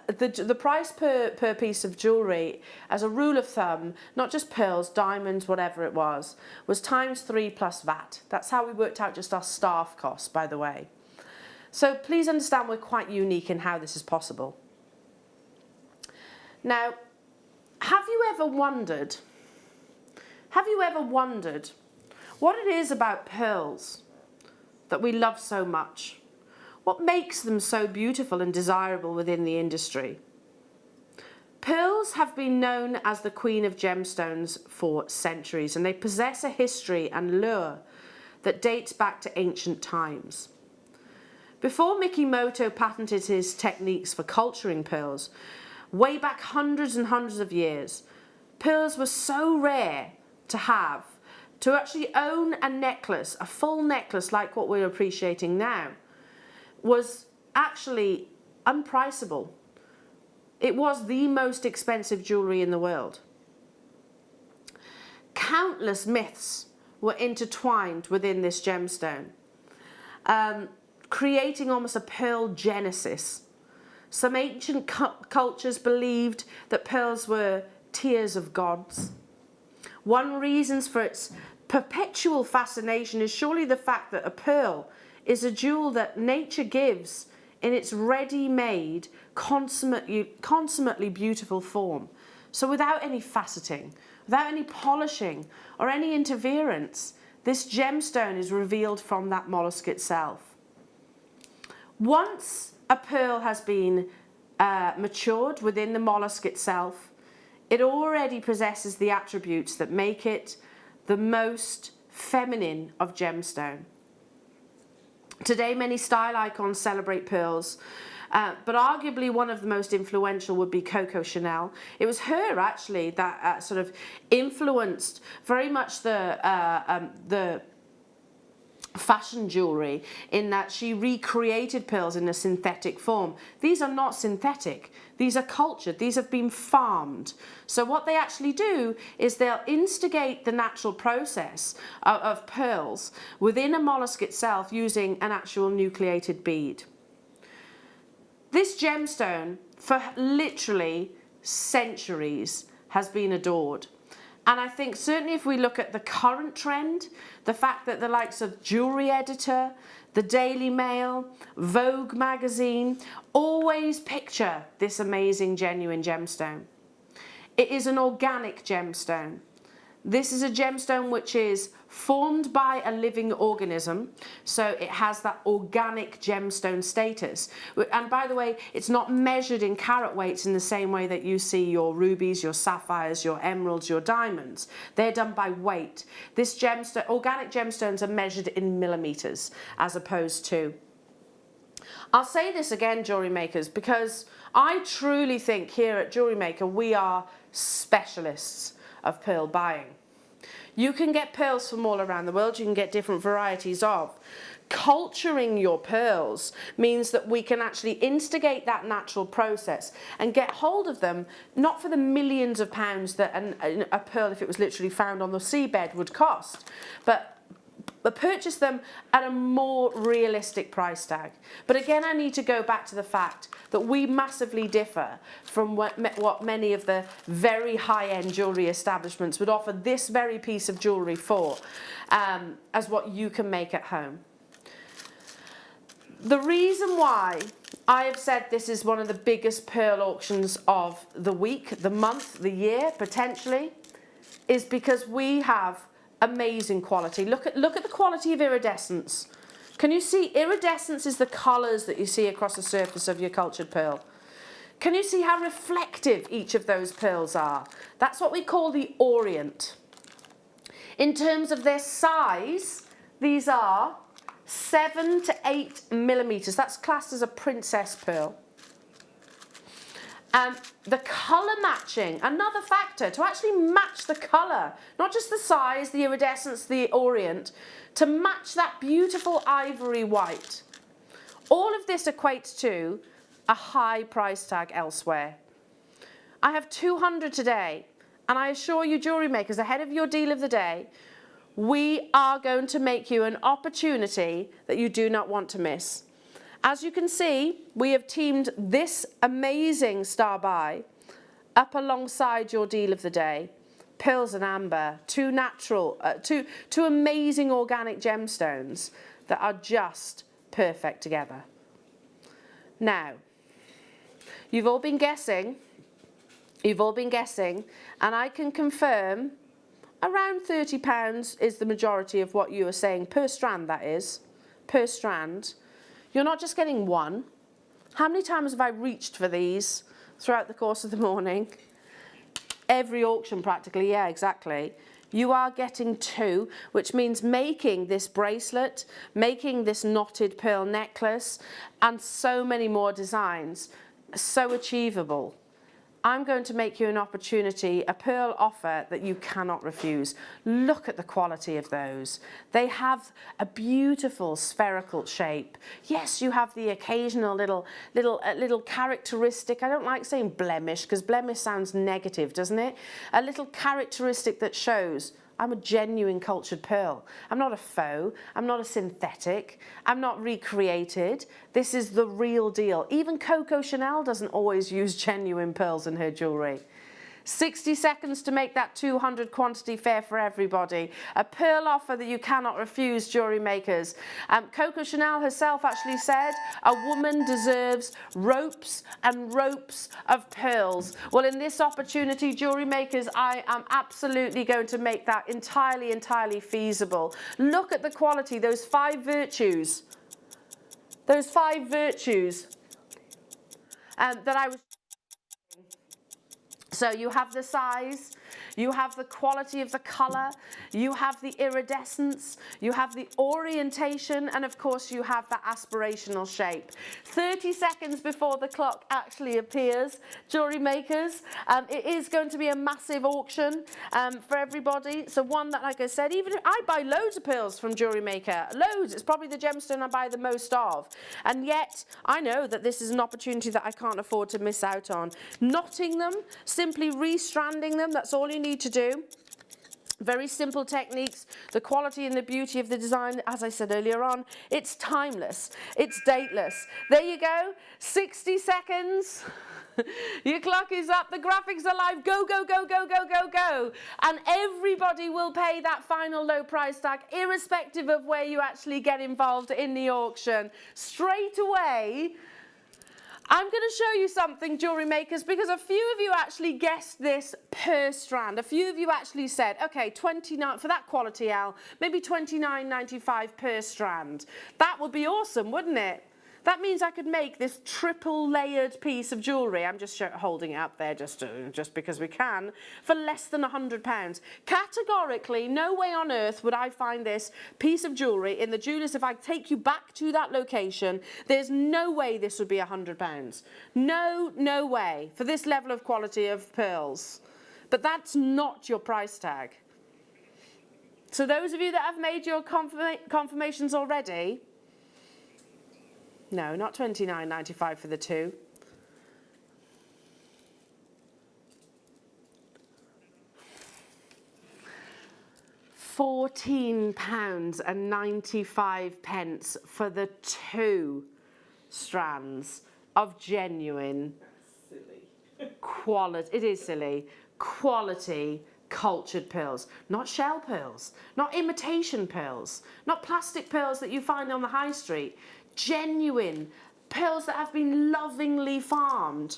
the price per piece of jewellery, as a rule of thumb, not just pearls, diamonds, whatever it was ×3 plus VAT. That's how we worked out just our staff costs, by the way. So please understand we're quite unique in how this is possible. Now, have you ever wondered what it is about pearls that we love so much? What makes them so beautiful and desirable within the industry? Pearls have been known as the queen of gemstones for centuries, and they possess a history and lure that dates back to ancient times. Before Mikimoto patented his techniques for culturing pearls, way back hundreds and hundreds of years, pearls were so rare to have, to actually own a necklace, a full necklace like what we're appreciating now, was actually unpriceable. It was the most expensive jewellery in the world. Countless myths were intertwined within this gemstone, creating almost a pearl genesis. Some ancient cultures believed that pearls were tears of gods. One reason for its perpetual fascination is surely the fact that a pearl is a jewel that nature gives in its ready-made, consummately beautiful form. So without any faceting, without any polishing or any interference, this gemstone is revealed from that mollusk itself. Once a pearl has been matured within the mollusk itself, it already possesses the attributes that make it the most feminine of gemstone. Today, many style icons celebrate pearls, but arguably one of the most influential would be Coco Chanel. It was her, actually, that sort of influenced very much the fashion jewellery, in that she recreated pearls in a synthetic form. These are not synthetic. These are cultured. These have been farmed. So what they actually do is they'll instigate the natural process of pearls within a mollusk itself using an actual nucleated bead. This gemstone, for literally centuries, has been adored. And I think certainly if we look at the current trend, the fact that the likes of Jewelry Editor, the Daily Mail, Vogue magazine, always picture this amazing genuine gemstone. It is an organic gemstone. This is a gemstone which is formed by a living organism, so it has that organic gemstone status. And by the way, it's not measured in carat weights in the same way that you see your rubies, your sapphires, your emeralds, your diamonds. They're done by weight. This gemstone, organic gemstones, are measured in millimeters as opposed to. I'll say this again, jewellery makers, because I truly think here at Jewellery Maker we are specialists of pearl buying. You can get pearls from all around the world, you can get different varieties of. Culturing your pearls means that we can actually instigate that natural process and get hold of them, not for the millions of pounds that a pearl, if it was literally found on the seabed, would cost, but but purchase them at a more realistic price tag. But again, I need to go back to the fact that we massively differ from what many of the very high-end jewellery establishments would offer this very piece of jewellery for, as what you can make at home. The reason why I have said this is one of the biggest pearl auctions of the week, the month, the year, potentially, is because we have amazing quality. Look at the quality of iridescence. Can you see iridescence is the colours that you see across the surface of your cultured pearl? Can you see how reflective each of those pearls are? That's what we call the orient. In terms of their size, these are 7 to 8 millimetres. That's classed as a princess pearl. And the colour matching, another factor, to actually match the colour, not just the size, the iridescence, the orient, to match that beautiful ivory white. All of this equates to a high price tag elsewhere. I have 200 today, and I assure you, jewellery makers, ahead of your deal of the day, we are going to make you an opportunity that you do not want to miss. As you can see, we have teamed this amazing star buy up alongside your deal of the day. Pearls and amber, two amazing organic gemstones that are just perfect together. Now, you've all been guessing, and I can confirm around £30 is the majority of what you are saying per strand, that is, per strand. You're not just getting one. How many times have I reached for these throughout the course of the morning? Every auction practically, yeah, exactly. You are getting two, which means making this bracelet, making this knotted pearl necklace, and so many more designs. So achievable. I'm going to make you an opportunity, a pearl offer that you cannot refuse. Look at the quality of those. They have a beautiful spherical shape. Yes, you have the occasional little characteristic. I don't like saying blemish because blemish sounds negative, doesn't it? A little characteristic that shows I'm a genuine cultured pearl. I'm not a faux, I'm not a synthetic, I'm not recreated. This is the real deal. Even Coco Chanel doesn't always use genuine pearls in her jewellery. 60 seconds to make that 200 quantity fair for everybody. A pearl offer that you cannot refuse, jewellery makers. Coco Chanel herself actually said, a woman deserves ropes and ropes of pearls. Well, in this opportunity, jewellery makers, I am absolutely going to make that entirely feasible. Look at the quality, those 5 virtues. Those 5 virtues that I was... So you have the size, you have the quality of the colour, you have the iridescence, you have the orientation, and of course you have that aspirational shape. 30 seconds before the clock actually appears, jewellery makers, it is going to be a massive auction for everybody. So one that, like I said, even if I buy loads of pearls from Jewellery Maker, loads, it's probably the gemstone I buy the most of. And yet, I know that this is an opportunity that I can't afford to miss out on. Knotting them, simply restranding them, that's all you need to do. Very simple techniques. The quality and the beauty of the design, as I said earlier on, it's timeless, it's dateless. There you go, 60 seconds. Your clock is up, the graphics are live, go, go, go, go, go, go, go. And everybody will pay that final low price tag, irrespective of where you actually get involved in the auction. Straight away, I'm going to show you something, jewellery makers, because a few of you actually guessed this per strand. A few of you actually said, okay, 29 for that quality, Al, maybe $29.95 per strand. That would be awesome, wouldn't it? That means I could make this triple layered piece of jewellery, I'm just holding it up there just because we can, for less than £100. Categorically, no way on earth would I find this piece of jewellery in the jewellers. If I take you back to that location, there's no way this would be £100. No way for this level of quality of pearls. But that's not your price tag. So those of you that have made your confirmations already, no, not $29.95 for the two. £14.95 for the 2 strands of genuine quality. It is silly. Quality cultured pearls, not shell pearls, not imitation pearls, not plastic pearls that you find on the high street. Genuine pearls that have been lovingly farmed.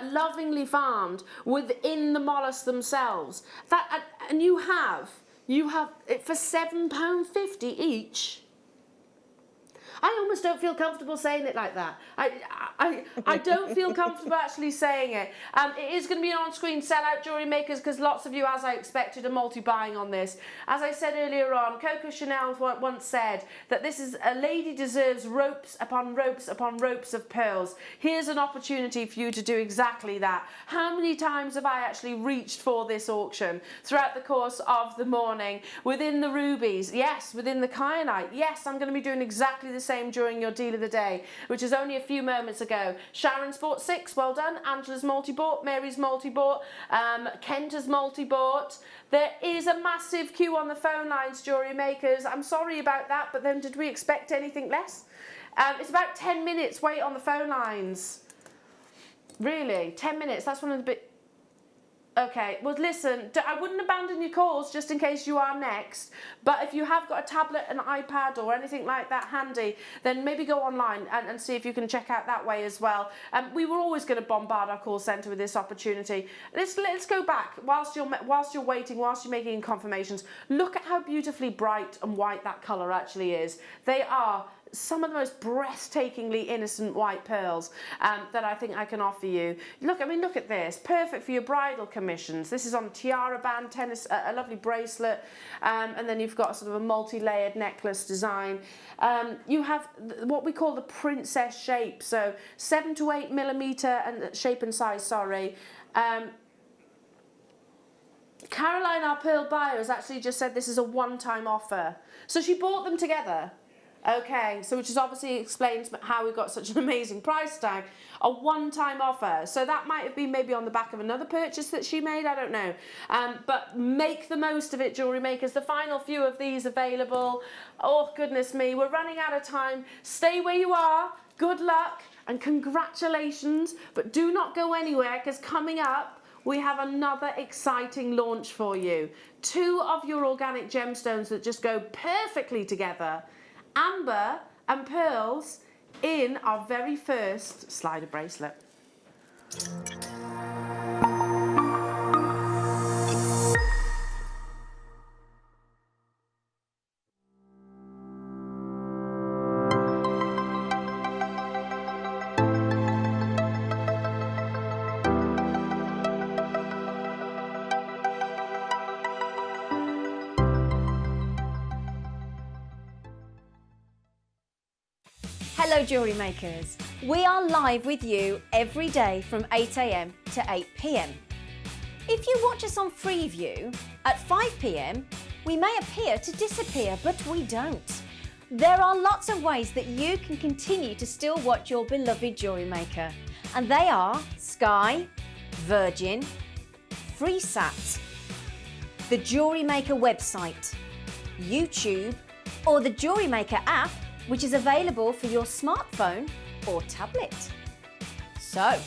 Lovingly farmed within the mollusks themselves. And you have it for £7.50 each. I almost don't feel comfortable saying it like that. I don't feel comfortable actually saying it. It is going to be an on-screen sellout, Jewellery Makers, because lots of you, as I expected, are multi-buying on this. As I said earlier on, Coco Chanel once said that this is a lady deserves ropes upon ropes upon ropes of pearls. Here's an opportunity for you to do exactly that. How many times have I actually reached for this auction throughout the course of the morning? Within the rubies, yes. Within the kyanite, yes. I'm going to be doing exactly the same during your deal of the day, which is only a few moments ago. Sharon's bought 6, well done. Angela's multi-bought, Mary's multi-bought, Kent has multi-bought. There is a massive queue on the phone lines, Jewellery Makers. I'm sorry about that, but then did we expect anything less? It's about 10 minutes wait on the phone lines. Really, 10 minutes, that's one of the bit. Okay, well listen, I wouldn't abandon your calls just in case you are next, but if you have got a tablet, an iPad or anything like that handy, then maybe go online and see if you can check out that way as well. We were always going to bombard our call centre with this opportunity. Let's go back, whilst you're waiting, whilst you're making confirmations, look at how beautifully bright and white that colour actually is. They are some of the most breathtakingly innocent white pearls that I think I can offer you. Look, I mean, look at this. Perfect for your bridal commissions. This is on a tiara band, tennis, a lovely bracelet, and then you've got sort of a multi-layered necklace design. You have what we call the princess shape, so 7 to 8 millimetre and shape and size, sorry. Caroline, our pearl buyer, has actually just said this is a one-time offer. So she bought them together. Okay, so which is obviously explains how we got such an amazing price tag. A one-time offer. So that might have been maybe on the back of another purchase that she made, I don't know. But make the most of it, Jewellery Makers. The final few of these available. Oh, goodness me, we're running out of time. Stay where you are. Good luck and congratulations. But do not go anywhere, because coming up, we have another exciting launch for you. 2 of your organic gemstones that just go perfectly together. Amber and pearls in our very first slider bracelet. Hello Jewellery Makers. We are live with you every day from 8 AM to 8 PM. If you watch us on Freeview at 5 PM, we may appear to disappear, but we don't. There are lots of ways that you can continue to still watch your beloved Jewellery Maker, and they are Sky, Virgin, FreeSat, the Jewellery Maker website, YouTube, or the Jewellery Maker app, which is available for your smartphone or tablet. So,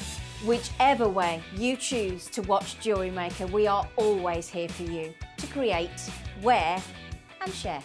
whichever way you choose to watch Jewellery Maker, we are always here for you to create, wear and share.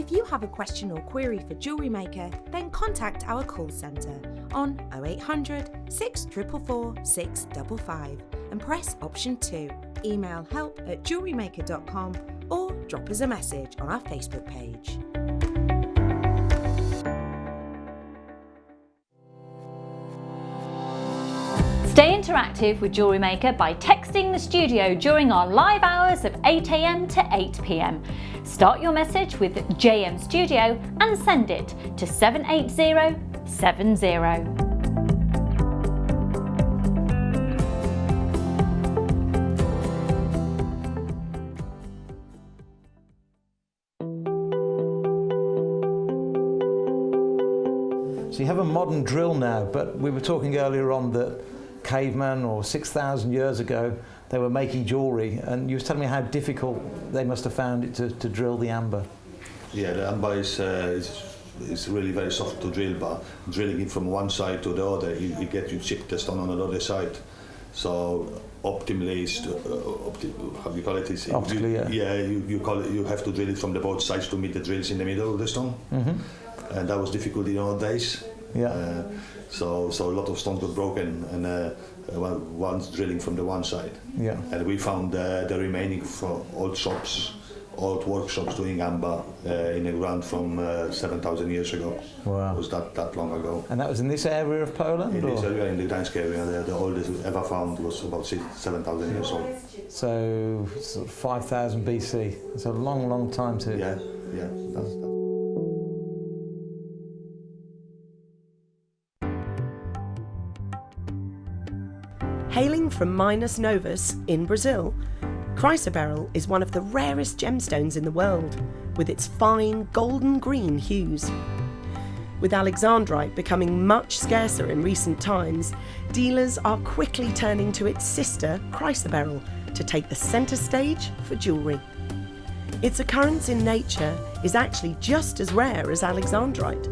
If you have a question or query for Jewellery Maker, then contact our call centre on 0800 644 655 and press option 2. Email help@jewellerymaker.com or drop us a message on our Facebook page. Stay interactive with Jewellery Maker by texting the studio during our live hours of 8 AM to 8 PM. Start your message with JM Studio and send it to 78070. So you have a modern drill now, but we were talking earlier on that caveman or 6,000 years ago they were making jewellery, and you were telling me how difficult they must have found it to drill the amber. Yeah, the amber is really very soft to drill, but drilling it from one side to the other, you get you chip the stone on the other side. So optimally, how do you call it? Optically, you call it. You have to drill it from the both sides to meet the drills in the middle of the stone, and that was difficult in our days. Yeah. So a lot of stones got broken, and one's drilling from the one side. Yeah. And we found the remaining from old shops, old workshops doing amber in the ground from 7,000 years ago. Wow. It was that long ago. And that was in this area of Poland? In this area, in the Gdańsk area, the oldest ever found was about 7,000 years old. So sort of 5,000 BC. It's a long, long time to... Yeah. That's Hailing from Minas Novas in Brazil, chrysoberyl is one of the rarest gemstones in the world, with its fine golden green hues. With alexandrite becoming much scarcer in recent times, dealers are quickly turning to its sister, chrysoberyl, to take the centre stage for jewellery. Its occurrence in nature is actually just as rare as alexandrite.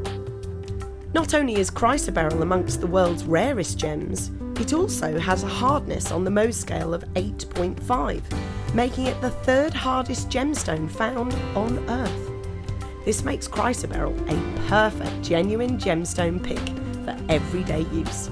Not only is chrysoberyl amongst the world's rarest gems, it also has a hardness on the Mohs scale of 8.5, making it the third hardest gemstone found on Earth. This makes chrysoberyl a perfect genuine gemstone pick for everyday use.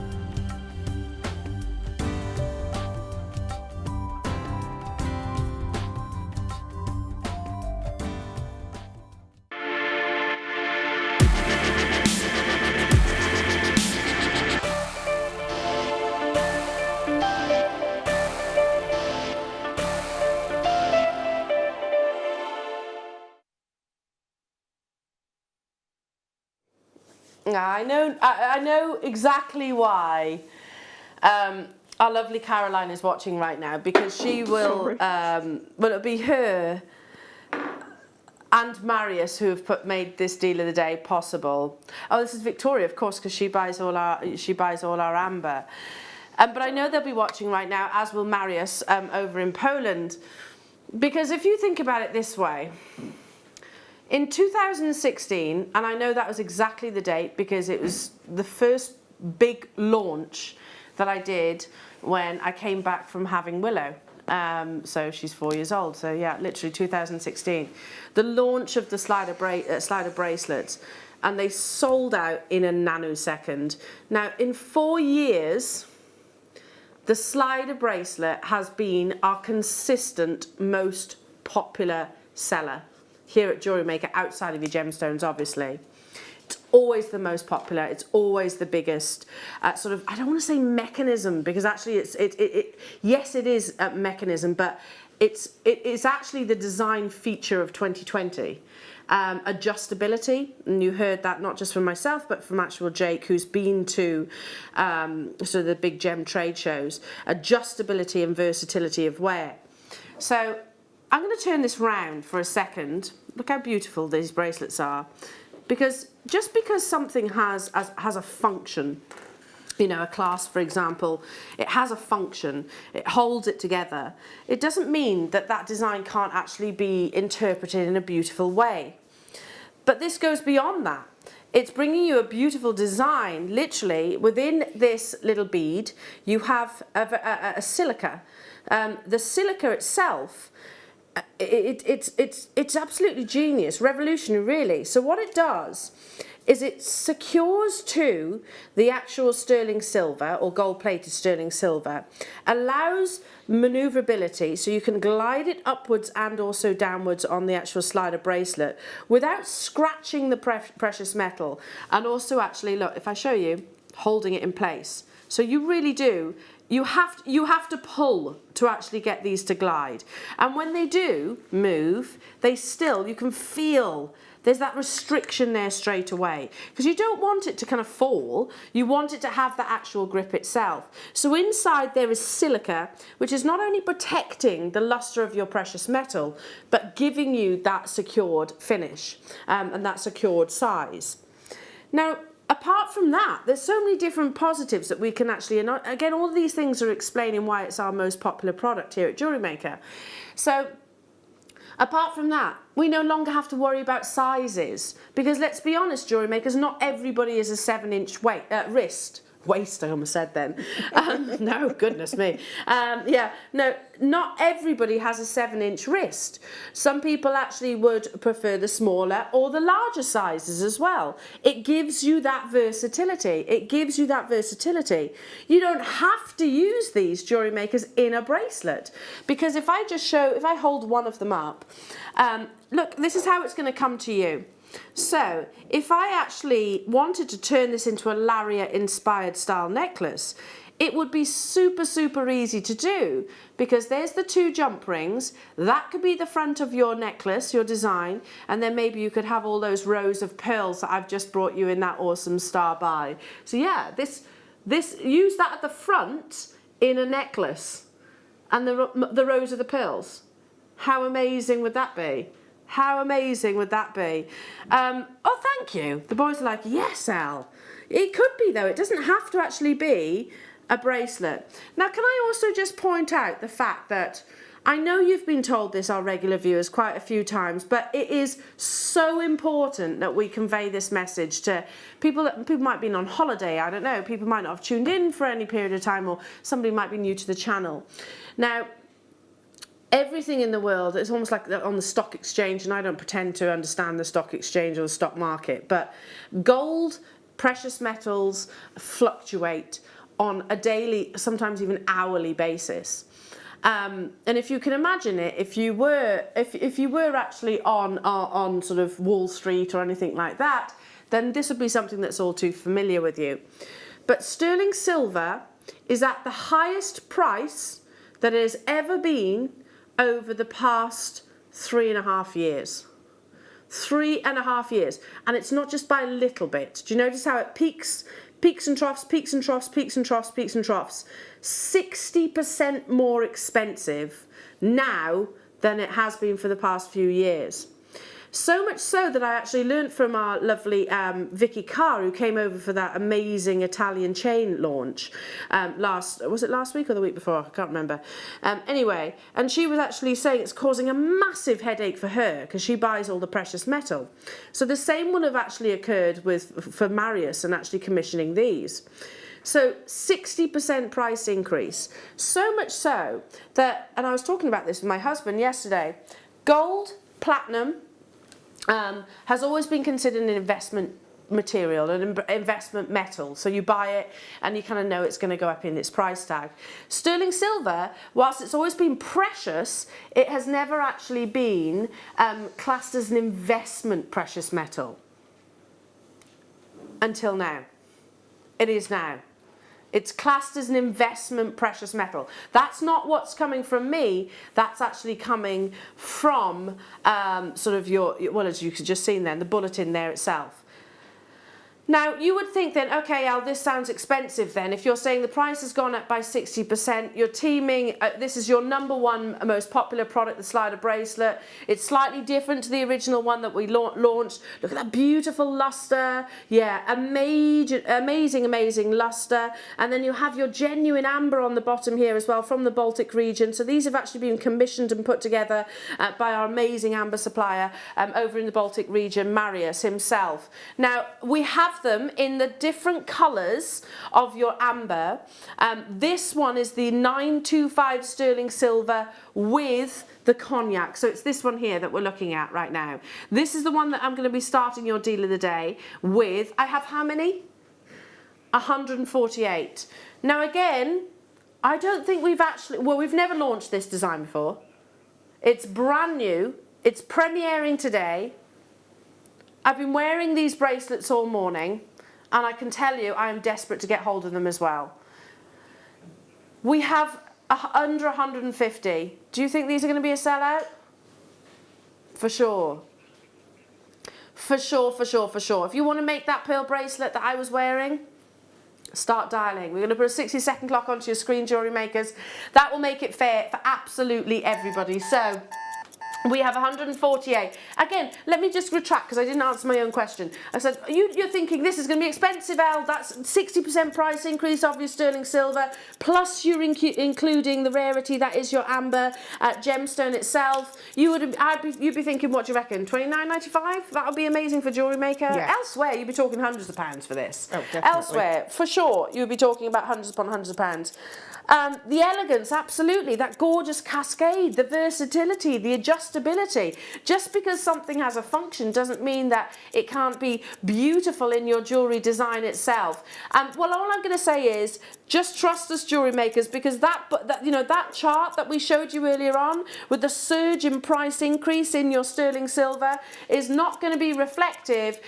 I know exactly why our lovely Caroline is watching right now, because she will, it'll be her and Marius who have made this deal of the day possible. Oh, this is Victoria, of course, because she buys all our amber. But I know they'll be watching right now, as will Marius over in Poland, because if you think about it this way. In 2016, and I know that was exactly the date because it was the first big launch that I did when I came back from having Willow. So she's 4 years old, so yeah, literally 2016. The launch of the slider bracelets, and they sold out in a nanosecond. Now, in 4 years, the slider bracelet has been our consistent most popular seller here at Jewellery Maker, outside of your gemstones, obviously. It's always the most popular, it's always the biggest, sort of, I don't want to say mechanism, because actually yes, it is a mechanism, but it's actually the design feature of 2020. Adjustability, and you heard that not just from myself, but from actual Jake, who's been to sort of the big gem trade shows. Adjustability and versatility of wear. So I'm going to turn this round for a second. Look how beautiful these bracelets are. Because just because something has a function, you know, a clasp, for example, it has a function, it holds it together, it doesn't mean that that design can't actually be interpreted in a beautiful way. But this goes beyond that. It's bringing you a beautiful design. Literally, within this little bead, you have a silica. The silica itself it's absolutely genius, revolutionary really. So what it does is it secures to the actual sterling silver or gold-plated sterling silver, allows maneuverability, so you can glide it upwards and also downwards on the actual slider bracelet without scratching the precious metal. And also actually, look, if I show you, holding it in place. So you really do, you have to pull to actually get these to glide. And when they do move, they still, you can feel there's that restriction there straight away, because you don't want it to kind of fall, you want it to have the actual grip itself. So inside there is silica, which is not only protecting the luster of your precious metal, but giving you that secured finish and that secured size. Now, apart from that, there's so many different positives that we can actually, and again, all these things are explaining why it's our most popular product here at Jewellery Maker. So, apart from that, we no longer have to worry about sizes, because let's be honest, Jewellery Makers, not everybody is a 7-inch wrist. Waist, I almost said then. No, goodness me. Yeah, no, not everybody has a 7-inch wrist. Some people actually would prefer the smaller or the larger sizes as well. It gives you that versatility. It gives you that versatility. You don't have to use these Jewellery Makers in a bracelet, because if I just show, if I hold one of them up, look, this is how it's going to come to you. So if I actually wanted to turn this into a lariat inspired style necklace, it would be super, super easy to do, because there's the 2 jump rings. That could be the front of your necklace, your design, and then maybe you could have all those rows of pearls that I've just brought you in that awesome star by. So yeah, this use that at the front in a necklace, and the rows of the pearls. How amazing would that be? How amazing would that be? Oh, thank you. The boys are like, yes, Al. It could be, though. It doesn't have to actually be a bracelet. Now, can I also just point out the fact that I know you've been told this, our regular viewers, quite a few times, but it is so important that we convey this message to people. People might have been on holiday, I don't know. People might not have tuned in for any period of time, or somebody might be new to the channel. Now, everything in the world, it's almost like on the stock exchange, and I don't pretend to understand the stock exchange or the stock market, but gold, precious metals fluctuate on a daily, sometimes even hourly basis. And if you can imagine it, if you were actually on sort of Wall Street or anything like that, then this would be something that's all too familiar with you. But sterling silver is at the highest price that it has ever been over the past 3.5 years. 3.5 years. And it's not just by a little bit. Do you notice how it peaks and troughs, peaks and troughs, peaks and troughs, peaks and troughs? 60% more expensive now than it has been for the past few years. So much so that I actually learned from our lovely Vicky Carr, who came over for that amazing Italian chain launch was it last week or the week before? I can't remember. Anyway, and she was actually saying it's causing a massive headache for her because she buys all the precious metal. So the same would have actually occurred for Marius and actually commissioning these. So 60% price increase. So much so that, and I was talking about this with my husband yesterday, gold, platinum, has always been considered an investment material, an investment metal. So you buy it and you kind of know it's going to go up in its price tag. Sterling silver, whilst it's always been precious, it has never actually been classed as an investment precious metal. Until now. It is now. It's classed as an investment precious metal. That's not what's coming from me. That's actually coming from sort of well, as you could just seen then, the bulletin there itself. Now, you would think then, okay, Al, this sounds expensive then. If you're saying the price has gone up by 60%, you're teaming, this is your #1 most popular product, the slider bracelet. It's slightly different to the original one that we launched. Look at that beautiful luster. Yeah, amazing, amazing luster. And then you have your genuine amber on the bottom here as well from the Baltic region. So these have actually been commissioned and put together by our amazing amber supplier over in the Baltic region, Marius himself. Now, we have have them in the different colours of your amber. This one is the 925 sterling silver with the cognac. So it's this one here that we're looking at right now. This is the one that I'm going to be starting your deal of the day with. I have how many? 148. Now again, I don't think we've actually, well, we've never launched this design before. It's brand new. It's premiering today. I've been wearing these bracelets all morning, and I can tell you I am desperate to get hold of them as well. We have under 150. Do you think these are going to be a sellout? For sure. For sure, for sure, for sure. If you want to make that pearl bracelet that I was wearing, start dialing. We're going to put a 60-second clock onto your screen, jewellery makers. That will make it fair for absolutely everybody. So we have 148. Again, let me just retract because I didn't answer my own question. I said, you're thinking this is going to be expensive, Elle. That's 60% price increase of your sterling silver, plus you're including the rarity that is your amber gemstone itself. You'd be thinking, what do you reckon? $29.95? That would be amazing for Jewellery Maker. Yeah. Elsewhere, you'd be talking hundreds of pounds for this. Oh, definitely. Elsewhere, for sure, you'd be talking about hundreds upon hundreds of pounds. The elegance, absolutely, that gorgeous cascade, the versatility, the adjustability. Just because something has a function doesn't mean that it can't be beautiful in your jewellery design itself. Well, all I'm going to say is just trust us, jewellery makers, because that chart that we showed you earlier on with the surge in price increase in your sterling silver is not going to be reflective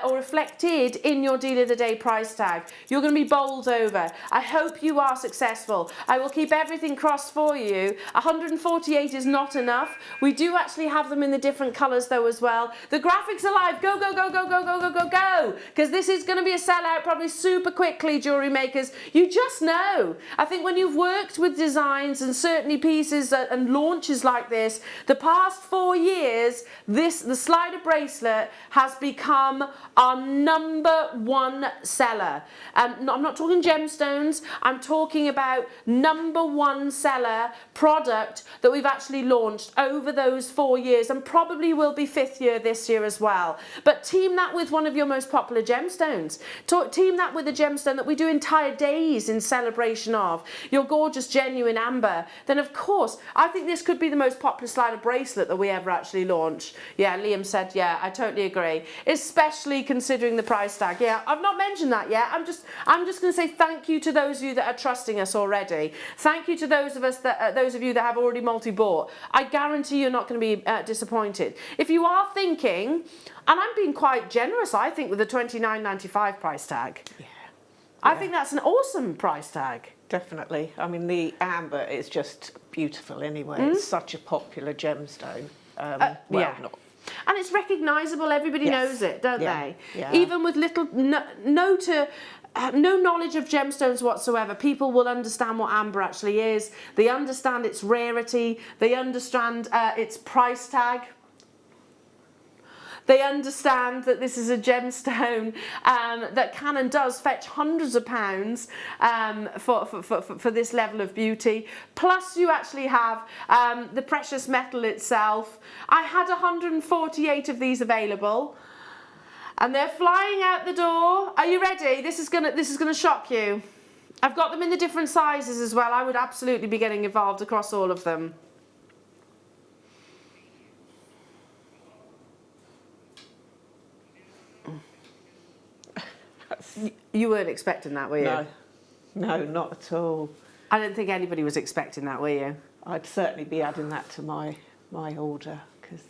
or reflected in your deal of the day price tag. You're going to be bowled over. I hope you are successful. I will keep everything crossed for you. 148 is not enough. We do actually have them in the different colours though as well. The graphics are live. Go, go, go, go, go, go, go, go, go. Because this is going to be a sellout probably super quickly, jewellery makers. You just know. I think when you've worked with designs and certainly pieces and launches like this, the past 4 years, the slider bracelet has become our #1 seller. I'm not talking gemstones. I'm talking about #1 seller product that we've actually launched over those 4 years, and probably will be 5th year this year as well. But team that with one of your most popular gemstones. Team that with a gemstone that we do entire days in celebration of, your gorgeous genuine amber. Then of course, I think this could be the most popular slider bracelet that we ever actually launched. Yeah, Liam said, yeah, I totally agree. Especially considering the price tag. Yeah, I've not mentioned that yet. I'm just going to say thank you to those of you that are trusting us already. Thank you to those of you that have already multi-bought. I guarantee you're not going to be disappointed. If you are thinking, and I'm being quite generous, I think, with the $29.95 price tag. Yeah. I think that's an awesome price tag. Definitely. I mean, the amber is just beautiful anyway. It's such a popular gemstone. Yeah. Not. And it's recognisable. Everybody knows it, don't they? Yeah. Even with little no knowledge of gemstones whatsoever, people will understand what amber actually is. They understand its rarity. They understand its price tag. They understand that this is a gemstone that can and does fetch hundreds of pounds for this level of beauty. Plus you actually have the precious metal itself. I had 148 of these available. And they're flying out the door. Are you ready? This is gonna shock you. I've got them in the different sizes as well. I would absolutely be getting involved across all of them. You weren't expecting that, were you? No. No, not at all. I don't think anybody was expecting that, were you? I'd certainly be adding that to my order because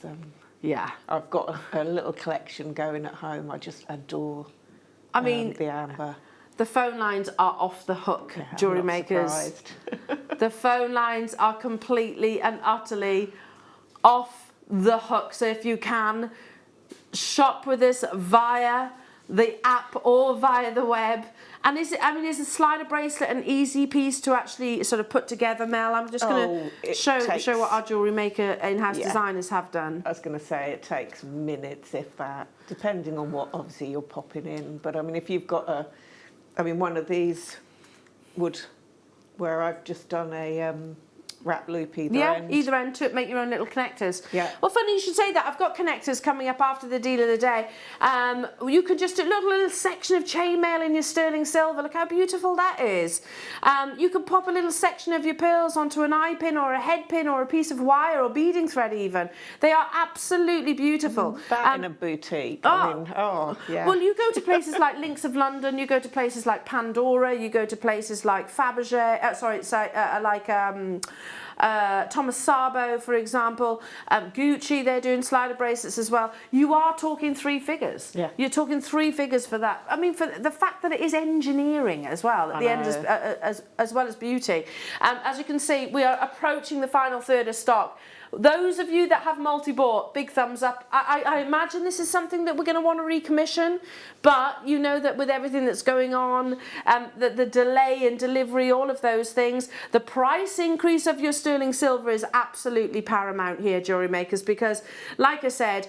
yeah, I've got a little collection going at home. I just adore. I mean, the amber. The phone lines are off the hook, Yeah, jewellery I'm not makers. surprised. The phone lines are completely and utterly off the hook. So if you can, shop with us via the app or via the web. And is a slider bracelet an easy piece to actually sort of put together, Mel? I'm just going to show what our Jewellery Maker in-house designers have done. I was going to say it takes minutes, if that, depending on what obviously you're popping in. But I mean, if you've got one of these where I've just done a wrap loop either end. Either end to make your own little connectors. Yeah. Well, funny you should say that. I've got connectors coming up after the deal of the day. You could just do a little section of chainmail in your sterling silver. Look how beautiful that is. You could pop a little section of your pearls onto an eye pin or a head pin or a piece of wire or beading thread even. They are absolutely beautiful. That in a boutique. I mean, yeah. Well, you go to places like Links of London, you go to places like Pandora, you go to places like Fabergé, Thomas Sabo, for example, Gucci, they're doing slider bracelets as well. You are talking 3 figures. Yeah. You're talking 3 figures for that. I mean, for the fact that it is engineering as well, at the end as well as beauty. As you can see, we are approaching the final third of stock. Those of you that have multi-bought, big thumbs up. I imagine this is something that we're going to want to recommission, but you know that with everything that's going on, the delay in delivery, all of those things, the price increase of your sterling silver is absolutely paramount here, jewellery makers, because like I said,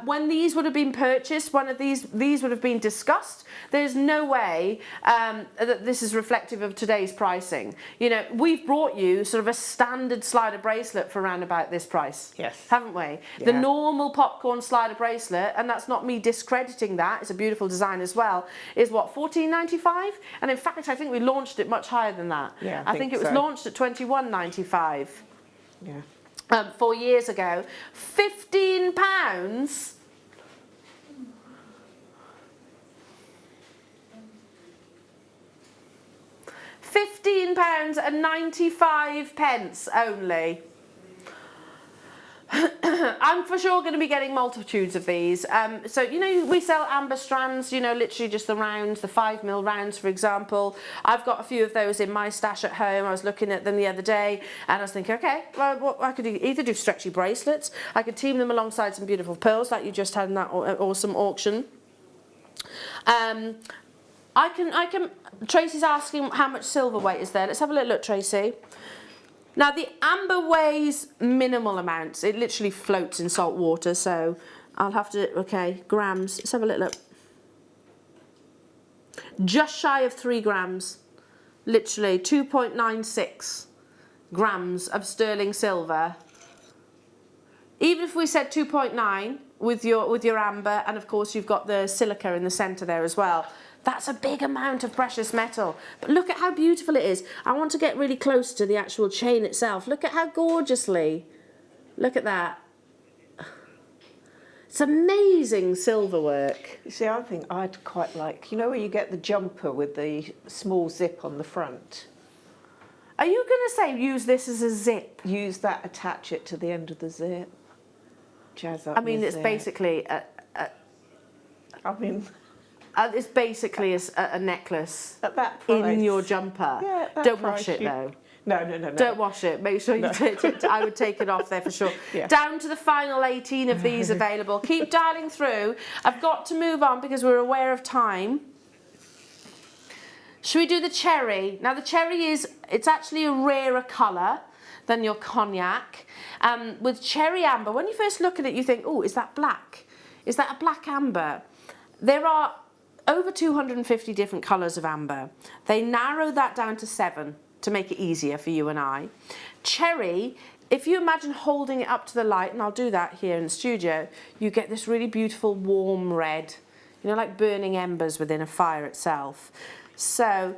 when these would have been purchased, one of these would have been discussed. There's no way that this is reflective of today's pricing. You know, we've brought you sort of a standard slider bracelet for around about this price. Yes. Haven't we? Yeah. The normal popcorn slider bracelet, and that's not me discrediting that, it's a beautiful design as well, is what, $14.95? And in fact, I think we launched it much higher than that. Yeah, I think it was launched at $21.95. Yeah. 4 years ago. £15. £15.95 only. I'm for sure going to be getting multitudes of these. So, you know, we sell amber strands, you know, literally just the rounds, the 5mm rounds, for example. I've got a few of those in my stash at home. I was looking at them the other day and I was thinking, okay, well, I could either do stretchy bracelets, I could team them alongside some beautiful pearls like you just had in that awesome auction. I can, Tracy's asking how much silver weight is there. Let's have a little look, Tracy. Now the amber weighs minimal amounts. It literally floats in salt water, so I'll have to, okay, grams. Let's have a little look. Just shy of 3 grams. Literally 2.96 grams of sterling silver. Even if we said 2.9 with your amber, and of course you've got the silica in the centre there as well. That's a big amount of precious metal. But look at how beautiful it is. I want to get really close to the actual chain itself. Look at how gorgeously. Look at that. It's amazing silver work. You see, I think I'd quite like, you know where you get the jumper with the small zip on the front? Are you going to say use this as a zip? Use that, attach it to the end of the zip. Jazz up. I mean, it's basically it's basically a necklace at that price. In your jumper. Yeah, at that Don't price, wash it though. No. Don't wash it. Make sure you take it. I would take it off there for sure. Yeah. Down to the final 18 of these available. Keep dialing through. I've got to move on because we're aware of time. Should we do the cherry? Now the cherry it's actually a rarer colour than your cognac. With cherry amber, when you first look at it, you think, oh, is that black? Is that a black amber? There are over 250 different colours of amber. They narrow that down to 7 to make it easier for you and I. Cherry, if you imagine holding it up to the light, and I'll do that here in the studio, you get this really beautiful warm red, you know, like burning embers within a fire itself. So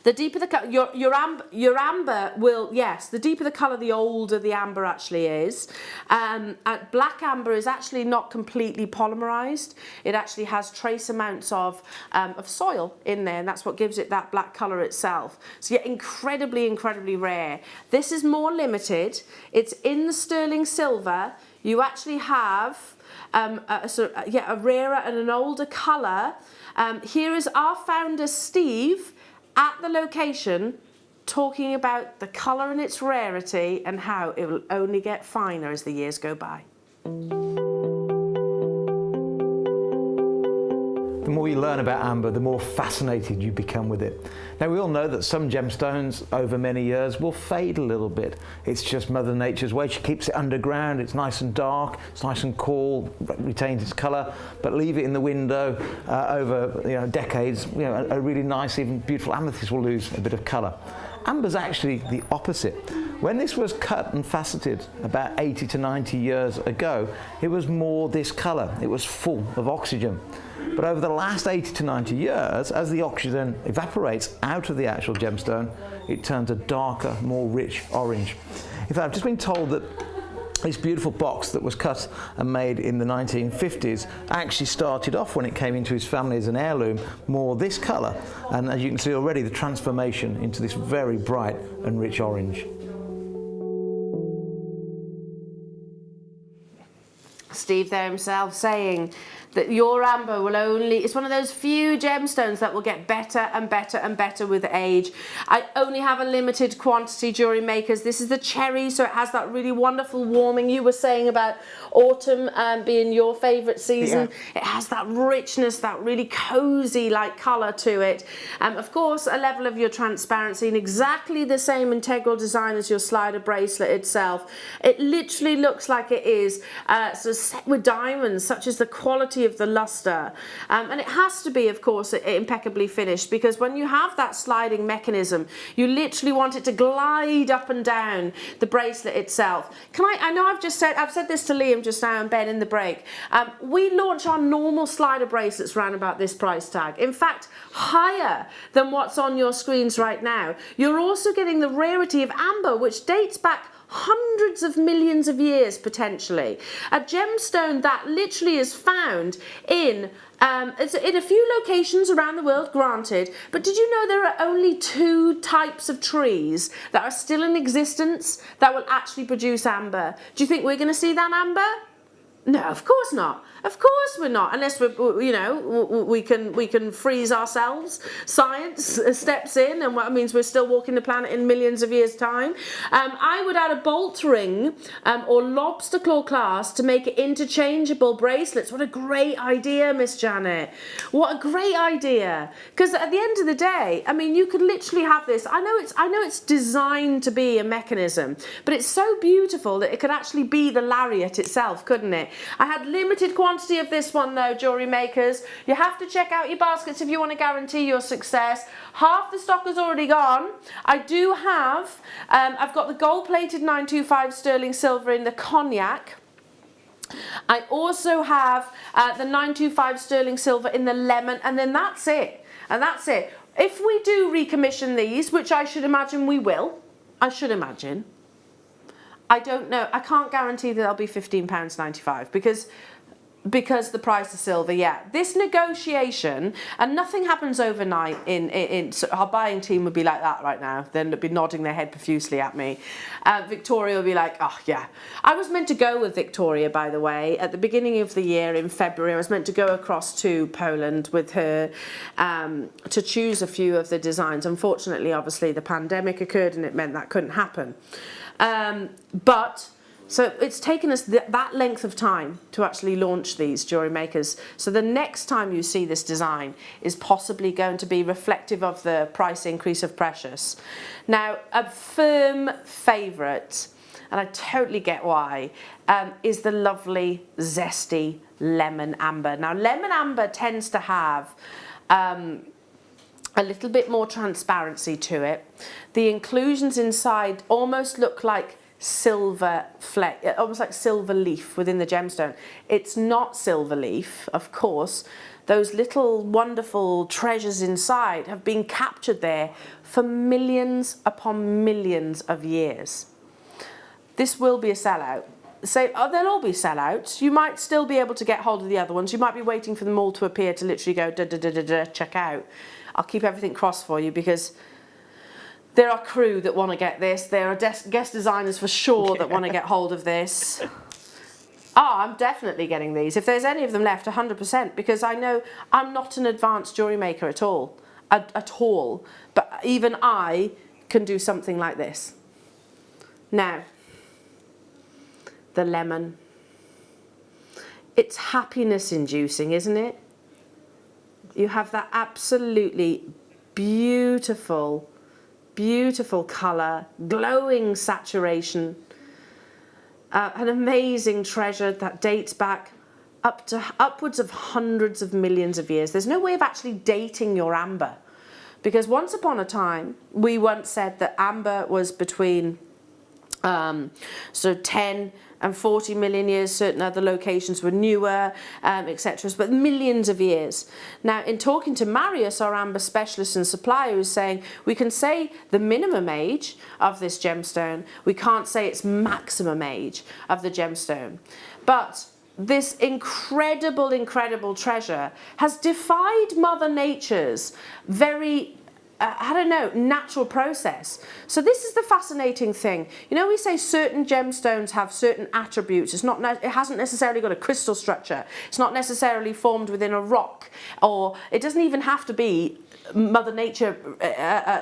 the deeper the colour, your amber will, yes, the deeper the colour, the older the amber actually is. Black amber is actually not completely polymerised. It actually has trace amounts of soil in there, and that's what gives it that black colour itself. So yeah, incredibly, incredibly rare. This is more limited. It's in the sterling silver. You actually have a rarer and an older colour. Here is our founder, Steve, at the location, talking about the colour and its rarity and how it will only get finer as the years go by. The more you learn about amber, the more fascinated you become with it. Now, we all know that some gemstones over many years will fade a little bit. It's just Mother Nature's way. She keeps it underground. It's nice and dark. It's nice and cool, retains its colour. But leave it in the window over decades. A really nice, even beautiful amethyst will lose a bit of colour. amber's actually the opposite. When this was cut and faceted about 80 to 90 years ago, it was more this colour. It was full of oxygen. But over the last 80 to 90 years, as the oxygen evaporates out of the actual gemstone, it turns a darker, more rich orange. In fact, I've just been told that this beautiful box that was cut and made in the 1950s actually started off, when it came into his family as an heirloom, more this colour. And as you can see already, the transformation into this very bright and rich orange. Steve there himself saying that your amber will only, it's one of those few gemstones that will get better and better and better with age. I only have a limited quantity, Jewellery Makers. This is the cherry, so it has that really wonderful warming. You were saying about autumn being your favourite season. Yeah. It has that richness, that really cosy like colour to it. Of course, a level of your transparency in exactly the same integral design as your slider bracelet itself. It literally looks like it is sort of set with diamonds, such as the quality of the luster, and it has to be, of course, impeccably finished, because when you have that sliding mechanism, you literally want it to glide up and down the bracelet itself. I know I've said this to Liam just now and Ben in the break. We launch our normal slider bracelets around about this price tag. In fact, higher than what's on your screens right now. You're also getting the rarity of amber, which dates back hundreds of millions of years potentially. A gemstone that literally is found in a few locations around the world, granted, but did you know there are only 2 types of trees that are still in existence that will actually produce amber? Do you think we're going to see that amber? No, of course not. Of course we're not, unless we can freeze ourselves. Science steps in, and that means we're still walking the planet in millions of years' time. I would add a bolt ring or lobster claw clasp to make it interchangeable bracelets. What a great idea, Miss Janet. What a great idea. Because at the end of the day, I mean, you could literally have this. I know it's designed to be a mechanism, but it's so beautiful that it could actually be the lariat itself, couldn't it? I had limited quantity of this one though, Jewellery Makers. You have to check out your baskets if you want to guarantee your success. Half the stock has already gone. I do have, I've got the gold-plated 925 sterling silver in the cognac. I also have the 925 sterling silver in the lemon, and then that's it. And that's it. If we do recommission these, which I should imagine we will, I don't know. I can't guarantee that they'll be £15.95 because the price of silver, yeah. This negotiation, and nothing happens overnight so our buying team would be like that right now. They'd be nodding their head profusely at me. Victoria would be like, oh yeah. I was meant to go with Victoria, by the way, at the beginning of the year in February. I was meant to go across to Poland with her to choose a few of the designs. Unfortunately, obviously, the pandemic occurred and it meant that couldn't happen. So it's taken us that length of time to actually launch these, Jewellery Makers. So the next time you see this design is possibly going to be reflective of the price increase of precious. Now, a firm favourite, and I totally get why, is the lovely, zesty lemon amber. Now, lemon amber tends to have a little bit more transparency to it. The inclusions inside almost look like silver fleck, almost like silver leaf within the gemstone. It's not silver leaf, of course. Those little wonderful treasures inside have been captured there for millions upon millions of years. This will be a sellout. So they'll all be sellouts. You might still be able to get hold of the other ones. You might be waiting for them all to appear to literally go da da da da da, check out. I'll keep everything crossed for you, because there are crew that want to get this. There are guest designers for sure that want to get hold of this. I'm definitely getting these. If there's any of them left, 100%, because I know I'm not an advanced jewellery maker at all. But even I can do something like this. Now, the lemon. It's happiness inducing, isn't it? You have that absolutely beautiful, beautiful colour, glowing saturation, an amazing treasure that dates back upwards of hundreds of millions of years. There's no way of actually dating your amber. Because once upon a time, we once said that amber was between sort of 10 and 40 million years. Certain other locations were newer, etc. But millions of years. Now, in talking to Marius, our amber specialist and supplier, who's saying we can say the minimum age of this gemstone, we can't say its maximum age of the gemstone. But this incredible, incredible treasure has defied Mother Nature's very natural process. So this is the fascinating thing. You know, we say certain gemstones have certain attributes. It hasn't necessarily got a crystal structure. It's not necessarily formed within a rock, or it doesn't even have to be Mother Nature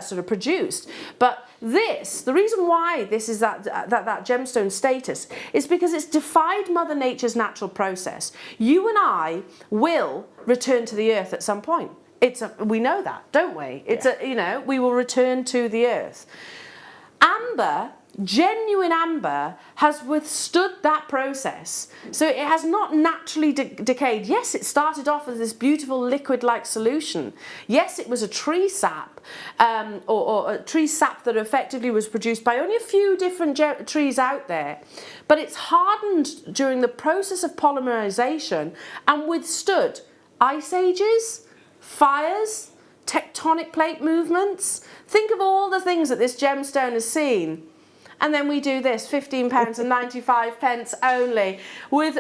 sort of produced. But the reason why this is that gemstone status is because it's defied Mother Nature's natural process. You and I will return to the earth at some point. We know that, don't we? We will return to the earth. Amber, genuine amber, has withstood that process. So it has not naturally decayed. Yes, it started off as this beautiful liquid-like solution. Yes, it was a tree sap, or a tree sap that effectively was produced by only a few different trees out there. But it's hardened during the process of polymerization and withstood ice ages, fires, tectonic plate movements. Think of all the things that this gemstone has seen. And then we do this, £15.95 only, with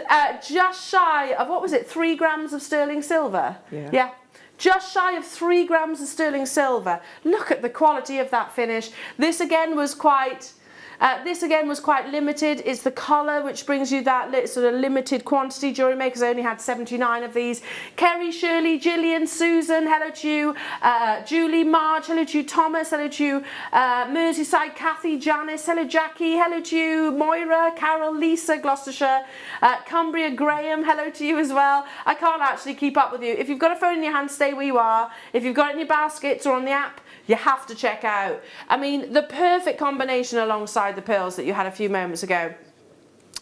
just shy of, what was it, 3 grams of sterling silver? Yeah. Just shy of 3 grams of sterling silver. Look at the quality of that finish. This again was quite limited. It's the colour which brings you that sort of limited quantity. Jewellery Makers only had 79 of these. Kerry, Shirley, Gillian, Susan, hello to you. Julie, Marge, hello to you. Thomas, hello to you. Merseyside, Kathy, Janice, hello Jackie, hello to you. Moira, Carol, Lisa, Gloucestershire. Cumbria, Graham, hello to you as well. I can't actually keep up with you. If you've got a phone in your hand, stay where you are. If you've got it in your baskets or on the app, you have to check out. I mean, the perfect combination alongside the pearls that you had a few moments ago.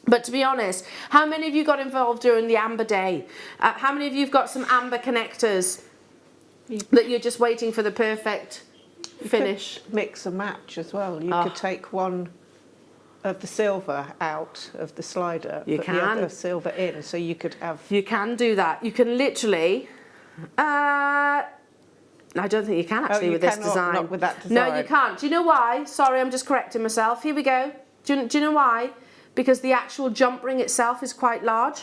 But to be honest, how many of you got involved during the Amber Day? How many of you have got some amber connectors that you're just waiting for the perfect finish? Mix and match as well. You could take one of the silver out of the slider, put the other silver in, so you could have... You can do that. You can literally... I don't think you can actually with this design. Not with that design. No, you can't. Do you know why? Sorry, I'm just correcting myself. Here we go. Do you know why? Because the actual jump ring itself is quite large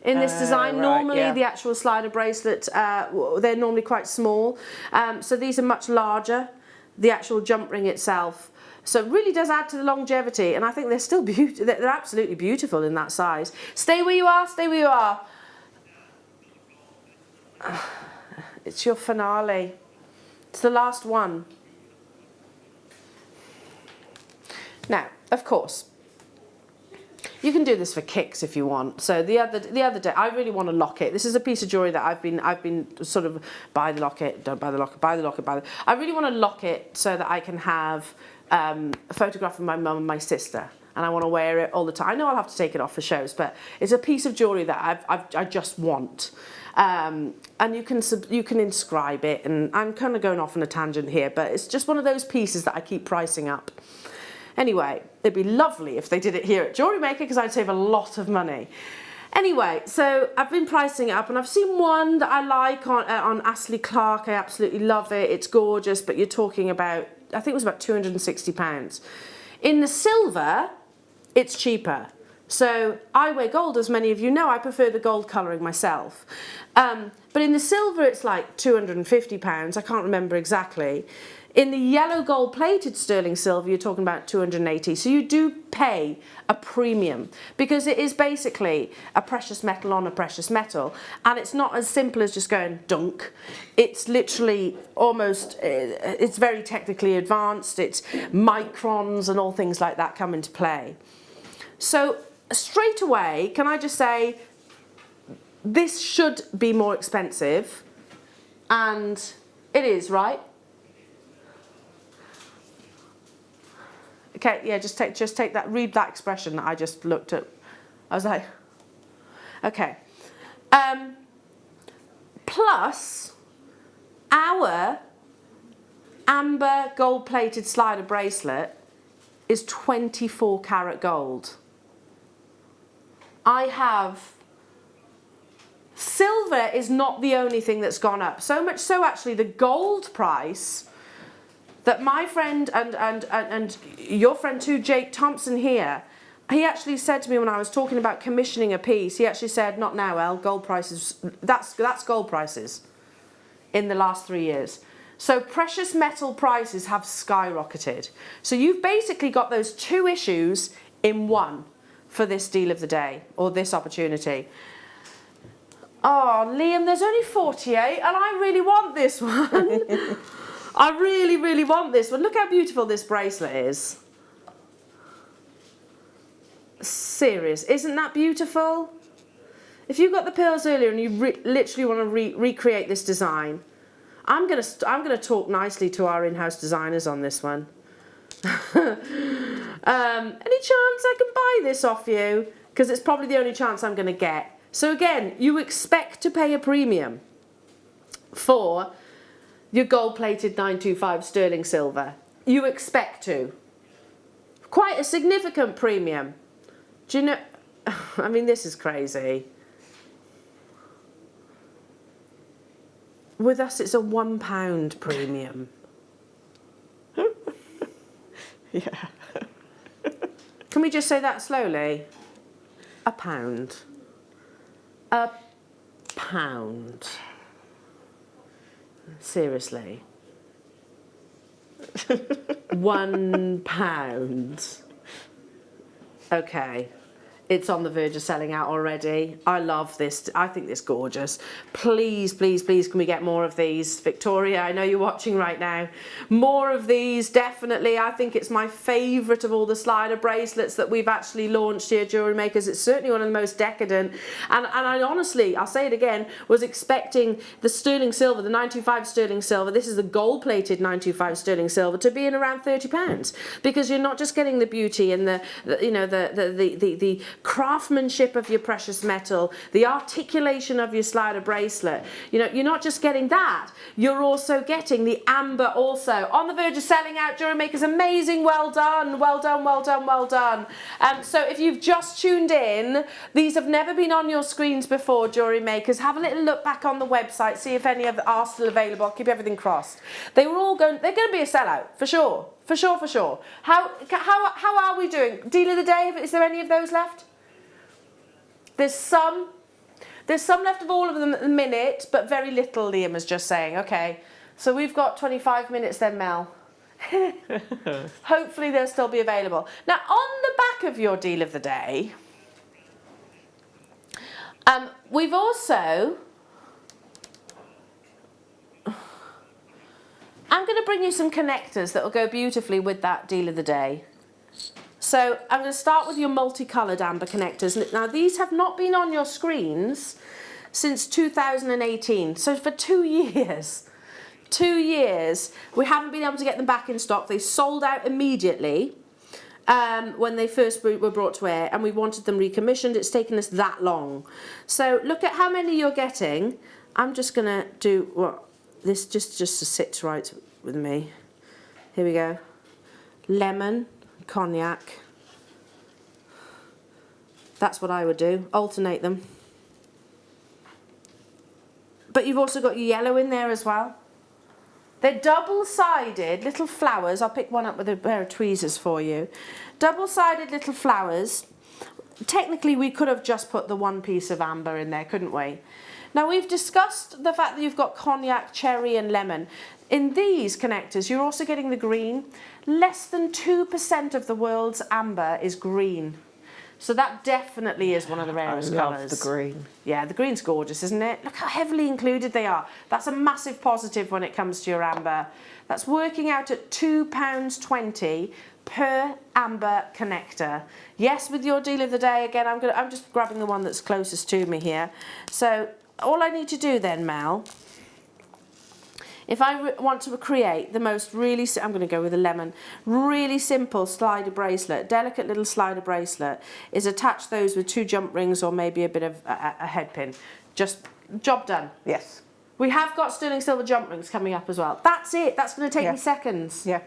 in this design. Right, normally, the actual slider bracelet, they're normally quite small. So these are much larger, the actual jump ring itself. So it really does add to the longevity, and I think they're still beautiful. They're absolutely beautiful in that size. Stay where you are. Stay where you are. It's your finale. It's the last one. Now, of course, you can do this for kicks if you want. So the other day, I really want to lock it. This is a piece of jewellery that I've been sort of buy the locket, don't buy the locket, buy the locket, buy the. I really want to lock it so that I can have a photograph of my mum and my sister, and I want to wear it all the time. I know I'll have to take it off for shows, but it's a piece of jewellery that I just want. And you can inscribe it, and I'm kind of going off on a tangent here, but it's just one of those pieces that I keep pricing up. Anyway, it'd be lovely if they did it here at Jewellery Maker, because I'd save a lot of money. Anyway, so I've been pricing it up, and I've seen one that I like on Astley Clark. I absolutely love it. It's gorgeous, but you're talking about, I think it was about £260. In the silver, it's cheaper. So I wear gold, as many of you know. I prefer the gold colouring myself. But in the silver, it's like £250. I can't remember exactly. In the yellow gold plated sterling silver, you're talking about £280. So you do pay a premium, because it is basically a precious metal on a precious metal. And it's not as simple as just going dunk. It's literally almost, it's very technically advanced. It's microns and all things like that come into play. So straight away, can I just say, this should be more expensive, and it is, right? Okay, yeah, just take that, read that expression that I just looked at. I was like, okay. Plus, our amber gold-plated slider bracelet is 24 karat gold. I have... Silver is not the only thing that's gone up. So much so, actually, the gold price that my friend and your friend too, Jake Thompson here, he actually said to me when I was talking about commissioning a piece, he actually said, not now, El, gold prices, that's gold prices in the last 3 years. So precious metal prices have skyrocketed. So you've basically got those two issues in one for this deal of the day, or this opportunity. Oh, Liam, there's only 48 and I really want this one. I really, really want this one. Look how beautiful this bracelet is. Serious, isn't that beautiful? If you got the pearls earlier and you literally want to recreate this design, I'm gonna talk nicely to our in-house designers on this one. Any chance I can buy this off you? Because it's probably the only chance I'm going to get. So again, you expect to pay a premium for your gold-plated 925 sterling silver. You expect to. Quite a significant premium. Do you know? I mean, this is crazy. With us, it's a £1 premium. Yeah. Can we just say that slowly? £1. £1. Seriously. £1. Okay. It's on the verge of selling out already. I love this. I think this is gorgeous. Please, please, please, can we get more of these? Victoria, I know you're watching right now. More of these, definitely. I think it's my favourite of all the slider bracelets that we've actually launched here, Jewellery Makers. It's certainly one of the most decadent. And I honestly, I'll say it again, was expecting the sterling silver, the 925 sterling silver, this is the gold-plated 925 sterling silver, to be in around £30. Because you're not just getting the beauty and the you know, the craftsmanship of your precious metal, the articulation of your slider bracelet. You know, you're not just getting that, you're also getting the amber also. On the verge of selling out, Jewellery Makers, amazing, well done, well done, well done, well done. So if you've just tuned in, these have never been on your screens before, Jewellery Makers. Have a little look back on the website, see if any of them are still available. I'll keep everything crossed. They're going to be a sellout, for sure. For sure, for sure. How are we doing? Deal of the day, is there any of those left? There's some left of all of them at the minute, but very little, Liam is just saying. Okay, so we've got 25 minutes then, Mel. Hopefully they'll still be available. Now, on the back of your deal of the day, we've also... I'm going to bring you some connectors that will go beautifully with that deal of the day. So I'm going to start with your multicoloured amber connectors. Now these have not been on your screens since 2018. So for 2 years, 2 years, we haven't been able to get them back in stock. They sold out immediately when they first were brought to air, and we wanted them recommissioned. It's taken us that long. So look at how many you're getting. I'm just going to do this just sits right with me. Here we go. Lemon, cognac. That's what I would do. Alternate them. But you've also got your yellow in there as well. They're double-sided little flowers. I'll pick one up with a pair of tweezers for you. Double-sided little flowers. Technically, we could have just put the one piece of amber in there, couldn't we? Now, we've discussed the fact that you've got cognac, cherry and lemon. In these connectors, you're also getting the green. Less than 2% of the world's amber is green. So that definitely is one of the rarest colours. I love the green. Yeah, the green's gorgeous, isn't it? Look how heavily included they are. That's a massive positive when it comes to your amber. That's working out at £2.20 per amber connector. Yes, with your deal of the day, again, I'm just grabbing the one that's closest to me here. So all I need to do then, Mel, if I want to create the most really, I'm going to go with a lemon, really simple slider bracelet, delicate little slider bracelet, is attach those with 2 jump rings or maybe a bit of a head pin. Just job done. Yes. We have got sterling silver jump rings coming up as well. That's it. That's going to take me seconds. Yeah.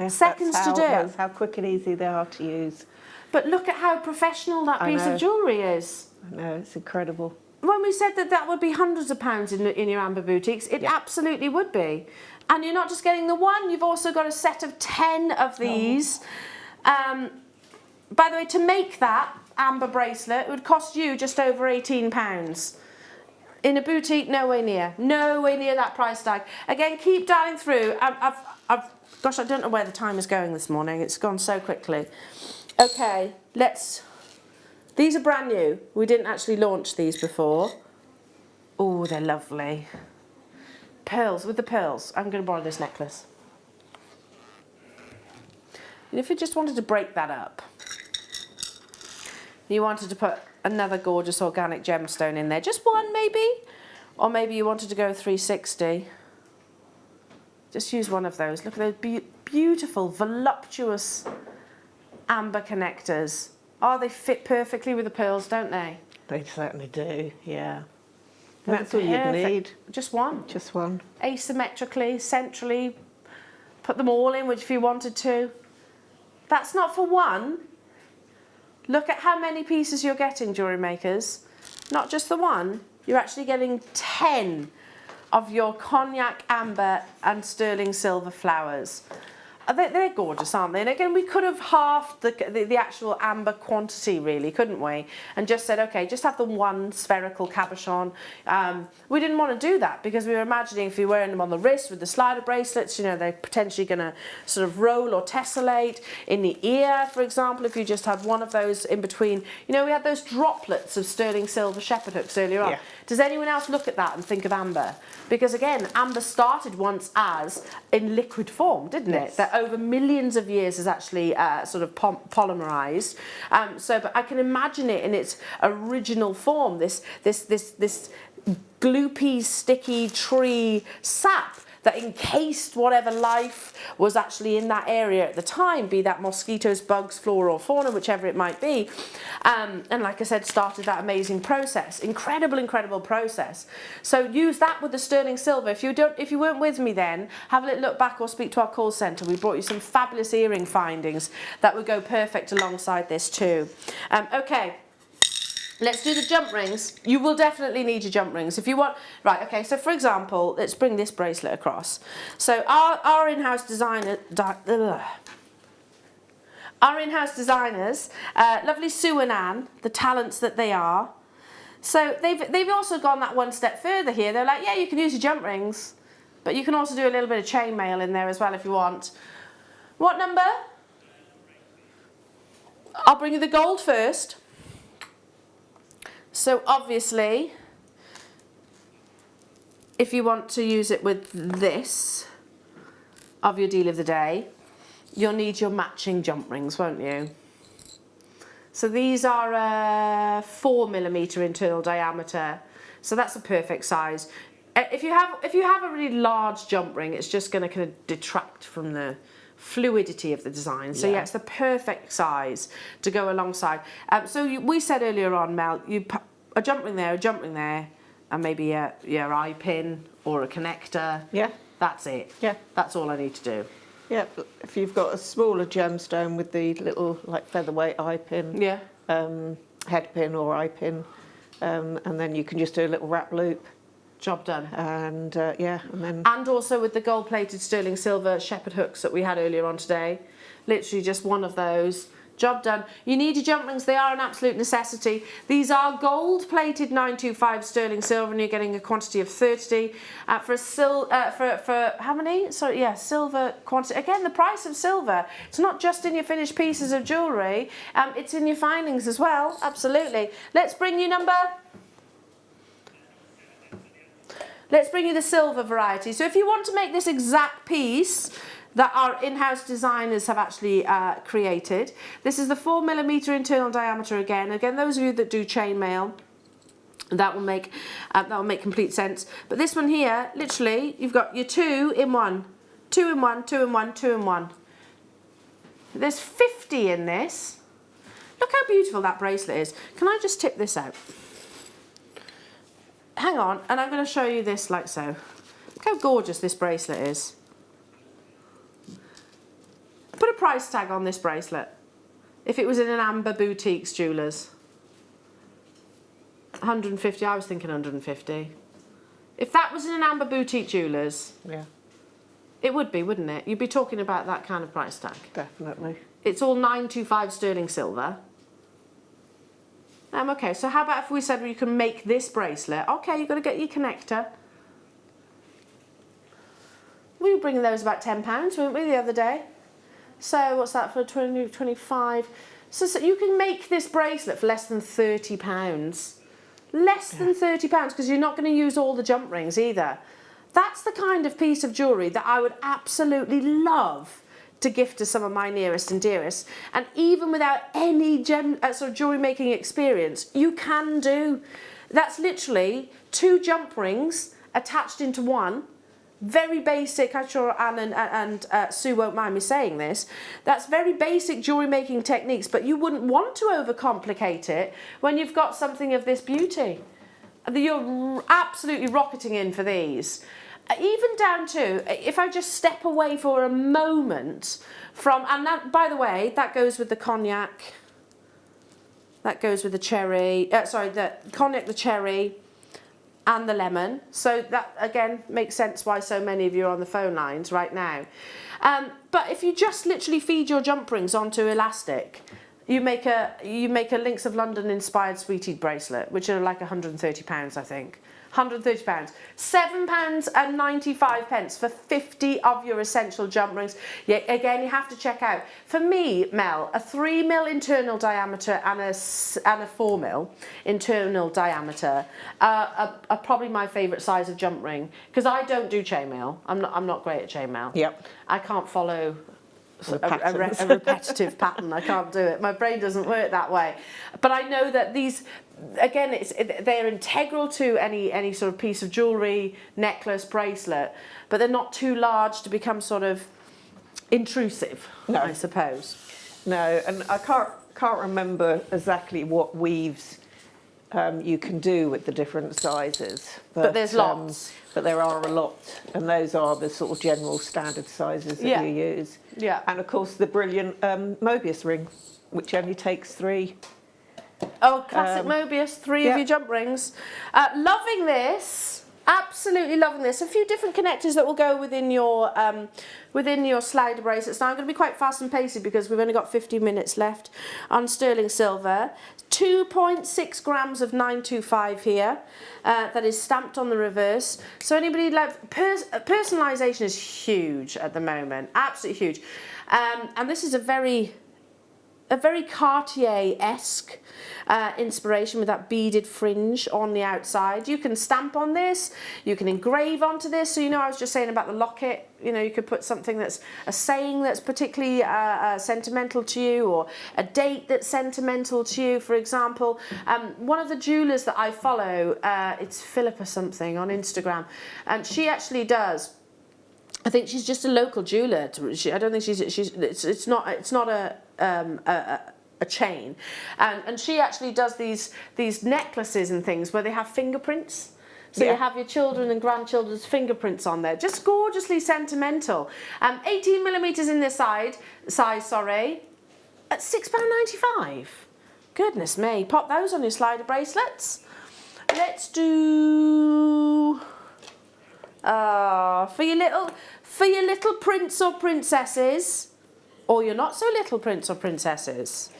Seconds to do. That's how quick and easy they are to use. But look at how professional that piece of jewellery is. I know, it's incredible. When we said that that would be hundreds of pounds in your amber boutiques, it absolutely would be. And you're not just getting the one, you've also got a set of 10 of these. By the way, to make that amber bracelet, it would cost you just over £18. In a boutique, nowhere near that price tag. Again, keep dialing through. Gosh, I don't know where the time is going this morning. It's gone so quickly. Okay, these are brand new. We didn't actually launch these before. Oh, they're lovely. Pearls, with the pearls. I'm going to borrow this necklace. And if you just wanted to break that up, you wanted to put another gorgeous organic gemstone in there, just one maybe, or maybe you wanted to go 360. Just use one of those. Look at those beautiful, voluptuous amber connectors. Oh, they fit perfectly with the pearls, don't they? They certainly do, yeah. They're That's all you'd need. Just one. Just one. Asymmetrically, centrally, put them all in, which if you wanted to. That's not for one. Look at how many pieces you're getting, jewellery makers. Not just the one, you're actually getting 10 of your cognac amber and sterling silver flowers. They're gorgeous, aren't they? And again, we could have halved the actual amber quantity, really, couldn't we? And just said, okay, just have the one spherical cabochon. We didn't want to do that because we were imagining if you're wearing them on the wrist with the slider bracelets, you know, they're potentially going to sort of roll or tessellate. In the ear, for example, if you just had one of those in between. You know, we had those droplets of sterling silver shepherd hooks earlier on. Yeah. Does anyone else look at that and think of amber? Because again, amber started once as in liquid form, didn't it? That over millions of years has actually sort of polymerized. But I can imagine it in its original form, this gloopy, sticky tree sap that encased whatever life was actually in that area at the time, be that mosquitoes, bugs, flora or fauna, whichever it might be. And like I said, started that amazing process. Incredible process. So use that with the sterling silver. If you weren't with me then, have a little look back or speak to our call centre. We brought you some fabulous earring findings that would go perfect alongside this too. Okay. Let's do the jump rings. You will definitely need your jump rings if you want. Right, okay, so for example, let's bring this bracelet across. So our in-house designers, lovely Sue and Anne, the talents that they are. So they've also gone that one step further here. They're like, yeah, you can use your jump rings, but you can also do a little bit of chainmail in there as well if you want. What number? I'll bring you the gold first. So obviously, if you want to use it with this of your deal of the day, you'll need your matching jump rings, won't you? So these are 4mm internal diameter, so that's a perfect size. If you have a really large jump ring, it's just going to kind of detract from the fluidity of the design. So yeah, it's the perfect size to go alongside. We said earlier on, Mel, you put a jump ring there, and maybe your eye pin or a connector. Yeah. That's it. Yeah. That's all I need to do. Yeah, if you've got a smaller gemstone with the little like featherweight eye pin, head pin or eye pin, and then you can just do a little wrap loop. Job done. And and also with the gold-plated sterling silver shepherd hooks that we had earlier on today, literally just one of those. Job done. You need your jump rings. They are an absolute necessity. These are gold-plated 925 sterling silver, and you're getting a quantity of 30 for how many? Sorry, yeah, silver quantity. Again, the price of silver. It's not just in your finished pieces of jewellery. It's in your findings as well. Absolutely. Let's bring you Let's bring you the silver variety. So if you want to make this exact piece that our in-house designers have actually created, this is the 4mm internal diameter again. Again, those of you that do chainmail, that will make complete sense. But this one here, literally, you've got your 2 in 1, 2 in 1, 2 in 1, 2 in 1. There's 50 in this. Look how beautiful that bracelet is. Can I just tip this out? hang on, and I'm going to show you this like so. Look how gorgeous this bracelet is. Put a price tag on this bracelet. If it was in an Amber Boutiques Jewellers. 150, I was thinking 150. If that was in an Amber Boutique Jewellers, yeah, it would be, wouldn't it? You'd be talking about that kind of price tag. Definitely. It's all 925 sterling silver. Okay, so how about if we said you can make this bracelet? Okay, you've got to get your connector. We were bringing those about £10, weren't we, the other day? So what's that for 20, 25? So you can make this bracelet for less than £30. Less than £30, because you're not going to use all the jump rings either. That's the kind of piece of jewellery that I would absolutely love to gift to some of my nearest and dearest. And even without any sort of jewellery making experience, you can do. That's literally 2 jump rings attached into one. Very basic, I'm sure Anne and Sue won't mind me saying this. That's very basic jewellery making techniques, but you wouldn't want to overcomplicate it when you've got something of this beauty. You're absolutely rocketing in for these. Even down to, if I just step away for a moment from, and that, by the way, that goes with the cognac, that goes with the cherry, the cognac, the cherry, and the lemon. So that, again, makes sense why so many of you are on the phone lines right now. But if you just literally feed your jump rings onto elastic, you make a Links of London inspired sweetie bracelet, which are like £130, I think. £130. £7.95 for 50 of your essential jump rings. Yeah, again, you have to check out. For me, Mel, a 3mm internal diameter and a 4mm internal diameter are probably my favourite size of jump ring, because I don't do chainmail. I'm not great at chainmail. Yep. I can't follow a repetitive pattern. I can't do it. My brain doesn't work that way. But I know that these, again, they're integral to any sort of piece of jewellery, necklace, bracelet, but they're not too large to become sort of intrusive, no. I suppose. No, and I can't remember exactly what weaves you can do with the different sizes. But there's lots. But there are a lot, and those are the sort of general standard sizes that you use. Yeah. And of course the brilliant Mobius ring, which only takes 3. Oh, classic Mobius, 3 of your jump rings. Loving this, absolutely loving this. A few different connectors that will go within your slider bracelets. Now I'm going to be quite fast and pacey because we've only got 50 minutes left on sterling silver. 2.6 grams of 925 here, that is stamped on the reverse. So anybody like personalisation is huge at the moment, absolutely huge, and this is a very Cartier-esque inspiration with that beaded fringe on the outside. You can stamp on this, you can engrave onto this. So, you know, I was just saying about the locket, you know, you could put something that's a saying that's particularly sentimental to you, or a date that's sentimental to you, for example. One of the jewellers that I follow, it's Philippa something on Instagram, and she actually does, I think she's just a local jeweller. I don't think it's not a chain, and she actually does these necklaces and things where they have fingerprints. So you have your children and grandchildren's fingerprints on there. Just gorgeously sentimental. 18mm in this size, sorry, at £6.95. Goodness me, pop those on your slider bracelets. Let's do for your little prince or princesses, or your not so little prince or princesses.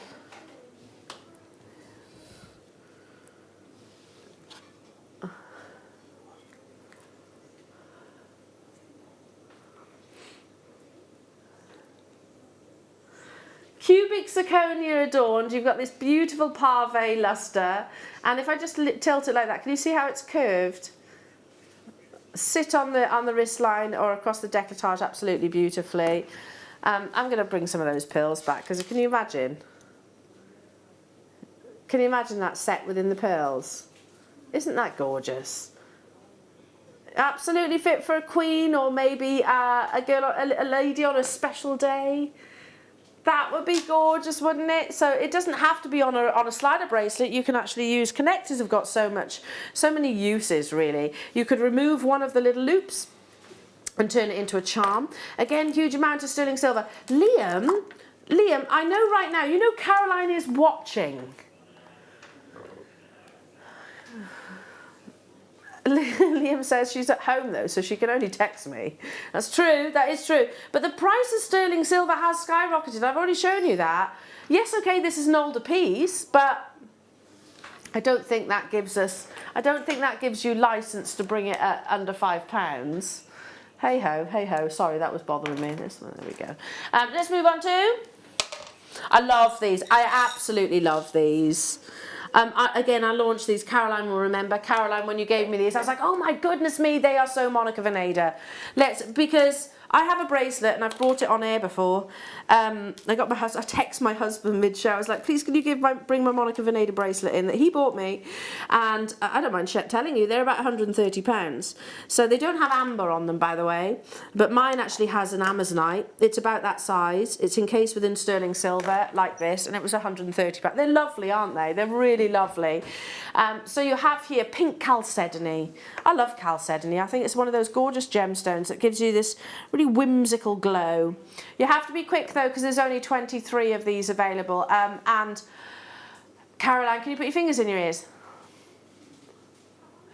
Cubic zirconia adorned, you've got this beautiful pave luster, and if I just tilt it like that, can you see how it's curved? Sit on the wrist line or across the décolletage absolutely beautifully. I'm going to bring some of those pearls back, because can you imagine? Can you imagine that set within the pearls? Isn't that gorgeous? Absolutely fit for a queen, or maybe a lady on a special day. That would be gorgeous, wouldn't it? So it doesn't have to be on a slider bracelet. You can actually use, connectors have got so many uses really. You could remove one of the little loops and turn it into a charm. Again, huge amount of sterling silver. Liam, I know right now, you know Caroline is watching. Liam says she's at home though, so she can only text me. That's true, that is true. But the price of sterling silver has skyrocketed. I've already shown you that. Yes, okay, this is an older piece, but I don't think that gives you license to bring it at under £5. Hey ho, sorry, that was bothering me. There we go. Let's move on to, I love these. I absolutely love these. Again, I launched these. Caroline will remember. Caroline, when you gave me these, I was like, oh my goodness me, they are so Monica Vinader. Because I have a bracelet and I've brought it on air before. I text my husband mid-show. I was like, please can you bring my Monica Vinader bracelet in that he bought me. And I don't mind telling you, they're about £130. So they don't have amber on them, by the way. But mine actually has an Amazonite. It's about that size. It's encased within sterling silver like this. And it was £130. They're lovely, aren't they? They're really lovely. So you have here pink chalcedony. I love chalcedony. I think it's one of those gorgeous gemstones that gives you this really whimsical glow. You have to be quick though because there's only 23 of these available. And Caroline, can you put your fingers in your ears?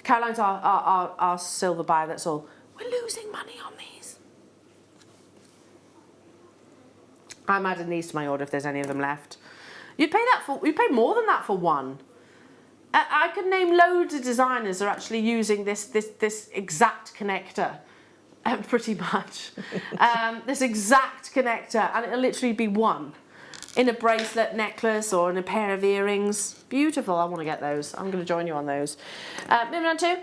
Caroline's our silver buyer, that's all. We're losing money on these. I'm adding these to my order if there's any of them left. You'd pay more than that for one. I could name loads of designers who are actually using this exact connector. Pretty much. This exact connector, and it'll literally be one in a bracelet, necklace, or in a pair of earrings. Beautiful. I want to get those. I'm going to join you on those. Moving on to,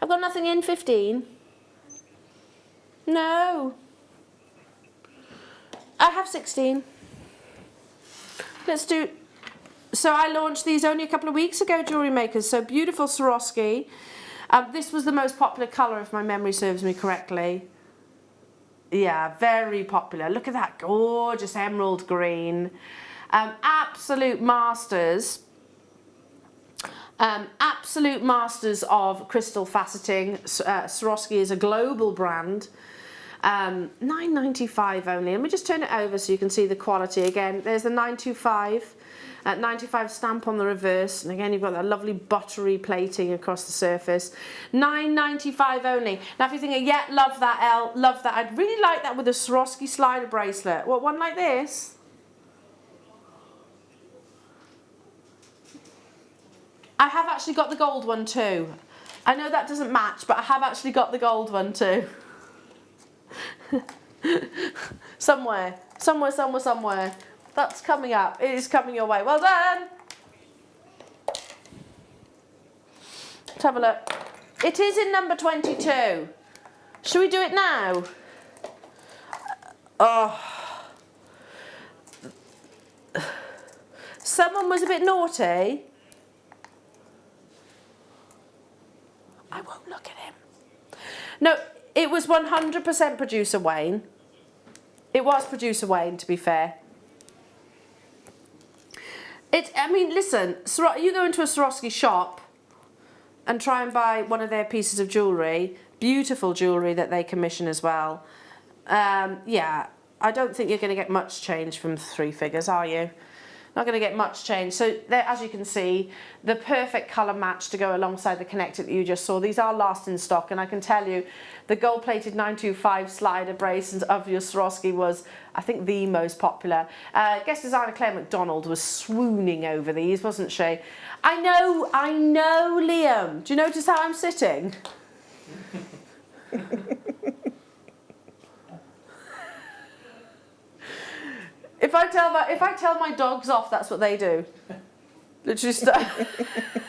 I've got nothing in 15. No. I have 16. Let's do. So I launched these only a couple of weeks ago, Jewellery Makers. So beautiful Swarovski. This was the most popular colour, if my memory serves me correctly. Yeah, very popular. Look at that gorgeous emerald green. Absolute masters. Absolute masters of crystal faceting. Swarovski is a global brand. £9.95 only. Let me just turn it over so you can see the quality again. There's the 925. 95 stamp on the reverse, and again you've got that lovely buttery plating across the surface. £9.95 only. Now if you're thinking, yeah, love that, Elle, love that, I'd really like that with a Swarovski slider bracelet. What, one like this? I have actually got the gold one too. I know that doesn't match, but I have actually got the gold one too. Somewhere. That's coming up. It is coming your way. Well done. Let's have a look. It is in number 22. Should we do it now? Oh. Someone was a bit naughty. I won't look at him. No, it was 100% producer Wayne. It was producer Wayne, to be fair. I mean, listen, you go into a Swarovski shop and try and buy one of their pieces of jewellery, beautiful jewellery that they commission as well. Yeah, I don't think you're going to get much change from 3 figures, are you? Not going to get much change. So there, as you can see, the perfect colour match to go alongside the connector that you just saw. These are last in stock, and I can tell you the gold-plated 925 slider bracelet of your Swarovski was, I think, the most popular. Guest designer Claire McDonald was swooning over these, wasn't she? I know, Liam. Do you notice how I'm sitting? If I tell my dogs off, that's what they do. Literally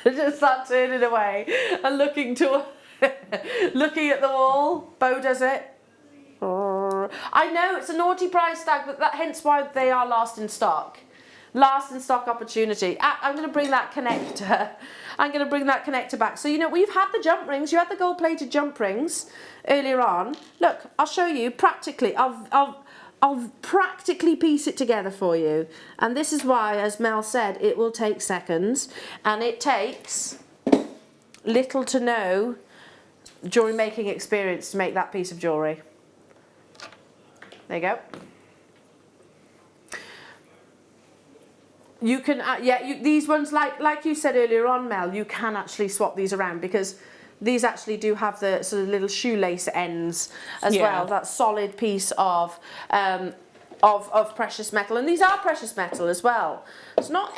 just start turning away and looking at the wall. Bo does it. I know it's a naughty price tag, but hence why they are last in stock. Last in stock opportunity. I'm going to bring that connector. I'm going to bring that connector back. So, you know, we've had the jump rings. You had the gold-plated jump rings earlier on. Look, I'll show you practically. I'll practically piece it together for you. And this is why, as Mel said, it will take seconds, and it takes little to no jewellery making experience to make that piece of jewellery. There you go. You can, these ones, like you said earlier on, Mel, you can actually swap these around, because these actually do have the sort of little shoelace ends as well. That solid piece of precious metal, and these are precious metal as well. It's not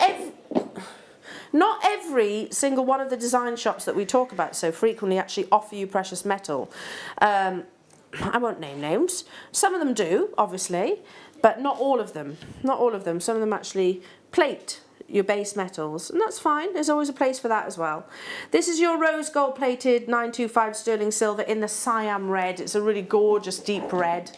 every single one of the design shops that we talk about so frequently actually offer you precious metal. I won't name names. Some of them do, obviously, but not all of them. Not all of them. Some of them actually plate your base metals, and that's fine. There's always a place for that as well. This is your rose gold plated 925 sterling silver in the Siam red. It's a really gorgeous deep red.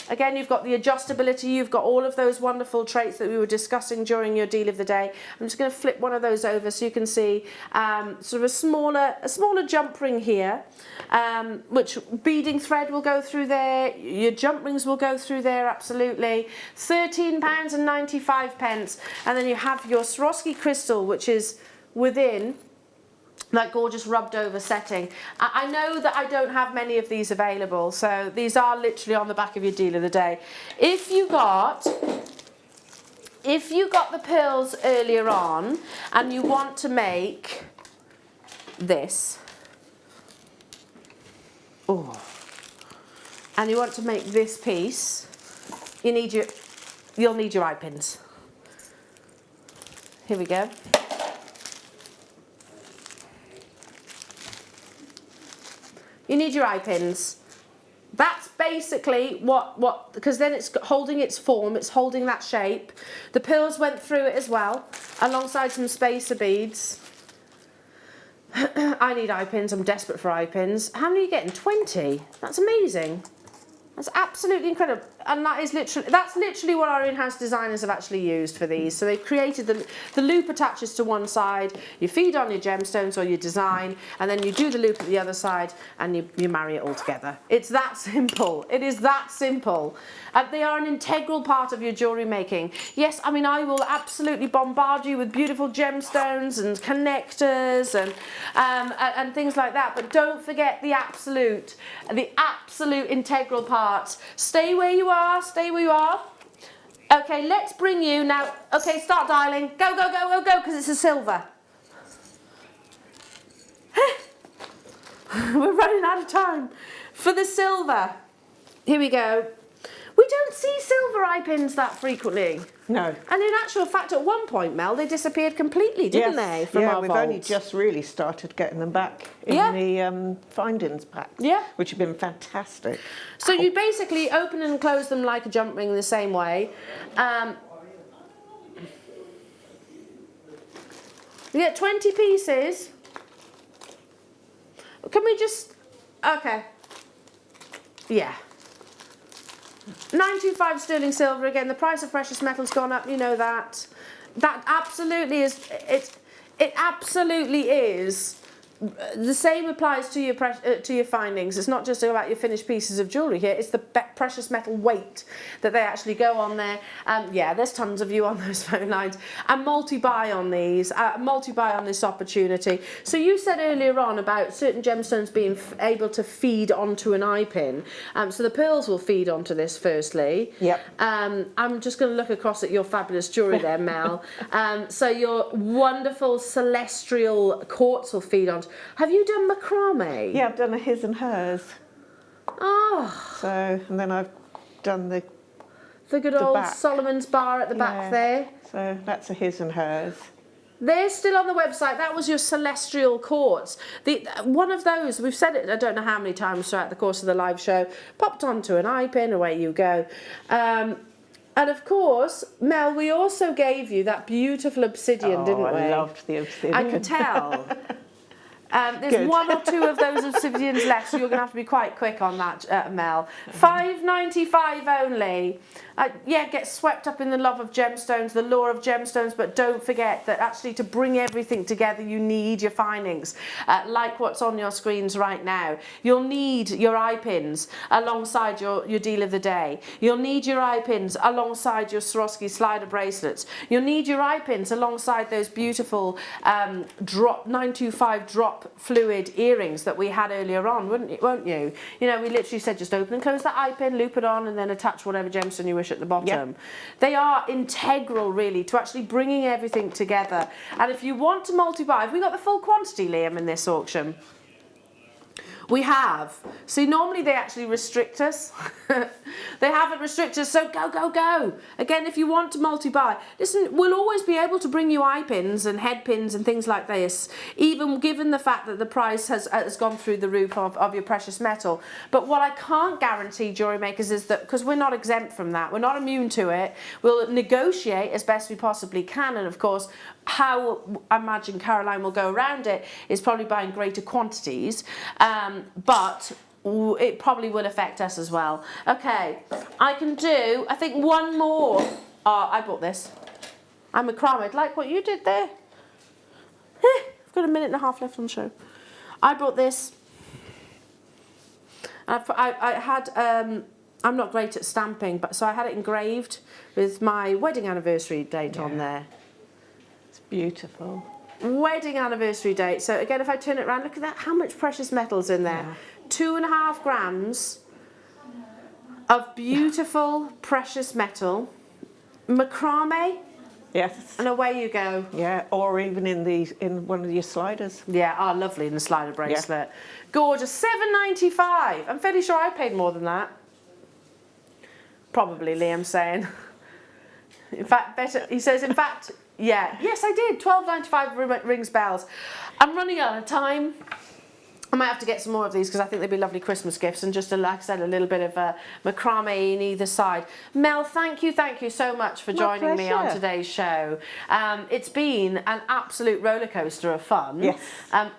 Again, you've got the adjustability, you've got all of those wonderful traits that we were discussing during your deal of the day. I'm just going to flip one of those over so you can see sort of a smaller jump ring here, which beading thread will go through there, your jump rings will go through there, absolutely. £13.95, and then you have your Swarovski crystal, which is within that gorgeous rubbed over setting. I know that I don't have many of these available, so these are literally on the back of your deal of the day. If you got the pearls earlier on and you want to make this, and you want to make this piece, you'll need your eye pins. Here we go. You need your eye pins. That's basically what, because then it's holding its form, it's holding that shape. The pearls went through it as well, alongside some spacer beads. I need eye pins, I'm desperate for eye pins. How many are you getting? 20? That's amazing. That's absolutely incredible. And that's literally what our in-house designers have actually used for these. So they've created the loop attaches to one side, you feed on your gemstones or your design, and then you do the loop at the other side and you marry it all together. It's that simple. It is that simple. They are an integral part of your jewellery making. Yes, I mean, I will absolutely bombard you with beautiful gemstones and connectors and things like that, but don't forget the absolute integral part. Stay where you are, stay where you are. Okay, let's bring you now. Okay, start dialing. Go, go, go, go, go, because it's a silver. We're running out of time. For the silver, here we go. We don't see silver eye pins that frequently. No. And in actual fact, at one point, Mel, they disappeared completely, didn't they, from our we've vault? only just really started getting them back in the findings pack, which have been fantastic. So you basically open and close them like a jump ring the same way. You get 20 pieces. Can we just... Okay. Yeah. 925 sterling silver. Again, the price of precious metal's gone up, you know that. That absolutely is... It absolutely is. The same applies to your findings. It's not just about your finished pieces of jewellery here, it's the precious metal weight that they actually go on there. Yeah, there's tons of you on those phone lines. And multi-buy on these, multi-buy on this opportunity. So you said earlier on about certain gemstones being able to feed onto an eye pin. So the pearls will feed onto this firstly. Yep. I'm just going to look across at your fabulous jewellery there, Mel. So your wonderful celestial quartz will feed onto. Have you done macrame? Yeah, I've done a his and hers. Oh. So, and then I've done the good old back. Solomon's bar at the back there. So that's a his and hers. They're still on the website. That was your celestial quartz. One of those, we've said it I don't know how many times throughout the course of the live show, popped onto an eye pin, away you go. And of course, Mel, we also gave you that beautiful obsidian, didn't we? I loved the obsidian. I could tell. There's Good. 1 or 2 of those obsidians left, so you're going to have to be quite quick on that, Mel. $5.95 only. Yeah, get swept up in the love of gemstones, the lure of gemstones, but don't forget that actually to bring everything together, you need your findings, like what's on your screens right now. You'll need your eye pins alongside your deal of the day. You'll need your eye pins alongside your Swarovski slider bracelets. You'll need your eye pins alongside those beautiful 925 drop fluid earrings that we had earlier on, won't you? You know, we literally said just open and close that eye pin, loop it on, and then attach whatever gemstone you wish at the bottom. Yep. They are integral, really, to actually bringing everything together. And if you want to multi-buy, have we got the full quantity, Liam, in this auction? We have. See, normally they actually restrict us. They haven't restricted us, so go, go, go. Again, if you want to multi-buy, listen, we'll always be able to bring you eye pins and head pins and things like this, even given the fact that the price has gone through the roof of your precious metal. But what I can't guarantee, Jewellery Makers, is that, because we're not exempt from that, we're not immune to it, we'll negotiate as best we possibly can, and of course, how I imagine Caroline will go around it is probably buying greater quantities, but it probably will affect us as well. Okay, I can do, I think, one more. I bought this. I'm a macrame, like what you did there. I've got a minute and a half left on the show. I bought this. I had, I'm not great at stamping, but so I had it engraved with my wedding anniversary date on there. Beautiful. Wedding anniversary date. So again, if I turn it around, look at that, how much precious metal's in there. 2.5 grams of beautiful precious metal. Macrame. Yes. And away you go. Yeah, or even in one of your sliders. Yeah, lovely in the slider bracelet. Yeah. Gorgeous. $7.95. I'm fairly sure I paid more than that. Probably, Liam's saying. In fact, better. He says, in fact, yeah. Yes, I did. $12.95 rings bells. I'm running out of time. I might have to get some more of these because I think they'd be lovely Christmas gifts, and just, like I said, a little bit of macrame in either side. Mel, thank you so much for joining me on today's show. It's been an absolute roller coaster of fun. Yes.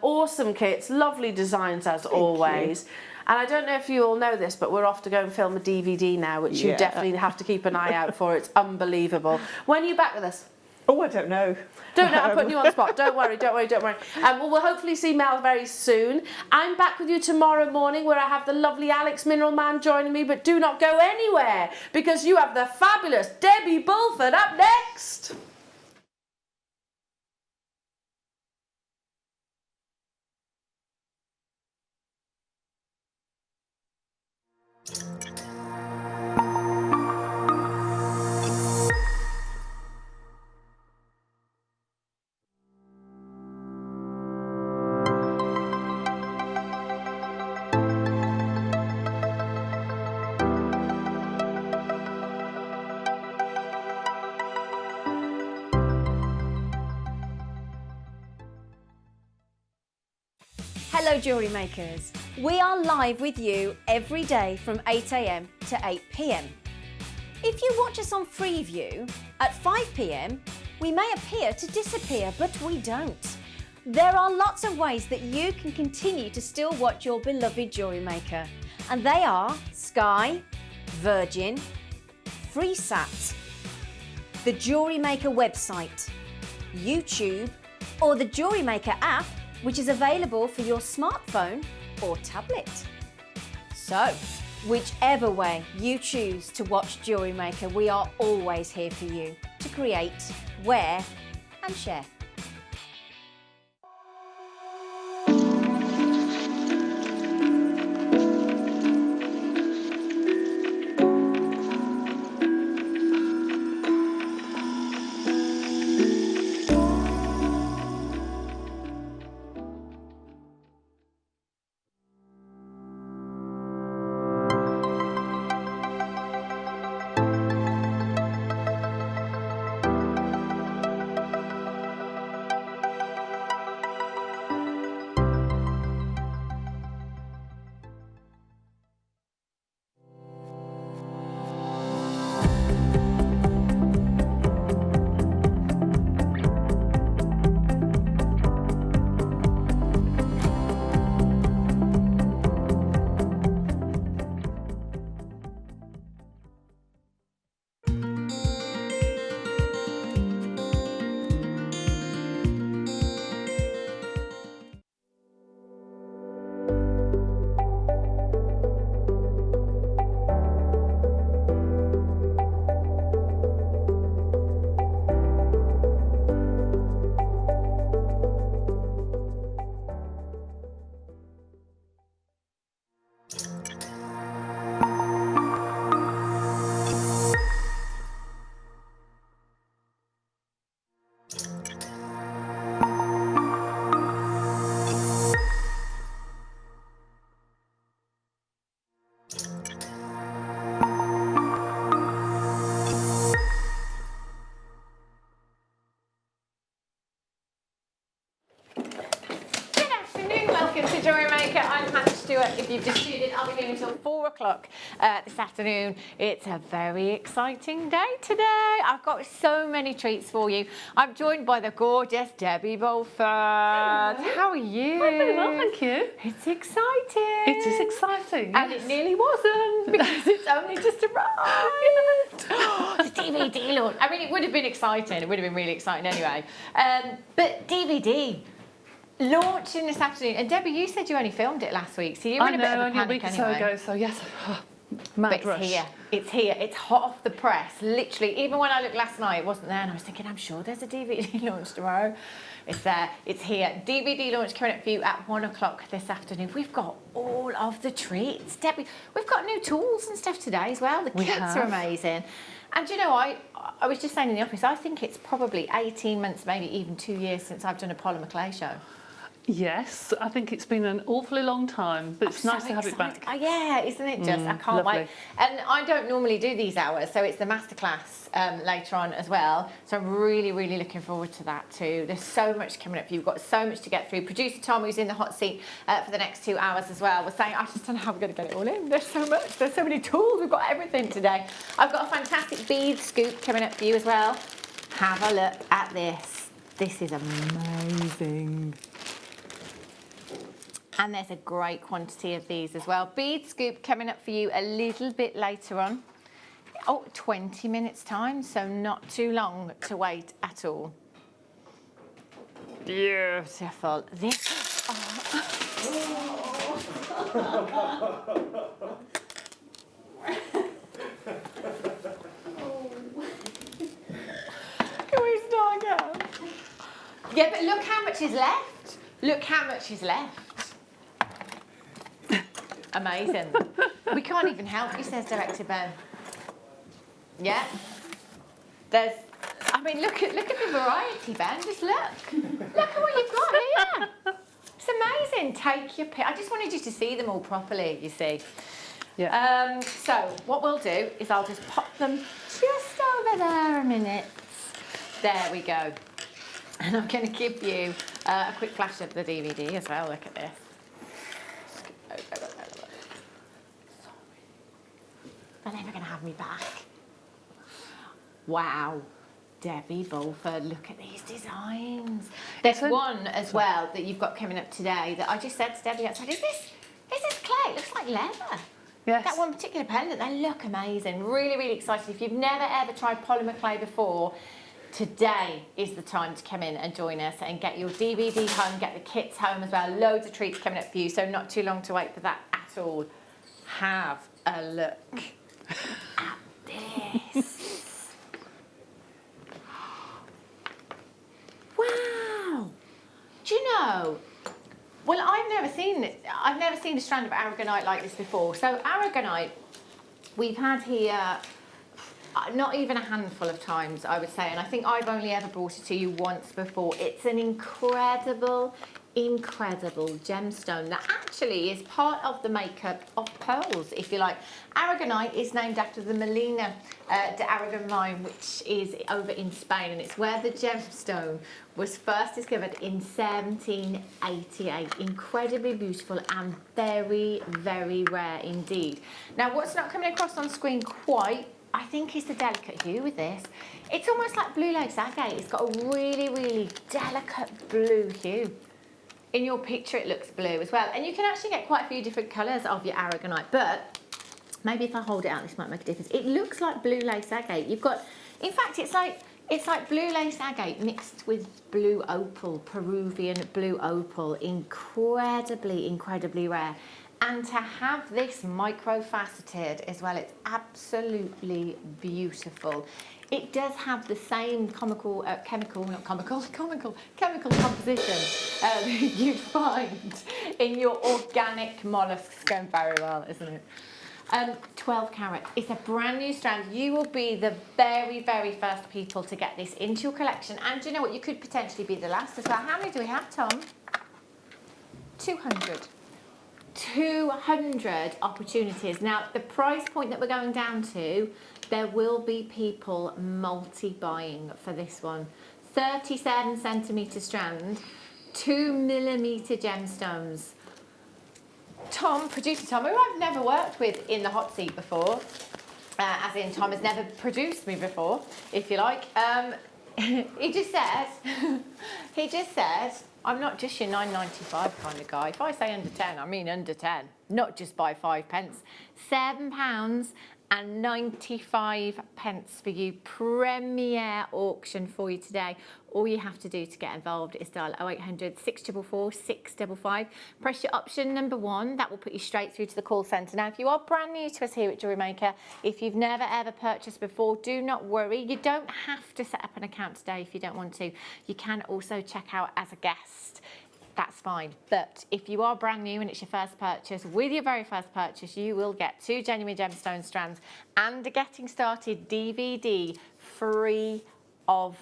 Awesome kits, lovely designs as always. And I don't know if you all know this, but we're off to go and film a DVD now, which you definitely have to keep an eye out for. It's unbelievable. When are you back with us? Oh, I don't know. Don't know, I'm putting you on the spot. Don't worry. Well, we'll hopefully see Mel very soon. I'm back with you tomorrow morning, where I have the lovely Alex Mineral Man joining me, but do not go anywhere, because you have the fabulous Debbie Bulford up next. Hello Jewellery Makers. We are live with you every day from 8 AM to 8 PM. If you watch us on Freeview at 5 PM, we may appear to disappear, but we don't. There are lots of ways that you can continue to still watch your beloved Jewellery Maker, and they are Sky, Virgin, FreeSat, the Jewellery Maker website, YouTube, or the Jewellery Maker app, which is available for your smartphone or tablet. So, whichever way you choose to watch Jewellery Maker, we are always here for you to create, wear, and share. welcome to Jewellery Maker. I'm Hannah Stewart. If you've just tuned in, I'll be here until 4 o'clock this afternoon. It's a very exciting day today. I've got so many treats for you. I'm joined by the gorgeous Debbie Bolford. How are you? I'm very well, thank you. It's exciting. It is exciting, And yes. it nearly wasn't because it's only just arrived. The DVD launch. I mean, it would have been exciting. It would have been really exciting anyway. But DVD. Launching this afternoon, and Debbie, you said you only filmed it last week, so you're in a bit of a only panic a week or so anyway. ago, so yes. But Mad rush. it's here. It's here. It's hot off the press. Literally, even when I looked last night, it wasn't there, and I was thinking, I'm sure there's a DVD launch tomorrow. It's there. It's here. DVD launch coming up for you at 1 o'clock this afternoon. We've got all of the treats, Debbie. We've got new tools and stuff today as well. The kits are amazing. And you know, I was just saying in the office, I think it's probably 18 months, maybe even 2 years since I've done a polymer clay show. Yes, I think it's been an awfully long time, but it's nice to have it back. Yeah, isn't it just? I can't wait. And I don't normally do these hours, so it's the masterclass later on as well. So I'm really, really looking forward to that too. There's so much coming up for you. We've got so much to get through. Producer Tom, who's in the hot seat for the next 2 hours as well, was saying, I just don't know how we're going to get it all in. There's so much. There's so many tools. We've got everything today. I've got a fantastic bead scoop coming up for you as well. Have a look at this. This is amazing. And there's a great quantity of these as well. Bead scoop coming up for you a little bit later on. Oh, 20 minutes time, so not too long to wait at all. Beautiful. This. Can we start again? Yeah, but look how much is left. Look how much is left. Amazing. We can't even help you, says Director Ben. Yeah. There's, I mean, look at the variety, Ben. Just look. Look at what you've got here. It's amazing. Take your pick. I just wanted you to see them all properly, you see. Yeah. So what we'll do is I'll just pop them just over there a minute. There we go. And I'm going to give you a quick flash of the DVD as well. Look at this. They're never going to have me back. Wow. Debbie Bolford, look at these designs. There's one as well that you've got coming up today that I just said to Debbie outside, is this clay? It looks like leather. Yes. That one particular pendant, they look amazing. Really, really excited. If you've never ever tried polymer clay before, today is the time to come in and join us and get your DVD home, get the kits home as well. Loads of treats coming up for you, so not too long to wait for that at all. Have a look at this. Wow. Do you know, well, I've never seen a strand of aragonite like this before. So aragonite, we've had here not even a handful of times, I would say, and I think I've only ever brought it to you once before. It's an incredible gemstone that actually is part of the makeup of pearls, if you like. Aragonite is named after the Molina de Aragon mine, which is over in Spain, and it's where the gemstone was first discovered in 1788. Incredibly beautiful and very, very rare indeed. Now, what's not coming across on screen quite, I think, is the delicate hue with this. It's almost like blue lace agate. It's got a really, really delicate blue hue. In your picture, it looks blue as well. And you can actually get quite a few different colours of your aragonite, but maybe if I hold it out, this might make a difference. It looks like blue lace agate. You've got, in fact, it's like blue lace agate mixed with blue opal, Peruvian blue opal. Incredibly, incredibly rare. And to have this micro-faceted as well, it's absolutely beautiful. It does have the same chemical composition you'd find in your organic mollusks. Going very well, isn't it? 12 carat. It's a brand new strand. You will be the very, very first people to get this into your collection. And do you know what? You could potentially be the last as well. How many do we have, Tom? 200. 200 opportunities. Now, the price point that we're going down to, there will be people multi-buying for this one. 37 centimetre strand, 2mm gemstones Tom, producer Tom, who I've never worked with in the hot seat before, as in Tom has never produced me before, if you like. He just said, I'm not just your £9.95 kind of guy. If I say under 10, I mean under 10, not just by 5 pence. £7.95 for you. Premier auction for you today. All you have to do to get involved is dial 0800 644 655. Press your option number 1. That will put you straight through to the call centre. Now, if you are brand new to us here at Jewellery Maker, if you've never ever purchased before, do not worry. You don't have to set up an account today if you don't want to. You can also check out as a guest. That's fine. But if you are brand new and it's your first purchase, with your very first purchase, you will get 2 genuine gemstone strands and a Getting Started DVD free of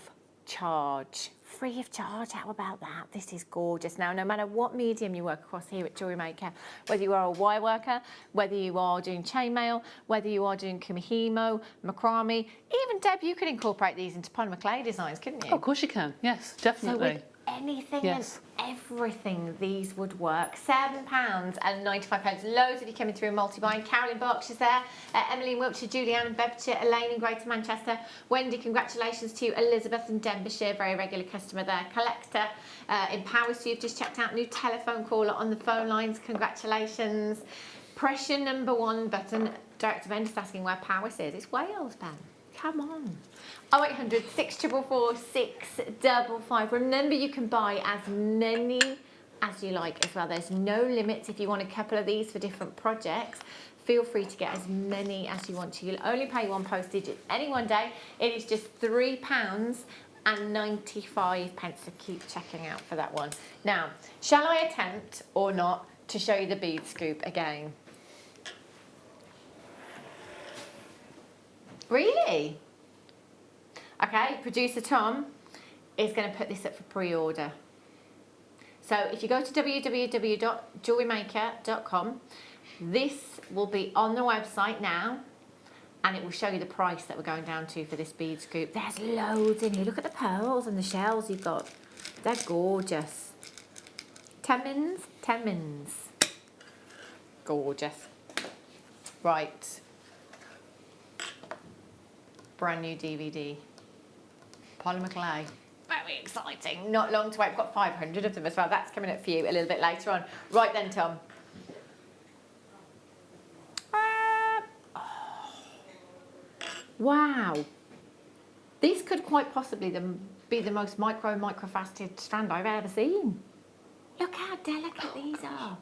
charge. Free of charge, how about that? This is gorgeous. Now, no matter what medium you work across here at Jewellery Maker, whether you are a wire worker, whether you are doing chainmail, whether you are doing kumihimo, macrame, even Deb, you could incorporate these into polymer clay designs, couldn't you? Oh, of course you can. Yes, definitely. So with anything Yes. and everything, these would work. £7.95. Loads of you coming through multi-buying. Carolyn Berkshire's there, Emily in Wiltshire, Julianne in Bedfordshire, Elaine in Greater Manchester, Wendy, congratulations to you, Elizabeth in Denbighshire, very regular customer there, Collector in Powys, you've just checked out, new telephone caller on the phone lines, congratulations. Press your number 1 button. Director Ben just asking where Powys is. It's Wales, Ben. Come on. 0800 644 655. Remember, you can buy as many as you like as well. There's no limits. If you want a couple of these for different projects, feel free to get as many as you want to. You'll only pay 1 postage any one day. It is just £3.95. So keep checking out for that one. Now, shall I attempt or not to show you the bead scoop again? Really? Okay, producer Tom is going to put this up for pre-order. So if you go to www.jewellerymaker.com, this will be on the website now, and it will show you the price that we're going down to for this bead scoop. There's loads in here. Look at the pearls and the shells you've got. They're gorgeous. 10 mins? 10 mins. Gorgeous. Right. Brand new DVD. Polymer clay. Very exciting. Not long to wait. We've got 500 of them as well. That's coming up for you a little bit later on. Right then, Tom. Wow. This could quite possibly be the most microfaceted strand I've ever seen. Look how delicate these are.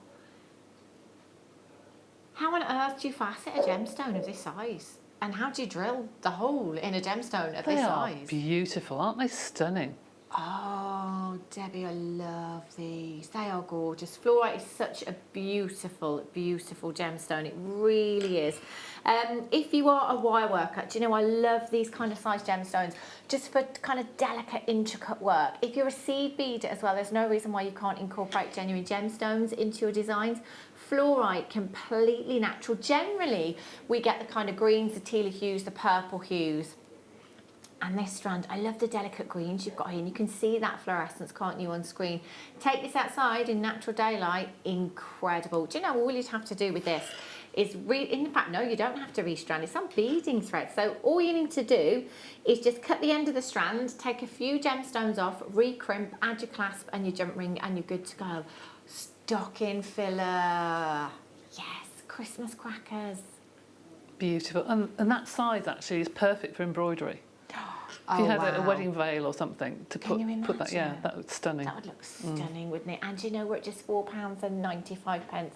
How on earth do you facet a gemstone of this size? And how do you drill the hole in a gemstone of this size? They are beautiful, aren't they? Stunning. Oh, Debbie, I love these. They are gorgeous. Fluorite is such a beautiful, beautiful gemstone. It really is. If you are a wire worker, do you know I love these kind of size gemstones just for kind of delicate, intricate work. If you're a seed beader as well, there's no reason why you can't incorporate genuine gemstones into your designs. Fluorite, completely natural. Generally, we get the kind of greens, the teal hues, the purple hues. And this strand, I love the delicate greens you've got here, and you can see that fluorescence, can't you, on screen? Take this outside in natural daylight, incredible. Do you know, all you'd have to do with this is, in fact, no, you don't have to restrand, it's on beading thread. So all you need to do is just cut the end of the strand, take a few gemstones off, re-crimp, add your clasp and your jump ring, and you're good to go. Stocking filler, yes, Christmas crackers. Beautiful, and that size actually is perfect for embroidery. If you had a wedding veil or something to put that, yeah, that would stunning. That would look stunning, wouldn't it? And you know, we're at just £4.95.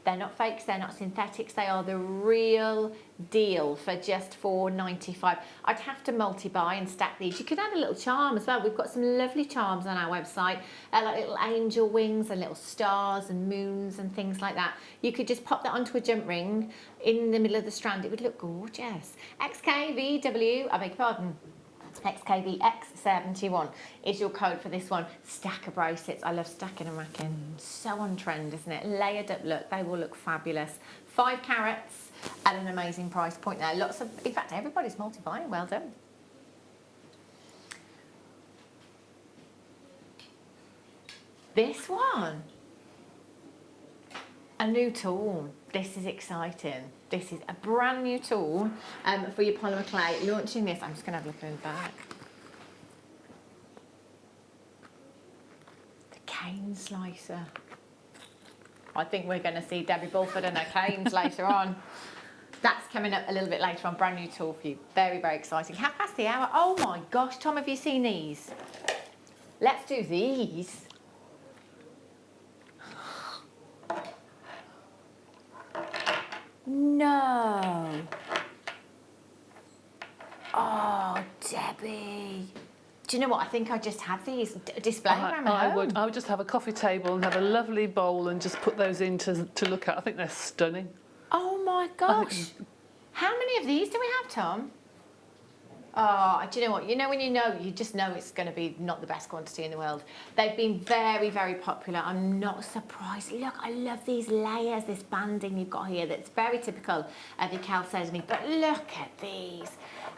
They're not fakes, they're not synthetics, they are the real deal for just £4.95. I'd have to multi-buy and stack these. You could add a little charm as well. We've got some lovely charms on our website, like little angel wings and little stars and moons and things like that. You could just pop that onto a jump ring in the middle of the strand. It would look gorgeous. XKVW, I beg your pardon. XKVX71 is your code for this one. Stack of bracelets. I love stacking and racking. So on trend, isn't it? Layered up look. They will look fabulous. 5 carats at an amazing price point there. Lots of, in fact, everybody's multi-buying. Well done. This one. a new tool. This is exciting. This is a brand new tool for your polymer clay. Launching this, I'm just going to have a look in the back. The cane slicer. I think we're going to see Debbie Bulford and her canes later on. That's coming up a little bit later on. Brand new tool for you. Very, very exciting. 1:30. Oh my gosh, Tom, have you seen these? Let's do these. No. Oh, Debbie. Do you know what? I think I just have these displayed around my home. I would just have a coffee table and have a lovely bowl and just put those in to look at. I think they're stunning. Oh my gosh. How many of these do we have, Tom? Oh, do you know what? You know when you just know it's going to be not the best quantity in the world. They've been very, very popular. I'm not surprised. Look, I love these layers, this banding you've got here that's very typical of your chalcedony. But look at these.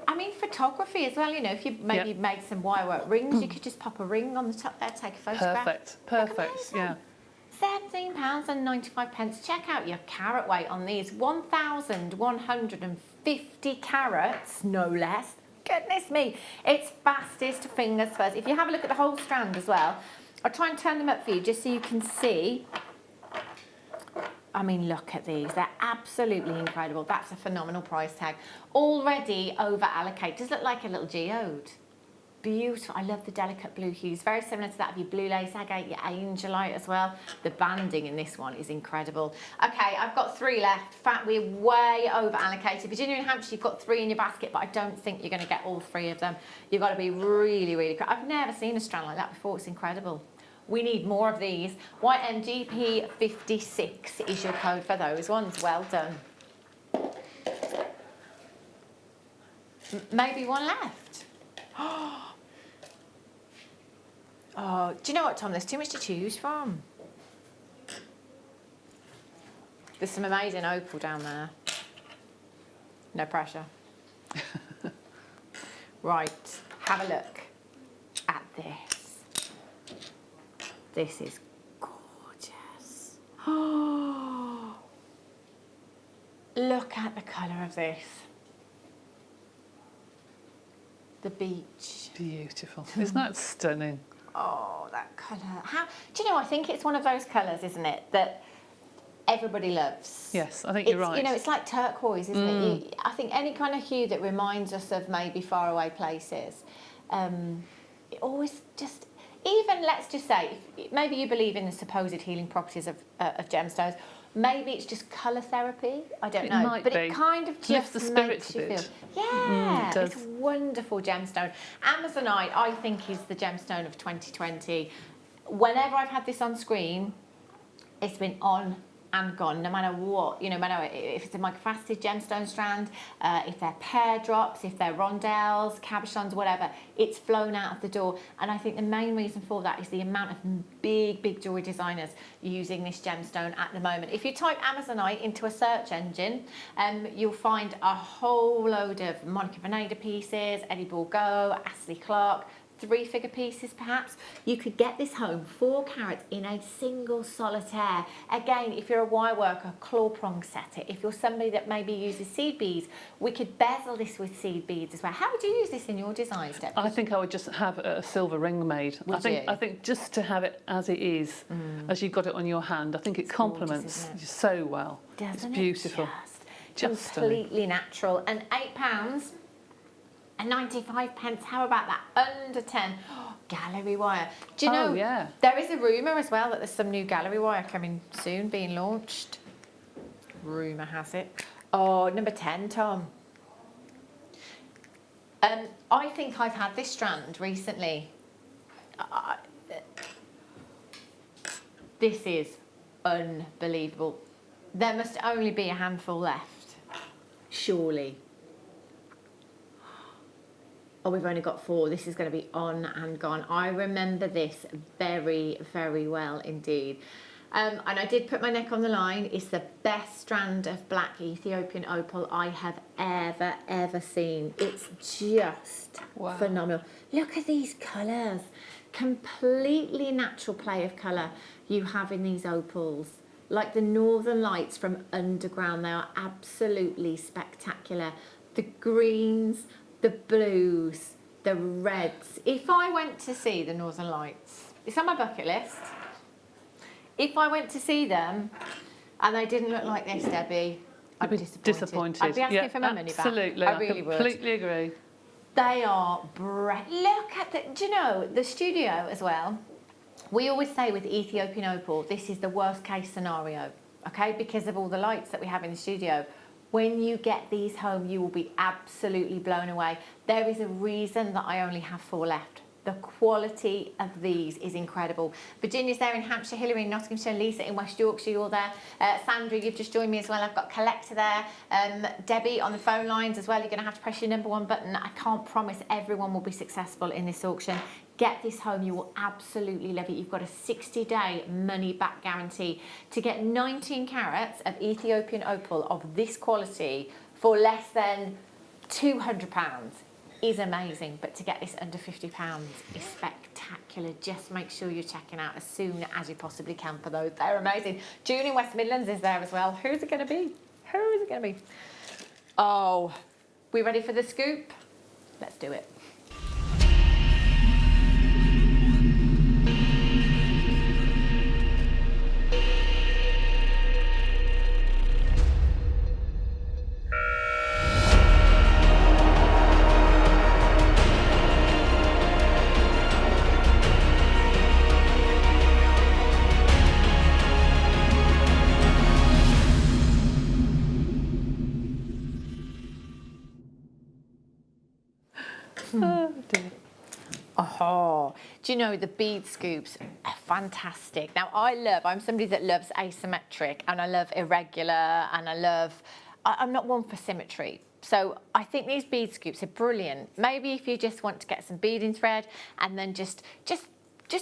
I mean, photography as well, you know, if you maybe made some wirework rings, you could just pop a ring on the top there, take a photograph. Perfect, yeah. £17.95. Check out your carat weight on these. 1,150 carats, no less. Goodness me, it's fastest fingers first. If you have a look at the whole strand as well, I'll try and turn them up for you just so you can see. I mean, look at these. They're absolutely incredible. That's a phenomenal price tag. Already over allocated. Does look like a little geode. Beautiful. I love the delicate blue hues. Very similar to that of your blue lace agate, your angelite as well. The banding in this one is incredible. Okay, I've got 3 left. In fact, we're way over allocated. Virginia and Hampshire, you've got 3 in your basket, but I don't think you're going to get all 3 of them. You've got to be really, really... I've never seen a strand like that before. It's incredible. We need more of these. YMGP56 is your code for those ones. Well done. Maybe one left. Oh, do you know what, Tom? There's too much to choose from. There's some amazing opal down there. No pressure. Right, have a look at this. This is gorgeous. Oh, look at the colour of this. The beach. Beautiful. Isn't that stunning? Oh, that colour. How? Do you know, I think it's one of those colours, isn't it, that everybody loves. Yes, I think you're right. You know, it's like turquoise, isn't it? I think any kind of hue that reminds us of maybe faraway places, it always just... Even, let's just say, maybe you believe in the supposed healing properties of gemstones. Maybe it's just colour therapy. I don't know. Might but be. It kind of Lifts just the spirits makes you a bit. feel... Yeah, it does. it's a wonderful gemstone. Amazonite, I think, is the gemstone of 2020. Whenever I've had this on screen, it's been on and gone, no matter what, you know, no matter if it's a microfaceted gemstone strand, if they're pear drops, if they're rondelles, cabochons, whatever, it's flown out of the door. And I think the main reason for that is the amount of big jewellery designers using this gemstone at the moment. If you type Amazonite into a search engine, you'll find a whole load of Monica Vinader pieces, Eddie Bourgault, Ashley Clark, 3-figure pieces perhaps. You could get this home 4 carats in a single solitaire. Again, if you're a wire worker, claw prong set it. If you're somebody that maybe uses seed beads, we could bezel this with seed beads as well. How would you use this in your designs, Deb? I think I would just have a silver ring made. Would I you? think just to have it as it is, as you've got it on your hand, I think it complements you so well. Doesn't it's beautiful. Just completely natural. And £8 and 95 pence. How about that? Under 10. Oh, gallery wire. Do you know? Yeah. There is a rumour as well that there's some new gallery wire coming soon, being launched. Rumour has it. Oh, number 10, Tom. I think I've had this strand recently. This is unbelievable. There must only be a handful left, surely. Oh, we've only got 4. This is going to be on and gone. I remember this very, very well indeed. And I did put my neck on the line. It's the best strand of black Ethiopian opal I have ever seen. It's just phenomenal. Look at these colours. Completely natural play of colour you have in these opals. like the Northern Lights from underground. They are absolutely spectacular. The greens, the blues, the reds. If I went to see the Northern Lights, it's on my bucket list. If I went to see them and they didn't look like this, Debbie, I'd be disappointed. I'd be asking for my money back. Absolutely, I really would. Completely agree. They are look at the, do you know, the studio as well. We always say with Ethiopian opal, this is the worst case scenario, okay, because of all the lights that we have in the studio. When you get these home, you will be absolutely blown away. There is a reason that I only have 4 left. The quality of these is incredible. Virginia's there in Hampshire, Hilary in Nottinghamshire, Lisa in West Yorkshire, you're there. Sandra, you've just joined me as well. I've got Collector there. Debbie on the phone lines as well. You're going to have to press your number 1 button. I can't promise everyone will be successful in this auction. Get this home, you will absolutely love it. You've got a 60-day money-back guarantee. To get 19 carats of Ethiopian opal of this quality for less than £200 is amazing, but to get this under £50 is spectacular. Just make sure you're checking out as soon as you possibly can for those. They're amazing. June in West Midlands is there as well. Who's it going to be? Who is it going to be? Oh, we ready for the scoop? Let's do it. Oh, do you know the bead scoops are fantastic. Now I'm somebody that loves asymmetric and I love irregular and I'm not one for symmetry. So I think these bead scoops are brilliant. Maybe if you just want to get some beading thread and then just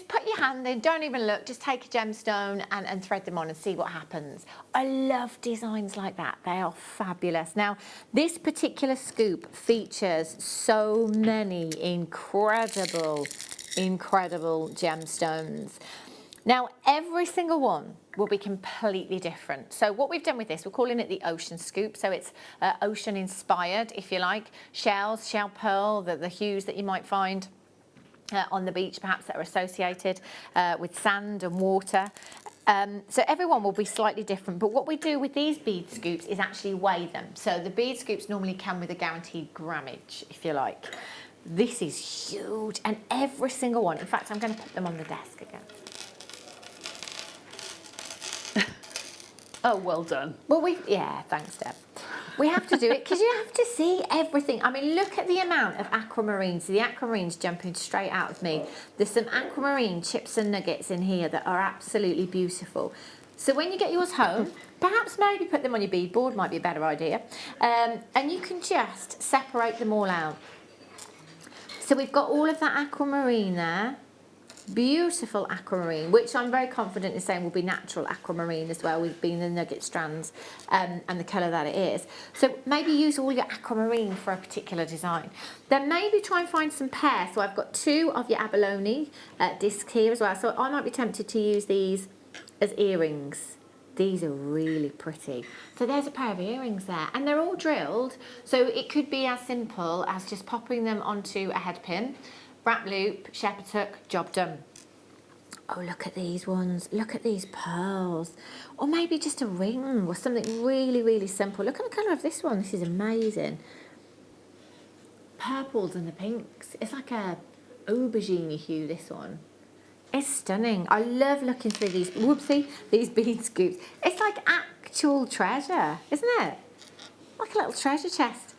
put your hand in, don't even look, just take a gemstone and thread them on and see what happens. I love designs like that. They are fabulous. Now, this particular scoop features so many incredible gemstones. Now, every single one will be completely different. So what we've done with this, we're calling it the ocean scoop. So it's ocean inspired, if you like. Shells, shell pearl, the hues that you might find on the beach, perhaps, that are associated with sand and water. So everyone will be slightly different, but what we do with these bead scoops is actually weigh them. So the bead scoops normally come with a guaranteed grammage, if you like. This is huge, and every single one, in fact, I'm going to put them on the desk again. Oh, well done. Well, yeah, thanks, Deb. We have to do it because you have to see everything. I mean, look at the amount of aquamarine. So the aquamarine's jumping straight out of me. There's some aquamarine chips and nuggets in here that are absolutely beautiful. So when you get yours home, perhaps maybe put them on your beadboard, might be a better idea. And you can just separate them all out. So we've got all of that aquamarine there. Beautiful aquamarine, which I'm very confident in saying will be natural aquamarine as well, with being the nugget strands and the colour that it is. So maybe use all your aquamarine for a particular design. Then maybe try and find some pear. So I've got 2 of your abalone discs here as well. So I might be tempted to use these as earrings. These are really pretty. So there's a pair of earrings there, and they're all drilled. So it could be as simple as just popping them onto a head pin. Wrap loop, shepherd's hook, job done. Oh, look at these ones. Look at these pearls. Or maybe just a ring or something really, really simple. Look at the colour of this one. This is amazing. Purples and the pinks. It's like a aubergine hue, this one. It's stunning. I love looking through these, whoopsie, these bead scoops. It's like actual treasure, isn't it? Like a little treasure chest.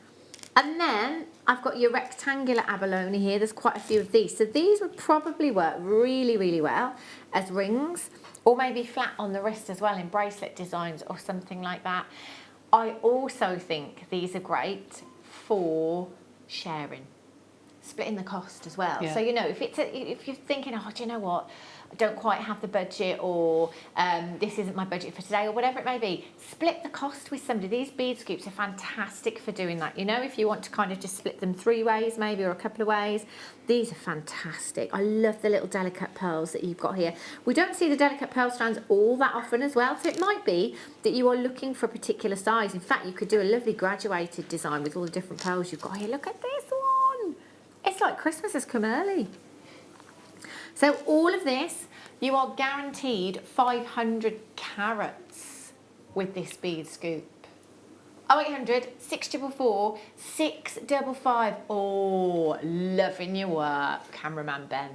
And then I've got your rectangular abalone here. There's quite a few of these. So these would probably work really, really well as rings, or maybe flat on the wrist as well in bracelet designs or something like that. I also think these are great for sharing. splitting the cost as well. Yeah. So, you know, if you're thinking, oh, do you know what, I don't quite have the budget, or this isn't my budget for today, or whatever it may be, split the cost with somebody. These bead scoops are fantastic for doing that. You know, if you want to kind of just split them 3 ways maybe, or a couple of ways, these are fantastic. I love the little delicate pearls that you've got here. We don't see the delicate pearl strands all that often as well, so it might be that you are looking for a particular size. In fact, you could do a lovely graduated design with all the different pearls you've got here. Look at this one. It's like Christmas has come early. So all of this, you are guaranteed 500 carats with this bead scoop. 0800 644 655. Oh, loving your work, cameraman Ben.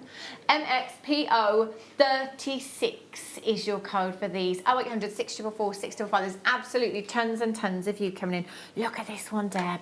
MXPO 36 is your code for these. 0800 644 655. There's absolutely tons and tons of you coming in. Look at this one, Deb.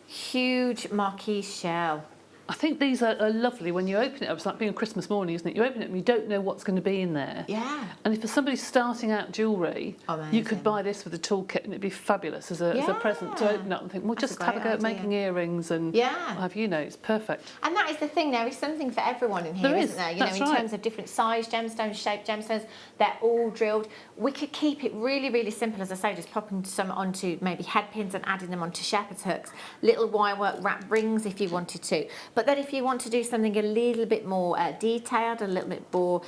Huge marquise shell. I think these are lovely when you open it up. It's like being a Christmas morning, isn't it? You open it and you don't know what's going to be in there. Yeah. And if for somebody starting out jewellery, you could buy this with a toolkit and it'd be fabulous as a present to open up and think, well, That's just a have a great go at idea. making earrings and what have you. Know, it's perfect. And that is the thing, there is something for everyone in here, There isn't is, there? You know, that's in right. terms of different size gemstones, shaped gemstones, they're all drilled. We could keep it really, really simple, as I say, just popping some onto maybe head pins and adding them onto shepherd's hooks, little wirework wrap rings if you wanted to. But then if you want to do something a little bit more detailed, a little bit more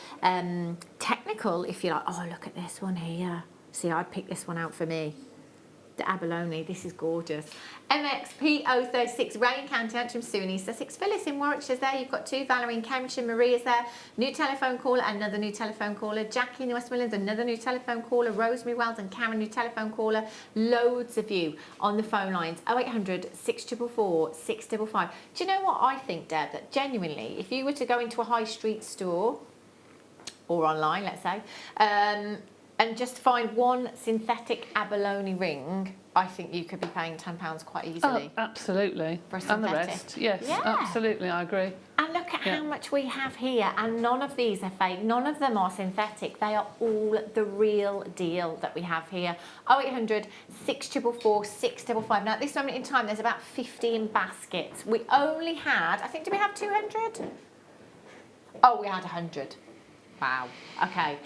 technical, if you like, oh, look at this one here. See, I picked this one out for me. The abalone, this is gorgeous. MXP036, Rain County, Antrim, Suny, Sussex, Phyllis in Warwickshire's there. You've got 2, Valerie in Cambridgeshire, Maria's there. New telephone caller, another new telephone caller. Jackie in the West Midlands, another new telephone caller. Rosemary Wells and Karen, new telephone caller. Loads of you on the phone lines. 0800 644 655. Do you know what I think, Deb? That genuinely, if you were to go into a high street store, or online, let's say, and just find one synthetic abalone ring, I think you could be paying £10 quite easily. Oh, absolutely. For a and the synthetic. rest, yes, Yeah. absolutely, I agree. And look at how much we have here, and none of these are fake, none of them are synthetic, they are all the real deal that we have here. 0800 644 655. Now at this moment in time there's about 15 baskets. We only had, I think, did we have 200? Oh, we had 100. Wow, okay,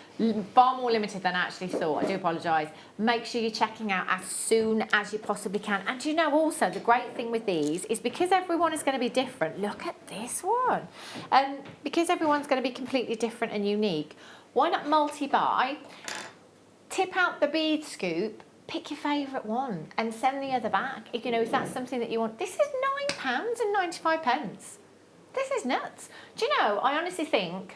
far more limited than I actually thought. I do apologise. Make sure you're checking out as soon as you possibly can. And you know, also the great thing with these is because everyone is going to be different. Look at this one. Because everyone's going to be completely different and unique, why not multi-buy, tip out the bead scoop, pick your favourite one and send the other back. If you know, if that's something that you want. This is £9.95. This is nuts. Do you know, I honestly think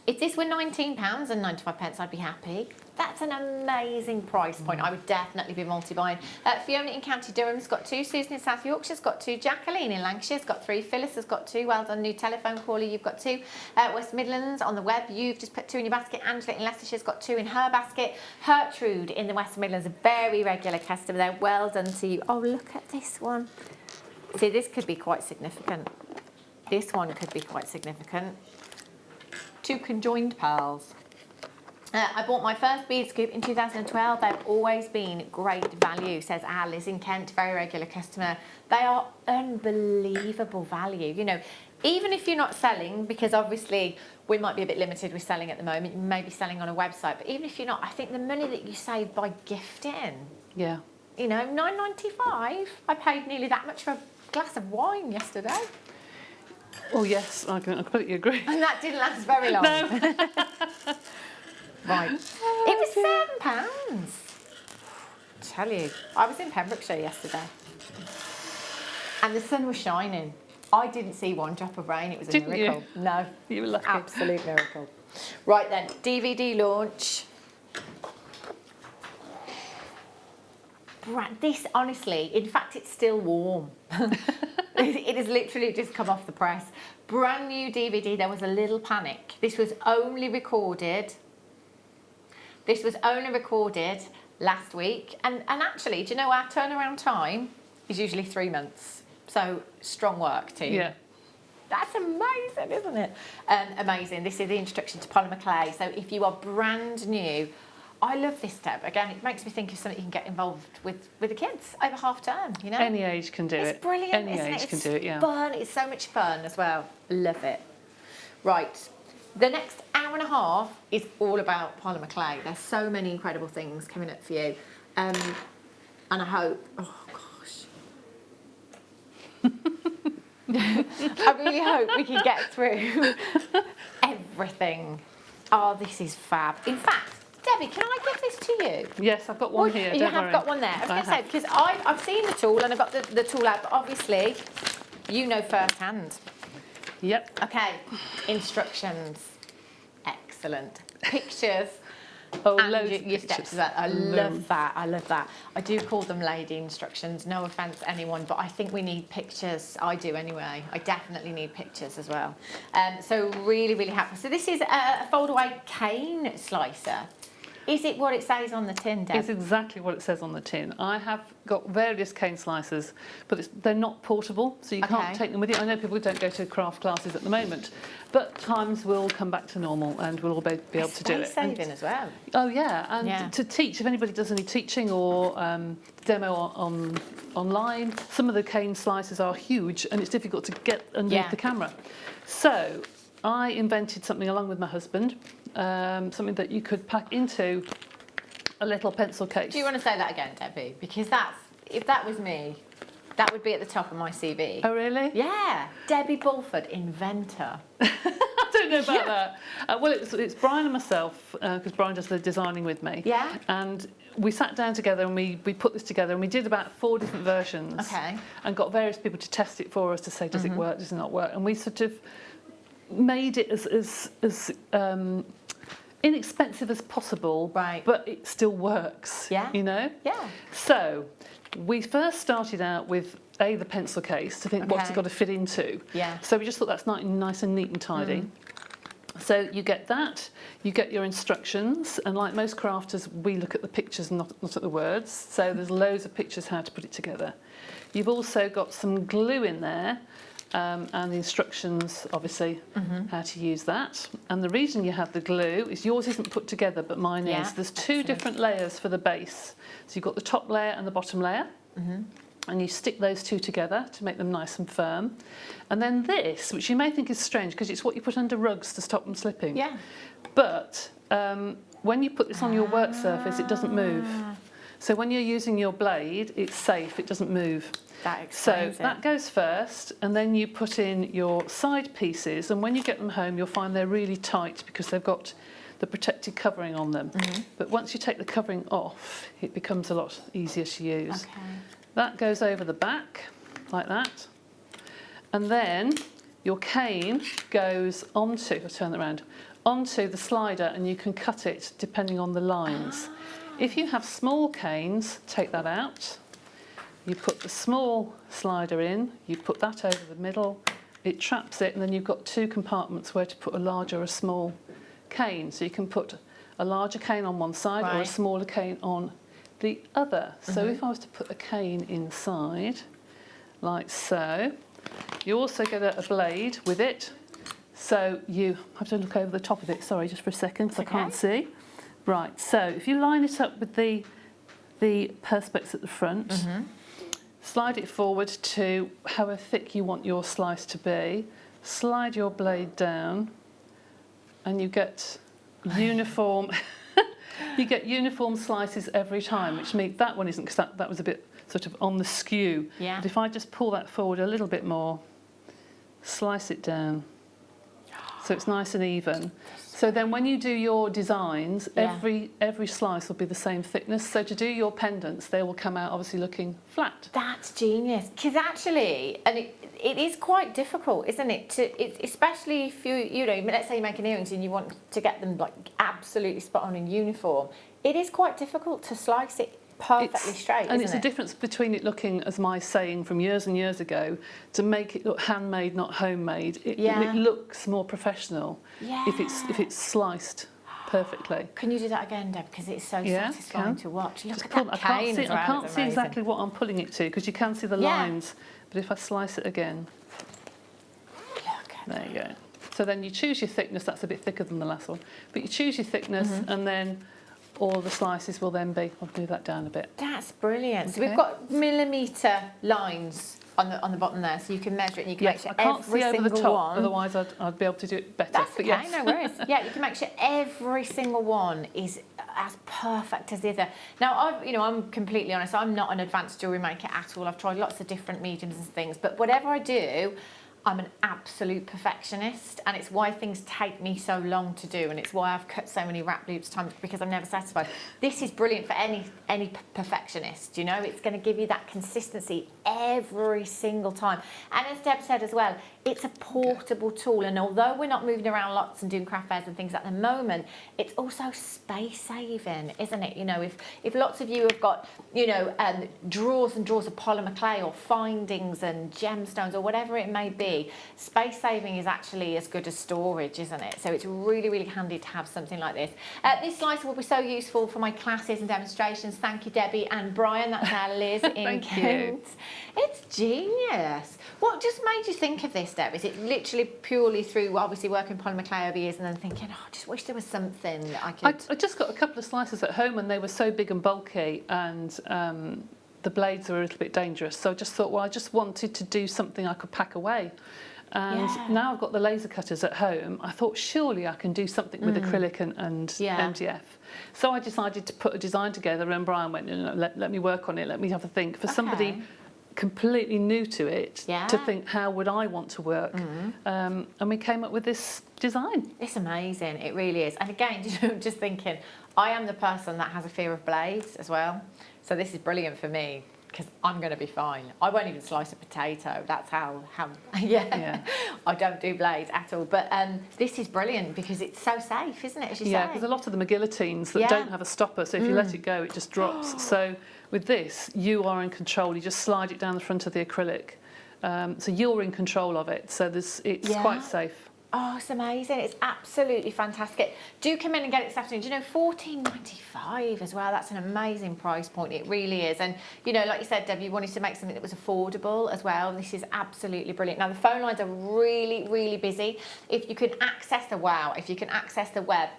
if this were £19.95, I'd be happy. That's an amazing price point. I would definitely be multi-buying. Fiona in County Durham's got 2, Susan in South Yorkshire's got 2, Jacqueline in Lancashire's got 3, Phyllis has got 2, well done, new telephone caller, you've got 2. West Midlands on the web, you've just put 2 in your basket. Angela in Leicestershire's got 2 in her basket. Gertrude in the West Midlands, a very regular customer there, well done to you. Oh, look at this one. See, this could be quite significant. This one could be quite significant. 2 conjoined pearls. I bought my first bead scoop in 2012. They've always been great value, says Liz in Kent, very regular customer. They are unbelievable value. You know, even if you're not selling, because obviously we might be a bit limited with selling at the moment, you may be selling on a website, but even if you're not, I think the money that you save by gifting, yeah, you know, £9.95. I paid nearly that much for a glass of wine yesterday. Oh yes, I completely agree. And that didn't last very long. No. Right. It was £7. Tell you, I was in Pembrokeshire yesterday and the sun was shining. I didn't see one drop of rain. It was a miracle. You? No. You were lucky. Absolute miracle. Right then, DVD launch. This, honestly, in fact, it's still warm. It has literally just come off the press. Brand new DVD. There was a little panic. This was only recorded last week. And actually, do you know our turnaround time is usually 3 months. So strong work, team. Yeah. That's amazing, isn't it? Amazing. This is the introduction to polymer clay. So if you are brand new, I love this, Deb. Again, it makes me think of something you can get involved with the kids over half term, you know? Any age can do it. It's brilliant, Any isn't age it? can do it, yeah. It's fun. It's so much fun as well. Love it. Right. The next hour and a half is all about polymer clay. There's so many incredible things coming up for you. And I hope, oh gosh. I really hope we can get through everything. Oh, this is fab. In fact, Debbie, can I give this to you? Yes, I've got one here. You have got one there. I was going to say, because I've seen the tool and I've got the tool out, but obviously you know firsthand. Yep. Okay, instructions. Excellent. Pictures. Oh, and loads your of pictures. steps. I love that. I love that. I do call them lady instructions. No offence to anyone, but I think we need pictures. I do anyway. I definitely need pictures as well. So really, really happy. So this is a fold-away cane slicer. Is it what it says on the tin, Deb? It's exactly what it says on the tin. I have got various cane slicers, but they're not portable, so you can't take them with you. I know people don't go to craft classes at the moment, but times will come back to normal and we'll all be able to do it. Space saving as well. Oh yeah, and to teach, if anybody does any teaching or demo online, some of the cane slicers are huge and it's difficult to get underneath the camera. So I invented something along with my husband, something that you could pack into a little pencil case. Do you want to say that again, Debbie? Because if that was me, that would be at the top of my CV. Oh, really? Yeah. Debbie Bulford, inventor. I don't know about that. Well, it's Brian and myself, because Brian does the designing with me. Yeah. And we sat down together and we put this together and we did about 4 different versions. Okay. And got various people to test it for us to say, does it work, does it not work? And we sort of made it as inexpensive as possible, but it still works. Yeah. You know? Yeah. So we first started out with the pencil case to think what's it got to fit into. Yeah. So we just thought that's nice and neat and tidy. So you get that, you get your instructions, and like most crafters, we look at the pictures and not at the words. So there's loads of pictures how to put it together. You've also got some glue in there. And the instructions, obviously, how to use that. And the reason you have the glue is yours isn't put together, but mine is. There's 2 different layers for the base. So you've got the top layer and the bottom layer. And you stick those 2 together to make them nice and firm. And then this, which you may think is strange, because it's what you put under rugs to stop them slipping. Yeah. But when you put this on your work surface, it doesn't move. So when you're using your blade, it's safe, it doesn't move. That explains So that goes first, and then you put in your side pieces, and when you get them home, you'll find they're really tight because they've got the protected covering on them. But once you take the covering off, it becomes a lot easier to use. Okay. That goes over the back, like that. And then your cane goes onto, I'll turn it around, onto the slider, and you can cut it depending on the lines. If you have small canes, take that out. You put the small slider in, you put that over the middle, it traps it, and then you've got 2 compartments where to put a large or a small cane. So you can put a larger cane on one side or a smaller cane on the other. So if I was to put a cane inside, like so, you also get a blade with it. So you have to look over the top of it, sorry, just for a second, because I can't see. Right, so if you line it up with the perspex at the front, slide it forward to however thick you want your slice to be, slide your blade down, and you get uniform you get uniform slices every time, which means that one isn't, because that was a bit sort of on the skew. Yeah. But if I just pull that forward a little bit more, slice it down, so it's nice and even. So then when you do your designs, every slice will be the same thickness. So to do your pendants, they will come out obviously looking flat. That's genius. Because actually, and it is quite difficult, isn't it? Especially if you know, let's say you're making earrings and you want to get them like absolutely spot on in uniform. It is quite difficult to slice it perfectly straight, and isn't it's a difference between it looking, as my saying from years and years ago, to make it look handmade, not homemade. It looks more professional if it's sliced perfectly. Can you do that again, Deb? Because it's so satisfying to watch. Look Just at pull, that I cane as well. I can't see exactly what I'm pulling it to, because you can see the lines. But if I slice it again, there you go. So then you choose your thickness. That's a bit thicker than the last one. But you choose your thickness, and then all the slices will then be. I'll move that down a bit. That's brilliant. So Okay. we've got millimetre lines on the bottom there, so you can measure it and you can Yes, make sure I can't every see over single the top, one. otherwise I'd be able to do it better. That's but okay, yes. no worries. Yeah, you can make sure every single one is as perfect as the other. Now, I'm completely honest. I'm not an advanced jewellery maker at all. I've tried lots of different mediums and things, but whatever I do, I'm an absolute perfectionist, and it's why things take me so long to do, and it's why I've cut so many wrap loops times, because I'm never satisfied. This is brilliant for any perfectionist, you know. It's going to give you that consistency every single time. And as Deb said as well, it's a portable tool, and although we're not moving around lots and doing craft fairs and things at the moment, it's also space saving, isn't it? You know, if lots of you have got, drawers and drawers of polymer clay or findings and gemstones or whatever it may be, space saving is actually as good as storage, isn't it? So it's really, really handy to have something like this. This slicer will be so useful for my classes and demonstrations. Thank you, Debbie and Brian. That's our Liz in Thank Kent. you. It's genius. What just made you think of this, Deb? Is it literally purely through obviously working polymer clay over years and then thinking, I just wish there was something that I could... I just got a couple of slices at home and they were so big and bulky, and the blades were a little bit dangerous. So I just thought, well, I just wanted to do something I could pack away. And now I've got the laser cutters at home, I thought surely I can do something with acrylic and MDF. So I decided to put a design together, and Brian went, let me work on it, let me have a think. For somebody completely new to it, to think how would I want to work, and we came up with this design. It's amazing, it really is. And again, just thinking, I am the person that has a fear of blades as well, so this is brilliant for me because I'm going to be fine. I won't even slice a potato. That's how I don't do blades at all. But this is brilliant because it's so safe, isn't it? As you say. Because a lot of them are guillotines that don't have a stopper, so if you let it go, it just drops. So with this, you are in control. You just slide it down the front of the acrylic, so you're in control of it. So it's quite safe. Oh, it's amazing. It's absolutely fantastic. Do come in and get it this afternoon. Do you know, $14.95 as well. That's an amazing price point. It really is. And, like you said, Deb, you wanted to make something that was affordable as well. This is absolutely brilliant. Now, the phone lines are really, really busy. If you can access the web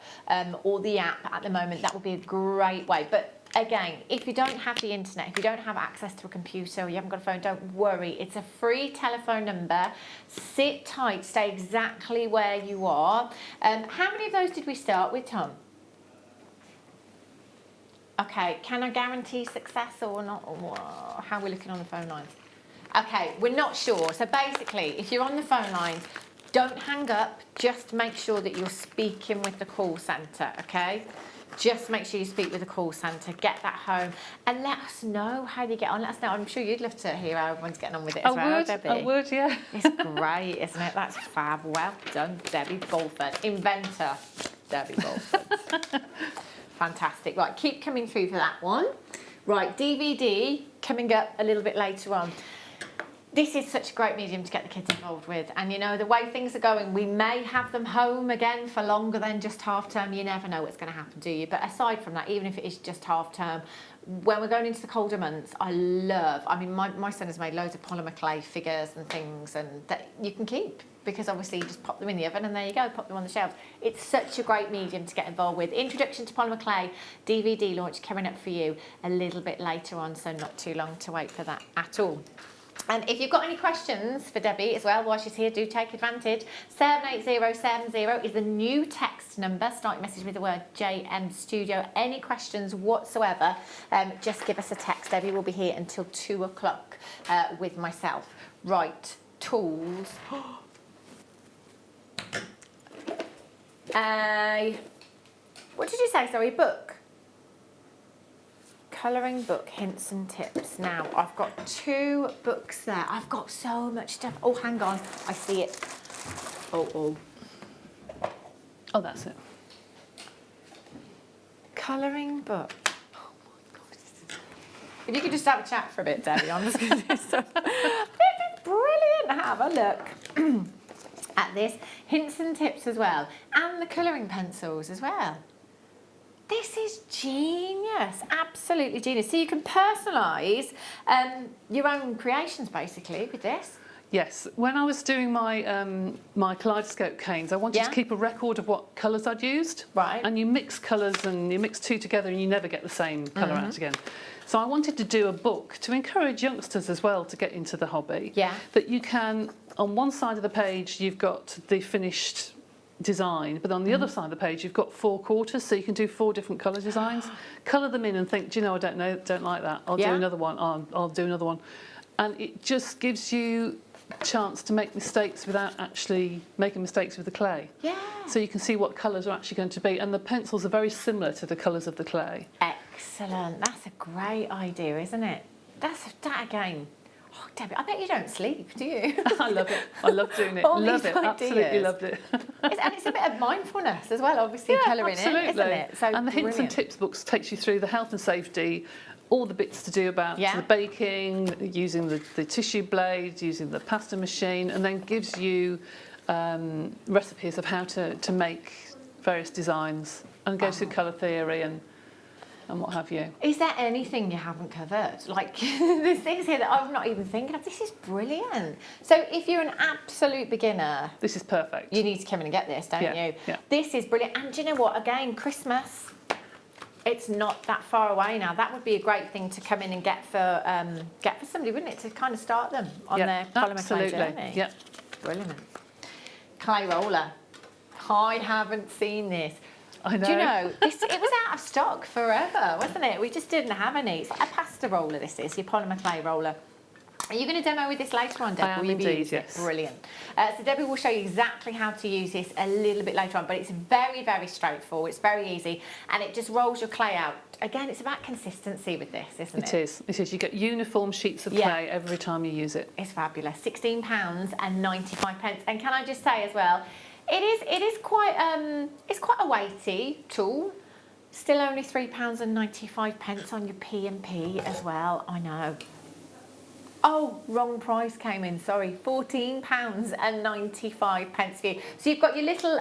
or the app at the moment, that would be a great way. But again, if you don't have the internet, if you don't have access to a computer or you haven't got a phone, don't worry. It's a free telephone number. Sit tight, stay exactly where you are. How many of those did we start with, Tom? Okay, can I guarantee success or not? Or how are we looking on the phone lines? Okay, we're not sure. So basically, if you're on the phone lines, don't hang up. Just make sure that you're speaking with the call centre, okay? Just make sure you speak with the call centre, get that home, and let us know how you get on. Let us know. I'm sure you'd love to hear how everyone's getting on with it as well, Debbie. I would, yeah. It's great, isn't it? That's fab. Well done, Debbie Bulford. Inventor, Debbie Bulford. Fantastic. Right, keep coming through for that one. Right, DVD coming up a little bit later on. This is such a great medium to get the kids involved with, and the way things are going, we may have them home again for longer than just half term. You never know what's going to happen, do you? But aside from that, even if it is just half term, when we're going into the colder months, my son has made loads of polymer clay figures and things, and that you can keep, because obviously you just pop them in the oven and there you go, pop them on the shelves. It's such a great medium to get involved with. Introduction to Polymer Clay DVD launch coming up for you a little bit later on, so not too long to wait for that at all. And if you've got any questions for Debbie as well while she's here, do take advantage. 78070 is the new text number. Start your message with the word JM Studio. Any questions whatsoever, just give us a text. Debbie will be here until 2 o'clock with myself. Right, tools. What did you say? Sorry, book. Colouring book, hints and tips. Now, I've got 2 books there. I've got so much stuff. Oh, hang on. I see it. Oh, that's it. Colouring book. Oh, my God. If you could just have a chat for a bit, Debbie, I'm just going to do some. This is brilliant. Have a look at this. Hints and tips as well. And the colouring pencils as well. This is genius, absolutely genius. So you can personalise your own creations basically with this. Yes, when I was doing my my kaleidoscope canes, I wanted to keep a record of what colours I'd used. Right. And you mix colours and you mix two together and you never get the same colour out again. So I wanted to do a book to encourage youngsters as well to get into the hobby. Yeah. That you can, on one side of the page, you've got the finished design, but on the other side of the page, you've got 4 quarters, so you can do 4 different colour designs. Colour them in and think, do you know, don't like that. I'll do another one. I'll do another one. And it just gives you chance to make mistakes without actually making mistakes with the clay. Yeah. So you can see what colours are actually going to be, and the pencils are very similar to the colours of the clay. Excellent. That's a great idea, isn't it? That again. Oh, Debbie, I bet you don't sleep, do you? I love it. I love doing it. Love it. Absolutely loved it. And it's a bit of mindfulness as well, obviously, colouring it, isn't it? So and the hints and tips books takes you through the health and safety, all the bits to do about the baking, using the tissue blades, using the pasta machine, and then gives you recipes of how to make various designs, and goes through colour theory and what have you. Is there anything you haven't covered? Like, there's things here that I'm not even thinking of. This is brilliant. So if you're an absolute beginner... This is perfect. You need to come in and get this, don't you? Yeah. This is brilliant. And do you know what? Again, Christmas, it's not that far away now. That would be a great thing to come in and get for somebody, wouldn't it? To kind of start them on their polymer clay journey. Yeah. Brilliant. Clay roller. I haven't seen this. I know. Do you know, it was out of stock forever, wasn't it? We just didn't have any. It's a pasta roller, this is, your polymer clay roller. Are you going to demo with this later on, Deb? I am indeed, yes. Brilliant. So Debbie will show you exactly how to use this a little bit later on, but it's very, very straightforward. It's very easy, and it just rolls your clay out. Again, it's about consistency with this, isn't it? It is. It is. You get uniform sheets of clay every time you use it. It's fabulous. £16.95. And can I just say as well, it is quite a weighty tool. Still only £3.95 on your P&P as well. I know. Oh, wrong price came in. Sorry, £14.95 for you. So you've got your little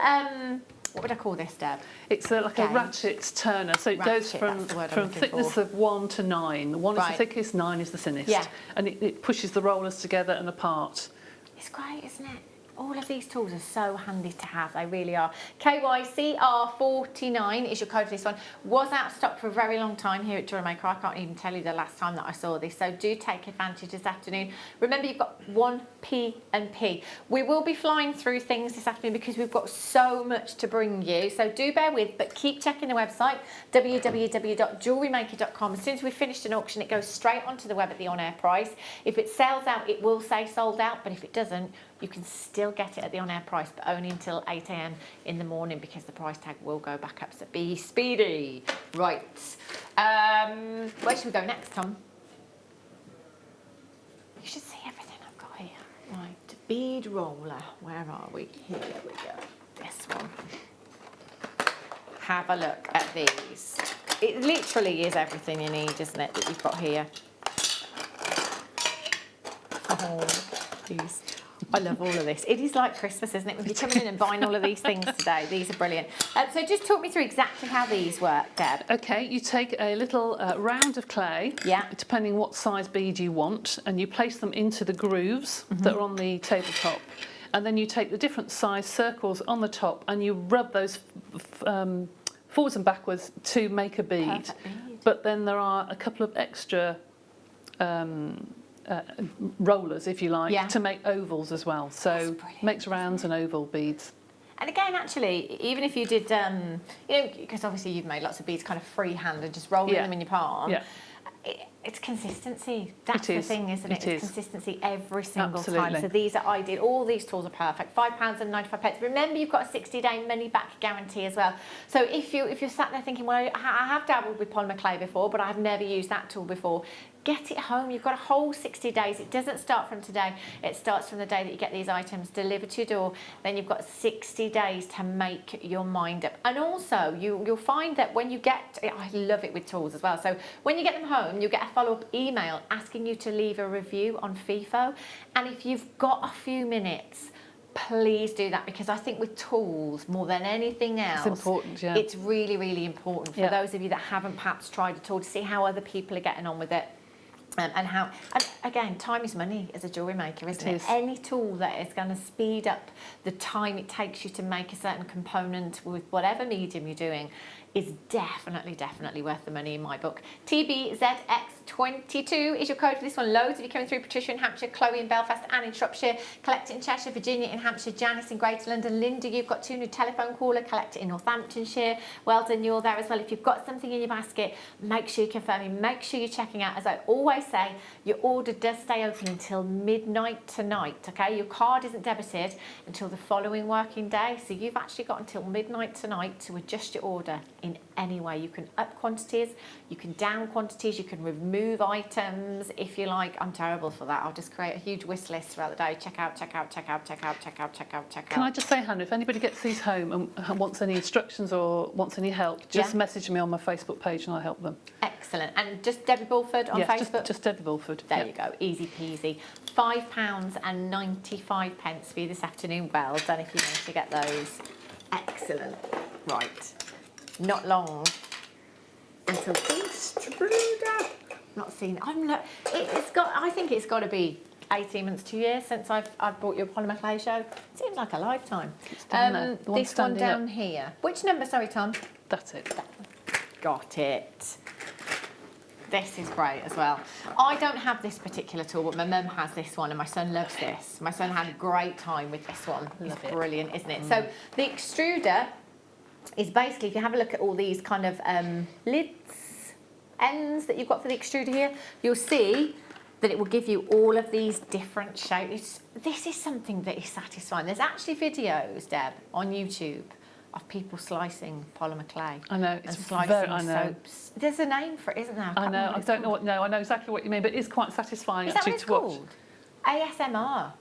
what would I call this, Deb? It's like a ratchet turner. So it goes from thickness of 1 to 9. 1 is the thickest, 9 is the thinnest. Yeah. And it pushes the rollers together and apart. It's great, isn't it? All of these tools are so handy to have, they really are. KYCR49 is your code for this one. Was out of stock for a very long time here at Jewellery Maker. I can't even tell you the last time that I saw this, so do take advantage this afternoon. Remember, you've got 1 P&P. We will be flying through things this afternoon because we've got so much to bring you, so do bear with, but keep checking the website, www.jewellerymaker.com. As soon as we've finished an auction, it goes straight onto the web at the on-air price. If it sells out, it will say sold out, but if it doesn't, you can still get it at the on-air price, but only until 8 a.m. in the morning because the price tag will go back up, so be speedy. Right. Where should we go next, Tom? You should see everything I've got here. Right, bead roller. Where are we? Here we go. This one. Have a look at these. It literally is everything you need, isn't it, that you've got here. Oh, these. I love all of this. It is like Christmas, isn't it? When you're coming in and buying all of these things today. These are brilliant. So just talk me through exactly how these work, Deb. Okay, you take a little round of clay, depending what size bead you want, and you place them into the grooves that are on the tabletop. And then you take the different size circles on the top and you rub those forwards and backwards to make a bead. Perfect bead. But then there are a couple of extra rollers, if you like, to make ovals as well. So makes rounds and oval beads. And again, actually, even if you did, you know, because obviously you've made lots of beads kind of freehand and just rolling them in your palm. Yeah. It's consistency. That's the thing, isn't it? It's consistency every single time. So these are ideal. All these tools are perfect. £5.95. Remember, you've got a 60-day money-back guarantee as well. So if you're sat there thinking, well, I have dabbled with polymer clay before, but I've never used that tool before, get it home. You've got a whole 60 days. It doesn't start from today. It starts from the day that you get these items delivered to your door. Then you've got 60 days to make your mind up. And also, you'll find that when you get, I love it with tools as well. So when you get them home, you'll get a follow-up email asking you to leave a review on FIFO. And if you've got a few minutes, please do that, because I think with tools, more than anything else, it's important, it's really, really important for those of you that haven't perhaps tried a tool to see how other people are getting on with it. And again, time is money as a jewellery maker, isn't it? is. Any tool that is going to speed up the time it takes you to make a certain component with whatever medium you're doing is definitely worth the money in my book. TBZX22 is your code for this one. Loads of you coming through. Patricia in Hampshire, Chloe in Belfast, Anne in Shropshire, Collect it in Cheshire, Virginia in Hampshire, Janice in Greater London, Linda, you've got 2 new telephone caller, Collect it in Northamptonshire. Well done, you're there as well. If you've got something in your basket, make sure you're confirming, make sure you're checking out. As I always say, your order does stay open until midnight tonight, okay? Your card isn't debited until the following working day, so you've actually got until midnight tonight to adjust your order in any way. You can up quantities, you can down quantities, you can remove items if you like. I'm terrible for that. I'll just create a huge wish list throughout the day. Check out, check out, check out, check out, check out, check out, check out. Can I just say, Hannah, if anybody gets these home and wants any instructions or wants any help, just message me on my Facebook page and I'll help them. Excellent. And just Debbie Bulford on Facebook? Just Debbie Bulford. There you go. Easy peasy. £5.95 for you this afternoon. Well done if you managed to get those. Excellent. Right. Not long until not seen. I think it's got to be 18 months, 2 years since I've bought your polymer clay show. Seems like a lifetime. This one down here. Which number? Sorry, Tom. That's it. Got it. This is great as well. I don't have this particular tool, but my mum has this one and my son loves this. My son had a great time with this one. It's brilliant, isn't it? So the extruder is basically, if you have a look at all these kind of lids, ends that you've got for the extruder here, you'll see that it will give you all of these different shapes. This is something that is satisfying. There's actually videos, Deb, on YouTube of people slicing polymer clay. I know, it's slicing soaps. There's a name for it, isn't there? I know, I don't know what, no, I know exactly what you mean, but it is quite satisfying actually to watch. ASMR.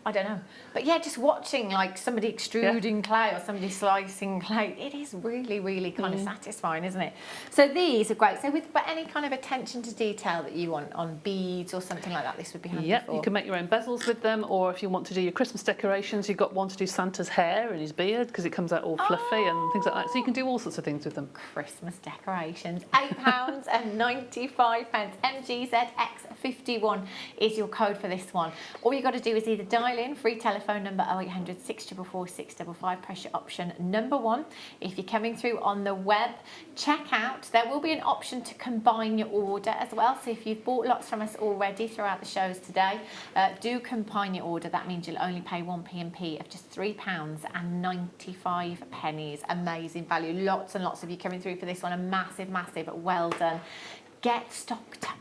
I don't know. But yeah, just watching like somebody extruding clay or somebody slicing clay, it is really, really kind of satisfying, isn't it? So these are great. So with any kind of attention to detail that you want on beads or something like that, this would be handy for. You can make your own bezels with them, or if you want to do your Christmas decorations, you've got one to do Santa's hair and his beard because it comes out all fluffy and things like that. So you can do all sorts of things with them. Christmas decorations. £8.95. MGZX51 is your code for this one. All you got to do is either dial in, free telephone number 0800 644 655, press your option number 1. If you're coming through on the web, check out, there will be an option to combine your order as well. So if you've bought lots from us already throughout the shows today, do combine your order. That means you'll only pay one P&P of just £3.95. Amazing value. Lots and lots of you coming through for this one. A massive, massive well done. Get stocked up.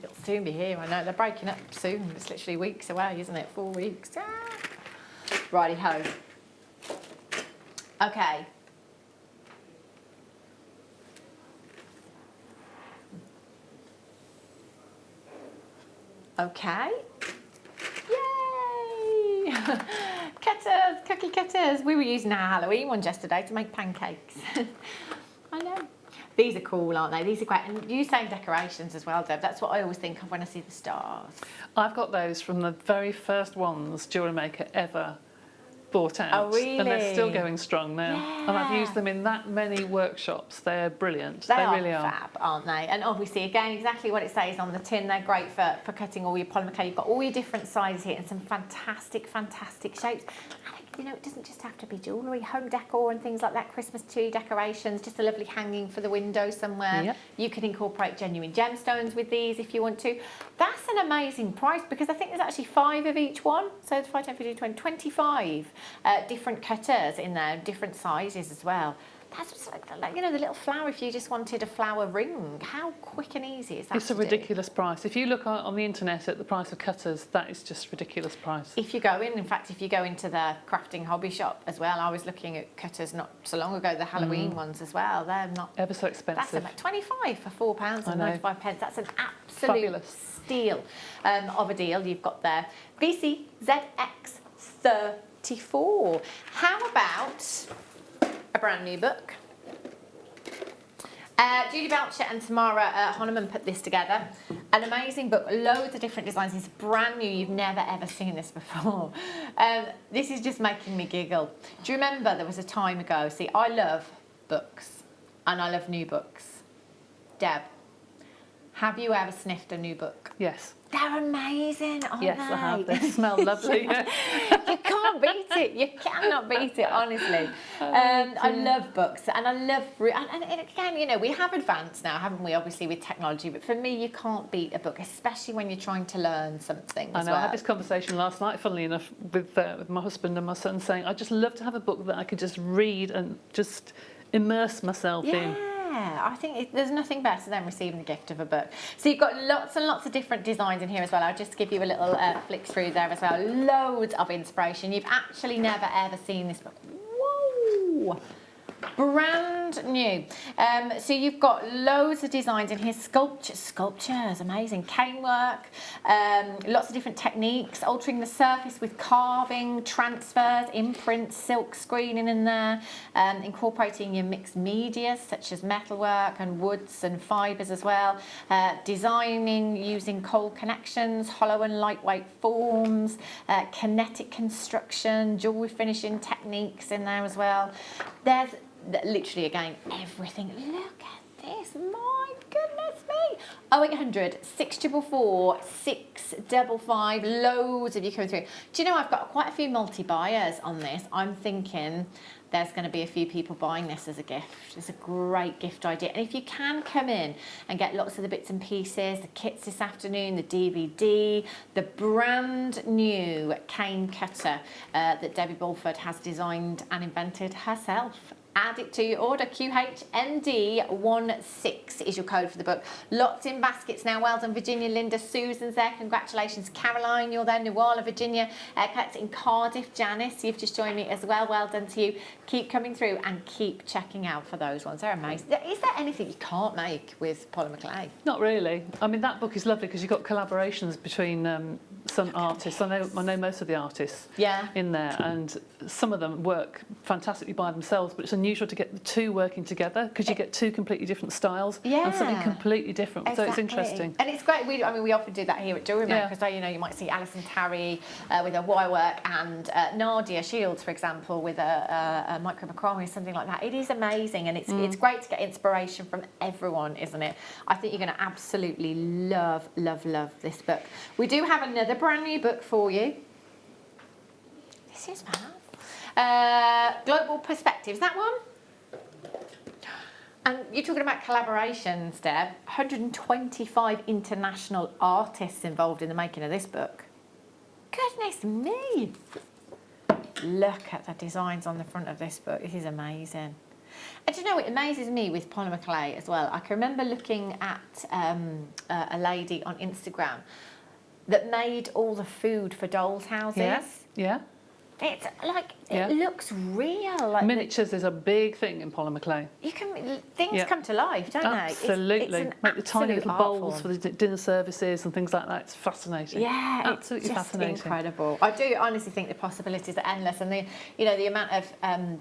It'll soon be here. I know they're breaking up soon. It's literally weeks away, isn't it? 4 weeks. Righty ho. Okay. Okay. Yay! Cutters, cookie cutters. We were using our Halloween ones yesterday to make pancakes. I know. These are cool, aren't they? These are great. And you say decorations as well, Deb. That's what I always think of when I see the stars. I've got those from the very first ones Jewellery Maker ever bought out. Oh, really? And they're still going strong now. Yeah. And I've used them in that many workshops. They're brilliant. They really are. Fab, aren't they? And obviously, again, exactly what it says on the tin. They're great for cutting all your polymer clay. You've got all your different sizes here and some fantastic, fantastic shapes. You know, it doesn't just have to be jewellery, home decor and things like that, Christmas tree decorations, just a lovely hanging for the window somewhere. Yep. You can incorporate genuine gemstones with these if you want to. That's an amazing price because I think there's actually 5 of each one. So it's 5, 10, 15, 20, 25 different cutters in there, different sizes as well. That's just like, you know, the little flower, if you just wanted a flower ring, how quick and easy is that? It's a ridiculous price. If you look on the internet at the price of cutters, that is just ridiculous price. If you go in fact, if you go into the crafting hobby shop as well, I was looking at cutters not so long ago, the Halloween ones as well. They're not ever so expensive. That's about 25 for £4.95. That's an absolute fabulous steal of a deal you've got there. BCZX34. How about a brand new book? Judy Belcher and Tamara Honneman put this together. An amazing book, loads of different designs. It's brand new, you've never ever seen this before. This is just making me giggle. Do you remember there was a time ago, see, I love books and I love new books. Deb, Have you ever sniffed a new book? Yes. They're amazing, aren't Yes, they? I have. They smell lovely. You can't beat it. You cannot beat it, honestly. I love books, and I love... And again, you know, we have advanced now, haven't we, obviously, with technology, but for me, you can't beat a book, especially when you're trying to learn something I as know, well. I had this conversation last night, funnily enough, with my husband and my son, saying, I'd just love to have a book that I could just read and just immerse myself in. Yeah, I think there's nothing better than receiving the gift of a book. So you've got lots and lots of different designs in here as well. I'll just give you a little flick through there as well. Loads of inspiration. You've actually never ever seen this book. Whoa! Brand new. So you've got loads of designs in here. Sculptures, amazing. Cane work, lots of different techniques, altering the surface with carving, transfers, imprints, silk screening in there, incorporating your mixed media such as metalwork and woods and fibres as well, designing using cold connections, hollow and lightweight forms, kinetic construction, jewellery finishing techniques in there as well. There's literally, again, everything. Look at this, my goodness me. 0800 644 655, loads of you coming through. Do you know, I've got quite a few multi-buyers on this. I'm thinking there's going to be a few people buying this as a gift. It's a great gift idea. And if you can come in and get lots of the bits and pieces, the kits this afternoon, the DVD, the brand new cane cutter that Debbie Bulford has designed and invented herself. Add it to your order. QHND16 is your code for the book. Lots in baskets now. Well done, Virginia. Linda, Susan's there. Congratulations. Caroline, you're there. Nuala, Virginia. Collected in Cardiff. Janice, you've just joined me as well. Well done to you. Keep coming through and keep checking out for those ones. They're amazing. Is there anything you can't make with polymer clay? Not really. I mean, that book is lovely because you've got collaborations between some artists. I know most of the artists in there, and some of them work fantastically by themselves, but it's unusual to get the two working together because you get two completely different styles and something completely different. Exactly. So it's interesting. And it's great. We often do that here at Jewellery Maker. So, you know, you might see Alison Tarry with her wire work and Nadia Shields, for example, with a micro macrame or something like that. It is amazing, and it's great to get inspiration from everyone, isn't it? I think you're going to absolutely love this book. We do have another brand new book for you. This is fab. Global Perspectives, that one? And you're talking about collaborations, Deb. 125 international artists involved in the making of this book. Goodness me! Look at the designs on the front of this book. This is amazing. And do you know what amazes me with polymer clay as well? I can remember looking at a lady on Instagram that made all the food for dolls' houses. Yeah. It's like, it looks real. Like miniatures is a big thing in polymer clay. Things come to life, don't they? Absolutely. Make the tiny little bowls for the dinner services and things like that. It's fascinating. Yeah, absolutely it's just fascinating. Incredible. I do honestly think the possibilities are endless, and the amount of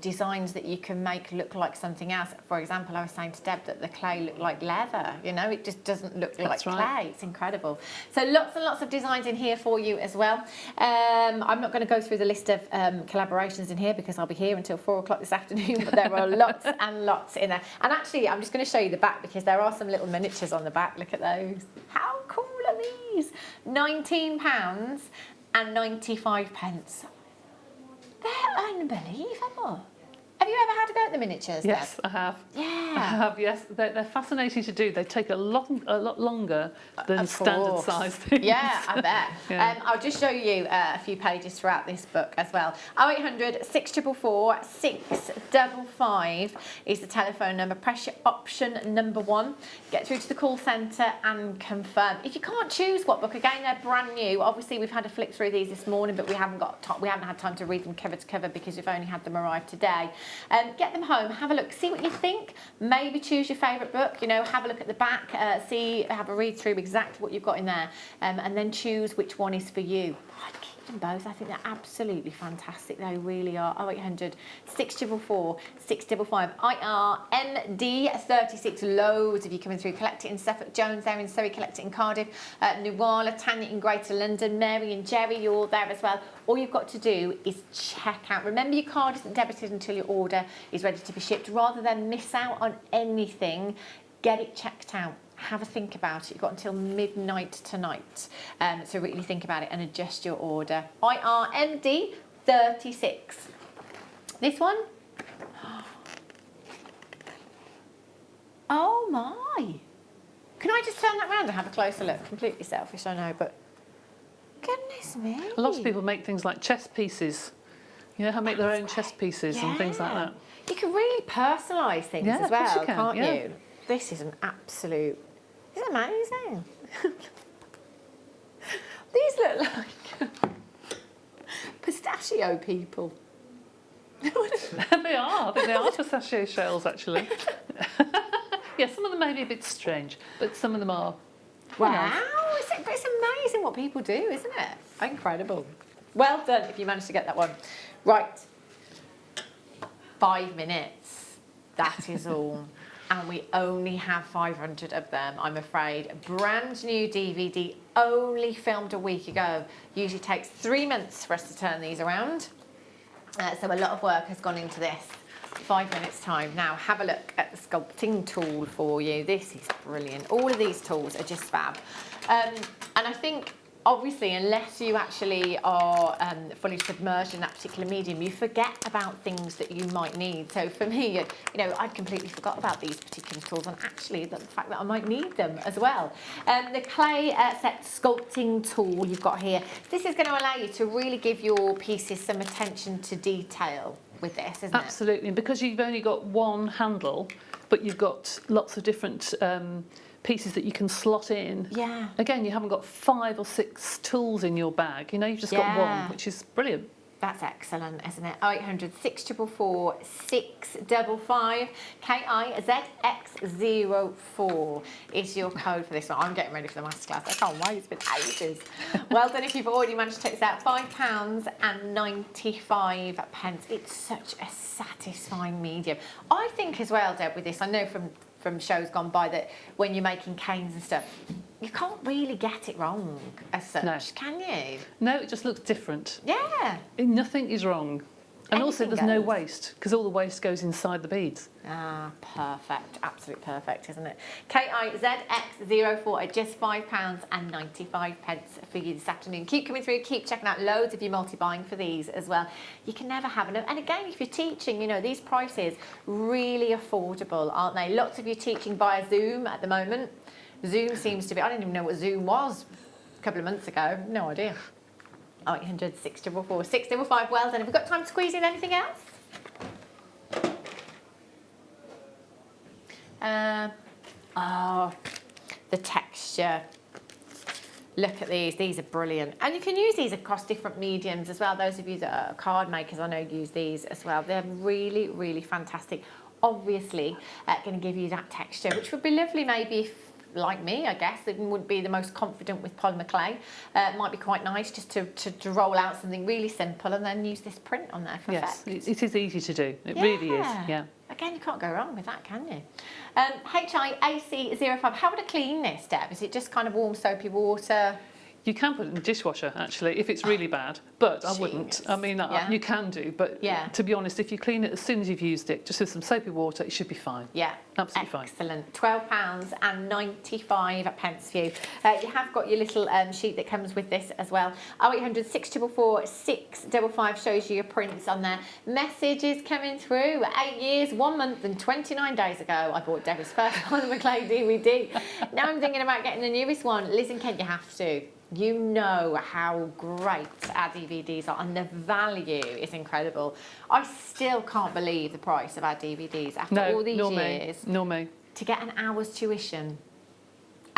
designs that you can make look like something else. For example, I was saying to Deb that the clay looked like leather. You know, it just doesn't look like clay. It's incredible. So lots and lots of designs in here for you as well. I'm not going to go through the list of collaborations in here because I'll be here until 4 o'clock this afternoon, but there are lots and lots in there. And actually, I'm just going to show you the back because there are some little miniatures on the back. Look at those. How cool are these? £19 and 95 pence. They're unbelievable. Have you ever had a go at the miniatures? Yes, Deb? I have. Yeah. I have, yes. They're fascinating to do. They take a lot longer than standard size things. Yeah, I bet. Yeah. I'll just show you a few pages throughout this book as well. 0800 644 655 is the telephone number. Press your option number 1. Get through to the call centre and confirm. If you can't choose what book, again, they're brand new. Obviously, we've had a flick through these this morning, but we haven't had time to read them cover to cover because we've only had them arrive today. Get them home, have a look, see what you think. Maybe choose your favourite book, you know, have a look at the back, have a read through exactly what you've got in there, and then choose which one is for you. I'd keep them both. I think they're absolutely fantastic. They really are. 0800 644 655. IRMD36. Loads of you coming through. Collect it in Suffolk. Jones there in Surrey. Collect it in Cardiff. Nuala, Tanya in Greater London. Mary and Jerry, you're all there as well. All you've got to do is check out. Remember, your card isn't debited until your order is ready to be shipped. Rather than miss out on anything, get it checked out. have a think about it. You've got until midnight tonight to really think about it and adjust your order. IRMD 36. This one. Oh my. Can I just turn that round and have a closer look? Completely selfish, I know, but goodness me. A lot of people make things like chess pieces. You know how make their own chess pieces and things like that. You can really personalise things Yeah, as of course well, you can, can't yeah. you? This is an absolute... It's amazing. These look like pistachio people. They are. I think they are pistachio shells, actually. Yeah, some of them may be a bit strange, but some of them are. Wow, it's amazing what people do, isn't it? Incredible. Well done if you managed to get that one. Right, 5 minutes, that is all. And we only have 500 of them, I'm afraid. A brand new DVD, only filmed a week ago. Usually takes 3 months for us to turn these around. So a lot of work has gone into this. 5 minutes time. Now have a look at the sculpting tool for you. This is brilliant. All of these tools are just fab. And I think obviously unless you actually are fully submerged in that particular medium, you forget about things that you might need. So for me, you know, I'd completely forgot about these particular tools and actually the fact that I might need them as well. The clay set sculpting tool you've got here, this is going to allow you to really give your pieces some attention to detail with this, isn't it? Absolutely, and because you've only got one handle, but you've got lots of different pieces that you can slot in. Yeah. Again, you haven't got 5 or 6 tools in your bag. You know, you've just got one, which is brilliant. That's excellent, isn't it? 0800 644 655 KIZX04 is your code for this one. I'm getting ready for the masterclass. I can't wait. It's been ages. Well done if you've already managed to take this out. £5.95. It's such a satisfying medium. I think as well, Deb, with this, I know from shows gone by that when you're making canes and stuff, you can't really get it wrong as such, can you? No, it just looks different. Yeah. Nothing is wrong. And also Anything there's no goes. waste, because all the waste goes inside the beads. Ah, perfect. Absolute perfect, isn't it? KIZX04 at just £5.95 for you this afternoon. Keep coming through, keep checking out loads of you multi-buying for these as well. You can never have enough. And again, if you're teaching, you know, these prices really affordable, aren't they? Lots of you teaching via Zoom at the moment. Zoom seems to be, I didn't even know what Zoom was a couple of months ago. No idea. 0800 644 655. Well done. Have we got time to squeeze in anything else? Oh, the texture. Look at these. These are brilliant. And you can use these across different mediums as well. Those of you that are card makers, I know, use these as well. They're really, really fantastic. Obviously, going to give you that texture, which would be lovely maybe if, like me, I guess, it wouldn't be the most confident with polymer clay. It might be quite nice just to roll out something really simple and then use this print on there for effect. Yes, it is easy to do. It really is, yeah. Again, you can't go wrong with that, can you? HIAC05, how would I clean this, Deb? Is it just kind of warm soapy water? You can put it in the dishwasher, actually, if it's really bad, but I wouldn't. I mean, you can do, but to be honest, if you clean it as soon as you've used it, just with some soapy water, it should be fine. Yeah, absolutely fine. Excellent. £12.95 for you. You have got your little sheet that comes with this as well. 0800 644 655 shows you your prints on there. Messages coming through. 8 years, 1 month and 29 days ago, I bought Deborah's first polymer clay DVD. Now I'm thinking about getting the newest one. Liz and Kent, you have to. You know how great our DVDs are and the value is incredible. I still can't believe the price of our DVDs after all these years. Nor me. To get an hour's tuition.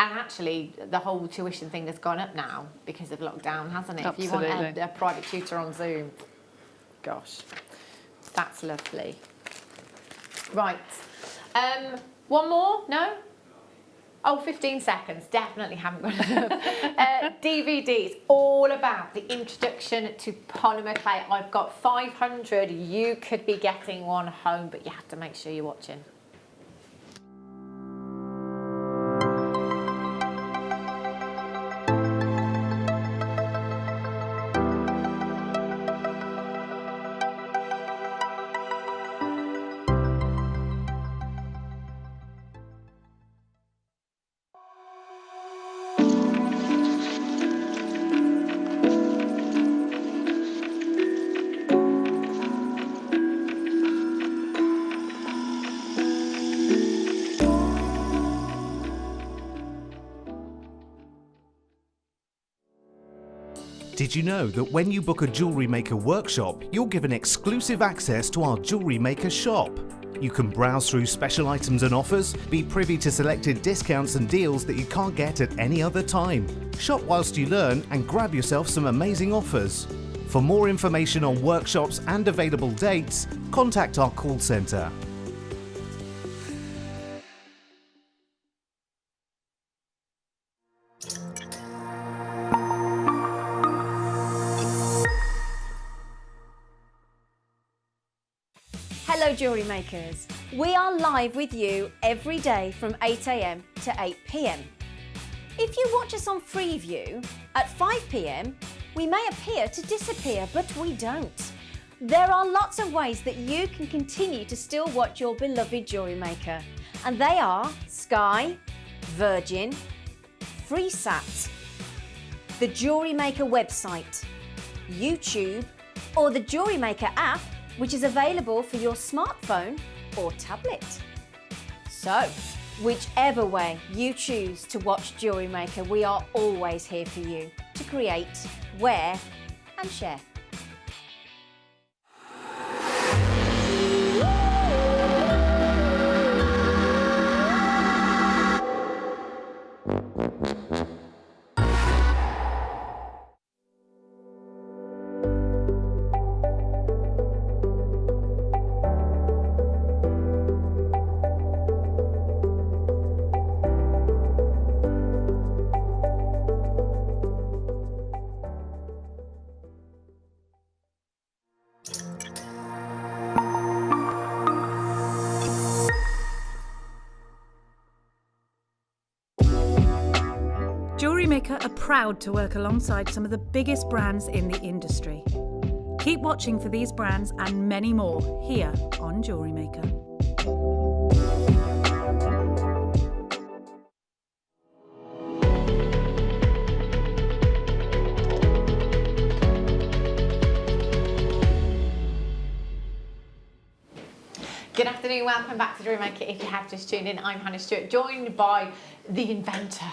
And actually, the whole tuition thing has gone up now because of lockdown, hasn't it? Absolutely. If you want a private tutor on Zoom. Gosh, that's lovely. Right. One more? No? Oh, 15 seconds. Definitely haven't got enough. DVDs, all about the introduction to polymer clay. I've got 500. You could be getting one home, but you have to make sure you're watching. Did you know that when you book a Jewellery Maker workshop, you're given exclusive access to our Jewellery Maker shop? You can browse through special items and offers, be privy to selected discounts and deals that you can't get at any other time. Shop whilst you learn and grab yourself some amazing offers. For more information on workshops and available dates, contact our call centre. Hello Jewellery Makers. We are live with you every day from 8 AM to 8 PM. If you watch us on Freeview at 5 PM, we may appear to disappear, but we don't. There are lots of ways that you can continue to still watch your beloved Jewellery Maker, and they are Sky, Virgin, FreeSat, the Jewellery Maker website, YouTube, or the Jewellery Maker app, which is available for your smartphone or tablet. So, whichever way you choose to watch Jewellery Maker, we are always here for you to create, wear and share. Jewellery Maker are proud to work alongside some of the biggest brands in the industry. Keep watching for these brands and many more here on Jewellery Maker. Good afternoon, welcome back to Jewellery Maker. If you have just tuned in, I'm Hannah Stewart, joined by the inventor.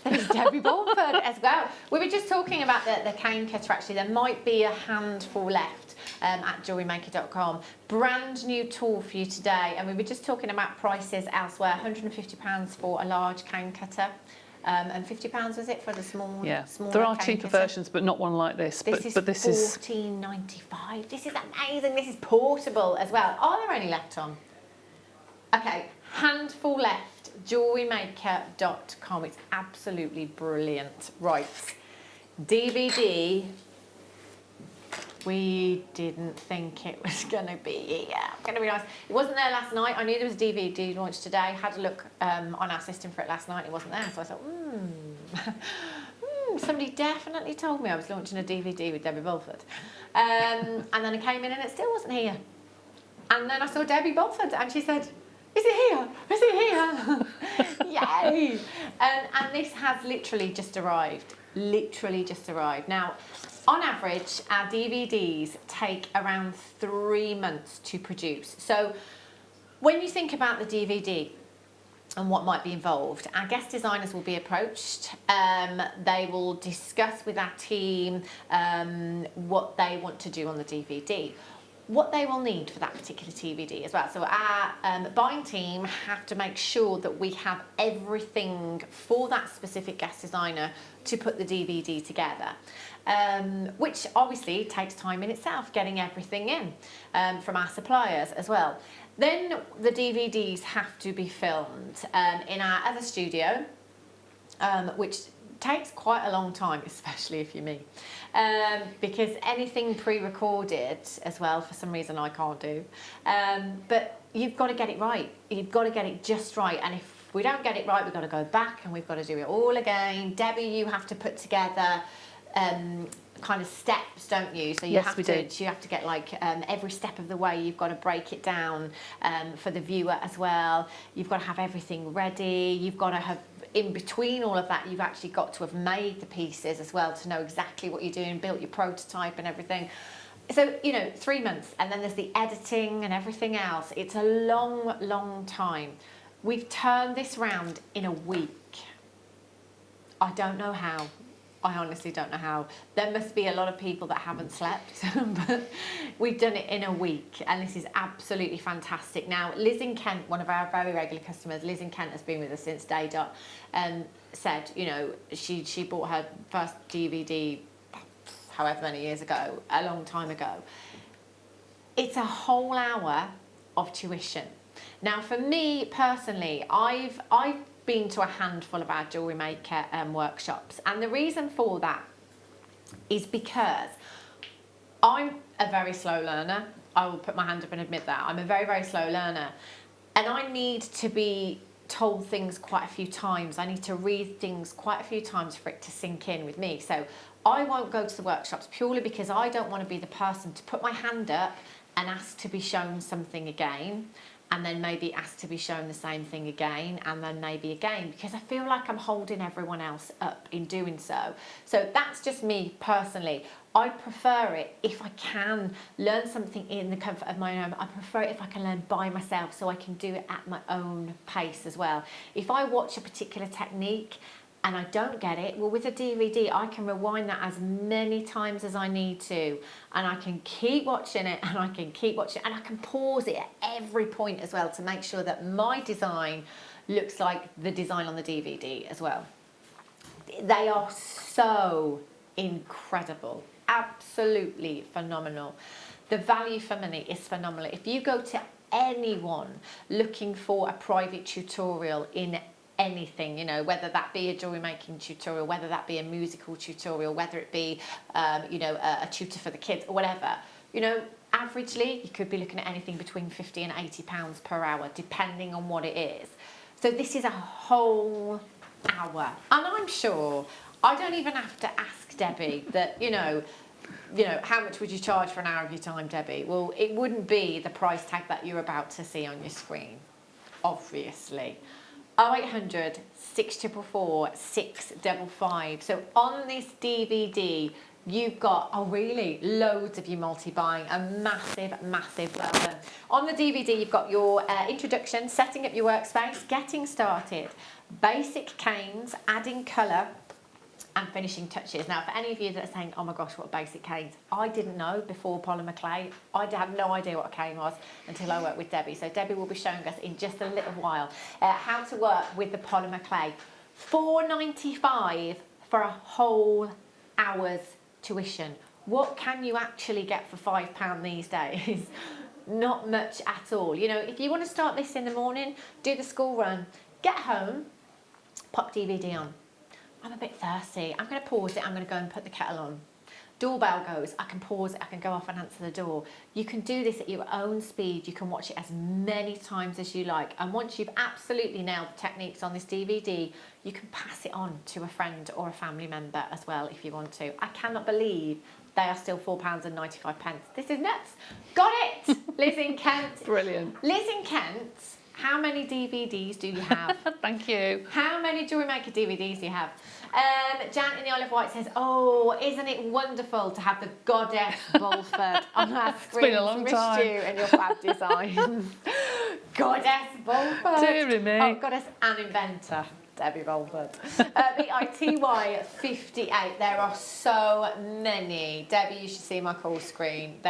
That is Debbie Bulford as well. We were just talking about the cane cutter actually. There might be a handful left at JewelleryMaker.com. Brand new tool for you today, and we were just talking about prices elsewhere. £150 for a large cane cutter. And £50 was it for the small? Yeah, smaller there are cane cheaper cutter? versions, but not one like this. But this is £14.95. This is amazing. This is portable as well. Are there any left on? Okay, handful left. JewelleryMaker.com. It's absolutely brilliant. Right, DVD. We didn't think it was going to be nice. It wasn't there last night. I knew there was a DVD launch today. Had a look on our system for it last night. It wasn't there, so I thought, somebody definitely told me I was launching a DVD with Debbie Bulford. And then I came in and it still wasn't here. And then I saw Debbie Bulford and she said, "Is it here? Is it here?" Yay! And this has literally just arrived. Literally just arrived. Now, on average, our DVDs take around 3 months to produce. So when you think about the DVD and what might be involved, our guest designers will be approached. They will discuss with our team what they want to do on the DVD. What they will need for that particular DVD as well. So our buying team have to make sure that we have everything for that specific guest designer to put the DVD together, which obviously takes time in itself, getting everything in from our suppliers as well. Then the DVDs have to be filmed in our other studio, which takes quite a long time, especially if you're me, because anything pre-recorded as well, for some reason I can't do, but you've got to get it right. You've got to get it just right, and if we don't get it right, we've got to go back and we've got to do it all again. Debbie, you have to put together kind of steps, don't you? So you Yes, have we to, do. you have to get like every step of the way. You've got to break it down for the viewer as well. You've got to have everything ready. You've got to have, in between all of that, you've actually got to have made the pieces as well to know exactly what you're doing, built your prototype and everything. So, 3 months, and then there's the editing and everything else. It's a long, long time. We've turned this round in a week. I don't know how. I honestly don't know how. There must be a lot of people that haven't slept, but we've done it in a week, and this is absolutely fantastic. Now, Liz in Kent, one of our very regular customers, Liz in Kent has been with us since day dot, said, you know, she bought her first DVD however many years ago, a long time ago. It's a whole hour of tuition. Now, for me personally, I've been to a handful of our Jewellery Maker workshops, and the reason for that is because I'm a very slow learner. I will put my hand up and admit that. I'm a very, very slow learner, and I need to be told things quite a few times. I need to read things quite a few times for it to sink in with me. So I won't go to the workshops purely because I don't want to be the person to put my hand up and ask to be shown something again, and then maybe ask to be shown the same thing again, and then maybe again, because I feel like I'm holding everyone else up in doing so. So that's just me personally. I prefer it if I can learn something in the comfort of my own home. I prefer it if I can learn by myself, so I can do it at my own pace as well. If I watch a particular technique and I don't get it, well, with a DVD, I can rewind that as many times as I need to, and I can keep watching it, and I can keep watching it, and I can pause it at every point as well to make sure that my design looks like the design on the DVD as well. They are so incredible, absolutely phenomenal. The value for money is phenomenal. If you go to anyone looking for a private tutorial in anything, you know, whether that be a jewellery making tutorial, whether that be a musical tutorial, whether it be, you know, a tutor for the kids or whatever, you know, averagely you could be looking at anything between £50 and £80 per hour, depending on what it is. So this is a whole hour, and I'm sure I don't even have to ask Debbie that, you know, how much would you charge for an hour of your time, Debbie? Well, it wouldn't be the price tag that you're about to see on your screen, obviously. 0800 644 655. So on this DVD, you've got, oh really, loads of you multi-buying, a massive, massive well done. On the DVD, you've got your introduction, setting up your workspace, getting started, basic canes, adding colour, and finishing touches. Now, for any of you that are saying, oh my gosh, what basic canes, I didn't know before polymer clay. I had no idea what a cane was until I worked with Debbie. So Debbie will be showing us in just a little while how to work with the polymer clay. £4.95 for a whole hour's tuition. What can you actually get for £5 these days? Not much at all. You know, if you want to start this in the morning, do the school run, get home, pop DVD on. I'm a bit thirsty. I'm going to pause it. I'm going to go and put the kettle on. Doorbell goes. I can pause it. I can go off and answer the door. You can do this at your own speed. You can watch it as many times as you like. And once you've absolutely nailed the techniques on this DVD, you can pass it on to a friend or a family member as well if you want to. I cannot believe they are still £4.95. This is nuts. Got it, Liz in Kent. Brilliant. Liz in Kent. How many DVDs do you have? Thank you. How many Jewellery Maker DVDs do you have? Jan in the Isle of Wight says, oh, isn't it wonderful to have the goddess Bulford on our screen? It's been a long time. Missed you and your fab design. Goddess Bulford. Dear me. Oh, goddess and inventor. Debbie Bulford. BITY 58. There are so many. Debbie, you should see my call screen.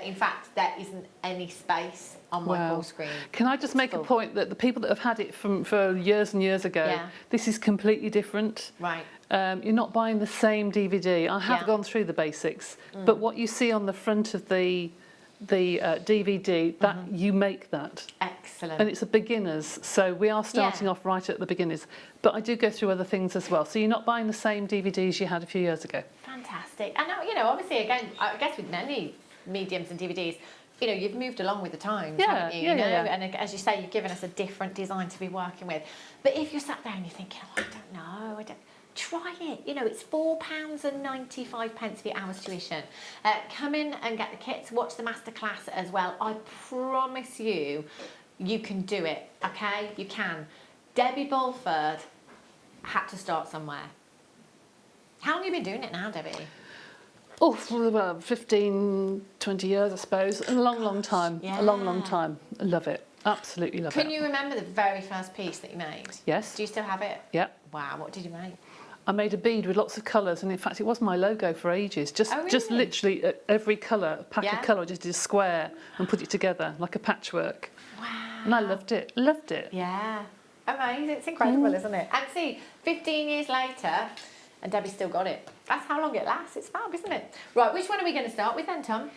In fact, there isn't any space on my call screen. Can I just make a point that the people that have had it for years and years ago, this is completely different. Right. You're not buying the same DVD. I have gone through the basics, but what you see on the front of the DVD, that you make that. Excellent. And it's a beginner's, so we are starting off right at the beginners. But I do go through other things as well. So you're not buying the same DVDs you had a few years ago. Fantastic. And now, you know, obviously, again, I guess with many mediums and DVDs, you know, you've moved along with the times, haven't you? And as you say, you've given us a different design to be working with. But if you're sat there and you're thinking, oh, I don't know, try it. You know, it's £4.95 for your hour's tuition. Come in and get the kits, watch the masterclass as well. I promise you, you can do it, okay? You can. Debbie Bulford had to start somewhere. How long have you been doing it now, Debbie? Oh, for about 15, 20 years, I suppose. A long, long time. Yeah. A long, long time. I love it. Absolutely love it. Can you remember the very first piece that you made? Yes. Do you still have it? Yeah. Wow, what did you make? I made a bead with lots of colours, and in fact it was my logo for ages. Just really? literally every colour, pack Yeah. of colour, I just did a square and put it together like a patchwork. Wow. And I loved it, loved it. Yeah. Amazing. It's incredible, isn't it? And see, 15 years later, and Debbie's still got it. That's how long it lasts. It's fab, isn't it? Right, which one are we going to start with then, Tom?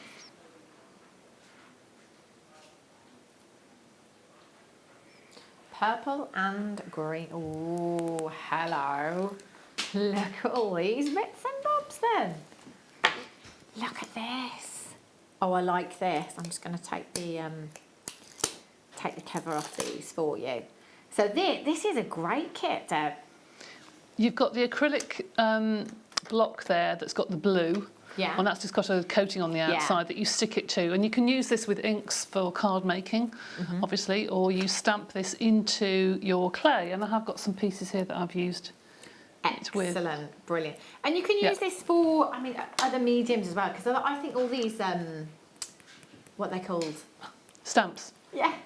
Purple and green. Oh, hello. Look at all these bits and bobs then. Look at this. Oh, I like this. I'm just going to take the cover off these for you. So this is a great kit, Deb. You've got the acrylic block there that's got the blue. Yeah. And that's just got a coating on the outside that you stick it to. And you can use this with inks for card making, obviously, or you stamp this into your clay. And I have got some pieces here that I've used it with. Excellent, brilliant. And you can use this for, I mean, other mediums as well, because I think all these, what are they called? Stamps. Yes,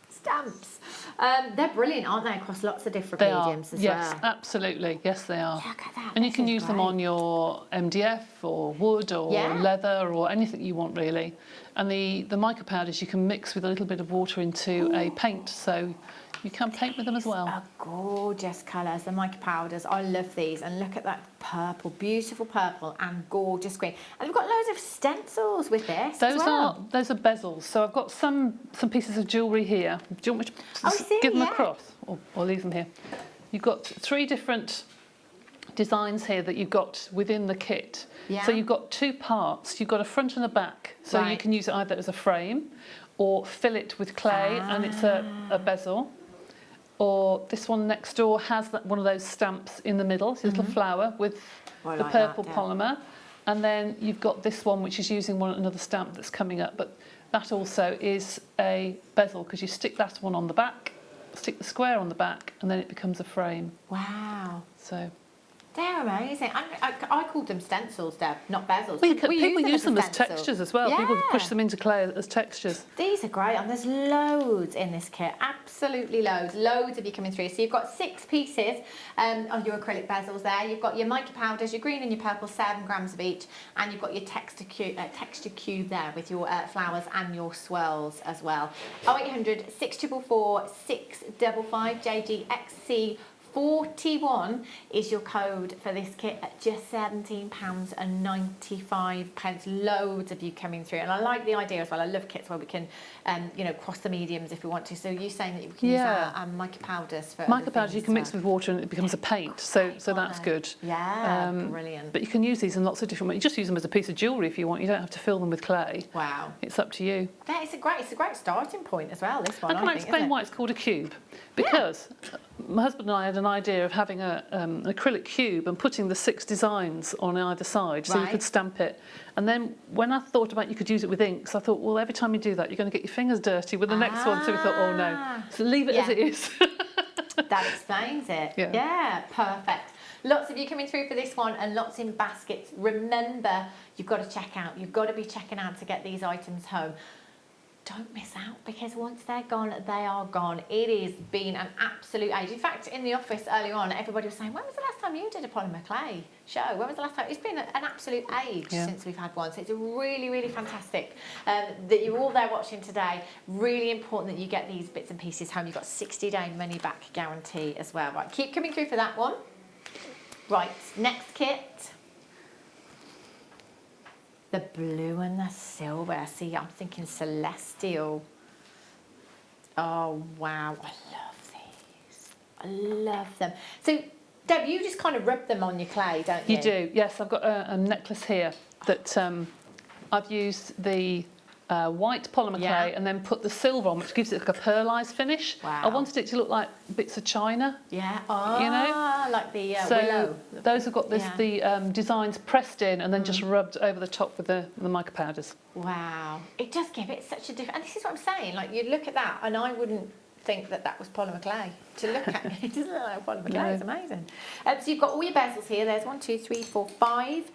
stamps. They're brilliant, aren't they, across lots of different mediums as well? Yes, absolutely. Yes, they are. Look at that. And you can use them on your MDF or wood or leather or anything you want, really. And the mica powders you can mix with a little bit of water into a paint, so you can paint with them as well. Are gorgeous colours, the mica powders. I love these. And look at that purple, beautiful purple and gorgeous green. And we've got loads of stencils with this Those as well. are bezels. So I've got some pieces of jewellery here. Do you want me to give them across or leave them here? You've got 3 different designs here that you've got within the kit. Yeah. So you've got 2 parts. You've got a front and a back. So you can use it either as a frame or fill it with clay and it's a bezel. Or this one next door has one of those stamps in the middle, it's a little flower with the purple polymer. And then you've got this one which is using another stamp that's coming up, but that also is a bezel because you stick that one on the back, stick the square on the back, and then it becomes a frame. Wow. So they're amazing. I called them stencils, Deb, not bezels. People use them as stencils. textures as well. Yeah. People push them into clay as textures. These are great, and there's loads in this kit, absolutely loads. Loads of you coming through. So you've got 6 pieces of your acrylic bezels there. You've got your mica powders, your green and your purple, 7 grams of each, and you've got your texture cube there with your flowers and your swirls as well. 0800 644 655 JGXC 41 is your code for this kit at just £17.95. Loads of you coming through, and I like the idea as well. I love kits where we can, cross the mediums if we want to. So you're saying that we can use our mica powders for mica powders you can mix with water and it becomes a paint. So that's good. Yeah, brilliant. But you can use these in lots of different ways. You just use them as a piece of jewellery if you want. You don't have to fill them with clay. Wow. It's up to you. Yeah, it's a great starting point as well. This one. And can I explain why it's called a cube? Because my husband and I had an idea of having an acrylic cube and putting the 6 designs on either side so you could stamp it. And then when I thought about you could use it with inks, I thought, well, every time you do that, you're going to get your fingers dirty with the next one. So we thought, oh no, so leave it as it is. That explains it. Yeah, perfect. Lots of you coming through for this one and lots in baskets. Remember, you've got to check out. You've got to be checking out to get these items home. Don't miss out, because once they're gone, they are gone. It has been an absolute age. In fact, in the office earlier on, everybody was saying, when was the last time you did a polymer clay show? When was the last time? It's been an absolute age since we've had one. So it's really, really fantastic that you're all there watching today. Really important that you get these bits and pieces home. You've got 60-day money-back guarantee as well. Right, keep coming through for that one. Right, next kit. The blue and the silver. See, I'm thinking celestial. Oh, wow. I love these. I love them. So, Deb, you just kind of rub them on your clay, don't you? You do, yes. I've got a necklace here that I've used the white polymer clay and then put the silver on, which gives it like a pearlised finish. Wow. I wanted it to look like bits of china. Yeah. Like the willow. Those have got the designs pressed in and then just rubbed over the top with the mica powders. Wow. It does give it such a different... And this is what I'm saying. Like, you look at that and I wouldn't think that was polymer clay. To look at it doesn't look like polymer clay. It's amazing. So you've got all your bezels here. There's 1, 2, 3, 4, 5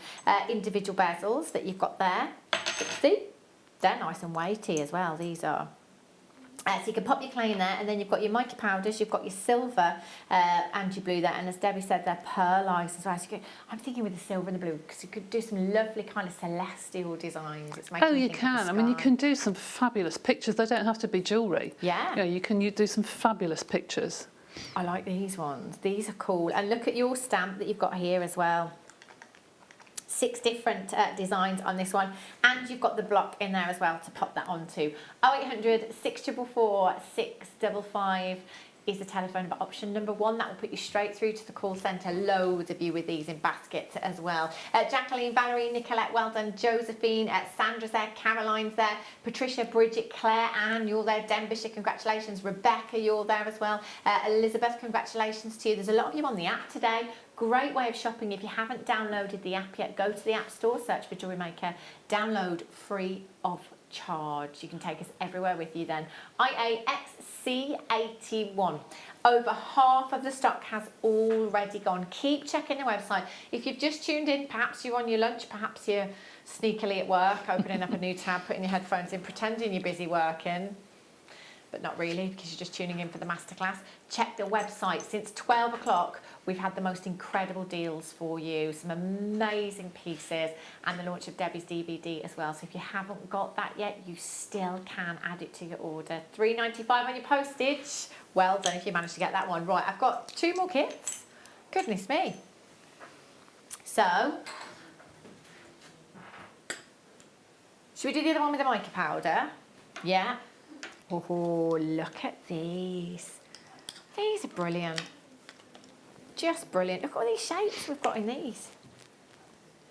individual bezels that you've got there. See? They're nice and weighty as well, these are. So you can pop your clay in there, and then you've got your mica powders, you've got your silver and your blue there, and as Debbie said, they're pearlized as well. So I'm thinking with the silver and the blue, because you could do some lovely kind of celestial designs. It's making me you think of can. the I mean, you sky. can do some fabulous pictures. They don't have to be jewellery. Yeah. You know, you do some fabulous pictures. I like these ones. These are cool. And look at your stamp that you've got here as well. 6 different designs on this one, and you've got the block in there as well to pop that onto. 0800 644 655 is the telephone number. Option number 1, that will put you straight through to the call centre. Loads of you with these in baskets as well. Jacqueline, Valerie, Nicolette, well done. Josephine, Sandra's there, Caroline's there, Patricia, Bridget, Claire, Anne, you're there. Denbighshire, congratulations. Rebecca, you're there as well. Elizabeth, congratulations to you. There's a lot of you on the app today. Great way of shopping. If you haven't downloaded the app yet, go to the App Store, search for Jewellery Maker, download free of charge. You can take us everywhere with you then. IAXC81. Over half of the stock has already gone. Keep checking the website. If you've just tuned in, perhaps you're on your lunch, perhaps you're sneakily at work, opening up a new tab, putting your headphones in, pretending you're busy working, but not really, because you're just tuning in for the masterclass. Check the website. Since 12 o'clock, we've had the most incredible deals for you, some amazing pieces, and the launch of Debbie's DVD as well. So if you haven't got that yet, you still can add it to your order. $3.95 on your postage. Well done if you managed to get that one. Right, I've got 2 more kits. Goodness me. So, should we do the other one with the mica powder? Yeah. Oh, look at these. These are brilliant. Just brilliant. Look at all these shapes we've got in these.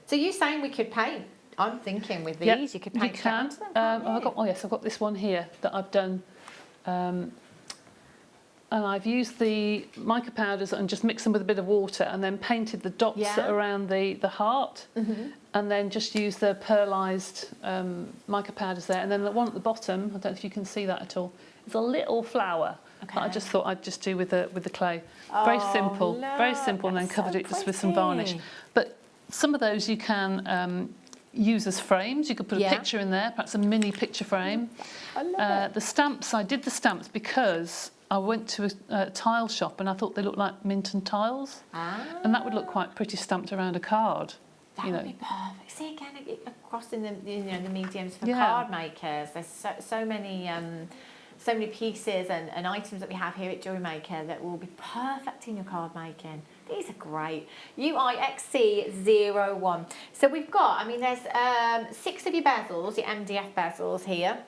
So you're saying we could paint? I'm thinking with these you could paint You can. onto them, can't you? I've got this one here that I've done. And I've used the mica powders and just mixed them with a bit of water and then painted the dots around the heart. And then just use the pearlized mica powders there. And then the one at the bottom, I don't know if you can see that at all, is a little flower that I just thought I'd just do with the clay. Very simple, and then covered it just with some varnish. But some of those you can use as frames. You could put a picture in there, perhaps a mini picture frame. I love it. The stamps, I did the stamps because I went to a tile shop and I thought they looked like Minton tiles. And that would look quite pretty stamped around a card. That would be perfect. See again, across in the the mediums for card makers. There's so many pieces and items that we have here at Jewellery Maker that will be perfect in your card making. These are great. UIXC01. So we've got, I mean, there's 6 of your bezels, your MDF bezels here,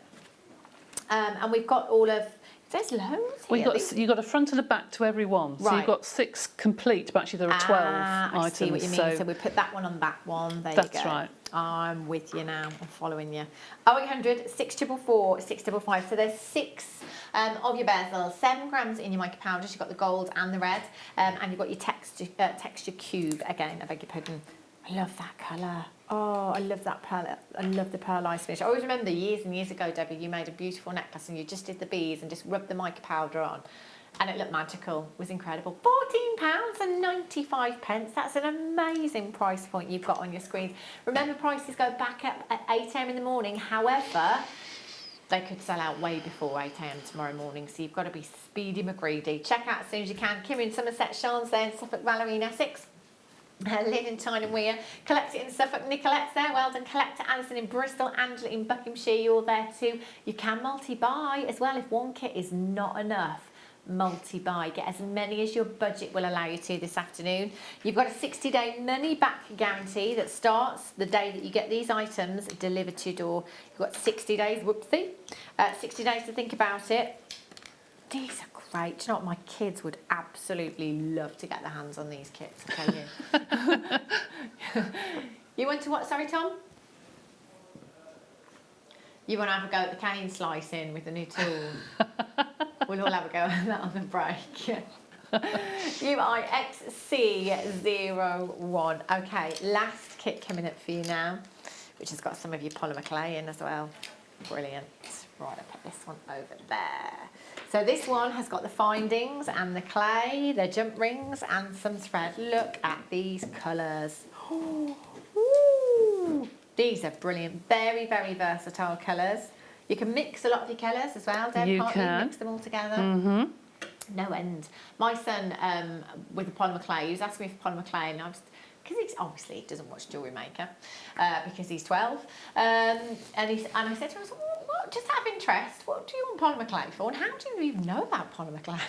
and we've got all of. There's loads here. You've got a front and a back to every one. So you've got 6 complete, but actually there are 12 items. I see what you mean. So we put that one on that one. There you go. That's right. I'm with you now. I'm following you. 0800 644 655. So there's 6 of your bezels, 7 grams in your mica powders. You've got the gold and the red, and you've got your texture cube. Again, I beg your pardon. I love that colour. Oh, I love that pearl. I love the pearlized finish. I always remember years and years ago, Debbie, you made a beautiful necklace and you just did the beads and just rubbed the mica powder on. And it looked magical. It was incredible. £14.95. That's an amazing price point you've got on your screen. Remember, prices go back up at 8 a.m. in the morning. However, they could sell out way before 8 a.m. tomorrow morning. So you've got to be speedy McGreedy. Check out as soon as you can. Kim in Somerset, Sean's there in Suffolk, Valerie in Essex. Lynn in Tyne and Weir, Collect It in Suffolk, Nicolette's there, well done. Collector Alison in Bristol, Angela in Buckinghamshire, you're there too. You can multi-buy as well if one kit is not enough. Multi-buy, get as many as your budget will allow you to this afternoon. You've got a 60-day money-back guarantee that starts the day that you get these items delivered to your door. You've got 60 days, whoopsie, 60 days to think about it. These are great. Do you know what? My kids would absolutely love to get their hands on these kits, I tell you. You want to what? Sorry, Tom? You want to have a go at the cane slicing with the new tool? We'll all have a go at that on the break. UIXC01. Okay, last kit coming up for you now, which has got some of your polymer clay in as well. Brilliant. Right, I'll put this one over there. So this one has got the findings and the clay, the jump rings and some thread. Look at these colours. Ooh, these are brilliant. Very, very versatile colours. You can mix a lot of your colours as well, Deb, You can't can. you? Mix them all together. Mm-hmm. No end. My son, with the polymer clay, he was asking me for polymer clay, and I was, because he obviously doesn't watch Jewellery Maker, because he's 12, and I said to him, what, just out of interest, what do you want polymer clay for, and how do you even know about polymer clay?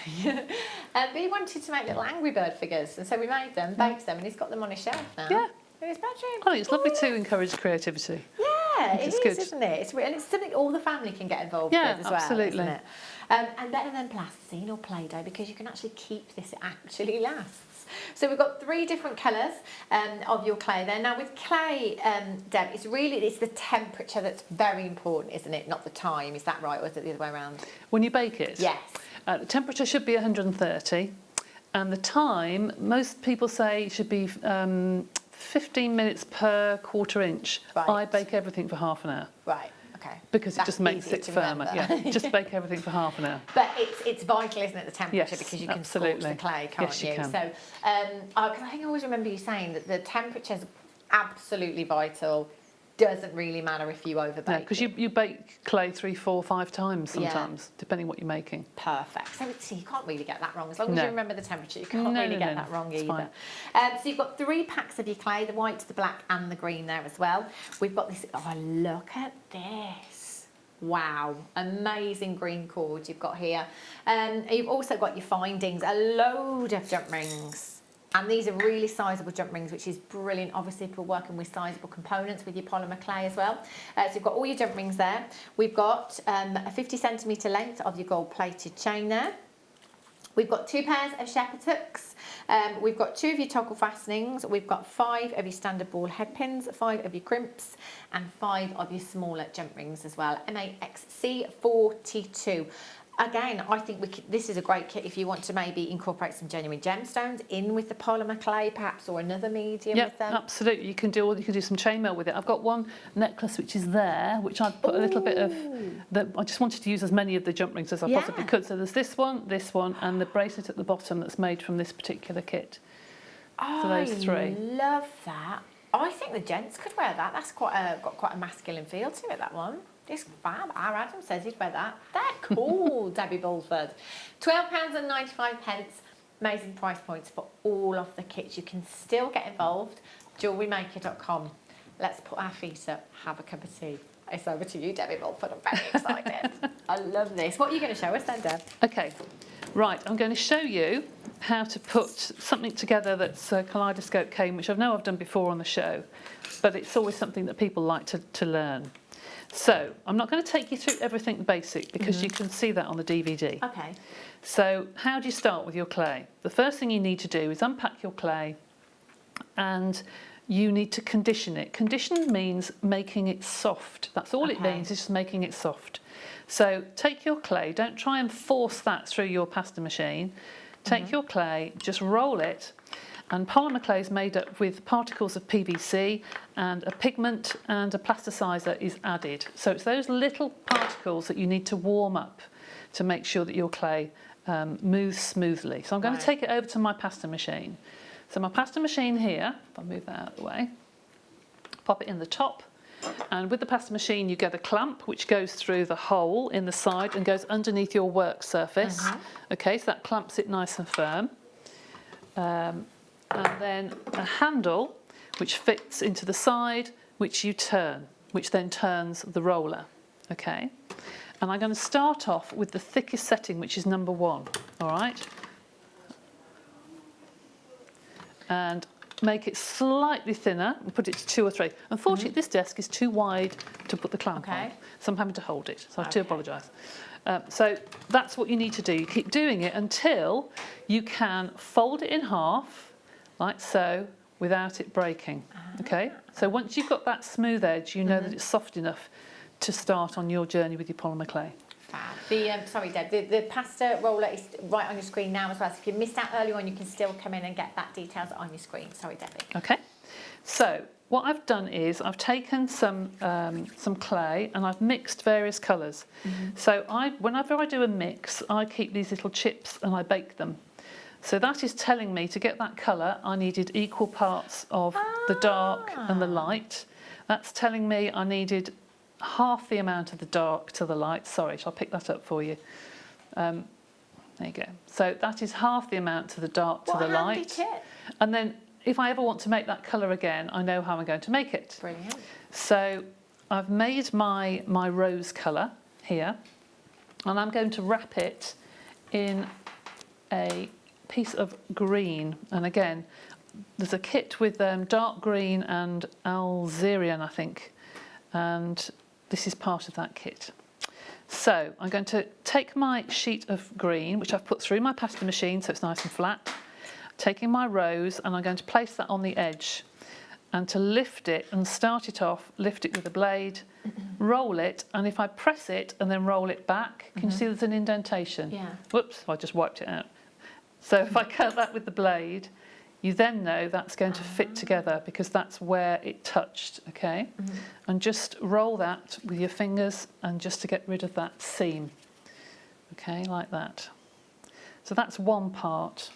But he wanted to make little Angry Bird figures, and so we made them, baked them, and he's got them on his shelf now. Yeah. In his bedroom. I think it's lovely to encourage creativity. Yeah, it is, good. isn't it? And it's something all the family can get involved Yeah, with as absolutely. well, isn't it? And better than plasticine or Play-Doh, because you can actually keep this, it actually lasts. So we've got 3 different colours of your clay there. Now with clay, Deb, it's the temperature that's very important, isn't it? Not the time, is that right, or is it the other way around? When you bake it? Yes. The temperature should be 130, and the time, most people say, should be 15 minutes per quarter inch. Right. I bake everything for half an hour. Right, okay. Because That's it just makes easier it to firmer. remember. Yeah, just bake everything for half an hour. But it's vital, isn't it, the temperature, Yes, because you can absolutely. scorch the clay, can't Yes, you can. So, because I think I always remember you saying that the temperature's absolutely vital. Doesn't really matter if you overbake. Yeah, because you bake clay 3, 4, 5 times Yeah. sometimes, depending what you're making. Perfect. So you can't really get that wrong. As long as No. you remember the temperature, you can't No, really no, get no, that wrong it's either. So you've got 3 packs of your clay, the white, the black and the green there as well. We've got this, oh, look at this. Wow, amazing green cord you've got here. You've also got your findings, a load of jump rings. And these are really sizable jump rings, which is brilliant, obviously, if we're working with sizable components with your polymer clay as well. So you've got all your jump rings there. We've got a 50 centimetre length of your gold-plated chain there. We've got 2 pairs of shepherd's hooks. We've got 2 of your toggle fastenings. We've got 5 of your standard ball head pins, 5 of your crimps, and 5 of your smaller jump rings as well. MAXC42. Again, I think this is a great kit if you want to maybe incorporate some genuine gemstones in with the polymer clay, perhaps, or another medium with them. Absolutely. You can do some chainmail with it. I've got one necklace which is there, which I've put a little bit of. I just wanted to use as many of the jump rings as I possibly could. So there's this one, and the bracelet at the bottom that's made from this particular kit. So those 3. I love that. I think the gents could wear that. That's got quite a masculine feel to it, that one. It's fab. Our Adam says he'd wear that. They're cool, Debbie Bulford. £12.95. Amazing price points for all of the kits. You can still get involved. JewelleryMaker.com. Let's put our feet up, have a cup of tea. It's over to you, Debbie Bulford. I'm very excited. I love this. What are you going to show us then, Deb? Okay. Right, I'm going to show you how to put something together that's a kaleidoscope cane, which I know I've done before on the show, but it's always something that people like to learn. So I'm not going to take you through everything basic because you can see that on the DVD. Okay. So how do you start with your clay? The first thing you need to do is unpack your clay and you need to condition it. Condition means making it soft. That's all it means, is just making it soft. So take your clay, don't try and force that through your pasta machine. Take your clay, just roll it, and polymer clay is made up with particles of PVC and a pigment and a plasticizer is added. So it's those little particles that you need to warm up to make sure that your clay moves smoothly. So I'm going to take it over to my pasta machine. So my pasta machine here, if I move that out of the way, pop it in the top. And with the pasta machine, you get a clamp which goes through the hole in the side and goes underneath your work surface. Okay, so that clamps it nice and firm. And then a handle which fits into the side, which you turn, which then turns the roller. Okay, and I'm going to start off with the thickest setting, which is number 1. All right, and make it slightly thinner and put it to 2 or 3. Unfortunately, this desk is too wide to put the clamp on, so I'm having to hold it, so I do apologise. So that's what you need to do. You keep doing it until you can fold it in half, like so, without it breaking. Okay, so once you've got that smooth edge, you know that it's soft enough to start on your journey with your polymer clay. Sorry, Deb, the pasta roller is right on your screen now as well. So if you missed out earlier on, you can still come in and get that details on your screen. Sorry, Debbie. Okay, so what I've done is I've taken some clay and I've mixed various colours. So whenever I do a mix, I keep these little chips and I bake them. So that is telling me to get that colour, I needed equal parts of the dark and the light. That's telling me I needed half the amount of the dark to the light. Sorry, I'll pick that up for you. There you go. So that is half the amount to the dark to the light. Tip. And then if I ever want to make that colour again, I know how I'm going to make it. Brilliant. So I've made my rose colour here, and I'm going to wrap it in a piece of green. And again, there's a kit with dark green and Alzerian, I think, and this is part of that kit. So I'm going to take my sheet of green, which I've put through my pasta machine so it's nice and flat, taking my rose, and I'm going to place that on the edge, and to lift it and start it off, lift it with a blade, roll it, and if I press it and then roll it back, can you see there's an indentation? Yeah. Whoops, I just wiped it out. So if I cut that with the blade, you then know that's going to fit together because that's where it touched, okay? And just roll that with your fingers and just to get rid of that seam, okay, like that. So that's one part.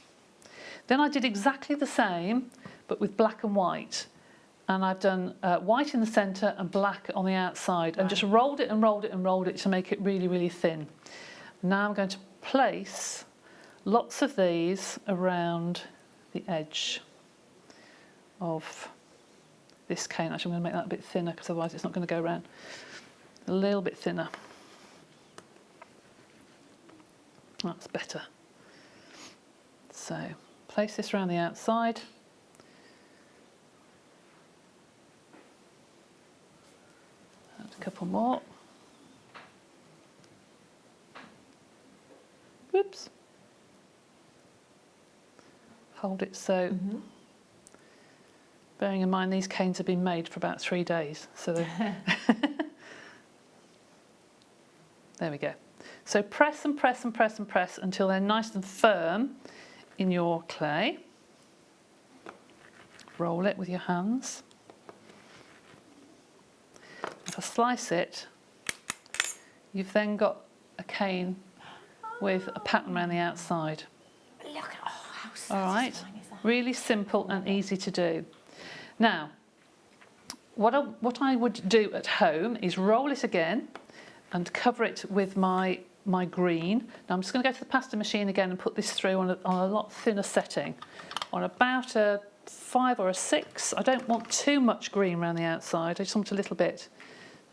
Then I did exactly the same, but with black and white. And I've done white in the centre and black on the outside, and just rolled it and rolled it and rolled it to make it really, really thin. Now I'm going to place lots of these around the edge of this cane. Actually, I'm going to make that a bit thinner because otherwise it's not going to go around. A little bit thinner. That's better. So place this around the outside. Add a couple more. Whoops. Hold it so. Bearing in mind these canes have been made for about 3 days, so there we go. So press and press and press and press until they're nice and firm in your clay. Roll it with your hands. If I slice it, you've then got a cane with a pattern around the outside. Look at how satisfying All right, is that? really simple and easy to do. Now, what I would do at home is roll it again and cover it with my green. Now I'm just going to go to the pasta machine again and put this through on a lot thinner setting, on about a 5 or a 6. I don't want too much green around the outside, I just want a little bit.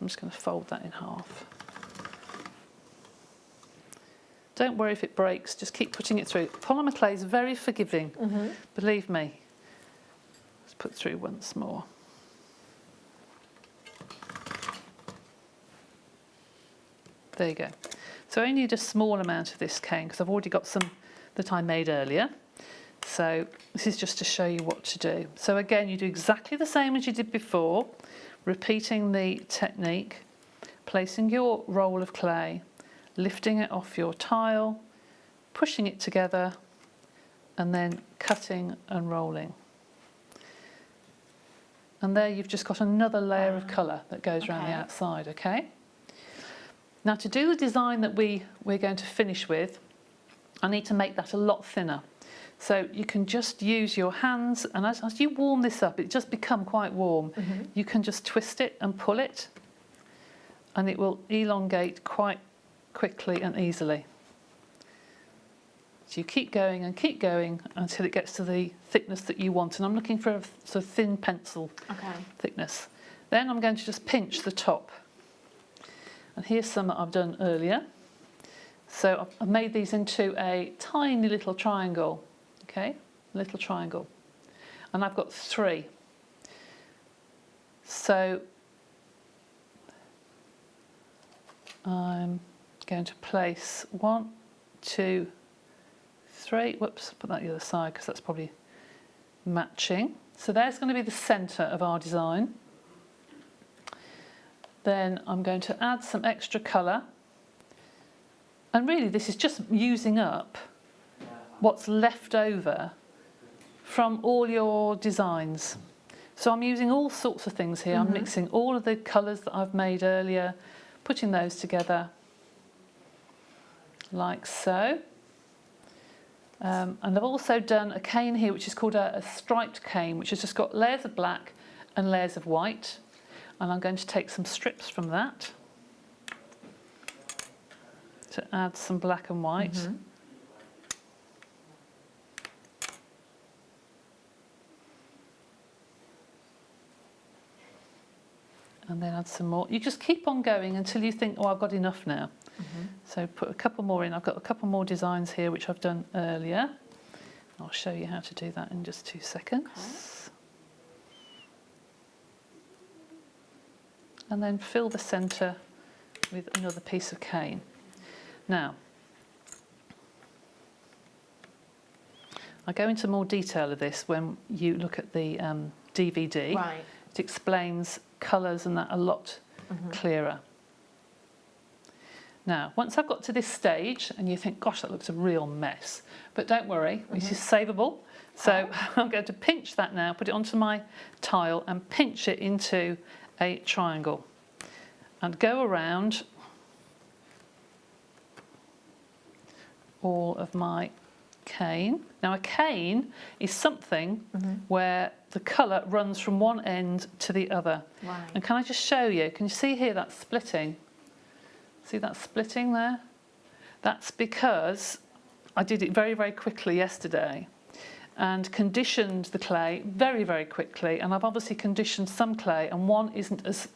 I'm just going to fold that in half. Don't worry if it breaks, just keep putting it through. Polymer clay is very forgiving, believe me. Let's put through once more. There you go. So I only need a small amount of this cane because I've already got some that I made earlier. So this is just to show you what to do. So again, you do exactly the same as you did before, repeating the technique, placing your roll of clay, lifting it off your tile, pushing it together, and then cutting and rolling. And there you've just got another layer of colour that goes around the outside, okay? Now to do the design that we're going to finish with, I need to make that a lot thinner. So you can just use your hands, and as you warm this up, it just become quite warm. You can just twist it and pull it, and it will elongate quite quickly and easily. So you keep going until it gets to the thickness that you want. And I'm looking for a sort of thin pencil thickness. Then I'm going to just pinch the top. And here's some that I've done earlier. So I've made these into a tiny little triangle, okay? Little triangle. And I've got 3. So I'm going to place 1, 2, 3. Whoops, put that the other side because that's probably matching. So there's going to be the centre of our design. Then I'm going to add some extra colour. And really this is just using up what's left over from all your designs. So I'm using all sorts of things here. I'm mixing all of the colours that I've made earlier, putting those together like so. And I've also done a cane here which is called a striped cane, which has just got layers of black and layers of white. And I'm going to take some strips from that to add some black and white. Mm-hmm. And then add some more. You just keep on going until you think, oh, I've got enough now. Mm-hmm. So put a couple more in. I've got a couple more designs here which I've done earlier. I'll show you how to do that in just 2 seconds. Okay. And then fill the centre with another piece of cane. Now, I go into more detail of this when you look at the DVD. Right. It explains colours and that a lot clearer. Now, once I've got to this stage and you think, gosh, that looks a real mess, but don't worry, it is savable. So I'm going to pinch that now, put it onto my tile and pinch it into a triangle and go around all of my cane. Now a cane is something where the colour runs from one end to the other. Right. And can I just show you, can you see here that splitting? See that splitting there? That's because I did it very, very quickly yesterday and conditioned the clay very, very quickly. And I've obviously conditioned some clay and one isn't as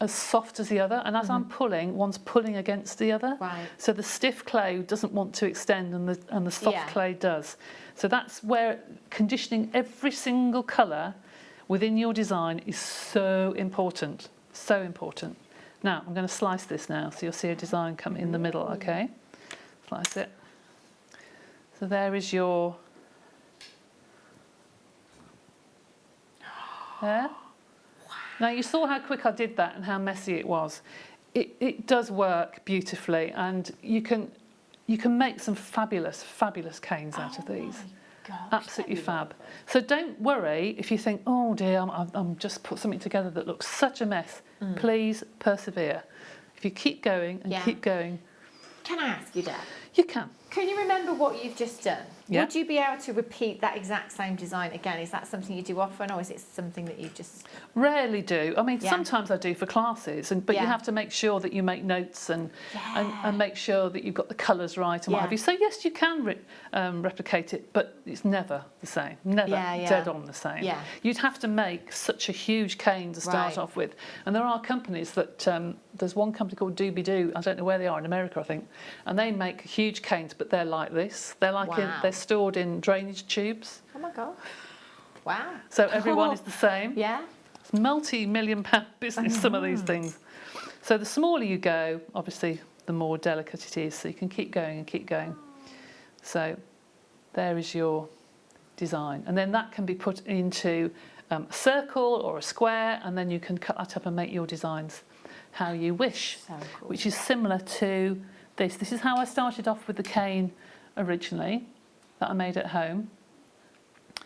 soft as the other. And as I'm pulling, one's pulling against the other. Right. So the stiff clay doesn't want to extend and the soft clay does. So that's where conditioning every single colour within your design is so important, so important. Now, I'm going to slice this now, so you'll see a design come in the middle, okay? Slice it. So there is your... There. Now, you saw how quick I did that and how messy it was. It does work beautifully, and you can make some fabulous, fabulous canes out of these. Gosh, absolutely fab. So don't worry if you think, oh dear, I'm just put something together that looks such a mess. Please persevere. If you keep going and keep going. Can I ask you, Deb? You can. Can you remember what you've just done? Yeah. Would you be able to repeat that exact same design again? Is that something you do often, or is it something that you just... Rarely do. I mean, sometimes I do for classes, but you have to make sure that you make notes and make sure that you've got the colours right and what have you. So yes, you can replicate it, but it's never the same. Never dead on the same. Yeah. You'd have to make such a huge cane to start off with. And there are companies that, there's one company called Doobie-Doo, I don't know where they are, in America, I think, and they make huge canes, but they're like this. They're like they're stored in drainage tubes. Oh my God. Wow. So everyone is the same. Yeah. It's multi-million-pound business, some of these things. So the smaller you go, obviously, the more delicate it is. So you can keep going and keep going. So there is your design. And then that can be put into a circle or a square, and then you can cut that up and make your designs how you wish, which is similar to this. This is how I started off with the cane originally, that I made at home.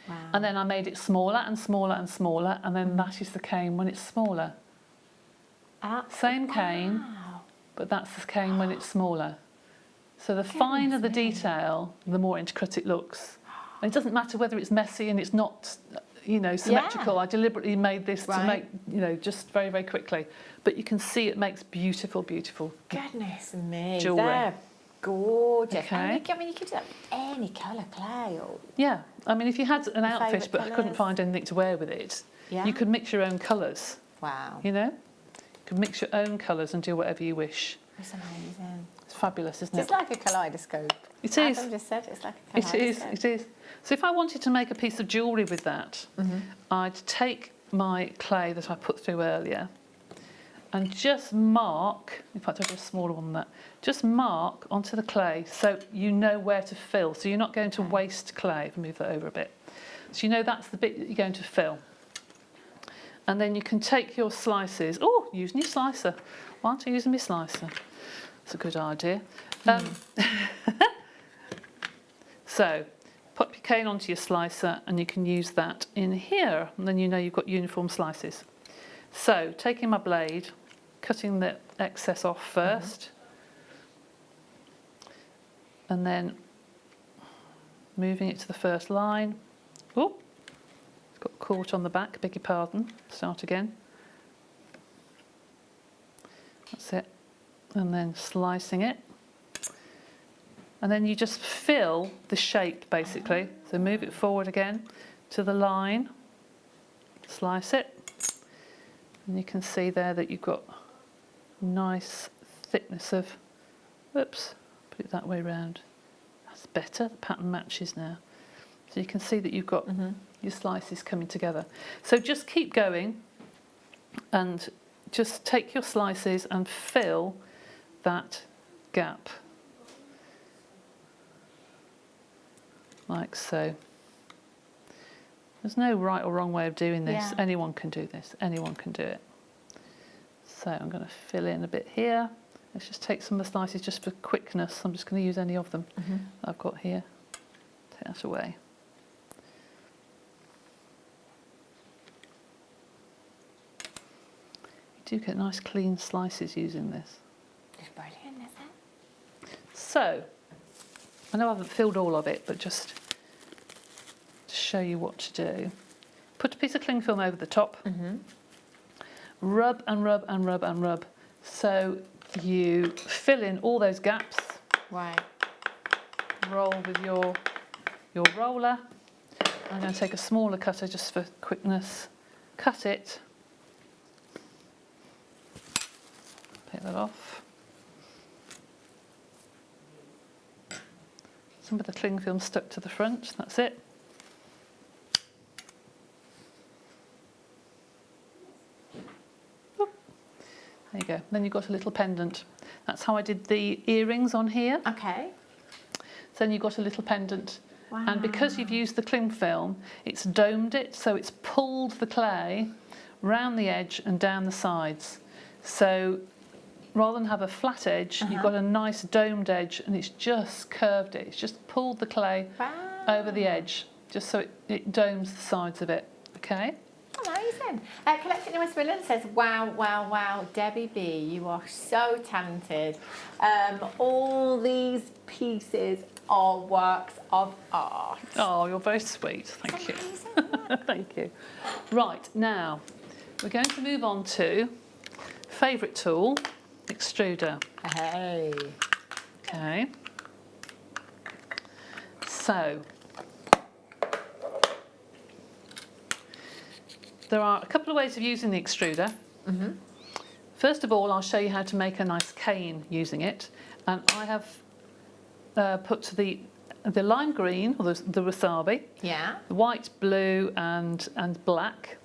Wow. And then I made it smaller and smaller and smaller, and then that is the cane when it's smaller. Same cane, but that's the cane when it's smaller. So the finer the detail, the more intricate it looks. And it doesn't matter whether it's messy and it's not, you know, symmetrical. I deliberately made this to make, you know, just very, very quickly. But you can see it makes beautiful, beautiful Goodness me. jewellery. They're gorgeous. Okay. And I mean, you could do that with any colour clay. Or... Yeah. I mean, if you had an outfit but colours. couldn't find anything to wear with it, you could mix your own colours. Wow. You know? You could mix your own colours and do whatever you wish. It's amazing. It's fabulous, isn't it? It's like a kaleidoscope. It is. Adam just said it's like a kaleidoscope. It is, it is. So if I wanted to make a piece of jewellery with that, I'd take my clay that I put through earlier and just mark, in fact I'll do a smaller one than that, just mark onto the clay so you know where to fill. So you're not going to waste clay. If I move that over a bit. So you know that's the bit that you're going to fill. And then you can take your slices. Oh, using your slicer. Why aren't I using my slicer? That's a good idea. So pop your cane onto your slicer and you can use that in here, and then you know you've got uniform slices. So taking my blade, cutting the excess off first, and then moving it to the first line. Oh, it's got caught on the back, beg your pardon, start again. and then slicing it. And then you just fill the shape basically. So move it forward again to the line, slice it, and you can see there that you've got nice thickness of, whoops, put it that way round. That's better, the pattern matches now. So you can see that you've got your slices coming together. So just keep going and just take your slices and fill that gap. Like so. There's no right or wrong way of doing this. Yeah. Anyone can do this. Anyone can do it. So I'm going to fill in a bit here. Let's just take some of the slices just for quickness. I'm just going to use any of them that I've got here. Take that away. You do get nice clean slices using this. It's brilliant, isn't it? So, I know I haven't filled all of it, but just to show you what to do. Put a piece of cling film over the top. Rub and rub and rub and rub. So you fill in all those gaps. Right. Roll with your roller. I'm going to take a smaller cutter just for quickness. Cut it. Take that off. Some of the cling film stuck to the front, that's it. Oop. There you go. Then you've got a little pendant. That's how I did the earrings on here. Okay. So then you've got a little pendant. Wow. And because you've used the cling film, it's domed it, so it's pulled the clay round the edge and down the sides. So rather than have a flat edge, you've got a nice domed edge, and it's just curved it. It's just pulled the clay over the edge, just so it domes the sides of it. Okay? Amazing. Collecting in West Midlands says, wow, wow, wow, Debbie B, you are so talented. All these pieces are works of art. Oh, you're very sweet. Thank you. Thank you. Right, now we're going to move on to favourite tool, extruder. Hey. Okay. So there are a couple of ways of using the extruder. First of all, I'll show you how to make a nice cane using it, and I have put the lime green, or the wasabi, the white, blue and black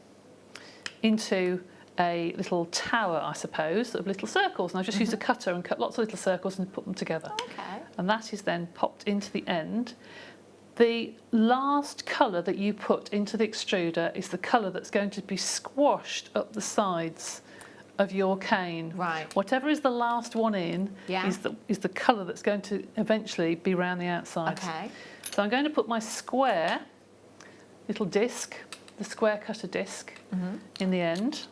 into a little tower, I suppose, of little circles. And I've just used a cutter and cut lots of little circles and put them together. Okay. And that is then popped into the end. The last colour that you put into the extruder is the colour that's going to be squashed up the sides of your cane. Right. Whatever is the last one in is the colour that's going to eventually be around the outside. Okay. So I'm going to put my square little disc, the square cutter disc, in the end.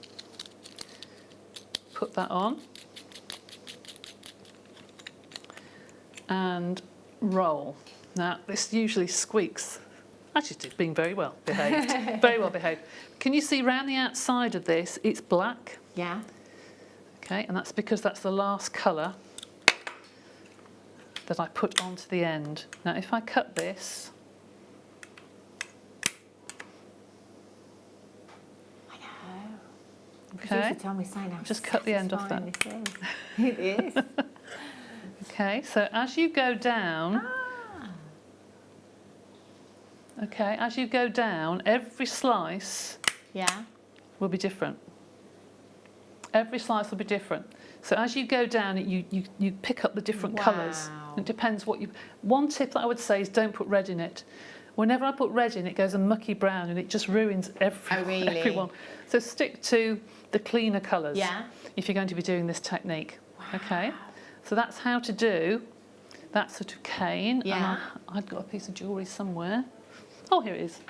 Put that on. And roll. Now, this usually squeaks. Actually, it's being very well behaved. Very well behaved. Can you see round the outside of this, it's black? Yeah. Okay, and that's because that's the last colour that I put onto the end. Now, if I cut this, okay, just cut the end off that. It is. Okay, so as you go down, okay, as you go down, every slice will be different. Every slice will be different. So as you go down, you pick up the different colours. It depends what you... One tip that I would say is don't put red in it. Whenever I put red in, it goes a mucky brown and it just ruins everyone. So stick to the cleaner colours if you're going to be doing this technique. Okay, so that's how to do that sort of cane. And I've got a piece of jewellery somewhere. Oh, here it is.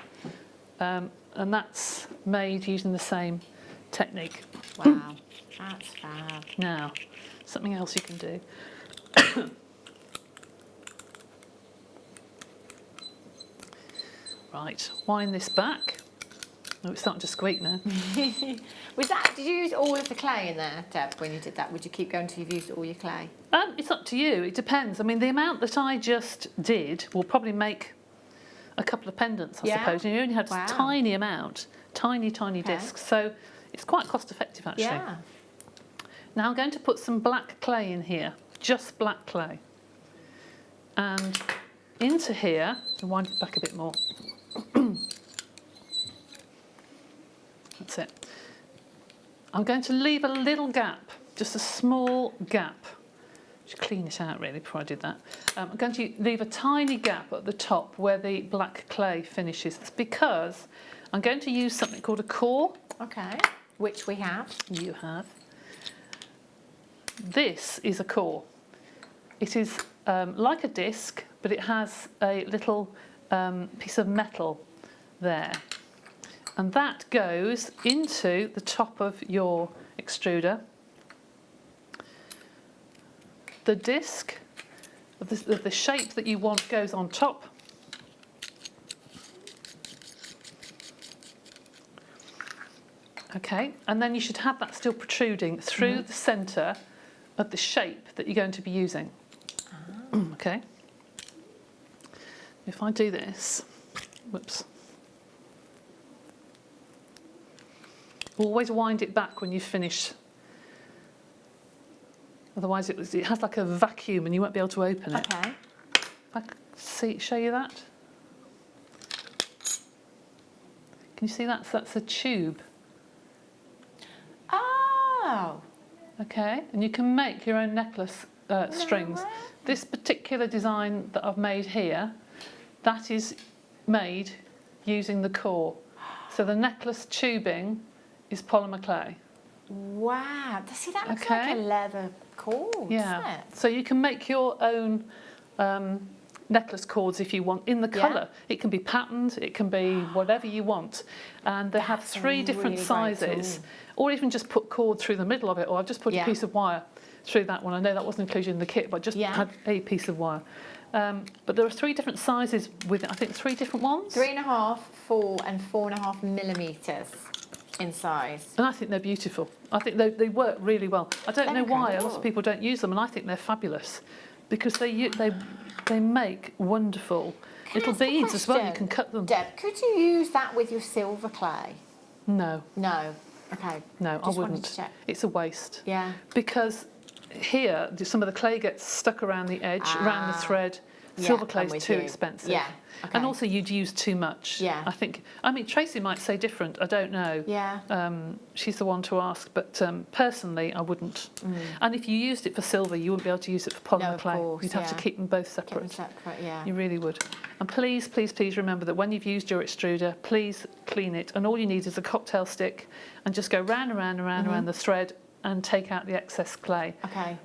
And that's made using the same technique. Wow, that's fab. Now, something else you can do. Right, wind this back. Oh, it's starting to squeak now. Did you use all of the clay in there, Deb, when you did that? Would you keep going till you've used all your clay? It's up to you. It depends. I mean, the amount that I just did will probably make a couple of pendants, I suppose. And you only had a tiny amount, tiny discs. So it's quite cost effective, actually. Yeah. Now I'm going to put some black clay in here, just black clay. And into here, and wind it back a bit more. That's it. I'm going to leave a little gap, just a small gap. Should clean it out really before I did that. I'm going to leave a tiny gap at the top where the black clay finishes. That's because I'm going to use something called a core. Okay, which we have. You have. This is a core. It is like a disc, but it has a little piece of metal there. And that goes into the top of your extruder. The disc of the shape that you want goes on top. Okay, and then you should have that still protruding through the centre of the shape that you're going to be using. Okay. If I do this, whoops. Always wind it back when you finish. Otherwise it has like a vacuum and you won't be able to open it. Okay. If I show you that. Can you see that? So that's a tube. Oh. Okay, and you can make your own necklace strings. This particular design that I've made here, that is made using the core. So the necklace tubing is polymer clay. Wow, see that looks like a leather cord, doesn't it? So you can make your own necklace cords if you want in the colour. It can be patterned, it can be whatever you want. And they have 3 different sizes. Or even just put cord through the middle of it, or I've just put a piece of wire through that one. I know that wasn't included in the kit, but just had a piece of wire. But there are 3 different sizes with it. I think 3 different ones. 3.5, 4 and 4.5 millimetres in size. And I think they're beautiful. I think they work really well. I don't know why a lot of people don't use them, and I think they're fabulous because they make wonderful little beads as well. You can cut them. Deb, could you use that with your silver clay? No. No. Okay. No, Just I wanted wouldn't. to check. It's a waste. Yeah. Because here, some of the clay gets stuck around the edge, around the thread. Silver clay is too expensive. Yeah. Okay. And also you'd use too much. Yeah. I mean, Tracy might say different, I don't know. Yeah. She's the one to ask, but personally I wouldn't. And if you used it for silver, you wouldn't be able to use it for polymer clay. Course, You'd have to keep them both separate. Keep them separate, yeah. You really would. And please, please, please remember that when you've used your extruder, please clean it. And all you need is a cocktail stick and just go round and round and round around the thread and take out the excess clay. Okay.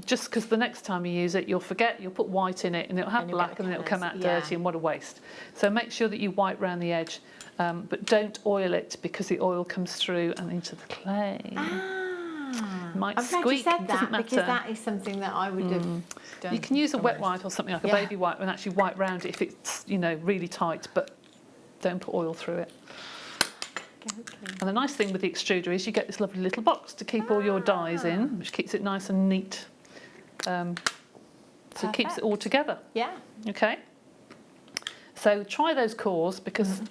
Just because the next time you use it, you'll forget, you'll put white in it and it'll have black and then it'll come out dirty and what a waste. So make sure that you wipe round the edge, but don't oil it because the oil comes through and into the clay. It might I'm glad squeak, you said doesn't that matter. because that is something that I would have done. You can use a wet wipe or something like a baby wipe and actually wipe round it if it's, you know, really tight, but don't put oil through it. And the nice thing with the extruder is you get this lovely little box to keep all your dies in, which keeps it nice and neat. So it keeps it all together. Yeah. Okay. So try those cores because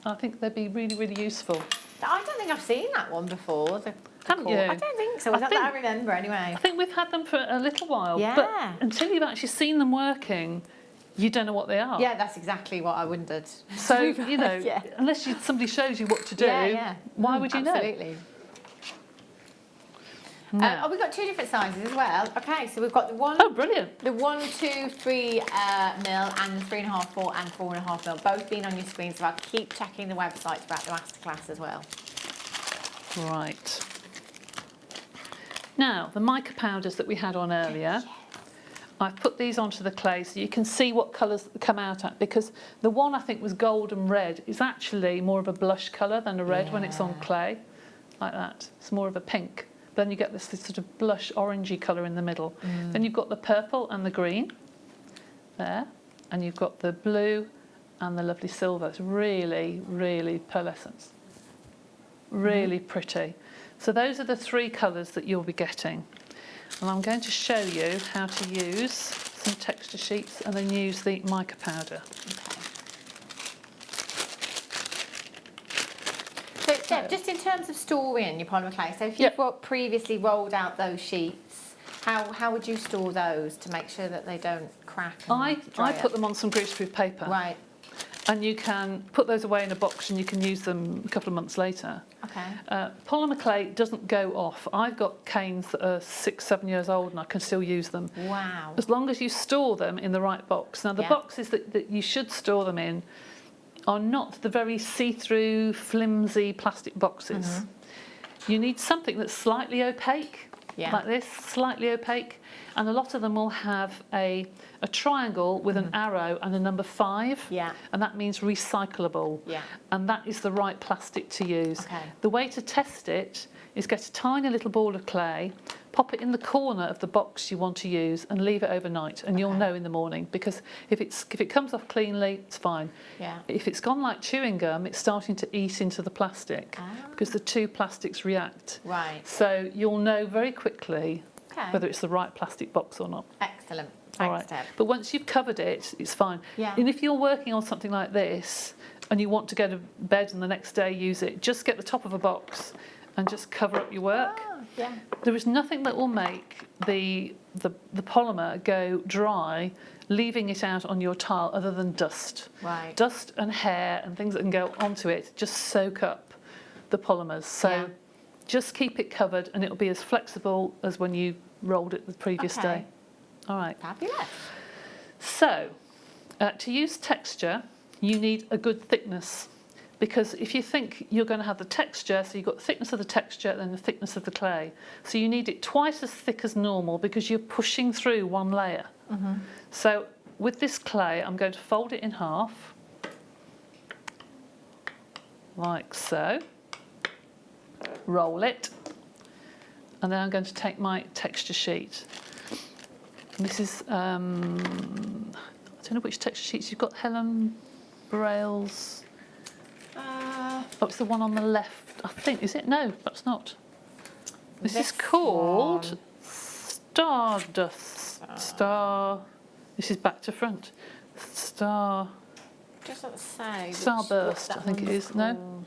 I think they'd be really, really useful. I don't think I've seen that one before. Haven't you? I don't think so. Not that I remember anyway. I think we've had them for a little while. Yeah. But until you've actually seen them working, you don't know what they are. Yeah, that's exactly what I wondered. So, you know, unless somebody shows you what to do, why would you know? Absolutely. No. We've got 2 different sizes as well. Okay, so we've got the one. Oh, brilliant. The 1, 2, 3 mil and the 3.5, 4 and 4.5 mil, both being on your screen. So I'll keep checking the website about the masterclass as well. Right. Now, the mica powders that we had on earlier. I've put these onto the clay so you can see what colours come out at, because the one I think was gold and red is actually more of a blush colour than a red when it's on clay, like that. It's more of a pink. Then you get this sort of blush orangey colour in the middle. Then you've got the purple and the green there, and you've got the blue and the lovely silver. It's really, really pearlescent. really pretty. So those are the 3 colours that you'll be getting. And I'm going to show you how to use some texture sheets and then use the mica powder. So Deb, just in terms of storing your polymer clay, so if you've previously rolled out those sheets, how would you store those to make sure that they don't crack? I put them on some greaseproof paper. Right. And you can put those away in a box and you can use them a couple of months later. Okay. Polymer clay doesn't go off. I've got canes that are 6-7 years old and I can still use them. Wow. As long as you store them in the right box. Now the boxes that you should store them in are not the very see-through, flimsy plastic boxes. You need something that's slightly opaque, like this, slightly opaque. And a lot of them will have a triangle with an arrow and a number 5. Yeah. And that means recyclable. Yeah. And that is the right plastic to use. Okay. The way to test it is get a tiny little ball of clay, pop it in the corner of the box you want to use and leave it overnight, and you'll know in the morning, because if it comes off cleanly, it's fine. Yeah. If it's gone like chewing gum, it's starting to eat into the plastic because the 2 plastics react. Right. So you'll know very quickly Okay. whether it's the right plastic box or not. Excellent. All Thanks, right. Deb. But once you've covered it, it's fine. Yeah. And if you're working on something like this and you want to go to bed and the next day use it, just get the top of a box and just cover up your work. Yeah. There is nothing that will make the polymer go dry, leaving it out on your tile, other than dust. Right. Dust and hair and things that can go onto it just soak up the polymers. So just keep it covered and it'll be as flexible as when you rolled it the previous day. All right. Fabulous. So, to use texture, you need a good thickness, because if you think you're going to have the texture, so you've got the thickness of the texture and then the thickness of the clay. So you need it twice as thick as normal because you're pushing through one layer. So with this clay, I'm going to fold it in half, like so. Roll it, and then I'm going to take my texture sheet. This is, I don't know which texture sheets you've got, Helen Braille's. Oh, it's the one on the left, I think. Is it? No, that's not. This is called Stardust. This is back to front. Just not say. Starburst, I think it is. No?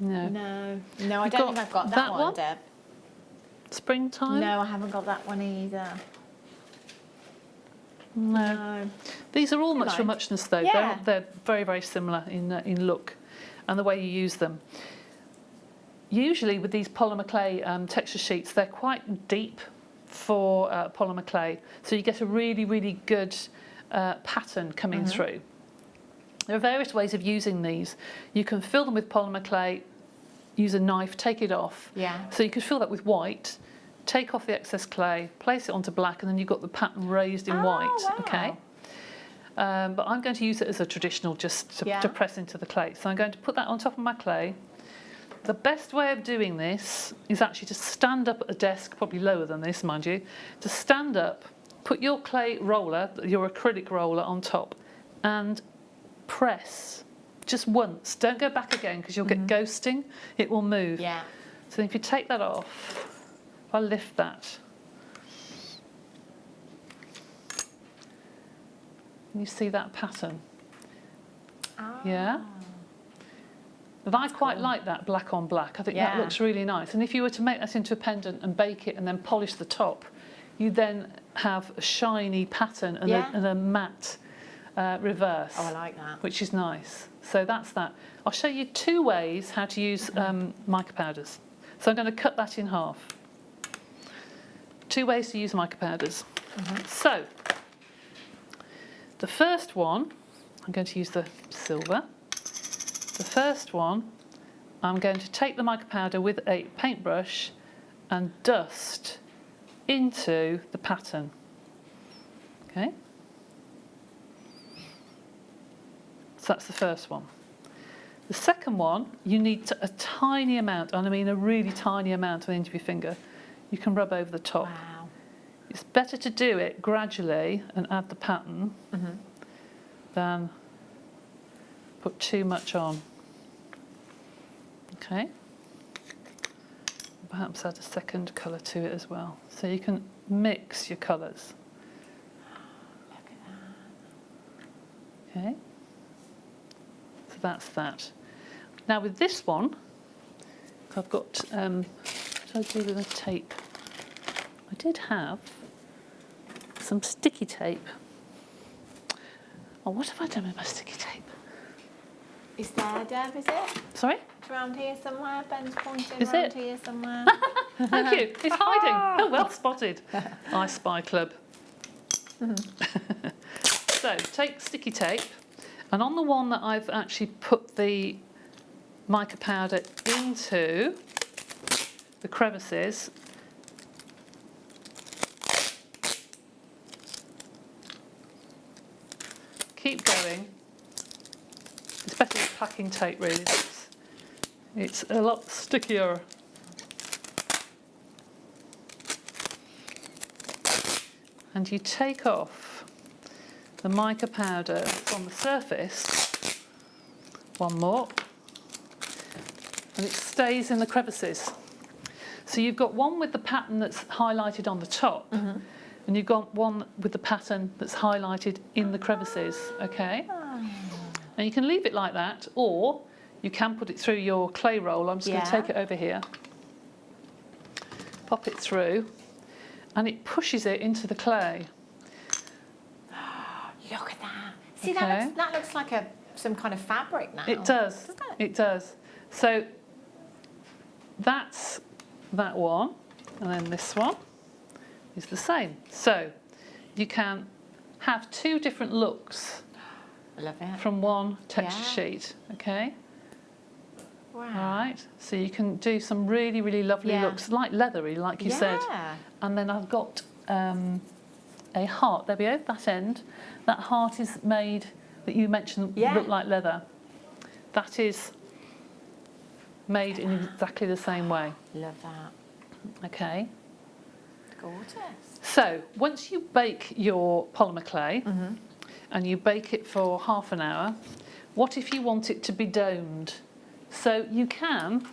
No. No, I don't think I've got that one, Deb. Springtime? No, I haven't got that one either. No. These are all much for muchness, though. Yeah. They're very, very similar in look and the way you use them. Usually with these polymer clay texture sheets, they're quite deep for polymer clay, so you get a really, really good pattern coming through. There are various ways of using these. You can fill them with polymer clay, use a knife, take it off. Yeah. So you could fill that with white, take off the excess clay, place it onto black, and then you've got the pattern raised in white. Wow. Okay. But I'm going to use it as a traditional, just to press into the clay. So I'm going to put that on top of my clay. The best way of doing this is actually to stand up at a desk, probably lower than this, mind you, to stand up, put your clay roller, your acrylic roller on top, and press just once. Don't go back again because you'll get ghosting. It will move. Yeah. So if you take that off, if I lift that, you see that pattern? Yeah? And I quite like that black on black. I think that looks really nice. And if you were to make that into a pendant and bake it and then polish the top, you then have a shiny pattern and, and a matte reverse. Oh, I like that. Which is nice. So that's that. I'll show you 2 ways how to use mica powders. So I'm going to cut that in half. 2 ways to use mica powders. So the first one, I'm going to use the silver. The first one, I'm going to take the mica powder with a paintbrush and dust into the pattern. Okay? So that's the first one. The second one, you need a tiny amount, and I mean a really tiny amount on the end of your finger. You can rub over the top. Wow. It's better to do it gradually and add the pattern than put too much on. Okay. Perhaps add a second colour to it as well. So you can mix your colours. Look at that. Okay. So that's that. Now with this one, I've got, what did I do with the tape? I did have some sticky tape. Oh, what have I done with my sticky tape? Is there, Deb, is it? Sorry? It's around here somewhere. Ben's pointing Is around it? here somewhere. Thank you. It's hiding. Oh, well spotted. I Spy Club. So take sticky tape, and on the one that I've actually put the mica powder into the crevices, keep going. It's better with packing tape, really. It's a lot stickier. And you take off the mica powder that's on the surface, one more, and it stays in the crevices. So you've got one with the pattern that's highlighted on the top, and you've got one with the pattern that's highlighted in the crevices, okay? And you can leave it like that, or you can put it through your clay roll. I'm just going to take it over here, pop it through, and it pushes it into the clay. Look at that. See, Okay. that looks like some kind of fabric now. It does. Doesn't it? It does. So that's that one, and then this one is the same. So you can have two different looks I love it. from one texture Yeah. sheet, okay? Wow. All right, so you can do some really, really lovely Yeah. looks, like leathery, like you said. Yeah. And then I've got a heart, there we go, that end. That heart is made, that you mentioned, look like leather. That is made in exactly the same way. Love that. Okay. Gorgeous. So once you bake your polymer clay, and you bake it for half an hour, what if you want it to be domed? So you can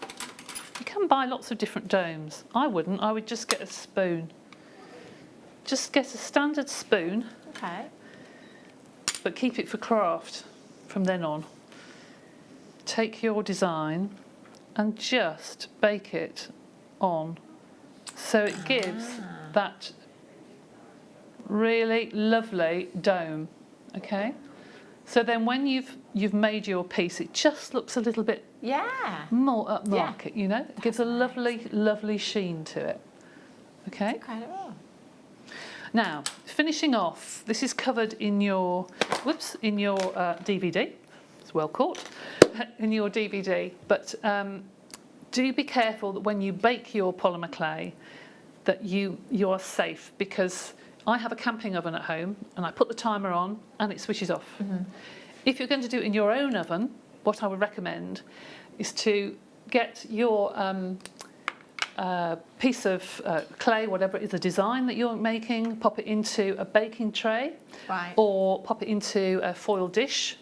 buy lots of different domes. I wouldn't, I would just get a spoon. Just get a standard spoon, Okay. but keep it for craft from then on. Take your design and just bake it on. So it gives that really lovely dome, okay? So then when you've made your piece, it just looks a little bit more upmarket, you know? It gives a lovely, lovely sheen to it, okay? Incredible. Now, finishing off, this is covered in your, DVD. It's well caught, in your DVD. But do be careful that when you bake your polymer clay, that you are safe, because I have a camping oven at home and I put the timer on and it switches off. If you're going to do it in your own oven, what I would recommend is to get your piece of clay, whatever it is, a design that you're making, pop it into a baking tray, or pop it into a foil dish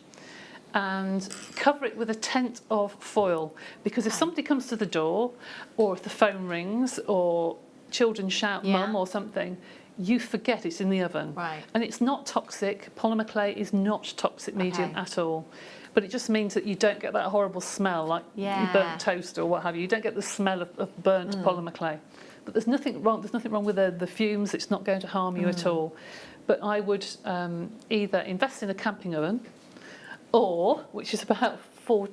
and cover it with a tent of foil, because if somebody comes to the door, or if the phone rings, or children shout mum or something, you forget it's in the oven. And it's not toxic. Polymer clay is not toxic medium at all. But it just means that you don't get that horrible smell like burnt toast or what have you. You don't get the smell of burnt polymer clay. But there's nothing wrong with the fumes. It's not going to harm you at all. But I would either invest in a camping oven, or, which is about